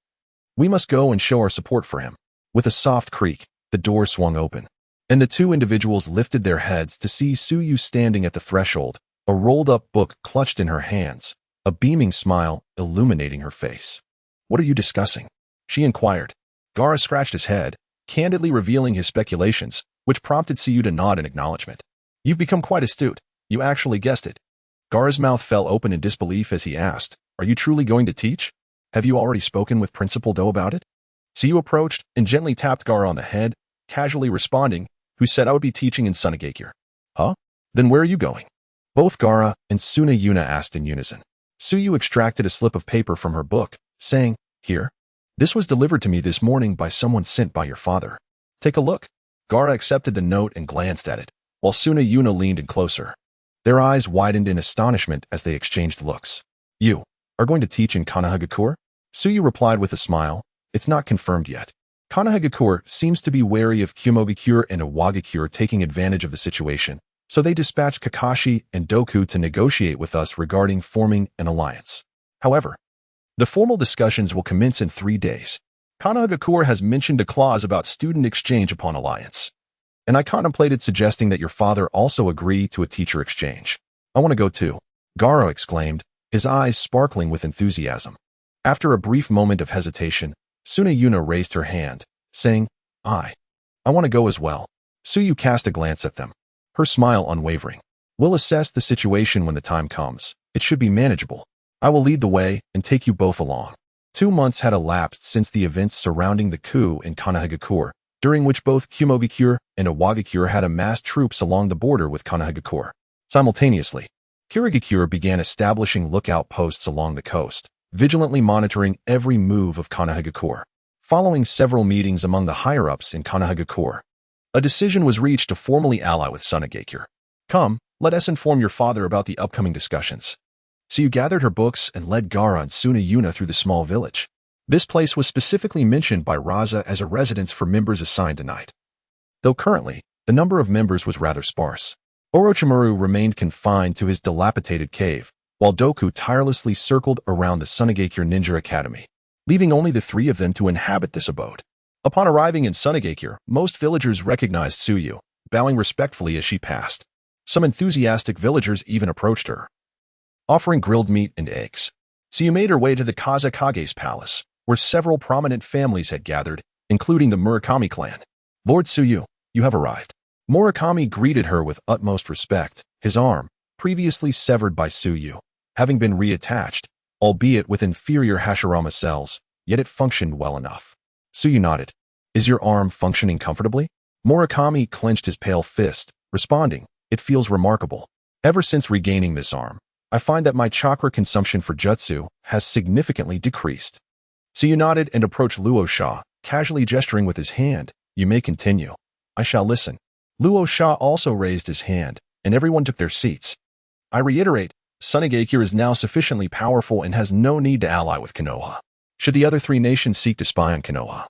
we must go and show our support for him. With a soft creak, the door swung open, and the two individuals lifted their heads to see Suyu standing at the threshold, a rolled-up book clutched in her hands, a beaming smile illuminating her face. What are you discussing? She inquired. Gaara scratched his head, candidly revealing his speculations, which prompted Suyu to nod in acknowledgement. You've become quite astute. You actually guessed it. Gaara's mouth fell open in disbelief as he asked, Are you truly going to teach? Have you already spoken with Principal Do about it? Suyu approached and gently tapped Gaara on the head, casually responding, Who said I would be teaching in Sunagakure? Huh? Then where are you going? Both Gaara and Suna Yuna asked in unison. Suyu extracted a slip of paper from her book, saying, Here. This was delivered to me this morning by someone sent by your father. Take a look. Gaara accepted the note and glanced at it, while Suna Yuna leaned in closer. Their eyes widened in astonishment as they exchanged looks. You are going to teach in Konoha? Suyu replied with a smile. It's not confirmed yet. Konoha seems to be wary of Kumogakure and Iwagakure taking advantage of the situation, so they dispatched Kakashi and Doku to negotiate with us regarding forming an alliance. However, the formal discussions will commence in 3 days. Konoha has mentioned a clause about student exchange upon alliance, and I contemplated suggesting that your father also agree to a teacher exchange. I want to go too, Gaara exclaimed, his eyes sparkling with enthusiasm. After a brief moment of hesitation, Suna Yuna raised her hand, saying, I want to go as well. Suyu cast a glance at them, her smile unwavering. We'll assess the situation when the time comes. It should be manageable. I will lead the way and take you both along. 2 months had elapsed since the events surrounding the coup in Konoha, during which both Kumogakure and Iwagakure had amassed troops along the border with Konoha. Simultaneously, Kirigakure began establishing lookout posts along the coast, vigilantly monitoring every move of Konoha. Following several meetings among the higher-ups in Konoha, a decision was reached to formally ally with Sunagakure. Come, let us inform your father about the upcoming discussions. So you gathered her books and led Gaara and Suna Yuna through the small village. This place was specifically mentioned by Raza as a residence for members assigned tonight. Though currently, the number of members was rather sparse. Orochimaru remained confined to his dilapidated cave, while Doku tirelessly circled around the Sunagakure Ninja Academy, leaving only the 3 of them to inhabit this abode. Upon arriving in Sunagakure, most villagers recognized Suyu, bowing respectfully as she passed. Some enthusiastic villagers even approached her, offering grilled meat and eggs. Suyu made her way to the Kazekage's palace, where several prominent families had gathered, including the Murakami clan. Lord Su Yue, you have arrived. Murakami greeted her with utmost respect, his arm, previously severed by Su Yue, having been reattached, albeit with inferior Hashirama cells, yet it functioned well enough. Su Yue nodded. Is your arm functioning comfortably? Murakami clenched his pale fist, responding, it feels remarkable. Ever since regaining this arm, I find that my chakra consumption for jutsu has significantly decreased. Su Yue nodded and approached Luo Sha, casually gesturing with his hand. You may continue. I shall listen. Luo Sha also raised his hand, and everyone took their seats. I reiterate, Sunagakure is now sufficiently powerful and has no need to ally with Konoha. Should the other three nations seek to spy on Konoha,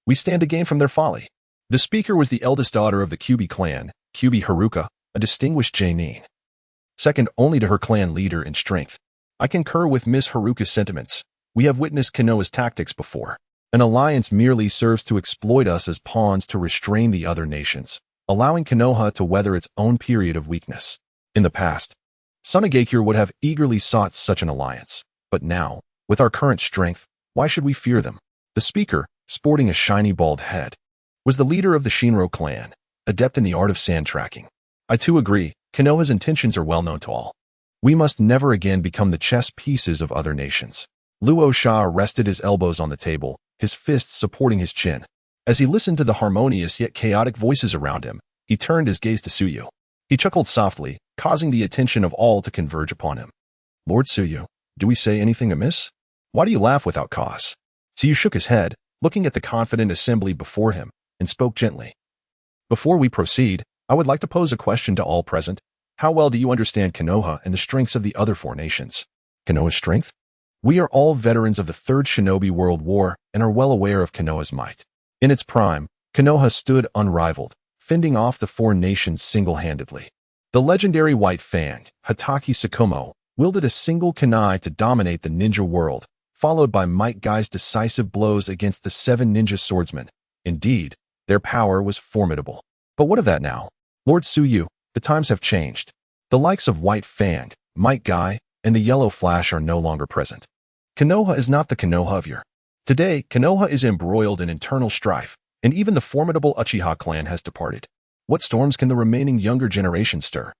we stand to gain from their folly. The speaker was the eldest daughter of the Kyubi clan, Kyubi Haruka, a distinguished genin. Second only to her clan leader in strength. I concur with Miss Haruka's sentiments. We have witnessed Konoha's tactics before. An alliance merely serves to exploit us as pawns to restrain the other nations, allowing Konoha to weather its own period of weakness. In the past, Sunagakure would have eagerly sought such an alliance, but now, with our current strength, why should we fear them? The speaker, sporting a shiny bald head, was the leader of the Shinro clan, adept in the art of sand tracking. I too agree, Konoha's intentions are well known to all. We must never again become the chess pieces of other nations. Luo Sha rested his elbows on the table, his fists supporting his chin. As he listened to the harmonious yet chaotic voices around him, he turned his gaze to Su Yue. He chuckled softly, causing the attention of all to converge upon him. Lord Su Yue, do we say anything amiss? Why do you laugh without cause? Su Yue shook his head, looking at the confident assembly before him, and spoke gently. Before we proceed, I would like to pose a question to all present. How well do you understand Konoha and the strengths of the other four nations? Konoha's strength? We are all veterans of the Third Shinobi World War and are well aware of Konoha's might. In its prime, Konoha stood unrivaled, fending off the four nations single-handedly. The legendary White Fang, Hatake Sakumo, wielded a single kunai to dominate the ninja world, followed by Might Guy's decisive blows against the 7 ninja swordsmen. Indeed, their power was formidable. But what of that now? Lord Su Yue, the times have changed. The likes of White Fang, Might Guy, and the Yellow Flash are no longer present. Konoha is not the Konoha of yore. Today, Konoha is embroiled in internal strife, and even the formidable Uchiha clan has departed. What storms can the remaining younger generation stir?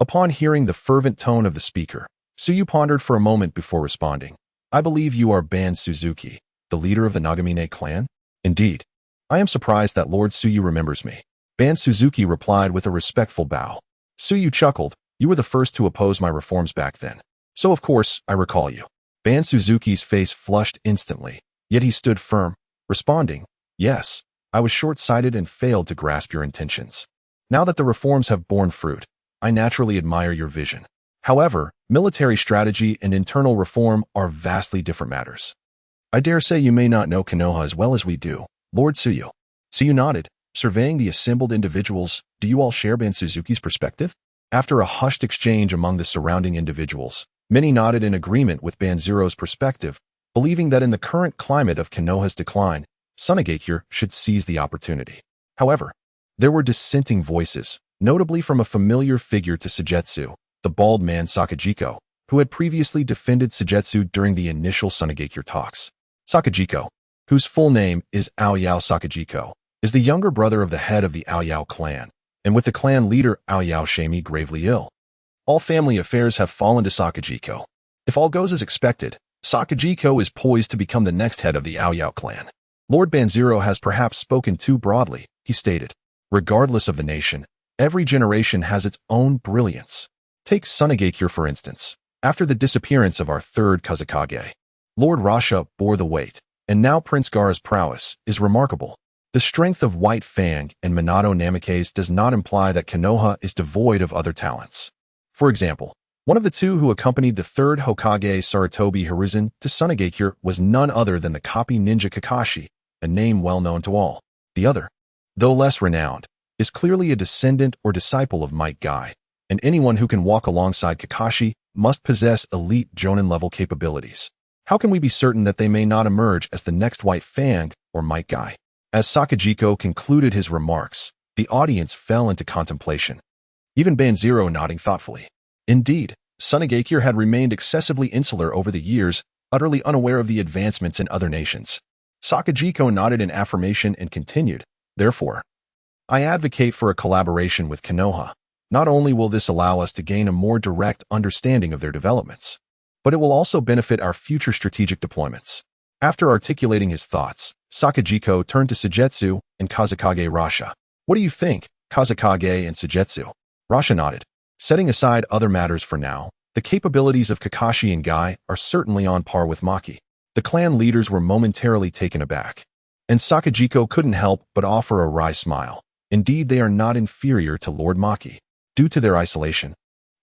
Upon hearing the fervent tone of the speaker, Su Yue pondered for a moment before responding. I believe you are Ban Suzuki, the leader of the Nagamine clan? Indeed. I am surprised that Lord Su Yue remembers me. Ban Suzuki replied with a respectful bow. Su Yue chuckled. You were the first to oppose my reforms back then. So of course, I recall you. Ban Suzuki's face flushed instantly, yet he stood firm, responding, yes, I was short-sighted and failed to grasp your intentions. Now that the reforms have borne fruit, I naturally admire your vision. However, military strategy and internal reform are vastly different matters. I dare say you may not know Konoha as well as we do, Lord Su Yue. Su Yue nodded, surveying the assembled individuals. Do you all share Ban Suzuki's perspective? After a hushed exchange among the surrounding individuals, many nodded in agreement with Banzero's perspective, believing that in the current climate of Konoha's decline, Sunagakure should seize the opportunity. However, there were dissenting voices, notably from a familiar figure to Sujetsu, the bald man Sakajiko, who had previously defended Sujetsu during the initial Sunagakure talks. Sakajiko, whose full name is Aoyao Sakajiko, is the younger brother of the head of the Aoyao clan, and with the clan leader Aoyao Shami gravely ill. All family affairs have fallen to Sakajiko. If all goes as expected, Sakajiko is poised to become the next head of the Aoyao clan. Lord Banzero has perhaps spoken too broadly, he stated. Regardless of the nation, every generation has its own brilliance. Take Sunagakure for instance. After the disappearance of our third Kazekage, Lord Rasha bore the weight, and now Prince Gaara's prowess is remarkable. The strength of White Fang and Minato Namikaze does not imply that Konoha is devoid of other talents. For example, one of the two who accompanied the third Hokage Sarutobi Hiruzen to Sunagakure was none other than the copy ninja Kakashi, a name well known to all. The other, though less renowned, is clearly a descendant or disciple of Might Guy, and anyone who can walk alongside Kakashi must possess elite Jonin-level capabilities. How can we be certain that they may not emerge as the next White Fang or Might Guy? As Sakajiko concluded his remarks, the audience fell into contemplation. Even Banzero nodding thoughtfully. Indeed, Sunagakure had remained excessively insular over the years, utterly unaware of the advancements in other nations. Sakajiko nodded in affirmation and continued, therefore, I advocate for a collaboration with Konoha. Not only will this allow us to gain a more direct understanding of their developments, but it will also benefit our future strategic deployments. After articulating his thoughts, Sakajiko turned to Sujetsu and Kazekage Rasha. What do you think, Kazekage and Sujetsu? Rasha nodded. Setting aside other matters for now, the capabilities of Kakashi and Guy are certainly on par with Maki. The clan leaders were momentarily taken aback, and Sakajiko couldn't help but offer a wry smile. Indeed, they are not inferior to Lord Maki. Due to their isolation,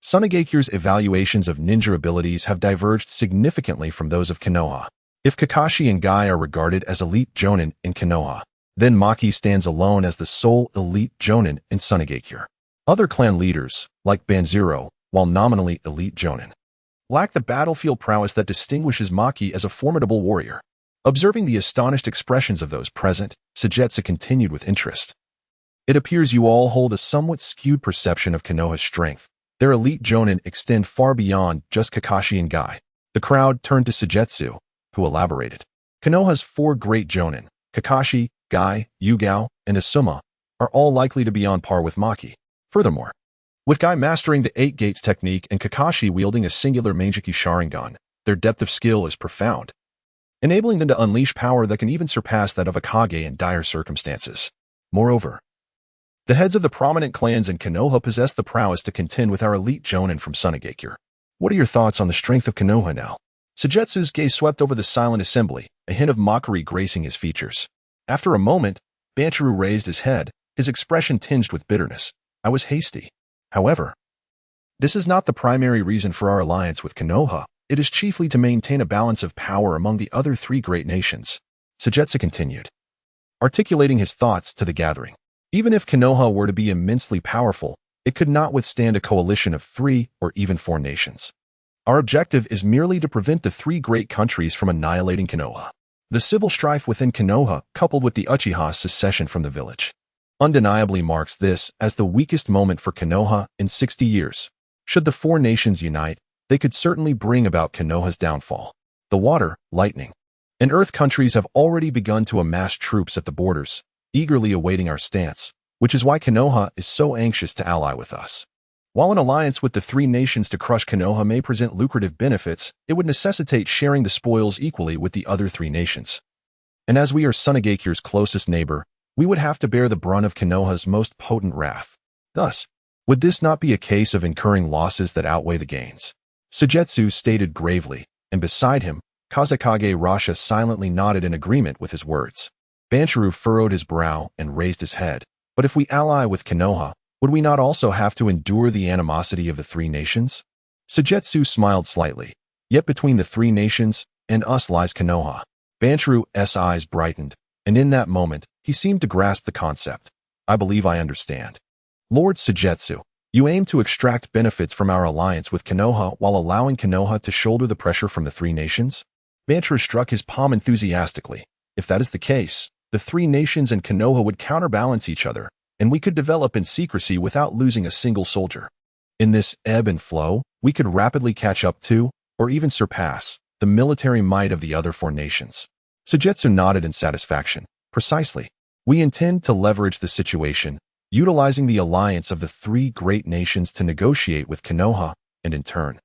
Sunagakure's evaluations of ninja abilities have diverged significantly from those of Konoha. If Kakashi and Guy are regarded as elite jonin in Konoha, then Maki stands alone as the sole elite jonin in Sunagakure. Other clan leaders, like Banzero, while nominally elite jonin, lack the battlefield prowess that distinguishes Maki as a formidable warrior. Observing the astonished expressions of those present, Sujetsu continued with interest. It appears you all hold a somewhat skewed perception of Konoha's strength. Their elite jonin extend far beyond just Kakashi and Guy. The crowd turned to Sujetsu, who elaborated. Konoha's 4 great jonin, Kakashi, Guy, Yugao, and Asuma, are all likely to be on par with Maki. Furthermore, with Guy mastering the 8 gates technique and Kakashi wielding a singular Manjiki Sharingan, their depth of skill is profound, enabling them to unleash power that can even surpass that of a Kage in dire circumstances. Moreover, the heads of the prominent clans in Konoha possess the prowess to contend with our elite jonin from Sunagakure. What are your thoughts on the strength of Konoha now? Sujetsu's gaze swept over the silent assembly, a hint of mockery gracing his features. After a moment, Banchuru raised his head, his expression tinged with bitterness. I was hasty. However, this is not the primary reason for our alliance with Konoha. It is chiefly to maintain a balance of power among the other 3 great nations. Sujetsu continued, articulating his thoughts to the gathering. Even if Konoha were to be immensely powerful, it could not withstand a coalition of 3 or even 4 nations. Our objective is merely to prevent the 3 great countries from annihilating Konoha. The civil strife within Konoha, coupled with the Uchiha's secession from the village, undeniably marks this as the weakest moment for Konoha in 60 years. Should the 4 nations unite, they could certainly bring about Konoha's downfall. The water, lightning, and earth countries have already begun to amass troops at the borders, eagerly awaiting our stance, which is why Konoha is so anxious to ally with us. While an alliance with the 3 nations to crush Konoha may present lucrative benefits, it would necessitate sharing the spoils equally with the other 3 nations. And as we are Sunagakure's closest neighbor, we would have to bear the brunt of Konoha's most potent wrath. Thus, would this not be a case of incurring losses that outweigh the gains? Sujetsu stated gravely, and beside him, Kazekage Rasha silently nodded in agreement with his words. Banchuru furrowed his brow and raised his head. But if we ally with Konoha, would we not also have to endure the animosity of the 3 nations? Sujetsu smiled slightly. Yet between the 3 nations and us lies Konoha. Banchuru's eyes brightened, and in that moment, he seemed to grasp the concept. I believe I understand. Lord Sujetsu, you aim to extract benefits from our alliance with Konoha while allowing Konoha to shoulder the pressure from the 3 nations? Banchuru struck his palm enthusiastically. If that is the case, the 3 nations and Konoha would counterbalance each other, and we could develop in secrecy without losing a single soldier. In this ebb and flow, we could rapidly catch up to, or even surpass, the military might of the other 4 nations. Sujetsu nodded in satisfaction. Precisely. We intend to leverage the situation, utilizing the alliance of the 3 great nations to negotiate with Konoha, and in turn,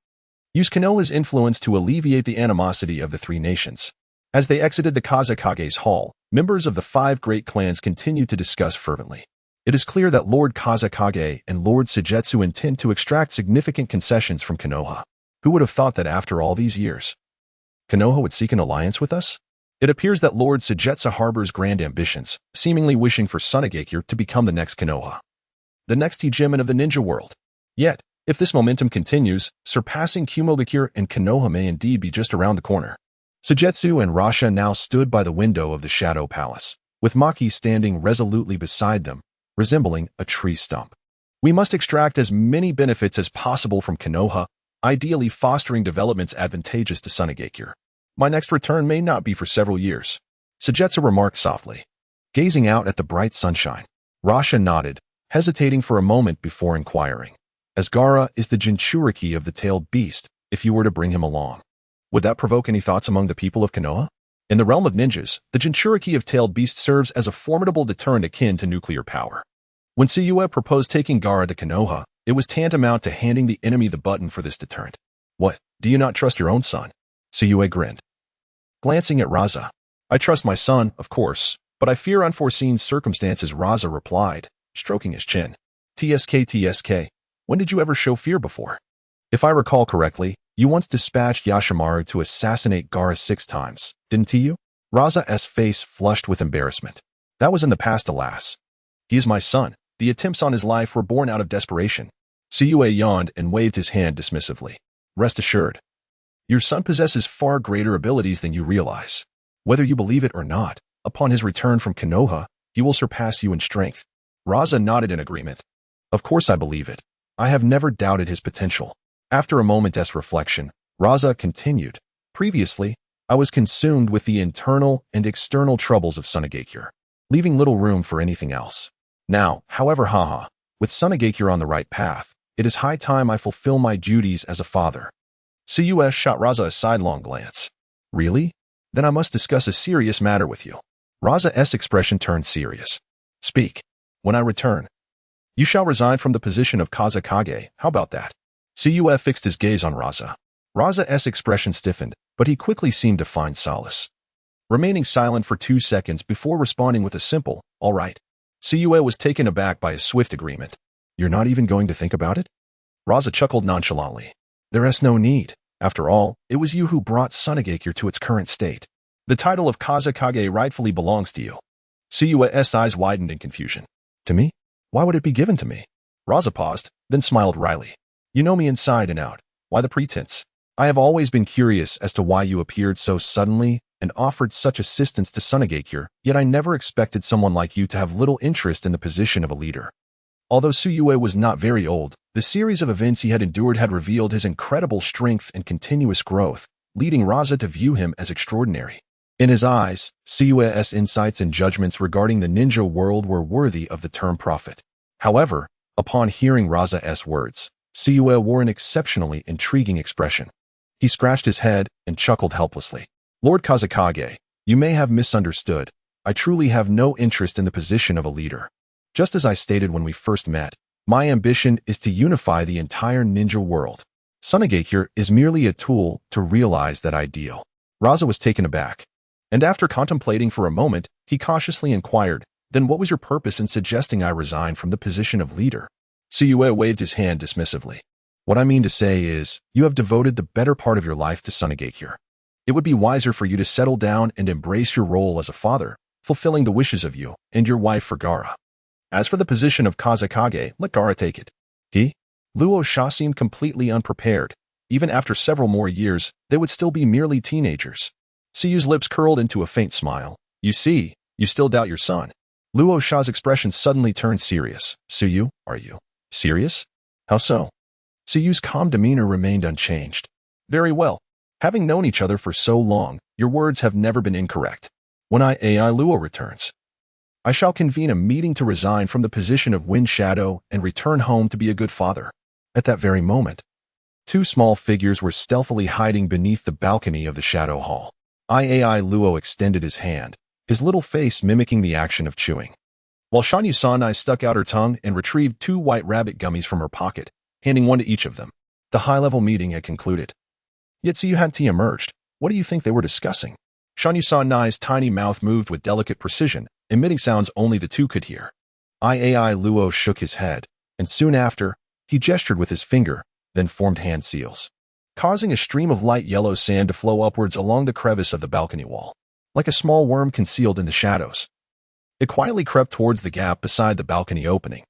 use Konoha's influence to alleviate the animosity of the 3 nations. As they exited the Kazekage's hall, members of the 5 great clans continued to discuss fervently. It is clear that Lord Kazekage and Lord Sujetsu intend to extract significant concessions from Konoha. Who would have thought that after all these years, Konoha would seek an alliance with us? It appears that Lord Sujetsu harbors grand ambitions, seemingly wishing for Sunagakure to become the next Konoha, the next hegemon of the ninja world. Yet, if this momentum continues, surpassing Kumogakure and Konoha may indeed be just around the corner. Sujetsu and Rasha now stood by the window of the Shadow Palace, with Maki standing resolutely beside them, resembling a tree stump. We must extract as many benefits as possible from Konoha, ideally fostering developments advantageous to Sunagakure. My next return may not be for several years, Sujetsu remarked softly. Gazing out at the bright sunshine, Rasha nodded, hesitating for a moment before inquiring. As Gaara is the Jinchuriki of the tailed beast, if you were to bring him along, would that provoke any thoughts among the people of Konoha? In the realm of ninjas, the Jinchuriki of tailed beast serves as a formidable deterrent akin to nuclear power. When Su Yue proposed taking Gaara to Konoha, it was tantamount to handing the enemy the button for this deterrent. What, do you not trust your own son? Su Yue grinned. Glancing at Raza. I trust my son, of course, but I fear unforeseen circumstances, Raza replied, stroking his chin. TSK, when did you ever show fear before? If I recall correctly, you once dispatched Yashimaru to assassinate Gaara 6 times, didn't you? Raza's face flushed with embarrassment. That was in the past, alas. He is my son. The attempts on his life were born out of desperation. Su Yue yawned and waved his hand dismissively. Rest assured. Your son possesses far greater abilities than you realize. Whether you believe it or not, upon his return from Konoha, he will surpass you in strength. Raza nodded in agreement. Of course I believe it. I have never doubted his potential. After a moment's reflection, Raza continued. Previously, I was consumed with the internal and external troubles of Sunagakure, leaving little room for anything else. Now, however, with Sunagakure on the right path, it is high time I fulfill my duties as a father. Su Yue shot Raza a sidelong glance. Really? Then I must discuss a serious matter with you. Raza's expression turned serious. Speak. When I return. You shall resign from the position of Kazekage, how about that? Su Yue fixed his gaze on Raza. Raza's expression stiffened, but he quickly seemed to find solace. Remaining silent for 2 seconds before responding with a simple, all right. Su Yue was taken aback by his swift agreement. You're not even going to think about it? Raza chuckled nonchalantly. There is no need. After all, it was you who brought Sunagakure to its current state. The title of Kazekage rightfully belongs to you. Su Yue's eyes widened in confusion. To me? Why would it be given to me? Raza paused, then smiled wryly. You know me inside and out. Why the pretense? I have always been curious as to why you appeared so suddenly and offered such assistance to Sunagakure, yet I never expected someone like you to have little interest in the position of a leader. Although Su Yue was not very old, the series of events he had endured had revealed his incredible strength and continuous growth, leading Raza to view him as extraordinary. In his eyes, Su Yue's insights and judgments regarding the ninja world were worthy of the term prophet. However, upon hearing Raza's words, Su Yue wore an exceptionally intriguing expression. He scratched his head and chuckled helplessly. Lord Kazekage, you may have misunderstood. I truly have no interest in the position of a leader. Just as I stated when we first met, my ambition is to unify the entire ninja world. Sunagakure is merely a tool to realize that ideal. Raza was taken aback. And after contemplating for a moment, he cautiously inquired, then what was your purpose in suggesting I resign from the position of leader? Su Yue waved his hand dismissively. What I mean to say is, you have devoted the better part of your life to Sunagakure. It would be wiser for you to settle down and embrace your role as a father, fulfilling the wishes of you and your wife for Gaara. As for the position of Kazekage, let Gaara take it. Luo Sha seemed completely unprepared. Even after several more years, they would still be merely teenagers. Su Yue's lips curled into a faint smile. You see, you still doubt your son. Luo Sha's expression suddenly turned serious. Su Yue, are you serious? How so? Su Yue's calm demeanor remained unchanged. Very well. Having known each other for so long, your words have never been incorrect. When AI Luo returns, I shall convene a meeting to resign from the position of Wind Shadow and return home to be a good father. At that very moment, 2 small figures were stealthily hiding beneath the balcony of the Shadow Hall. AI Luo extended his hand, his little face mimicking the action of chewing. While Qian Yun Su Yue stuck out her tongue and retrieved 2 white rabbit gummies from her pocket, handing one to each of them. The high-level meeting had concluded. Yet Su Yuhanti emerged. What do you think they were discussing? Qian Yun Su Yue's tiny mouth moved with delicate precision, emitting sounds only the 2 could hear. AI Luo shook his head, and soon after, he gestured with his finger, then formed hand seals, causing a stream of light yellow sand to flow upwards along the crevice of the balcony wall, like a small worm concealed in the shadows. It quietly crept towards the gap beside the balcony opening.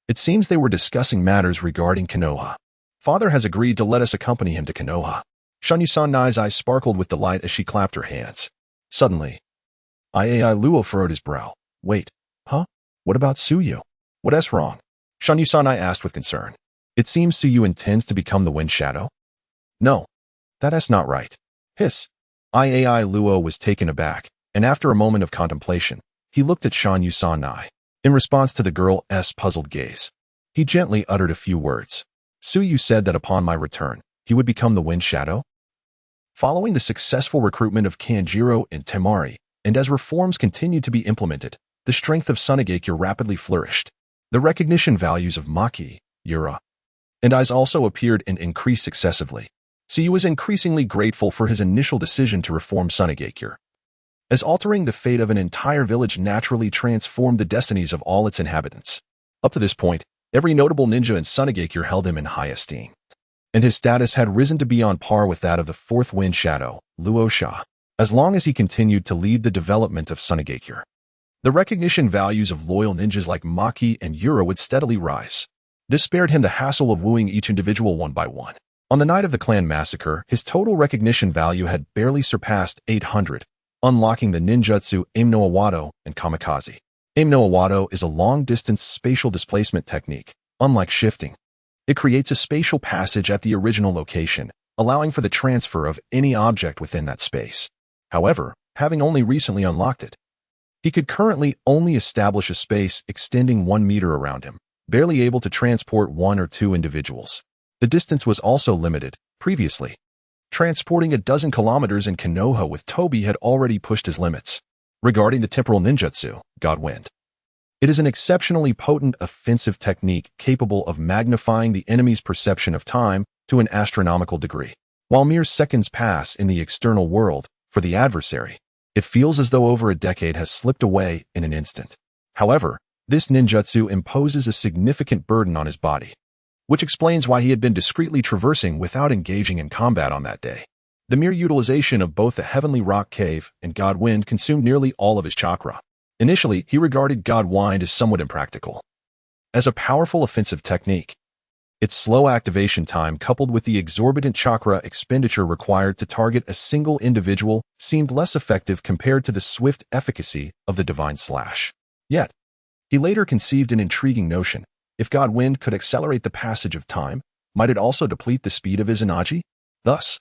It seems they were discussing matters regarding Konoha. Father has agreed to let us accompany him to Konoha. Qian Yun Su Yue's eyes sparkled with delight as she clapped her hands. Suddenly, AI Luo furrowed his brow. Wait, What about Su Yue? What's wrong? Qian Yun Su Yue asked with concern. It seems Su Yue intends to become the Wind Shadow? No, that's not right. Hiss. AI Luo was taken aback, and after a moment of contemplation, he looked at Qian Yun Su Yue. In response to the girl's puzzled gaze, he gently uttered a few words. Su Yue said that upon my return, he would become the Wind Shadow? Following the successful recruitment of Kanjiro and Temari, and as reforms continued to be implemented, the strength of Sunagakure rapidly flourished. The recognition values of Maki, Yura, and eyes also appeared and increased successively. Suyu was increasingly grateful for his initial decision to reform Sunagakure, as altering the fate of an entire village naturally transformed the destinies of all its inhabitants. Up to this point, every notable ninja in Sunagakure held him in high esteem, and his status had risen to be on par with that of the fourth wind shadow, Luo Sha, as long as he continued to lead the development of Sunagakure. The recognition values of loyal ninjas like Maki and Yura would steadily rise. This spared him the hassle of wooing each individual one by one. On the night of the clan massacre, his total recognition value had barely surpassed 800, unlocking the ninjutsu Aim no Iwado and Kamikaze. Aim no Iwado is a long-distance spatial displacement technique. Unlike shifting, it creates a spatial passage at the original location, allowing for the transfer of any object within that space. However, having only recently unlocked it, he could currently only establish a space extending 1 meter around him, barely able to transport 1 or 2 individuals. The distance was also limited. Previously, transporting 12 kilometers in Konoha with Toby had already pushed his limits. Regarding the temporal ninjutsu, God Wind, it is an exceptionally potent offensive technique capable of magnifying the enemy's perception of time to an astronomical degree. While mere seconds pass in the external world, for the adversary, it feels as though over a decade has slipped away in an instant. However, this ninjutsu imposes a significant burden on his body, which explains why he had been discreetly traversing without engaging in combat on that day. The mere utilization of both the Heavenly Rock Cave and God Wind consumed nearly all of his chakra. Initially, he regarded God Wind as somewhat impractical. As a powerful offensive technique, its slow activation time coupled with the exorbitant chakra expenditure required to target a single individual seemed less effective compared to the swift efficacy of the Divine Slash. Yet, he later conceived an intriguing notion. If God Wind could accelerate the passage of time, might it also deplete the speed of Izanagi? Thus,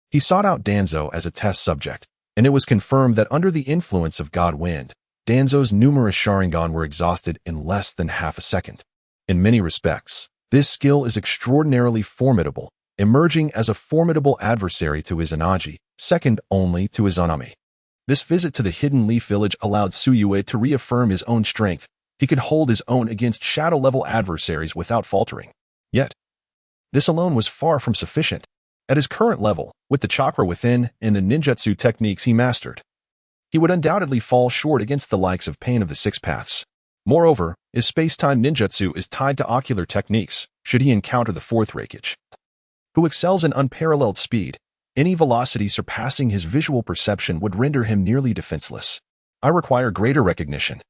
he sought out Danzo as a test subject, and it was confirmed that under the influence of God Wind, Danzo's numerous Sharingan were exhausted in less than half a second. In many respects, this skill is extraordinarily formidable, emerging as a formidable adversary to Izanagi, second only to Izanami. This visit to the Hidden Leaf Village allowed Su Yue to reaffirm his own strength. He could hold his own against shadow-level adversaries without faltering. Yet, this alone was far from sufficient. At his current level, with the chakra within and the ninjutsu techniques he mastered, he would undoubtedly fall short against the likes of Pain of the Six Paths. Moreover, his space-time ninjutsu is tied to ocular techniques, should he encounter the Fourth Kazekage, who excels in unparalleled speed. Any velocity surpassing his visual perception would render him nearly defenseless. I require greater recognition,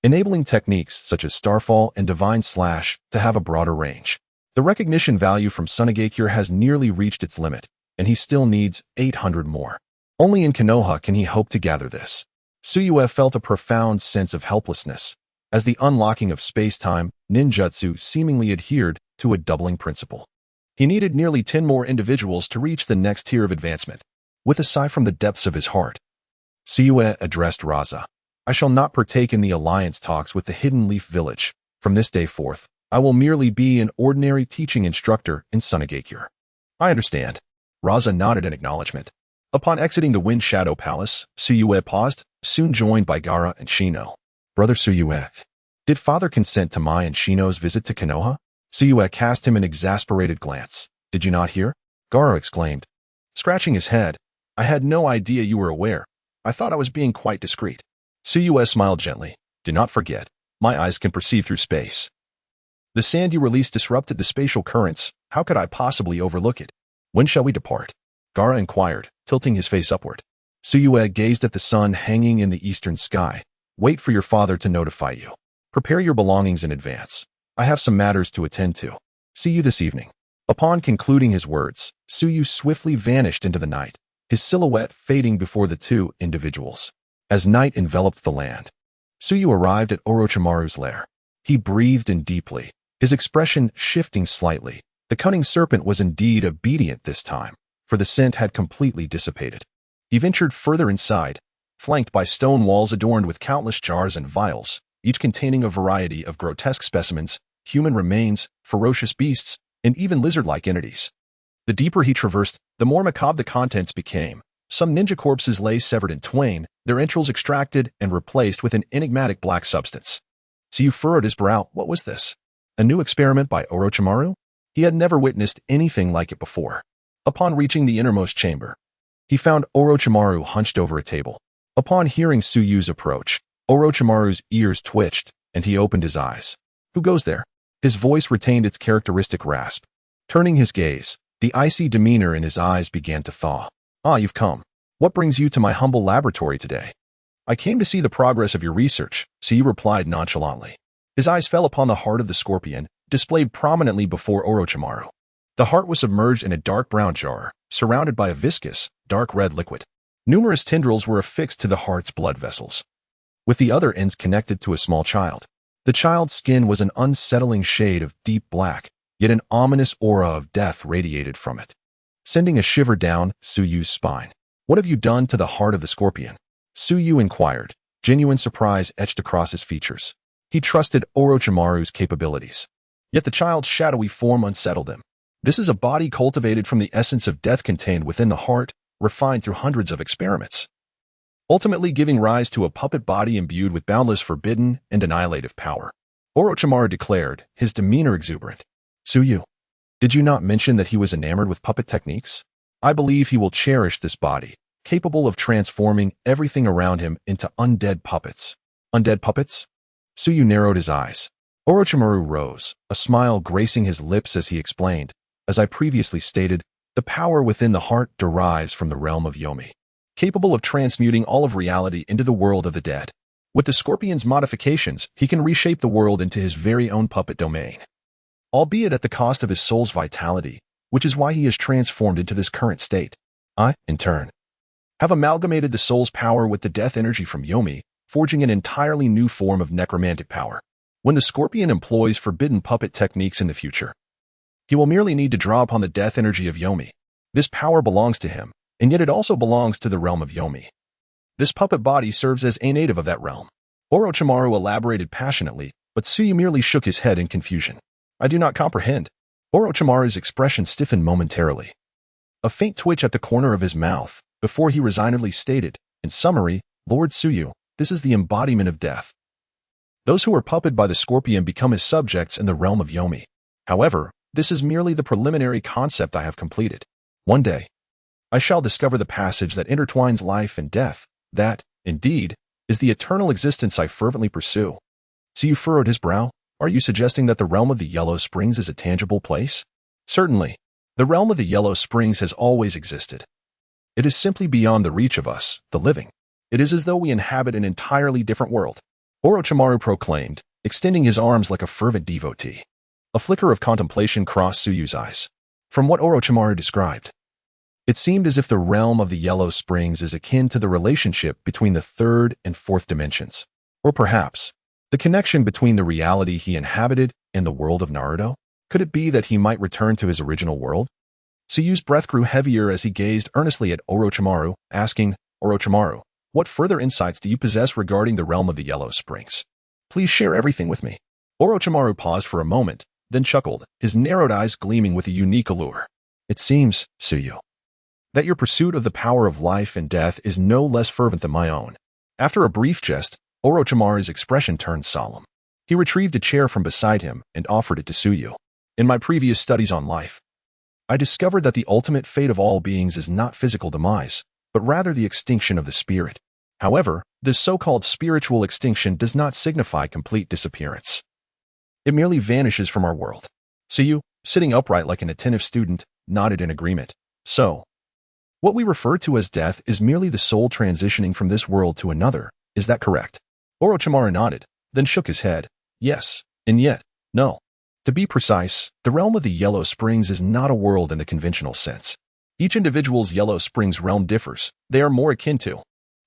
enabling techniques such as Starfall and Divine Slash to have a broader range. The recognition value from Sunagakure has nearly reached its limit, and he still needs 800 more. Only in Konoha can he hope to gather this. Su Yue felt a profound sense of helplessness, as the unlocking of space-time ninjutsu seemingly adhered to a doubling principle. He needed nearly 10 more individuals to reach the next tier of advancement. With a sigh from the depths of his heart, Su Yue addressed Raza. I shall not partake in the alliance talks with the Hidden Leaf Village. From this day forth, I will merely be an ordinary teaching instructor in Sunagakure. I understand. Raza nodded in acknowledgement. Upon exiting the Wind Shadow Palace, Su Yue paused, soon joined by Gaara and Shino. Brother Su Yue, did father consent to my and Shino's visit to Konoha? Su Yue cast him an exasperated glance. Did you not hear? Gaara exclaimed, scratching his head. I had no idea you were aware. I thought I was being quite discreet. Su Yue smiled gently. Do not forget, my eyes can perceive through space. The sand you released disrupted the spatial currents. How could I possibly overlook it? When shall we depart? Gaara inquired, tilting his face upward. Su Yue gazed at the sun hanging in the eastern sky. Wait for your father to notify you. Prepare your belongings in advance. I have some matters to attend to. See you this evening. Upon concluding his words, Su Yue swiftly vanished into the night, his silhouette fading before the two individuals. As night enveloped the land, Su Yue arrived at Orochimaru's lair. He breathed in deeply, his expression shifting slightly. The cunning serpent was indeed obedient this time, for the scent had completely dissipated. He ventured further inside, flanked by stone walls adorned with countless jars and vials, each containing a variety of grotesque specimens, human remains, ferocious beasts, and even lizard-like entities. The deeper he traversed, the more macabre the contents became. Some ninja corpses lay severed in twain, their entrails extracted and replaced with an enigmatic black substance. Suyu furrowed his brow. What was this? A new experiment by Orochimaru? He had never witnessed anything like it before. Upon reaching the innermost chamber, he found Orochimaru hunched over a table. Upon hearing Suyu's approach, Orochimaru's ears twitched, and he opened his eyes. Who goes there? His voice retained its characteristic rasp. Turning his gaze, the icy demeanor in his eyes began to thaw. Ah, you've come. What brings you to my humble laboratory today? I came to see the progress of your research, Suyu replied nonchalantly. His eyes fell upon the heart of the scorpion, displayed prominently before Orochimaru. The heart was submerged in a dark brown jar, surrounded by a viscous, dark red liquid. Numerous tendrils were affixed to the heart's blood vessels, with the other ends connected to a small child. The child's skin was an unsettling shade of deep black, yet an ominous aura of death radiated from it, sending a shiver down Suyu's spine. What have you done to the heart of the scorpion? Suyu inquired, genuine surprise etched across his features. He trusted Orochimaru's capabilities, yet the child's shadowy form unsettled him. This is a body cultivated from the essence of death contained within the heart, refined through hundreds of experiments, ultimately giving rise to a puppet body imbued with boundless forbidden and annihilative power. Orochimaru declared, his demeanor exuberant. Suyu, did you not mention that he was enamored with puppet techniques? I believe he will cherish this body, capable of transforming everything around him into undead puppets. Undead puppets? Suyu narrowed his eyes. Orochimaru rose, a smile gracing his lips as he explained, as I previously stated, the power within the heart derives from the realm of Yomi, capable of transmuting all of reality into the world of the dead. With the scorpion's modifications, he can reshape the world into his very own puppet domain, albeit at the cost of his soul's vitality, which is why he is transformed into this current state. I, in turn, have amalgamated the soul's power with the death energy from Yomi, forging an entirely new form of necromantic power. When the scorpion employs forbidden puppet techniques in the future, he will merely need to draw upon the death energy of Yomi. This power belongs to him, and yet it also belongs to the realm of Yomi. This puppet body serves as a native of that realm. Orochimaru elaborated passionately, but Suyu merely shook his head in confusion. I do not comprehend. Orochimaru's expression stiffened momentarily. A faint twitch at the corner of his mouth, before he resignedly stated, in summary, Lord Suyu, this is the embodiment of death. Those who are puppeted by the scorpion become his subjects in the realm of Yomi. However, this is merely the preliminary concept I have completed. One day, I shall discover the passage that intertwines life and death. That, indeed, is the eternal existence I fervently pursue. Suyu furrowed his brow. Are you suggesting that the realm of the Yellow Springs is a tangible place? Certainly. The realm of the Yellow Springs has always existed. It is simply beyond the reach of us, the living. It is as though we inhabit an entirely different world. Orochimaru proclaimed, extending his arms like a fervent devotee. A flicker of contemplation crossed Suyu's eyes. From what Orochimaru described, it seemed as if the realm of the Yellow Springs is akin to the relationship between the third and fourth dimensions. Or perhaps, the connection between the reality he inhabited and the world of Naruto? Could it be that he might return to his original world? Suyu's breath grew heavier as he gazed earnestly at Orochimaru, asking, Orochimaru, what further insights do you possess regarding the realm of the Yellow Springs? Please share everything with me. Orochimaru paused for a moment, then chuckled, his narrowed eyes gleaming with a unique allure. It seems, Suyu, that your pursuit of the power of life and death is no less fervent than my own. After a brief jest, Orochimaru's expression turned solemn. He retrieved a chair from beside him and offered it to Suyu. In my previous studies on life, I discovered that the ultimate fate of all beings is not physical demise, but rather the extinction of the spirit. However, this so-called spiritual extinction does not signify complete disappearance. It merely vanishes from our world. Suyu, sitting upright like an attentive student, nodded in agreement. So, what we refer to as death is merely the soul transitioning from this world to another, is that correct? Orochimaru nodded, then shook his head. Yes, and yet, no. To be precise, the realm of the Yellow Springs is not a world in the conventional sense. Each individual's Yellow Springs realm differs. They are more akin to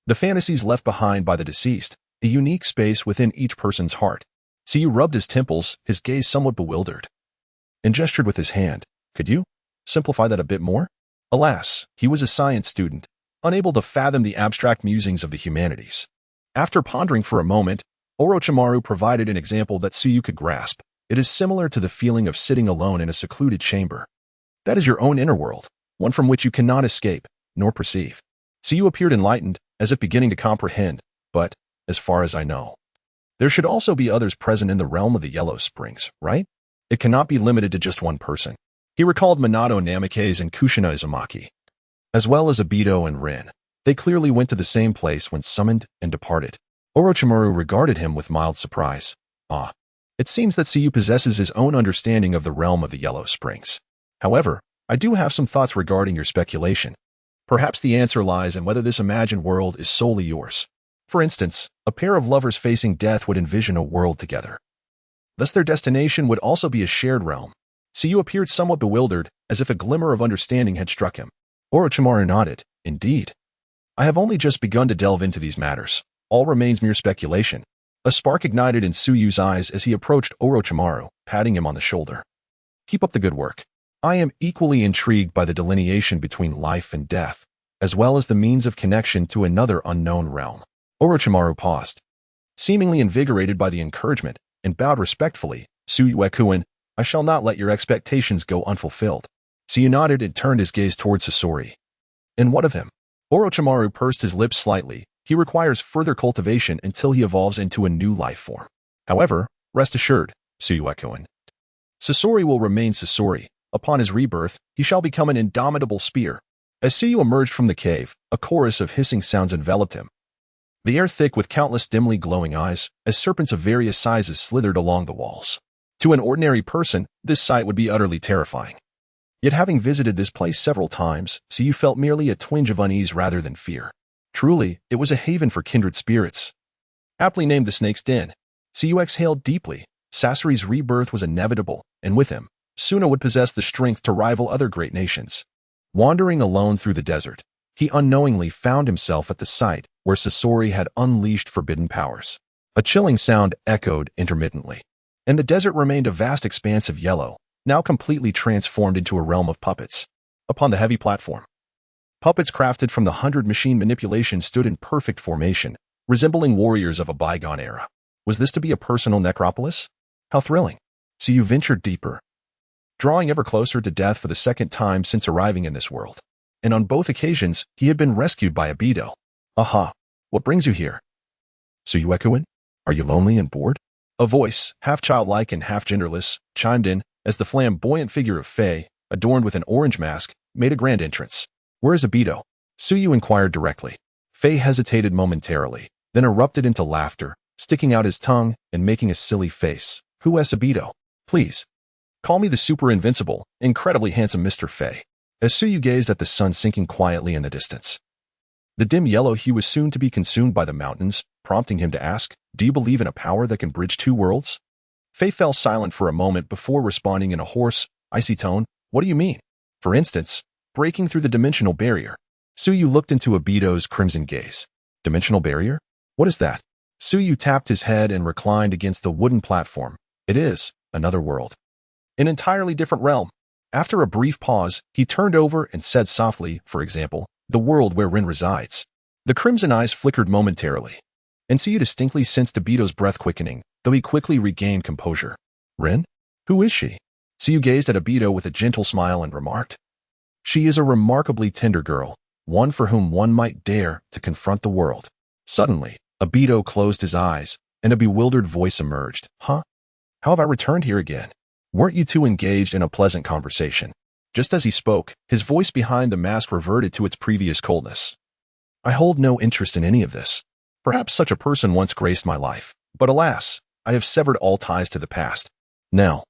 the fantasies left behind by the deceased, a unique space within each person's heart. Suyu rubbed his temples, his gaze somewhat bewildered, and gestured with his hand. Could you simplify that a bit more? Alas, he was a science student, unable to fathom the abstract musings of the humanities. After pondering for a moment, Orochimaru provided an example that Suyu could grasp. It is similar to the feeling of sitting alone in a secluded chamber. That is your own inner world, one from which you cannot escape, nor perceive. Suyu appeared enlightened, as if beginning to comprehend, but, as far as I know, There should also be others present in the realm of the Yellow Springs, right? It cannot be limited to just one person. He recalled Minato Namikaze and Kushina Izumaki, as well as Obito and Rin. They clearly went to the same place when summoned and departed. Orochimaru regarded him with mild surprise. Ah, it seems that Suyu possesses his own understanding of the realm of the Yellow Springs. However, I do have some thoughts regarding your speculation. Perhaps the answer lies in whether this imagined world is solely yours. For instance, a pair of lovers facing death would envision a world together. Thus their destination would also be a shared realm. Suyu appeared somewhat bewildered, as if a glimmer of understanding had struck him. Orochimaru nodded. Indeed. I have only just begun to delve into these matters. All remains mere speculation. A spark ignited in Suyu's eyes as he approached Orochimaru, patting him on the shoulder. Keep up the good work. I am equally intrigued by the delineation between life and death, as well as the means of connection to another unknown realm. Orochimaru paused, seemingly invigorated by the encouragement, and bowed respectfully. Suyu-kun, I shall not let your expectations go unfulfilled. Suyu nodded and turned his gaze towards Sasori. And what of him? Orochimaru pursed his lips slightly. He requires further cultivation until he evolves into a new life form. However, rest assured, Suyu-kun, Sasori will remain Sasori. Upon his rebirth, he shall become an indomitable spear. As Suyu emerged from the cave, a chorus of hissing sounds enveloped him. The air thick with countless dimly glowing eyes, as serpents of various sizes slithered along the walls. To an ordinary person, this sight would be utterly terrifying. Yet having visited this place several times, Suyu felt merely a twinge of unease rather than fear. Truly, it was a haven for kindred spirits. Aptly named the Snake's Den, Suyu exhaled deeply. Sasori's rebirth was inevitable, and with him, Suna would possess the strength to rival other great nations. Wandering alone through the desert, he unknowingly found himself at the site where Sasori had unleashed forbidden powers. A chilling sound echoed intermittently, and the desert remained a vast expanse of yellow, now completely transformed into a realm of puppets. Upon the heavy platform, puppets crafted from the 100 machine manipulation stood in perfect formation, resembling warriors of a bygone era. Was this to be a personal necropolis? How thrilling! Suyu ventured deeper, drawing ever closer to death for the second time since arriving in this world. And on both occasions, he had been rescued by Obito. Aha, what brings you here? Suyu-kun, are you lonely and bored? A voice, half childlike and half genderless, chimed in as the flamboyant figure of Fei, adorned with an orange mask, made a grand entrance. Where is Obito? Suyu inquired directly. Fei hesitated momentarily, then erupted into laughter, sticking out his tongue and making a silly face. Who is Obito? Please, call me the super invincible, incredibly handsome Mr. Fei. As Suyu gazed at the sun sinking quietly in the distance, the dim yellow hue was soon to be consumed by the mountains, prompting him to ask, do you believe in a power that can bridge two worlds? Fei fell silent for a moment before responding in a hoarse, icy tone. What do you mean? For instance, breaking through the dimensional barrier. Suyu looked into Obito's crimson gaze. Dimensional barrier? What is that? Suyu tapped his head and reclined against the wooden platform. It is another world. An entirely different realm. After a brief pause, he turned over and said softly, for example, the world where Rin resides. The crimson eyes flickered momentarily, and Suyu distinctly sensed Obito's breath quickening, though he quickly regained composure. Rin? Who is she? Suyu gazed at Obito with a gentle smile and remarked, she is a remarkably tender girl, one for whom one might dare to confront the world. Suddenly, Obito closed his eyes, and a bewildered voice emerged. Huh? How have I returned here again? Weren't you two engaged in a pleasant conversation? Just as he spoke, his voice behind the mask reverted to its previous coldness. I hold no interest in any of this. Perhaps such a person once graced my life, but alas, I have severed all ties to the past. Now,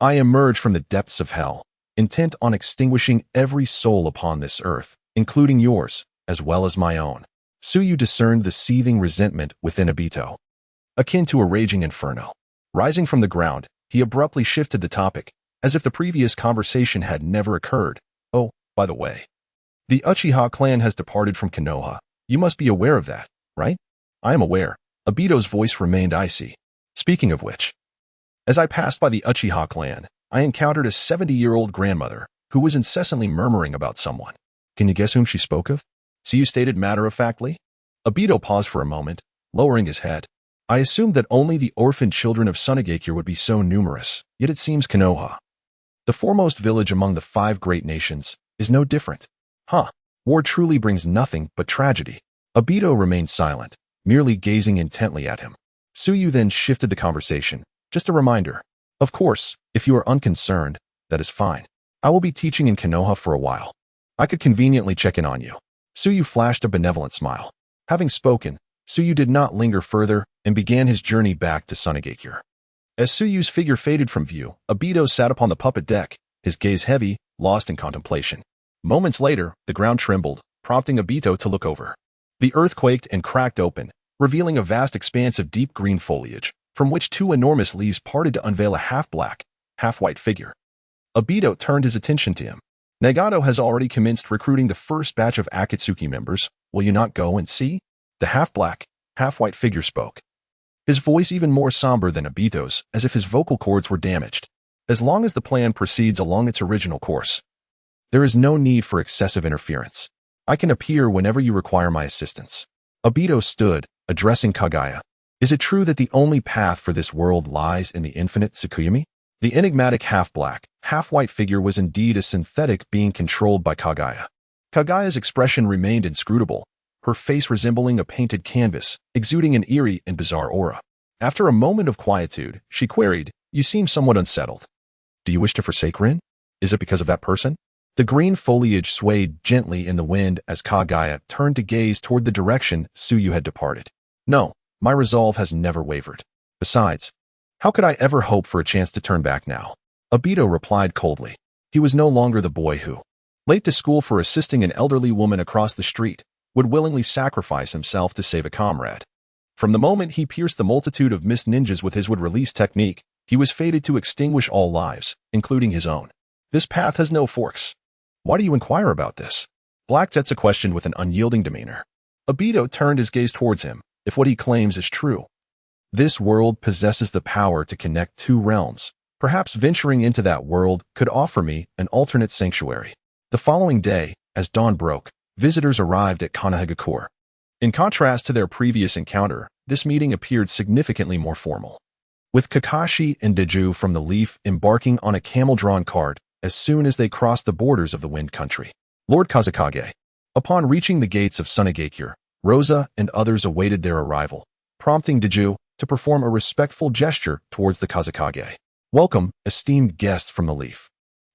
I emerge from the depths of hell, intent on extinguishing every soul upon this earth, including yours, as well as my own. Suyu discerned the seething resentment within Obito, akin to a raging inferno. Rising from the ground, he abruptly shifted the topic, as if the previous conversation had never occurred. Oh, by the way, the Uchiha clan has departed from Konoha. You must be aware of that, right? I am aware. Obito's voice remained icy. Speaking of which, as I passed by the Uchiha clan, I encountered a 70-year-old grandmother who was incessantly murmuring about someone. Can you guess whom she spoke of? Suyu stated matter-of-factly. Obito paused for a moment, lowering his head. I assumed that only the orphaned children of Sunagakure would be so numerous, yet it seems Konoha, the foremost village among the 5 great nations, is no different. Huh, war truly brings nothing but tragedy. Obito remained silent, merely gazing intently at him. Suyu then shifted the conversation. Just a reminder. Of course, if you are unconcerned, that is fine. I will be teaching in Konoha for a while. I could conveniently check in on you. Suyu flashed a benevolent smile. Having spoken, Suyu did not linger further and began his journey back to Sunagakure. As Suyu's figure faded from view, Obito sat upon the puppet deck, his gaze heavy, lost in contemplation. Moments later, the ground trembled, prompting Obito to look over. The earth quaked and cracked open, revealing a vast expanse of deep green foliage, from which two enormous leaves parted to unveil a half-black, half-white figure. Obito turned his attention to him. Nagato has already commenced recruiting the first batch of Akatsuki members. Will you not go and see? The half-black, half-white figure spoke. His voice even more somber than Obito's, as if his vocal cords were damaged. As long as the plan proceeds along its original course, there is no need for excessive interference. I can appear whenever you require my assistance. Obito stood, addressing Kaguya. Is it true that the only path for this world lies in the infinite Tsukuyomi? The enigmatic half-black, half-white figure was indeed a synthetic being controlled by Kaguya. Kaguya's expression remained inscrutable, her face resembling a painted canvas, exuding an eerie and bizarre aura. After a moment of quietude, she queried, "You seem somewhat unsettled. Do you wish to forsake Rin? Is it because of that person?" The green foliage swayed gently in the wind as Kaguya turned to gaze toward the direction Suyu had departed. No, my resolve has never wavered. Besides, how could I ever hope for a chance to turn back now? Obito replied coldly. He was no longer the boy who, late to school for assisting an elderly woman across the street, would willingly sacrifice himself to save a comrade. From the moment he pierced the multitude of mist ninjas with his would-release technique, he was fated to extinguish all lives, including his own. This path has no forks. Why do you inquire about this? Black Zetsu questioned with an unyielding demeanor. Obito turned his gaze towards him. If what he claims is true, this world possesses the power to connect two realms. Perhaps venturing into that world could offer me an alternate sanctuary. The following day, as dawn broke, visitors arrived at Konogakure. In contrast to their previous encounter, this meeting appeared significantly more formal. With Kakashi and Deju from the Leaf embarking on a camel-drawn cart as soon as they crossed the borders of the Wind Country. Lord Kazekage. Upon reaching the gates of Sunagakure, Rosa and others awaited their arrival, prompting Deju to perform a respectful gesture towards the Kazekage. Welcome, esteemed guests from the Leaf.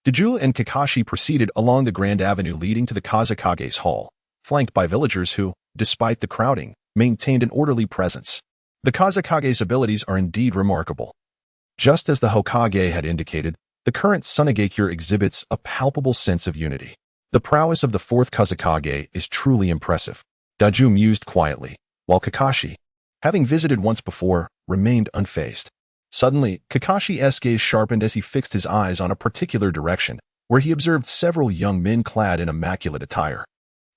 Deju and Kakashi proceeded along the grand avenue leading to the Kazekage's hall, flanked by villagers who, despite the crowding, maintained an orderly presence. The Kazekage's abilities are indeed remarkable. Just as the Hokage had indicated, the current Sunagakure exhibits a palpable sense of unity. The prowess of the Fourth Kazekage is truly impressive. Deju mused quietly, while Kakashi, having visited once before, remained unfazed. Suddenly, Kakashi's gaze sharpened as he fixed his eyes on a particular direction, where he observed several young men clad in immaculate attire.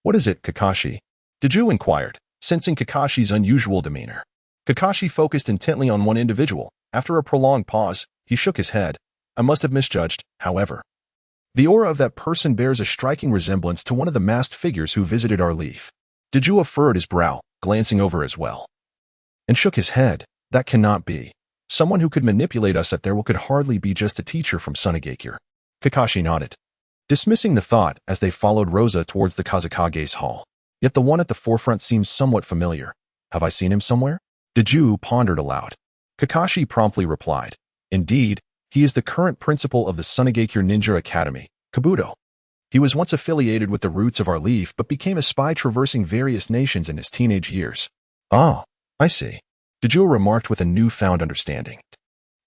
What is it, Kakashi? Deju inquired, sensing Kakashi's unusual demeanor. Kakashi focused intently on one individual. After a prolonged pause, he shook his head. I must have misjudged, however. The aura of that person bears a striking resemblance to one of the masked figures who visited our Leaf. Deju furrowed his brow, glancing over as well, and shook his head. That cannot be. Someone who could manipulate us at their will could hardly be just a teacher from Sunagakure. Kakashi nodded, dismissing the thought as they followed Rosa towards the Kazekage's hall. Yet the one at the forefront seems somewhat familiar. Have I seen him somewhere? Deju pondered aloud. Kakashi promptly replied, indeed, he is the current principal of the Sunagakure Ninja Academy, Kabuto. He was once affiliated with the roots of our Leaf but became a spy traversing various nations in his teenage years. Ah, I see. Deju remarked with a newfound understanding.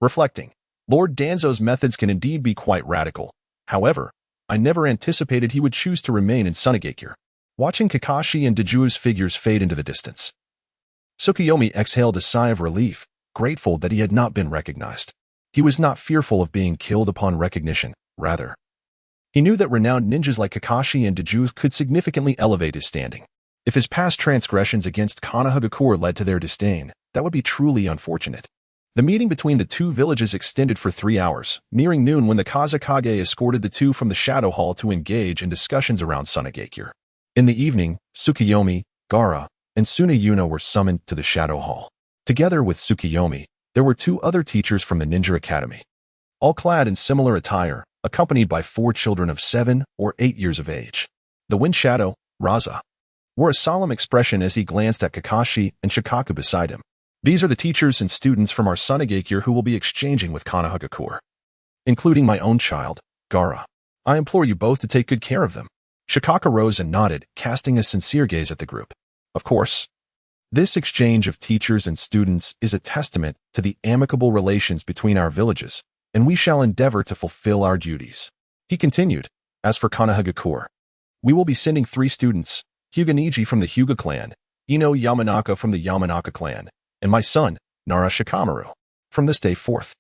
Reflecting, Lord Danzo's methods can indeed be quite radical. However, I never anticipated he would choose to remain in Sunagakure. Watching Kakashi and Deju's figures fade into the distance, Tsukuyomi exhaled a sigh of relief, grateful that he had not been recognized. He was not fearful of being killed upon recognition, rather. He knew that renowned ninjas like Kakashi and Deju could significantly elevate his standing. If his past transgressions against Konogakure led to their disdain, that would be truly unfortunate. The meeting between the two villages extended for 3 hours, nearing noon when the Kazekage escorted the two from the Shadow Hall to engage in discussions around Sunagakure. In the evening, Tsukuyomi, Gaara, and Suna were summoned to the Shadow Hall. Together with Tsukuyomi, there were 2 other teachers from the Ninja Academy, all clad in similar attire, accompanied by 4 children of 7 or 8 years of age. The Wind Shadow, Raza, wore a solemn expression as he glanced at Kakashi and Shikaku beside him. These are the teachers and students from our Sunagakure who will be exchanging with Konoha, including my own child, Gaara. I implore you both to take good care of them. Shikaka rose and nodded, casting a sincere gaze at the group. Of course. This exchange of teachers and students is a testament to the amicable relations between our villages, and we shall endeavor to fulfill our duties. He continued, as for Konoha, we will be sending 3 students, Hyuga Niji from the Hyuga clan, Ino Yamanaka from the Yamanaka clan, and my son, Nara Shikamaru, from this day forth.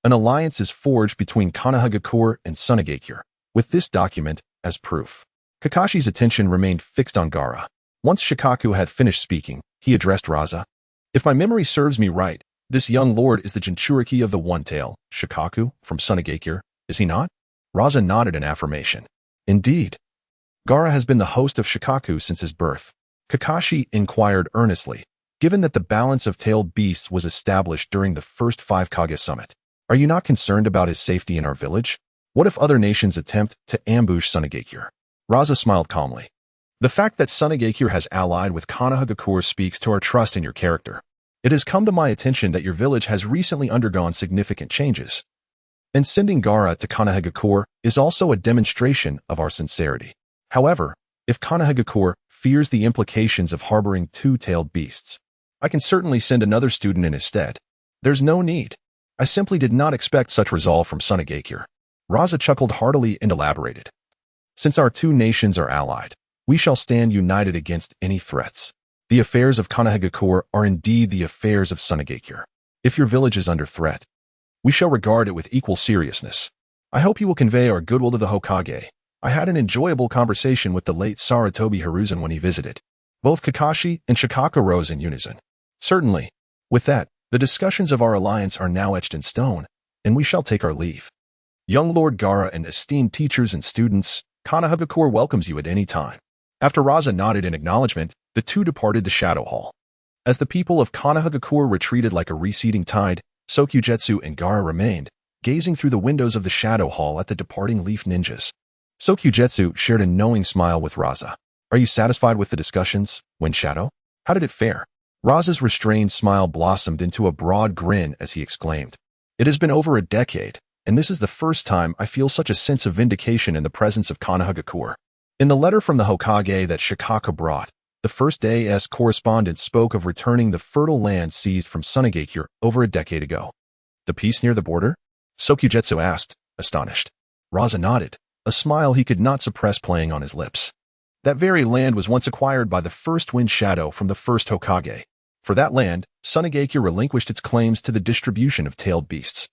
An alliance is forged between Konoha and Sunagakure, with this document as proof. Kakashi's attention remained fixed on Gaara. Once Shikaku had finished speaking, he addressed Raza. If my memory serves me right, this young lord is the Jinchuriki of the One-Tail, Shikaku, from Sunagakure, is he not? Raza nodded in affirmation. Indeed. Gaara has been the host of Shikaku since his birth. Kakashi inquired earnestly, given that the balance of tailed beasts was established during the first 5 Kage summit. Are you not concerned about his safety in our village? What if other nations attempt to ambush Sunagakure? Raza smiled calmly. The fact that Sunagakure has allied with Konoha speaks to our trust in your character. It has come to my attention that your village has recently undergone significant changes. And sending Gaara to Konoha is also a demonstration of our sincerity. However, if Konoha fears the implications of harboring 2-tailed beasts, I can certainly send another student in his stead. There's no need. I simply did not expect such resolve from Sunagakure. Raza chuckled heartily and elaborated. Since our 2 nations are allied, we shall stand united against any threats. The affairs of Konoha are indeed the affairs of Sunagakure. If your village is under threat, we shall regard it with equal seriousness. I hope you will convey our goodwill to the Hokage. I had an enjoyable conversation with the late Saratobi Hiruzen when he visited. Both Kakashi and Shikaka rose in unison. Certainly. With that, the discussions of our alliance are now etched in stone, and we shall take our leave. Young Lord Gaara and esteemed teachers and students, Konoha welcomes you at any time. After Raza nodded in acknowledgement, the 2 departed the Shadow Hall. As the people of Konoha retreated like a receding tide, Sokujetsu and Gaara remained, gazing through the windows of the Shadow Hall at the departing Leaf Ninjas. Sokujetsu shared a knowing smile with Raza. Are you satisfied with the discussions, Wind Shadow? How did it fare? Raza's restrained smile blossomed into a broad grin as he exclaimed. It has been over a decade, and this is the first time I feel such a sense of vindication in the presence of Konoha. In the letter from the Hokage that Shikaka brought, the first day's correspondent spoke of returning the fertile land seized from Sunagakure over a decade ago. The piece near the border? Sokujetsu asked, astonished. Raza nodded, a smile he could not suppress playing on his lips. That very land was once acquired by the first Wind Shadow from the first Hokage. For that land, Sunagakure relinquished its claims to the distribution of tailed beasts.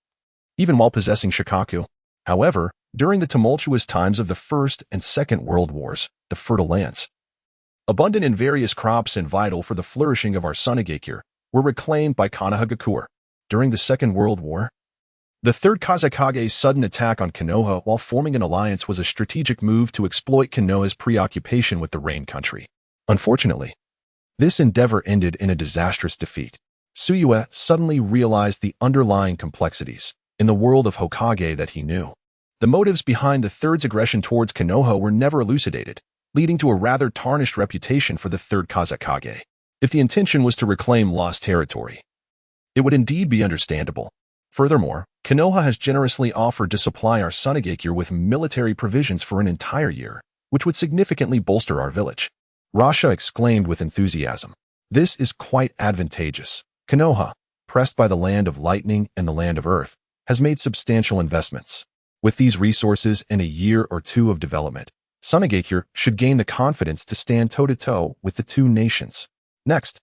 Even while possessing Shikaku. However, during the tumultuous times of the First and Second World Wars, the fertile lands, abundant in various crops and vital for the flourishing of our Sunagakure, were reclaimed by Konoha. During the Second World War, the Third Kazekage's sudden attack on Konoha while forming an alliance was a strategic move to exploit Konoha's preoccupation with the Rain Country. Unfortunately, this endeavor ended in a disastrous defeat. Suyue suddenly realized the underlying complexities in the world of Hokage that he knew. The motives behind the Third's aggression towards Konoha were never elucidated, leading to a rather tarnished reputation for the Third Kazekage. If the intention was to reclaim lost territory, it would indeed be understandable. Furthermore, Konoha has generously offered to supply our Sunagakure with military provisions for an entire year, which would significantly bolster our village. Rasha exclaimed with enthusiasm. This is quite advantageous. Konoha, pressed by the land of lightning and the land of earth, has made substantial investments. With these resources and a year or 2 of development, Sunagakure should gain the confidence to stand toe-to-toe with the 2 nations. Next,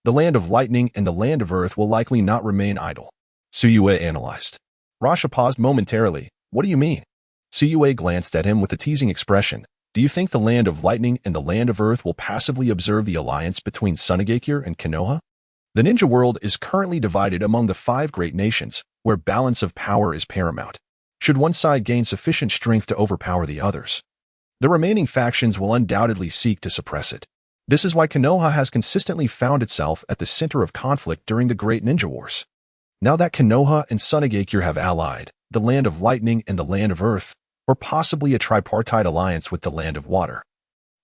the land of lightning and the land of earth will likely not remain idle. Suyue analyzed. Rasha paused momentarily. What do you mean? Suyue glanced at him with a teasing expression. Do you think the land of lightning and the land of earth will passively observe the alliance between Sunagakure and Konoha? The ninja world is currently divided among the 5 great nations, where balance of power is paramount. Should one side gain sufficient strength to overpower the others, the remaining factions will undoubtedly seek to suppress it. This is why Konoha has consistently found itself at the center of conflict during the Great Ninja Wars. Now that Konoha and Sunagakure have allied, the land of lightning and the land of earth, or possibly a tripartite alliance with the land of water,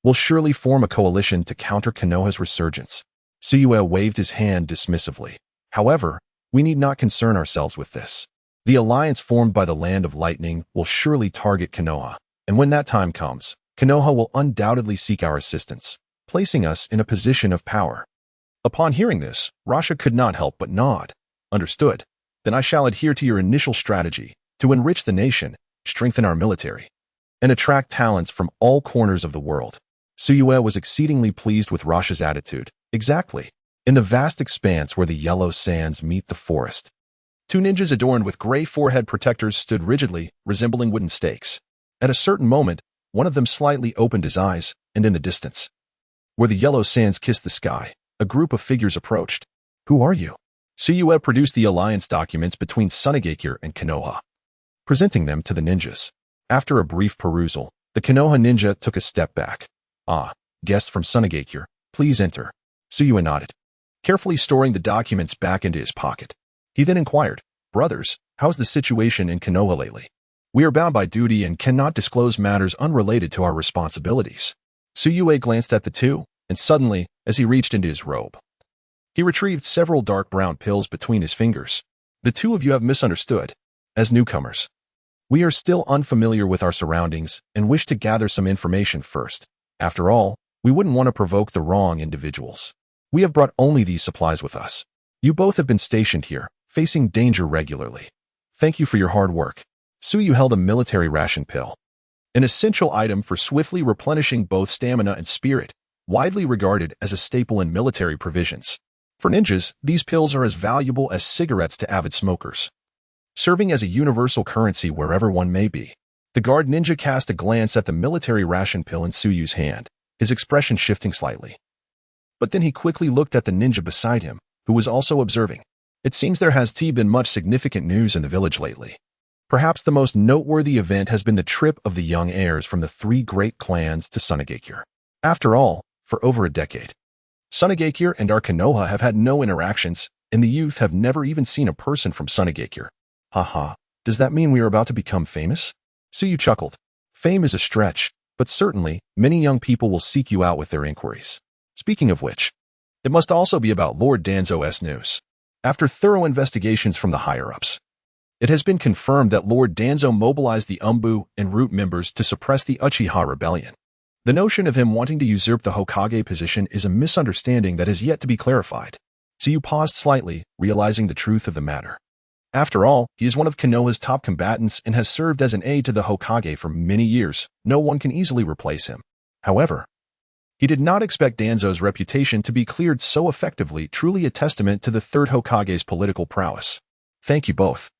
will surely form a coalition to counter Konoha's resurgence. Suyue waved his hand dismissively. However, we need not concern ourselves with this. The alliance formed by the Land of Lightning will surely target Konoha, and when that time comes, Konoha will undoubtedly seek our assistance, placing us in a position of power. Upon hearing this, Rasha could not help but nod. Understood. Then I shall adhere to your initial strategy to enrich the nation, strengthen our military, and attract talents from all corners of the world. Su Yue was exceedingly pleased with Rasha's attitude. Exactly. In the vast expanse where the yellow sands meet the forest, two ninjas adorned with gray forehead protectors stood rigidly, resembling wooden stakes. At a certain moment, one of them slightly opened his eyes, and in the distance, where the yellow sands kissed the sky, a group of figures approached. Who are you? Su Yue produced the alliance documents between Sunagakure and Konoha, presenting them to the ninjas. After a brief perusal, the Konoha ninja took a step back. Ah, guest from Sunagakure, please enter. Su Yue nodded, carefully storing the documents back into his pocket. He then inquired, brothers, how's the situation in Konoha lately? We are bound by duty and cannot disclose matters unrelated to our responsibilities. Su Yue glanced at the two, and suddenly, as he reached into his robe, he retrieved several dark brown pills between his fingers. The two of you have misunderstood. As newcomers, we are still unfamiliar with our surroundings and wish to gather some information first. After all, we wouldn't want to provoke the wrong individuals. We have brought only these supplies with us. You both have been stationed here, facing danger regularly. Thank you for your hard work. Su Yue held a military ration pill, an essential item for swiftly replenishing both stamina and spirit, widely regarded as a staple in military provisions. For ninjas, these pills are as valuable as cigarettes to avid smokers, serving as a universal currency wherever one may be. The guard ninja cast a glance at the military ration pill in Su Yue's hand, his expression shifting slightly. But then he quickly looked at the ninja beside him, who was also observing. It seems there has been much significant news in the village lately. Perhaps the most noteworthy event has been the trip of the young heirs from the three great clans to Sunagakure. After all, for over a decade, Sunagakure and our Konoha have had no interactions, and the youth have never even seen a person from Sunagakure. Haha, does that mean we are about to become famous? Su Yue chuckled. Fame is a stretch, but certainly, many young people will seek you out with their inquiries. Speaking of which, it must also be about Lord Danzo's news. After thorough investigations from the higher-ups, it has been confirmed that Lord Danzo mobilized the Umbu and Root members to suppress the Uchiha rebellion. The notion of him wanting to usurp the Hokage position is a misunderstanding that has yet to be clarified. Su Yue paused slightly, realizing the truth of the matter. After all, he is one of Konoha's top combatants and has served as an aide to the Hokage for many years. No one can easily replace him. However, he did not expect Danzo's reputation to be cleared so effectively, truly a testament to the third Hokage's political prowess. Thank you both.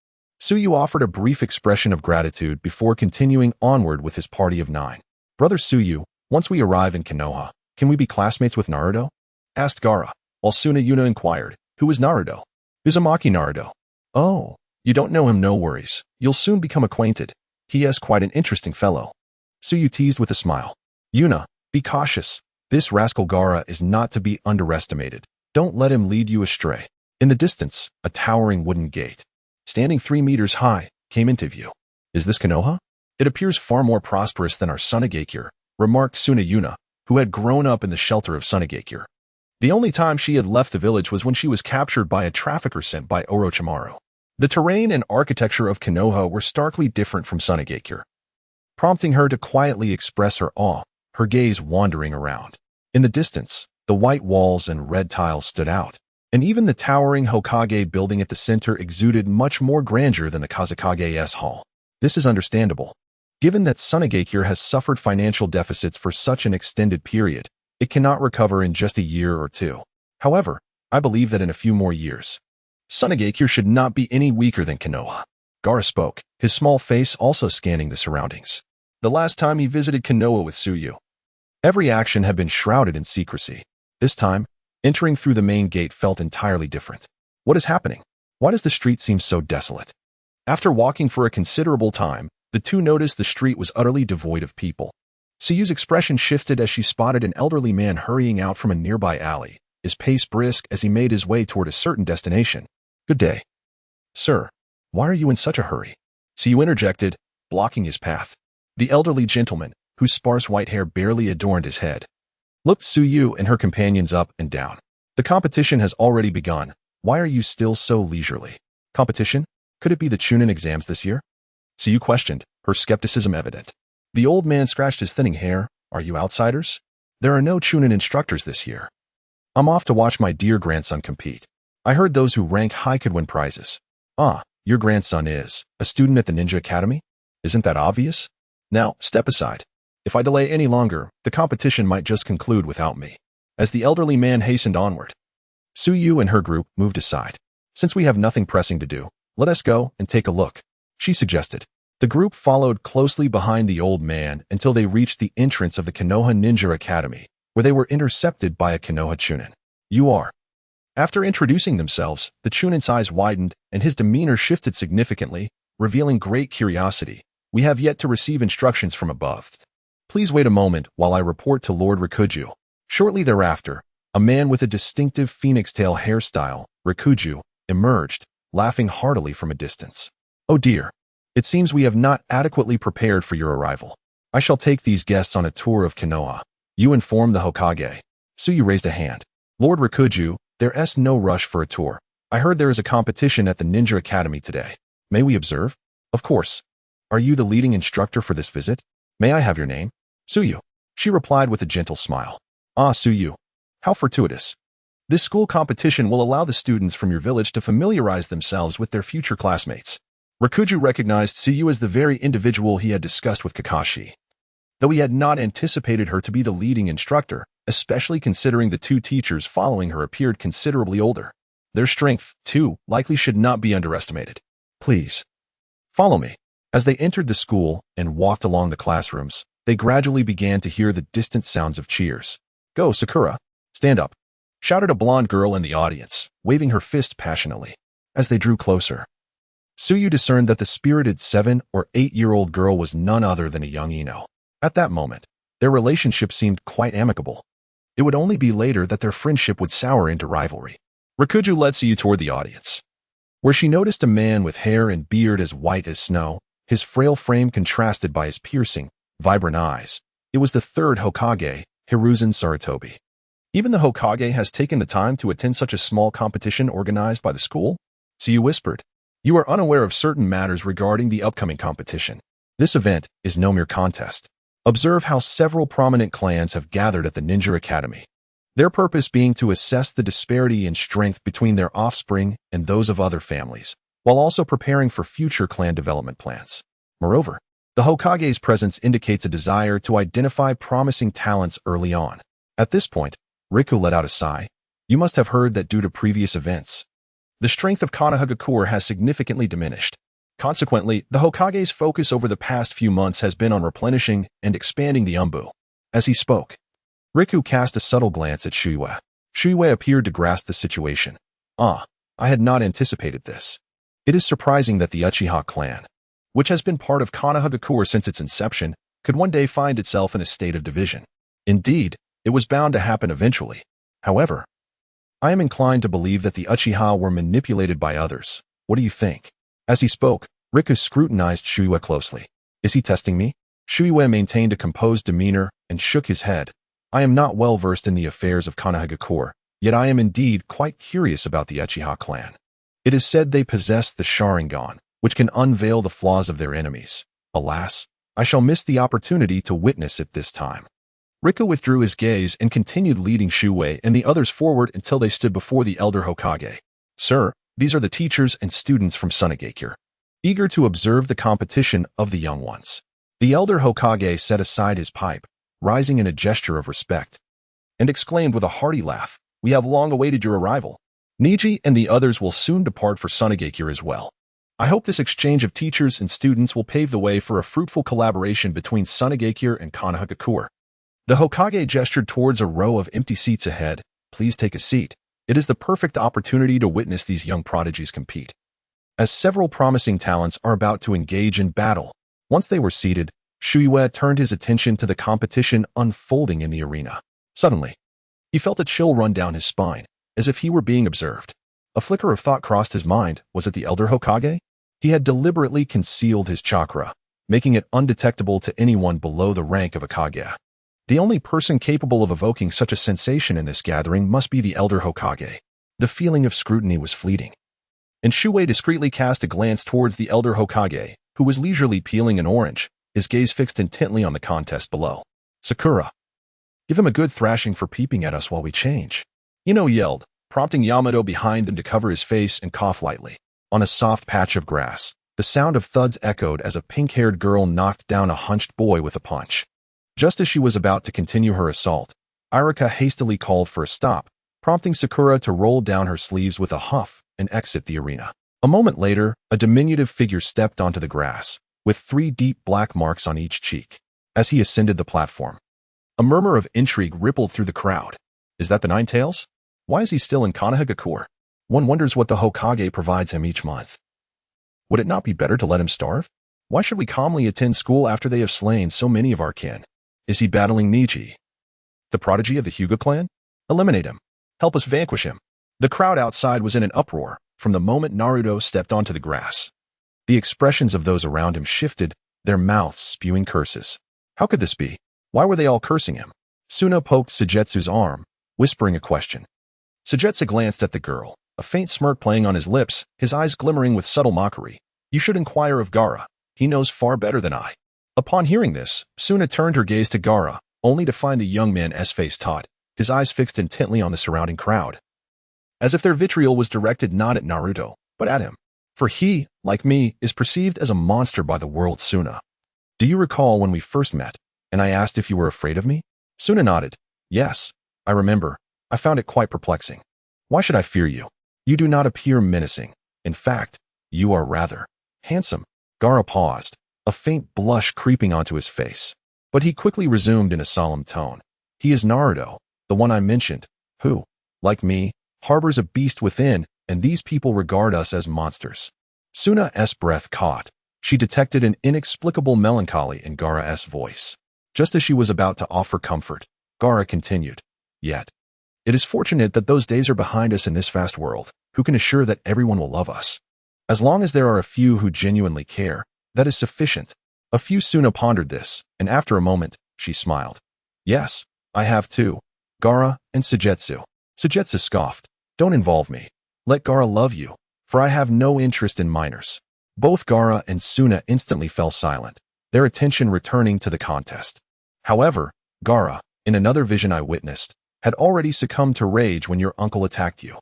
Su Yue offered a brief expression of gratitude before continuing onward with his party of 9. Brother Su Yue, once we arrive in Konoha, can we be classmates with Naruto? Asked Gaara, while Suna inquired, who is Naruto? Uzumaki Naruto. Oh, you don't know him, no worries. You'll soon become acquainted. He is quite an interesting fellow. Su Yue teased with a smile. Yuna, be cautious. This rascal Gaara is not to be underestimated. Don't let him lead you astray. In the distance, a towering wooden gate, standing 3 meters high, came into view. Is this Konoha? It appears far more prosperous than our Sunagakure, remarked Suna, who had grown up in the shelter of Sunagakure. The only time she had left the village was when she was captured by a trafficker sent by Orochimaru. The terrain and architecture of Konoha were starkly different from Sunagakure, prompting her to quietly express her awe, her gaze wandering around. In the distance, the white walls and red tiles stood out, and even the towering Hokage building at the center exuded much more grandeur than the Kazekage's hall. This is understandable. Given that Sunagakure has suffered financial deficits for such an extended period, it cannot recover in just a year or two. However, I believe that in a few more years, Sunagakure should not be any weaker than Konoha. Gaara spoke, his small face also scanning the surroundings. The last time he visited Konoha with Su Yue, every action had been shrouded in secrecy. This time, entering through the main gate felt entirely different. What is happening? Why does the street seem so desolate? After walking for a considerable time, the two noticed the street was utterly devoid of people. Su Yue's expression shifted as she spotted an elderly man hurrying out from a nearby alley, his pace brisk as he made his way toward a certain destination. Good day. Sir, why are you in such a hurry? Su Yue interjected, blocking his path. The elderly gentleman, whose sparse white hair barely adorned his head, looked Su Yue and her companions up and down. The competition has already begun. Why are you still so leisurely? Competition? Could it be the Chunin exams this year? Suyu questioned, her skepticism evident. The old man scratched his thinning hair. Are you outsiders? There are no Chunin instructors this year. I'm off to watch my dear grandson compete. I heard those who rank high could win prizes. Ah, your grandson is a student at the Ninja Academy? Isn't that obvious? Now, step aside. If I delay any longer, the competition might just conclude without me. As the elderly man hastened onward, Suyu and her group moved aside. Since we have nothing pressing to do, let us go and take a look, she suggested. The group followed closely behind the old man until they reached the entrance of the Konoha Ninja Academy, where they were intercepted by a Konoha Chunin. You are. After introducing themselves, the Chunin's eyes widened and his demeanor shifted significantly, revealing great curiosity. We have yet to receive instructions from above. Please wait a moment while I report to Lord Rikuju. Shortly thereafter, a man with a distinctive phoenix tail hairstyle, Rikuju, emerged, laughing heartily from a distance. Oh dear. It seems we have not adequately prepared for your arrival. I shall take these guests on a tour of Konoha. You inform the Hokage. Suyu raised a hand. Lord Rikuju, there's no rush for a tour. I heard there is a competition at the Ninja Academy today. May we observe? Of course. Are you the leading instructor for this visit? May I have your name? Suyu. She replied with a gentle smile. Ah, Suyu. How fortuitous. This school competition will allow the students from your village to familiarize themselves with their future classmates. Rikuju recognized Suyu as the very individual he had discussed with Kakashi. Though he had not anticipated her to be the leading instructor, especially considering the two teachers following her appeared considerably older. Their strength, too, likely should not be underestimated. Please. Follow me. As they entered the school and walked along the classrooms, they gradually began to hear the distant sounds of cheers. Go, Sakura. Stand up, shouted a blonde girl in the audience, waving her fist passionately. As they drew closer, Suyu discerned that the spirited 7- or 8-year-old girl was none other than a young Ino. At that moment, their relationship seemed quite amicable. It would only be later that their friendship would sour into rivalry. Rikuju led Suyu toward the audience, where she noticed a man with hair and beard as white as snow, his frail frame contrasted by his piercing, vibrant eyes. It was the third Hokage, Hiruzen Sarutobi. Even the Hokage has taken the time to attend such a small competition organized by the school? Suyu whispered. You are unaware of certain matters regarding the upcoming competition. This event is no mere contest. Observe how several prominent clans have gathered at the Ninja Academy, their purpose being to assess the disparity in strength between their offspring and those of other families, while also preparing for future clan development plans. Moreover, the Hokage's presence indicates a desire to identify promising talents early on. At this point, Riku let out a sigh. You must have heard that due to previous events, the strength of Konogakure has significantly diminished. Consequently, the Hokage's focus over the past few months has been on replenishing and expanding the Umbu. As he spoke, Riku cast a subtle glance at Shuiue. Shuiue appeared to grasp the situation. Ah, I had not anticipated this. It is surprising that the Uchiha clan, which has been part of Konogakure since its inception, could one day find itself in a state of division. Indeed, it was bound to happen eventually. However, I am inclined to believe that the Uchiha were manipulated by others. What do you think? As he spoke, Riku scrutinized Shuiue closely. Is he testing me? Shuiue maintained a composed demeanor and shook his head. I am not well versed in the affairs of Konogakure, yet I am indeed quite curious about the Uchiha clan. It is said they possess the Sharingan, which can unveil the flaws of their enemies. Alas, I shall miss the opportunity to witness it this time. Riku withdrew his gaze and continued leading Shuiue and the others forward until they stood before the elder Hokage. Sir, these are the teachers and students from Sunagakure, eager to observe the competition of the young ones. The elder Hokage set aside his pipe, rising in a gesture of respect, and exclaimed with a hearty laugh, We have long awaited your arrival. Niji and the others will soon depart for Sunagakure as well. I hope this exchange of teachers and students will pave the way for a fruitful collaboration between Sunagakure and Konogakure. The Hokage gestured towards a row of empty seats ahead. Please take a seat. It is the perfect opportunity to witness these young prodigies compete, as several promising talents are about to engage in battle. Once they were seated, Shuiue turned his attention to the competition unfolding in the arena. Suddenly, he felt a chill run down his spine, as if he were being observed. A flicker of thought crossed his mind. Was it the elder Hokage? He had deliberately concealed his chakra, making it undetectable to anyone below the rank of a Kage. The only person capable of evoking such a sensation in this gathering must be the elder Hokage. The feeling of scrutiny was fleeting. And Shuei discreetly cast a glance towards the elder Hokage, who was leisurely peeling an orange, his gaze fixed intently on the contest below. Sakura. Give him a good thrashing for peeping at us while we change. Ino yelled, prompting Yamato behind them to cover his face and cough lightly. On a soft patch of grass, the sound of thuds echoed as a pink-haired girl knocked down a hunched boy with a punch. Just as she was about to continue her assault, Irika hastily called for a stop, prompting Sakura to roll down her sleeves with a huff and exit the arena. A moment later, a diminutive figure stepped onto the grass, with 3 deep black marks on each cheek. As he ascended the platform, a murmur of intrigue rippled through the crowd. Is that the Nine Tails? Why is he still in Konogakure? One wonders what the Hokage provides him each month. Would it not be better to let him starve? Why should we calmly attend school after they have slain so many of our kin? Is he battling Niji, the prodigy of the Hyuga clan? Eliminate him. Help us vanquish him. The crowd outside was in an uproar from the moment Naruto stepped onto the grass. The expressions of those around him shifted, their mouths spewing curses. How could this be? Why were they all cursing him? Suna poked Sujetsu's arm, whispering a question. Sujetsu glanced at the girl, a faint smirk playing on his lips, his eyes glimmering with subtle mockery. You should inquire of Gaara. He knows far better than I. Upon hearing this, Suna turned her gaze to Gaara, only to find the young man's face taut, his eyes fixed intently on the surrounding crowd. As if their vitriol was directed not at Naruto, but at him. For he, like me, is perceived as a monster by the world. Suna. Do you recall when we first met, and I asked if you were afraid of me? Suna nodded. Yes, I remember. I found it quite perplexing. Why should I fear you? You do not appear menacing. In fact, you are rather handsome. Gaara paused, a faint blush creeping onto his face. But he quickly resumed in a solemn tone. He is Naruto, the one I mentioned, who, like me, harbors a beast within, and these people regard us as monsters. Suna's breath caught. She detected an inexplicable melancholy in Gaara's voice. Just as she was about to offer comfort, Gaara continued. Yet, it is fortunate that those days are behind us in this vast world. Who can assure that everyone will love us? As long as there are a few who genuinely care, that is sufficient. A few. Suna pondered this, and after a moment, she smiled. Yes, I have too. Gaara and Sujetsu. Sujetsu scoffed. Don't involve me. Let Gaara love you, for I have no interest in minors. Both Gaara and Suna instantly fell silent, their attention returning to the contest. However, Gaara, in another vision I witnessed, had already succumbed to rage when your uncle attacked you.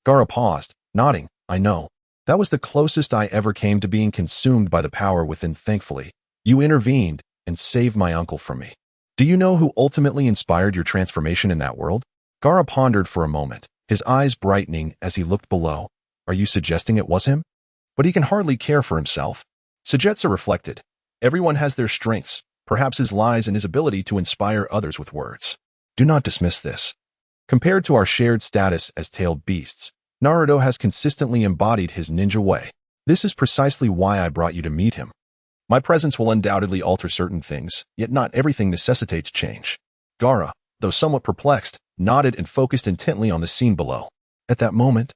Gaara paused, nodding. I know. That was the closest I ever came to being consumed by the power within. Thankfully, you intervened and saved my uncle from me. Do you know who ultimately inspired your transformation in that world? Gaara pondered for a moment, his eyes brightening as he looked below. Are you suggesting it was him? But he can hardly care for himself. Sujetsu reflected. Everyone has their strengths. Perhaps his lies in his ability to inspire others with words. Do not dismiss this. Compared to our shared status as tailed beasts, Naruto has consistently embodied his ninja way. This is precisely why I brought you to meet him. My presence will undoubtedly alter certain things, yet not everything necessitates change. Gaara, though somewhat perplexed, nodded and focused intently on the scene below. At that moment,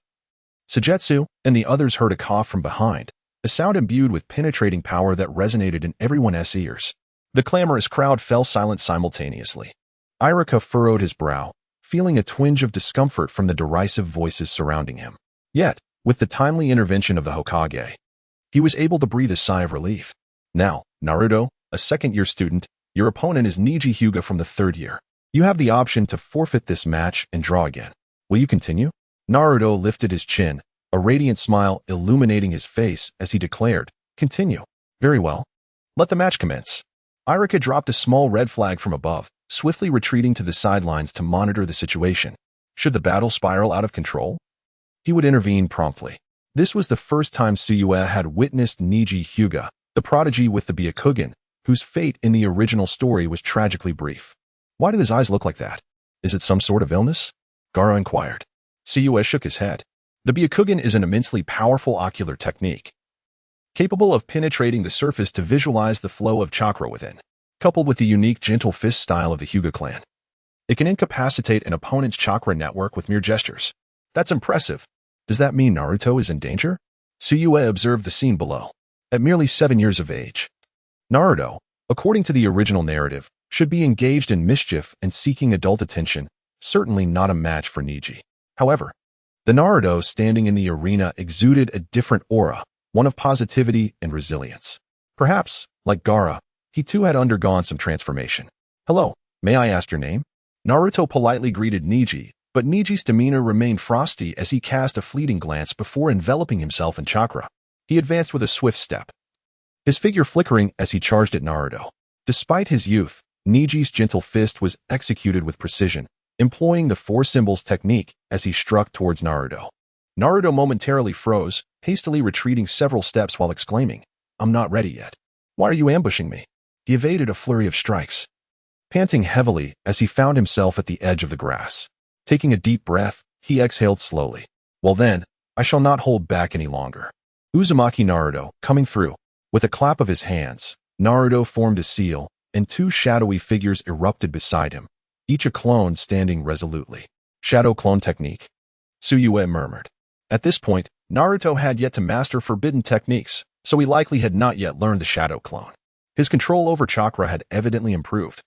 Sujetsu and the others heard a cough from behind, a sound imbued with penetrating power that resonated in everyone's ears. The clamorous crowd fell silent simultaneously. Irika furrowed his brow, feeling a twinge of discomfort from the derisive voices surrounding him. Yet, with the timely intervention of the Hokage, he was able to breathe a sigh of relief. Now, Naruto, a second-year student, your opponent is Niji Hyuga from the third year. You have the option to forfeit this match and draw again. Will you continue? Naruto lifted his chin, a radiant smile illuminating his face as he declared, Continue. Very well. Let the match commence. Irika dropped a small red flag from above, swiftly retreating to the sidelines to monitor the situation. Should the battle spiral out of control, he would intervene promptly. This was the first time Suyue had witnessed Niji Hyuga, the prodigy with the Byakugan, whose fate in the original story was tragically brief. Why do his eyes look like that? Is it some sort of illness? Gaara inquired. Suyue shook his head. The Byakugan is an immensely powerful ocular technique, capable of penetrating the surface to visualize the flow of chakra within, coupled with the unique gentle fist style of the Hyuga clan. It can incapacitate an opponent's chakra network with mere gestures. That's impressive. Does that mean Naruto is in danger? Suyue observed the scene below. At merely 7 years of age, Naruto, according to the original narrative, should be engaged in mischief and seeking adult attention, certainly not a match for Niji. However, The Naruto standing in the arena exuded a different aura, one of positivity and resilience. Perhaps, like Gaara, he too had undergone some transformation. "Hello, may I ask your name?" Naruto politely greeted Neji, but Neji's demeanor remained frosty as he cast a fleeting glance before enveloping himself in chakra. He advanced with a swift step, his figure flickering as he charged at Naruto. Despite his youth, Neji's gentle fist was executed with precision, employing the four symbols technique as he struck towards Naruto. Naruto momentarily froze, hastily retreating several steps while exclaiming, "I'm not ready yet. Why are you ambushing me?" He evaded a flurry of strikes, panting heavily as he found himself at the edge of the grass. Taking a deep breath, he exhaled slowly. "Well then, I shall not hold back any longer." Uzumaki Naruto, coming through. With a clap of his hands, Naruto formed a seal, and two shadowy figures erupted beside him, each a clone standing resolutely. "Shadow clone technique," Su Yue murmured. At this point, Naruto had yet to master forbidden techniques, so he likely had not yet learned the shadow clone. His control over chakra had evidently improved.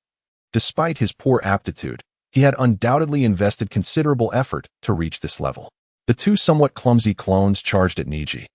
Despite his poor aptitude, he had undoubtedly invested considerable effort to reach this level. The two somewhat clumsy clones charged at Neji,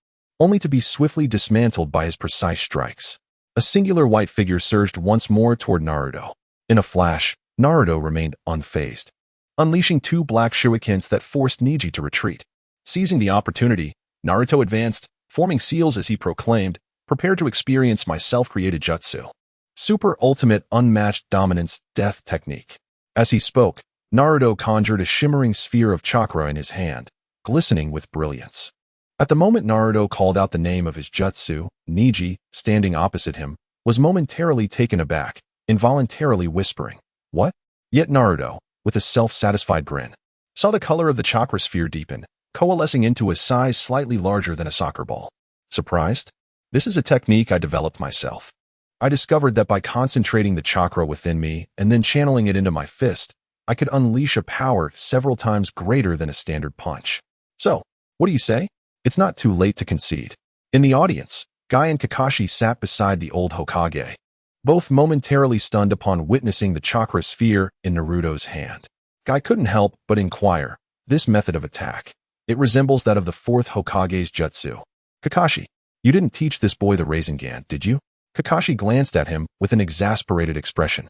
only to be swiftly dismantled by his precise strikes. A singular white figure surged once more toward Naruto. In a flash, Naruto remained unfazed, unleashing two black shurikens that forced Neji to retreat. Seizing the opportunity, Naruto advanced, forming seals as he proclaimed, "Prepare to experience my self-created jutsu. Super ultimate unmatched dominance death technique." As he spoke, Naruto conjured a shimmering sphere of chakra in his hand, glistening with brilliance. At the moment Naruto called out the name of his jutsu, Neji, standing opposite him, was momentarily taken aback, involuntarily whispering, "What?" Yet Naruto, with a self-satisfied grin, saw the color of the chakra sphere deepen, coalescing into a size slightly larger than a soccer ball. Surprised? "This is a technique I developed myself. I discovered that by concentrating the chakra within me and then channeling it into my fist, I could unleash a power several times greater than a standard punch. So, what do you say? It's not too late to concede." In the audience, Guy and Kakashi sat beside the old Hokage, both momentarily stunned upon witnessing the chakra sphere in Naruto's hand. Guy couldn't help but inquire, "This method of attack, it resembles that of the Fourth Hokage's jutsu. Kakashi, you didn't teach this boy the Rasengan, did you?" Kakashi glanced at him with an exasperated expression.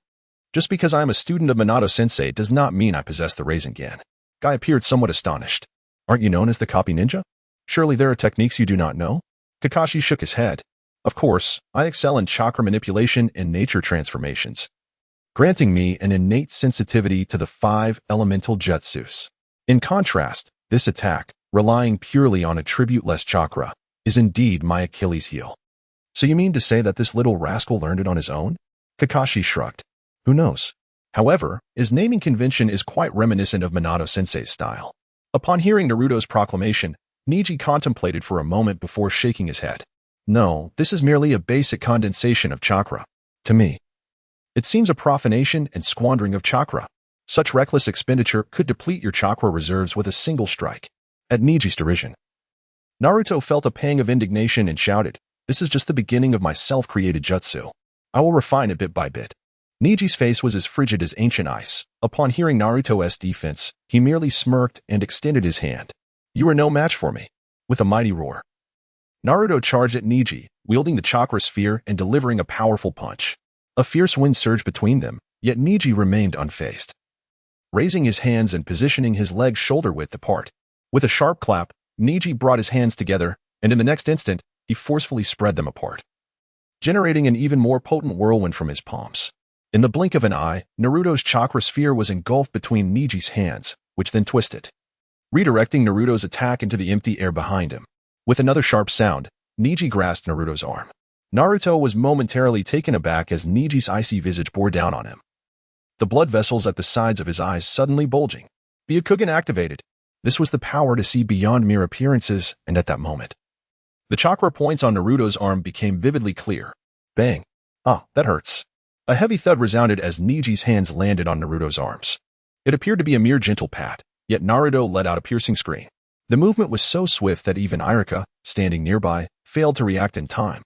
"Just because I am a student of Minato-sensei does not mean I possess the Rasengan." Guy appeared somewhat astonished. "Aren't you known as the copy ninja? Surely there are techniques you do not know?" Kakashi shook his head. "Of course, I excel in chakra manipulation and nature transformations, granting me an innate sensitivity to the 5 elemental jutsus. In contrast, this attack, relying purely on attribute-less chakra, is indeed my Achilles heel." "So you mean to say that this little rascal learned it on his own?" Kakashi shrugged. "Who knows? However, his naming convention is quite reminiscent of Minato-sensei's style." Upon hearing Naruto's proclamation, Neji contemplated for a moment before shaking his head. "No, this is merely a basic condensation of chakra. To me, it seems a profanation and squandering of chakra. Such reckless expenditure could deplete your chakra reserves with a single strike." At Neji's derision, Naruto felt a pang of indignation and shouted, "This is just the beginning of my self-created jutsu. I will refine it bit by bit." Neji's face was as frigid as ancient ice. Upon hearing Naruto's defense, he merely smirked and extended his hand. "You are no match for me." With a mighty roar, Naruto charged at Neji, wielding the chakra sphere and delivering a powerful punch. A fierce wind surged between them, yet Neji remained unfazed, raising his hands and positioning his legs shoulder-width apart. With a sharp clap, Neji brought his hands together, and in the next instant, he forcefully spread them apart, generating an even more potent whirlwind from his palms. In the blink of an eye, Naruto's chakra sphere was engulfed between Neji's hands, which then twisted, redirecting Naruto's attack into the empty air behind him. With another sharp sound, Neji grasped Naruto's arm. Naruto was momentarily taken aback as Neji's icy visage bore down on him, the blood vessels at the sides of his eyes suddenly bulging. Byakugan activated. This was the power to see beyond mere appearances, and at that moment, the chakra points on Naruto's arm became vividly clear. Bang. "Ah, that hurts." A heavy thud resounded as Neji's hands landed on Naruto's arms. It appeared to be a mere gentle pat, yet Naruto let out a piercing scream. The movement was so swift that even Irika, standing nearby, failed to react in time.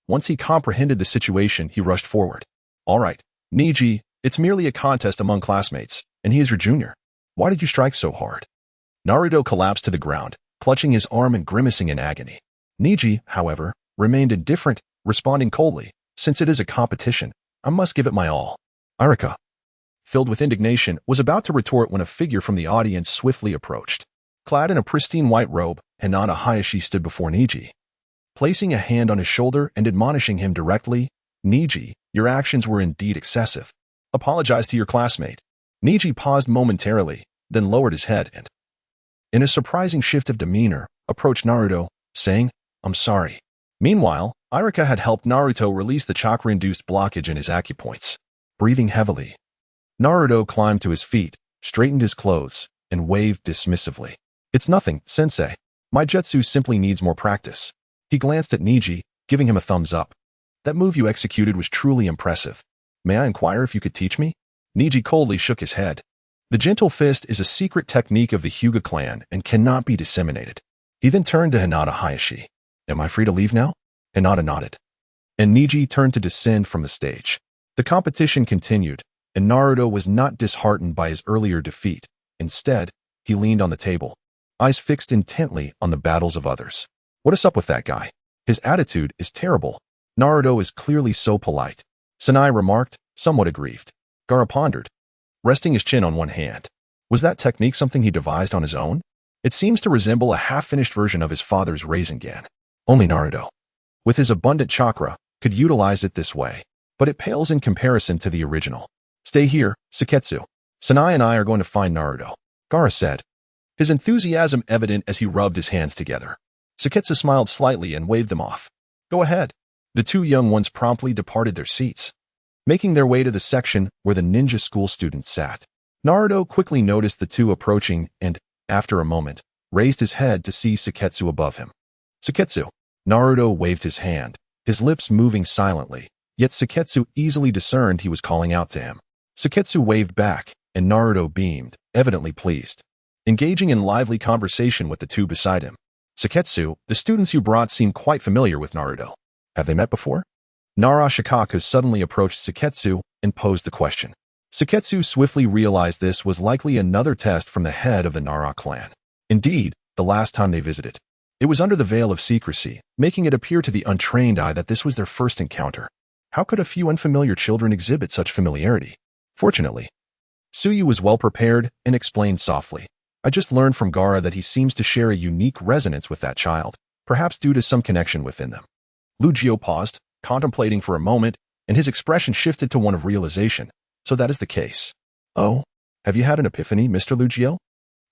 Once he comprehended the situation, he rushed forward. "All right, Neji, it's merely a contest among classmates, and he is your junior. Why did you strike so hard?" Naruto collapsed to the ground, clutching his arm and grimacing in agony. Neji, however, remained indifferent, responding coldly, "Since it is a competition, I must give it my all." Iwagakure, filled with indignation, was about to retort when a figure from the audience swiftly approached. Clad in a pristine white robe, Hinata Hayashi stood before Neji. Placing a hand on his shoulder and admonishing him directly, "Neji, your actions were indeed excessive. Apologize to your classmate." Neji paused momentarily, then lowered his head and, in a surprising shift of demeanor, approached Naruto, saying, "I'm sorry." Meanwhile, Iwagakure had helped Naruto release the chakra-induced blockage in his acupoints. Breathing heavily, Naruto climbed to his feet, straightened his clothes, and waved dismissively. "It's nothing, sensei. My jutsu simply needs more practice." He glanced at Neji, giving him a thumbs up. "That move you executed was truly impressive. May I inquire if you could teach me?" Neji coldly shook his head. The gentle fist is a secret technique of the Hyuga clan and cannot be disseminated. He then turned to Hinata Hayashi. "Am I free to leave now?" Hinata nodded. And Neji turned to descend from the stage. The competition continued, and Naruto was not disheartened by his earlier defeat. Instead, he leaned on the table, eyes fixed intently on the battles of others. "What is up with that guy? His attitude is terrible. Naruto is clearly so polite." Suna remarked, somewhat aggrieved. Gaara pondered, resting his chin on one hand. Was that technique something he devised on his own? It seems to resemble a half-finished version of his father's Rasengan. Only Naruto, with his abundant chakra, could utilize it this way, but it pales in comparison to the original. "Stay here, Seketsu. Suna and I are going to find Naruto," Gaara said, his enthusiasm evident as he rubbed his hands together. Seketsu smiled slightly and waved them off. "Go ahead." The two young ones promptly departed their seats, making their way to the section where the ninja school students sat. Naruto quickly noticed the two approaching and, after a moment, raised his head to see Seketsu above him. "Seketsu." Naruto waved his hand, his lips moving silently, yet Seketsu easily discerned he was calling out to him. Seketsu waved back, and Naruto beamed, evidently pleased, engaging in lively conversation with the two beside him. "Seketsu, the students you brought seem quite familiar with Naruto. Have they met before?" Nara Shikaku suddenly approached Seketsu and posed the question. Seketsu swiftly realized this was likely another test from the head of the Nara clan. Indeed, the last time they visited, it was under the veil of secrecy, making it appear to the untrained eye that this was their first encounter. How could a few unfamiliar children exhibit such familiarity? Fortunately, Suyu was well prepared and explained softly. "I just learned from Gaara that he seems to share a unique resonance with that child, perhaps due to some connection within them." Lugio paused, contemplating for a moment, and his expression shifted to one of realization. "So that is the case." "Oh, have you had an epiphany, Mr. Lugio?"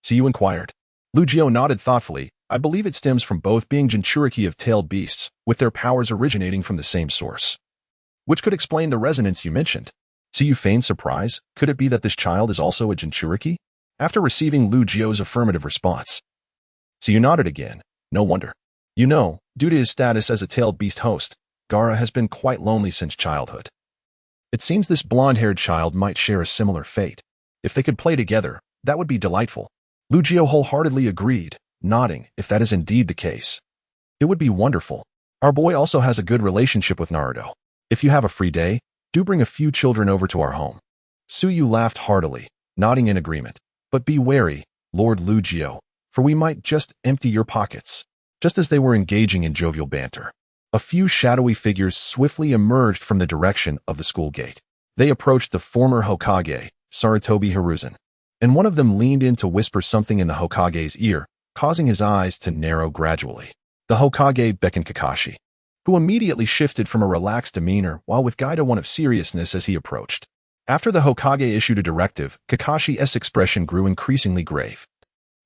Suyu inquired. Lugio nodded thoughtfully. "I believe it stems from both being Jinchuriki of tailed beasts, with their powers originating from the same source, which could explain the resonance you mentioned." Suyu feigned surprise. Could it be that this child is also a Jinchuriki? After receiving Lugio's affirmative response, Suyu nodded again. "No wonder. You know, due to his status as a tailed beast host, Gaara has been quite lonely since childhood. It seems this blonde-haired child might share a similar fate. If they could play together, that would be delightful." Lugio wholeheartedly agreed, nodding. "If that is indeed the case, it would be wonderful. Our boy also has a good relationship with Naruto. If you have a free day, do bring a few children over to our home." Suyu laughed heartily, nodding in agreement. "But be wary, Lord Lugio, for we might just empty your pockets." Just as they were engaging in jovial banter, a few shadowy figures swiftly emerged from the direction of the school gate. They approached the former Hokage, Sarutobi Hiruzen, and one of them leaned in to whisper something in the Hokage's ear, causing his eyes to narrow gradually. The Hokage beckoned Kakashi, who immediately shifted from a relaxed demeanor while with Gaida one of seriousness as he approached. After the Hokage issued a directive, Kakashi's expression grew increasingly grave,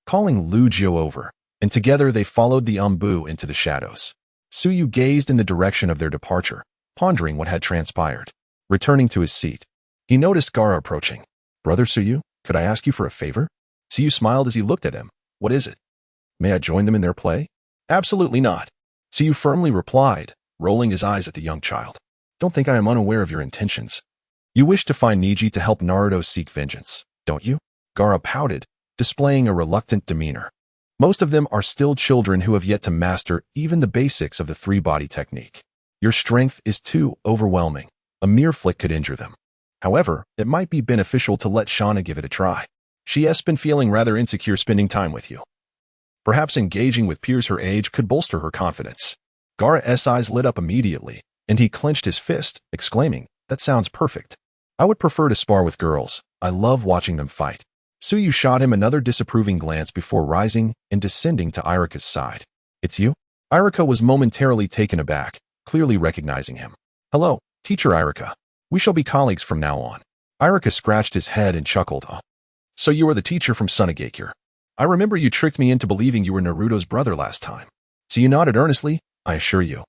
calling Lugio over, and together they followed the Umbu into the shadows. Suyu gazed in the direction of their departure, pondering what had transpired. Returning to his seat, he noticed Gaara approaching. "Brother Suyu, could I ask you for a favor?" Suyu smiled as he looked at him. "What is it? May I join them in their play?" "Absolutely not," Suyu firmly replied, rolling his eyes at the young child. "Don't think I am unaware of your intentions. You wish to find Neji to help Naruto seek vengeance, don't you?" Gaara pouted, displaying a reluctant demeanor. "Most of them are still children who have yet to master even the basics of the three-body technique. Your strength is too overwhelming. A mere flick could injure them. However, it might be beneficial to let Shauna give it a try." She has been feeling rather insecure spending time with you. Perhaps engaging with peers her age could bolster her confidence. Gaara's eyes lit up immediately, and he clenched his fist, exclaiming, "That sounds perfect. I would prefer to spar with girls. I love watching them fight." Su Yue shot him another disapproving glance before rising and descending to Irika's side. "It's you?" Irika was momentarily taken aback, clearly recognizing him. "Hello, Teacher Irika. We shall be colleagues from now on." Irika scratched his head and chuckled. "So you are the teacher from Sunagakure. I remember you tricked me into believing you were Naruto's brother last time." So you nodded earnestly. "I assure you,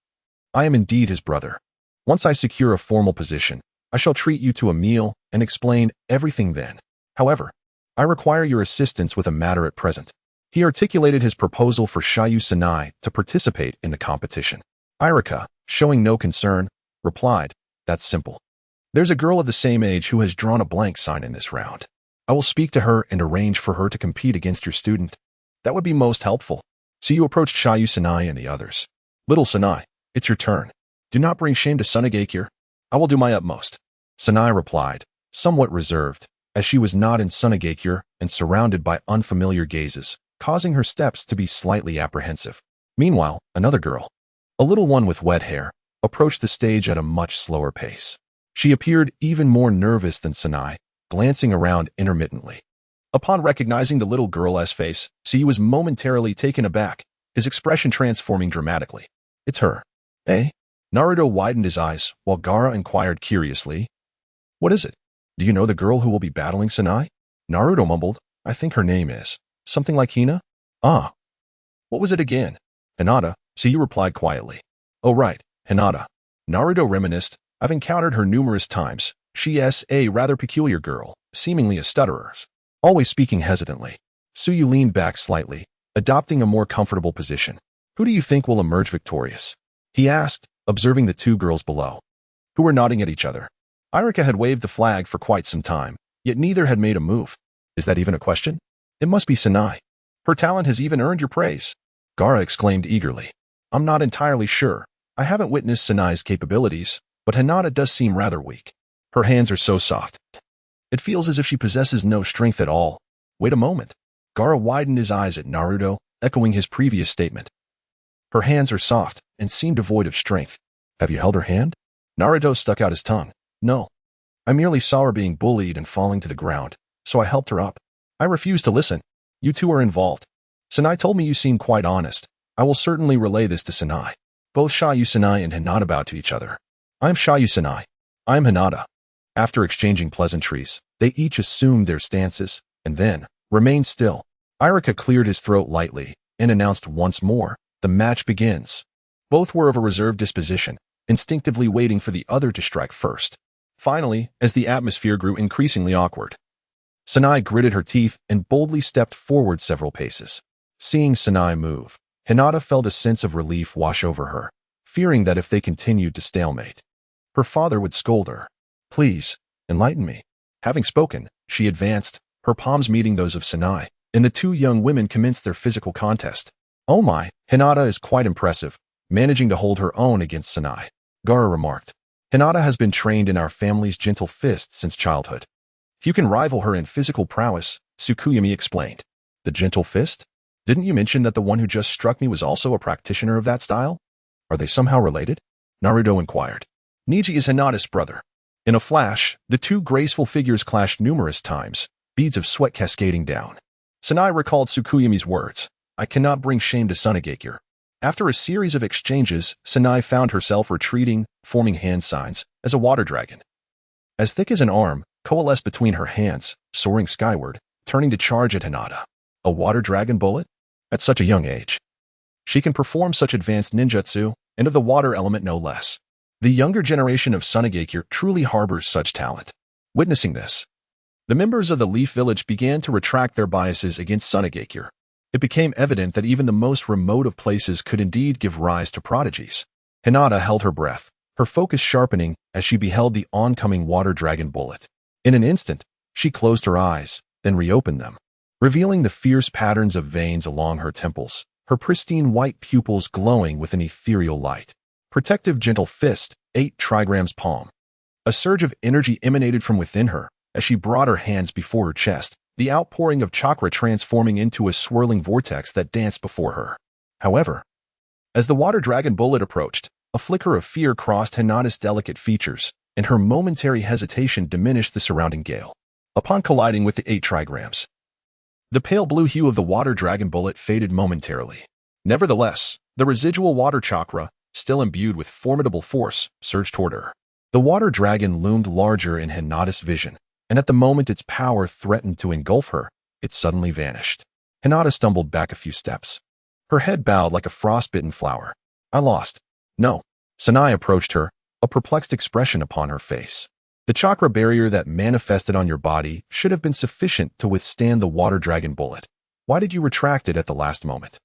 I am indeed his brother. Once I secure a formal position, I shall treat you to a meal and explain everything then. However, I require your assistance with a matter at present." He articulated his proposal for Shiyu Sanai to participate in the competition. Irika, showing no concern, replied, "That's simple. There's a girl of the same age who has drawn a blank sign in this round. I will speak to her and arrange for her to compete against your student. That would be most helpful." So you approached Shiyu Sanai and the others. "Little Sanai, it's your turn. Do not bring shame to Sunagakure. I will do my utmost." Sanai replied, somewhat reserved, as she was not in Sunagakure and surrounded by unfamiliar gazes, causing her steps to be slightly apprehensive. Meanwhile, another girl, a little one with wet hair, approached the stage at a much slower pace. She appeared even more nervous than Sanai, glancing around intermittently. Upon recognizing the little girl's face, Siyu was momentarily taken aback, his expression transforming dramatically. "It's her." "Eh?" Naruto widened his eyes, while Gaara inquired curiously, "What is it? Do you know the girl who will be battling Sanai?" Naruto mumbled, "I think her name is something like Hina." "Ah. What was it again?" "Hinata," Siyu replied quietly. "Oh right, Hinata." Naruto reminisced, "I've encountered her numerous times. She is a rather peculiar girl, seemingly a stutterer, always speaking hesitantly." Suyu leaned back slightly, adopting a more comfortable position. "Who do you think will emerge victorious?" he asked, observing the two girls below, who were nodding at each other. Irika had waved the flag for quite some time, yet neither had made a move. "Is that even a question? It must be Sanai. Her talent has even earned your praise." Gaara exclaimed eagerly. "I'm not entirely sure. I haven't witnessed Sanai's capabilities, but Hinata does seem rather weak. Her hands are so soft. It feels as if she possesses no strength at all." "Wait a moment." Gaara widened his eyes at Naruto, echoing his previous statement. "Her hands are soft and seem devoid of strength. Have you held her hand?" Naruto stuck out his tongue. "No. I merely saw her being bullied and falling to the ground, so I helped her up. I refuse to listen. You two are involved. Sanai told me you seem quite honest. I will certainly relay this to Sanai." Both Shiyu Sanai and Hinata bowed to each other. "I'm Shiyu Sanai. I'm Hinata." After exchanging pleasantries, they each assumed their stances, and then remained still. Irika cleared his throat lightly and announced once more, "The match begins." Both were of a reserved disposition, instinctively waiting for the other to strike first. Finally, as the atmosphere grew increasingly awkward, Sanai gritted her teeth and boldly stepped forward several paces. Seeing Sanai move, Hinata felt a sense of relief wash over her, fearing that if they continued to stalemate, her father would scold her. "Please, enlighten me." Having spoken, she advanced, her palms meeting those of Sanai, and the two young women commenced their physical contest. "Oh my, Hinata is quite impressive, managing to hold her own against Sanai," Gaara remarked. "Hinata has been trained in our family's gentle fist since childhood. If you can rival her in physical prowess," Tsukuyomi explained. "The gentle fist? Didn't you mention that the one who just struck me was also a practitioner of that style? Are they somehow related?" Naruto inquired. "Niji is Hinata's brother." In a flash, the two graceful figures clashed numerous times, beads of sweat cascading down. Sanai recalled Tsukuyomi's words, "I cannot bring shame to Sunagakure." After a series of exchanges, Sanai found herself retreating, forming hand signs, as a water dragon, as thick as an arm, coalesced between her hands, soaring skyward, turning to charge at Hinata. A water dragon bullet? At such a young age. She can perform such advanced ninjutsu, and of the water element no less. The younger generation of Sunagakure truly harbors such talent. Witnessing this, the members of the Leaf Village began to retract their biases against Sunagakure. It became evident that even the most remote of places could indeed give rise to prodigies. Hinata held her breath, her focus sharpening as she beheld the oncoming water dragon bullet. In an instant, she closed her eyes, then reopened them, revealing the fierce patterns of veins along her temples, her pristine white pupils glowing with an ethereal light. Protective gentle fist, 8 trigrams palm. A surge of energy emanated from within her as she brought her hands before her chest, the outpouring of chakra transforming into a swirling vortex that danced before her. However, as the water dragon bullet approached, a flicker of fear crossed Hinata's delicate features, and her momentary hesitation diminished the surrounding gale. Upon colliding with the 8 trigrams, the pale blue hue of the water dragon bullet faded momentarily. Nevertheless, the residual water chakra, still imbued with formidable force, surged toward her. The water dragon loomed larger in Hinata's vision, and at the moment its power threatened to engulf her, it suddenly vanished. Hinata stumbled back a few steps. Her head bowed like a frostbitten flower. I lost. No. Sanai approached her, a perplexed expression upon her face. The chakra barrier that manifested on your body should have been sufficient to withstand the water dragon bullet. Why did you retract it at the last moment?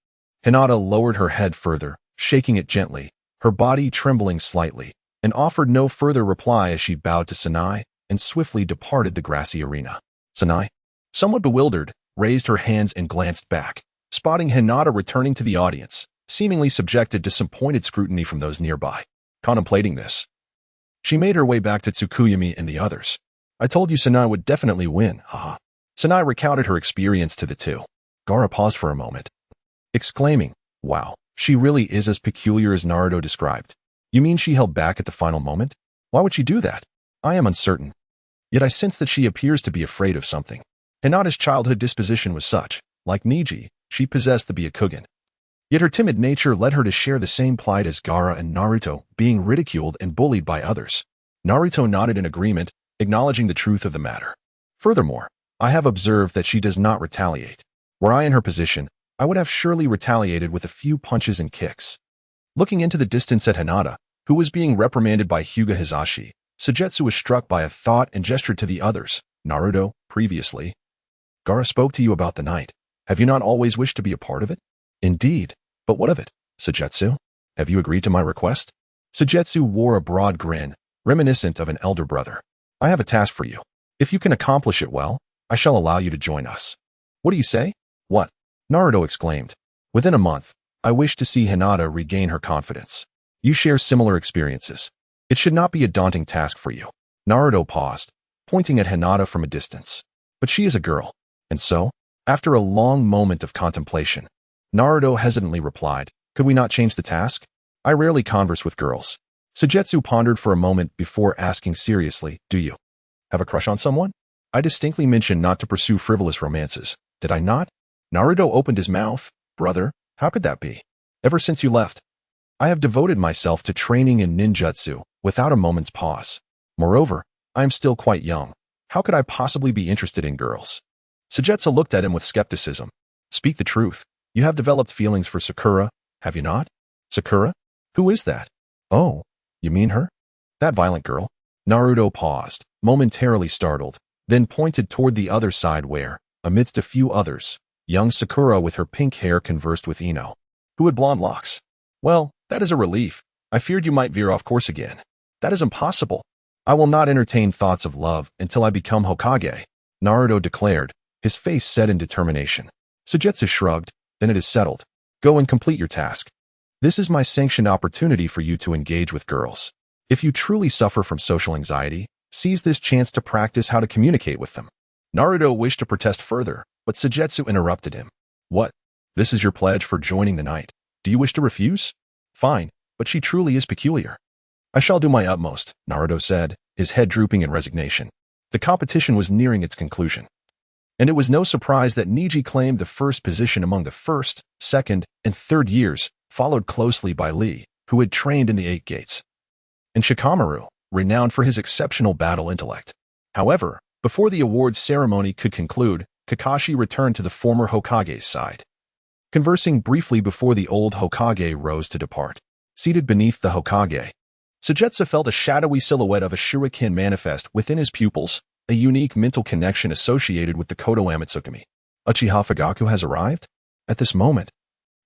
Hinata lowered her head further, shaking it gently, her body trembling slightly, and offered no further reply as she bowed to Sanai and swiftly departed the grassy arena. Sanai, somewhat bewildered, raised her hands and glanced back, spotting Hinata returning to the audience, seemingly subjected to some pointed scrutiny from those nearby. Contemplating this, she made her way back to Tsukuyami and the others. I told you Sanai would definitely win, haha. Sanai recounted her experience to the two. Gaara paused for a moment, exclaiming, wow, she really is as peculiar as Naruto described. You mean she held back at the final moment? Why would she do that? I am uncertain. Yet I sense that she appears to be afraid of something. Hinata's childhood disposition was such, like Niji, she possessed the Byakugan. Yet her timid nature led her to share the same plight as Gaara and Naruto, being ridiculed and bullied by others. Naruto nodded in agreement, acknowledging the truth of the matter. Furthermore, I have observed that she does not retaliate. Were I in her position, I would have surely retaliated with a few punches and kicks. Looking into the distance at Hinata, who was being reprimanded by Hyuga Hizashi, Sujetsu was struck by a thought and gestured to the others. Naruto, previously. Gaara spoke to you about the night. Have you not always wished to be a part of it? Indeed, but what of it, Sujetsu? Have you agreed to my request? Sujetsu wore a broad grin, reminiscent of an elder brother. I have a task for you. If you can accomplish it well, I shall allow you to join us. What do you say? What? Naruto exclaimed. Within a month, I wish to see Hinata regain her confidence. You share similar experiences. It should not be a daunting task for you. Naruto paused, pointing at Hinata from a distance. But she is a girl, and so, after a long moment of contemplation, Naruto hesitantly replied, could we not change the task? I rarely converse with girls. Sujetsu pondered for a moment before asking seriously, do you have a crush on someone? I distinctly mentioned not to pursue frivolous romances, did I not? Naruto opened his mouth. Brother, how could that be? Ever since you left, I have devoted myself to training in ninjutsu without a moment's pause. Moreover, I am still quite young. How could I possibly be interested in girls? Sujetsu looked at him with skepticism. Speak the truth. You have developed feelings for Sakura, have you not? Sakura? Who is that? Oh, you mean her? That violent girl? Naruto paused, momentarily startled, then pointed toward the other side where, amidst a few others, young Sakura with her pink hair conversed with Ino, who had blonde locks. Well, that is a relief. I feared you might veer off course again. That is impossible. I will not entertain thoughts of love until I become Hokage, Naruto declared, his face set in determination. Sujetsu shrugged, then it is settled. Go and complete your task. This is my sanctioned opportunity for you to engage with girls. If you truly suffer from social anxiety, seize this chance to practice how to communicate with them. Naruto wished to protest further, but Sujetsu interrupted him. What? This is your pledge for joining the night. Do you wish to refuse? Fine, but she truly is peculiar. I shall do my utmost, Naruto said, his head drooping in resignation. The competition was nearing its conclusion. And it was no surprise that Niji claimed the first position among the first, second, and third years, followed closely by Lee, who had trained in the 8 gates, and Shikamaru, renowned for his exceptional battle intellect. However, before the awards ceremony could conclude, Kakashi returned to the former Hokage's side. Conversing briefly before the old Hokage rose to depart. Seated beneath the Hokage, Sujetsu felt a shadowy silhouette of a shuriken manifest within his pupils, a unique mental connection associated with the Kodo Amatsukami. Uchiha Fugaku has arrived? At this moment,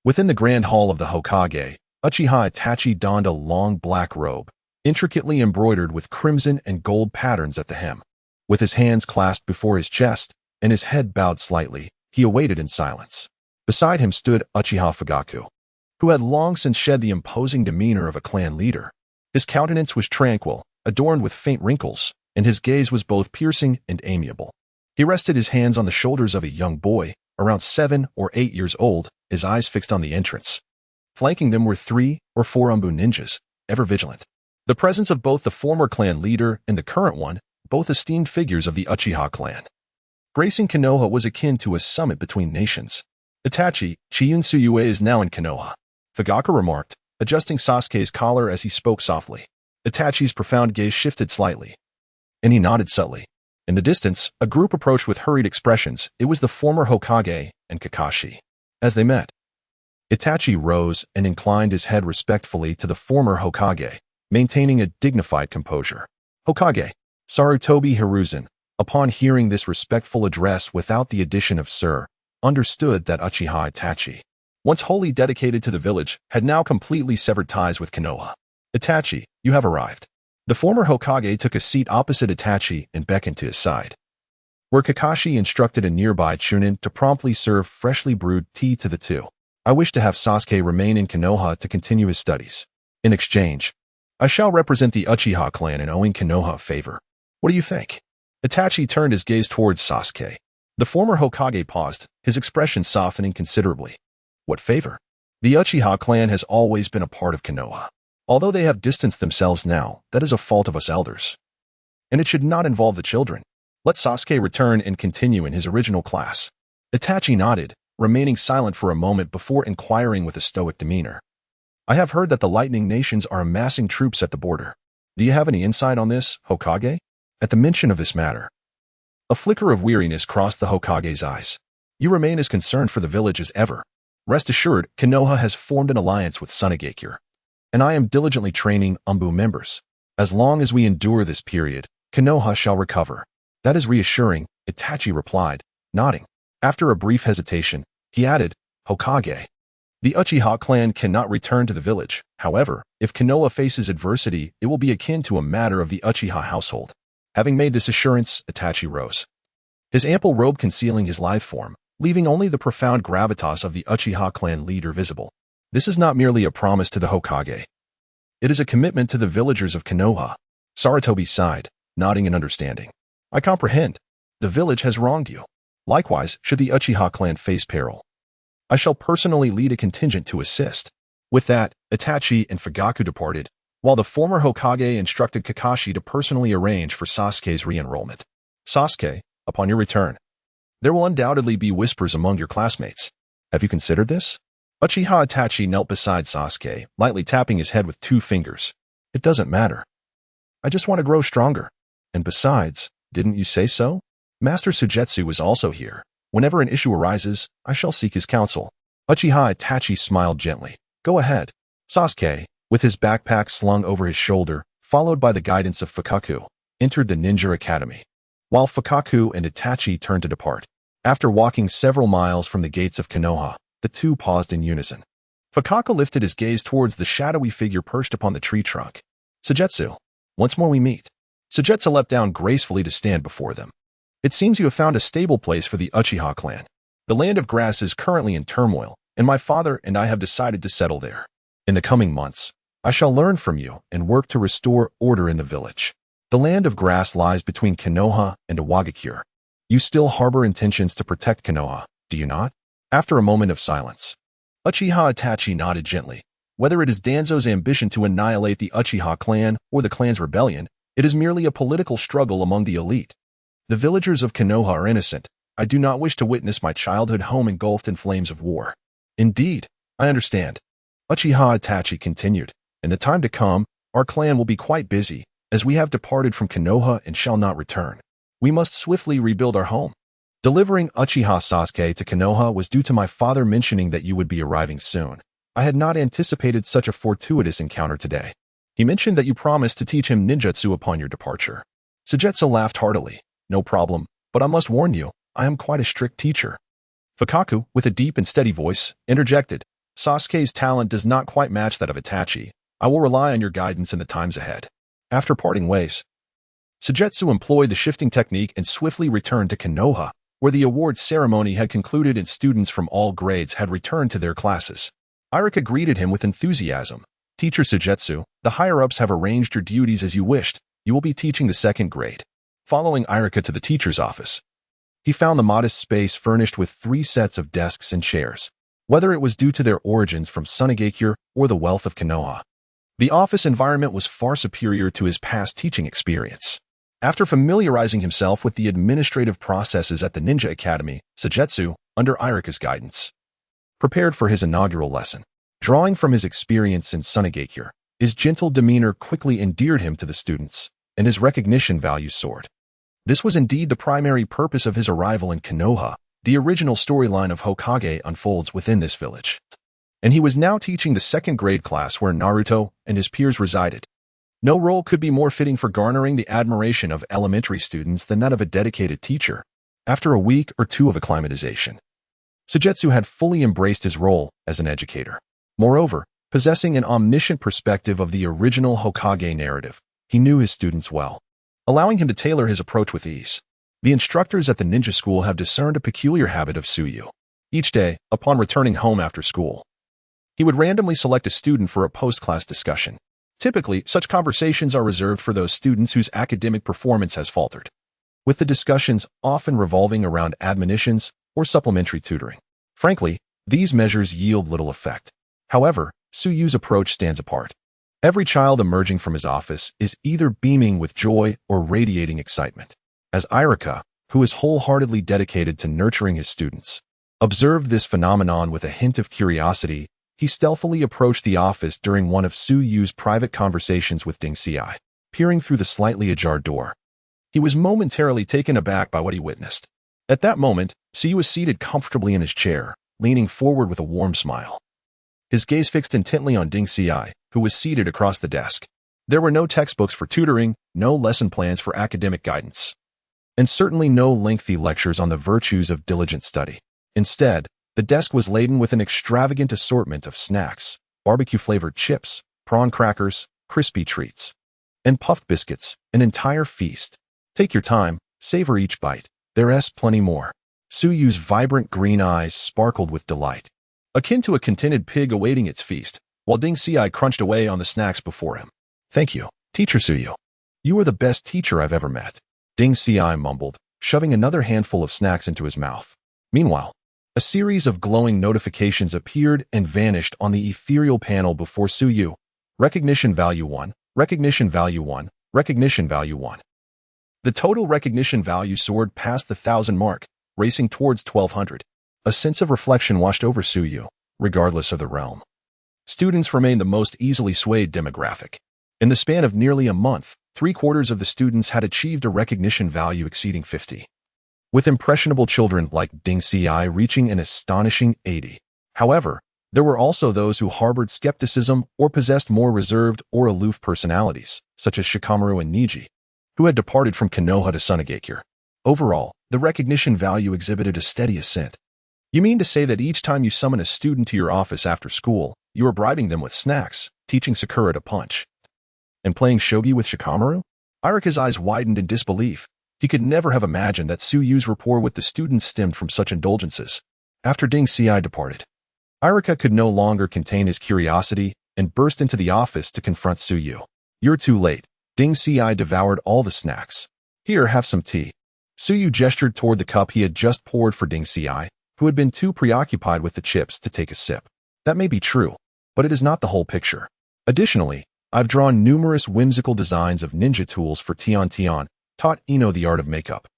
within the grand hall of the Hokage, Uchiha Itachi donned a long black robe, intricately embroidered with crimson and gold patterns at the hem. With his hands clasped before his chest and his head bowed slightly, he awaited in silence. Beside him stood Uchiha Fugaku, who had long since shed the imposing demeanor of a clan leader. His countenance was tranquil, adorned with faint wrinkles, and his gaze was both piercing and amiable. He rested his hands on the shoulders of a young boy, around 7 or 8 years old, his eyes fixed on the entrance. Flanking them were 3 or 4 Umbu ninjas, ever vigilant. The presence of both the former clan leader and the current one, both esteemed figures of the Uchiha clan. Gracing Konoha was akin to a summit between nations. Itachi, Qian Yun Su Yue is now in Konoha, Fugaka remarked, adjusting Sasuke's collar as he spoke softly. Itachi's profound gaze shifted slightly, and he nodded subtly. In the distance, a group approached with hurried expressions. It was the former Hokage and Kakashi. As they met, Itachi rose and inclined his head respectfully to the former Hokage, maintaining a dignified composure. Hokage, Sarutobi Hiruzen, upon hearing this respectful address without the addition of Sir, understood that Uchiha Itachi, once wholly dedicated to the village, had now completely severed ties with Konoha. Itachi, you have arrived. The former Hokage took a seat opposite Itachi and beckoned to his side, where Kakashi instructed a nearby Chunin to promptly serve freshly brewed tea to the two. I wish to have Sasuke remain in Konoha to continue his studies. In exchange, I shall represent the Uchiha clan in owing Konoha a favor. What do you think? Itachi turned his gaze towards Sasuke. The former Hokage paused, his expression softening considerably. What favor? The Uchiha clan has always been a part of Konoha. Although they have distanced themselves now, that is a fault of us elders. And it should not involve the children. Let Sasuke return and continue in his original class. Itachi nodded, remaining silent for a moment before inquiring with a stoic demeanor. I have heard that the Lightning Nations are amassing troops at the border. Do you have any insight on this, Hokage? At the mention of this matter, a flicker of weariness crossed the Hokage's eyes. You remain as concerned for the village as ever. Rest assured, Konoha has formed an alliance with Sunagakure, and I am diligently training Umbu members. As long as we endure this period, Konoha shall recover. That is reassuring, Itachi replied, nodding. After a brief hesitation, he added, Hokage, the Uchiha clan cannot return to the village. However, if Konoha faces adversity, it will be akin to a matter of the Uchiha household. Having made this assurance, Itachi rose, his ample robe concealing his lithe form, leaving only the profound gravitas of the Uchiha clan leader visible. This is not merely a promise to the Hokage. It is a commitment to the villagers of Konoha. Sarutobi sighed, nodding in understanding. I comprehend. The village has wronged you. Likewise, should the Uchiha clan face peril, I shall personally lead a contingent to assist. With that, Itachi and Fugaku departed, while the former Hokage instructed Kakashi to personally arrange for Sasuke's re-enrollment. Sasuke, upon your return, there will undoubtedly be whispers among your classmates. Have you considered this? Uchiha Itachi knelt beside Sasuke, lightly tapping his head with 2 fingers. It doesn't matter. I just want to grow stronger. And besides, didn't you say so? Master Sujetsu was also here. Whenever an issue arises, I shall seek his counsel. Uchiha Itachi smiled gently. Go ahead. Sasuke, with his backpack slung over his shoulder, followed by the guidance of Fukaku, entered the ninja academy, while Fukaku and Itachi turned to depart. After walking several miles from the gates of Konoha, the two paused in unison. Fukaku lifted his gaze towards the shadowy figure perched upon the tree trunk. Sujetsu, once more we meet. Sujetsu leapt down gracefully to stand before them. It seems you have found a stable place for the Uchiha clan. The land of grass is currently in turmoil, and my father and I have decided to settle there. In the coming months, I shall learn from you and work to restore order in the village. The land of grass lies between Konoha and Iwagakure. You still harbor intentions to protect Konoha, do you not? After a moment of silence, Uchiha Itachi nodded gently. Whether it is Danzo's ambition to annihilate the Uchiha clan or the clan's rebellion, it is merely a political struggle among the elite. The villagers of Konoha are innocent. I do not wish to witness my childhood home engulfed in flames of war. Indeed, I understand. Uchiha Itachi continued. In the time to come, our clan will be quite busy, as we have departed from Konoha and shall not return. We must swiftly rebuild our home. Delivering Uchiha Sasuke to Konoha was due to my father mentioning that you would be arriving soon. I had not anticipated such a fortuitous encounter today. He mentioned that you promised to teach him ninjutsu upon your departure. Sujetsu laughed heartily. No problem, but I must warn you, I am quite a strict teacher. Fukaku, with a deep and steady voice, interjected. Sasuke's talent does not quite match that of Itachi. I will rely on your guidance in the times ahead. After parting ways, Sujetsu employed the shifting technique and swiftly returned to Konoha, where the award ceremony had concluded and students from all grades had returned to their classes. Irika greeted him with enthusiasm. Teacher Sujetsu, the higher-ups have arranged your duties as you wished. You will be teaching the 2nd grade. Following Irika to the teacher's office, He found the modest space furnished with 3 sets of desks and chairs, whether it was due to their origins from Sunagakure or the wealth of Konoha. The office environment was far superior to his past teaching experience. After familiarizing himself with the administrative processes at the Ninja Academy, Sujetsu, under Iruka's guidance, prepared for his inaugural lesson. Drawing from his experience in Sunagakure, his gentle demeanor quickly endeared him to the students, and his recognition value soared. This was indeed the primary purpose of his arrival in Konoha. The original storyline of Hokage unfolds within this village. And he was now teaching the 2nd grade class where Naruto and his peers resided. No role could be more fitting for garnering the admiration of elementary students than that of a dedicated teacher. After a week or 2 of acclimatization, Sujetsu had fully embraced his role as an educator. Moreover, possessing an omniscient perspective of the original Hokage narrative, he knew his students well, allowing him to tailor his approach with ease. The instructors at the ninja school have discerned a peculiar habit of Suyu. Each day, upon returning home after school, he would randomly select a student for a post-class discussion. Typically, such conversations are reserved for those students whose academic performance has faltered, with the discussions often revolving around admonitions or supplementary tutoring. Frankly, these measures yield little effect. However, Suyu's approach stands apart. Every child emerging from his office is either beaming with joy or radiating excitement. As Iruka, who is wholeheartedly dedicated to nurturing his students, observed this phenomenon with a hint of curiosity, he stealthily approached the office during one of Suyu's private conversations with Ding Xiai. Peering through the slightly ajar door, he was momentarily taken aback by what he witnessed. At that moment, Suyu was seated comfortably in his chair, leaning forward with a warm smile. His gaze fixed intently on Ding Xiai, who was seated across the desk. There were no textbooks for tutoring, no lesson plans for academic guidance, and certainly no lengthy lectures on the virtues of diligent study. Instead, the desk was laden with an extravagant assortment of snacks, barbecue-flavored chips, prawn crackers, crispy treats, and puffed biscuits, an entire feast. Take your time, savor each bite. There's plenty more. Suyu's vibrant green eyes sparkled with delight, akin to a contented pig awaiting its feast, while Ding Xiai crunched away on the snacks before him. Thank you, Teacher Suyu. You are the best teacher I've ever met, Ding Xiai mumbled, shoving another handful of snacks into his mouth. Meanwhile, a series of glowing notifications appeared and vanished on the ethereal panel before Suyu. Recognition value 1, recognition value 1, recognition value 1. The total recognition value soared past the 1,000 mark, racing towards 1,200. A sense of reflection washed over Suyu, regardless of the realm. Students remain the most easily swayed demographic. In the span of nearly a month, 3/4 of the students had achieved a recognition value exceeding 50. With impressionable children like Ding Xiai reaching an astonishing 80. However, there were also those who harbored skepticism or possessed more reserved or aloof personalities, such as Shikamaru and Niji, who had departed from Konoha to Sunagakure. Overall, the recognition value exhibited a steady ascent. You mean to say that each time you summon a student to your office after school, you are bribing them with snacks, teaching Sakura to punch, and playing shogi with Shikamaru? Iruka's eyes widened in disbelief. He could never have imagined that Suyu's rapport with the students stemmed from such indulgences. After Ding Xiai departed, Iruka could no longer contain his curiosity and burst into the office to confront Suyu. You're too late. Ding Xiai devoured all the snacks. Here, have some tea. Suyu gestured toward the cup he had just poured for Ding Xiai, who had been too preoccupied with the chips to take a sip. That may be true, but it is not the whole picture. Additionally, I've drawn numerous whimsical designs of ninja tools for Tian, taught Ino the art of makeup,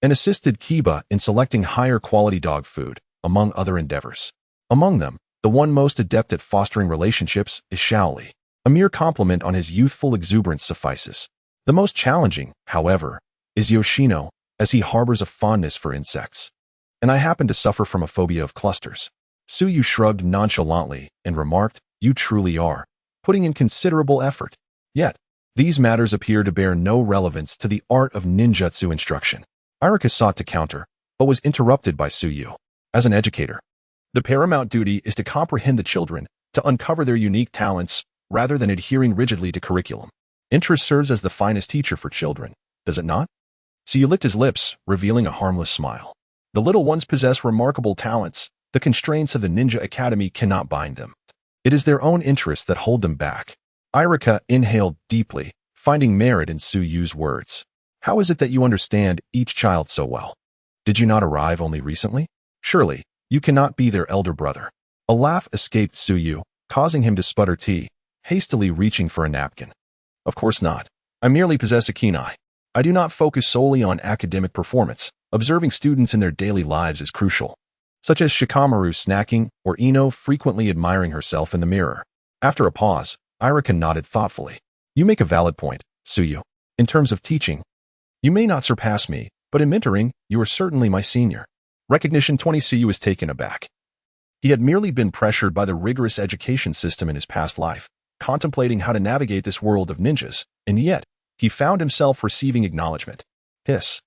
and assisted Kiba in selecting higher quality dog food, among other endeavors. Among them, the one most adept at fostering relationships is Shaoli. A mere compliment on his youthful exuberance suffices. The most challenging, however, is Yoshino, as he harbors a fondness for insects. And I happen to suffer from a phobia of clusters. Suyu shrugged nonchalantly and remarked, you truly are putting in considerable effort. Yet, these matters appear to bear no relevance to the art of ninjutsu instruction. Iruka sought to counter, but was interrupted by Suyu. As an educator, the paramount duty is to comprehend the children, to uncover their unique talents, rather than adhering rigidly to curriculum. Interest serves as the finest teacher for children, does it not? Suyu licked his lips, revealing a harmless smile. The little ones possess remarkable talents. The constraints of the Ninja Academy cannot bind them. It is their own interests that hold them back. Iruka inhaled deeply, finding merit in Suyu's words. How is it that you understand each child so well? Did you not arrive only recently? Surely, you cannot be their elder brother. A laugh escaped Su Yue, causing him to sputter tea, hastily reaching for a napkin. Of course not. I merely possess a keen eye. I do not focus solely on academic performance. Observing students in their daily lives is crucial, such as Shikamaru snacking or Ino frequently admiring herself in the mirror. After a pause, Irika nodded thoughtfully. You make a valid point, Su Yue. In terms of teaching, you may not surpass me, but in mentoring, you are certainly my senior. Recognition 20. Su Yue was taken aback. He had merely been pressured by the rigorous education system in his past life, contemplating how to navigate this world of ninjas, and yet, he found himself receiving acknowledgement. Hiss.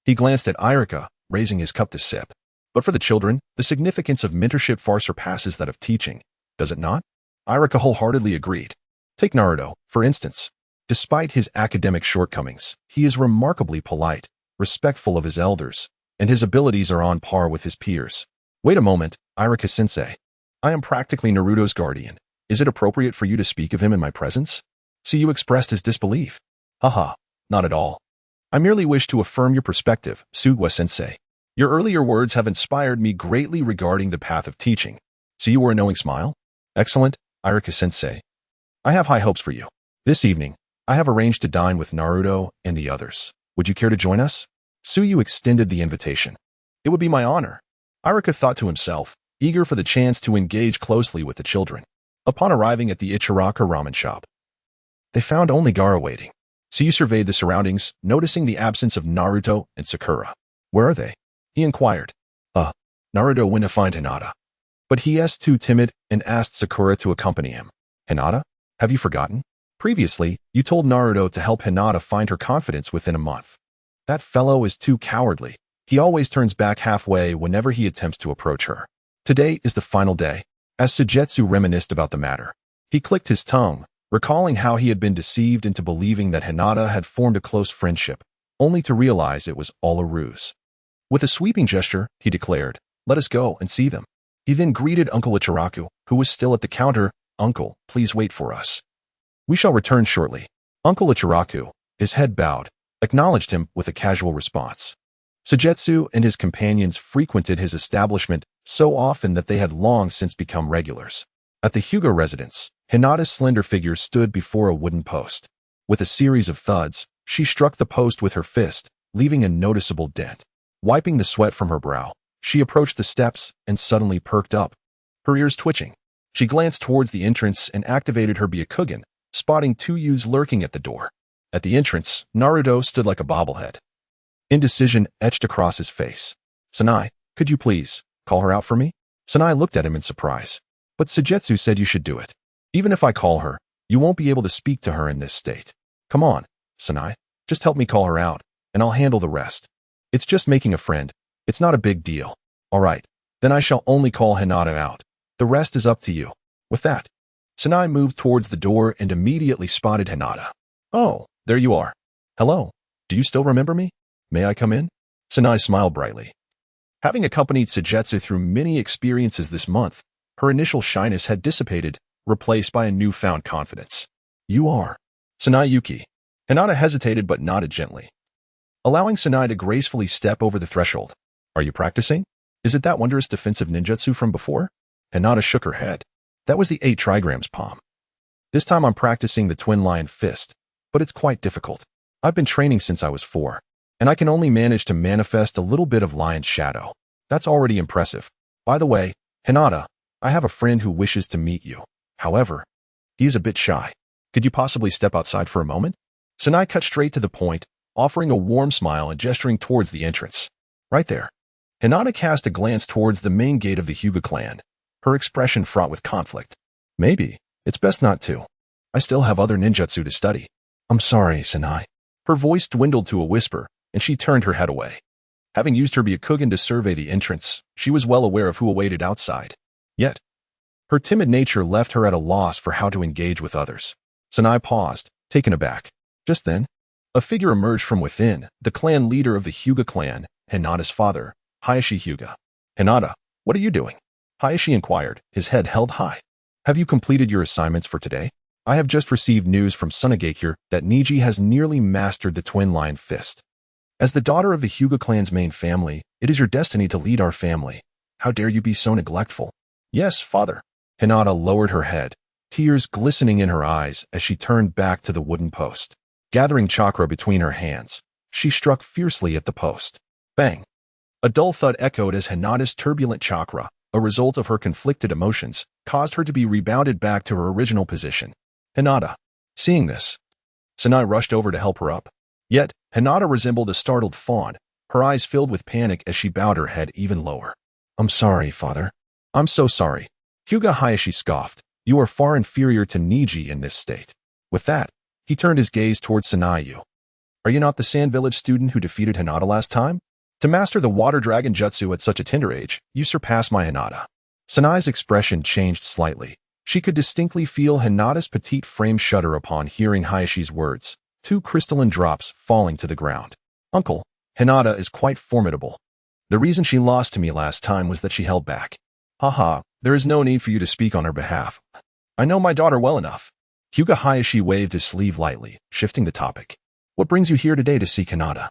He glanced at Irika, raising his cup to sip. But for the children, the significance of mentorship far surpasses that of teaching, does it not? Irika wholeheartedly agreed. Take Naruto, for instance. Despite his academic shortcomings, he is remarkably polite, respectful of his elders, and his abilities are on par with his peers. Wait a moment, Irika-sensei. I am practically Naruto's guardian. Is it appropriate for you to speak of him in my presence? Su Yue expressed his disbelief. Haha, not at all. I merely wish to affirm your perspective, Sugwa-sensei. Your earlier words have inspired me greatly regarding the path of teaching. Su Yue wore a knowing smile. Excellent, Irika-sensei. I have high hopes for you. This evening, I have arranged to dine with Naruto and the others. Would you care to join us? Su Yue extended the invitation. It would be my honor. Irika thought to himself, eager for the chance to engage closely with the children. Upon arriving at the Ichiraka ramen shop, they found only Gaara waiting. Su Yue surveyed the surroundings, noticing the absence of Naruto and Sakura. Where are they? He inquired. Naruto went to find Hinata. But he is too timid and asked Sakura to accompany him. Hinata? Have you forgotten? Previously, you told Naruto to help Hinata find her confidence within a month. That fellow is too cowardly. He always turns back halfway whenever he attempts to approach her. Today is the final day. As Sujetsu reminisced about the matter, he clicked his tongue, recalling how he had been deceived into believing that Hinata had formed a close friendship, only to realize it was all a ruse. With a sweeping gesture, he declared, "Let us go and see them." He then greeted Uncle Ichiraku, who was still at the counter. "Uncle, please wait for us. We shall return shortly." Uncle Ichiraku, his head bowed, acknowledged him with a casual response. Sujetsu and his companions frequented his establishment so often that they had long since become regulars. At the Hyuga residence, Hinata's slender figure stood before a wooden post. With a series of thuds, she struck the post with her fist, leaving a noticeable dent. Wiping the sweat from her brow, she approached the steps and suddenly perked up, her ears twitching. She glanced towards the entrance and activated her Byakugan, spotting two youths lurking at the door. At the entrance, Naruto stood like a bobblehead. Indecision etched across his face. "Sanai, could you please call her out for me?" Sanai looked at him in surprise. "But Sujetsu said you should do it. Even if I call her, you won't be able to speak to her in this state. Come on, Sanai, just help me call her out, and I'll handle the rest. It's just making a friend. It's not a big deal. All right, then I shall only call Hinata out. The rest is up to you." With that, Sanai moved towards the door and immediately spotted Hinata. "Oh, there you are. Hello. Do you still remember me? May I come in?" Sanai smiled brightly. Having accompanied Sujetsu through many experiences this month, her initial shyness had dissipated, replaced by a newfound confidence. "You are Sanai Yuki." Hinata hesitated but nodded gently, allowing Sanai to gracefully step over the threshold. "Are you practicing? Is it that wondrous defensive ninjutsu from before?" Hinata shook her head. "That was the 8 trigrams palm. This time I'm practicing the twin lion fist, but it's quite difficult. I've been training since I was 4, and I can only manage to manifest a little bit of lion's shadow. That's already impressive. By the way, Hinata, I have a friend who wishes to meet you. However, he is a bit shy. Could you possibly step outside for a moment?" Sanai cut straight to the point, offering a warm smile and gesturing towards the entrance. Right there. Hinata cast a glance towards the main gate of the Hyuga clan, her expression fraught with conflict. "Maybe. It's best not to. I still have other ninjutsu to study." "I'm sorry, Sanai." Her voice dwindled to a whisper, and she turned her head away. Having used her Byakugan to survey the entrance, she was well aware of who awaited outside. Yet, her timid nature left her at a loss for how to engage with others. Sanai paused, taken aback. Just then, a figure emerged from within, the clan leader of the Hyuga clan, Hinata's father, Hayashi Hyuga. "Hinata, what are you doing?" Hayashi inquired, his head held high. "Have you completed your assignments for today? I have just received news from Sunagakure that Niji has nearly mastered the twin lion fist." As the daughter of the Hyuga clan's main family, it is your destiny to lead our family. How dare you be so neglectful? Yes, father. Hinata lowered her head, tears glistening in her eyes as she turned back to the wooden post. Gathering chakra between her hands, she struck fiercely at the post. Bang! A dull thud echoed as Hinata's turbulent chakra, a result of her conflicted emotions, caused her to be rebounded back to her original position. Hinata. Seeing this, Sunai rushed over to help her up. Yet, Hinata resembled a startled fawn, her eyes filled with panic as she bowed her head even lower. I'm sorry, father. I'm so sorry. Hyuga Hayashi scoffed. You are far inferior to Niji in this state. With that, he turned his gaze towards Sanayu. Are you not the Sand Village student who defeated Hinata last time? To master the water dragon jutsu at such a tender age, you surpass my Hinata. Sanai's expression changed slightly. She could distinctly feel Hinata's petite frame shudder upon hearing Hayashi's words, 2 crystalline drops falling to the ground. Uncle, Hinata is quite formidable. The reason she lost to me last time was that she held back. Haha, there is no need for you to speak on her behalf. I know my daughter well enough. Hyuga Hayashi waved his sleeve lightly, shifting the topic. What brings you here today to see Hinata?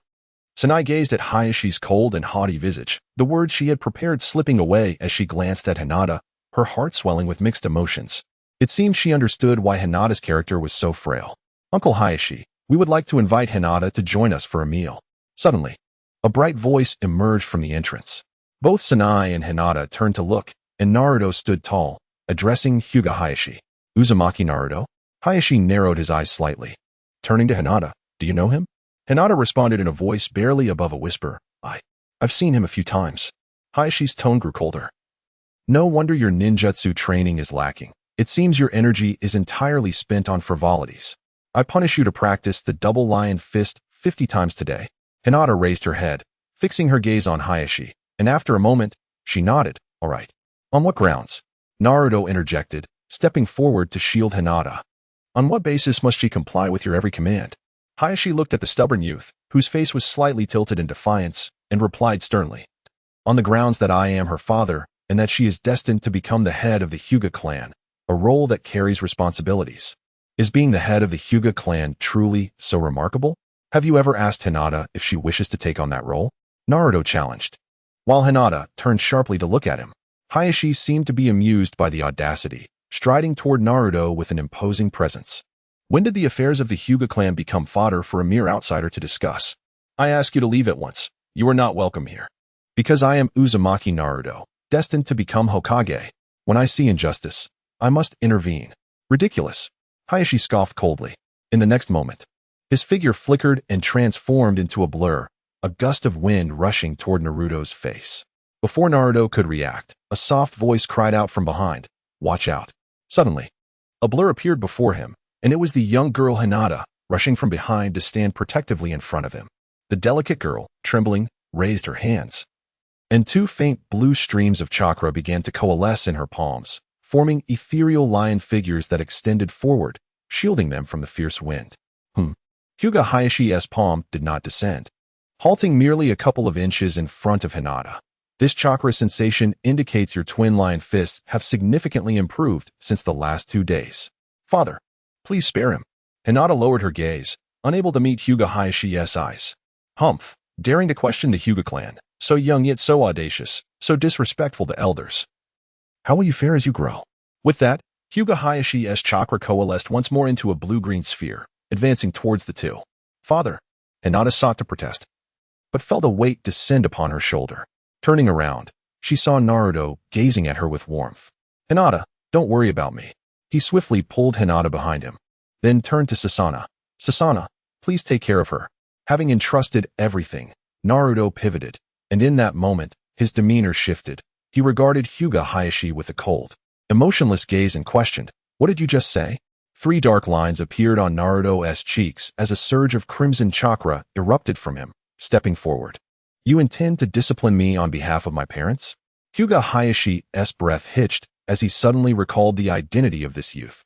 Sanai gazed at Hayashi's cold and haughty visage, the words she had prepared slipping away as she glanced at Hinata, her heart swelling with mixed emotions. It seemed she understood why Hinata's character was so frail. Uncle Hayashi, we would like to invite Hinata to join us for a meal. Suddenly, a bright voice emerged from the entrance. Both Sanai and Hinata turned to look, and Naruto stood tall, addressing Hyuga Hayashi. Uzumaki Naruto? Hayashi narrowed his eyes slightly. Turning to Hinata, do you know him? Hinata responded in a voice barely above a whisper. I've seen him a few times. Hayashi's tone grew colder. No wonder your ninjutsu training is lacking. It seems your energy is entirely spent on frivolities. I punish you to practice the double lion fist 50 times today. Hinata raised her head, fixing her gaze on Hayashi, and after a moment, she nodded. All right. On what grounds? Naruto interjected, stepping forward to shield Hinata. On what basis must she comply with your every command? Hayashi looked at the stubborn youth, whose face was slightly tilted in defiance, and replied sternly. On the grounds that I am her father, and that she is destined to become the head of the Hyuga clan, a role that carries responsibilities. Is being the head of the Hyuga clan truly so remarkable? Have you ever asked Hinata if she wishes to take on that role? Naruto challenged. While Hinata turned sharply to look at him, Hayashi seemed to be amused by the audacity, striding toward Naruto with an imposing presence. When did the affairs of the Hyuga clan become fodder for a mere outsider to discuss? I ask you to leave at once. You are not welcome here. Because I am Uzumaki Naruto, destined to become Hokage. When I see injustice, I must intervene. Ridiculous. Hayashi scoffed coldly. In the next moment, his figure flickered and transformed into a blur, a gust of wind rushing toward Naruto's face. Before Naruto could react, a soft voice cried out from behind, "Watch out." Suddenly, a blur appeared before him, and it was the young girl Hinata, rushing from behind to stand protectively in front of him. The delicate girl, trembling, raised her hands, and 2 faint blue streams of chakra began to coalesce in her palms, forming ethereal lion figures that extended forward, shielding them from the fierce wind. Hyuga Hayashi's palm did not descend, halting merely a couple of inches in front of Hinata. This chakra sensation indicates your twin lion fists have significantly improved since the last 2 days. Father, please spare him. Hinata lowered her gaze, unable to meet Hyuga Hayashi's eyes. Humph, daring to question the Hyuga clan, so young yet so audacious, so disrespectful to elders. How will you fare as you grow? With that, Hyuga Hayashi's chakra coalesced once more into a blue-green sphere, advancing towards the 2. Father, Hinata sought to protest, but felt a weight descend upon her shoulder. Turning around, she saw Naruto gazing at her with warmth. Hinata, don't worry about me. He swiftly pulled Hinata behind him, then turned to Sasana. Sasana, please take care of her. Having entrusted everything, Naruto pivoted, and in that moment, his demeanor shifted. He regarded Hyuga Hayashi with a cold, emotionless gaze and questioned, "What did you just say?" 3 dark lines appeared on Naruto's cheeks as a surge of crimson chakra erupted from him, stepping forward. You intend to discipline me on behalf of my parents? Hyuga Hayashi's breath hitched as he suddenly recalled the identity of this youth,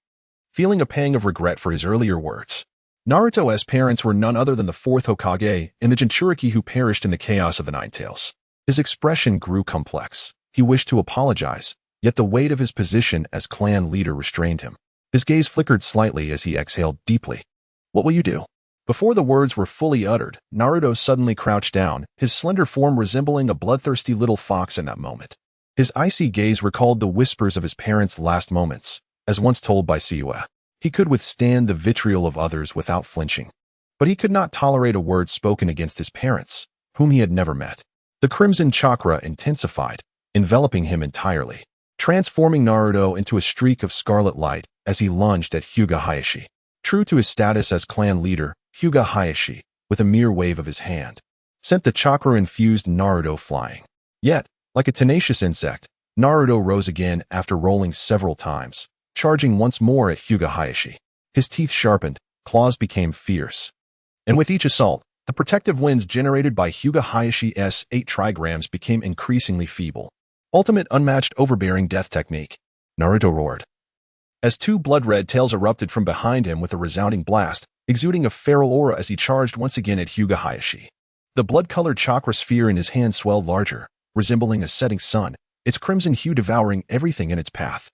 feeling a pang of regret for his earlier words. Naruto's parents were none other than the 4th Hokage and the Jinchuriki who perished in the chaos of the Nine Tails. His expression grew complex. He wished to apologize, yet the weight of his position as clan leader restrained him. His gaze flickered slightly as he exhaled deeply. What will you do? Before the words were fully uttered, Naruto suddenly crouched down, his slender form resembling a bloodthirsty little fox in that moment. His icy gaze recalled the whispers of his parents' last moments, as once told by Suna. He could withstand the vitriol of others without flinching. But he could not tolerate a word spoken against his parents, whom he had never met. The crimson chakra intensified, enveloping him entirely, transforming Naruto into a streak of scarlet light as he lunged at Hyuga Hayashi. True to his status as clan leader, Hyuga Hayashi, with a mere wave of his hand, sent the chakra-infused Naruto flying. Yet, like a tenacious insect, Naruto rose again after rolling several times, charging once more at Hyuga Hayashi. His teeth sharpened, claws became fierce. And with each assault, the protective winds generated by Hyuga Hayashi's 8 trigrams became increasingly feeble. Ultimate unmatched overbearing death technique. Naruto roared. As 2 blood-red tails erupted from behind him with a resounding blast, exuding a feral aura as he charged once again at Hyuga Hayashi. The blood-colored chakra sphere in his hand swelled larger, resembling a setting sun, its crimson hue devouring everything in its path.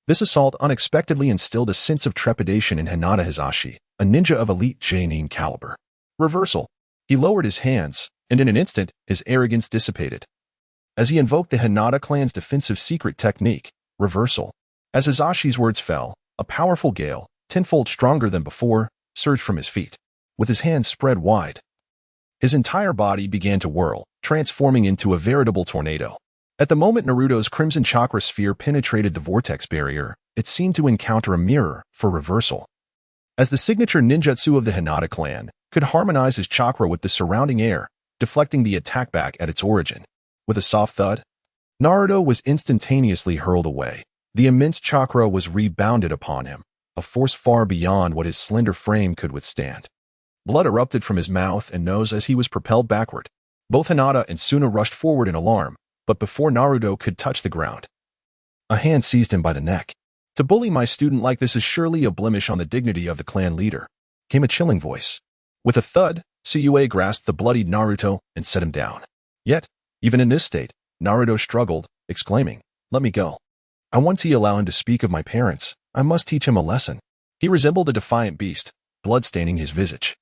This assault unexpectedly instilled a sense of trepidation in Hinata Hisashi, a ninja of elite Genin caliber. Reversal. He lowered his hands, and in an instant, his arrogance dissipated. As he invoked the Hinata clan's defensive secret technique, reversal. As Hisashi's words fell, a powerful gale, tenfold stronger than before, surged from his feet. With his hands spread wide, his entire body began to whirl, transforming into a veritable tornado. At the moment Naruto's crimson chakra sphere penetrated the vortex barrier, it seemed to encounter a mirror for reversal. As the signature ninjutsu of the Hinata clan, could harmonize his chakra with the surrounding air, deflecting the attack back at its origin. With a soft thud, Naruto was instantaneously hurled away. The immense chakra was rebounded upon him, a force far beyond what his slender frame could withstand. Blood erupted from his mouth and nose as he was propelled backward. Both Hinata and Suna rushed forward in alarm, but before Naruto could touch the ground, a hand seized him by the neck. To bully my student like this is surely a blemish on the dignity of the clan leader, came a chilling voice. With a thud, Yue grasped the bloodied Naruto and set him down. Yet, even in this state, Naruto struggled, exclaiming, "Let me go. I want to allow him to speak of my parents. I must teach him a lesson." He resembled a defiant beast, blood staining his visage.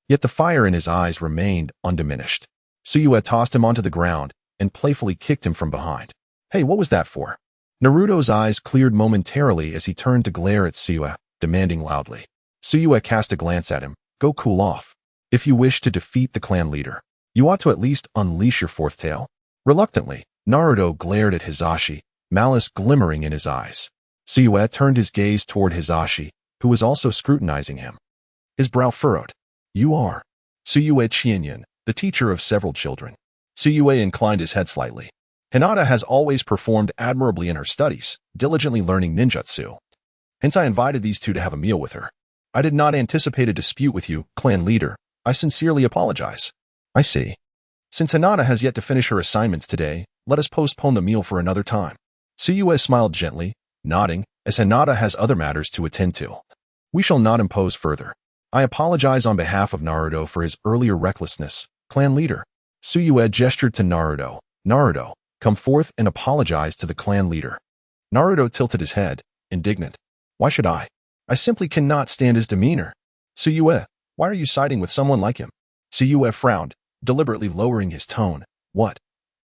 Yet the fire in his eyes remained undiminished. Yue tossed him onto the ground and playfully kicked him from behind. "Hey, what was that for?" Naruto's eyes cleared momentarily as he turned to glare at Yue, demanding loudly. Yue cast a glance at him. "Go cool off. If you wish to defeat the clan leader, you ought to at least unleash your fourth tail." Reluctantly, Naruto glared at Hisashi, malice glimmering in his eyes. Yue turned his gaze toward Hisashi, who was also scrutinizing him. His brow furrowed. "You are Yue Qian Yun, the teacher of several children." Yue inclined his head slightly. "Hinata has always performed admirably in her studies, diligently learning ninjutsu. Hence I invited these 2 to have a meal with her. I did not anticipate a dispute with you, clan leader. I sincerely apologize." "I see. Since Hinata has yet to finish her assignments today, let us postpone the meal for another time." Yue smiled gently, nodding, as Hinata has other matters to attend to. "We shall not impose further. I apologize on behalf of Naruto for his earlier recklessness, clan leader." Yue gestured to Naruto. "Naruto, come forth and apologize to the clan leader." Naruto tilted his head, indignant. "Why should I? I simply cannot stand his demeanor." "Yue, why are you siding with someone like him?" Yue frowned, deliberately lowering his tone. "What?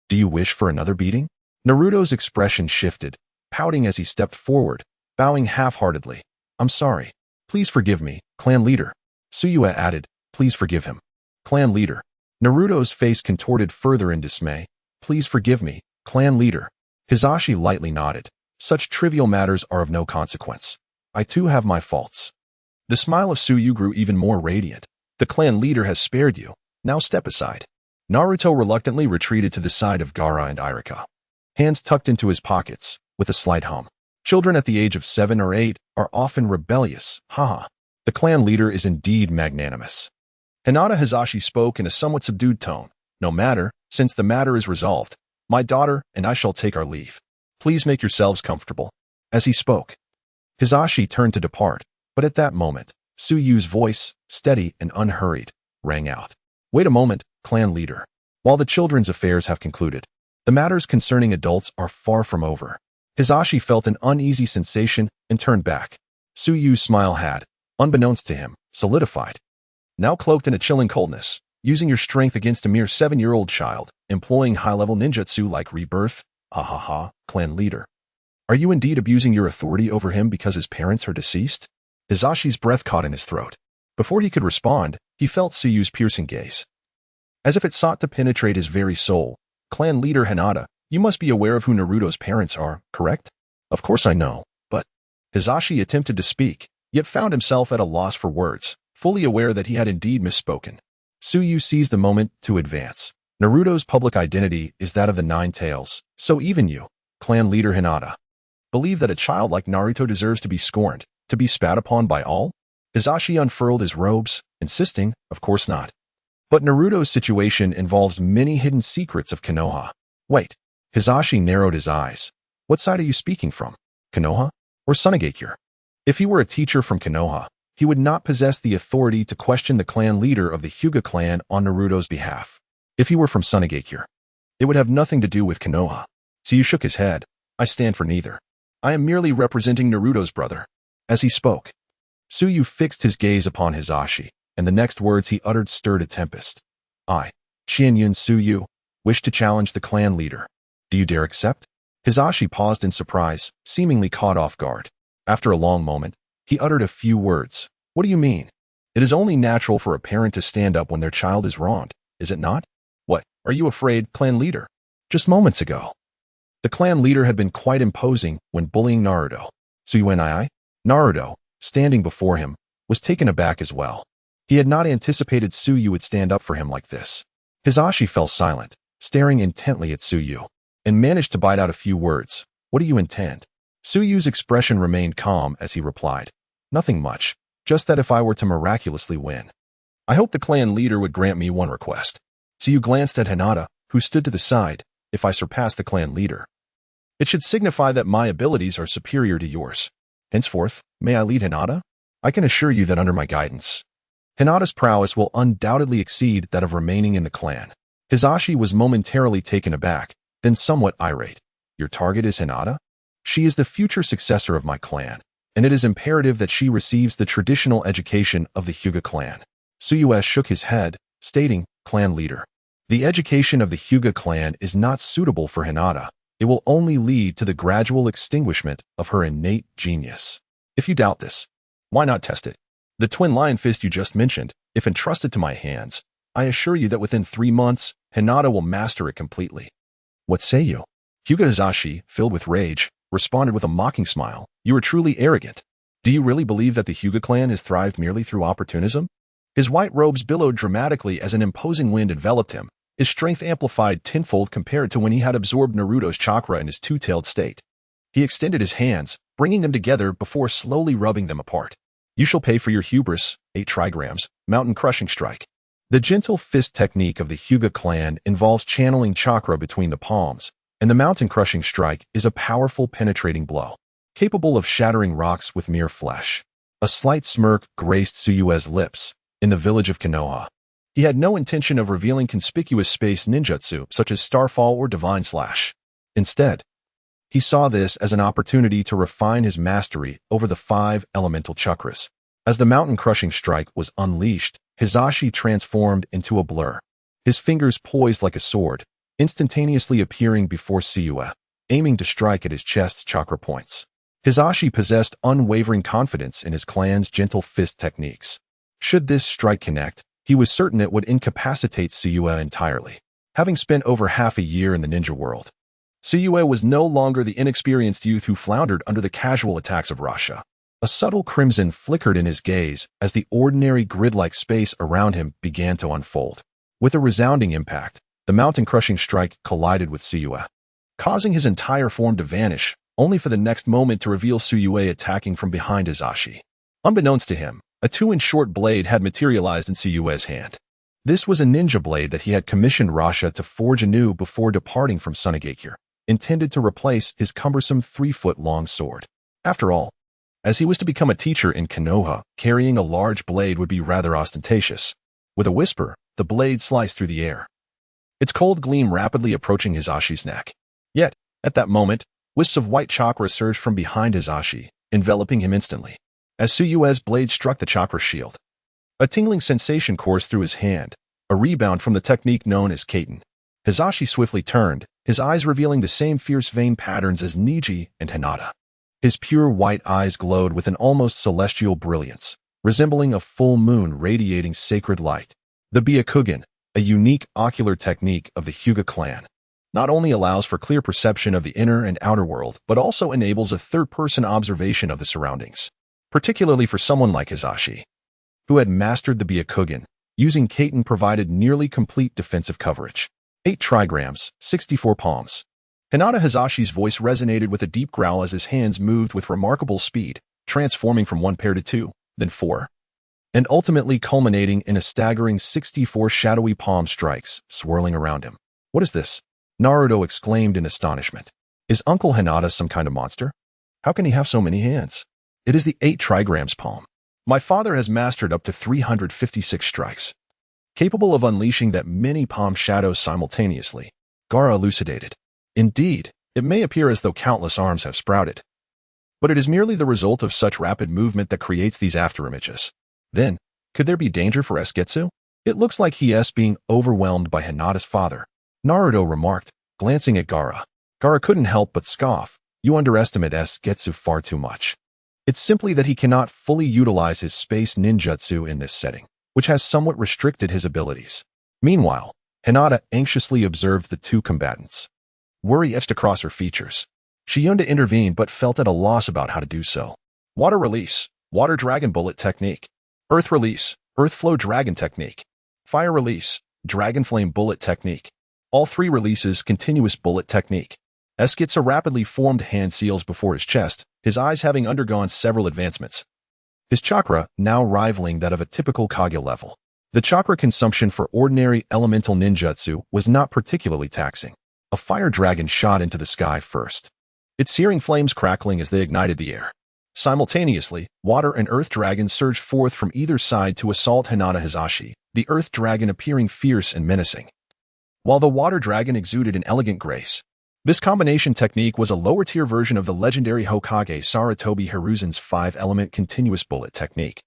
Do you wish for another beating?" Naruto's expression shifted, pouting as he stepped forward, bowing half-heartedly. "I'm sorry. Please forgive me, clan leader." Yue added, "Please forgive him." "Clan leader." Naruto's face contorted further in dismay. "Please forgive me, clan leader." Hisashi lightly nodded. "Such trivial matters are of no consequence. I too have my faults." The smile of Yue grew even more radiant. "The clan leader has spared you. Now step aside." Naruto reluctantly retreated to the side of Gaara and Irika, hands tucked into his pockets, with a slight hum. Children at the age of 7 or 8 are often rebellious, haha. The clan leader is indeed magnanimous. Hinata Hisashi spoke in a somewhat subdued tone. "No matter, since the matter is resolved, my daughter and I shall take our leave. Please make yourselves comfortable." As he spoke, Hisashi turned to depart, but at that moment, Yue's voice, steady and unhurried, rang out. "Wait a moment, clan leader. While the children's affairs have concluded, the matters concerning adults are far from over." Hisashi felt an uneasy sensation and turned back. Yue's smile had, unbeknownst to him, solidified. now cloaked in a chilling coldness, using your strength against a mere 7-year-old child, employing high-level ninjutsu like rebirth, clan leader. Are you indeed abusing your authority over him because his parents are deceased? Hizashi's breath caught in his throat. Before he could respond, he felt Suyu's piercing gaze. As if it sought to penetrate his very soul. Clan leader Hinata, you must be aware of who Naruto's parents are, correct? Of course I know, but... Hizashi attempted to speak, yet found himself at a loss for words, fully aware that he had indeed misspoken. Suyu seized the moment to advance. Naruto's public identity is that of the Nine Tails, so even you, clan leader Hinata, believe that a child like Naruto deserves to be scorned, to be spat upon by all? Hizashi unfurled his robes, insisting, of course not. But Naruto's situation involves many hidden secrets of Konoha. Wait, Hizashi narrowed his eyes. What side are you speaking from? Konoha or Sunagakure? If he were a teacher from Konoha, he would not possess the authority to question the clan leader of the Hyuga clan on Naruto's behalf. If he were from Sunagakure, it would have nothing to do with Konoha. So you shook his head. I stand for neither. I am merely representing Naruto's brother. As he spoke, Suyu fixed his gaze upon Hizashi, and the next words he uttered stirred a tempest. I, Qian Yun Su Yue, wish to challenge the clan leader. Do you dare accept? Hizashi paused in surprise, seemingly caught off guard. After a long moment, he uttered a few words. What do you mean? It is only natural for a parent to stand up when their child is wronged, is it not? What, are you afraid, clan leader? Just moments ago, the clan leader had been quite imposing when bullying Naruto. Suyu Naruto, standing before him, was taken aback as well. He had not anticipated Suyu would stand up for him like this. Hizashi fell silent, staring intently at Suyu, and managed to bite out a few words. What do you intend? Suyu's expression remained calm as he replied. Nothing much, just that if I were to miraculously win, I hope the clan leader would grant me one request. Suyu glanced at Hinata, who stood to the side. If I surpass the clan leader, it should signify that my abilities are superior to yours. Henceforth, may I lead Hinata? I can assure you that under my guidance, Hinata's prowess will undoubtedly exceed that of remaining in the clan. Hizashi was momentarily taken aback, then somewhat irate. Your target is Hinata? She is the future successor of my clan, and it is imperative that she receives the traditional education of the Hyuga clan. Suyu shook his head, stating, clan leader, the education of the Hyuga clan is not suitable for Hinata. It will only lead to the gradual extinguishment of her innate genius. If you doubt this, why not test it? The twin lion fist you just mentioned, if entrusted to my hands, I assure you that within 3 months, Hinata will master it completely. What say you? Hyuga Hizashi, filled with rage, responded with a mocking smile. You are truly arrogant. Do you really believe that the Hyuga clan has thrived merely through opportunism? His white robes billowed dramatically as an imposing wind enveloped him, his strength amplified tenfold compared to when he had absorbed Naruto's chakra in his two-tailed state. He extended his hands, bringing them together before slowly rubbing them apart. You shall pay for your hubris, 8 trigrams, mountain crushing strike. The gentle fist technique of the Hyuga clan involves channeling chakra between the palms, and the mountain crushing strike is a powerful penetrating blow, capable of shattering rocks with mere flesh. A slight smirk graced Suyue's lips. In the village of Konoha, he had no intention of revealing conspicuous space ninjutsu such as Starfall or Divine Slash. Instead, he saw this as an opportunity to refine his mastery over the 5 elemental chakras. As the mountain-crushing strike was unleashed, Hizashi transformed into a blur, his fingers poised like a sword, instantaneously appearing before Suyu, aiming to strike at his chest's chakra points. Hizashi possessed unwavering confidence in his clan's gentle fist techniques. Should this strike connect, he was certain it would incapacitate Suyu entirely. Having spent over half a year in the ninja world, Suyu was no longer the inexperienced youth who floundered under the casual attacks of Rasha. A subtle crimson flickered in his gaze as the ordinary grid-like space around him began to unfold. With a resounding impact, the mountain-crushing strike collided with Suyu, causing his entire form to vanish, only for the next moment to reveal Suyu attacking from behind Hizashi. Unbeknownst to him, a 2-inch short blade had materialized in Suyue's hand. This was a ninja blade that he had commissioned Rasha to forge anew before departing from Sunagakure, intended to replace his cumbersome 3-foot-long sword. After all, as he was to become a teacher in Konoha, carrying a large blade would be rather ostentatious. With a whisper, the blade sliced through the air, its cold gleam rapidly approaching Hizashi's neck. Yet, at that moment, wisps of white chakra surged from behind Hizashi, enveloping him instantly. As Suyue's blade struck the chakra shield, A tingling sensation coursed through his hand, a rebound from the technique known as kaiten. Hizashi swiftly turned, his eyes revealing the same fierce vein patterns as Niji and Hinata. His pure white eyes glowed with an almost celestial brilliance, resembling a full moon radiating sacred light. The Byakugan, a unique ocular technique of the Hyuga clan, not only allows for clear perception of the inner and outer world, but also enables a third-person observation of the surroundings, particularly for someone like Hizashi, who had mastered the Byakugan. Using kaiten provided nearly complete defensive coverage. 8 trigrams, 64 palms. Hinata Hizashi's voice resonated with a deep growl as his hands moved with remarkable speed, transforming from 1 pair to 2, then 4, and ultimately culminating in a staggering 64 shadowy palm strikes swirling around him. What is this? Naruto exclaimed in astonishment. Is Uncle Hinata some kind of monster? How can he have so many hands? It is the 8 trigrams palm. My father has mastered up to 356 strikes, capable of unleashing that many palm shadows simultaneously, Gaara elucidated. Indeed, it may appear as though countless arms have sprouted, but it is merely the result of such rapid movement that creates these afterimages. Then, could there be danger for Eskietsu? It looks like he is being overwhelmed by Hinata's father, Naruto remarked, glancing at Gaara. Gaara couldn't help but scoff. You underestimate Eskietsu far too much. It's simply that he cannot fully utilize his space ninjutsu in this setting, which has somewhat restricted his abilities. Meanwhile, Hinata anxiously observed the two combatants. Worry etched across her features. She yearned to intervene but felt at a loss about how to do so. Water release, water dragon bullet technique. Earth release, earth flow dragon technique. Fire release, dragon flame bullet technique. All 3 releases, continuous bullet technique. Eskietsu rapidly formed hand seals before his chest, his eyes having undergone several advancements. His chakra now rivaling that of a typical Kage level. The chakra consumption for ordinary elemental ninjutsu was not particularly taxing. A fire dragon shot into the sky first, its searing flames crackling as they ignited the air. Simultaneously, water and earth dragons surged forth from either side to assault Hinata Hizashi, the earth dragon appearing fierce and menacing, while the water dragon exuded an elegant grace. This combination technique was a lower-tier version of the legendary Hokage Sarutobi Hiruzen's 5-element continuous bullet technique,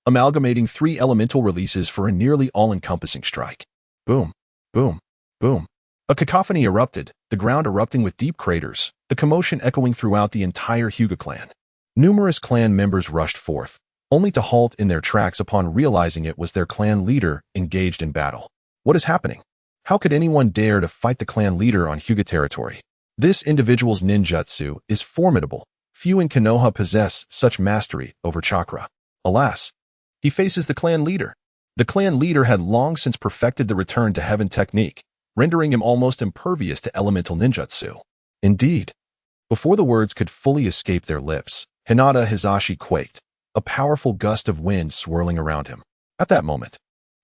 amalgamating 3 elemental releases for a nearly all-encompassing strike. Boom, boom, boom. A cacophony erupted, the ground erupting with deep craters, the commotion echoing throughout the entire Hyuga clan. Numerous clan members rushed forth, only to halt in their tracks upon realizing it was their clan leader engaged in battle. What is happening? How could anyone dare to fight the clan leader on Hyuga territory? This individual's ninjutsu is formidable. Few in Konoha possess such mastery over chakra. Alas, he faces the clan leader. The clan leader had long since perfected the return to heaven technique, rendering him almost impervious to elemental ninjutsu. Indeed, before the words could fully escape their lips, Hinata Hizashi quaked, a powerful gust of wind swirling around him. At that moment,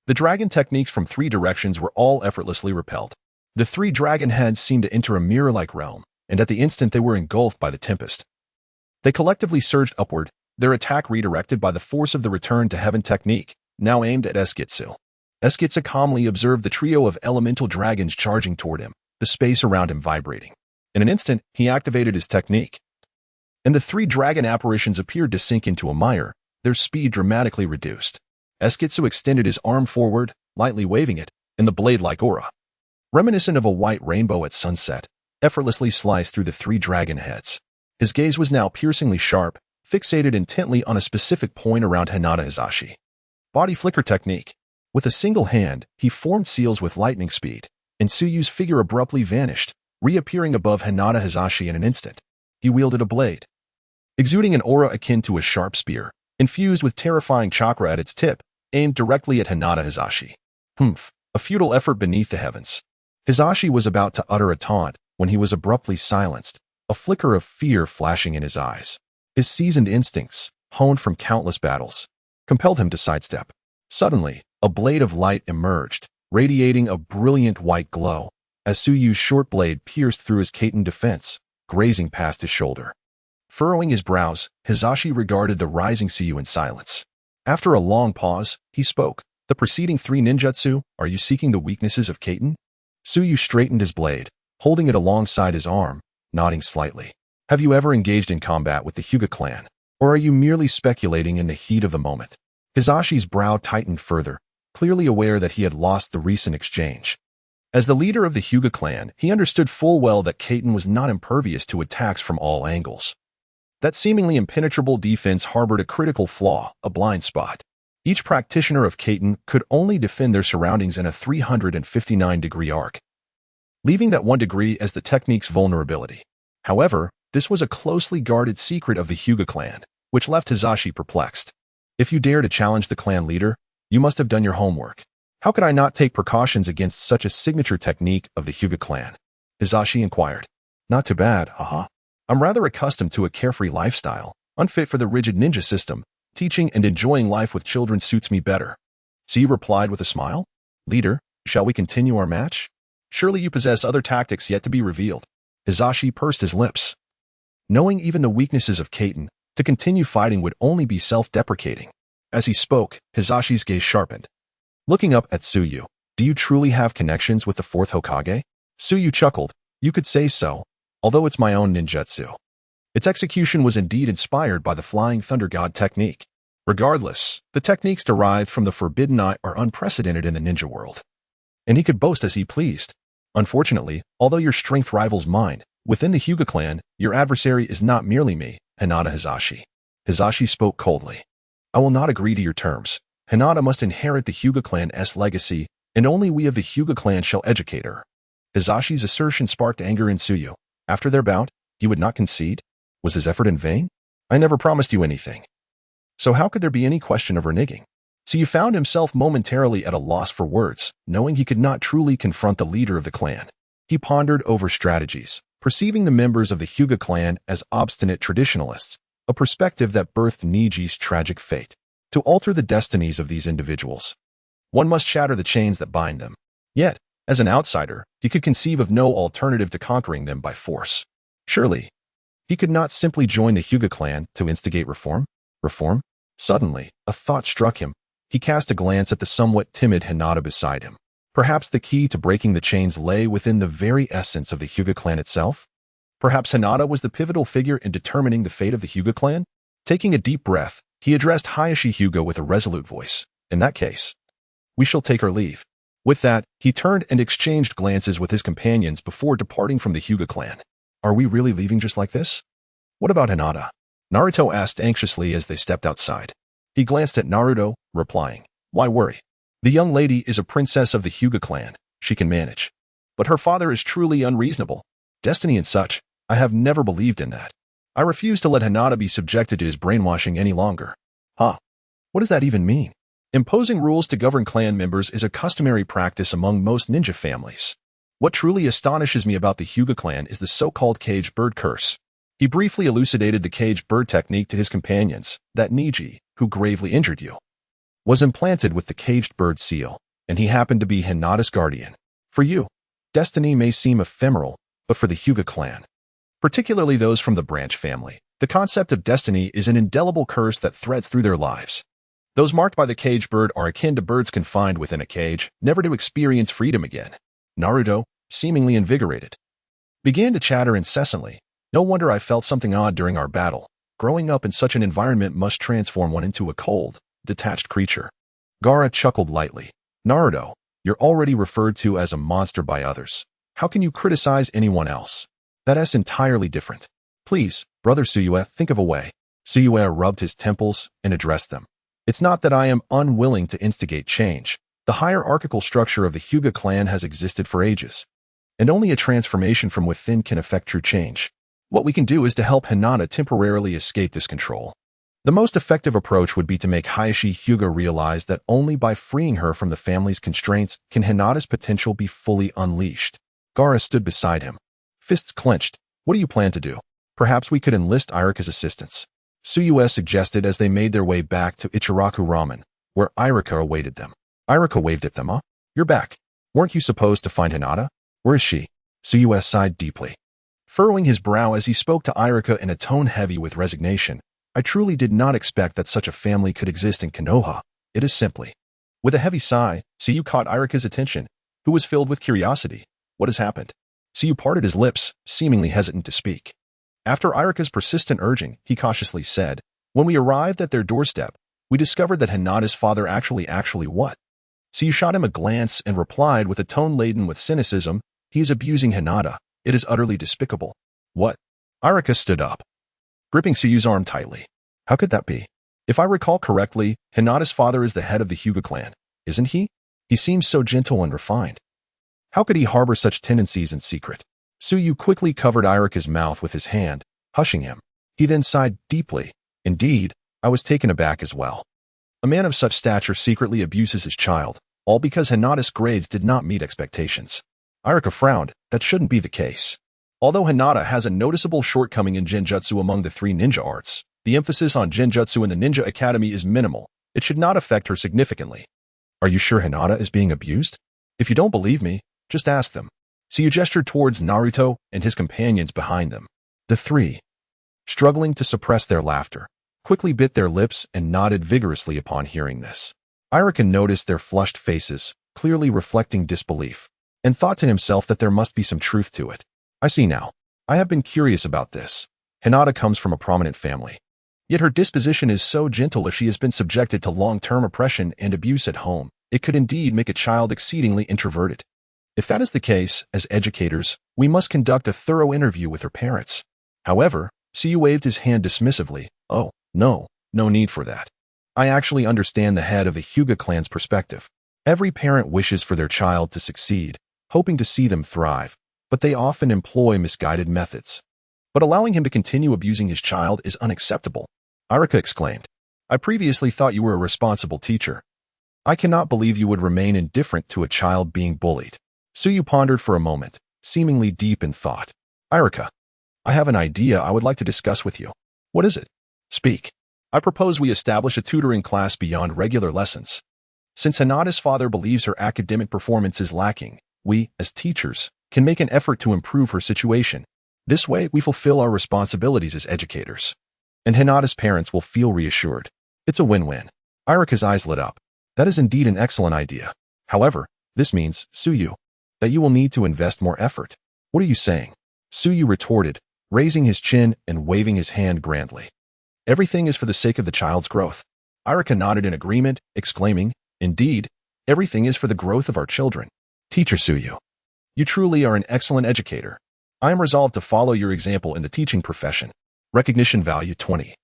the dragon techniques from 3 directions were all effortlessly repelled. The 3 dragon heads seemed to enter a mirror-like realm, and at the instant they were engulfed by the tempest. They collectively surged upward, their attack redirected by the force of the return to heaven technique, now aimed at Eskietsu. Eskietsu calmly observed the trio of elemental dragons charging toward him, the space around him vibrating. In an instant, he activated his technique, and the 3 dragon apparitions appeared to sink into a mire, their speed dramatically reduced. Eskietsu extended his arm forward, lightly waving it, and the blade-like aura, reminiscent of a white rainbow at sunset, effortlessly sliced through the 3 dragon heads. His gaze was now piercingly sharp, fixated intently on a specific point around Hinata Hizashi. Body flicker technique. With a single hand, he formed seals with lightning speed, and Suyu's figure abruptly vanished, reappearing above Hinata Hizashi in an instant. He wielded a blade, exuding an aura akin to a sharp spear, infused with terrifying chakra at its tip, aimed directly at Hinata Hizashi. A futile effort beneath the heavens. Hizashi was about to utter a taunt when he was abruptly silenced, a flicker of fear flashing in his eyes. His seasoned instincts, honed from countless battles, compelled him to sidestep. Suddenly, a blade of light emerged, radiating a brilliant white glow, as Suyu's short blade pierced through his kaiten defense, grazing past his shoulder. Furrowing his brows, Hizashi regarded the rising Suyu in silence. After a long pause, he spoke. The preceding 3 ninjutsu, are you seeking the weaknesses of kaiten? Suyu straightened his blade, holding it alongside his arm, nodding slightly. Have you ever engaged in combat with the Hyuga clan, or are you merely speculating in the heat of the moment? Hizashi's brow tightened further, clearly aware that he had lost the recent exchange. As the leader of the Hyuga clan, he understood full well that Kaiten was not impervious to attacks from all angles. That seemingly impenetrable defense harbored a critical flaw, a blind spot. Each practitioner of Kaiten could only defend their surroundings in a 359-degree arc, leaving that 1 degree as the technique's vulnerability. However, this was a closely guarded secret of the Hyuga clan, which left Hizashi perplexed. If you dare to challenge the clan leader, you must have done your homework. How could I not take precautions against such a signature technique of the Hyuga clan? Hizashi inquired. Not too bad, haha. I'm rather accustomed to a carefree lifestyle, unfit for the rigid ninja system. Teaching and enjoying life with children suits me better. So you replied with a smile? Leader, shall we continue our match? Surely you possess other tactics yet to be revealed. Hizashi pursed his lips. Knowing even the weaknesses of Kaiten, to continue fighting would only be self-deprecating. As he spoke, Hizashi's gaze sharpened. Looking up at Tsuyu, do you truly have connections with the Fourth Hokage? Tsuyu chuckled. You could say so, although it's my own ninjutsu. Its execution was indeed inspired by the Flying Thunder God technique. Regardless, the techniques derived from the Forbidden Eye are unprecedented in the ninja world. And he could boast as he pleased. Unfortunately, although your strength rivals mine, within the Hyuga clan, your adversary is not merely me, Hinata Hizashi. Hizashi spoke coldly. I will not agree to your terms. Hinata must inherit the Hyuga clan's legacy, and only we of the Hyuga clan shall educate her. Hizashi's assertion sparked anger in Tsuyu. After their bout, he would not concede? Was his effort in vain? I never promised you anything. So how could there be any question of reneging? Tsuyu found himself momentarily at a loss for words, knowing he could not truly confront the leader of the clan. He pondered over strategies, perceiving the members of the Hyuga clan as obstinate traditionalists, a perspective that birthed Niji's tragic fate. To alter the destinies of these individuals, one must shatter the chains that bind them. Yet, as an outsider, he could conceive of no alternative to conquering them by force. Surely, he could not simply join the Hyuga clan to instigate reform? Reform? Suddenly, a thought struck him. He cast a glance at the somewhat timid Hinata beside him. Perhaps the key to breaking the chains lay within the very essence of the Hyuga clan itself? Perhaps Hinata was the pivotal figure in determining the fate of the Hyuga clan? Taking a deep breath, he addressed Hayashi Hyuga with a resolute voice. In that case, we shall take our leave. With that, he turned and exchanged glances with his companions before departing from the Hyuga clan. Are we really leaving just like this? What about Hinata? Naruto asked anxiously as they stepped outside. He glanced at Naruto, replying, Why worry? The young lady is a princess of the Hyuga clan. She can manage. But her father is truly unreasonable. Destiny and such, I have never believed in that. I refuse to let Hinata be subjected to his brainwashing any longer. Huh? What does that even mean? Imposing rules to govern clan members is a customary practice among most ninja families. What truly astonishes me about the Hyuga clan is the so-called caged bird curse. He briefly elucidated the caged bird technique to his companions, that Niji, who gravely injured you, was implanted with the caged bird seal, and he happened to be Hinata's guardian. For you, destiny may seem ephemeral, but for the Hyuga clan, particularly those from the branch family, the concept of destiny is an indelible curse that threads through their lives. Those marked by the caged bird are akin to birds confined within a cage, never to experience freedom again. Naruto, seemingly invigorated, began to chatter incessantly. No wonder I felt something odd during our battle. Growing up in such an environment must transform one into a cold, detached creature. Gaara chuckled lightly. Naruto, you're already referred to as a monster by others. How can you criticize anyone else? That's entirely different. Please, Brother Suyue, think of a way. Suyue rubbed his temples and addressed them. It's not that I am unwilling to instigate change. The hierarchical structure of the Hyuga clan has existed for ages, and only a transformation from within can effect true change. What we can do is to help Hinata temporarily escape this control. The most effective approach would be to make Hayashi Hyuga realize that only by freeing her from the family's constraints can Hinata's potential be fully unleashed. Gaara stood beside him, fists clenched. What do you plan to do? Perhaps we could enlist Irika's assistance, Suyue suggested as they made their way back to Ichiraku Ramen, where Irika awaited them. Irika waved at them. You're back. Weren't you supposed to find Hinata? Where is she? Suyue sighed deeply, furrowing his brow as he spoke to Irika in a tone heavy with resignation. I truly did not expect that such a family could exist in Konoha. It is simply. With a heavy sigh, Suyue caught Irika's attention, who was filled with curiosity. What has happened? Suyue parted his lips, seemingly hesitant to speak. After Irika's persistent urging, he cautiously said, when we arrived at their doorstep, We discovered that Hinata's father actually what? So you shot him a glance and replied with a tone laden with cynicism, "He is abusing Hinata. It is utterly despicable." What? Arika stood up, gripping Suyu's arm tightly. How could that be? If I recall correctly, Hinata's father is the head of the Hyuga clan, isn't he? He seems so gentle and refined. How could he harbor such tendencies in secret? Suyu quickly covered Irika's mouth with his hand, hushing him. He then sighed deeply. Indeed, I was taken aback as well. A man of such stature secretly abuses his child, all because Hinata's grades did not meet expectations. Irika frowned. That shouldn't be the case. Although Hinata has a noticeable shortcoming in genjutsu among the three ninja arts, the emphasis on genjutsu in the Ninja Academy is minimal. It should not affect her significantly. Are you sure Hinata is being abused? If you don't believe me, just ask them. Suyu gestured towards Naruto and his companions behind them. The three, struggling to suppress their laughter, quickly bit their lips and nodded vigorously upon hearing this. Irika noticed their flushed faces, clearly reflecting disbelief, and thought to himself that there must be some truth to it. I see now. I have been curious about this. Hinata comes from a prominent family. Yet her disposition is so gentle. If she has been subjected to long-term oppression and abuse at home, it could indeed make a child exceedingly introverted. If that is the case, as educators, we must conduct a thorough interview with her parents. However, Suyu waved his hand dismissively. Oh, no need for that. I actually understand the head of the Hyuga clan's perspective. Every parent wishes for their child to succeed, hoping to see them thrive, but they often employ misguided methods. But allowing him to continue abusing his child is unacceptable. Irika exclaimed. I previously thought you were a responsible teacher. I cannot believe you would remain indifferent to a child being bullied. Suyu pondered for a moment, seemingly deep in thought. Irika, I have an idea I would like to discuss with you. What is it? Speak. I propose we establish a tutoring class beyond regular lessons. Since Hinata's father believes her academic performance is lacking, we, as teachers, can make an effort to improve her situation. This way, we fulfill our responsibilities as educators. And Hinata's parents will feel reassured. It's a win-win. Irika's eyes lit up. That is indeed an excellent idea. However, this means, Suyu, that you will need to invest more effort. What are you saying? Suyu retorted, raising his chin and waving his hand grandly. Everything is for the sake of the child's growth. Irika nodded in agreement, exclaiming, Indeed, everything is for the growth of our children. Teacher Suyu, you truly are an excellent educator. I am resolved to follow your example in the teaching profession. Recognition value 20.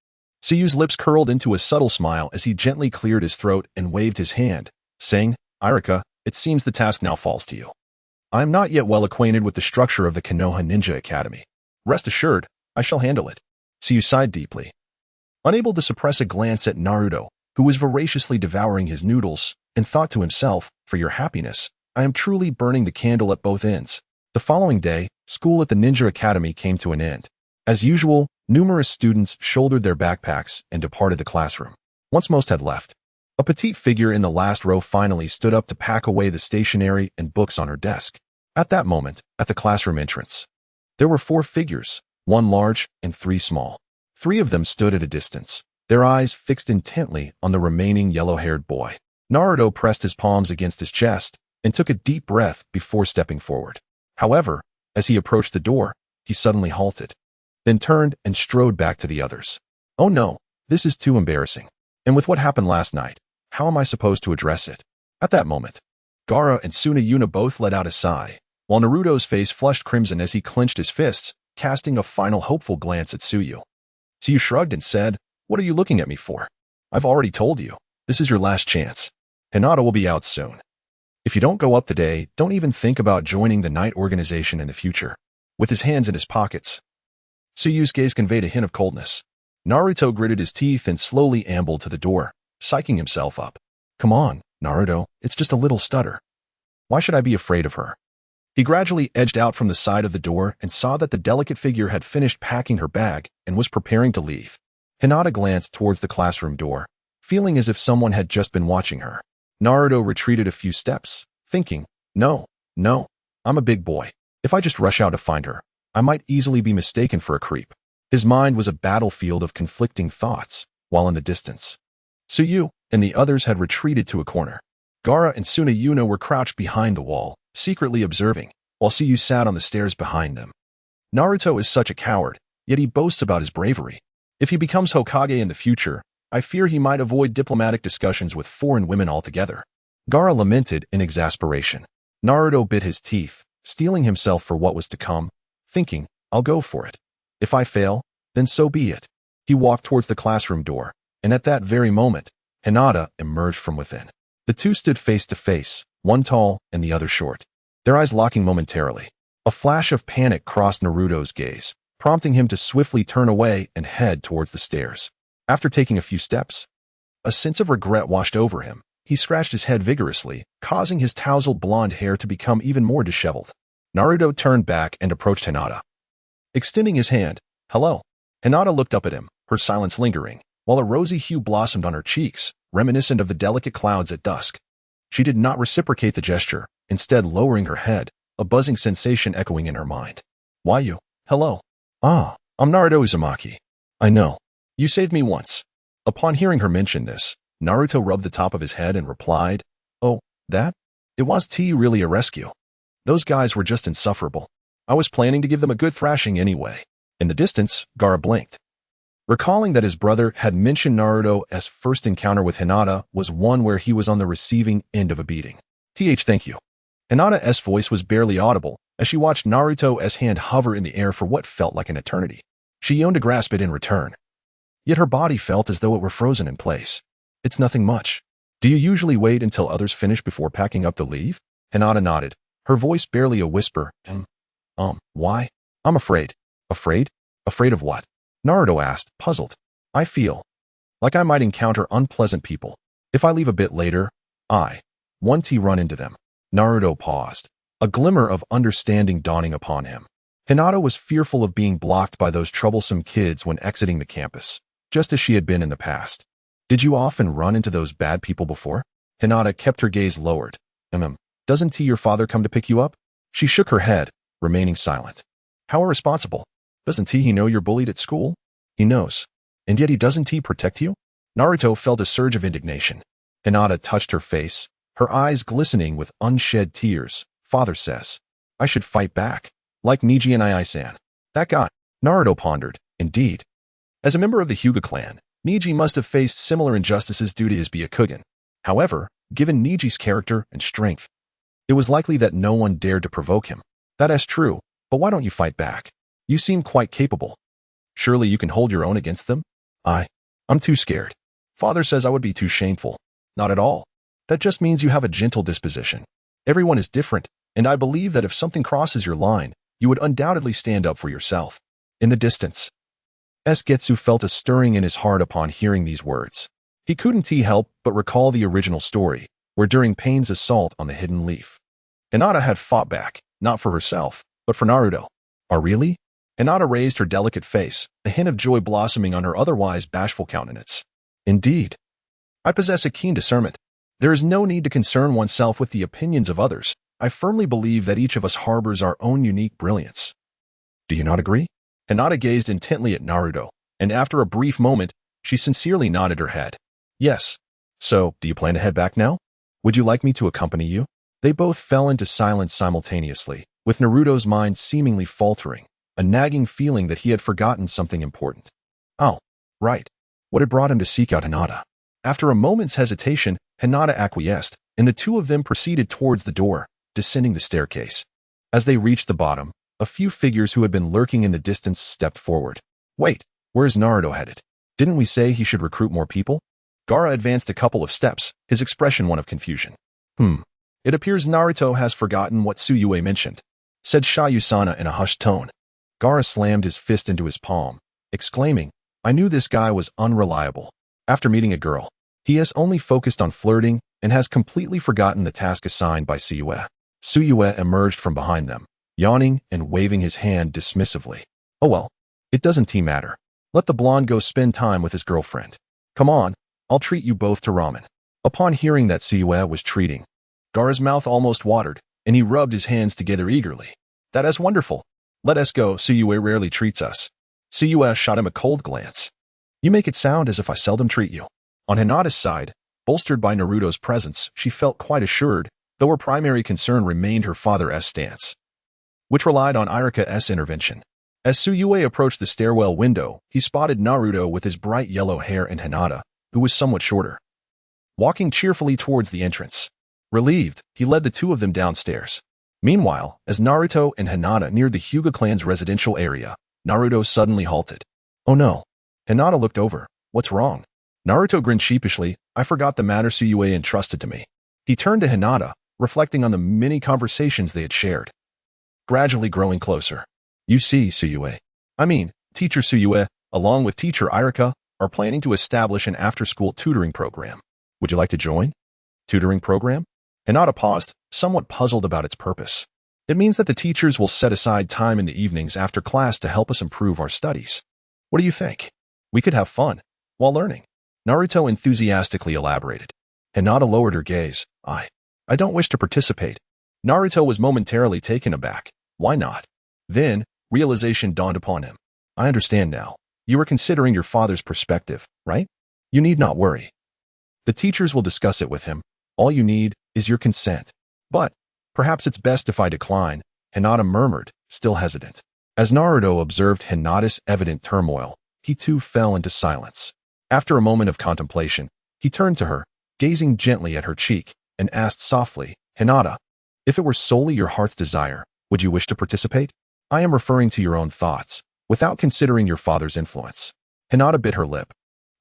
Suyu's lips curled into a subtle smile as he gently cleared his throat and waved his hand, saying, Irika, it seems the task now falls to you. I am not yet well acquainted with the structure of the Konoha Ninja Academy. Rest assured, I shall handle it. Suyu sighed deeply. Unable to suppress a glance at Naruto, who was voraciously devouring his noodles, and thought to himself, for your happiness, I am truly burning the candle at both ends. The following day, school at the Ninja Academy came to an end. As usual, numerous students shouldered their backpacks and departed the classroom. Once most had left, a petite figure in the last row finally stood up to pack away the stationery and books on her desk. At that moment, at the classroom entrance, there were 4 figures, 1 large and 3 small. 3 of them stood at a distance, their eyes fixed intently on the remaining yellow-haired boy. Naruto pressed his palms against his chest and took a deep breath before stepping forward. However, as he approached the door, he suddenly halted, then turned and strode back to the others. Oh no, this is too embarrassing. And with what happened last night, how am I supposed to address it? At that moment, Gaara and Suna both let out a sigh, while Naruto's face flushed crimson as he clenched his fists, casting a final hopeful glance at Suyu. Suyu shrugged and said, What are you looking at me for? I've already told you. This is your last chance. Hinata will be out soon. If you don't go up today, don't even think about joining the night organization in the future. With his hands in his pockets, Suyu's gaze conveyed a hint of coldness. Naruto gritted his teeth and slowly ambled to the door, psyching himself up. Come on, Naruto, it's just a little stutter. Why should I be afraid of her? He gradually edged out from the side of the door and saw that the delicate figure had finished packing her bag and was preparing to leave. Hinata glanced towards the classroom door, feeling as if someone had just been watching her. Naruto retreated a few steps, thinking, No, I'm a big boy. If I just rush out to find her, I might easily be mistaken for a creep. His mind was a battlefield of conflicting thoughts, while in the distance, Suyu and the others had retreated to a corner. Gaara and Suna were crouched behind the wall, secretly observing, while Suyu sat on the stairs behind them. Naruto is such a coward, yet he boasts about his bravery. If he becomes Hokage in the future, I fear he might avoid diplomatic discussions with foreign women altogether. Gaara lamented in exasperation. Naruto bit his teeth, steeling himself for what was to come, thinking, I'll go for it. If I fail, then so be it. He walked towards the classroom door, and at that very moment, Hinata emerged from within. The two stood face to face, one tall and the other short, their eyes locking momentarily. A flash of panic crossed Naruto's gaze, prompting him to swiftly turn away and head towards the stairs. After taking a few steps, a sense of regret washed over him. He scratched his head vigorously, causing his tousled blonde hair to become even more disheveled. Naruto turned back and approached Hinata. Extending his hand, hello. Hinata looked up at him, her silence lingering, while a rosy hue blossomed on her cheeks, reminiscent of the delicate clouds at dusk. She did not reciprocate the gesture, instead lowering her head, a buzzing sensation echoing in her mind. Why you? Hello. Ah, I'm Naruto Uzumaki. I know. You saved me once. Upon hearing her mention this, Naruto rubbed the top of his head and replied, Oh, that? It was really a rescue. Those guys were just insufferable. I was planning to give them a good thrashing anyway. In the distance, Gaara blinked. Recalling that his brother had mentioned Naruto's first encounter with Hinata was one where he was on the receiving end of a beating. Thank you. Hinata's voice was barely audible as she watched Naruto's hand hover in the air for what felt like an eternity. She yearned to grasp it in return. Yet her body felt as though it were frozen in place. It's nothing much. Do you usually wait until others finish before packing up to leave? Hinata nodded, her voice barely a whisper. Why? I'm afraid. Afraid? Afraid of what? Naruto asked, puzzled. I feel like I might encounter unpleasant people. If I leave a bit later, I want to run into them. Naruto paused, a glimmer of understanding dawning upon him. Hinata was fearful of being blocked by those troublesome kids when exiting the campus, just as she had been in the past. Did you often run into those bad people before? Hinata kept her gaze lowered. Doesn't your father come to pick you up? She shook her head, remaining silent. How irresponsible. Doesn't he know you're bullied at school? He knows. And yet he doesn't protect you? Naruto felt a surge of indignation. Hinata touched her face, her eyes glistening with unshed tears. Father says, I should fight back, like Niji and Ai-san. That guy. Naruto pondered. Indeed. As a member of the Hyuga clan, Niji must have faced similar injustices due to his Byakugan. However, given Niji's character and strength, it was likely that no one dared to provoke him. That is true, but why don't you fight back? You seem quite capable. Surely you can hold your own against them? I'm too scared. Father says I would be too shameful. Not at all. That just means you have a gentle disposition. Everyone is different, and I believe that if something crosses your line, you would undoubtedly stand up for yourself. In the distance, Getsu felt a stirring in his heart upon hearing these words. He couldn't help but recall the original story, where during Pain's assault on the Hidden Leaf, Hinata had fought back, not for herself, but for Naruto. Oh really? Hinata raised her delicate face, a hint of joy blossoming on her otherwise bashful countenance. Indeed. I possess a keen discernment. There is no need to concern oneself with the opinions of others. I firmly believe that each of us harbors our own unique brilliance. Do you not agree? Hinata gazed intently at Naruto, and after a brief moment, she sincerely nodded her head. Yes. So, do you plan to head back now? Would you like me to accompany you? They both fell into silence simultaneously, with Naruto's mind seemingly faltering, a nagging feeling that he had forgotten something important. Oh, right. What had brought him to seek out Hinata? After a moment's hesitation, Hinata acquiesced, and the two of them proceeded towards the door, descending the staircase. As they reached the bottom, a few figures who had been lurking in the distance stepped forward. Wait, where is Naruto headed? Didn't we say he should recruit more people? Gaara advanced a couple of steps, his expression one of confusion. It appears Naruto has forgotten what Su Yue mentioned, said Shayusana in a hushed tone. Gaara slammed his fist into his palm, exclaiming, I knew this guy was unreliable. After meeting a girl, he has only focused on flirting and has completely forgotten the task assigned by Su Yue. Su Yue emerged from behind them, yawning and waving his hand dismissively. Oh well, it doesn't matter. Let the blonde go spend time with his girlfriend. Come on, I'll treat you both to ramen. Upon hearing that Su Yue was treating, Gaara's mouth almost watered, and he rubbed his hands together eagerly. That is wonderful. Let us go, Su Yue rarely treats us. Su Yue shot him a cold glance. You make it sound as if I seldom treat you. On Hinata's side, bolstered by Naruto's presence, she felt quite assured, though her primary concern remained her father's stance, which relied on Irika's intervention. As Su Yue approached the stairwell window, he spotted Naruto with his bright yellow hair and Hinata, who was somewhat shorter, walking cheerfully towards the entrance. Relieved, he led the two of them downstairs. Meanwhile, as Naruto and Hinata neared the Hyuga clan's residential area, Naruto suddenly halted. Oh no. Hinata looked over. What's wrong? Naruto grinned sheepishly. I forgot the matter Su Yue entrusted to me. He turned to Hinata, reflecting on the many conversations they had shared. Gradually growing closer. You see, Su Yue. Teacher Su Yue, along with teacher Irika, are planning to establish an after-school tutoring program. Would you like to join? Tutoring program? Hinata paused, somewhat puzzled about its purpose. It means that the teachers will set aside time in the evenings after class to help us improve our studies. What do you think? We could have fun while learning. Naruto enthusiastically elaborated. Hinata lowered her gaze. I don't wish to participate. Naruto was momentarily taken aback. Why not? Then, realization dawned upon him. I understand now. You are considering your father's perspective, right? You need not worry. The teachers will discuss it with him. All you need is your consent. But perhaps it's best if I decline, Hinata murmured, still hesitant. As Naruto observed Hinata's evident turmoil, he too fell into silence. After a moment of contemplation, he turned to her, gazing gently at her cheek, and asked softly, Hinata, if it were solely your heart's desire, would you wish to participate? I am referring to your own thoughts, without considering your father's influence. Hinata bit her lip,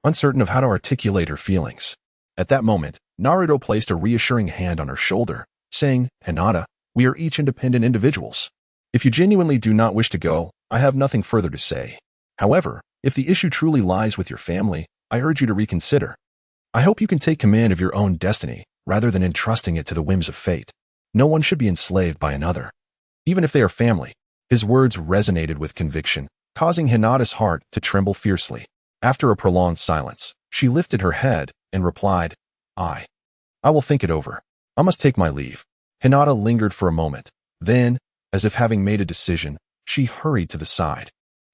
uncertain of how to articulate her feelings. At that moment, Naruto placed a reassuring hand on her shoulder, saying, Hinata, we are each independent individuals. If you genuinely do not wish to go, I have nothing further to say. However, if the issue truly lies with your family, I urge you to reconsider. I hope you can take command of your own destiny, rather than entrusting it to the whims of fate. No one should be enslaved by another, even if they are family. His words resonated with conviction, causing Hinata's heart to tremble fiercely. After a prolonged silence, she lifted her head and replied, I will think it over. I must take my leave. Hinata lingered for a moment. Then, as if having made a decision, she hurried to the side,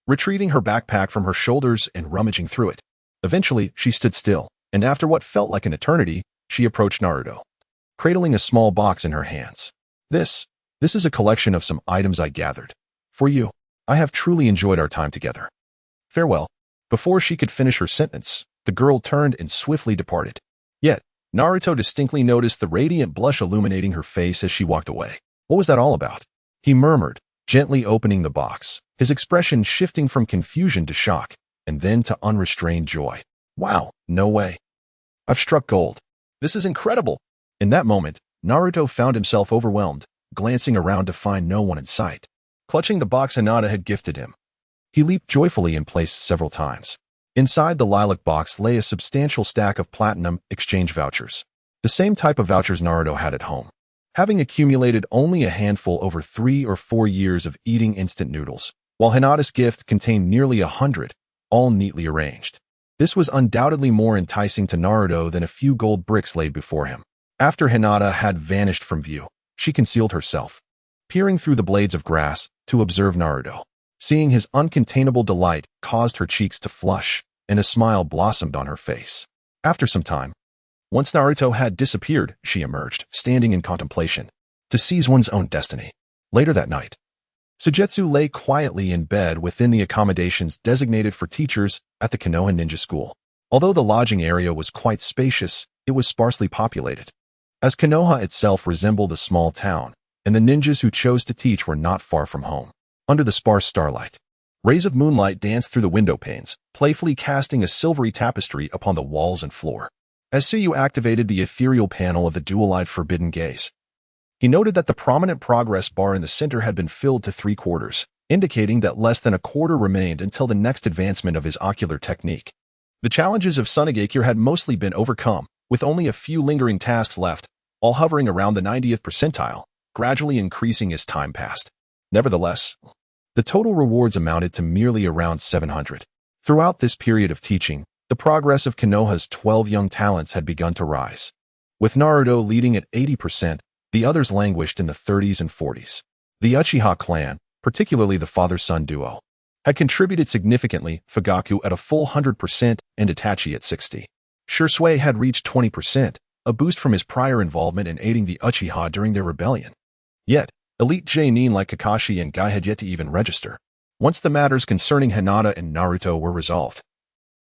retrieving her backpack from her shoulders and rummaging through it. Eventually, she stood still, and after what felt like an eternity, she approached Naruto, cradling a small box in her hands. This is a collection of some items I gathered. For you, I have truly enjoyed our time together. Farewell. Before she could finish her sentence, the girl turned and swiftly departed. Yet, Naruto distinctly noticed the radiant blush illuminating her face as she walked away. What was that all about? He murmured, gently opening the box, his expression shifting from confusion to shock, and then to unrestrained joy. Wow, no way. I've struck gold. This is incredible. In that moment, Naruto found himself overwhelmed, glancing around to find no one in sight. Clutching the box Hinata had gifted him, he leaped joyfully in place several times. Inside the lilac box lay a substantial stack of platinum exchange vouchers, the same type of vouchers Naruto had at home. Having accumulated only a handful over 3 or 4 years of eating instant noodles, while Hinata's gift contained nearly 100, all neatly arranged. This was undoubtedly more enticing to Naruto than a few gold bricks laid before him. After Hinata had vanished from view, she concealed herself, peering through the blades of grass to observe Naruto. Seeing his uncontainable delight caused her cheeks to flush, and a smile blossomed on her face. After some time, once Naruto had disappeared, she emerged, standing in contemplation, to seize one's own destiny. Later that night, Sujetsu lay quietly in bed within the accommodations designated for teachers at the Konoha ninja school. Although the lodging area was quite spacious, it was sparsely populated, as Konoha itself resembled a small town, and the ninjas who chose to teach were not far from home. Under the sparse starlight, rays of moonlight danced through the window panes, playfully casting a silvery tapestry upon the walls and floor. As Suyu activated the ethereal panel of the dual-eyed forbidden gaze, he noted that the prominent progress bar in the center had been filled to 3/4, indicating that less than a quarter remained until the next advancement of his ocular technique. The challenges of Sunagakure had mostly been overcome, with only a few lingering tasks left, all hovering around the 90th percentile, gradually increasing as time passed. Nevertheless, the total rewards amounted to merely around 700. Throughout this period of teaching, the progress of Konoha's 12 young talents had begun to rise. With Naruto leading at 80%, the others languished in the 30s and 40s. The Uchiha clan, particularly the father-son duo, had contributed significantly, Fugaku at a full 100% and Itachi at 60%. Shursui had reached 20%, a boost from his prior involvement in aiding the Uchiha during their rebellion. Yet, elite Jonin like Kakashi and Guy had yet to even register. Once the matters concerning Hinata and Naruto were resolved,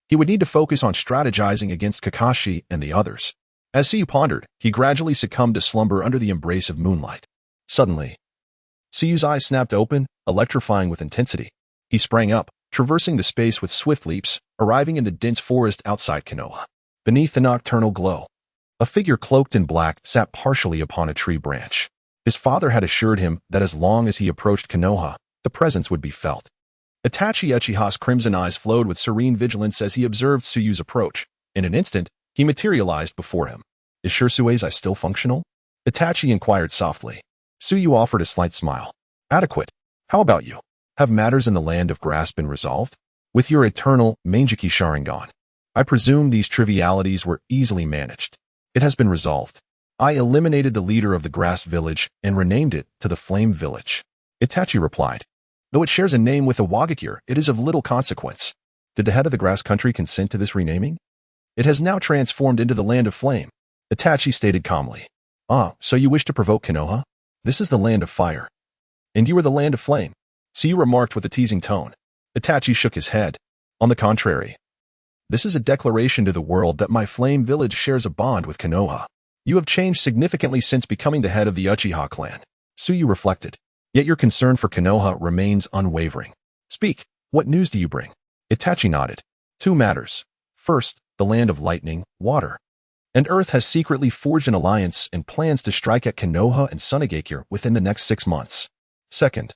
He would need to focus on strategizing against Kakashi and the others. As Suyu pondered, he gradually succumbed to slumber under the embrace of moonlight. Suddenly, Suyu's eyes snapped open, electrifying with intensity. He sprang up, traversing the space with swift leaps, arriving in the dense forest outside Konoha. Beneath the nocturnal glow, a figure cloaked in black sat partially upon a tree branch. His father had assured him that as long as he approached Konoha, the presence would be felt. Itachi Uchiha's crimson eyes flowed with serene vigilance as he observed Suyu's approach. In an instant, he materialized before him. Is Shirsui's eye still functional? Itachi inquired softly. Suyu offered a slight smile. Adequate. How about you? Have matters in the land of grass been resolved? With your eternal Mangeki Sharingan, I presume these trivialities were easily managed. It has been resolved. I eliminated the leader of the grass village and renamed it to the Flame Village. Itachi replied. Though it shares a name with Iwagakure, it is of little consequence. Did the head of the grass country consent to this renaming? It has now transformed into the Land of Flame. Itachi stated calmly. Ah, so you wish to provoke Konoha? This is the Land of Fire. And you are the Land of Flame. Suyu remarked with a teasing tone. Itachi shook his head. On the contrary. This is a declaration to the world that my Flame Village shares a bond with Konoha. You have changed significantly since becoming the head of the Uchiha clan. Suyu reflected. Yet your concern for Konoha remains unwavering. Speak, what news do you bring? Itachi nodded. 2 matters. First, the land of lightning, water, and earth has secretly forged an alliance and plans to strike at Konoha and Sunagakure within the next 6 months. Second,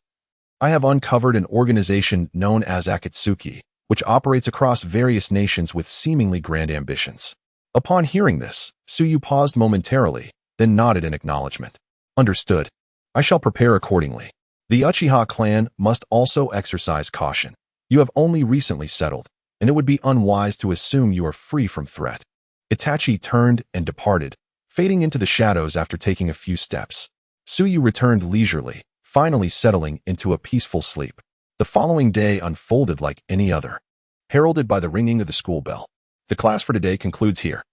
I have uncovered an organization known as Akatsuki, which operates across various nations with seemingly grand ambitions. Upon hearing this, Suyu paused momentarily, then nodded in acknowledgement. Understood. I shall prepare accordingly. The Uchiha clan must also exercise caution. You have only recently settled, and it would be unwise to assume you are free from threat. Itachi turned and departed, fading into the shadows after taking a few steps. Suyu returned leisurely, finally settling into a peaceful sleep. The following day unfolded like any other, heralded by the ringing of the school bell. The class for today concludes here.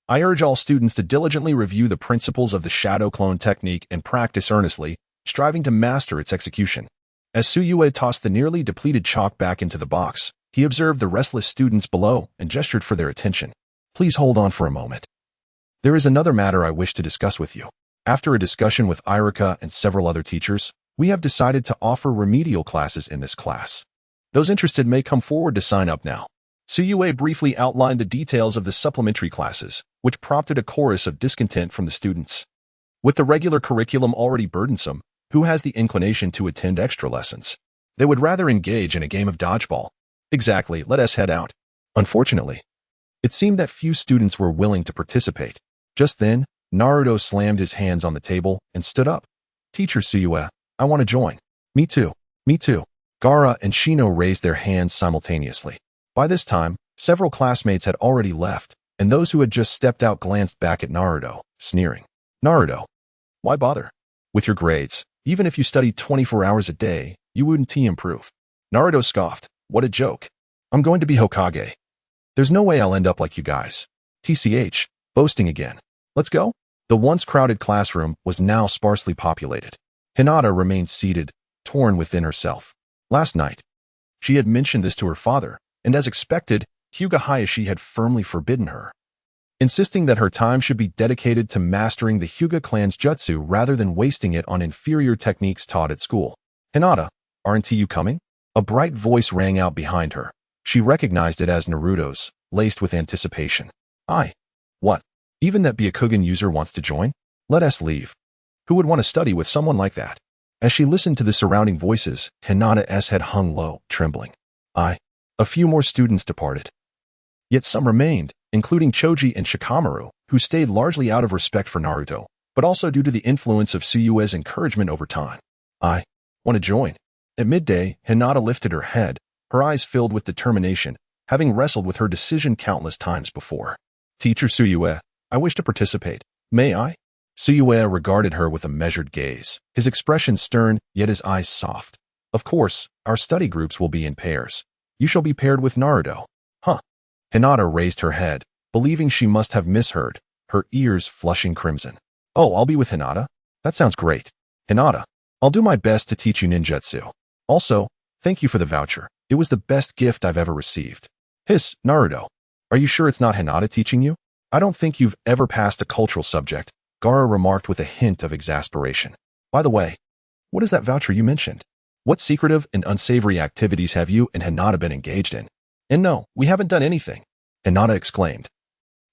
I urge all students to diligently review the principles of the shadow clone technique and practice earnestly, striving to master its execution. As Su Yue tossed the nearly depleted chalk back into the box, he observed the restless students below and gestured for their attention. Please hold on for a moment. There is another matter I wish to discuss with you. After a discussion with Irika and several other teachers, we have decided to offer remedial classes in this class. Those interested may come forward to sign up now. Su Yue briefly outlined the details of the supplementary classes, which prompted a chorus of discontent from the students. With the regular curriculum already burdensome, who has the inclination to attend extra lessons? They would rather engage in a game of dodgeball. Exactly, let us head out. Unfortunately, it seemed that few students were willing to participate. Just then, Naruto slammed his hands on the table and stood up. Teacher Suyue, I want to join. Me too. Me too. Gaara and Shino raised their hands simultaneously. By this time, several classmates had already left, and those who had just stepped out glanced back at Naruto, sneering. Naruto, why bother? With your grades, even if you studied 24 hours a day, you wouldn't improve. Naruto scoffed. What a joke. I'm going to be Hokage. There's no way I'll end up like you guys. TCH, boasting again. Let's go? The once crowded classroom was now sparsely populated. Hinata remained seated, torn within herself. Last night, she had mentioned this to her father, and as expected, Hyuga Hayashi had firmly forbidden her, insisting that her time should be dedicated to mastering the Hyuga clan's jutsu rather than wasting it on inferior techniques taught at school. Hinata, aren't you coming? A bright voice rang out behind her. She recognized it as Naruto's, laced with anticipation. What? Even that Byakugan user wants to join? Let us leave. Who would want to study with someone like that? As she listened to the surrounding voices, Hinata's head hung low, trembling. A few more students departed. Yet some remained, including Choji and Shikamaru, who stayed largely out of respect for Naruto, but also due to the influence of Suyue's encouragement over time. I want to join. At midday, Hinata lifted her head, her eyes filled with determination, having wrestled with her decision countless times before. Teacher Suyue, I wish to participate. May I? Suyue regarded her with a measured gaze, his expression stern, yet his eyes soft. Of course, our study groups will be in pairs. You shall be paired with Naruto. Huh. Hinata raised her head, believing she must have misheard, her ears flushing crimson. Oh, I'll be with Hinata? That sounds great. Hinata, I'll do my best to teach you ninjutsu. Also, thank you for the voucher. It was the best gift I've ever received. Naruto. Are you sure it's not Hinata teaching you? I don't think you've ever passed a cultural subject, Gaara remarked with a hint of exasperation. By the way, what is that voucher you mentioned? What secretive and unsavory activities have you and Hinata been engaged in? And no, we haven't done anything, Hinata exclaimed,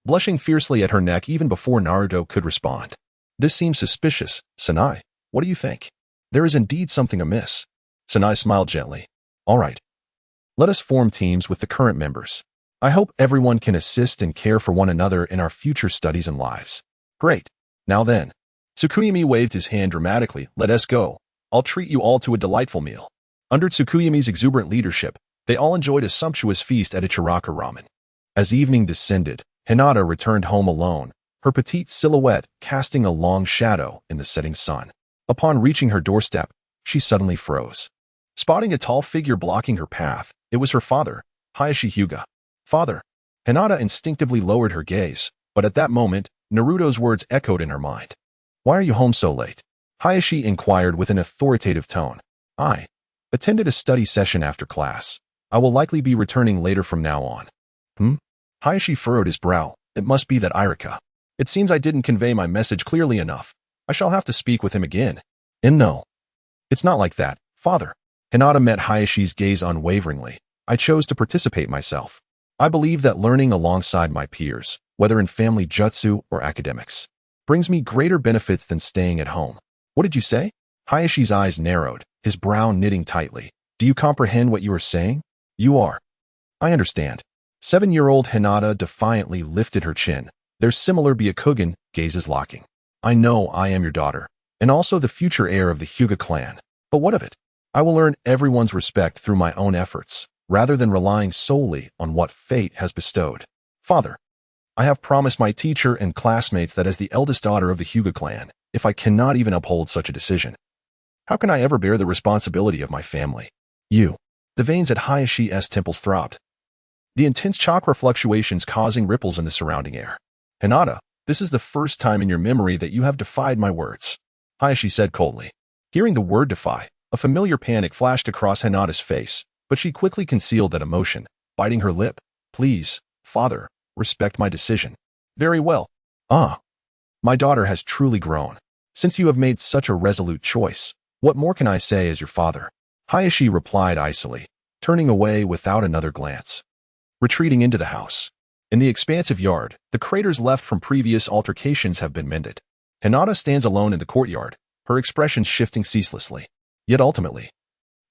blushing fiercely at her neck even before Naruto could respond. This seems suspicious, Sanai. What do you think? There is indeed something amiss. Sanai smiled gently. All right. Let us form teams with the current members. I hope everyone can assist and care for one another in our future studies and lives. Great. Now then. Tsukuyami waved his hand dramatically. Let us go. I'll treat you all to a delightful meal. Under Tsukuyami's exuberant leadership, they all enjoyed a sumptuous feast at Ichiraka Ramen. As evening descended, Hinata returned home alone, her petite silhouette casting a long shadow in the setting sun. Upon reaching her doorstep, she suddenly froze. Spotting a tall figure blocking her path, it was her father, Hayashi Hyuga. Father. Hinata instinctively lowered her gaze, but at that moment, Naruto's words echoed in her mind. Why are you home so late? Hayashi inquired with an authoritative tone. I attended a study session after class. I will likely be returning later from now on. Hayashi furrowed his brow. It must be that Irika. It seems I didn't convey my message clearly enough. I shall have to speak with him again. And no. It's not like that, father. Hinata met Hayashi's gaze unwaveringly. I chose to participate myself. I believe that learning alongside my peers, whether in family jutsu or academics, brings me greater benefits than staying at home. What did you say? Hayashi's eyes narrowed, his brow knitting tightly. Do you comprehend what you are saying? You are. I understand. 7-year-old Hinata defiantly lifted her chin, their similar Byakugan gazes locking. I know I am your daughter, and also the future heir of the Hyuga clan. But what of it? I will earn everyone's respect through my own efforts, rather than relying solely on what fate has bestowed. Father, I have promised my teacher and classmates that as the eldest daughter of the Hyuga clan, if I cannot even uphold such a decision, how can I ever bear the responsibility of my family? You. The veins at Hayashi's temples throbbed, the intense chakra fluctuations causing ripples in the surrounding air. Hinata, this is the first time in your memory that you have defied my words, Hayashi said coldly. Hearing the word defy, a familiar panic flashed across Hinata's face, but she quickly concealed that emotion, biting her lip. Please, father, respect my decision. Very well. My daughter has truly grown. Since you have made such a resolute choice, what more can I say as your father? Hayashi replied icily, turning away without another glance. Retreating into the house. In the expansive yard, the craters left from previous altercations have been mended. Hinata stands alone in the courtyard, her expressions shifting ceaselessly. Yet ultimately,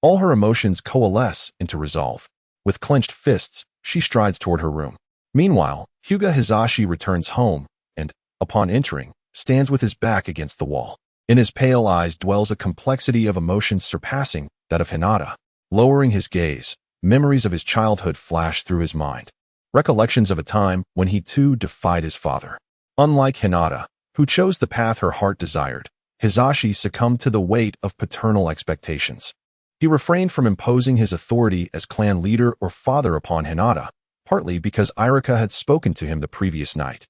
all her emotions coalesce into resolve. With clenched fists, she strides toward her room. Meanwhile, Hyuga Hizashi returns home and, upon entering, stands with his back against the wall. In his pale eyes dwells a complexity of emotions surpassing that of Hinata. Lowering his gaze, memories of his childhood flash through his mind. Recollections of a time when he too defied his father. Unlike Hinata, who chose the path her heart desired, Hizashi succumbed to the weight of paternal expectations. He refrained from imposing his authority as clan leader or father upon Hinata, partly because Irika had spoken to him the previous night,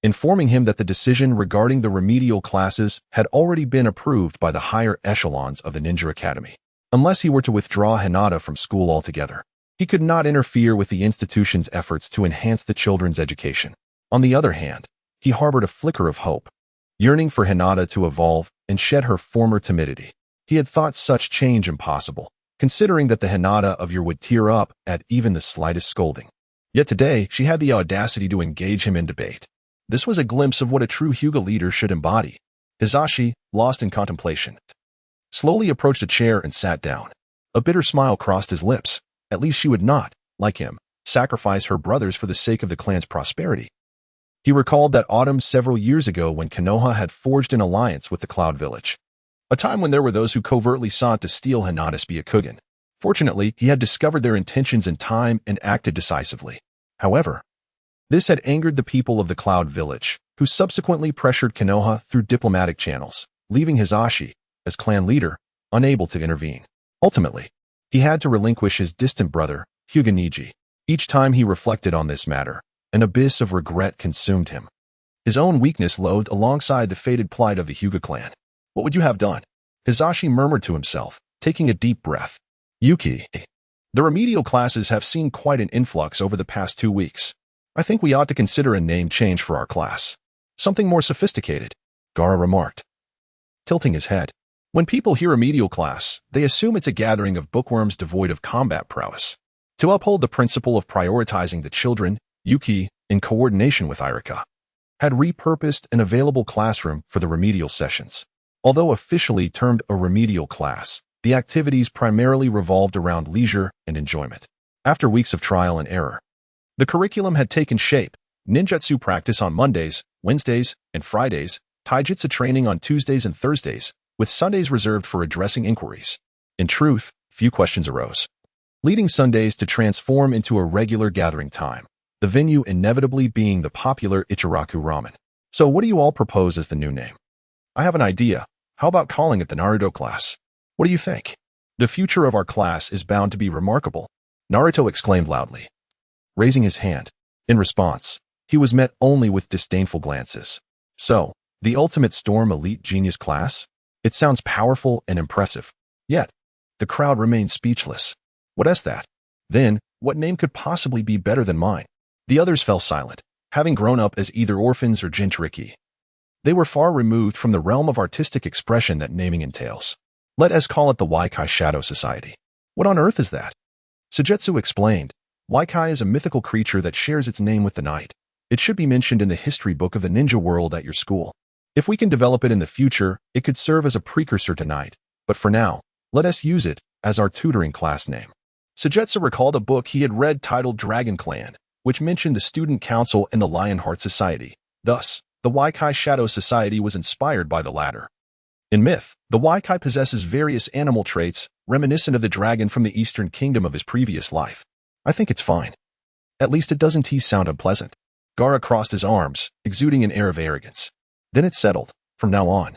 informing him that the decision regarding the remedial classes had already been approved by the higher echelons of the Ninja Academy. Unless he were to withdraw Hinata from school altogether, he could not interfere with the institution's efforts to enhance the children's education. On the other hand, he harbored a flicker of hope, yearning for Hinata to evolve and shed her former timidity. He had thought such change impossible, considering that the Hinata of yore would tear up at even the slightest scolding. Yet today, she had the audacity to engage him in debate. This was a glimpse of what a true Hyuga leader should embody. Hizashi, lost in contemplation, slowly approached a chair and sat down. A bitter smile crossed his lips. At least she would not, like him, sacrifice her brothers for the sake of the clan's prosperity. He recalled that autumn several years ago when Konoha had forged an alliance with the Cloud Village. A time when there were those who covertly sought to steal Hinata's Byakugan. Fortunately, he had discovered their intentions in time and acted decisively. However, this had angered the people of the Cloud Village, who subsequently pressured Konoha through diplomatic channels, leaving Hizashi, as clan leader, unable to intervene. Ultimately, he had to relinquish his distant brother, Hyuga Niji. Each time he reflected on this matter, an abyss of regret consumed him. His own weakness loathed alongside the fated plight of the Hyuga clan. What would you have done? Hizashi murmured to himself, taking a deep breath. Yuki. The remedial classes have seen quite an influx over the past 2 weeks. I think we ought to consider a name change for our class. Something more sophisticated, Gaara remarked, tilting his head. When people hear remedial class, they assume it's a gathering of bookworms devoid of combat prowess. To uphold the principle of prioritizing the children, Yuki, in coordination with Irika, had repurposed an available classroom for the remedial sessions. Although officially termed a remedial class, the activities primarily revolved around leisure and enjoyment. After weeks of trial and error, the curriculum had taken shape: ninjutsu practice on Mondays, Wednesdays, and Fridays, taijutsu training on Tuesdays and Thursdays, with Sundays reserved for addressing inquiries. In truth, few questions arose, leading Sundays to transform into a regular gathering time, the venue inevitably being the popular Ichiraku ramen. So what do you all propose as the new name? I have an idea. How about calling it the Naruto class? What do you think? The future of our class is bound to be remarkable, Naruto exclaimed loudly, raising his hand. In response, he was met only with disdainful glances. So, the ultimate storm elite genius class? It sounds powerful and impressive. Yet, the crowd remained speechless. What is that? Then, what name could possibly be better than mine? The others fell silent, having grown up as either orphans or jinchuriki. They were far removed from the realm of artistic expression that naming entails. Let us call it the Waikai Shadow Society. What on earth is that? Sujetsu explained. Waikai is a mythical creature that shares its name with the night. It should be mentioned in the history book of the ninja world at your school. If we can develop it in the future, it could serve as a precursor to night. But for now, let us use it as our tutoring class name. Sujetsu recalled a book he had read titled Dragon Clan, which mentioned the Student Council and the Lionheart Society. Thus, the Waikai Shadow Society was inspired by the latter. In myth, the Waikai possesses various animal traits reminiscent of the dragon from the Eastern Kingdom of his previous life. I think it's fine. At least it doesn't sound unpleasant. Gaara crossed his arms, exuding an air of arrogance. Then it settled. From now on,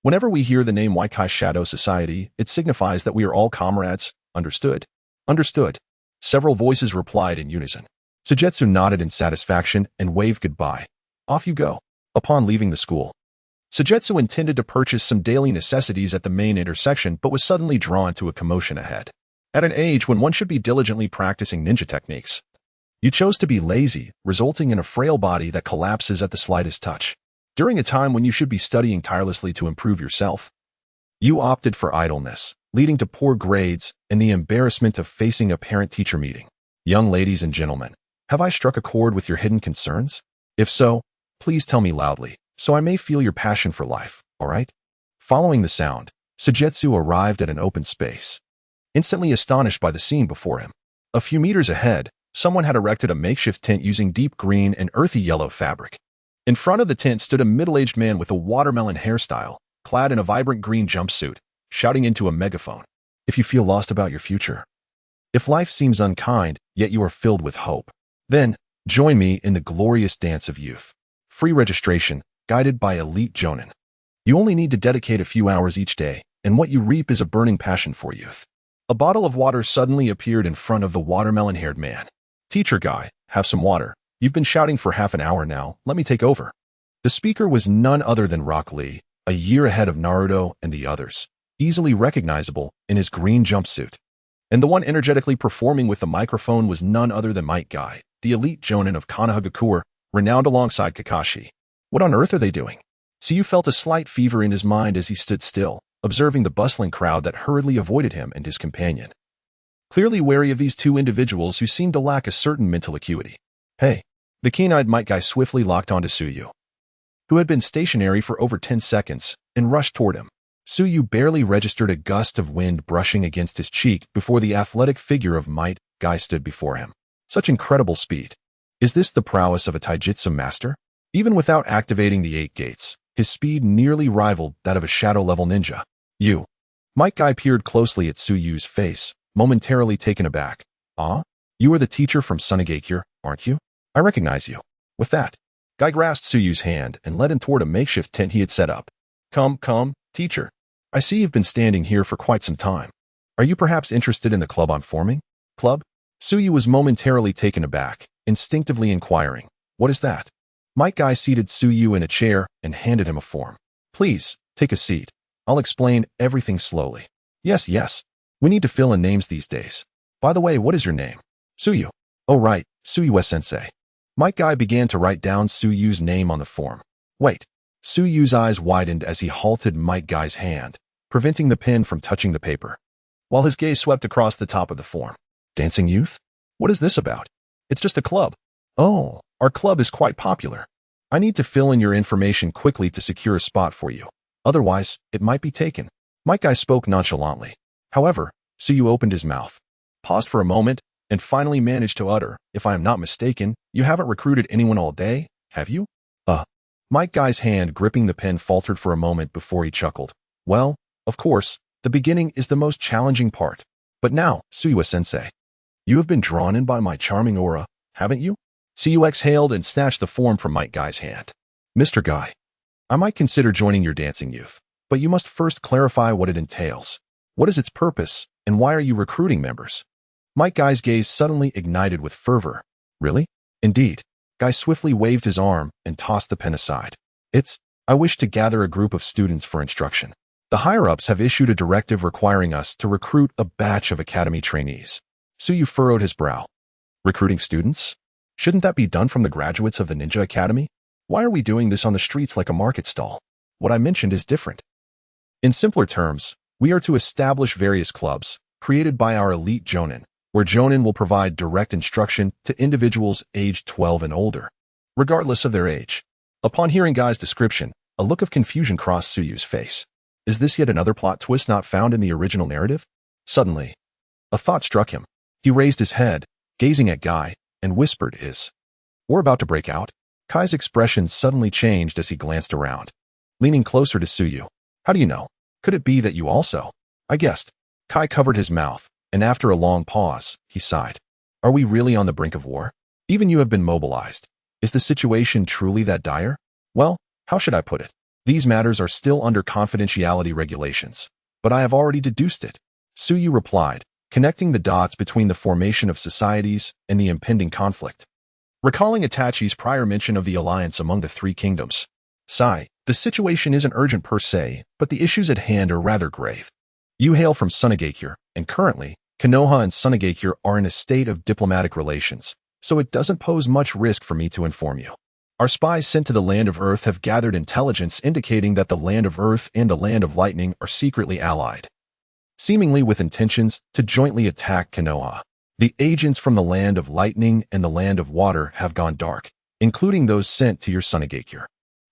whenever we hear the name Waikai Shadow Society, it signifies that we are all comrades. Understood? Understood. Several voices replied in unison. Sujetsu nodded in satisfaction and waved goodbye. Off you go. Upon leaving the school, Sujetsu intended to purchase some daily necessities at the main intersection but was suddenly drawn to a commotion ahead. At an age when one should be diligently practicing ninja techniques, you chose to be lazy, resulting in a frail body that collapses at the slightest touch. During a time when you should be studying tirelessly to improve yourself, you opted for idleness, leading to poor grades and the embarrassment of facing a parent-teacher meeting. Young ladies and gentlemen, have I struck a chord with your hidden concerns? If so, please tell me loudly, so I may feel your passion for life, all right? Following the sound, Sujetsu arrived at an open space, instantly astonished by the scene before him. A few meters ahead, someone had erected a makeshift tent using deep green and earthy yellow fabric. In front of the tent stood a middle-aged man with a watermelon hairstyle, clad in a vibrant green jumpsuit, shouting into a megaphone. If you feel lost about your future, if life seems unkind, yet you are filled with hope, then join me in the glorious dance of youth. Free registration, guided by elite jonin. You only need to dedicate a few hours each day, and what you reap is a burning passion for youth. A bottle of water suddenly appeared in front of the watermelon-haired man. Teacher guy, have some water. You've been shouting for half an hour now, let me take over. The speaker was none other than Rock Lee, a year ahead of Naruto and the others, easily recognizable in his green jumpsuit. And the one energetically performing with the microphone was none other than Might Guy, the elite jonin of Konoha, renowned alongside Kakashi. What on earth are they doing? Suyu felt a slight fever in his mind as he stood still, observing the bustling crowd that hurriedly avoided him and his companion, clearly wary of these two individuals who seemed to lack a certain mental acuity. Hey! The keen-eyed Might Guy swiftly locked onto Suyu, who had been stationary for over 10 seconds, and rushed toward him. Suyu barely registered a gust of wind brushing against his cheek before the athletic figure of Might Guy stood before him. Such incredible speed. Is this the prowess of a taijutsu master? Even without activating the 8 gates, his speed nearly rivaled that of a shadow-level ninja. You. Might Guy peered closely at Suyu's face, momentarily taken aback. Ah? You are the teacher from Sunagakure, aren't you? I recognize you. With that, Guy grasped Suyu's hand and led him toward a makeshift tent he had set up. Come, teacher. I see you've been standing here for quite some time. Are you perhaps interested in the club I'm forming? Club? Suyu was momentarily taken aback, instinctively inquiring, what is that? Might Guy seated Suyu in a chair and handed him a form. Please, take a seat. I'll explain everything slowly. Yes. We need to fill in names these days. By the way, what is your name? Suyu. Oh right, Suyue-sensei. Might Guy began to write down Suyu's name on the form. Wait. Suyu's eyes widened as he halted Might Guy's hand, preventing the pen from touching the paper, while his gaze swept across the top of the form. Dancing youth? What is this about? It's just a club. Oh, our club is quite popular. I need to fill in your information quickly to secure a spot for you. Otherwise, it might be taken. Might Guy spoke nonchalantly. However, Suyu opened his mouth, paused for a moment, and finally managed to utter, if I am not mistaken, you haven't recruited anyone all day, have you? Might Guy's hand gripping the pen faltered for a moment before he chuckled. Well, of course, the beginning is the most challenging part. But now, Suyue-sensei, you have been drawn in by my charming aura, haven't you? Suyu exhaled and snatched the form from Might Guy's hand. Mr. Guy, I might consider joining your dancing youth, but you must first clarify what it entails. What is its purpose, and why are you recruiting members? Might Guy's gaze suddenly ignited with fervor. Really? Indeed. Guy swiftly waved his arm and tossed the pen aside. I wish to gather a group of students for instruction. The higher-ups have issued a directive requiring us to recruit a batch of academy trainees. Suyu furrowed his brow. Recruiting students? Shouldn't that be done from the graduates of the Ninja Academy? Why are we doing this on the streets like a market stall? What I mentioned is different. In simpler terms, we are to establish various clubs, created by our elite jonin, where jonin will provide direct instruction to individuals aged 12 and older, regardless of their age. Upon hearing Guy's description, a look of confusion crossed Suyu's face. Is this yet another plot twist not found in the original narrative? Suddenly, a thought struck him. He raised his head, gazing at Guy, and whispered, We're about to break out? Kai's expression suddenly changed as he glanced around, leaning closer to Suyu. How do you know? Could it be that you also? I guessed. Kai covered his mouth, and after a long pause, he sighed. Are we really on the brink of war? Even you have been mobilized. Is the situation truly that dire? Well, how should I put it? These matters are still under confidentiality regulations, but I have already deduced it. Suyu replied, connecting the dots between the formation of societies and the impending conflict. Recalling Itachi's prior mention of the alliance among the three kingdoms. Sigh, the situation isn't urgent per se, but the issues at hand are rather grave. You hail from Sunagakure, and currently, Konoha and Sunagakure are in a state of diplomatic relations, so it doesn't pose much risk for me to inform you. Our spies sent to the Land of Earth have gathered intelligence indicating that the Land of Earth and the Land of Lightning are secretly allied, seemingly with intentions to jointly attack Konoha. The agents from the Land of Lightning and the Land of Water have gone dark, including those sent to your Sunagakure.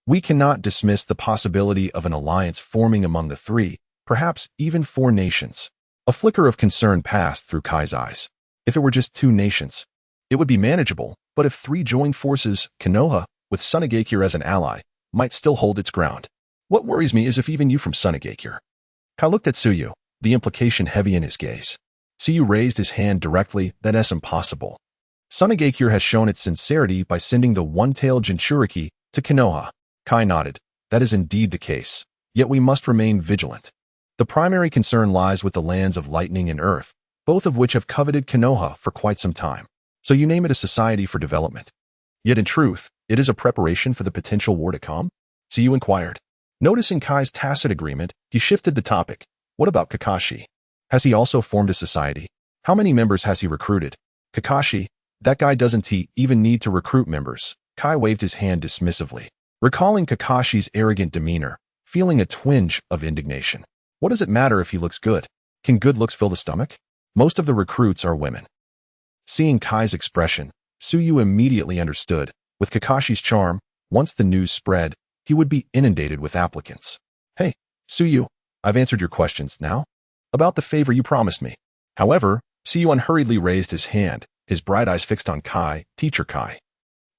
We cannot dismiss the possibility of an alliance forming among the three, perhaps even 4 nations. A flicker of concern passed through Kai's eyes. If it were just 2 nations, it would be manageable, but if 3 joined forces, Konoha, with Sunagakure as an ally, might still hold its ground. What worries me is if even you from Sunagakure. Kai looked at Suyu, the implication heavy in his gaze. Suyu raised his hand directly. That's impossible. Sunagakure has shown its sincerity by sending the one-tailed Jinchuriki to Konoha. Kai nodded. That is indeed the case. Yet we must remain vigilant. The primary concern lies with the lands of Lightning and Earth, both of which have coveted Konoha for quite some time. So you name it a society for development. Yet in truth, it is a preparation for the potential war to come? Suyu inquired. Noticing Kai's tacit agreement, he shifted the topic. What about Kakashi? Has he also formed a society? How many members has he recruited? Kakashi, that guy doesn't he even need to recruit members. Kai waved his hand dismissively, recalling Kakashi's arrogant demeanor, feeling a twinge of indignation. What does it matter if he looks good? Can good looks fill the stomach? Most of the recruits are women. Seeing Kai's expression, Suyu immediately understood. With Kakashi's charm, once the news spread, he would be inundated with applicants. Hey, Suyu, I've answered your questions now. About the favor you promised me. However, Suyu unhurriedly raised his hand, his bright eyes fixed on Kai, Teacher Kai.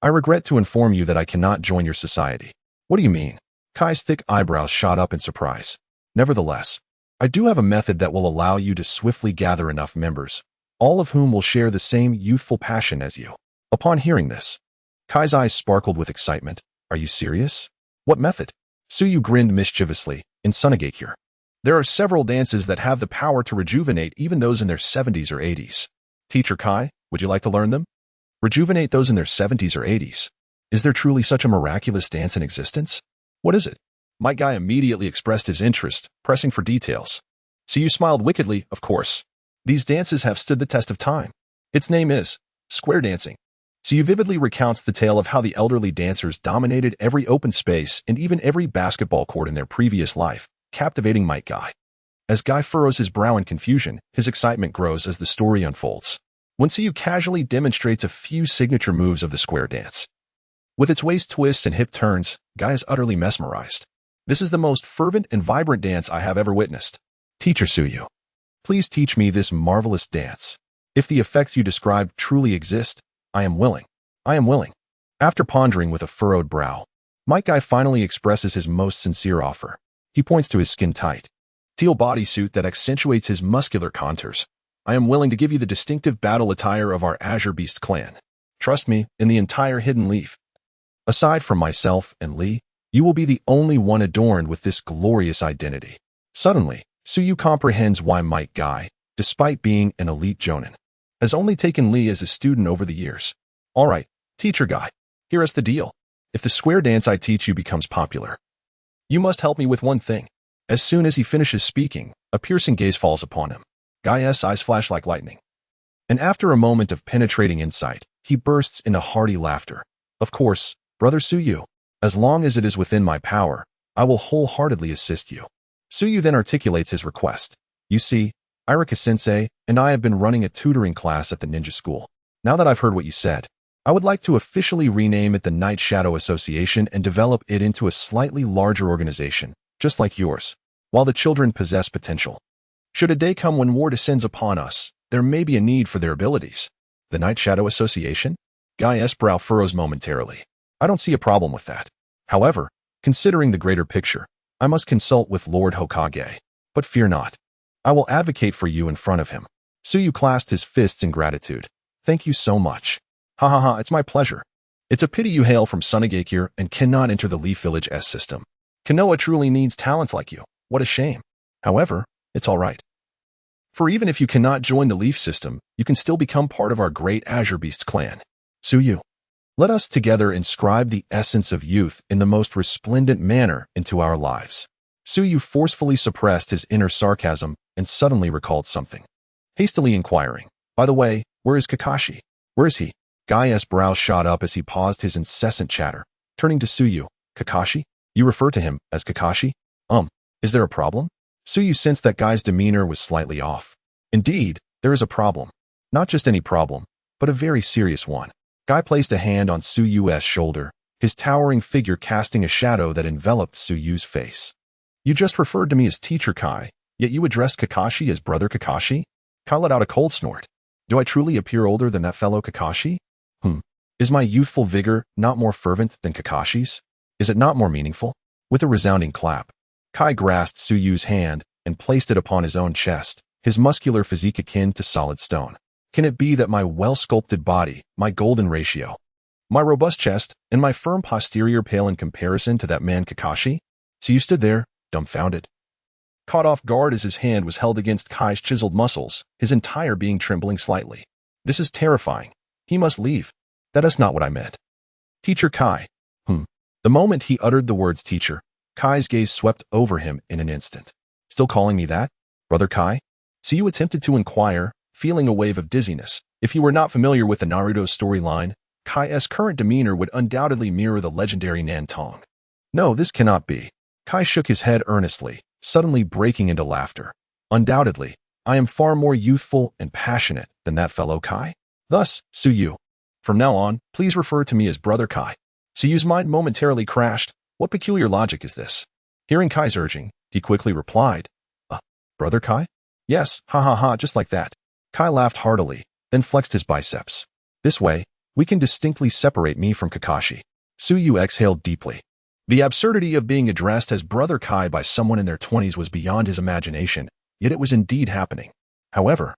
I regret to inform you that I cannot join your society. What do you mean? Kai's thick eyebrows shot up in surprise. Nevertheless, I do have a method that will allow you to swiftly gather enough members, all of whom will share the same youthful passion as you. Upon hearing this, Kai's eyes sparkled with excitement. Are you serious? What method? Suyu grinned mischievously. In Sunagakure, there are several dances that have the power to rejuvenate even those in their 70s or 80s. Teacher Kai, would you like to learn them? Rejuvenate those in their 70s or 80s. Is there truly such a miraculous dance in existence? What is it? Might Guy immediately expressed his interest, pressing for details. Suyu smiled wickedly, of course. These dances have stood the test of time. Its name is square dancing. Suyu vividly recounts the tale of how the elderly dancers dominated every open space and even every basketball court in their previous life, captivating Might Guy. As Guy furrows his brow in confusion, his excitement grows as the story unfolds. When Suyu casually demonstrates a few signature moves of the square dance. With its waist twists and hip turns, Guy is utterly mesmerized. This is the most fervent and vibrant dance I have ever witnessed. Teacher Suyu, please teach me this marvelous dance. If the effects you described truly exist, I am willing. I am willing. After pondering with a furrowed brow, Might Guy finally expresses his most sincere offer. He points to his skin-tight, teal bodysuit that accentuates his muscular contours. I am willing to give you the distinctive battle attire of our Azure Beast clan. Trust me, in the entire Hidden Leaf. Aside from myself and Lee, you will be the only one adorned with this glorious identity. Suddenly, Suyu comprehends why Might Guy, despite being an elite jonin, has only taken Lee as a student over the years. All right, teacher Guy, here is the deal. If the square dance I teach you becomes popular, you must help me with one thing. As soon as he finishes speaking, a piercing gaze falls upon him. Guy's eyes flash like lightning. And after a moment of penetrating insight, he bursts into hearty laughter. Of course, brother Suyu, as long as it is within my power, I will wholeheartedly assist you. Suyu then articulates his request. You see, Irika-sensei and I have been running a tutoring class at the ninja school. Now that I've heard what you said, I would like to officially rename it the Night Shadow Association and develop it into a slightly larger organization, just like yours, while the children possess potential. Should a day come when war descends upon us, there may be a need for their abilities. The Night Shadow Association? Guy's brow furrows momentarily. I don't see a problem with that. However, considering the greater picture, I must consult with Lord Hokage. But fear not. I will advocate for you in front of him. Suyu clasped his fists in gratitude. Thank you so much. Ha ha ha, it's my pleasure. It's a pity you hail from Sunagakure and cannot enter the Leaf Village S system. Konoha truly needs talents like you. What a shame. However, it's all right. For even if you cannot join the Leaf system, you can still become part of our great Azure Beast clan. Suyu, let us together inscribe the essence of youth in the most resplendent manner into our lives. Suyu forcefully suppressed his inner sarcasm and suddenly recalled something. Hastily inquiring, by the way, where is Kakashi? Where is he? Guy's brows shot up as he paused his incessant chatter, turning to Suyu. Kakashi? You refer to him as Kakashi? Is there a problem? Suyu sensed that Guy's demeanor was slightly off. Indeed, there is a problem. Not just any problem, but a very serious one. Guy placed a hand on Suyu's shoulder, his towering figure casting a shadow that enveloped Suyu's face. You just referred to me as Teacher Kai, yet you addressed Kakashi as Brother Kakashi? Kai let out a cold snort. Do I truly appear older than that fellow Kakashi? Is my youthful vigor not more fervent than Kakashi's? Is it not more meaningful? With a resounding clap, Kai grasped Suyu's hand and placed it upon his own chest, his muscular physique akin to solid stone. Can it be that my well-sculpted body, my golden ratio, my robust chest, and my firm posterior pale in comparison to that man Kakashi? Suyu stood there, dumbfounded. Caught off guard as his hand was held against Kai's chiseled muscles, his entire being trembling slightly. This is terrifying. He must leave. That is not what I meant. Teacher Kai. The moment he uttered the words teacher, Kai's gaze swept over him in an instant. Still calling me that? Brother Kai? Suyu attempted to inquire, feeling a wave of dizziness. If you were not familiar with the Naruto storyline, Kai's current demeanor would undoubtedly mirror the legendary Nantong. No, this cannot be. Kai shook his head earnestly, suddenly breaking into laughter. Undoubtedly, I am far more youthful and passionate than that fellow Kai. Thus, Suyu, from now on, please refer to me as Brother Kai. Suyu's mind momentarily crashed. What peculiar logic is this? Hearing Kai's urging, he quickly replied, Brother Kai? Yes, ha ha ha, just like that. Kai laughed heartily, then flexed his biceps. This way, we can distinctly separate me from Kakashi. Suyu exhaled deeply. The absurdity of being addressed as Brother Kai by someone in their 20s was beyond his imagination, yet it was indeed happening. However,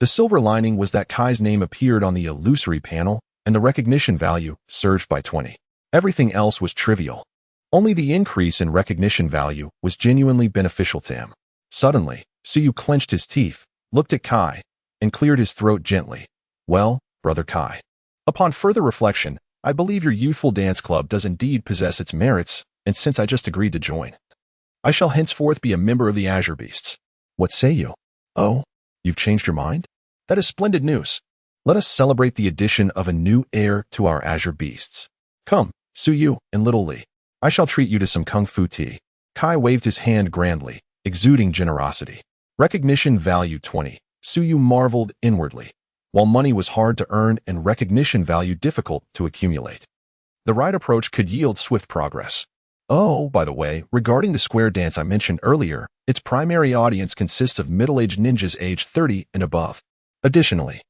the silver lining was that Kai's name appeared on the illusory panel, and the recognition value surged by 20. Everything else was trivial. Only the increase in recognition value was genuinely beneficial to him. Suddenly, Suyu clenched his teeth, looked at Kai, and cleared his throat gently. Well, Brother Kai, upon further reflection, I believe your youthful dance club does indeed possess its merits, and since I just agreed to join, I shall henceforth be a member of the Azure Beasts. What say you? Oh, You've changed your mind? That is splendid news. Let us celebrate the addition of a new heir to our azure beasts. Come, Su Yu and Little Li. I shall treat you to some kung fu tea. Kai waved his hand grandly, exuding generosity. Recognition value 20. Su Yu marveled inwardly. While money was hard to earn and recognition value difficult to accumulate, the right approach could yield swift progress. Oh, by the way, regarding the square dance I mentioned earlier, its primary audience consists of middle-aged ninjas aged 30 and above. Additionally,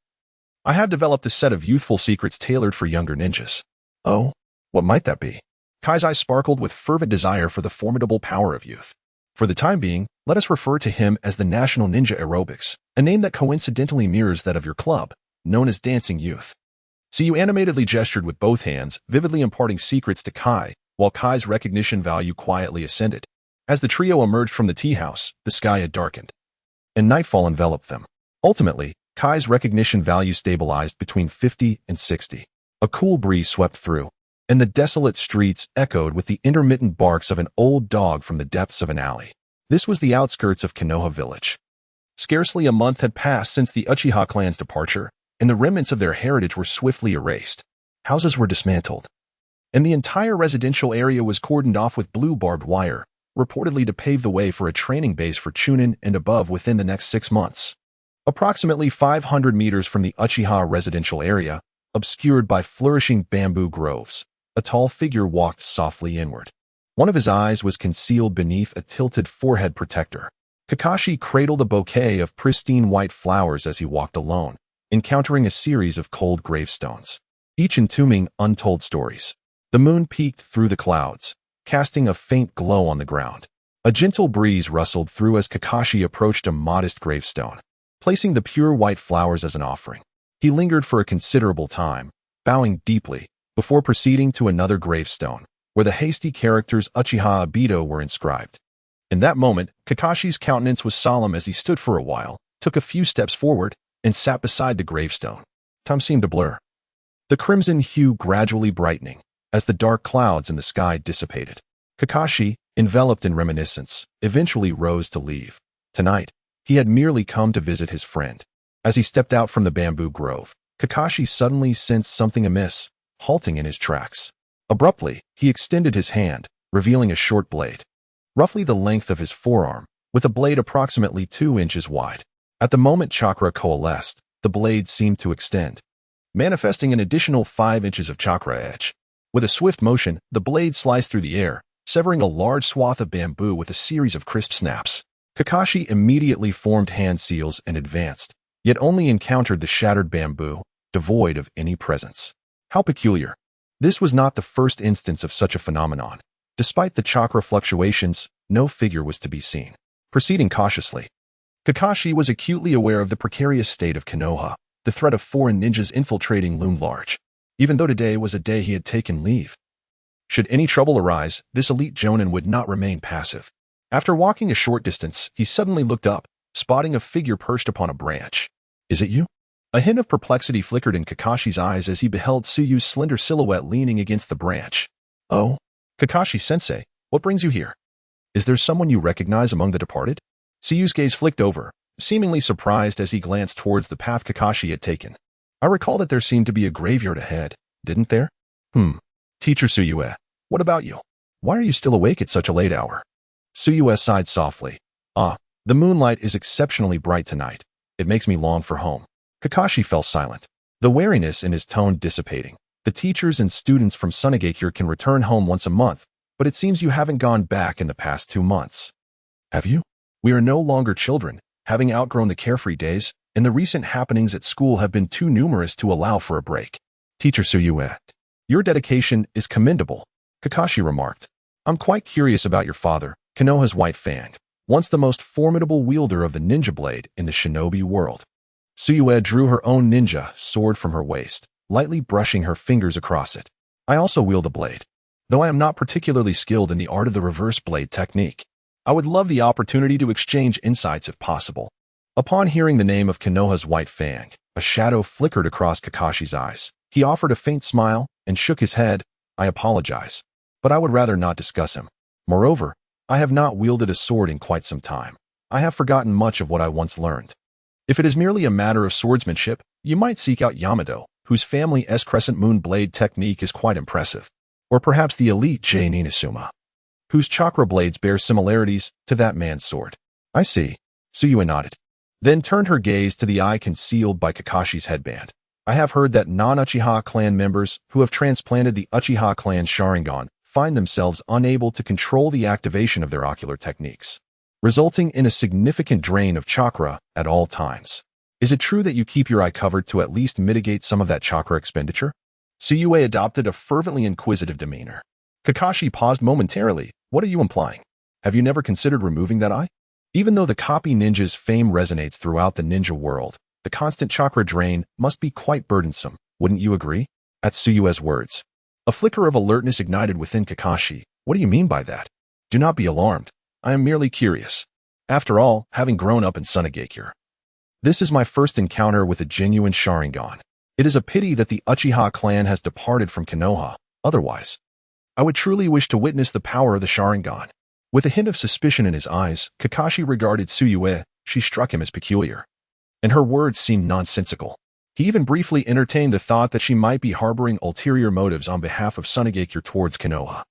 I have developed a set of youthful secrets tailored for younger ninjas. Oh, what might that be? Kai's eyes sparkled with fervent desire for the formidable power of youth. For the time being, let us refer to him as the National Ninja Aerobics, a name that coincidentally mirrors that of your club, known as Dancing Youth. Su animatedly gestured with both hands, vividly imparting secrets to Kai, while Kai's recognition value quietly ascended. As the trio emerged from the tea house, the sky had darkened, and nightfall enveloped them. Ultimately, Kai's recognition value stabilized between 50 and 60. A cool breeze swept through, and the desolate streets echoed with the intermittent barks of an old dog from the depths of an alley. This was the outskirts of Konoha village. Scarcely a month had passed since the Uchiha clan's departure, and the remnants of their heritage were swiftly erased. Houses were dismantled, and the entire residential area was cordoned off with blue barbed wire, reportedly to pave the way for a training base for Chunin and above within the next 6 months. Approximately 500 meters from the Uchiha residential area, obscured by flourishing bamboo groves, a tall figure walked softly inward. One of his eyes was concealed beneath a tilted forehead protector. Kakashi cradled a bouquet of pristine white flowers as he walked alone, encountering a series of cold gravestones, each entombing untold stories. The moon peeked through the clouds, casting a faint glow on the ground. A gentle breeze rustled through as Kakashi approached a modest gravestone, placing the pure white flowers as an offering. He lingered for a considerable time, bowing deeply, before proceeding to another gravestone, where the hasty characters Uchiha Obito were inscribed. In that moment, Kakashi's countenance was solemn as he stood for a while, took a few steps forward, and sat beside the gravestone. Time seemed to blur, the crimson hue gradually brightening as the dark clouds in the sky dissipated. Kakashi, enveloped in reminiscence, eventually rose to leave. Tonight, he had merely come to visit his friend. As he stepped out from the bamboo grove, Kakashi suddenly sensed something amiss, halting in his tracks. Abruptly, he extended his hand, revealing a short blade, roughly the length of his forearm, with a blade approximately 2 inches wide. At the moment chakra coalesced, the blade seemed to extend, manifesting an additional 5 inches of chakra edge. With a swift motion, the blade sliced through the air, severing a large swath of bamboo with a series of crisp snaps. Kakashi immediately formed hand seals and advanced, yet only encountered the shattered bamboo, devoid of any presence. How peculiar. This was not the first instance of such a phenomenon. Despite the chakra fluctuations, no figure was to be seen. Proceeding cautiously, Kakashi was acutely aware of the precarious state of Konoha. The threat of foreign ninjas infiltrating loomed large, even though today was a day he had taken leave. Should any trouble arise, this elite jonin would not remain passive. After walking a short distance, he suddenly looked up, spotting a figure perched upon a branch. Is it you? A hint of perplexity flickered in Kakashi's eyes as he beheld Tsuyu's slender silhouette leaning against the branch. Oh, Kakashi-sensei, what brings you here? Is there someone you recognize among the departed? Tsuyu's gaze flicked over, seemingly surprised as he glanced towards the path Kakashi had taken. I recall that there seemed to be a graveyard ahead, didn't there? Teacher Su Yue, what about you? Why are you still awake at such a late hour? Su Yue sighed softly. The moonlight is exceptionally bright tonight. It makes me long for home. Kakashi fell silent, the wariness in his tone dissipating. The teachers and students from Sunagakure can return home once a month, but it seems you haven't gone back in the past 2 months. Have you? We are no longer children, having outgrown the carefree days, and the recent happenings at school have been too numerous to allow for a break. Teacher Su Yue, your dedication is commendable, Kakashi remarked. I'm quite curious about your father, Konoha's White Fang, once the most formidable wielder of the ninja blade in the shinobi world. Su Yue drew her own ninja sword from her waist, lightly brushing her fingers across it. I also wield a blade, though I am not particularly skilled in the art of the reverse blade technique. I would love the opportunity to exchange insights if possible. Upon hearing the name of Konoha's White Fang, a shadow flickered across Kakashi's eyes. He offered a faint smile and shook his head. I apologize, but I would rather not discuss him. Moreover, I have not wielded a sword in quite some time. I have forgotten much of what I once learned. If it is merely a matter of swordsmanship, you might seek out Yamato, whose family S-crescent moon blade technique is quite impressive. Or perhaps the elite Jin Inazuma, whose chakra blades bear similarities to that man's sword. I see. Suyue nodded, then turned her gaze to the eye concealed by Kakashi's headband. I have heard that non-Uchiha clan members who have transplanted the Uchiha clan Sharingan find themselves unable to control the activation of their ocular techniques, resulting in a significant drain of chakra at all times. Is it true that you keep your eye covered to at least mitigate some of that chakra expenditure? Suyue adopted a fervently inquisitive demeanor. Kakashi paused momentarily. What are you implying? Have you never considered removing that eye? Even though the copy ninja's fame resonates throughout the ninja world, the constant chakra drain must be quite burdensome, wouldn't you agree? At Suyue's words, a flicker of alertness ignited within Kakashi. What do you mean by that? Do not be alarmed. I am merely curious. After all, having grown up in Sunagakure, this is my first encounter with a genuine Sharingan. It is a pity that the Uchiha clan has departed from Konoha. Otherwise, I would truly wish to witness the power of the Sharingan. With a hint of suspicion in his eyes, Kakashi regarded Suyue. She struck him as peculiar, and her words seemed nonsensical. He even briefly entertained the thought that she might be harboring ulterior motives on behalf of Sunagakure towards Konoha.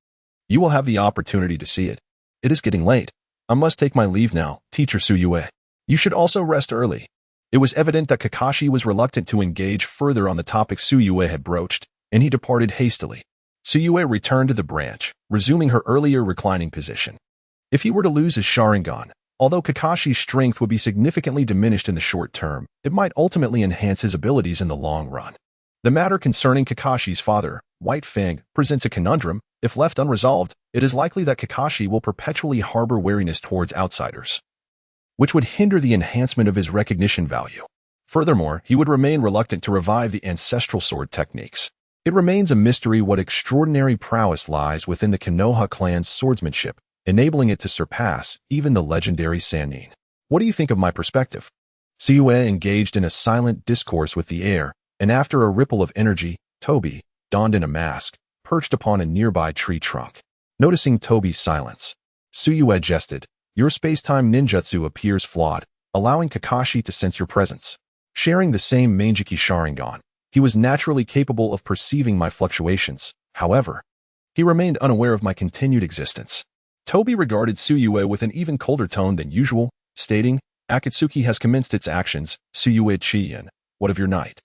You will have the opportunity to see it. It is getting late. I must take my leave now, Teacher Suyue. You should also rest early. It was evident that Kakashi was reluctant to engage further on the topic Suyue had broached, and he departed hastily. Suyue returned to the branch, resuming her earlier reclining position. If he were to lose his Sharingan, although Kakashi's strength would be significantly diminished in the short term, it might ultimately enhance his abilities in the long run. The matter concerning Kakashi's father, White Fang, presents a conundrum. If left unresolved, it is likely that Kakashi will perpetually harbor wariness towards outsiders, which would hinder the enhancement of his recognition value. Furthermore, he would remain reluctant to revive the ancestral sword techniques. It remains a mystery what extraordinary prowess lies within the Konoha clan's swordsmanship, enabling it to surpass even the legendary Sannin. What do you think of my perspective? Suyue engaged in a silent discourse with the air, and after a ripple of energy, Tobi, donned in a mask, perched upon a nearby tree trunk. Noticing Tobi's silence, Suyue jested, your space-time ninjutsu appears flawed, allowing Kakashi to sense your presence. Sharing the same Manjiki Sharingan, he was naturally capable of perceiving my fluctuations. However, he remained unaware of my continued existence. Tobi regarded Suyue with an even colder tone than usual, stating, Akatsuki has commenced its actions. Suyue Qian, what of your knight?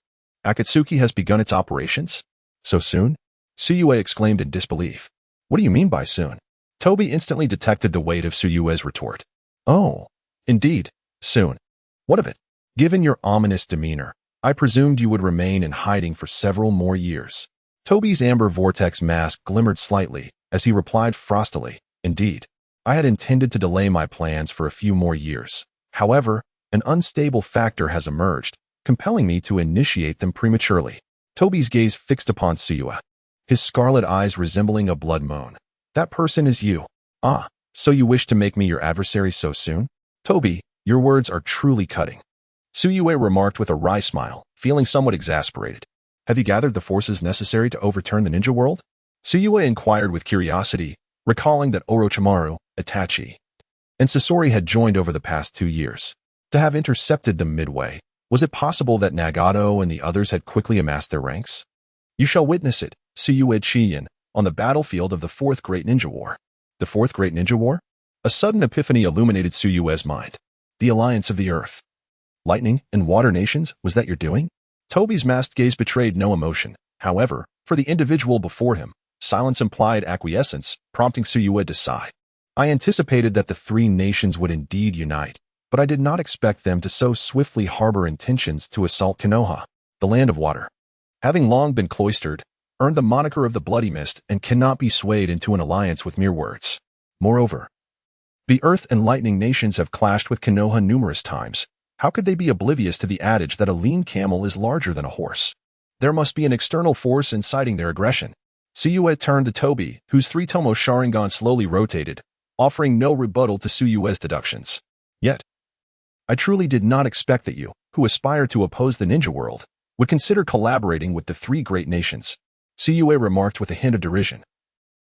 Akatsuki has begun its operations? So soon? Suyue exclaimed in disbelief. What do you mean by soon? Tobi instantly detected the weight of Suyue's retort. Oh, indeed, soon. What of it? Given your ominous demeanor, I presumed you would remain in hiding for several more years. Tobi's amber vortex mask glimmered slightly as he replied frostily, Indeed, I had intended to delay my plans for a few more years. However, an unstable factor has emerged, compelling me to initiate them prematurely. Tobi's gaze fixed upon Suyue, his scarlet eyes resembling a blood moon. That person is you. Ah, so you wish to make me your adversary so soon? Tobi, your words are truly cutting. Suyue remarked with a wry smile, feeling somewhat exasperated. Have you gathered the forces necessary to overturn the ninja world? Suyue inquired with curiosity, recalling that Orochimaru, Itachi, and Sasori had joined over the past 2 years. To have intercepted them midway, was it possible that Nagato and the others had quickly amassed their ranks? You shall witness it, Suyue Qian, on the battlefield of the Fourth Great Ninja War. The Fourth Great Ninja War? A sudden epiphany illuminated Suyue's mind. The alliance of the earth, lightning, and water nations, was that your doing? Tobi's masked gaze betrayed no emotion. However, for the individual before him, silence implied acquiescence, prompting Suyue to sigh. I anticipated that the three nations would indeed unite, but I did not expect them to so swiftly harbor intentions to assault Konoha, the land of water. Having long been cloistered, earned the moniker of the Bloody Mist and cannot be swayed into an alliance with mere words. Moreover, the earth and lightning nations have clashed with Konoha numerous times. How could they be oblivious to the adage that a lean camel is larger than a horse? There must be an external force inciting their aggression. Suyue turned to Tobi, whose three-tomo Sharingan slowly rotated, offering no rebuttal to Suyue's deductions. Yet, I truly did not expect that you, who aspire to oppose the ninja world, would consider collaborating with the three great nations. Suyue remarked with a hint of derision.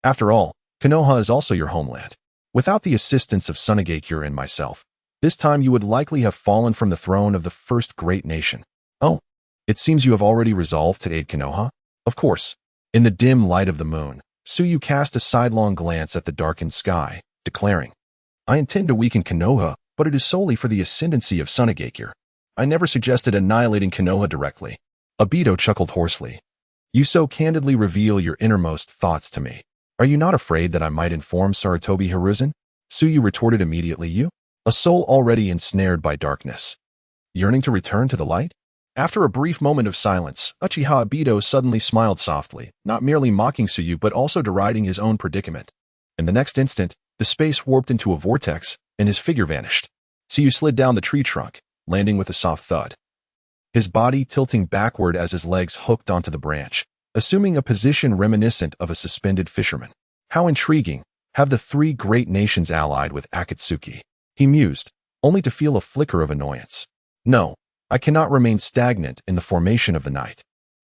After all, Konoha is also your homeland. Without the assistance of Sunagakure and myself, This time you would likely have fallen from the throne of the first great nation. Oh, it seems you have already resolved to aid Konoha? Of course. In the dim light of the moon, Su Yue cast a sidelong glance at the darkened sky, declaring, I intend to weaken Konoha, but it is solely for the ascendancy of Sunagakure. I never suggested annihilating Konoha directly. Obito chuckled hoarsely. You so candidly reveal your innermost thoughts to me. Are you not afraid that I might inform Sarutobi Hiruzen? Su Yue retorted immediately. You? A soul already ensnared by darkness. Yearning to return to the light? After a brief moment of silence, Uchiha Obito suddenly smiled softly, not merely mocking Su Yue but also deriding his own predicament. In the next instant, the space warped into a vortex, and his figure vanished. Su Yue slid down the tree trunk, landing with a soft thud. His body tilting backward as his legs hooked onto the branch, assuming a position reminiscent of a suspended fisherman. How intriguing, have the three great nations allied with Akatsuki? He mused, only to feel a flicker of annoyance. No, I cannot remain stagnant in the formation of the night.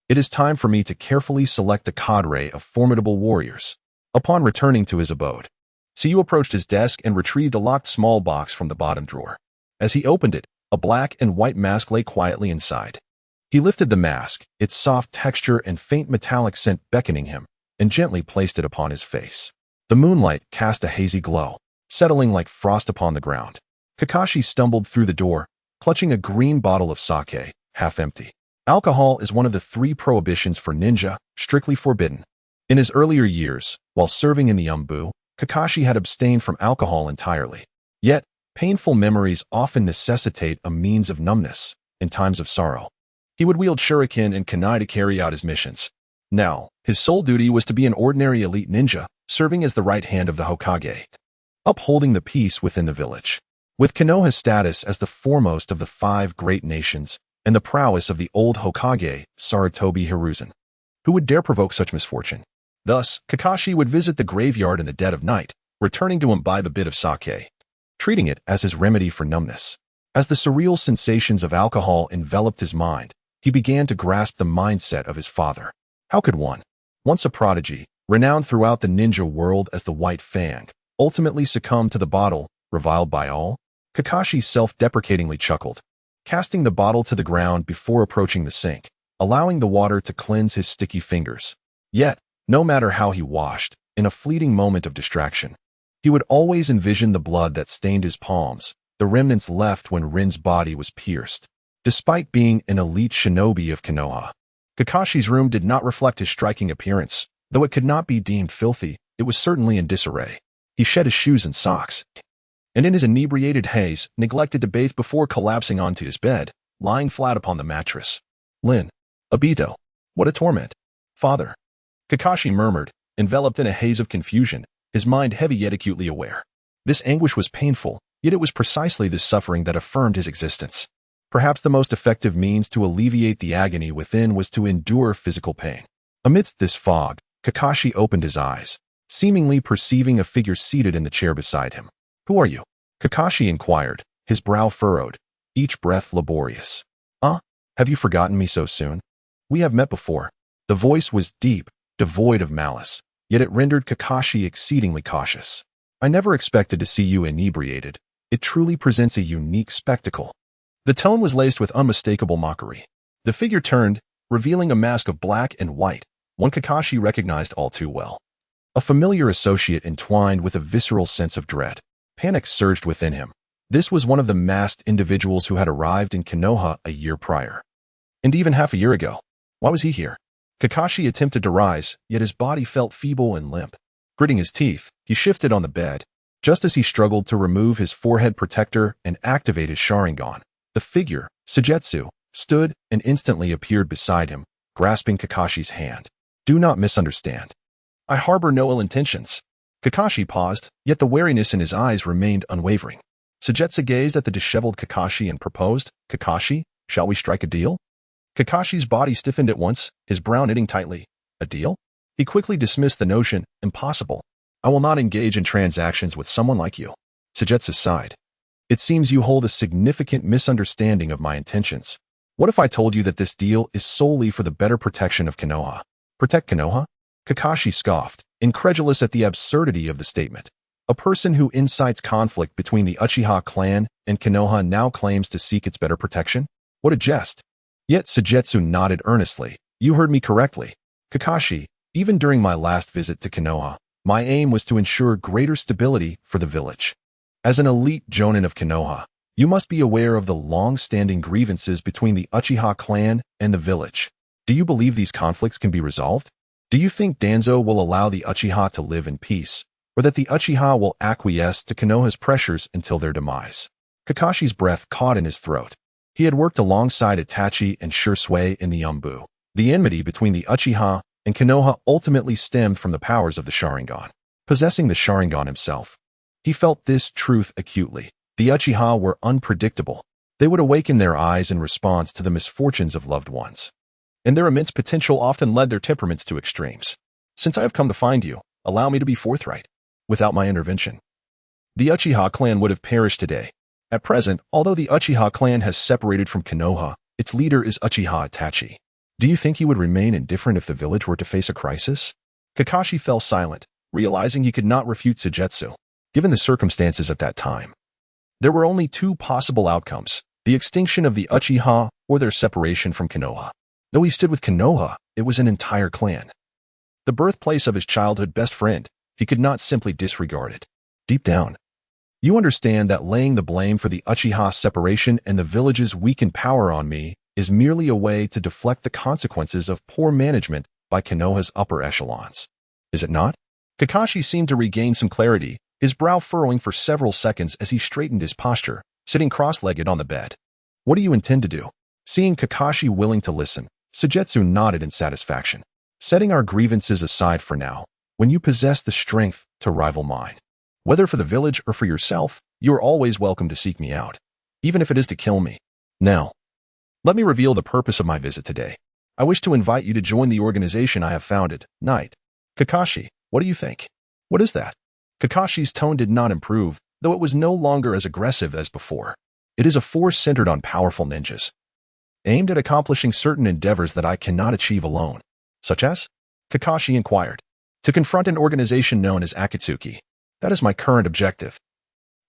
It is time for me to carefully select a cadre of formidable warriors. Upon returning to his abode, Su Yue approached his desk and retrieved a locked small box from the bottom drawer. As he opened it, a black and white mask lay quietly inside. He lifted the mask, its soft texture and faint metallic scent beckoning him, and gently placed it upon his face. The moonlight cast a hazy glow, settling like frost upon the ground. Kakashi stumbled through the door, clutching a green bottle of sake, half empty. Alcohol is one of the 3 prohibitions for ninja, strictly forbidden. In his earlier years, while serving in the Umbu, Kakashi had abstained from alcohol entirely. Yet, painful memories often necessitate a means of numbness in times of sorrow. He would wield shuriken and kunai to carry out his missions. Now, his sole duty was to be an ordinary elite ninja, serving as the right hand of the Hokage, upholding the peace within the village. With Konoha's status as the foremost of the 5 great nations, and the prowess of the old Hokage, Sarutobi Hiruzen, who would dare provoke such misfortune? Thus, Kakashi would visit the graveyard in the dead of night, returning to imbibe a bit of sake, treating it as his remedy for numbness. As the surreal sensations of alcohol enveloped his mind, he began to grasp the mindset of his father. How could one, once a prodigy, renowned throughout the ninja world as the White Fang, ultimately succumb to the bottle, reviled by all? Kakashi self-deprecatingly chuckled, casting the bottle to the ground before approaching the sink, allowing the water to cleanse his sticky fingers. Yet, no matter how he washed, in a fleeting moment of distraction, he would always envision the blood that stained his palms, the remnants left when Rin's body was pierced. Despite being an elite shinobi of Konoha, Kakashi's room did not reflect his striking appearance. Though it could not be deemed filthy, it was certainly in disarray. He shed his shoes and socks, and in his inebriated haze, neglected to bathe before collapsing onto his bed, lying flat upon the mattress. Obito, what a torment. Father, Kakashi murmured, enveloped in a haze of confusion, his mind heavy yet acutely aware. This anguish was painful, yet it was precisely this suffering that affirmed his existence. Perhaps the most effective means to alleviate the agony within was to endure physical pain. Amidst this fog, Kakashi opened his eyes, seemingly perceiving a figure seated in the chair beside him. Who are you? Kakashi inquired, his brow furrowed, each breath laborious. Have you forgotten me so soon? We have met before. The voice was deep, devoid of malice, yet it rendered Kakashi exceedingly cautious. I never expected to see you inebriated. It truly presents a unique spectacle. The tone was laced with unmistakable mockery. The figure turned, revealing a mask of black and white, one Kakashi recognized all too well. A familiar associate entwined with a visceral sense of dread. Panic surged within him. This was one of the masked individuals who had arrived in Konoha a year prior. And even half a year ago. Why was he here? Kakashi attempted to rise, yet his body felt feeble and limp. Gritting his teeth, he shifted on the bed. Just as he struggled to remove his forehead protector and activate his Sharingan, the figure, Sujetsu, stood and instantly appeared beside him, grasping Kakashi's hand. Do not misunderstand. I harbor no ill intentions. Kakashi paused, yet the wariness in his eyes remained unwavering. Sujetsu gazed at the disheveled Kakashi and proposed, Kakashi, shall we strike a deal? Kakashi's body stiffened at once, his brow knitting tightly. A deal? He quickly dismissed the notion. Impossible. I will not engage in transactions with someone like you. Sujetsu sighed. It seems you hold a significant misunderstanding of my intentions. What if I told you that this deal is solely for the better protection of Konoha? Protect Konoha? Kakashi scoffed, incredulous at the absurdity of the statement. A person who incites conflict between the Uchiha clan and Konoha now claims to seek its better protection? What a jest. Yet Sujetsu nodded earnestly. You heard me correctly. Kakashi, even during my last visit to Konoha, my aim was to ensure greater stability for the village. As an elite jonin of Konoha, you must be aware of the long-standing grievances between the Uchiha clan and the village. Do you believe these conflicts can be resolved? Do you think Danzo will allow the Uchiha to live in peace, or that the Uchiha will acquiesce to Konoha's pressures until their demise? Kakashi's breath caught in his throat. He had worked alongside Itachi and Shursui in the Umbu. The enmity between the Uchiha and Konoha ultimately stemmed from the powers of the Sharingan. Possessing the Sharingan himself, he felt this truth acutely. The Uchiha were unpredictable. They would awaken their eyes in response to the misfortunes of loved ones, and their immense potential often led their temperaments to extremes. Since I have come to find you, allow me to be forthright. Without my intervention, the Uchiha clan would have perished today. At present, although the Uchiha clan has separated from Konoha, its leader is Uchiha Itachi. Do you think he would remain indifferent if the village were to face a crisis? Kakashi fell silent, realizing he could not refute Sujetsu. Given the circumstances at that time, there were only two possible outcomes: the extinction of the Uchiha or their separation from Konoha. Though he stood with Konoha, it was an entire clan. The birthplace of his childhood best friend, he could not simply disregard it. Deep down, you understand that laying the blame for the Uchiha separation and the village's weakened power on me is merely a way to deflect the consequences of poor management by Konoha's upper echelons. Is it not? Kakashi seemed to regain some clarity, his brow furrowing for several seconds as he straightened his posture, sitting cross-legged on the bed. What do you intend to do? Seeing Kakashi willing to listen, Sujetsu nodded in satisfaction. Setting our grievances aside for now, when you possess the strength to rival mine, whether for the village or for yourself, you are always welcome to seek me out, even if it is to kill me. Now, let me reveal the purpose of my visit today. I wish to invite you to join the organization I have founded, Knight. Kakashi, what do you think? What is that? Kakashi's tone did not improve, though it was no longer as aggressive as before. It is a force centered on powerful ninjas, aimed at accomplishing certain endeavors that I cannot achieve alone. Such as? Kakashi inquired. To confront an organization known as Akatsuki. That is my current objective,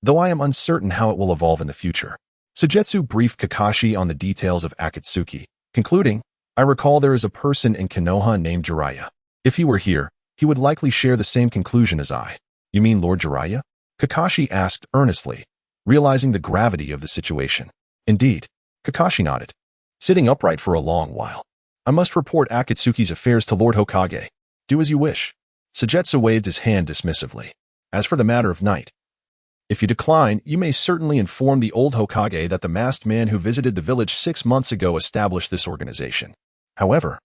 though I am uncertain how it will evolve in the future. Sujetsu briefed Kakashi on the details of Akatsuki, concluding, I recall there is a person in Konoha named Jiraiya. If he were here, he would likely share the same conclusion as I. You mean Lord Jiraiya? Kakashi asked earnestly, realizing the gravity of the situation. Indeed, Kakashi nodded, sitting upright for a long while. I must report Akatsuki's affairs to Lord Hokage. Do as you wish. Sujetsu waved his hand dismissively. As for the matter of Knight, if you decline, you may certainly inform the old Hokage that the masked man who visited the village 6 months ago established this organization. However,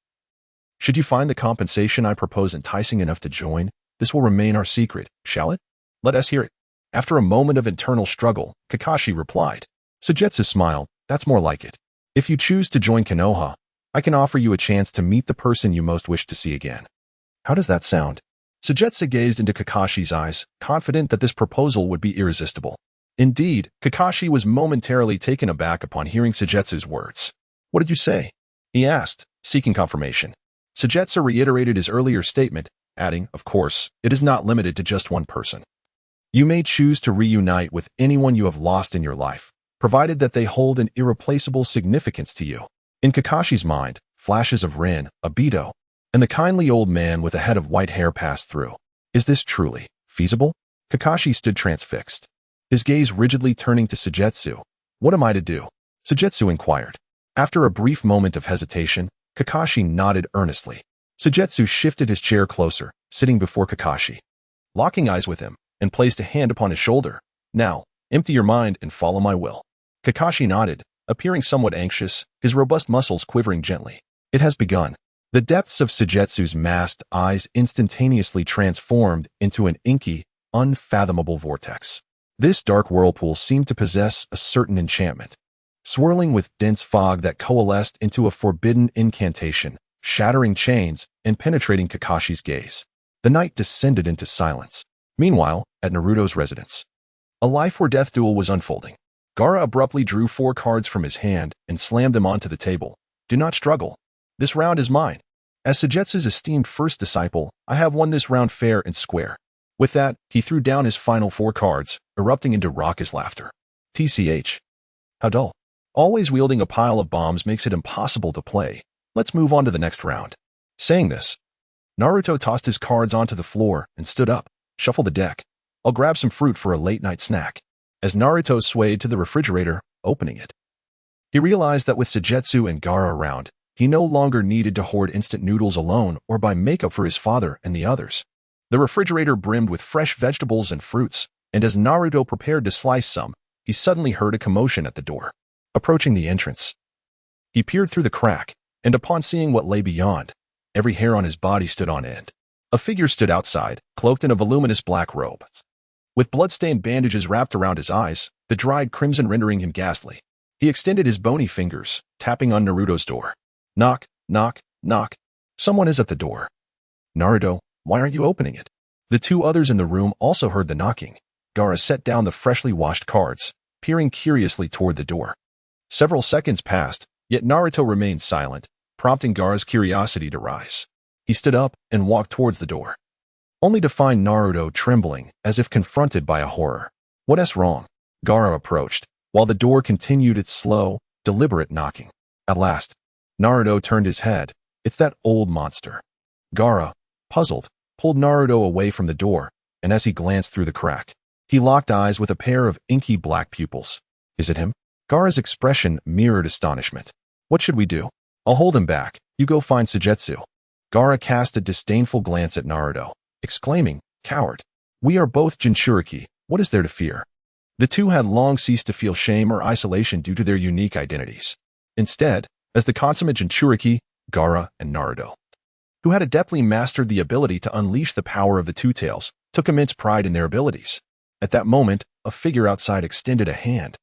should you find the compensation I propose enticing enough to join, this will remain our secret, shall it? Let us hear it. After a moment of internal struggle, Kakashi replied. Sujetsu smiled. That's more like it. If you choose to join Konoha, I can offer you a chance to meet the person you most wish to see again. How does that sound? Sujetsu gazed into Kakashi's eyes, confident that this proposal would be irresistible. Indeed, Kakashi was momentarily taken aback upon hearing Sujetsu's words. What did you say? He asked, seeking confirmation. Sujetsu reiterated his earlier statement, adding, of course, it is not limited to just one person. You may choose to reunite with anyone you have lost in your life, provided that they hold an irreplaceable significance to you. In Kakashi's mind, flashes of Rin, Obito, and the kindly old man with a head of white hair passed through. Is this truly feasible? Kakashi stood transfixed, his gaze rigidly turning to Sujetsu. What am I to do? Sujetsu inquired. After a brief moment of hesitation, Kakashi nodded earnestly. Sujetsu shifted his chair closer, sitting before Kakashi, locking eyes with him, and placed a hand upon his shoulder. Now, empty your mind and follow my will. Kakashi nodded, appearing somewhat anxious, his robust muscles quivering gently. It has begun. The depths of Sujetsu's masked eyes instantaneously transformed into an inky, unfathomable vortex. This dark whirlpool seemed to possess a certain enchantment, swirling with dense fog that coalesced into a forbidden incantation, shattering chains and penetrating Kakashi's gaze. The night descended into silence. Meanwhile, at Naruto's residence, a life-or-death duel was unfolding. Gaara abruptly drew 4 cards from his hand and slammed them onto the table. Do not struggle. This round is mine. As Sujetsu's esteemed first disciple, I have won this round fair and square. With that, he threw down his final 4 cards, erupting into raucous laughter. TCH. How dull. Always wielding a pile of bombs makes it impossible to play. Let's move on to the next round. Saying this, Naruto tossed his cards onto the floor and stood up. Shuffle the deck. I'll grab some fruit for a late-night snack. As Naruto swayed to the refrigerator, opening it, he realized that with Suigetsu and Gaara around, he no longer needed to hoard instant noodles alone or buy makeup for his father and the others. The refrigerator brimmed with fresh vegetables and fruits, and as Naruto prepared to slice some, he suddenly heard a commotion at the door. Approaching the entrance, he peered through the crack, and upon seeing what lay beyond, every hair on his body stood on end. A figure stood outside, cloaked in a voluminous black robe, with blood-stained bandages wrapped around his eyes, the dried crimson rendering him ghastly. He extended his bony fingers, tapping on Naruto's door. Knock, knock, knock. Someone is at the door. Naruto, why aren't you opening it? The 2 others in the room also heard the knocking. Gaara set down the freshly washed cards, peering curiously toward the door. Several seconds passed, yet Naruto remained silent, prompting Gaara's curiosity to rise. He stood up and walked towards the door, only to find Naruto trembling as if confronted by a horror. What's wrong? Gaara approached, while the door continued its slow, deliberate knocking. At last, Naruto turned his head. It's that old monster. Gaara, puzzled, pulled Naruto away from the door, and as he glanced through the crack, he locked eyes with a pair of inky black pupils. Is it him? Gaara's expression mirrored astonishment. What should we do? I'll hold him back. You go find Suigetsu. Gaara cast a disdainful glance at Naruto, exclaiming, Coward. We are both Jinchuriki. What is there to fear? The 2 had long ceased to feel shame or isolation due to their unique identities. Instead, as the consummate Jinchuriki, Gaara and Naruto, who had adeptly mastered the ability to unleash the power of the 2 tails, took immense pride in their abilities. At that moment, a figure outside extended a hand,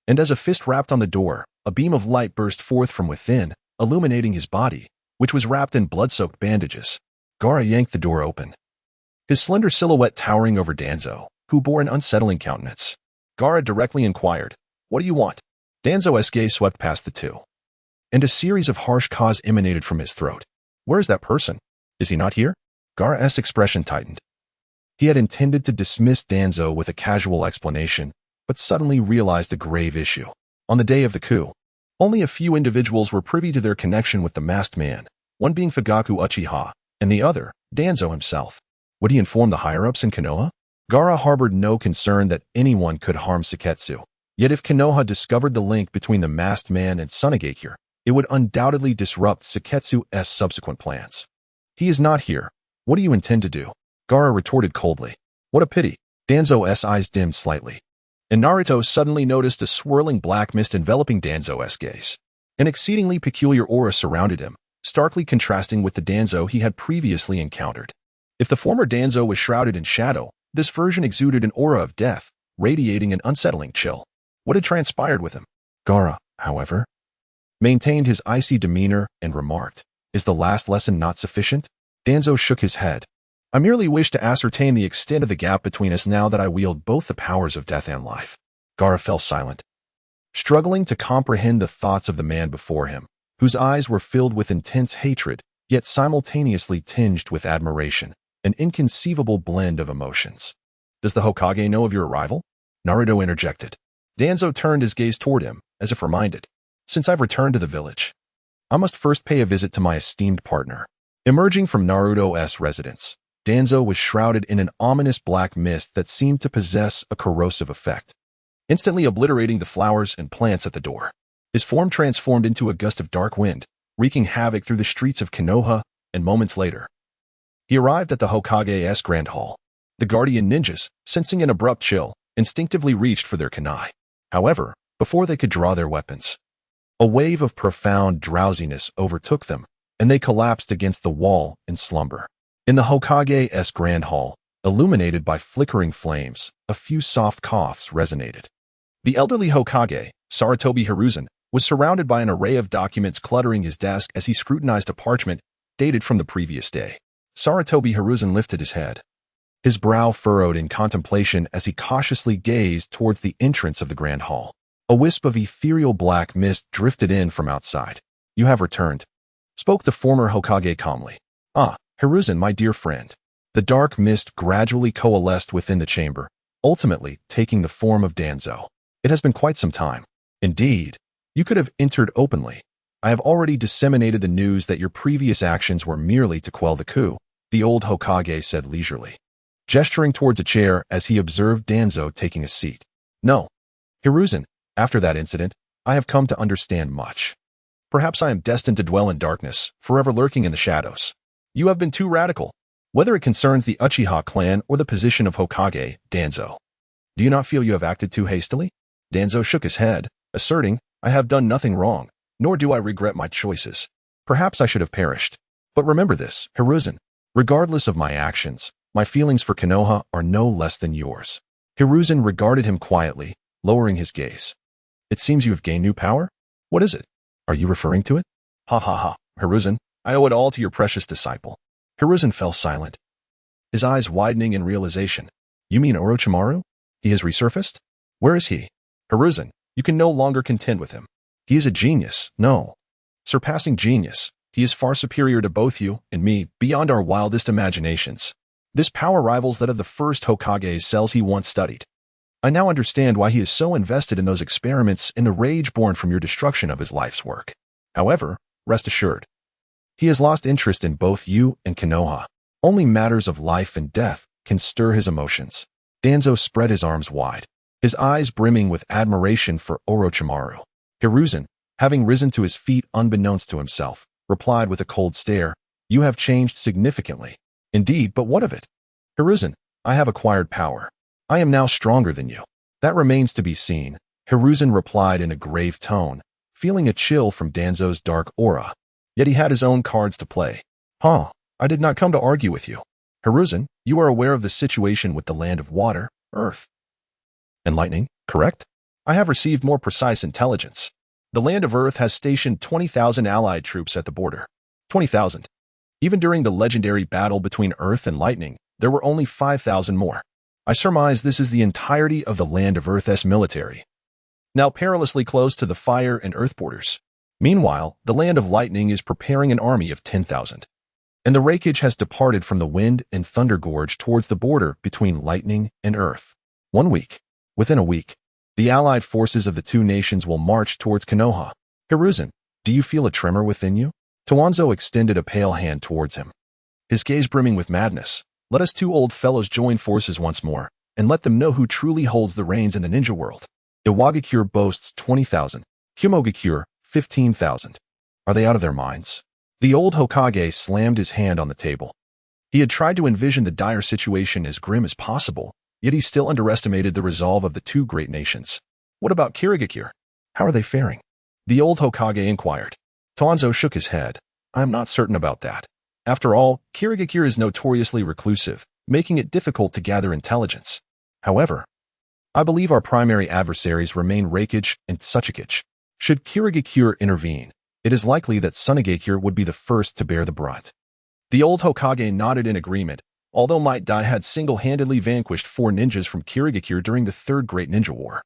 and as a fist rapped on the door, a beam of light burst forth from within, illuminating his body, which was wrapped in blood-soaked bandages. Gaara yanked the door open, his slender silhouette towering over Danzo, who bore an unsettling countenance. Gaara directly inquired, What do you want? Danzo's gaze swept past the 2, and a series of harsh caws emanated from his throat. Where is that person? Is he not here? Gaara's expression tightened. He had intended to dismiss Danzo with a casual explanation, but suddenly realized a grave issue. On the day of the coup, only a few individuals were privy to their connection with the masked man, one being Fugaku Uchiha, and the other, Danzo himself. Would he inform the higher-ups in Konoha? Gaara harbored no concern that anyone could harm Seketsu. Yet if Konoha discovered the link between the masked man and Sunagakure, it would undoubtedly disrupt Seketsu's subsequent plans. He is not here. What do you intend to do? Gaara retorted coldly. What a pity. Danzo's eyes dimmed slightly, and Naruto suddenly noticed a swirling black mist enveloping Danzo's gaze. An exceedingly peculiar aura surrounded him, starkly contrasting with the Danzo he had previously encountered. If the former Danzo was shrouded in shadow, this version exuded an aura of death, radiating an unsettling chill. What had transpired with him? Gaara, however, maintained his icy demeanor and remarked, Is the last lesson not sufficient? Danzo shook his head. I merely wish to ascertain the extent of the gap between us now that I wield both the powers of death and life. Gaara fell silent, struggling to comprehend the thoughts of the man before him, whose eyes were filled with intense hatred, yet simultaneously tinged with admiration, an inconceivable blend of emotions. Does the Hokage know of your arrival? Naruto interjected. Danzo turned his gaze toward him, as if reminded. Since I've returned to the village, I must first pay a visit to my esteemed partner. Emerging from Naruto's residence, Danzo was shrouded in an ominous black mist that seemed to possess a corrosive effect, instantly obliterating the flowers and plants at the door. His form transformed into a gust of dark wind, wreaking havoc through the streets of Konoha, and moments later, he arrived at the Hokage's Grand Hall. The guardian ninjas, sensing an abrupt chill, instinctively reached for their kunai. However, before they could draw their weapons, a wave of profound drowsiness overtook them, and they collapsed against the wall in slumber. In the Hokage's Grand Hall, illuminated by flickering flames, a few soft coughs resonated. The elderly Hokage, Sarutobi Hiruzen, was surrounded by an array of documents cluttering his desk as he scrutinized a parchment dated from the previous day. Sarutobi Hiruzen lifted his head, his brow furrowed in contemplation as he cautiously gazed towards the entrance of the Grand Hall. A wisp of ethereal black mist drifted in from outside. You have returned, spoke the former Hokage calmly. Ah, Hiruzen, my dear friend. The dark mist gradually coalesced within the chamber, ultimately taking the form of Danzo. It has been quite some time. Indeed, you could have entered openly. I have already disseminated the news that your previous actions were merely to quell the coup, the old Hokage said leisurely, gesturing towards a chair as he observed Danzo taking a seat. No, Hiruzen, after that incident, I have come to understand much. Perhaps I am destined to dwell in darkness, forever lurking in the shadows. You have been too radical. Whether it concerns the Uchiha clan or the position of Hokage, Danzo. Do you not feel you have acted too hastily? Danzo shook his head, asserting, I have done nothing wrong, nor do I regret my choices. Perhaps I should have perished. But remember this, Hiruzen, regardless of my actions, my feelings for Konoha are no less than yours. Hiruzen regarded him quietly, lowering his gaze. It seems you have gained new power? What is it? Are you referring to it? Ha ha ha, Hiruzen, I owe it all to your precious disciple. Hiruzen fell silent, his eyes widening in realization. You mean Orochimaru? He has resurfaced? Where is he? Hiruzen, you can no longer contend with him. He is a genius, no. Surpassing genius. He is far superior to both you and me, beyond our wildest imaginations. This power rivals that of the first Hokage's cells he once studied. I now understand why he is so invested in those experiments and the rage born from your destruction of his life's work. However, rest assured, he has lost interest in both you and Konoha. Only matters of life and death can stir his emotions. Danzo spread his arms wide, his eyes brimming with admiration for Orochimaru. Hiruzen, having risen to his feet unbeknownst to himself, replied with a cold stare, You have changed significantly. Indeed, but what of it? Hiruzen, I have acquired power. I am now stronger than you. That remains to be seen, Hiruzen replied in a grave tone, feeling a chill from Danzo's dark aura. Yet he had his own cards to play. I did not come to argue with you. Hiruzen, you are aware of the situation with the land of water, earth, and lightning, correct? I have received more precise intelligence. The land of earth has stationed 20,000 allied troops at the border. 20,000. Even during the legendary battle between earth and lightning, there were only 5,000 more. I surmise this is the entirety of the land of earth's military, now perilously close to the fire and earth borders. Meanwhile, the land of lightning is preparing an army of 10,000. And the Reikage has departed from the wind and thunder gorge towards the border between lightning and earth. Within a week, the allied forces of the two nations will march towards Konoha. Hiruzen, do you feel a tremor within you? Towanzo extended a pale hand towards him, his gaze brimming with madness. Let us two old fellows join forces once more, and let them know who truly holds the reins in the ninja world. Iwagakure boasts 20,000. Kumogakure, 15,000. Are they out of their minds? The old Hokage slammed his hand on the table. He had tried to envision the dire situation as grim as possible, yet he still underestimated the resolve of the two great nations. What about Kirigakure? How are they faring? The old Hokage inquired. Towanzo shook his head. I am not certain about that. After all, Kirigakure is notoriously reclusive, making it difficult to gather intelligence. However, I believe our primary adversaries remain Reikage and Tsuchikage. Should Kirigakure intervene, it is likely that Sunagakure would be the first to bear the brunt. The old Hokage nodded in agreement, although Might Dai had single-handedly vanquished 4 ninjas from Kirigakure during the Third Great Ninja War.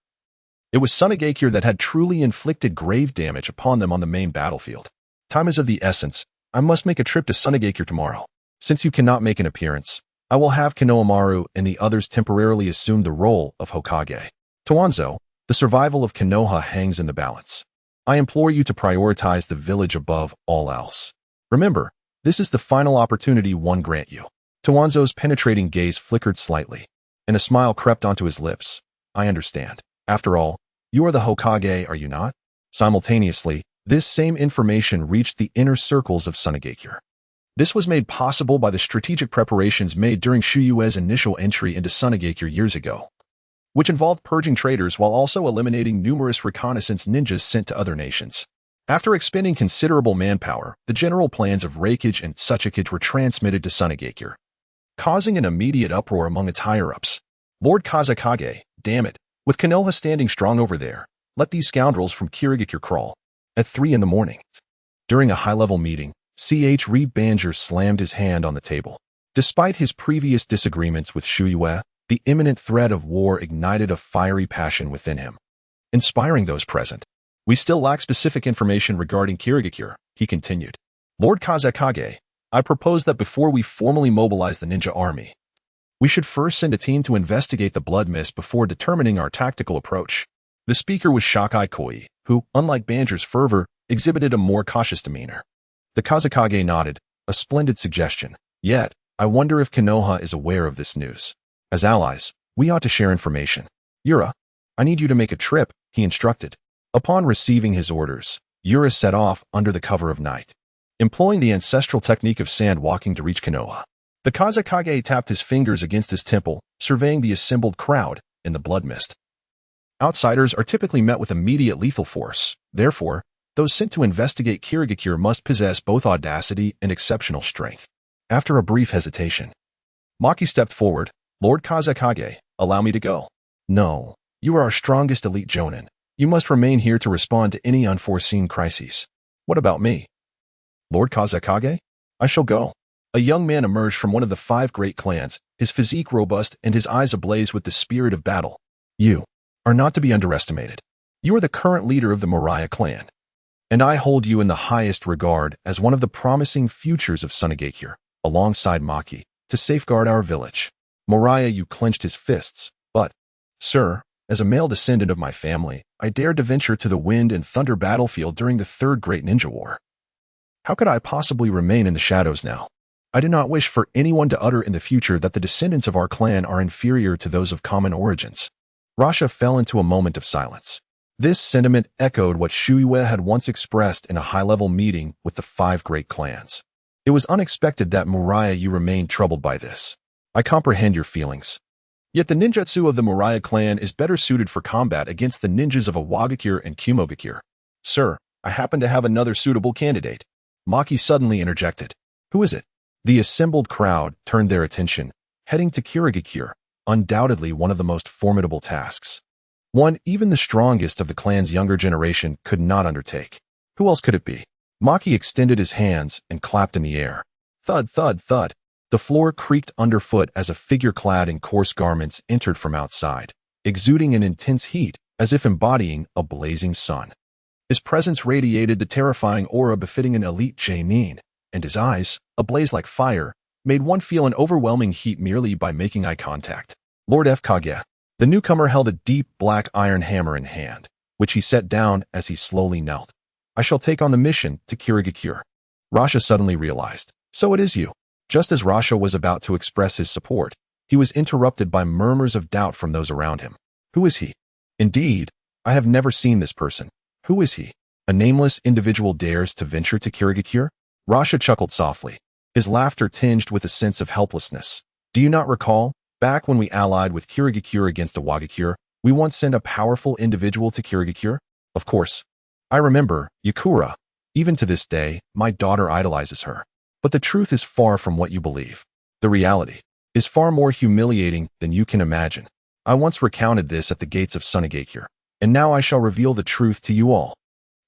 It was Sunagakure that had truly inflicted grave damage upon them on the main battlefield. Time is of the essence. I must make a trip to Sunagakure tomorrow. Since you cannot make an appearance, I will have Konohamaru and the others temporarily assume the role of Hokage. Towanzo, the survival of Konoha hangs in the balance. I implore you to prioritize the village above all else. Remember, this is the final opportunity one grant you. Towanzo's penetrating gaze flickered slightly, and a smile crept onto his lips. I understand. After all, you are the Hokage, are you not? Simultaneously, this same information reached the inner circles of Sunagakure. This was made possible by the strategic preparations made during Shu Yue's initial entry into Sunagakure years ago, which involved purging traitors while also eliminating numerous reconnaissance ninjas sent to other nations. After expending considerable manpower, the general plans of Reikage and Tsuchikage were transmitted to Sunagakure, causing an immediate uproar among its higher-ups. Lord Kazekage, damn it, with Konoha standing strong over there, let these scoundrels from Kirigakure crawl. At 3 in the morning, during a high-level meeting, Ri Banjer slammed his hand on the table. Despite his previous disagreements with Shu Yue, the imminent threat of war ignited a fiery passion within him, inspiring those present. We still lack specific information regarding Kirigakure, he continued. Lord Kazekage, I propose that before we formally mobilize the ninja army, we should first send a team to investigate the blood mist before determining our tactical approach. The speaker was Shakai Koi, who, unlike Banjer's fervor, exhibited a more cautious demeanor. The Kazekage nodded, a splendid suggestion. Yet, I wonder if Konoha is aware of this news. As allies, we ought to share information. Yura, I need you to make a trip, he instructed. Upon receiving his orders, Yura set off under the cover of night, employing the ancestral technique of sand walking to reach Konoha. The Kazekage tapped his fingers against his temple, surveying the assembled crowd in the blood mist. Outsiders are typically met with immediate lethal force. Therefore, those sent to investigate Kirigakure must possess both audacity and exceptional strength. After a brief hesitation, Maki stepped forward. Lord Kazekage, allow me to go. No, you are our strongest elite jonin. You must remain here to respond to any unforeseen crises. What about me? Lord Kazekage? I shall go. A young man emerged from one of the 5 great clans, his physique robust and his eyes ablaze with the spirit of battle. You are not to be underestimated. You are the current leader of the Moriah clan, and I hold you in the highest regard as one of the promising futures of Sunagakure, alongside Maki, to safeguard our village. Moriah, you clenched his fists, but, sir, as a male descendant of my family, I dared to venture to the wind and thunder battlefield during the Third Great Ninja War. How could I possibly remain in the shadows now? I do not wish for anyone to utter in the future that the descendants of our clan are inferior to those of common origins. Rasha fell into a moment of silence. This sentiment echoed what Shuiwe had once expressed in a high-level meeting with the 5 great clans. It was unexpected that Moriah you remained troubled by this. I comprehend your feelings. Yet the ninjutsu of the Moriah clan is better suited for combat against the ninjas of Iwagakure and Kumogakure. Sir, I happen to have another suitable candidate. Maki suddenly interjected. Who is it? The assembled crowd turned their attention, heading to Kirigakure, undoubtedly one of the most formidable tasks. One even the strongest of the clan's younger generation could not undertake. Who else could it be? Maki extended his hands and clapped in the air. Thud, thud, thud. The floor creaked underfoot as a figure clad in coarse garments entered from outside, exuding an intense heat as if embodying a blazing sun. His presence radiated the terrifying aura befitting an elite Jainin, and his eyes, ablaze like fire, made one feel an overwhelming heat merely by making eye contact. Lord F. Kage. The newcomer held a deep black iron hammer in hand, which he set down as he slowly knelt. I shall take on the mission to Kirigakure. Rasha suddenly realized. So it is you. Just as Rasha was about to express his support, he was interrupted by murmurs of doubt from those around him. Who is he? Indeed, I have never seen this person. Who is he? A nameless individual dares to venture to Kirigakure? Rasha chuckled softly, his laughter tinged with a sense of helplessness. Do you not recall? Back when we allied with Kirigakure against Iwagakure, we once sent a powerful individual to Kirigakure? Of course. I remember, Yakura. Even to this day, my daughter idolizes her. But the truth is far from what you believe. The reality is far more humiliating than you can imagine. I once recounted this at the gates of Sunagakure, and now I shall reveal the truth to you all.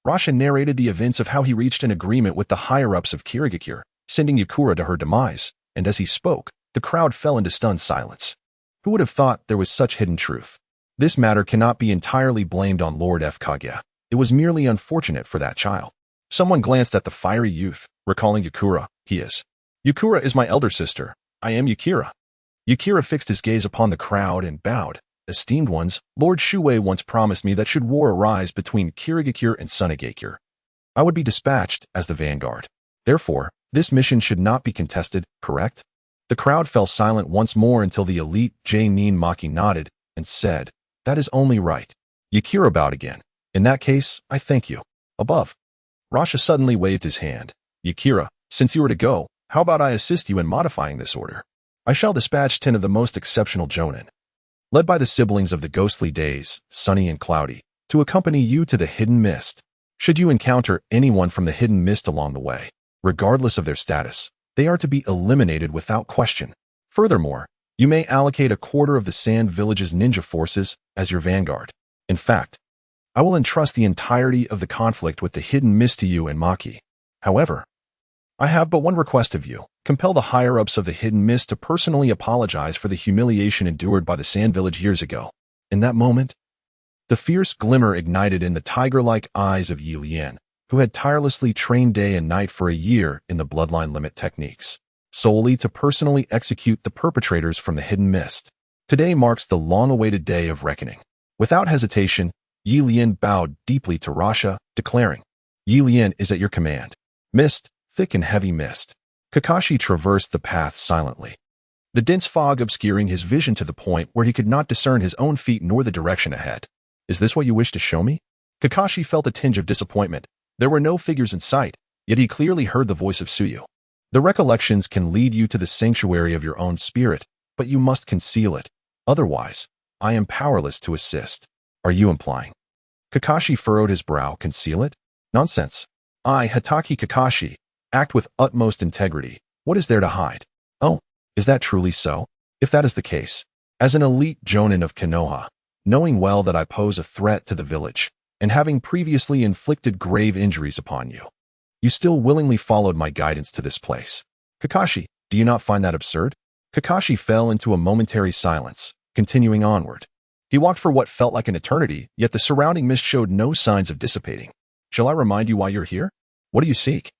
Rasha narrated the events of how he reached an agreement with the higher-ups of Kirigakure, sending Yakura to her demise, and as he spoke, the crowd fell into stunned silence. Who would have thought there was such hidden truth? This matter cannot be entirely blamed on Lord F. Kage. It was merely unfortunate for that child. Someone glanced at the fiery youth, recalling Yakura. He is. Yakura is my elder sister. I am Yakira. Yakira fixed his gaze upon the crowd and bowed. Esteemed ones, Lord Shuiwe once promised me that should war arise between Kirigakure and Sunagakure, I would be dispatched as the vanguard. Therefore, this mission should not be contested, correct? The crowd fell silent once more until the elite Jainin Maki nodded and said, that is only right. Yakira bowed again. In that case, I thank you. Above. Rasha suddenly waved his hand. Yakira, since you are to go, how about I assist you in modifying this order? I shall dispatch 10 of the most exceptional jonin, led by the siblings of the ghostly days, sunny and cloudy, to accompany you to the hidden mist. Should you encounter anyone from the hidden mist along the way, regardless of their status, they are to be eliminated without question. Furthermore, you may allocate a quarter of the Sand Village's ninja forces as your vanguard. In fact, I will entrust the entirety of the conflict with the hidden mist to you and Maki. However, I have but one request of you. Compel the higher-ups of the hidden mist to personally apologize for the humiliation endured by the Sand Village years ago. In that moment, the fierce glimmer ignited in the tiger-like eyes of Yi Lian, who had tirelessly trained day and night for a year in the bloodline limit techniques, solely to personally execute the perpetrators from the hidden mist. Today marks the long-awaited day of reckoning. Without hesitation, Yi Lian bowed deeply to Rasha, declaring, "Yi Lian is at your command." Mist, thick and heavy mist. Kakashi traversed the path silently, the dense fog obscuring his vision to the point where he could not discern his own feet nor the direction ahead. "Is this what you wish to show me?" Kakashi felt a tinge of disappointment. There were no figures in sight, yet he clearly heard the voice of Tsuyu. "The recollections can lead you to the sanctuary of your own spirit, but you must conceal it. Otherwise, I am powerless to assist." "Are you implying?" Kakashi furrowed his brow. "Conceal it? Nonsense. I, Hatake Kakashi, act with utmost integrity. What is there to hide?" "Oh, is that truly so? If that is the case, as an elite jonin of Konoha, knowing well that I pose a threat to the village, and having previously inflicted grave injuries upon you, you still willingly followed my guidance to this place. Kakashi, do you not find that absurd?" Kakashi fell into a momentary silence, continuing onward. He walked for what felt like an eternity, yet the surrounding mist showed no signs of dissipating. "Shall I remind you why you're here? What do you seek?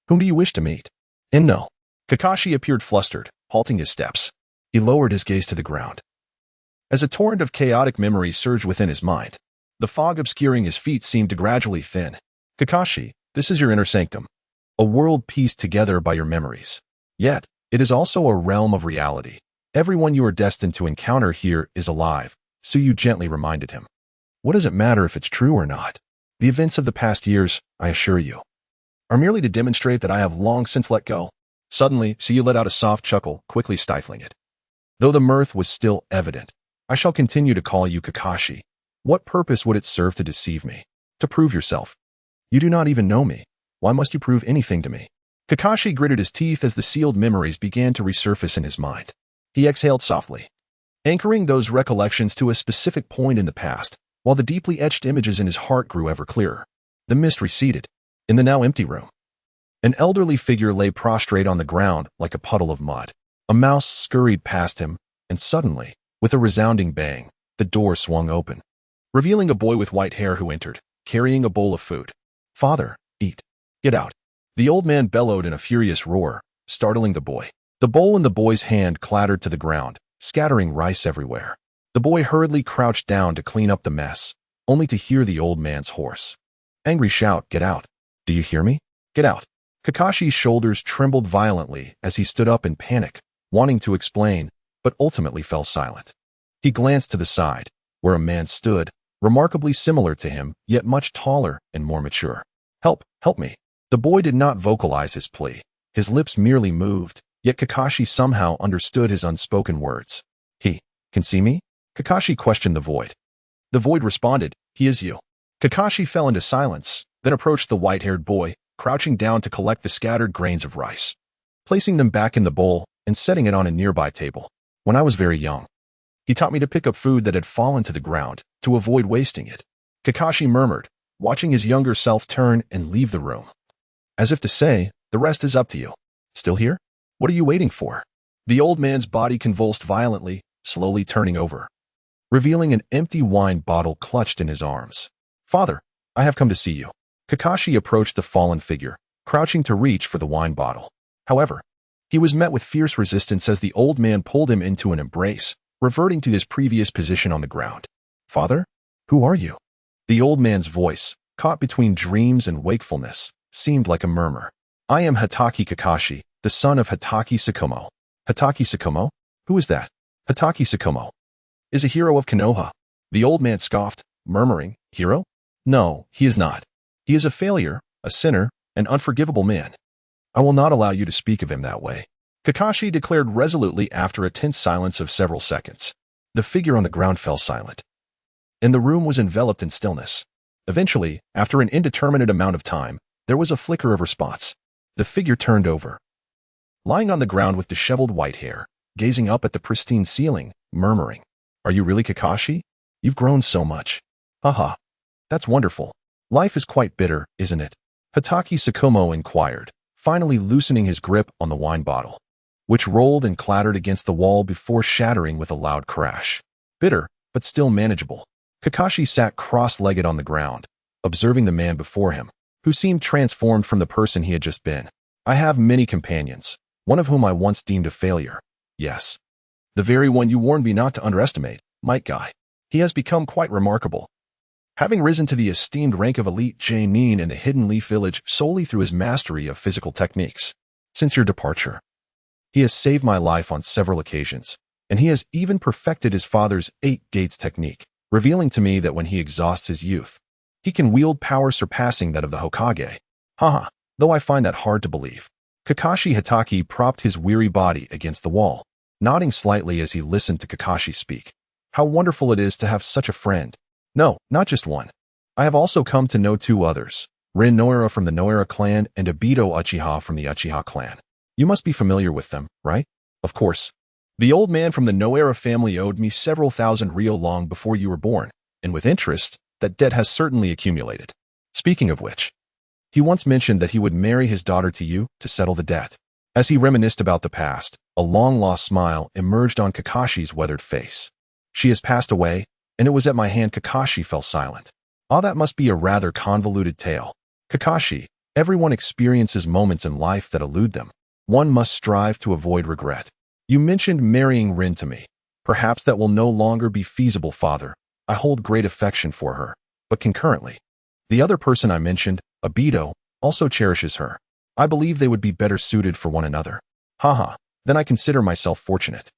Whom do you wish to meet?" "And no." Kakashi appeared flustered, halting his steps. He lowered his gaze to the ground. As a torrent of chaotic memories surged within his mind, the fog obscuring his feet seemed to gradually thin. "Kakashi, this is your inner sanctum, a world pieced together by your memories. Yet, it is also a realm of reality. Everyone you are destined to encounter here is alive," Tsuyu gently reminded him. "What does it matter if it's true or not? The events of the past years, I assure you, are merely to demonstrate that I have long since let go." Suddenly, Tsuyu let out a soft chuckle, quickly stifling it. Though the mirth was still evident, "I shall continue to call you Kakashi. What purpose would it serve to deceive me? To prove yourself? You do not even know me. Why must you prove anything to me?" Kakashi gritted his teeth as the sealed memories began to resurface in his mind. He exhaled softly, anchoring those recollections to a specific point in the past, while the deeply etched images in his heart grew ever clearer. The mist receded. In the now empty room, an elderly figure lay prostrate on the ground like a puddle of mud. A mouse scurried past him, and suddenly, with a resounding bang, the door swung open, revealing a boy with white hair who entered, carrying a bowl of food. "Father, eat. Get out." The old man bellowed in a furious roar, startling the boy. The bowl in the boy's hand clattered to the ground, scattering rice everywhere. The boy hurriedly crouched down to clean up the mess, only to hear the old man's hoarse, angry shout, "Get out. Do you hear me? Get out." Kakashi's shoulders trembled violently as he stood up in panic, wanting to explain, but ultimately fell silent. He glanced to the side, where a man stood, remarkably similar to him, yet much taller and more mature. "Help, help me." The boy did not vocalize his plea. His lips merely moved, yet Kakashi somehow understood his unspoken words. "He can see me?" Kakashi questioned the void. The void responded, "He is you." Kakashi fell into silence, then approached the white-haired boy, crouching down to collect the scattered grains of rice, placing them back in the bowl and setting it on a nearby table. "When I was very young, he taught me to pick up food that had fallen to the ground, to avoid wasting it," Kakashi murmured, watching his younger self turn and leave the room. As if to say, "The rest is up to you. Still here? What are you waiting for?" The old man's body convulsed violently, slowly turning over, revealing an empty wine bottle clutched in his arms. "Father, I have come to see you." Kakashi approached the fallen figure, crouching to reach for the wine bottle. However, he was met with fierce resistance as the old man pulled him into an embrace, reverting to his previous position on the ground. "Father? Who are you?" The old man's voice, caught between dreams and wakefulness, seemed like a murmur. "I am Hatake Kakashi, the son of Hatake Tsukumo." "Hatake Tsukumo? Who is that?" "Hatake Tsukumo is a hero of Konoha." The old man scoffed, murmuring, "Hero? No, he is not. He is a failure, a sinner, an unforgivable man. I will not allow you to speak of him that way," Kakashi declared resolutely after a tense silence of several seconds. The figure on the ground fell silent, and the room was enveloped in stillness. Eventually, after an indeterminate amount of time, there was a flicker of response. The figure turned over, lying on the ground with disheveled white hair, gazing up at the pristine ceiling, murmuring, "Are you really Kakashi? You've grown so much. Haha. That's wonderful. Life is quite bitter, isn't it?" Hatake Tsukumo inquired, finally loosening his grip on the wine bottle, which rolled and clattered against the wall before shattering with a loud crash. "Bitter, but still manageable." Kakashi sat cross-legged on the ground, observing the man before him. who seemed transformed from the person he had just been. I have many companions, one of whom I once deemed a failure. Yes. The very one you warned me not to underestimate, Might Guy. He has become quite remarkable, having risen to the esteemed rank of elite Jainin in the Hidden Leaf Village solely through his mastery of physical techniques. Since your departure, he has saved my life on several occasions, and he has even perfected his father's 8 Gates technique, revealing to me that when he exhausts his youth, he can wield power surpassing that of the Hokage. Haha, though I find that hard to believe. Kakashi Hatake propped his weary body against the wall, nodding slightly as he listened to Kakashi speak. How wonderful it is to have such a friend. No, not just one. I have also come to know 2 others, Rin Noira from the Noira clan and Obito Uchiha from the Uchiha clan. You must be familiar with them, right? Of course. The old man from the Noira family owed me several thousand ryo long before you were born, and with interest, that debt has certainly accumulated. Speaking of which, he once mentioned that he would marry his daughter to you to settle the debt. As he reminisced about the past, a long-lost smile emerged on Kakashi's weathered face. She has passed away, and it was at my hand Kakashi fell silent. Ah, that must be a rather convoluted tale. Kakashi, everyone experiences moments in life that elude them. One must strive to avoid regret. You mentioned marrying Rin to me. Perhaps that will no longer be feasible, father. I hold great affection for her, but concurrently, the other person I mentioned, Obito, also cherishes her. I believe they would be better suited for one another. Haha, then I consider myself fortunate.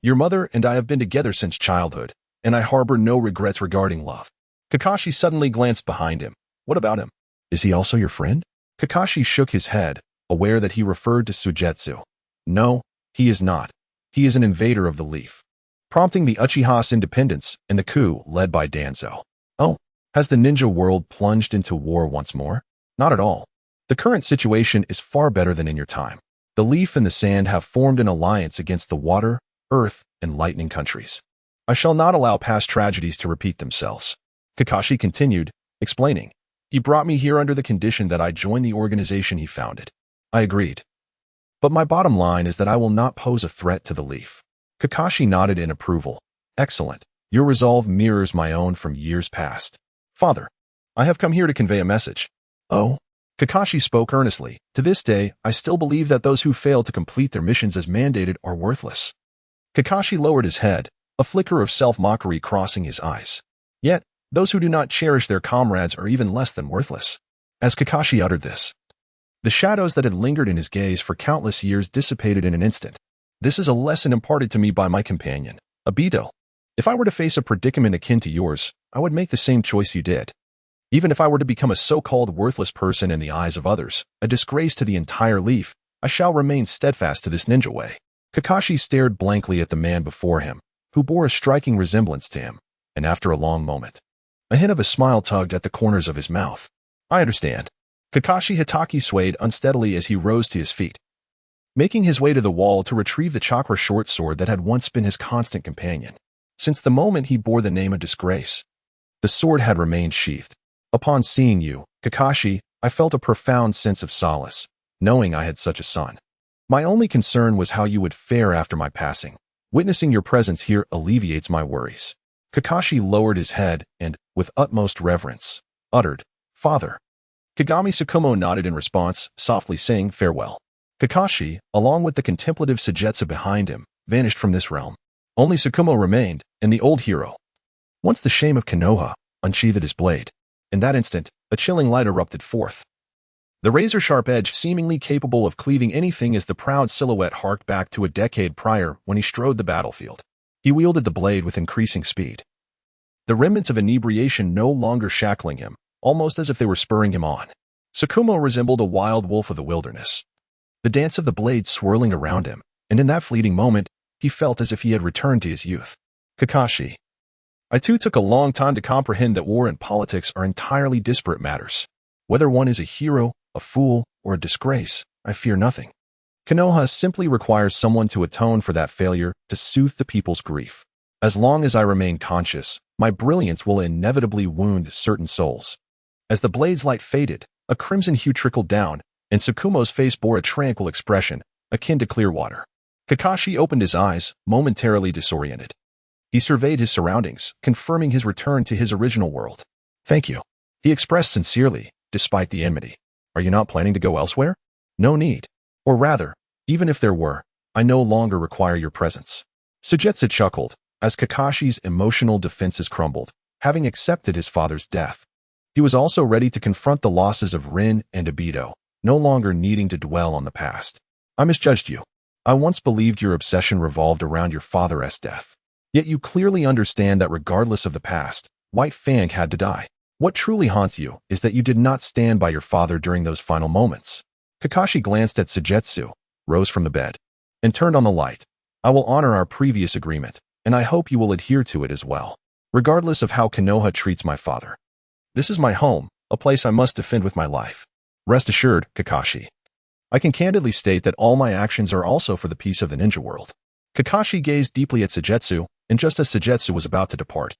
Your mother and I have been together since childhood, and I harbor no regrets regarding love. Kakashi suddenly glanced behind him. What about him? Is he also your friend? Kakashi shook his head, aware that he referred to Sujetsu. No, he is not. He is an invader of the leaf, prompting the Uchiha's independence and the coup led by Danzo. Oh, has the ninja world plunged into war once more? Not at all. The current situation is far better than in your time. The leaf and the sand have formed an alliance against the water, earth, and lightning countries. I shall not allow past tragedies to repeat themselves. Kakashi continued, explaining. He brought me here under the condition that I join the organization he founded. I agreed. But my bottom line is that I will not pose a threat to the leaf. Kakashi nodded in approval. Excellent. Your resolve mirrors my own from years past. Father, I have come here to convey a message. Oh? Kakashi spoke earnestly. To this day, I still believe that those who fail to complete their missions as mandated are worthless. Kakashi lowered his head, a flicker of self-mockery crossing his eyes. Yet, those who do not cherish their comrades are even less than worthless. As Kakashi uttered this, the shadows that had lingered in his gaze for countless years dissipated in an instant. This is a lesson imparted to me by my companion, Obito. If I were to face a predicament akin to yours, I would make the same choice you did. Even if I were to become a so-called worthless person in the eyes of others, a disgrace to the entire leaf, I shall remain steadfast to this ninja way. Kakashi stared blankly at the man before him, who bore a striking resemblance to him, and after a long moment, a hint of a smile tugged at the corners of his mouth. I understand. Kakashi Hatake swayed unsteadily as he rose to his feet, making his way to the wall to retrieve the chakra short sword that had once been his constant companion. Since the moment he bore the name of disgrace, the sword had remained sheathed. Upon seeing you, Kakashi, I felt a profound sense of solace, knowing I had such a son. My only concern was how you would fare after my passing. Witnessing your presence here alleviates my worries. Kakashi lowered his head and, with utmost reverence, uttered, Father. Kagami Tsukumo nodded in response, softly saying farewell. Kakashi, along with the contemplative Sujetsu behind him, vanished from this realm. Only Tsukumo remained, and the old hero. Once the shame of Konoha unsheathed his blade. In that instant, a chilling light erupted forth. The razor-sharp edge seemingly capable of cleaving anything as the proud silhouette harked back to a decade prior when he strode the battlefield. He wielded the blade with increasing speed, the remnants of inebriation no longer shackling him, almost as if they were spurring him on. Tsukumo resembled a wild wolf of the wilderness, the dance of the blade swirling around him, and in that fleeting moment, he felt as if he had returned to his youth. Kakashi. I too took a long time to comprehend that war and politics are entirely disparate matters. Whether one is a hero, a fool, or a disgrace, I fear nothing. Konoha simply requires someone to atone for that failure to soothe the people's grief. As long as I remain conscious, my brilliance will inevitably wound certain souls. As the blade's light faded, a crimson hue trickled down, and Tsukumo's face bore a tranquil expression, akin to clear water. Kakashi opened his eyes, momentarily disoriented. He surveyed his surroundings, confirming his return to his original world. Thank you, he expressed sincerely, despite the enmity. Are you not planning to go elsewhere? No need. Or rather, even if there were, I no longer require your presence. Sujetsu chuckled, as Kakashi's emotional defenses crumbled, having accepted his father's death. He was also ready to confront the losses of Rin and Obito, no longer needing to dwell on the past. I misjudged you. I once believed your obsession revolved around your father's death. Yet you clearly understand that regardless of the past, White Fang had to die. What truly haunts you is that you did not stand by your father during those final moments. Kakashi glanced at Sujetsu, rose from the bed, and turned on the light. I will honor our previous agreement, and I hope you will adhere to it as well, regardless of how Konoha treats my father. This is my home, a place I must defend with my life. Rest assured, Kakashi. I can candidly state that all my actions are also for the peace of the ninja world. Kakashi gazed deeply at Sujetsu, and just as Sujetsu was about to depart,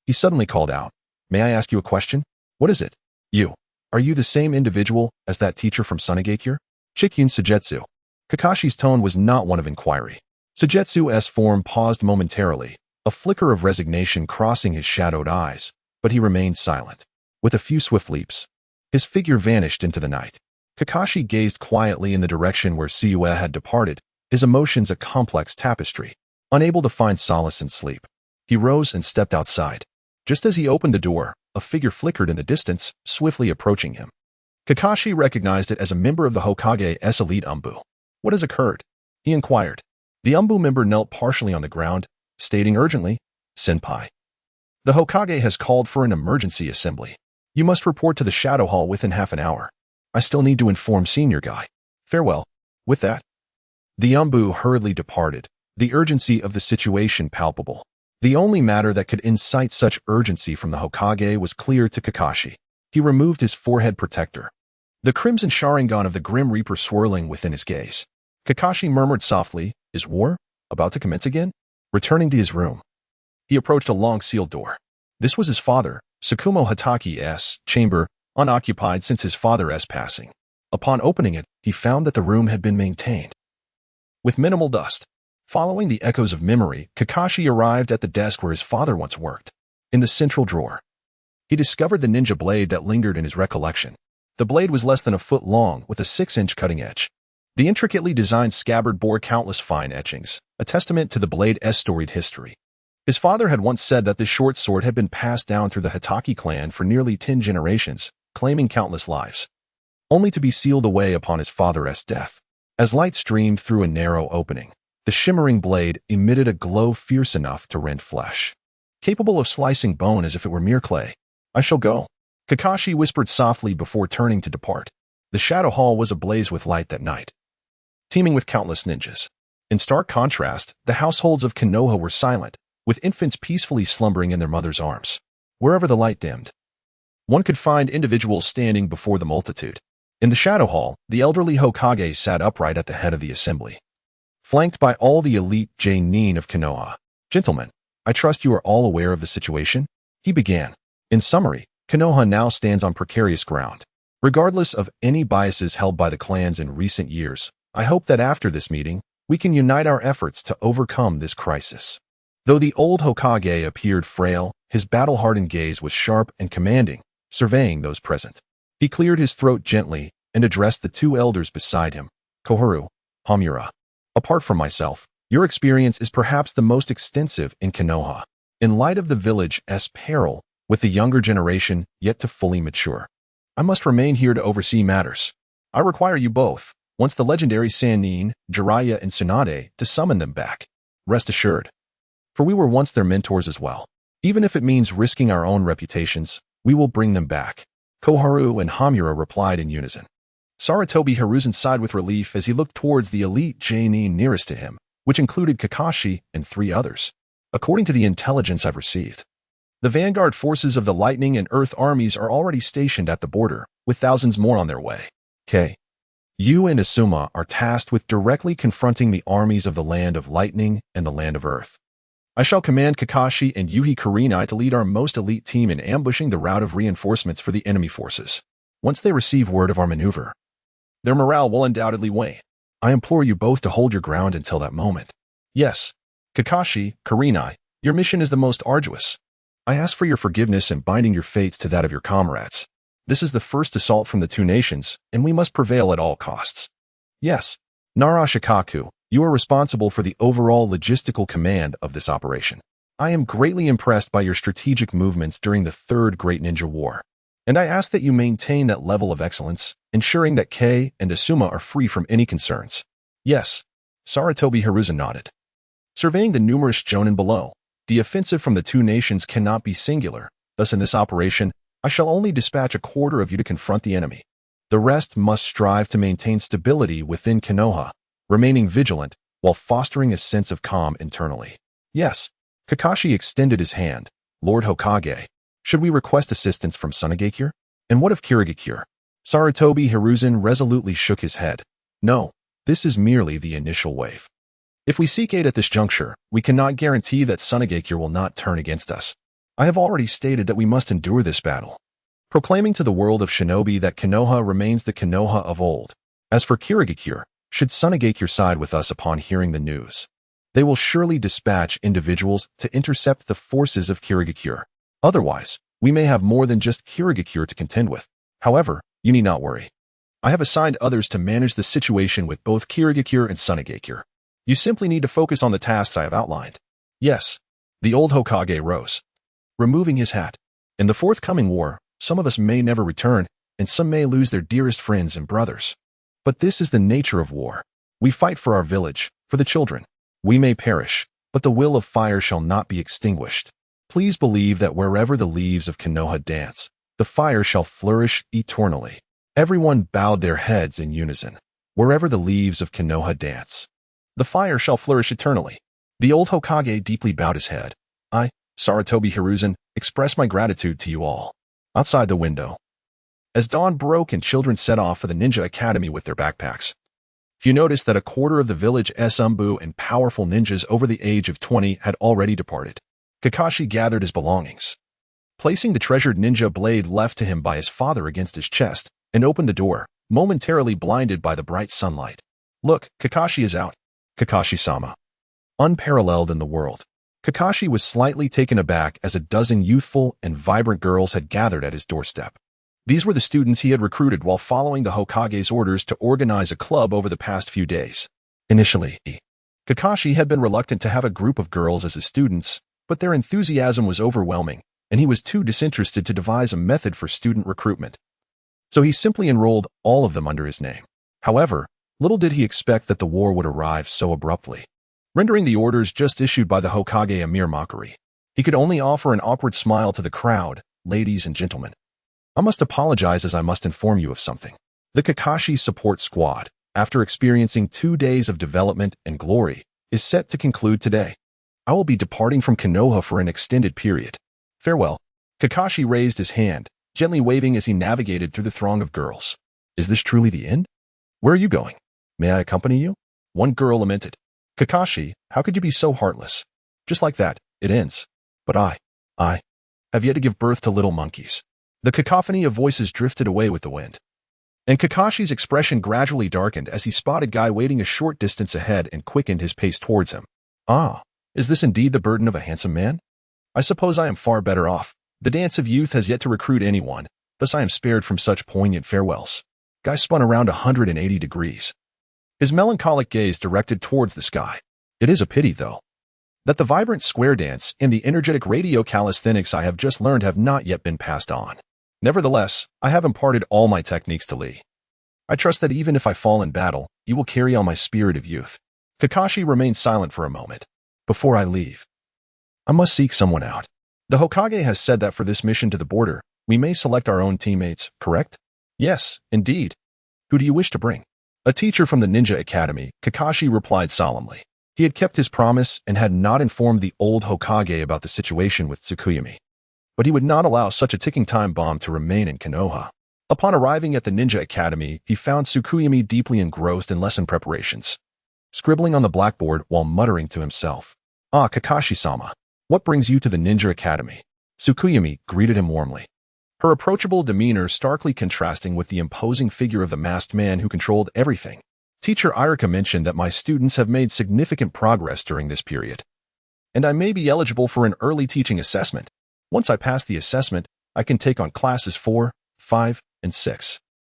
he suddenly called out, "May I ask you a question? What is it? You. Are you the same individual as that teacher from Sunagakure?" Chikyun Sujetsu. Kakashi's tone was not one of inquiry. Sujetsu's form paused momentarily, a flicker of resignation crossing his shadowed eyes, but he remained silent. With a few swift leaps, his figure vanished into the night. Kakashi gazed quietly in the direction where Su Yue had departed, his emotions a complex tapestry. Unable to find solace in sleep, he rose and stepped outside. Just as he opened the door, a figure flickered in the distance, swiftly approaching him. Kakashi recognized it as a member of the Hokage's elite Umbu. "What has occurred?" he inquired. The Umbu member knelt partially on the ground, stating urgently, "Senpai. The Hokage has called for an emergency assembly. You must report to the Shadow Hall within half an hour. I still need to inform Senior Guy. Farewell." With that, the Umbu hurriedly departed, the urgency of the situation palpable. The only matter that could incite such urgency from the Hokage was clear to Kakashi. He removed his forehead protector, the crimson Sharingan of the Grim Reaper swirling within his gaze. Kakashi murmured softly, "Is war about to commence again?" Returning to his room, he approached a long sealed door. This was his father, Tsukumo Hataki's chamber, unoccupied since his father's passing. Upon opening it, he found that the room had been maintained with minimal dust. Following the echoes of memory, Kakashi arrived at the desk where his father once worked. In the central drawer, he discovered the ninja blade that lingered in his recollection. The blade was less than a foot long, with a 6-inch cutting edge. The intricately designed scabbard bore countless fine etchings, a testament to the blade's storied history. His father had once said that this short sword had been passed down through the Hatake clan for nearly 10 generations, claiming countless lives, only to be sealed away upon his father's death. As light streamed through a narrow opening, the shimmering blade emitted a glow fierce enough to rend flesh, capable of slicing bone as if it were mere clay. "I shall go," Kakashi whispered softly before turning to depart. The Shadow Hall was ablaze with light that night, teeming with countless ninjas. In stark contrast, the households of Konoha were silent, with infants peacefully slumbering in their mother's arms. Wherever the light dimmed, one could find individuals standing before the multitude. In the Shadow Hall, the elderly Hokage sat upright at the head of the assembly, flanked by all the elite Genin of Konoha. "Gentlemen, I trust you are all aware of the situation," he began. "In summary, Konoha now stands on precarious ground. Regardless of any biases held by the clans in recent years, I hope that after this meeting, we can unite our efforts to overcome this crisis." Though the old Hokage appeared frail, his battle-hardened gaze was sharp and commanding, surveying those present. He cleared his throat gently and addressed the two elders beside him, Koharu, Hamura. "Apart from myself, your experience is perhaps the most extensive in Konoha. In light of the village's peril, with the younger generation yet to fully mature, I must remain here to oversee matters. I require you both, once the legendary Sannin, Jiraiya, and Tsunade, to summon them back. Rest assured, for we were once their mentors as well. Even if it means risking our own reputations, we will bring them back." Koharu and Hamura replied in unison. Sarutobi Hiruzen sighed with relief as he looked towards the elite Genin nearest to him, which included Kakashi and 3 others. "According to the intelligence I've received, the vanguard forces of the Lightning and Earth armies are already stationed at the border, with thousands more on their way. You and Asuma are tasked with directly confronting the armies of the Land of Lightning and the Land of Earth. I shall command Kakashi and Yuhi Kurenai to lead our most elite team in ambushing the route of reinforcements for the enemy forces. Once they receive word of our maneuver, their morale will undoubtedly wane. I implore you both to hold your ground until that moment. Yes, Kakashi, Kurenai, your mission is the most arduous. I ask for your forgiveness in binding your fates to that of your comrades. This is the first assault from the two nations, and we must prevail at all costs. Yes, Narashikaku, you are responsible for the overall logistical command of this operation. I am greatly impressed by your strategic movements during the Third Great Ninja War, and I ask that you maintain that level of excellence, ensuring that Kei and Asuma are free from any concerns. Yes, Sarutobi Hiruzen nodded. Surveying the numerous jonin below, the offensive from the two nations cannot be singular, thus in this operation, I shall only dispatch a quarter of you to confront the enemy. The rest must strive to maintain stability within Konoha, remaining vigilant while fostering a sense of calm internally. Yes, Kakashi extended his hand. Lord Hokage, should we request assistance from Sunagakure? And what of Kirigakure? Sarutobi Hiruzen resolutely shook his head. No, this is merely the initial wave. If we seek aid at this juncture, we cannot guarantee that Sunagakure will not turn against us. I have already stated that we must endure this battle, proclaiming to the world of shinobi that Konoha remains the Konoha of old. As for Kirigakure, should Sunagakure side with us upon hearing the news, they will surely dispatch individuals to intercept the forces of Kirigakure. Otherwise, we may have more than just Kirigakure to contend with. However, you need not worry. I have assigned others to manage the situation with both Kirigakure and Sunagakure. You simply need to focus on the tasks I have outlined. Yes, the old Hokage rose, removing his hat. In the forthcoming war, some of us may never return, and some may lose their dearest friends and brothers. But this is the nature of war. We fight for our village, for the children. We may perish, but the will of fire shall not be extinguished. Please believe that wherever the leaves of Konoha dance, the fire shall flourish eternally. Everyone bowed their heads in unison. Wherever the leaves of Konoha dance, the fire shall flourish eternally. The old Hokage deeply bowed his head. I, Sarutobi Hiruzen, express my gratitude to you all. Outside the window, as dawn broke and children set off for the ninja academy with their backpacks, you noticed that a quarter of the village's umbu and powerful ninjas over the age of 20 had already departed. Kakashi gathered his belongings, placing the treasured ninja blade left to him by his father against his chest, and opened the door, momentarily blinded by the bright sunlight. Look, Kakashi is out. Kakashi-sama. Unparalleled in the world. Kakashi was slightly taken aback as a dozen youthful and vibrant girls had gathered at his doorstep. These were the students he had recruited while following the Hokage's orders to organize a club over the past few days. Initially, Kakashi had been reluctant to have a group of girls as his students, but their enthusiasm was overwhelming, and he was too disinterested to devise a method for student recruitment. So he simply enrolled all of them under his name. However, little did he expect that the war would arrive so abruptly, rendering the orders just issued by the Hokage a mere mockery. He could only offer an awkward smile to the crowd. Ladies and gentlemen, I must apologize as I must inform you of something. The Kakashi Support Squad, after experiencing 2 days of development and glory, is set to conclude today. I will be departing from Konoha for an extended period. Farewell. Kakashi raised his hand, gently waving as he navigated through the throng of girls. Is this truly the end? Where are you going? May I accompany you? One girl lamented. Kakashi, how could you be so heartless? Just like that, it ends. But I have yet to give birth to little monkeys. The cacophony of voices drifted away with the wind, and Kakashi's expression gradually darkened as he spotted Guy waiting a short distance ahead and quickened his pace towards him. Ah, is this indeed the burden of a handsome man? I suppose I am far better off. The dance of youth has yet to recruit anyone, thus I am spared from such poignant farewells. Guy spun around 180 degrees, his melancholic gaze directed towards the sky. It is a pity, though, that the vibrant square dance and the energetic radio calisthenics I have just learned have not yet been passed on. Nevertheless, I have imparted all my techniques to Lee. I trust that even if I fall in battle, you will carry on my spirit of youth. Kakashi remained silent for a moment. Before I leave, I must seek someone out. The Hokage has said that for this mission to the border, we may select our own teammates, correct? Yes, indeed. Who do you wish to bring? A teacher from the Ninja Academy, Kakashi replied solemnly. He had kept his promise and had not informed the old Hokage about the situation with Tsukuyami. But he would not allow such a ticking time bomb to remain in Konoha. Upon arriving at the Ninja Academy, he found Tsukuyami deeply engrossed in lesson preparations, scribbling on the blackboard while muttering to himself. Ah, Kakashi-sama, what brings you to the Ninja Academy? Tsukuyami greeted him warmly, her approachable demeanor starkly contrasting with the imposing figure of the masked man who controlled everything. Teacher Irika mentioned that my students have made significant progress during this period, and I may be eligible for an early teaching assessment. Once I pass the assessment, I can take on classes 4, 5, and 6.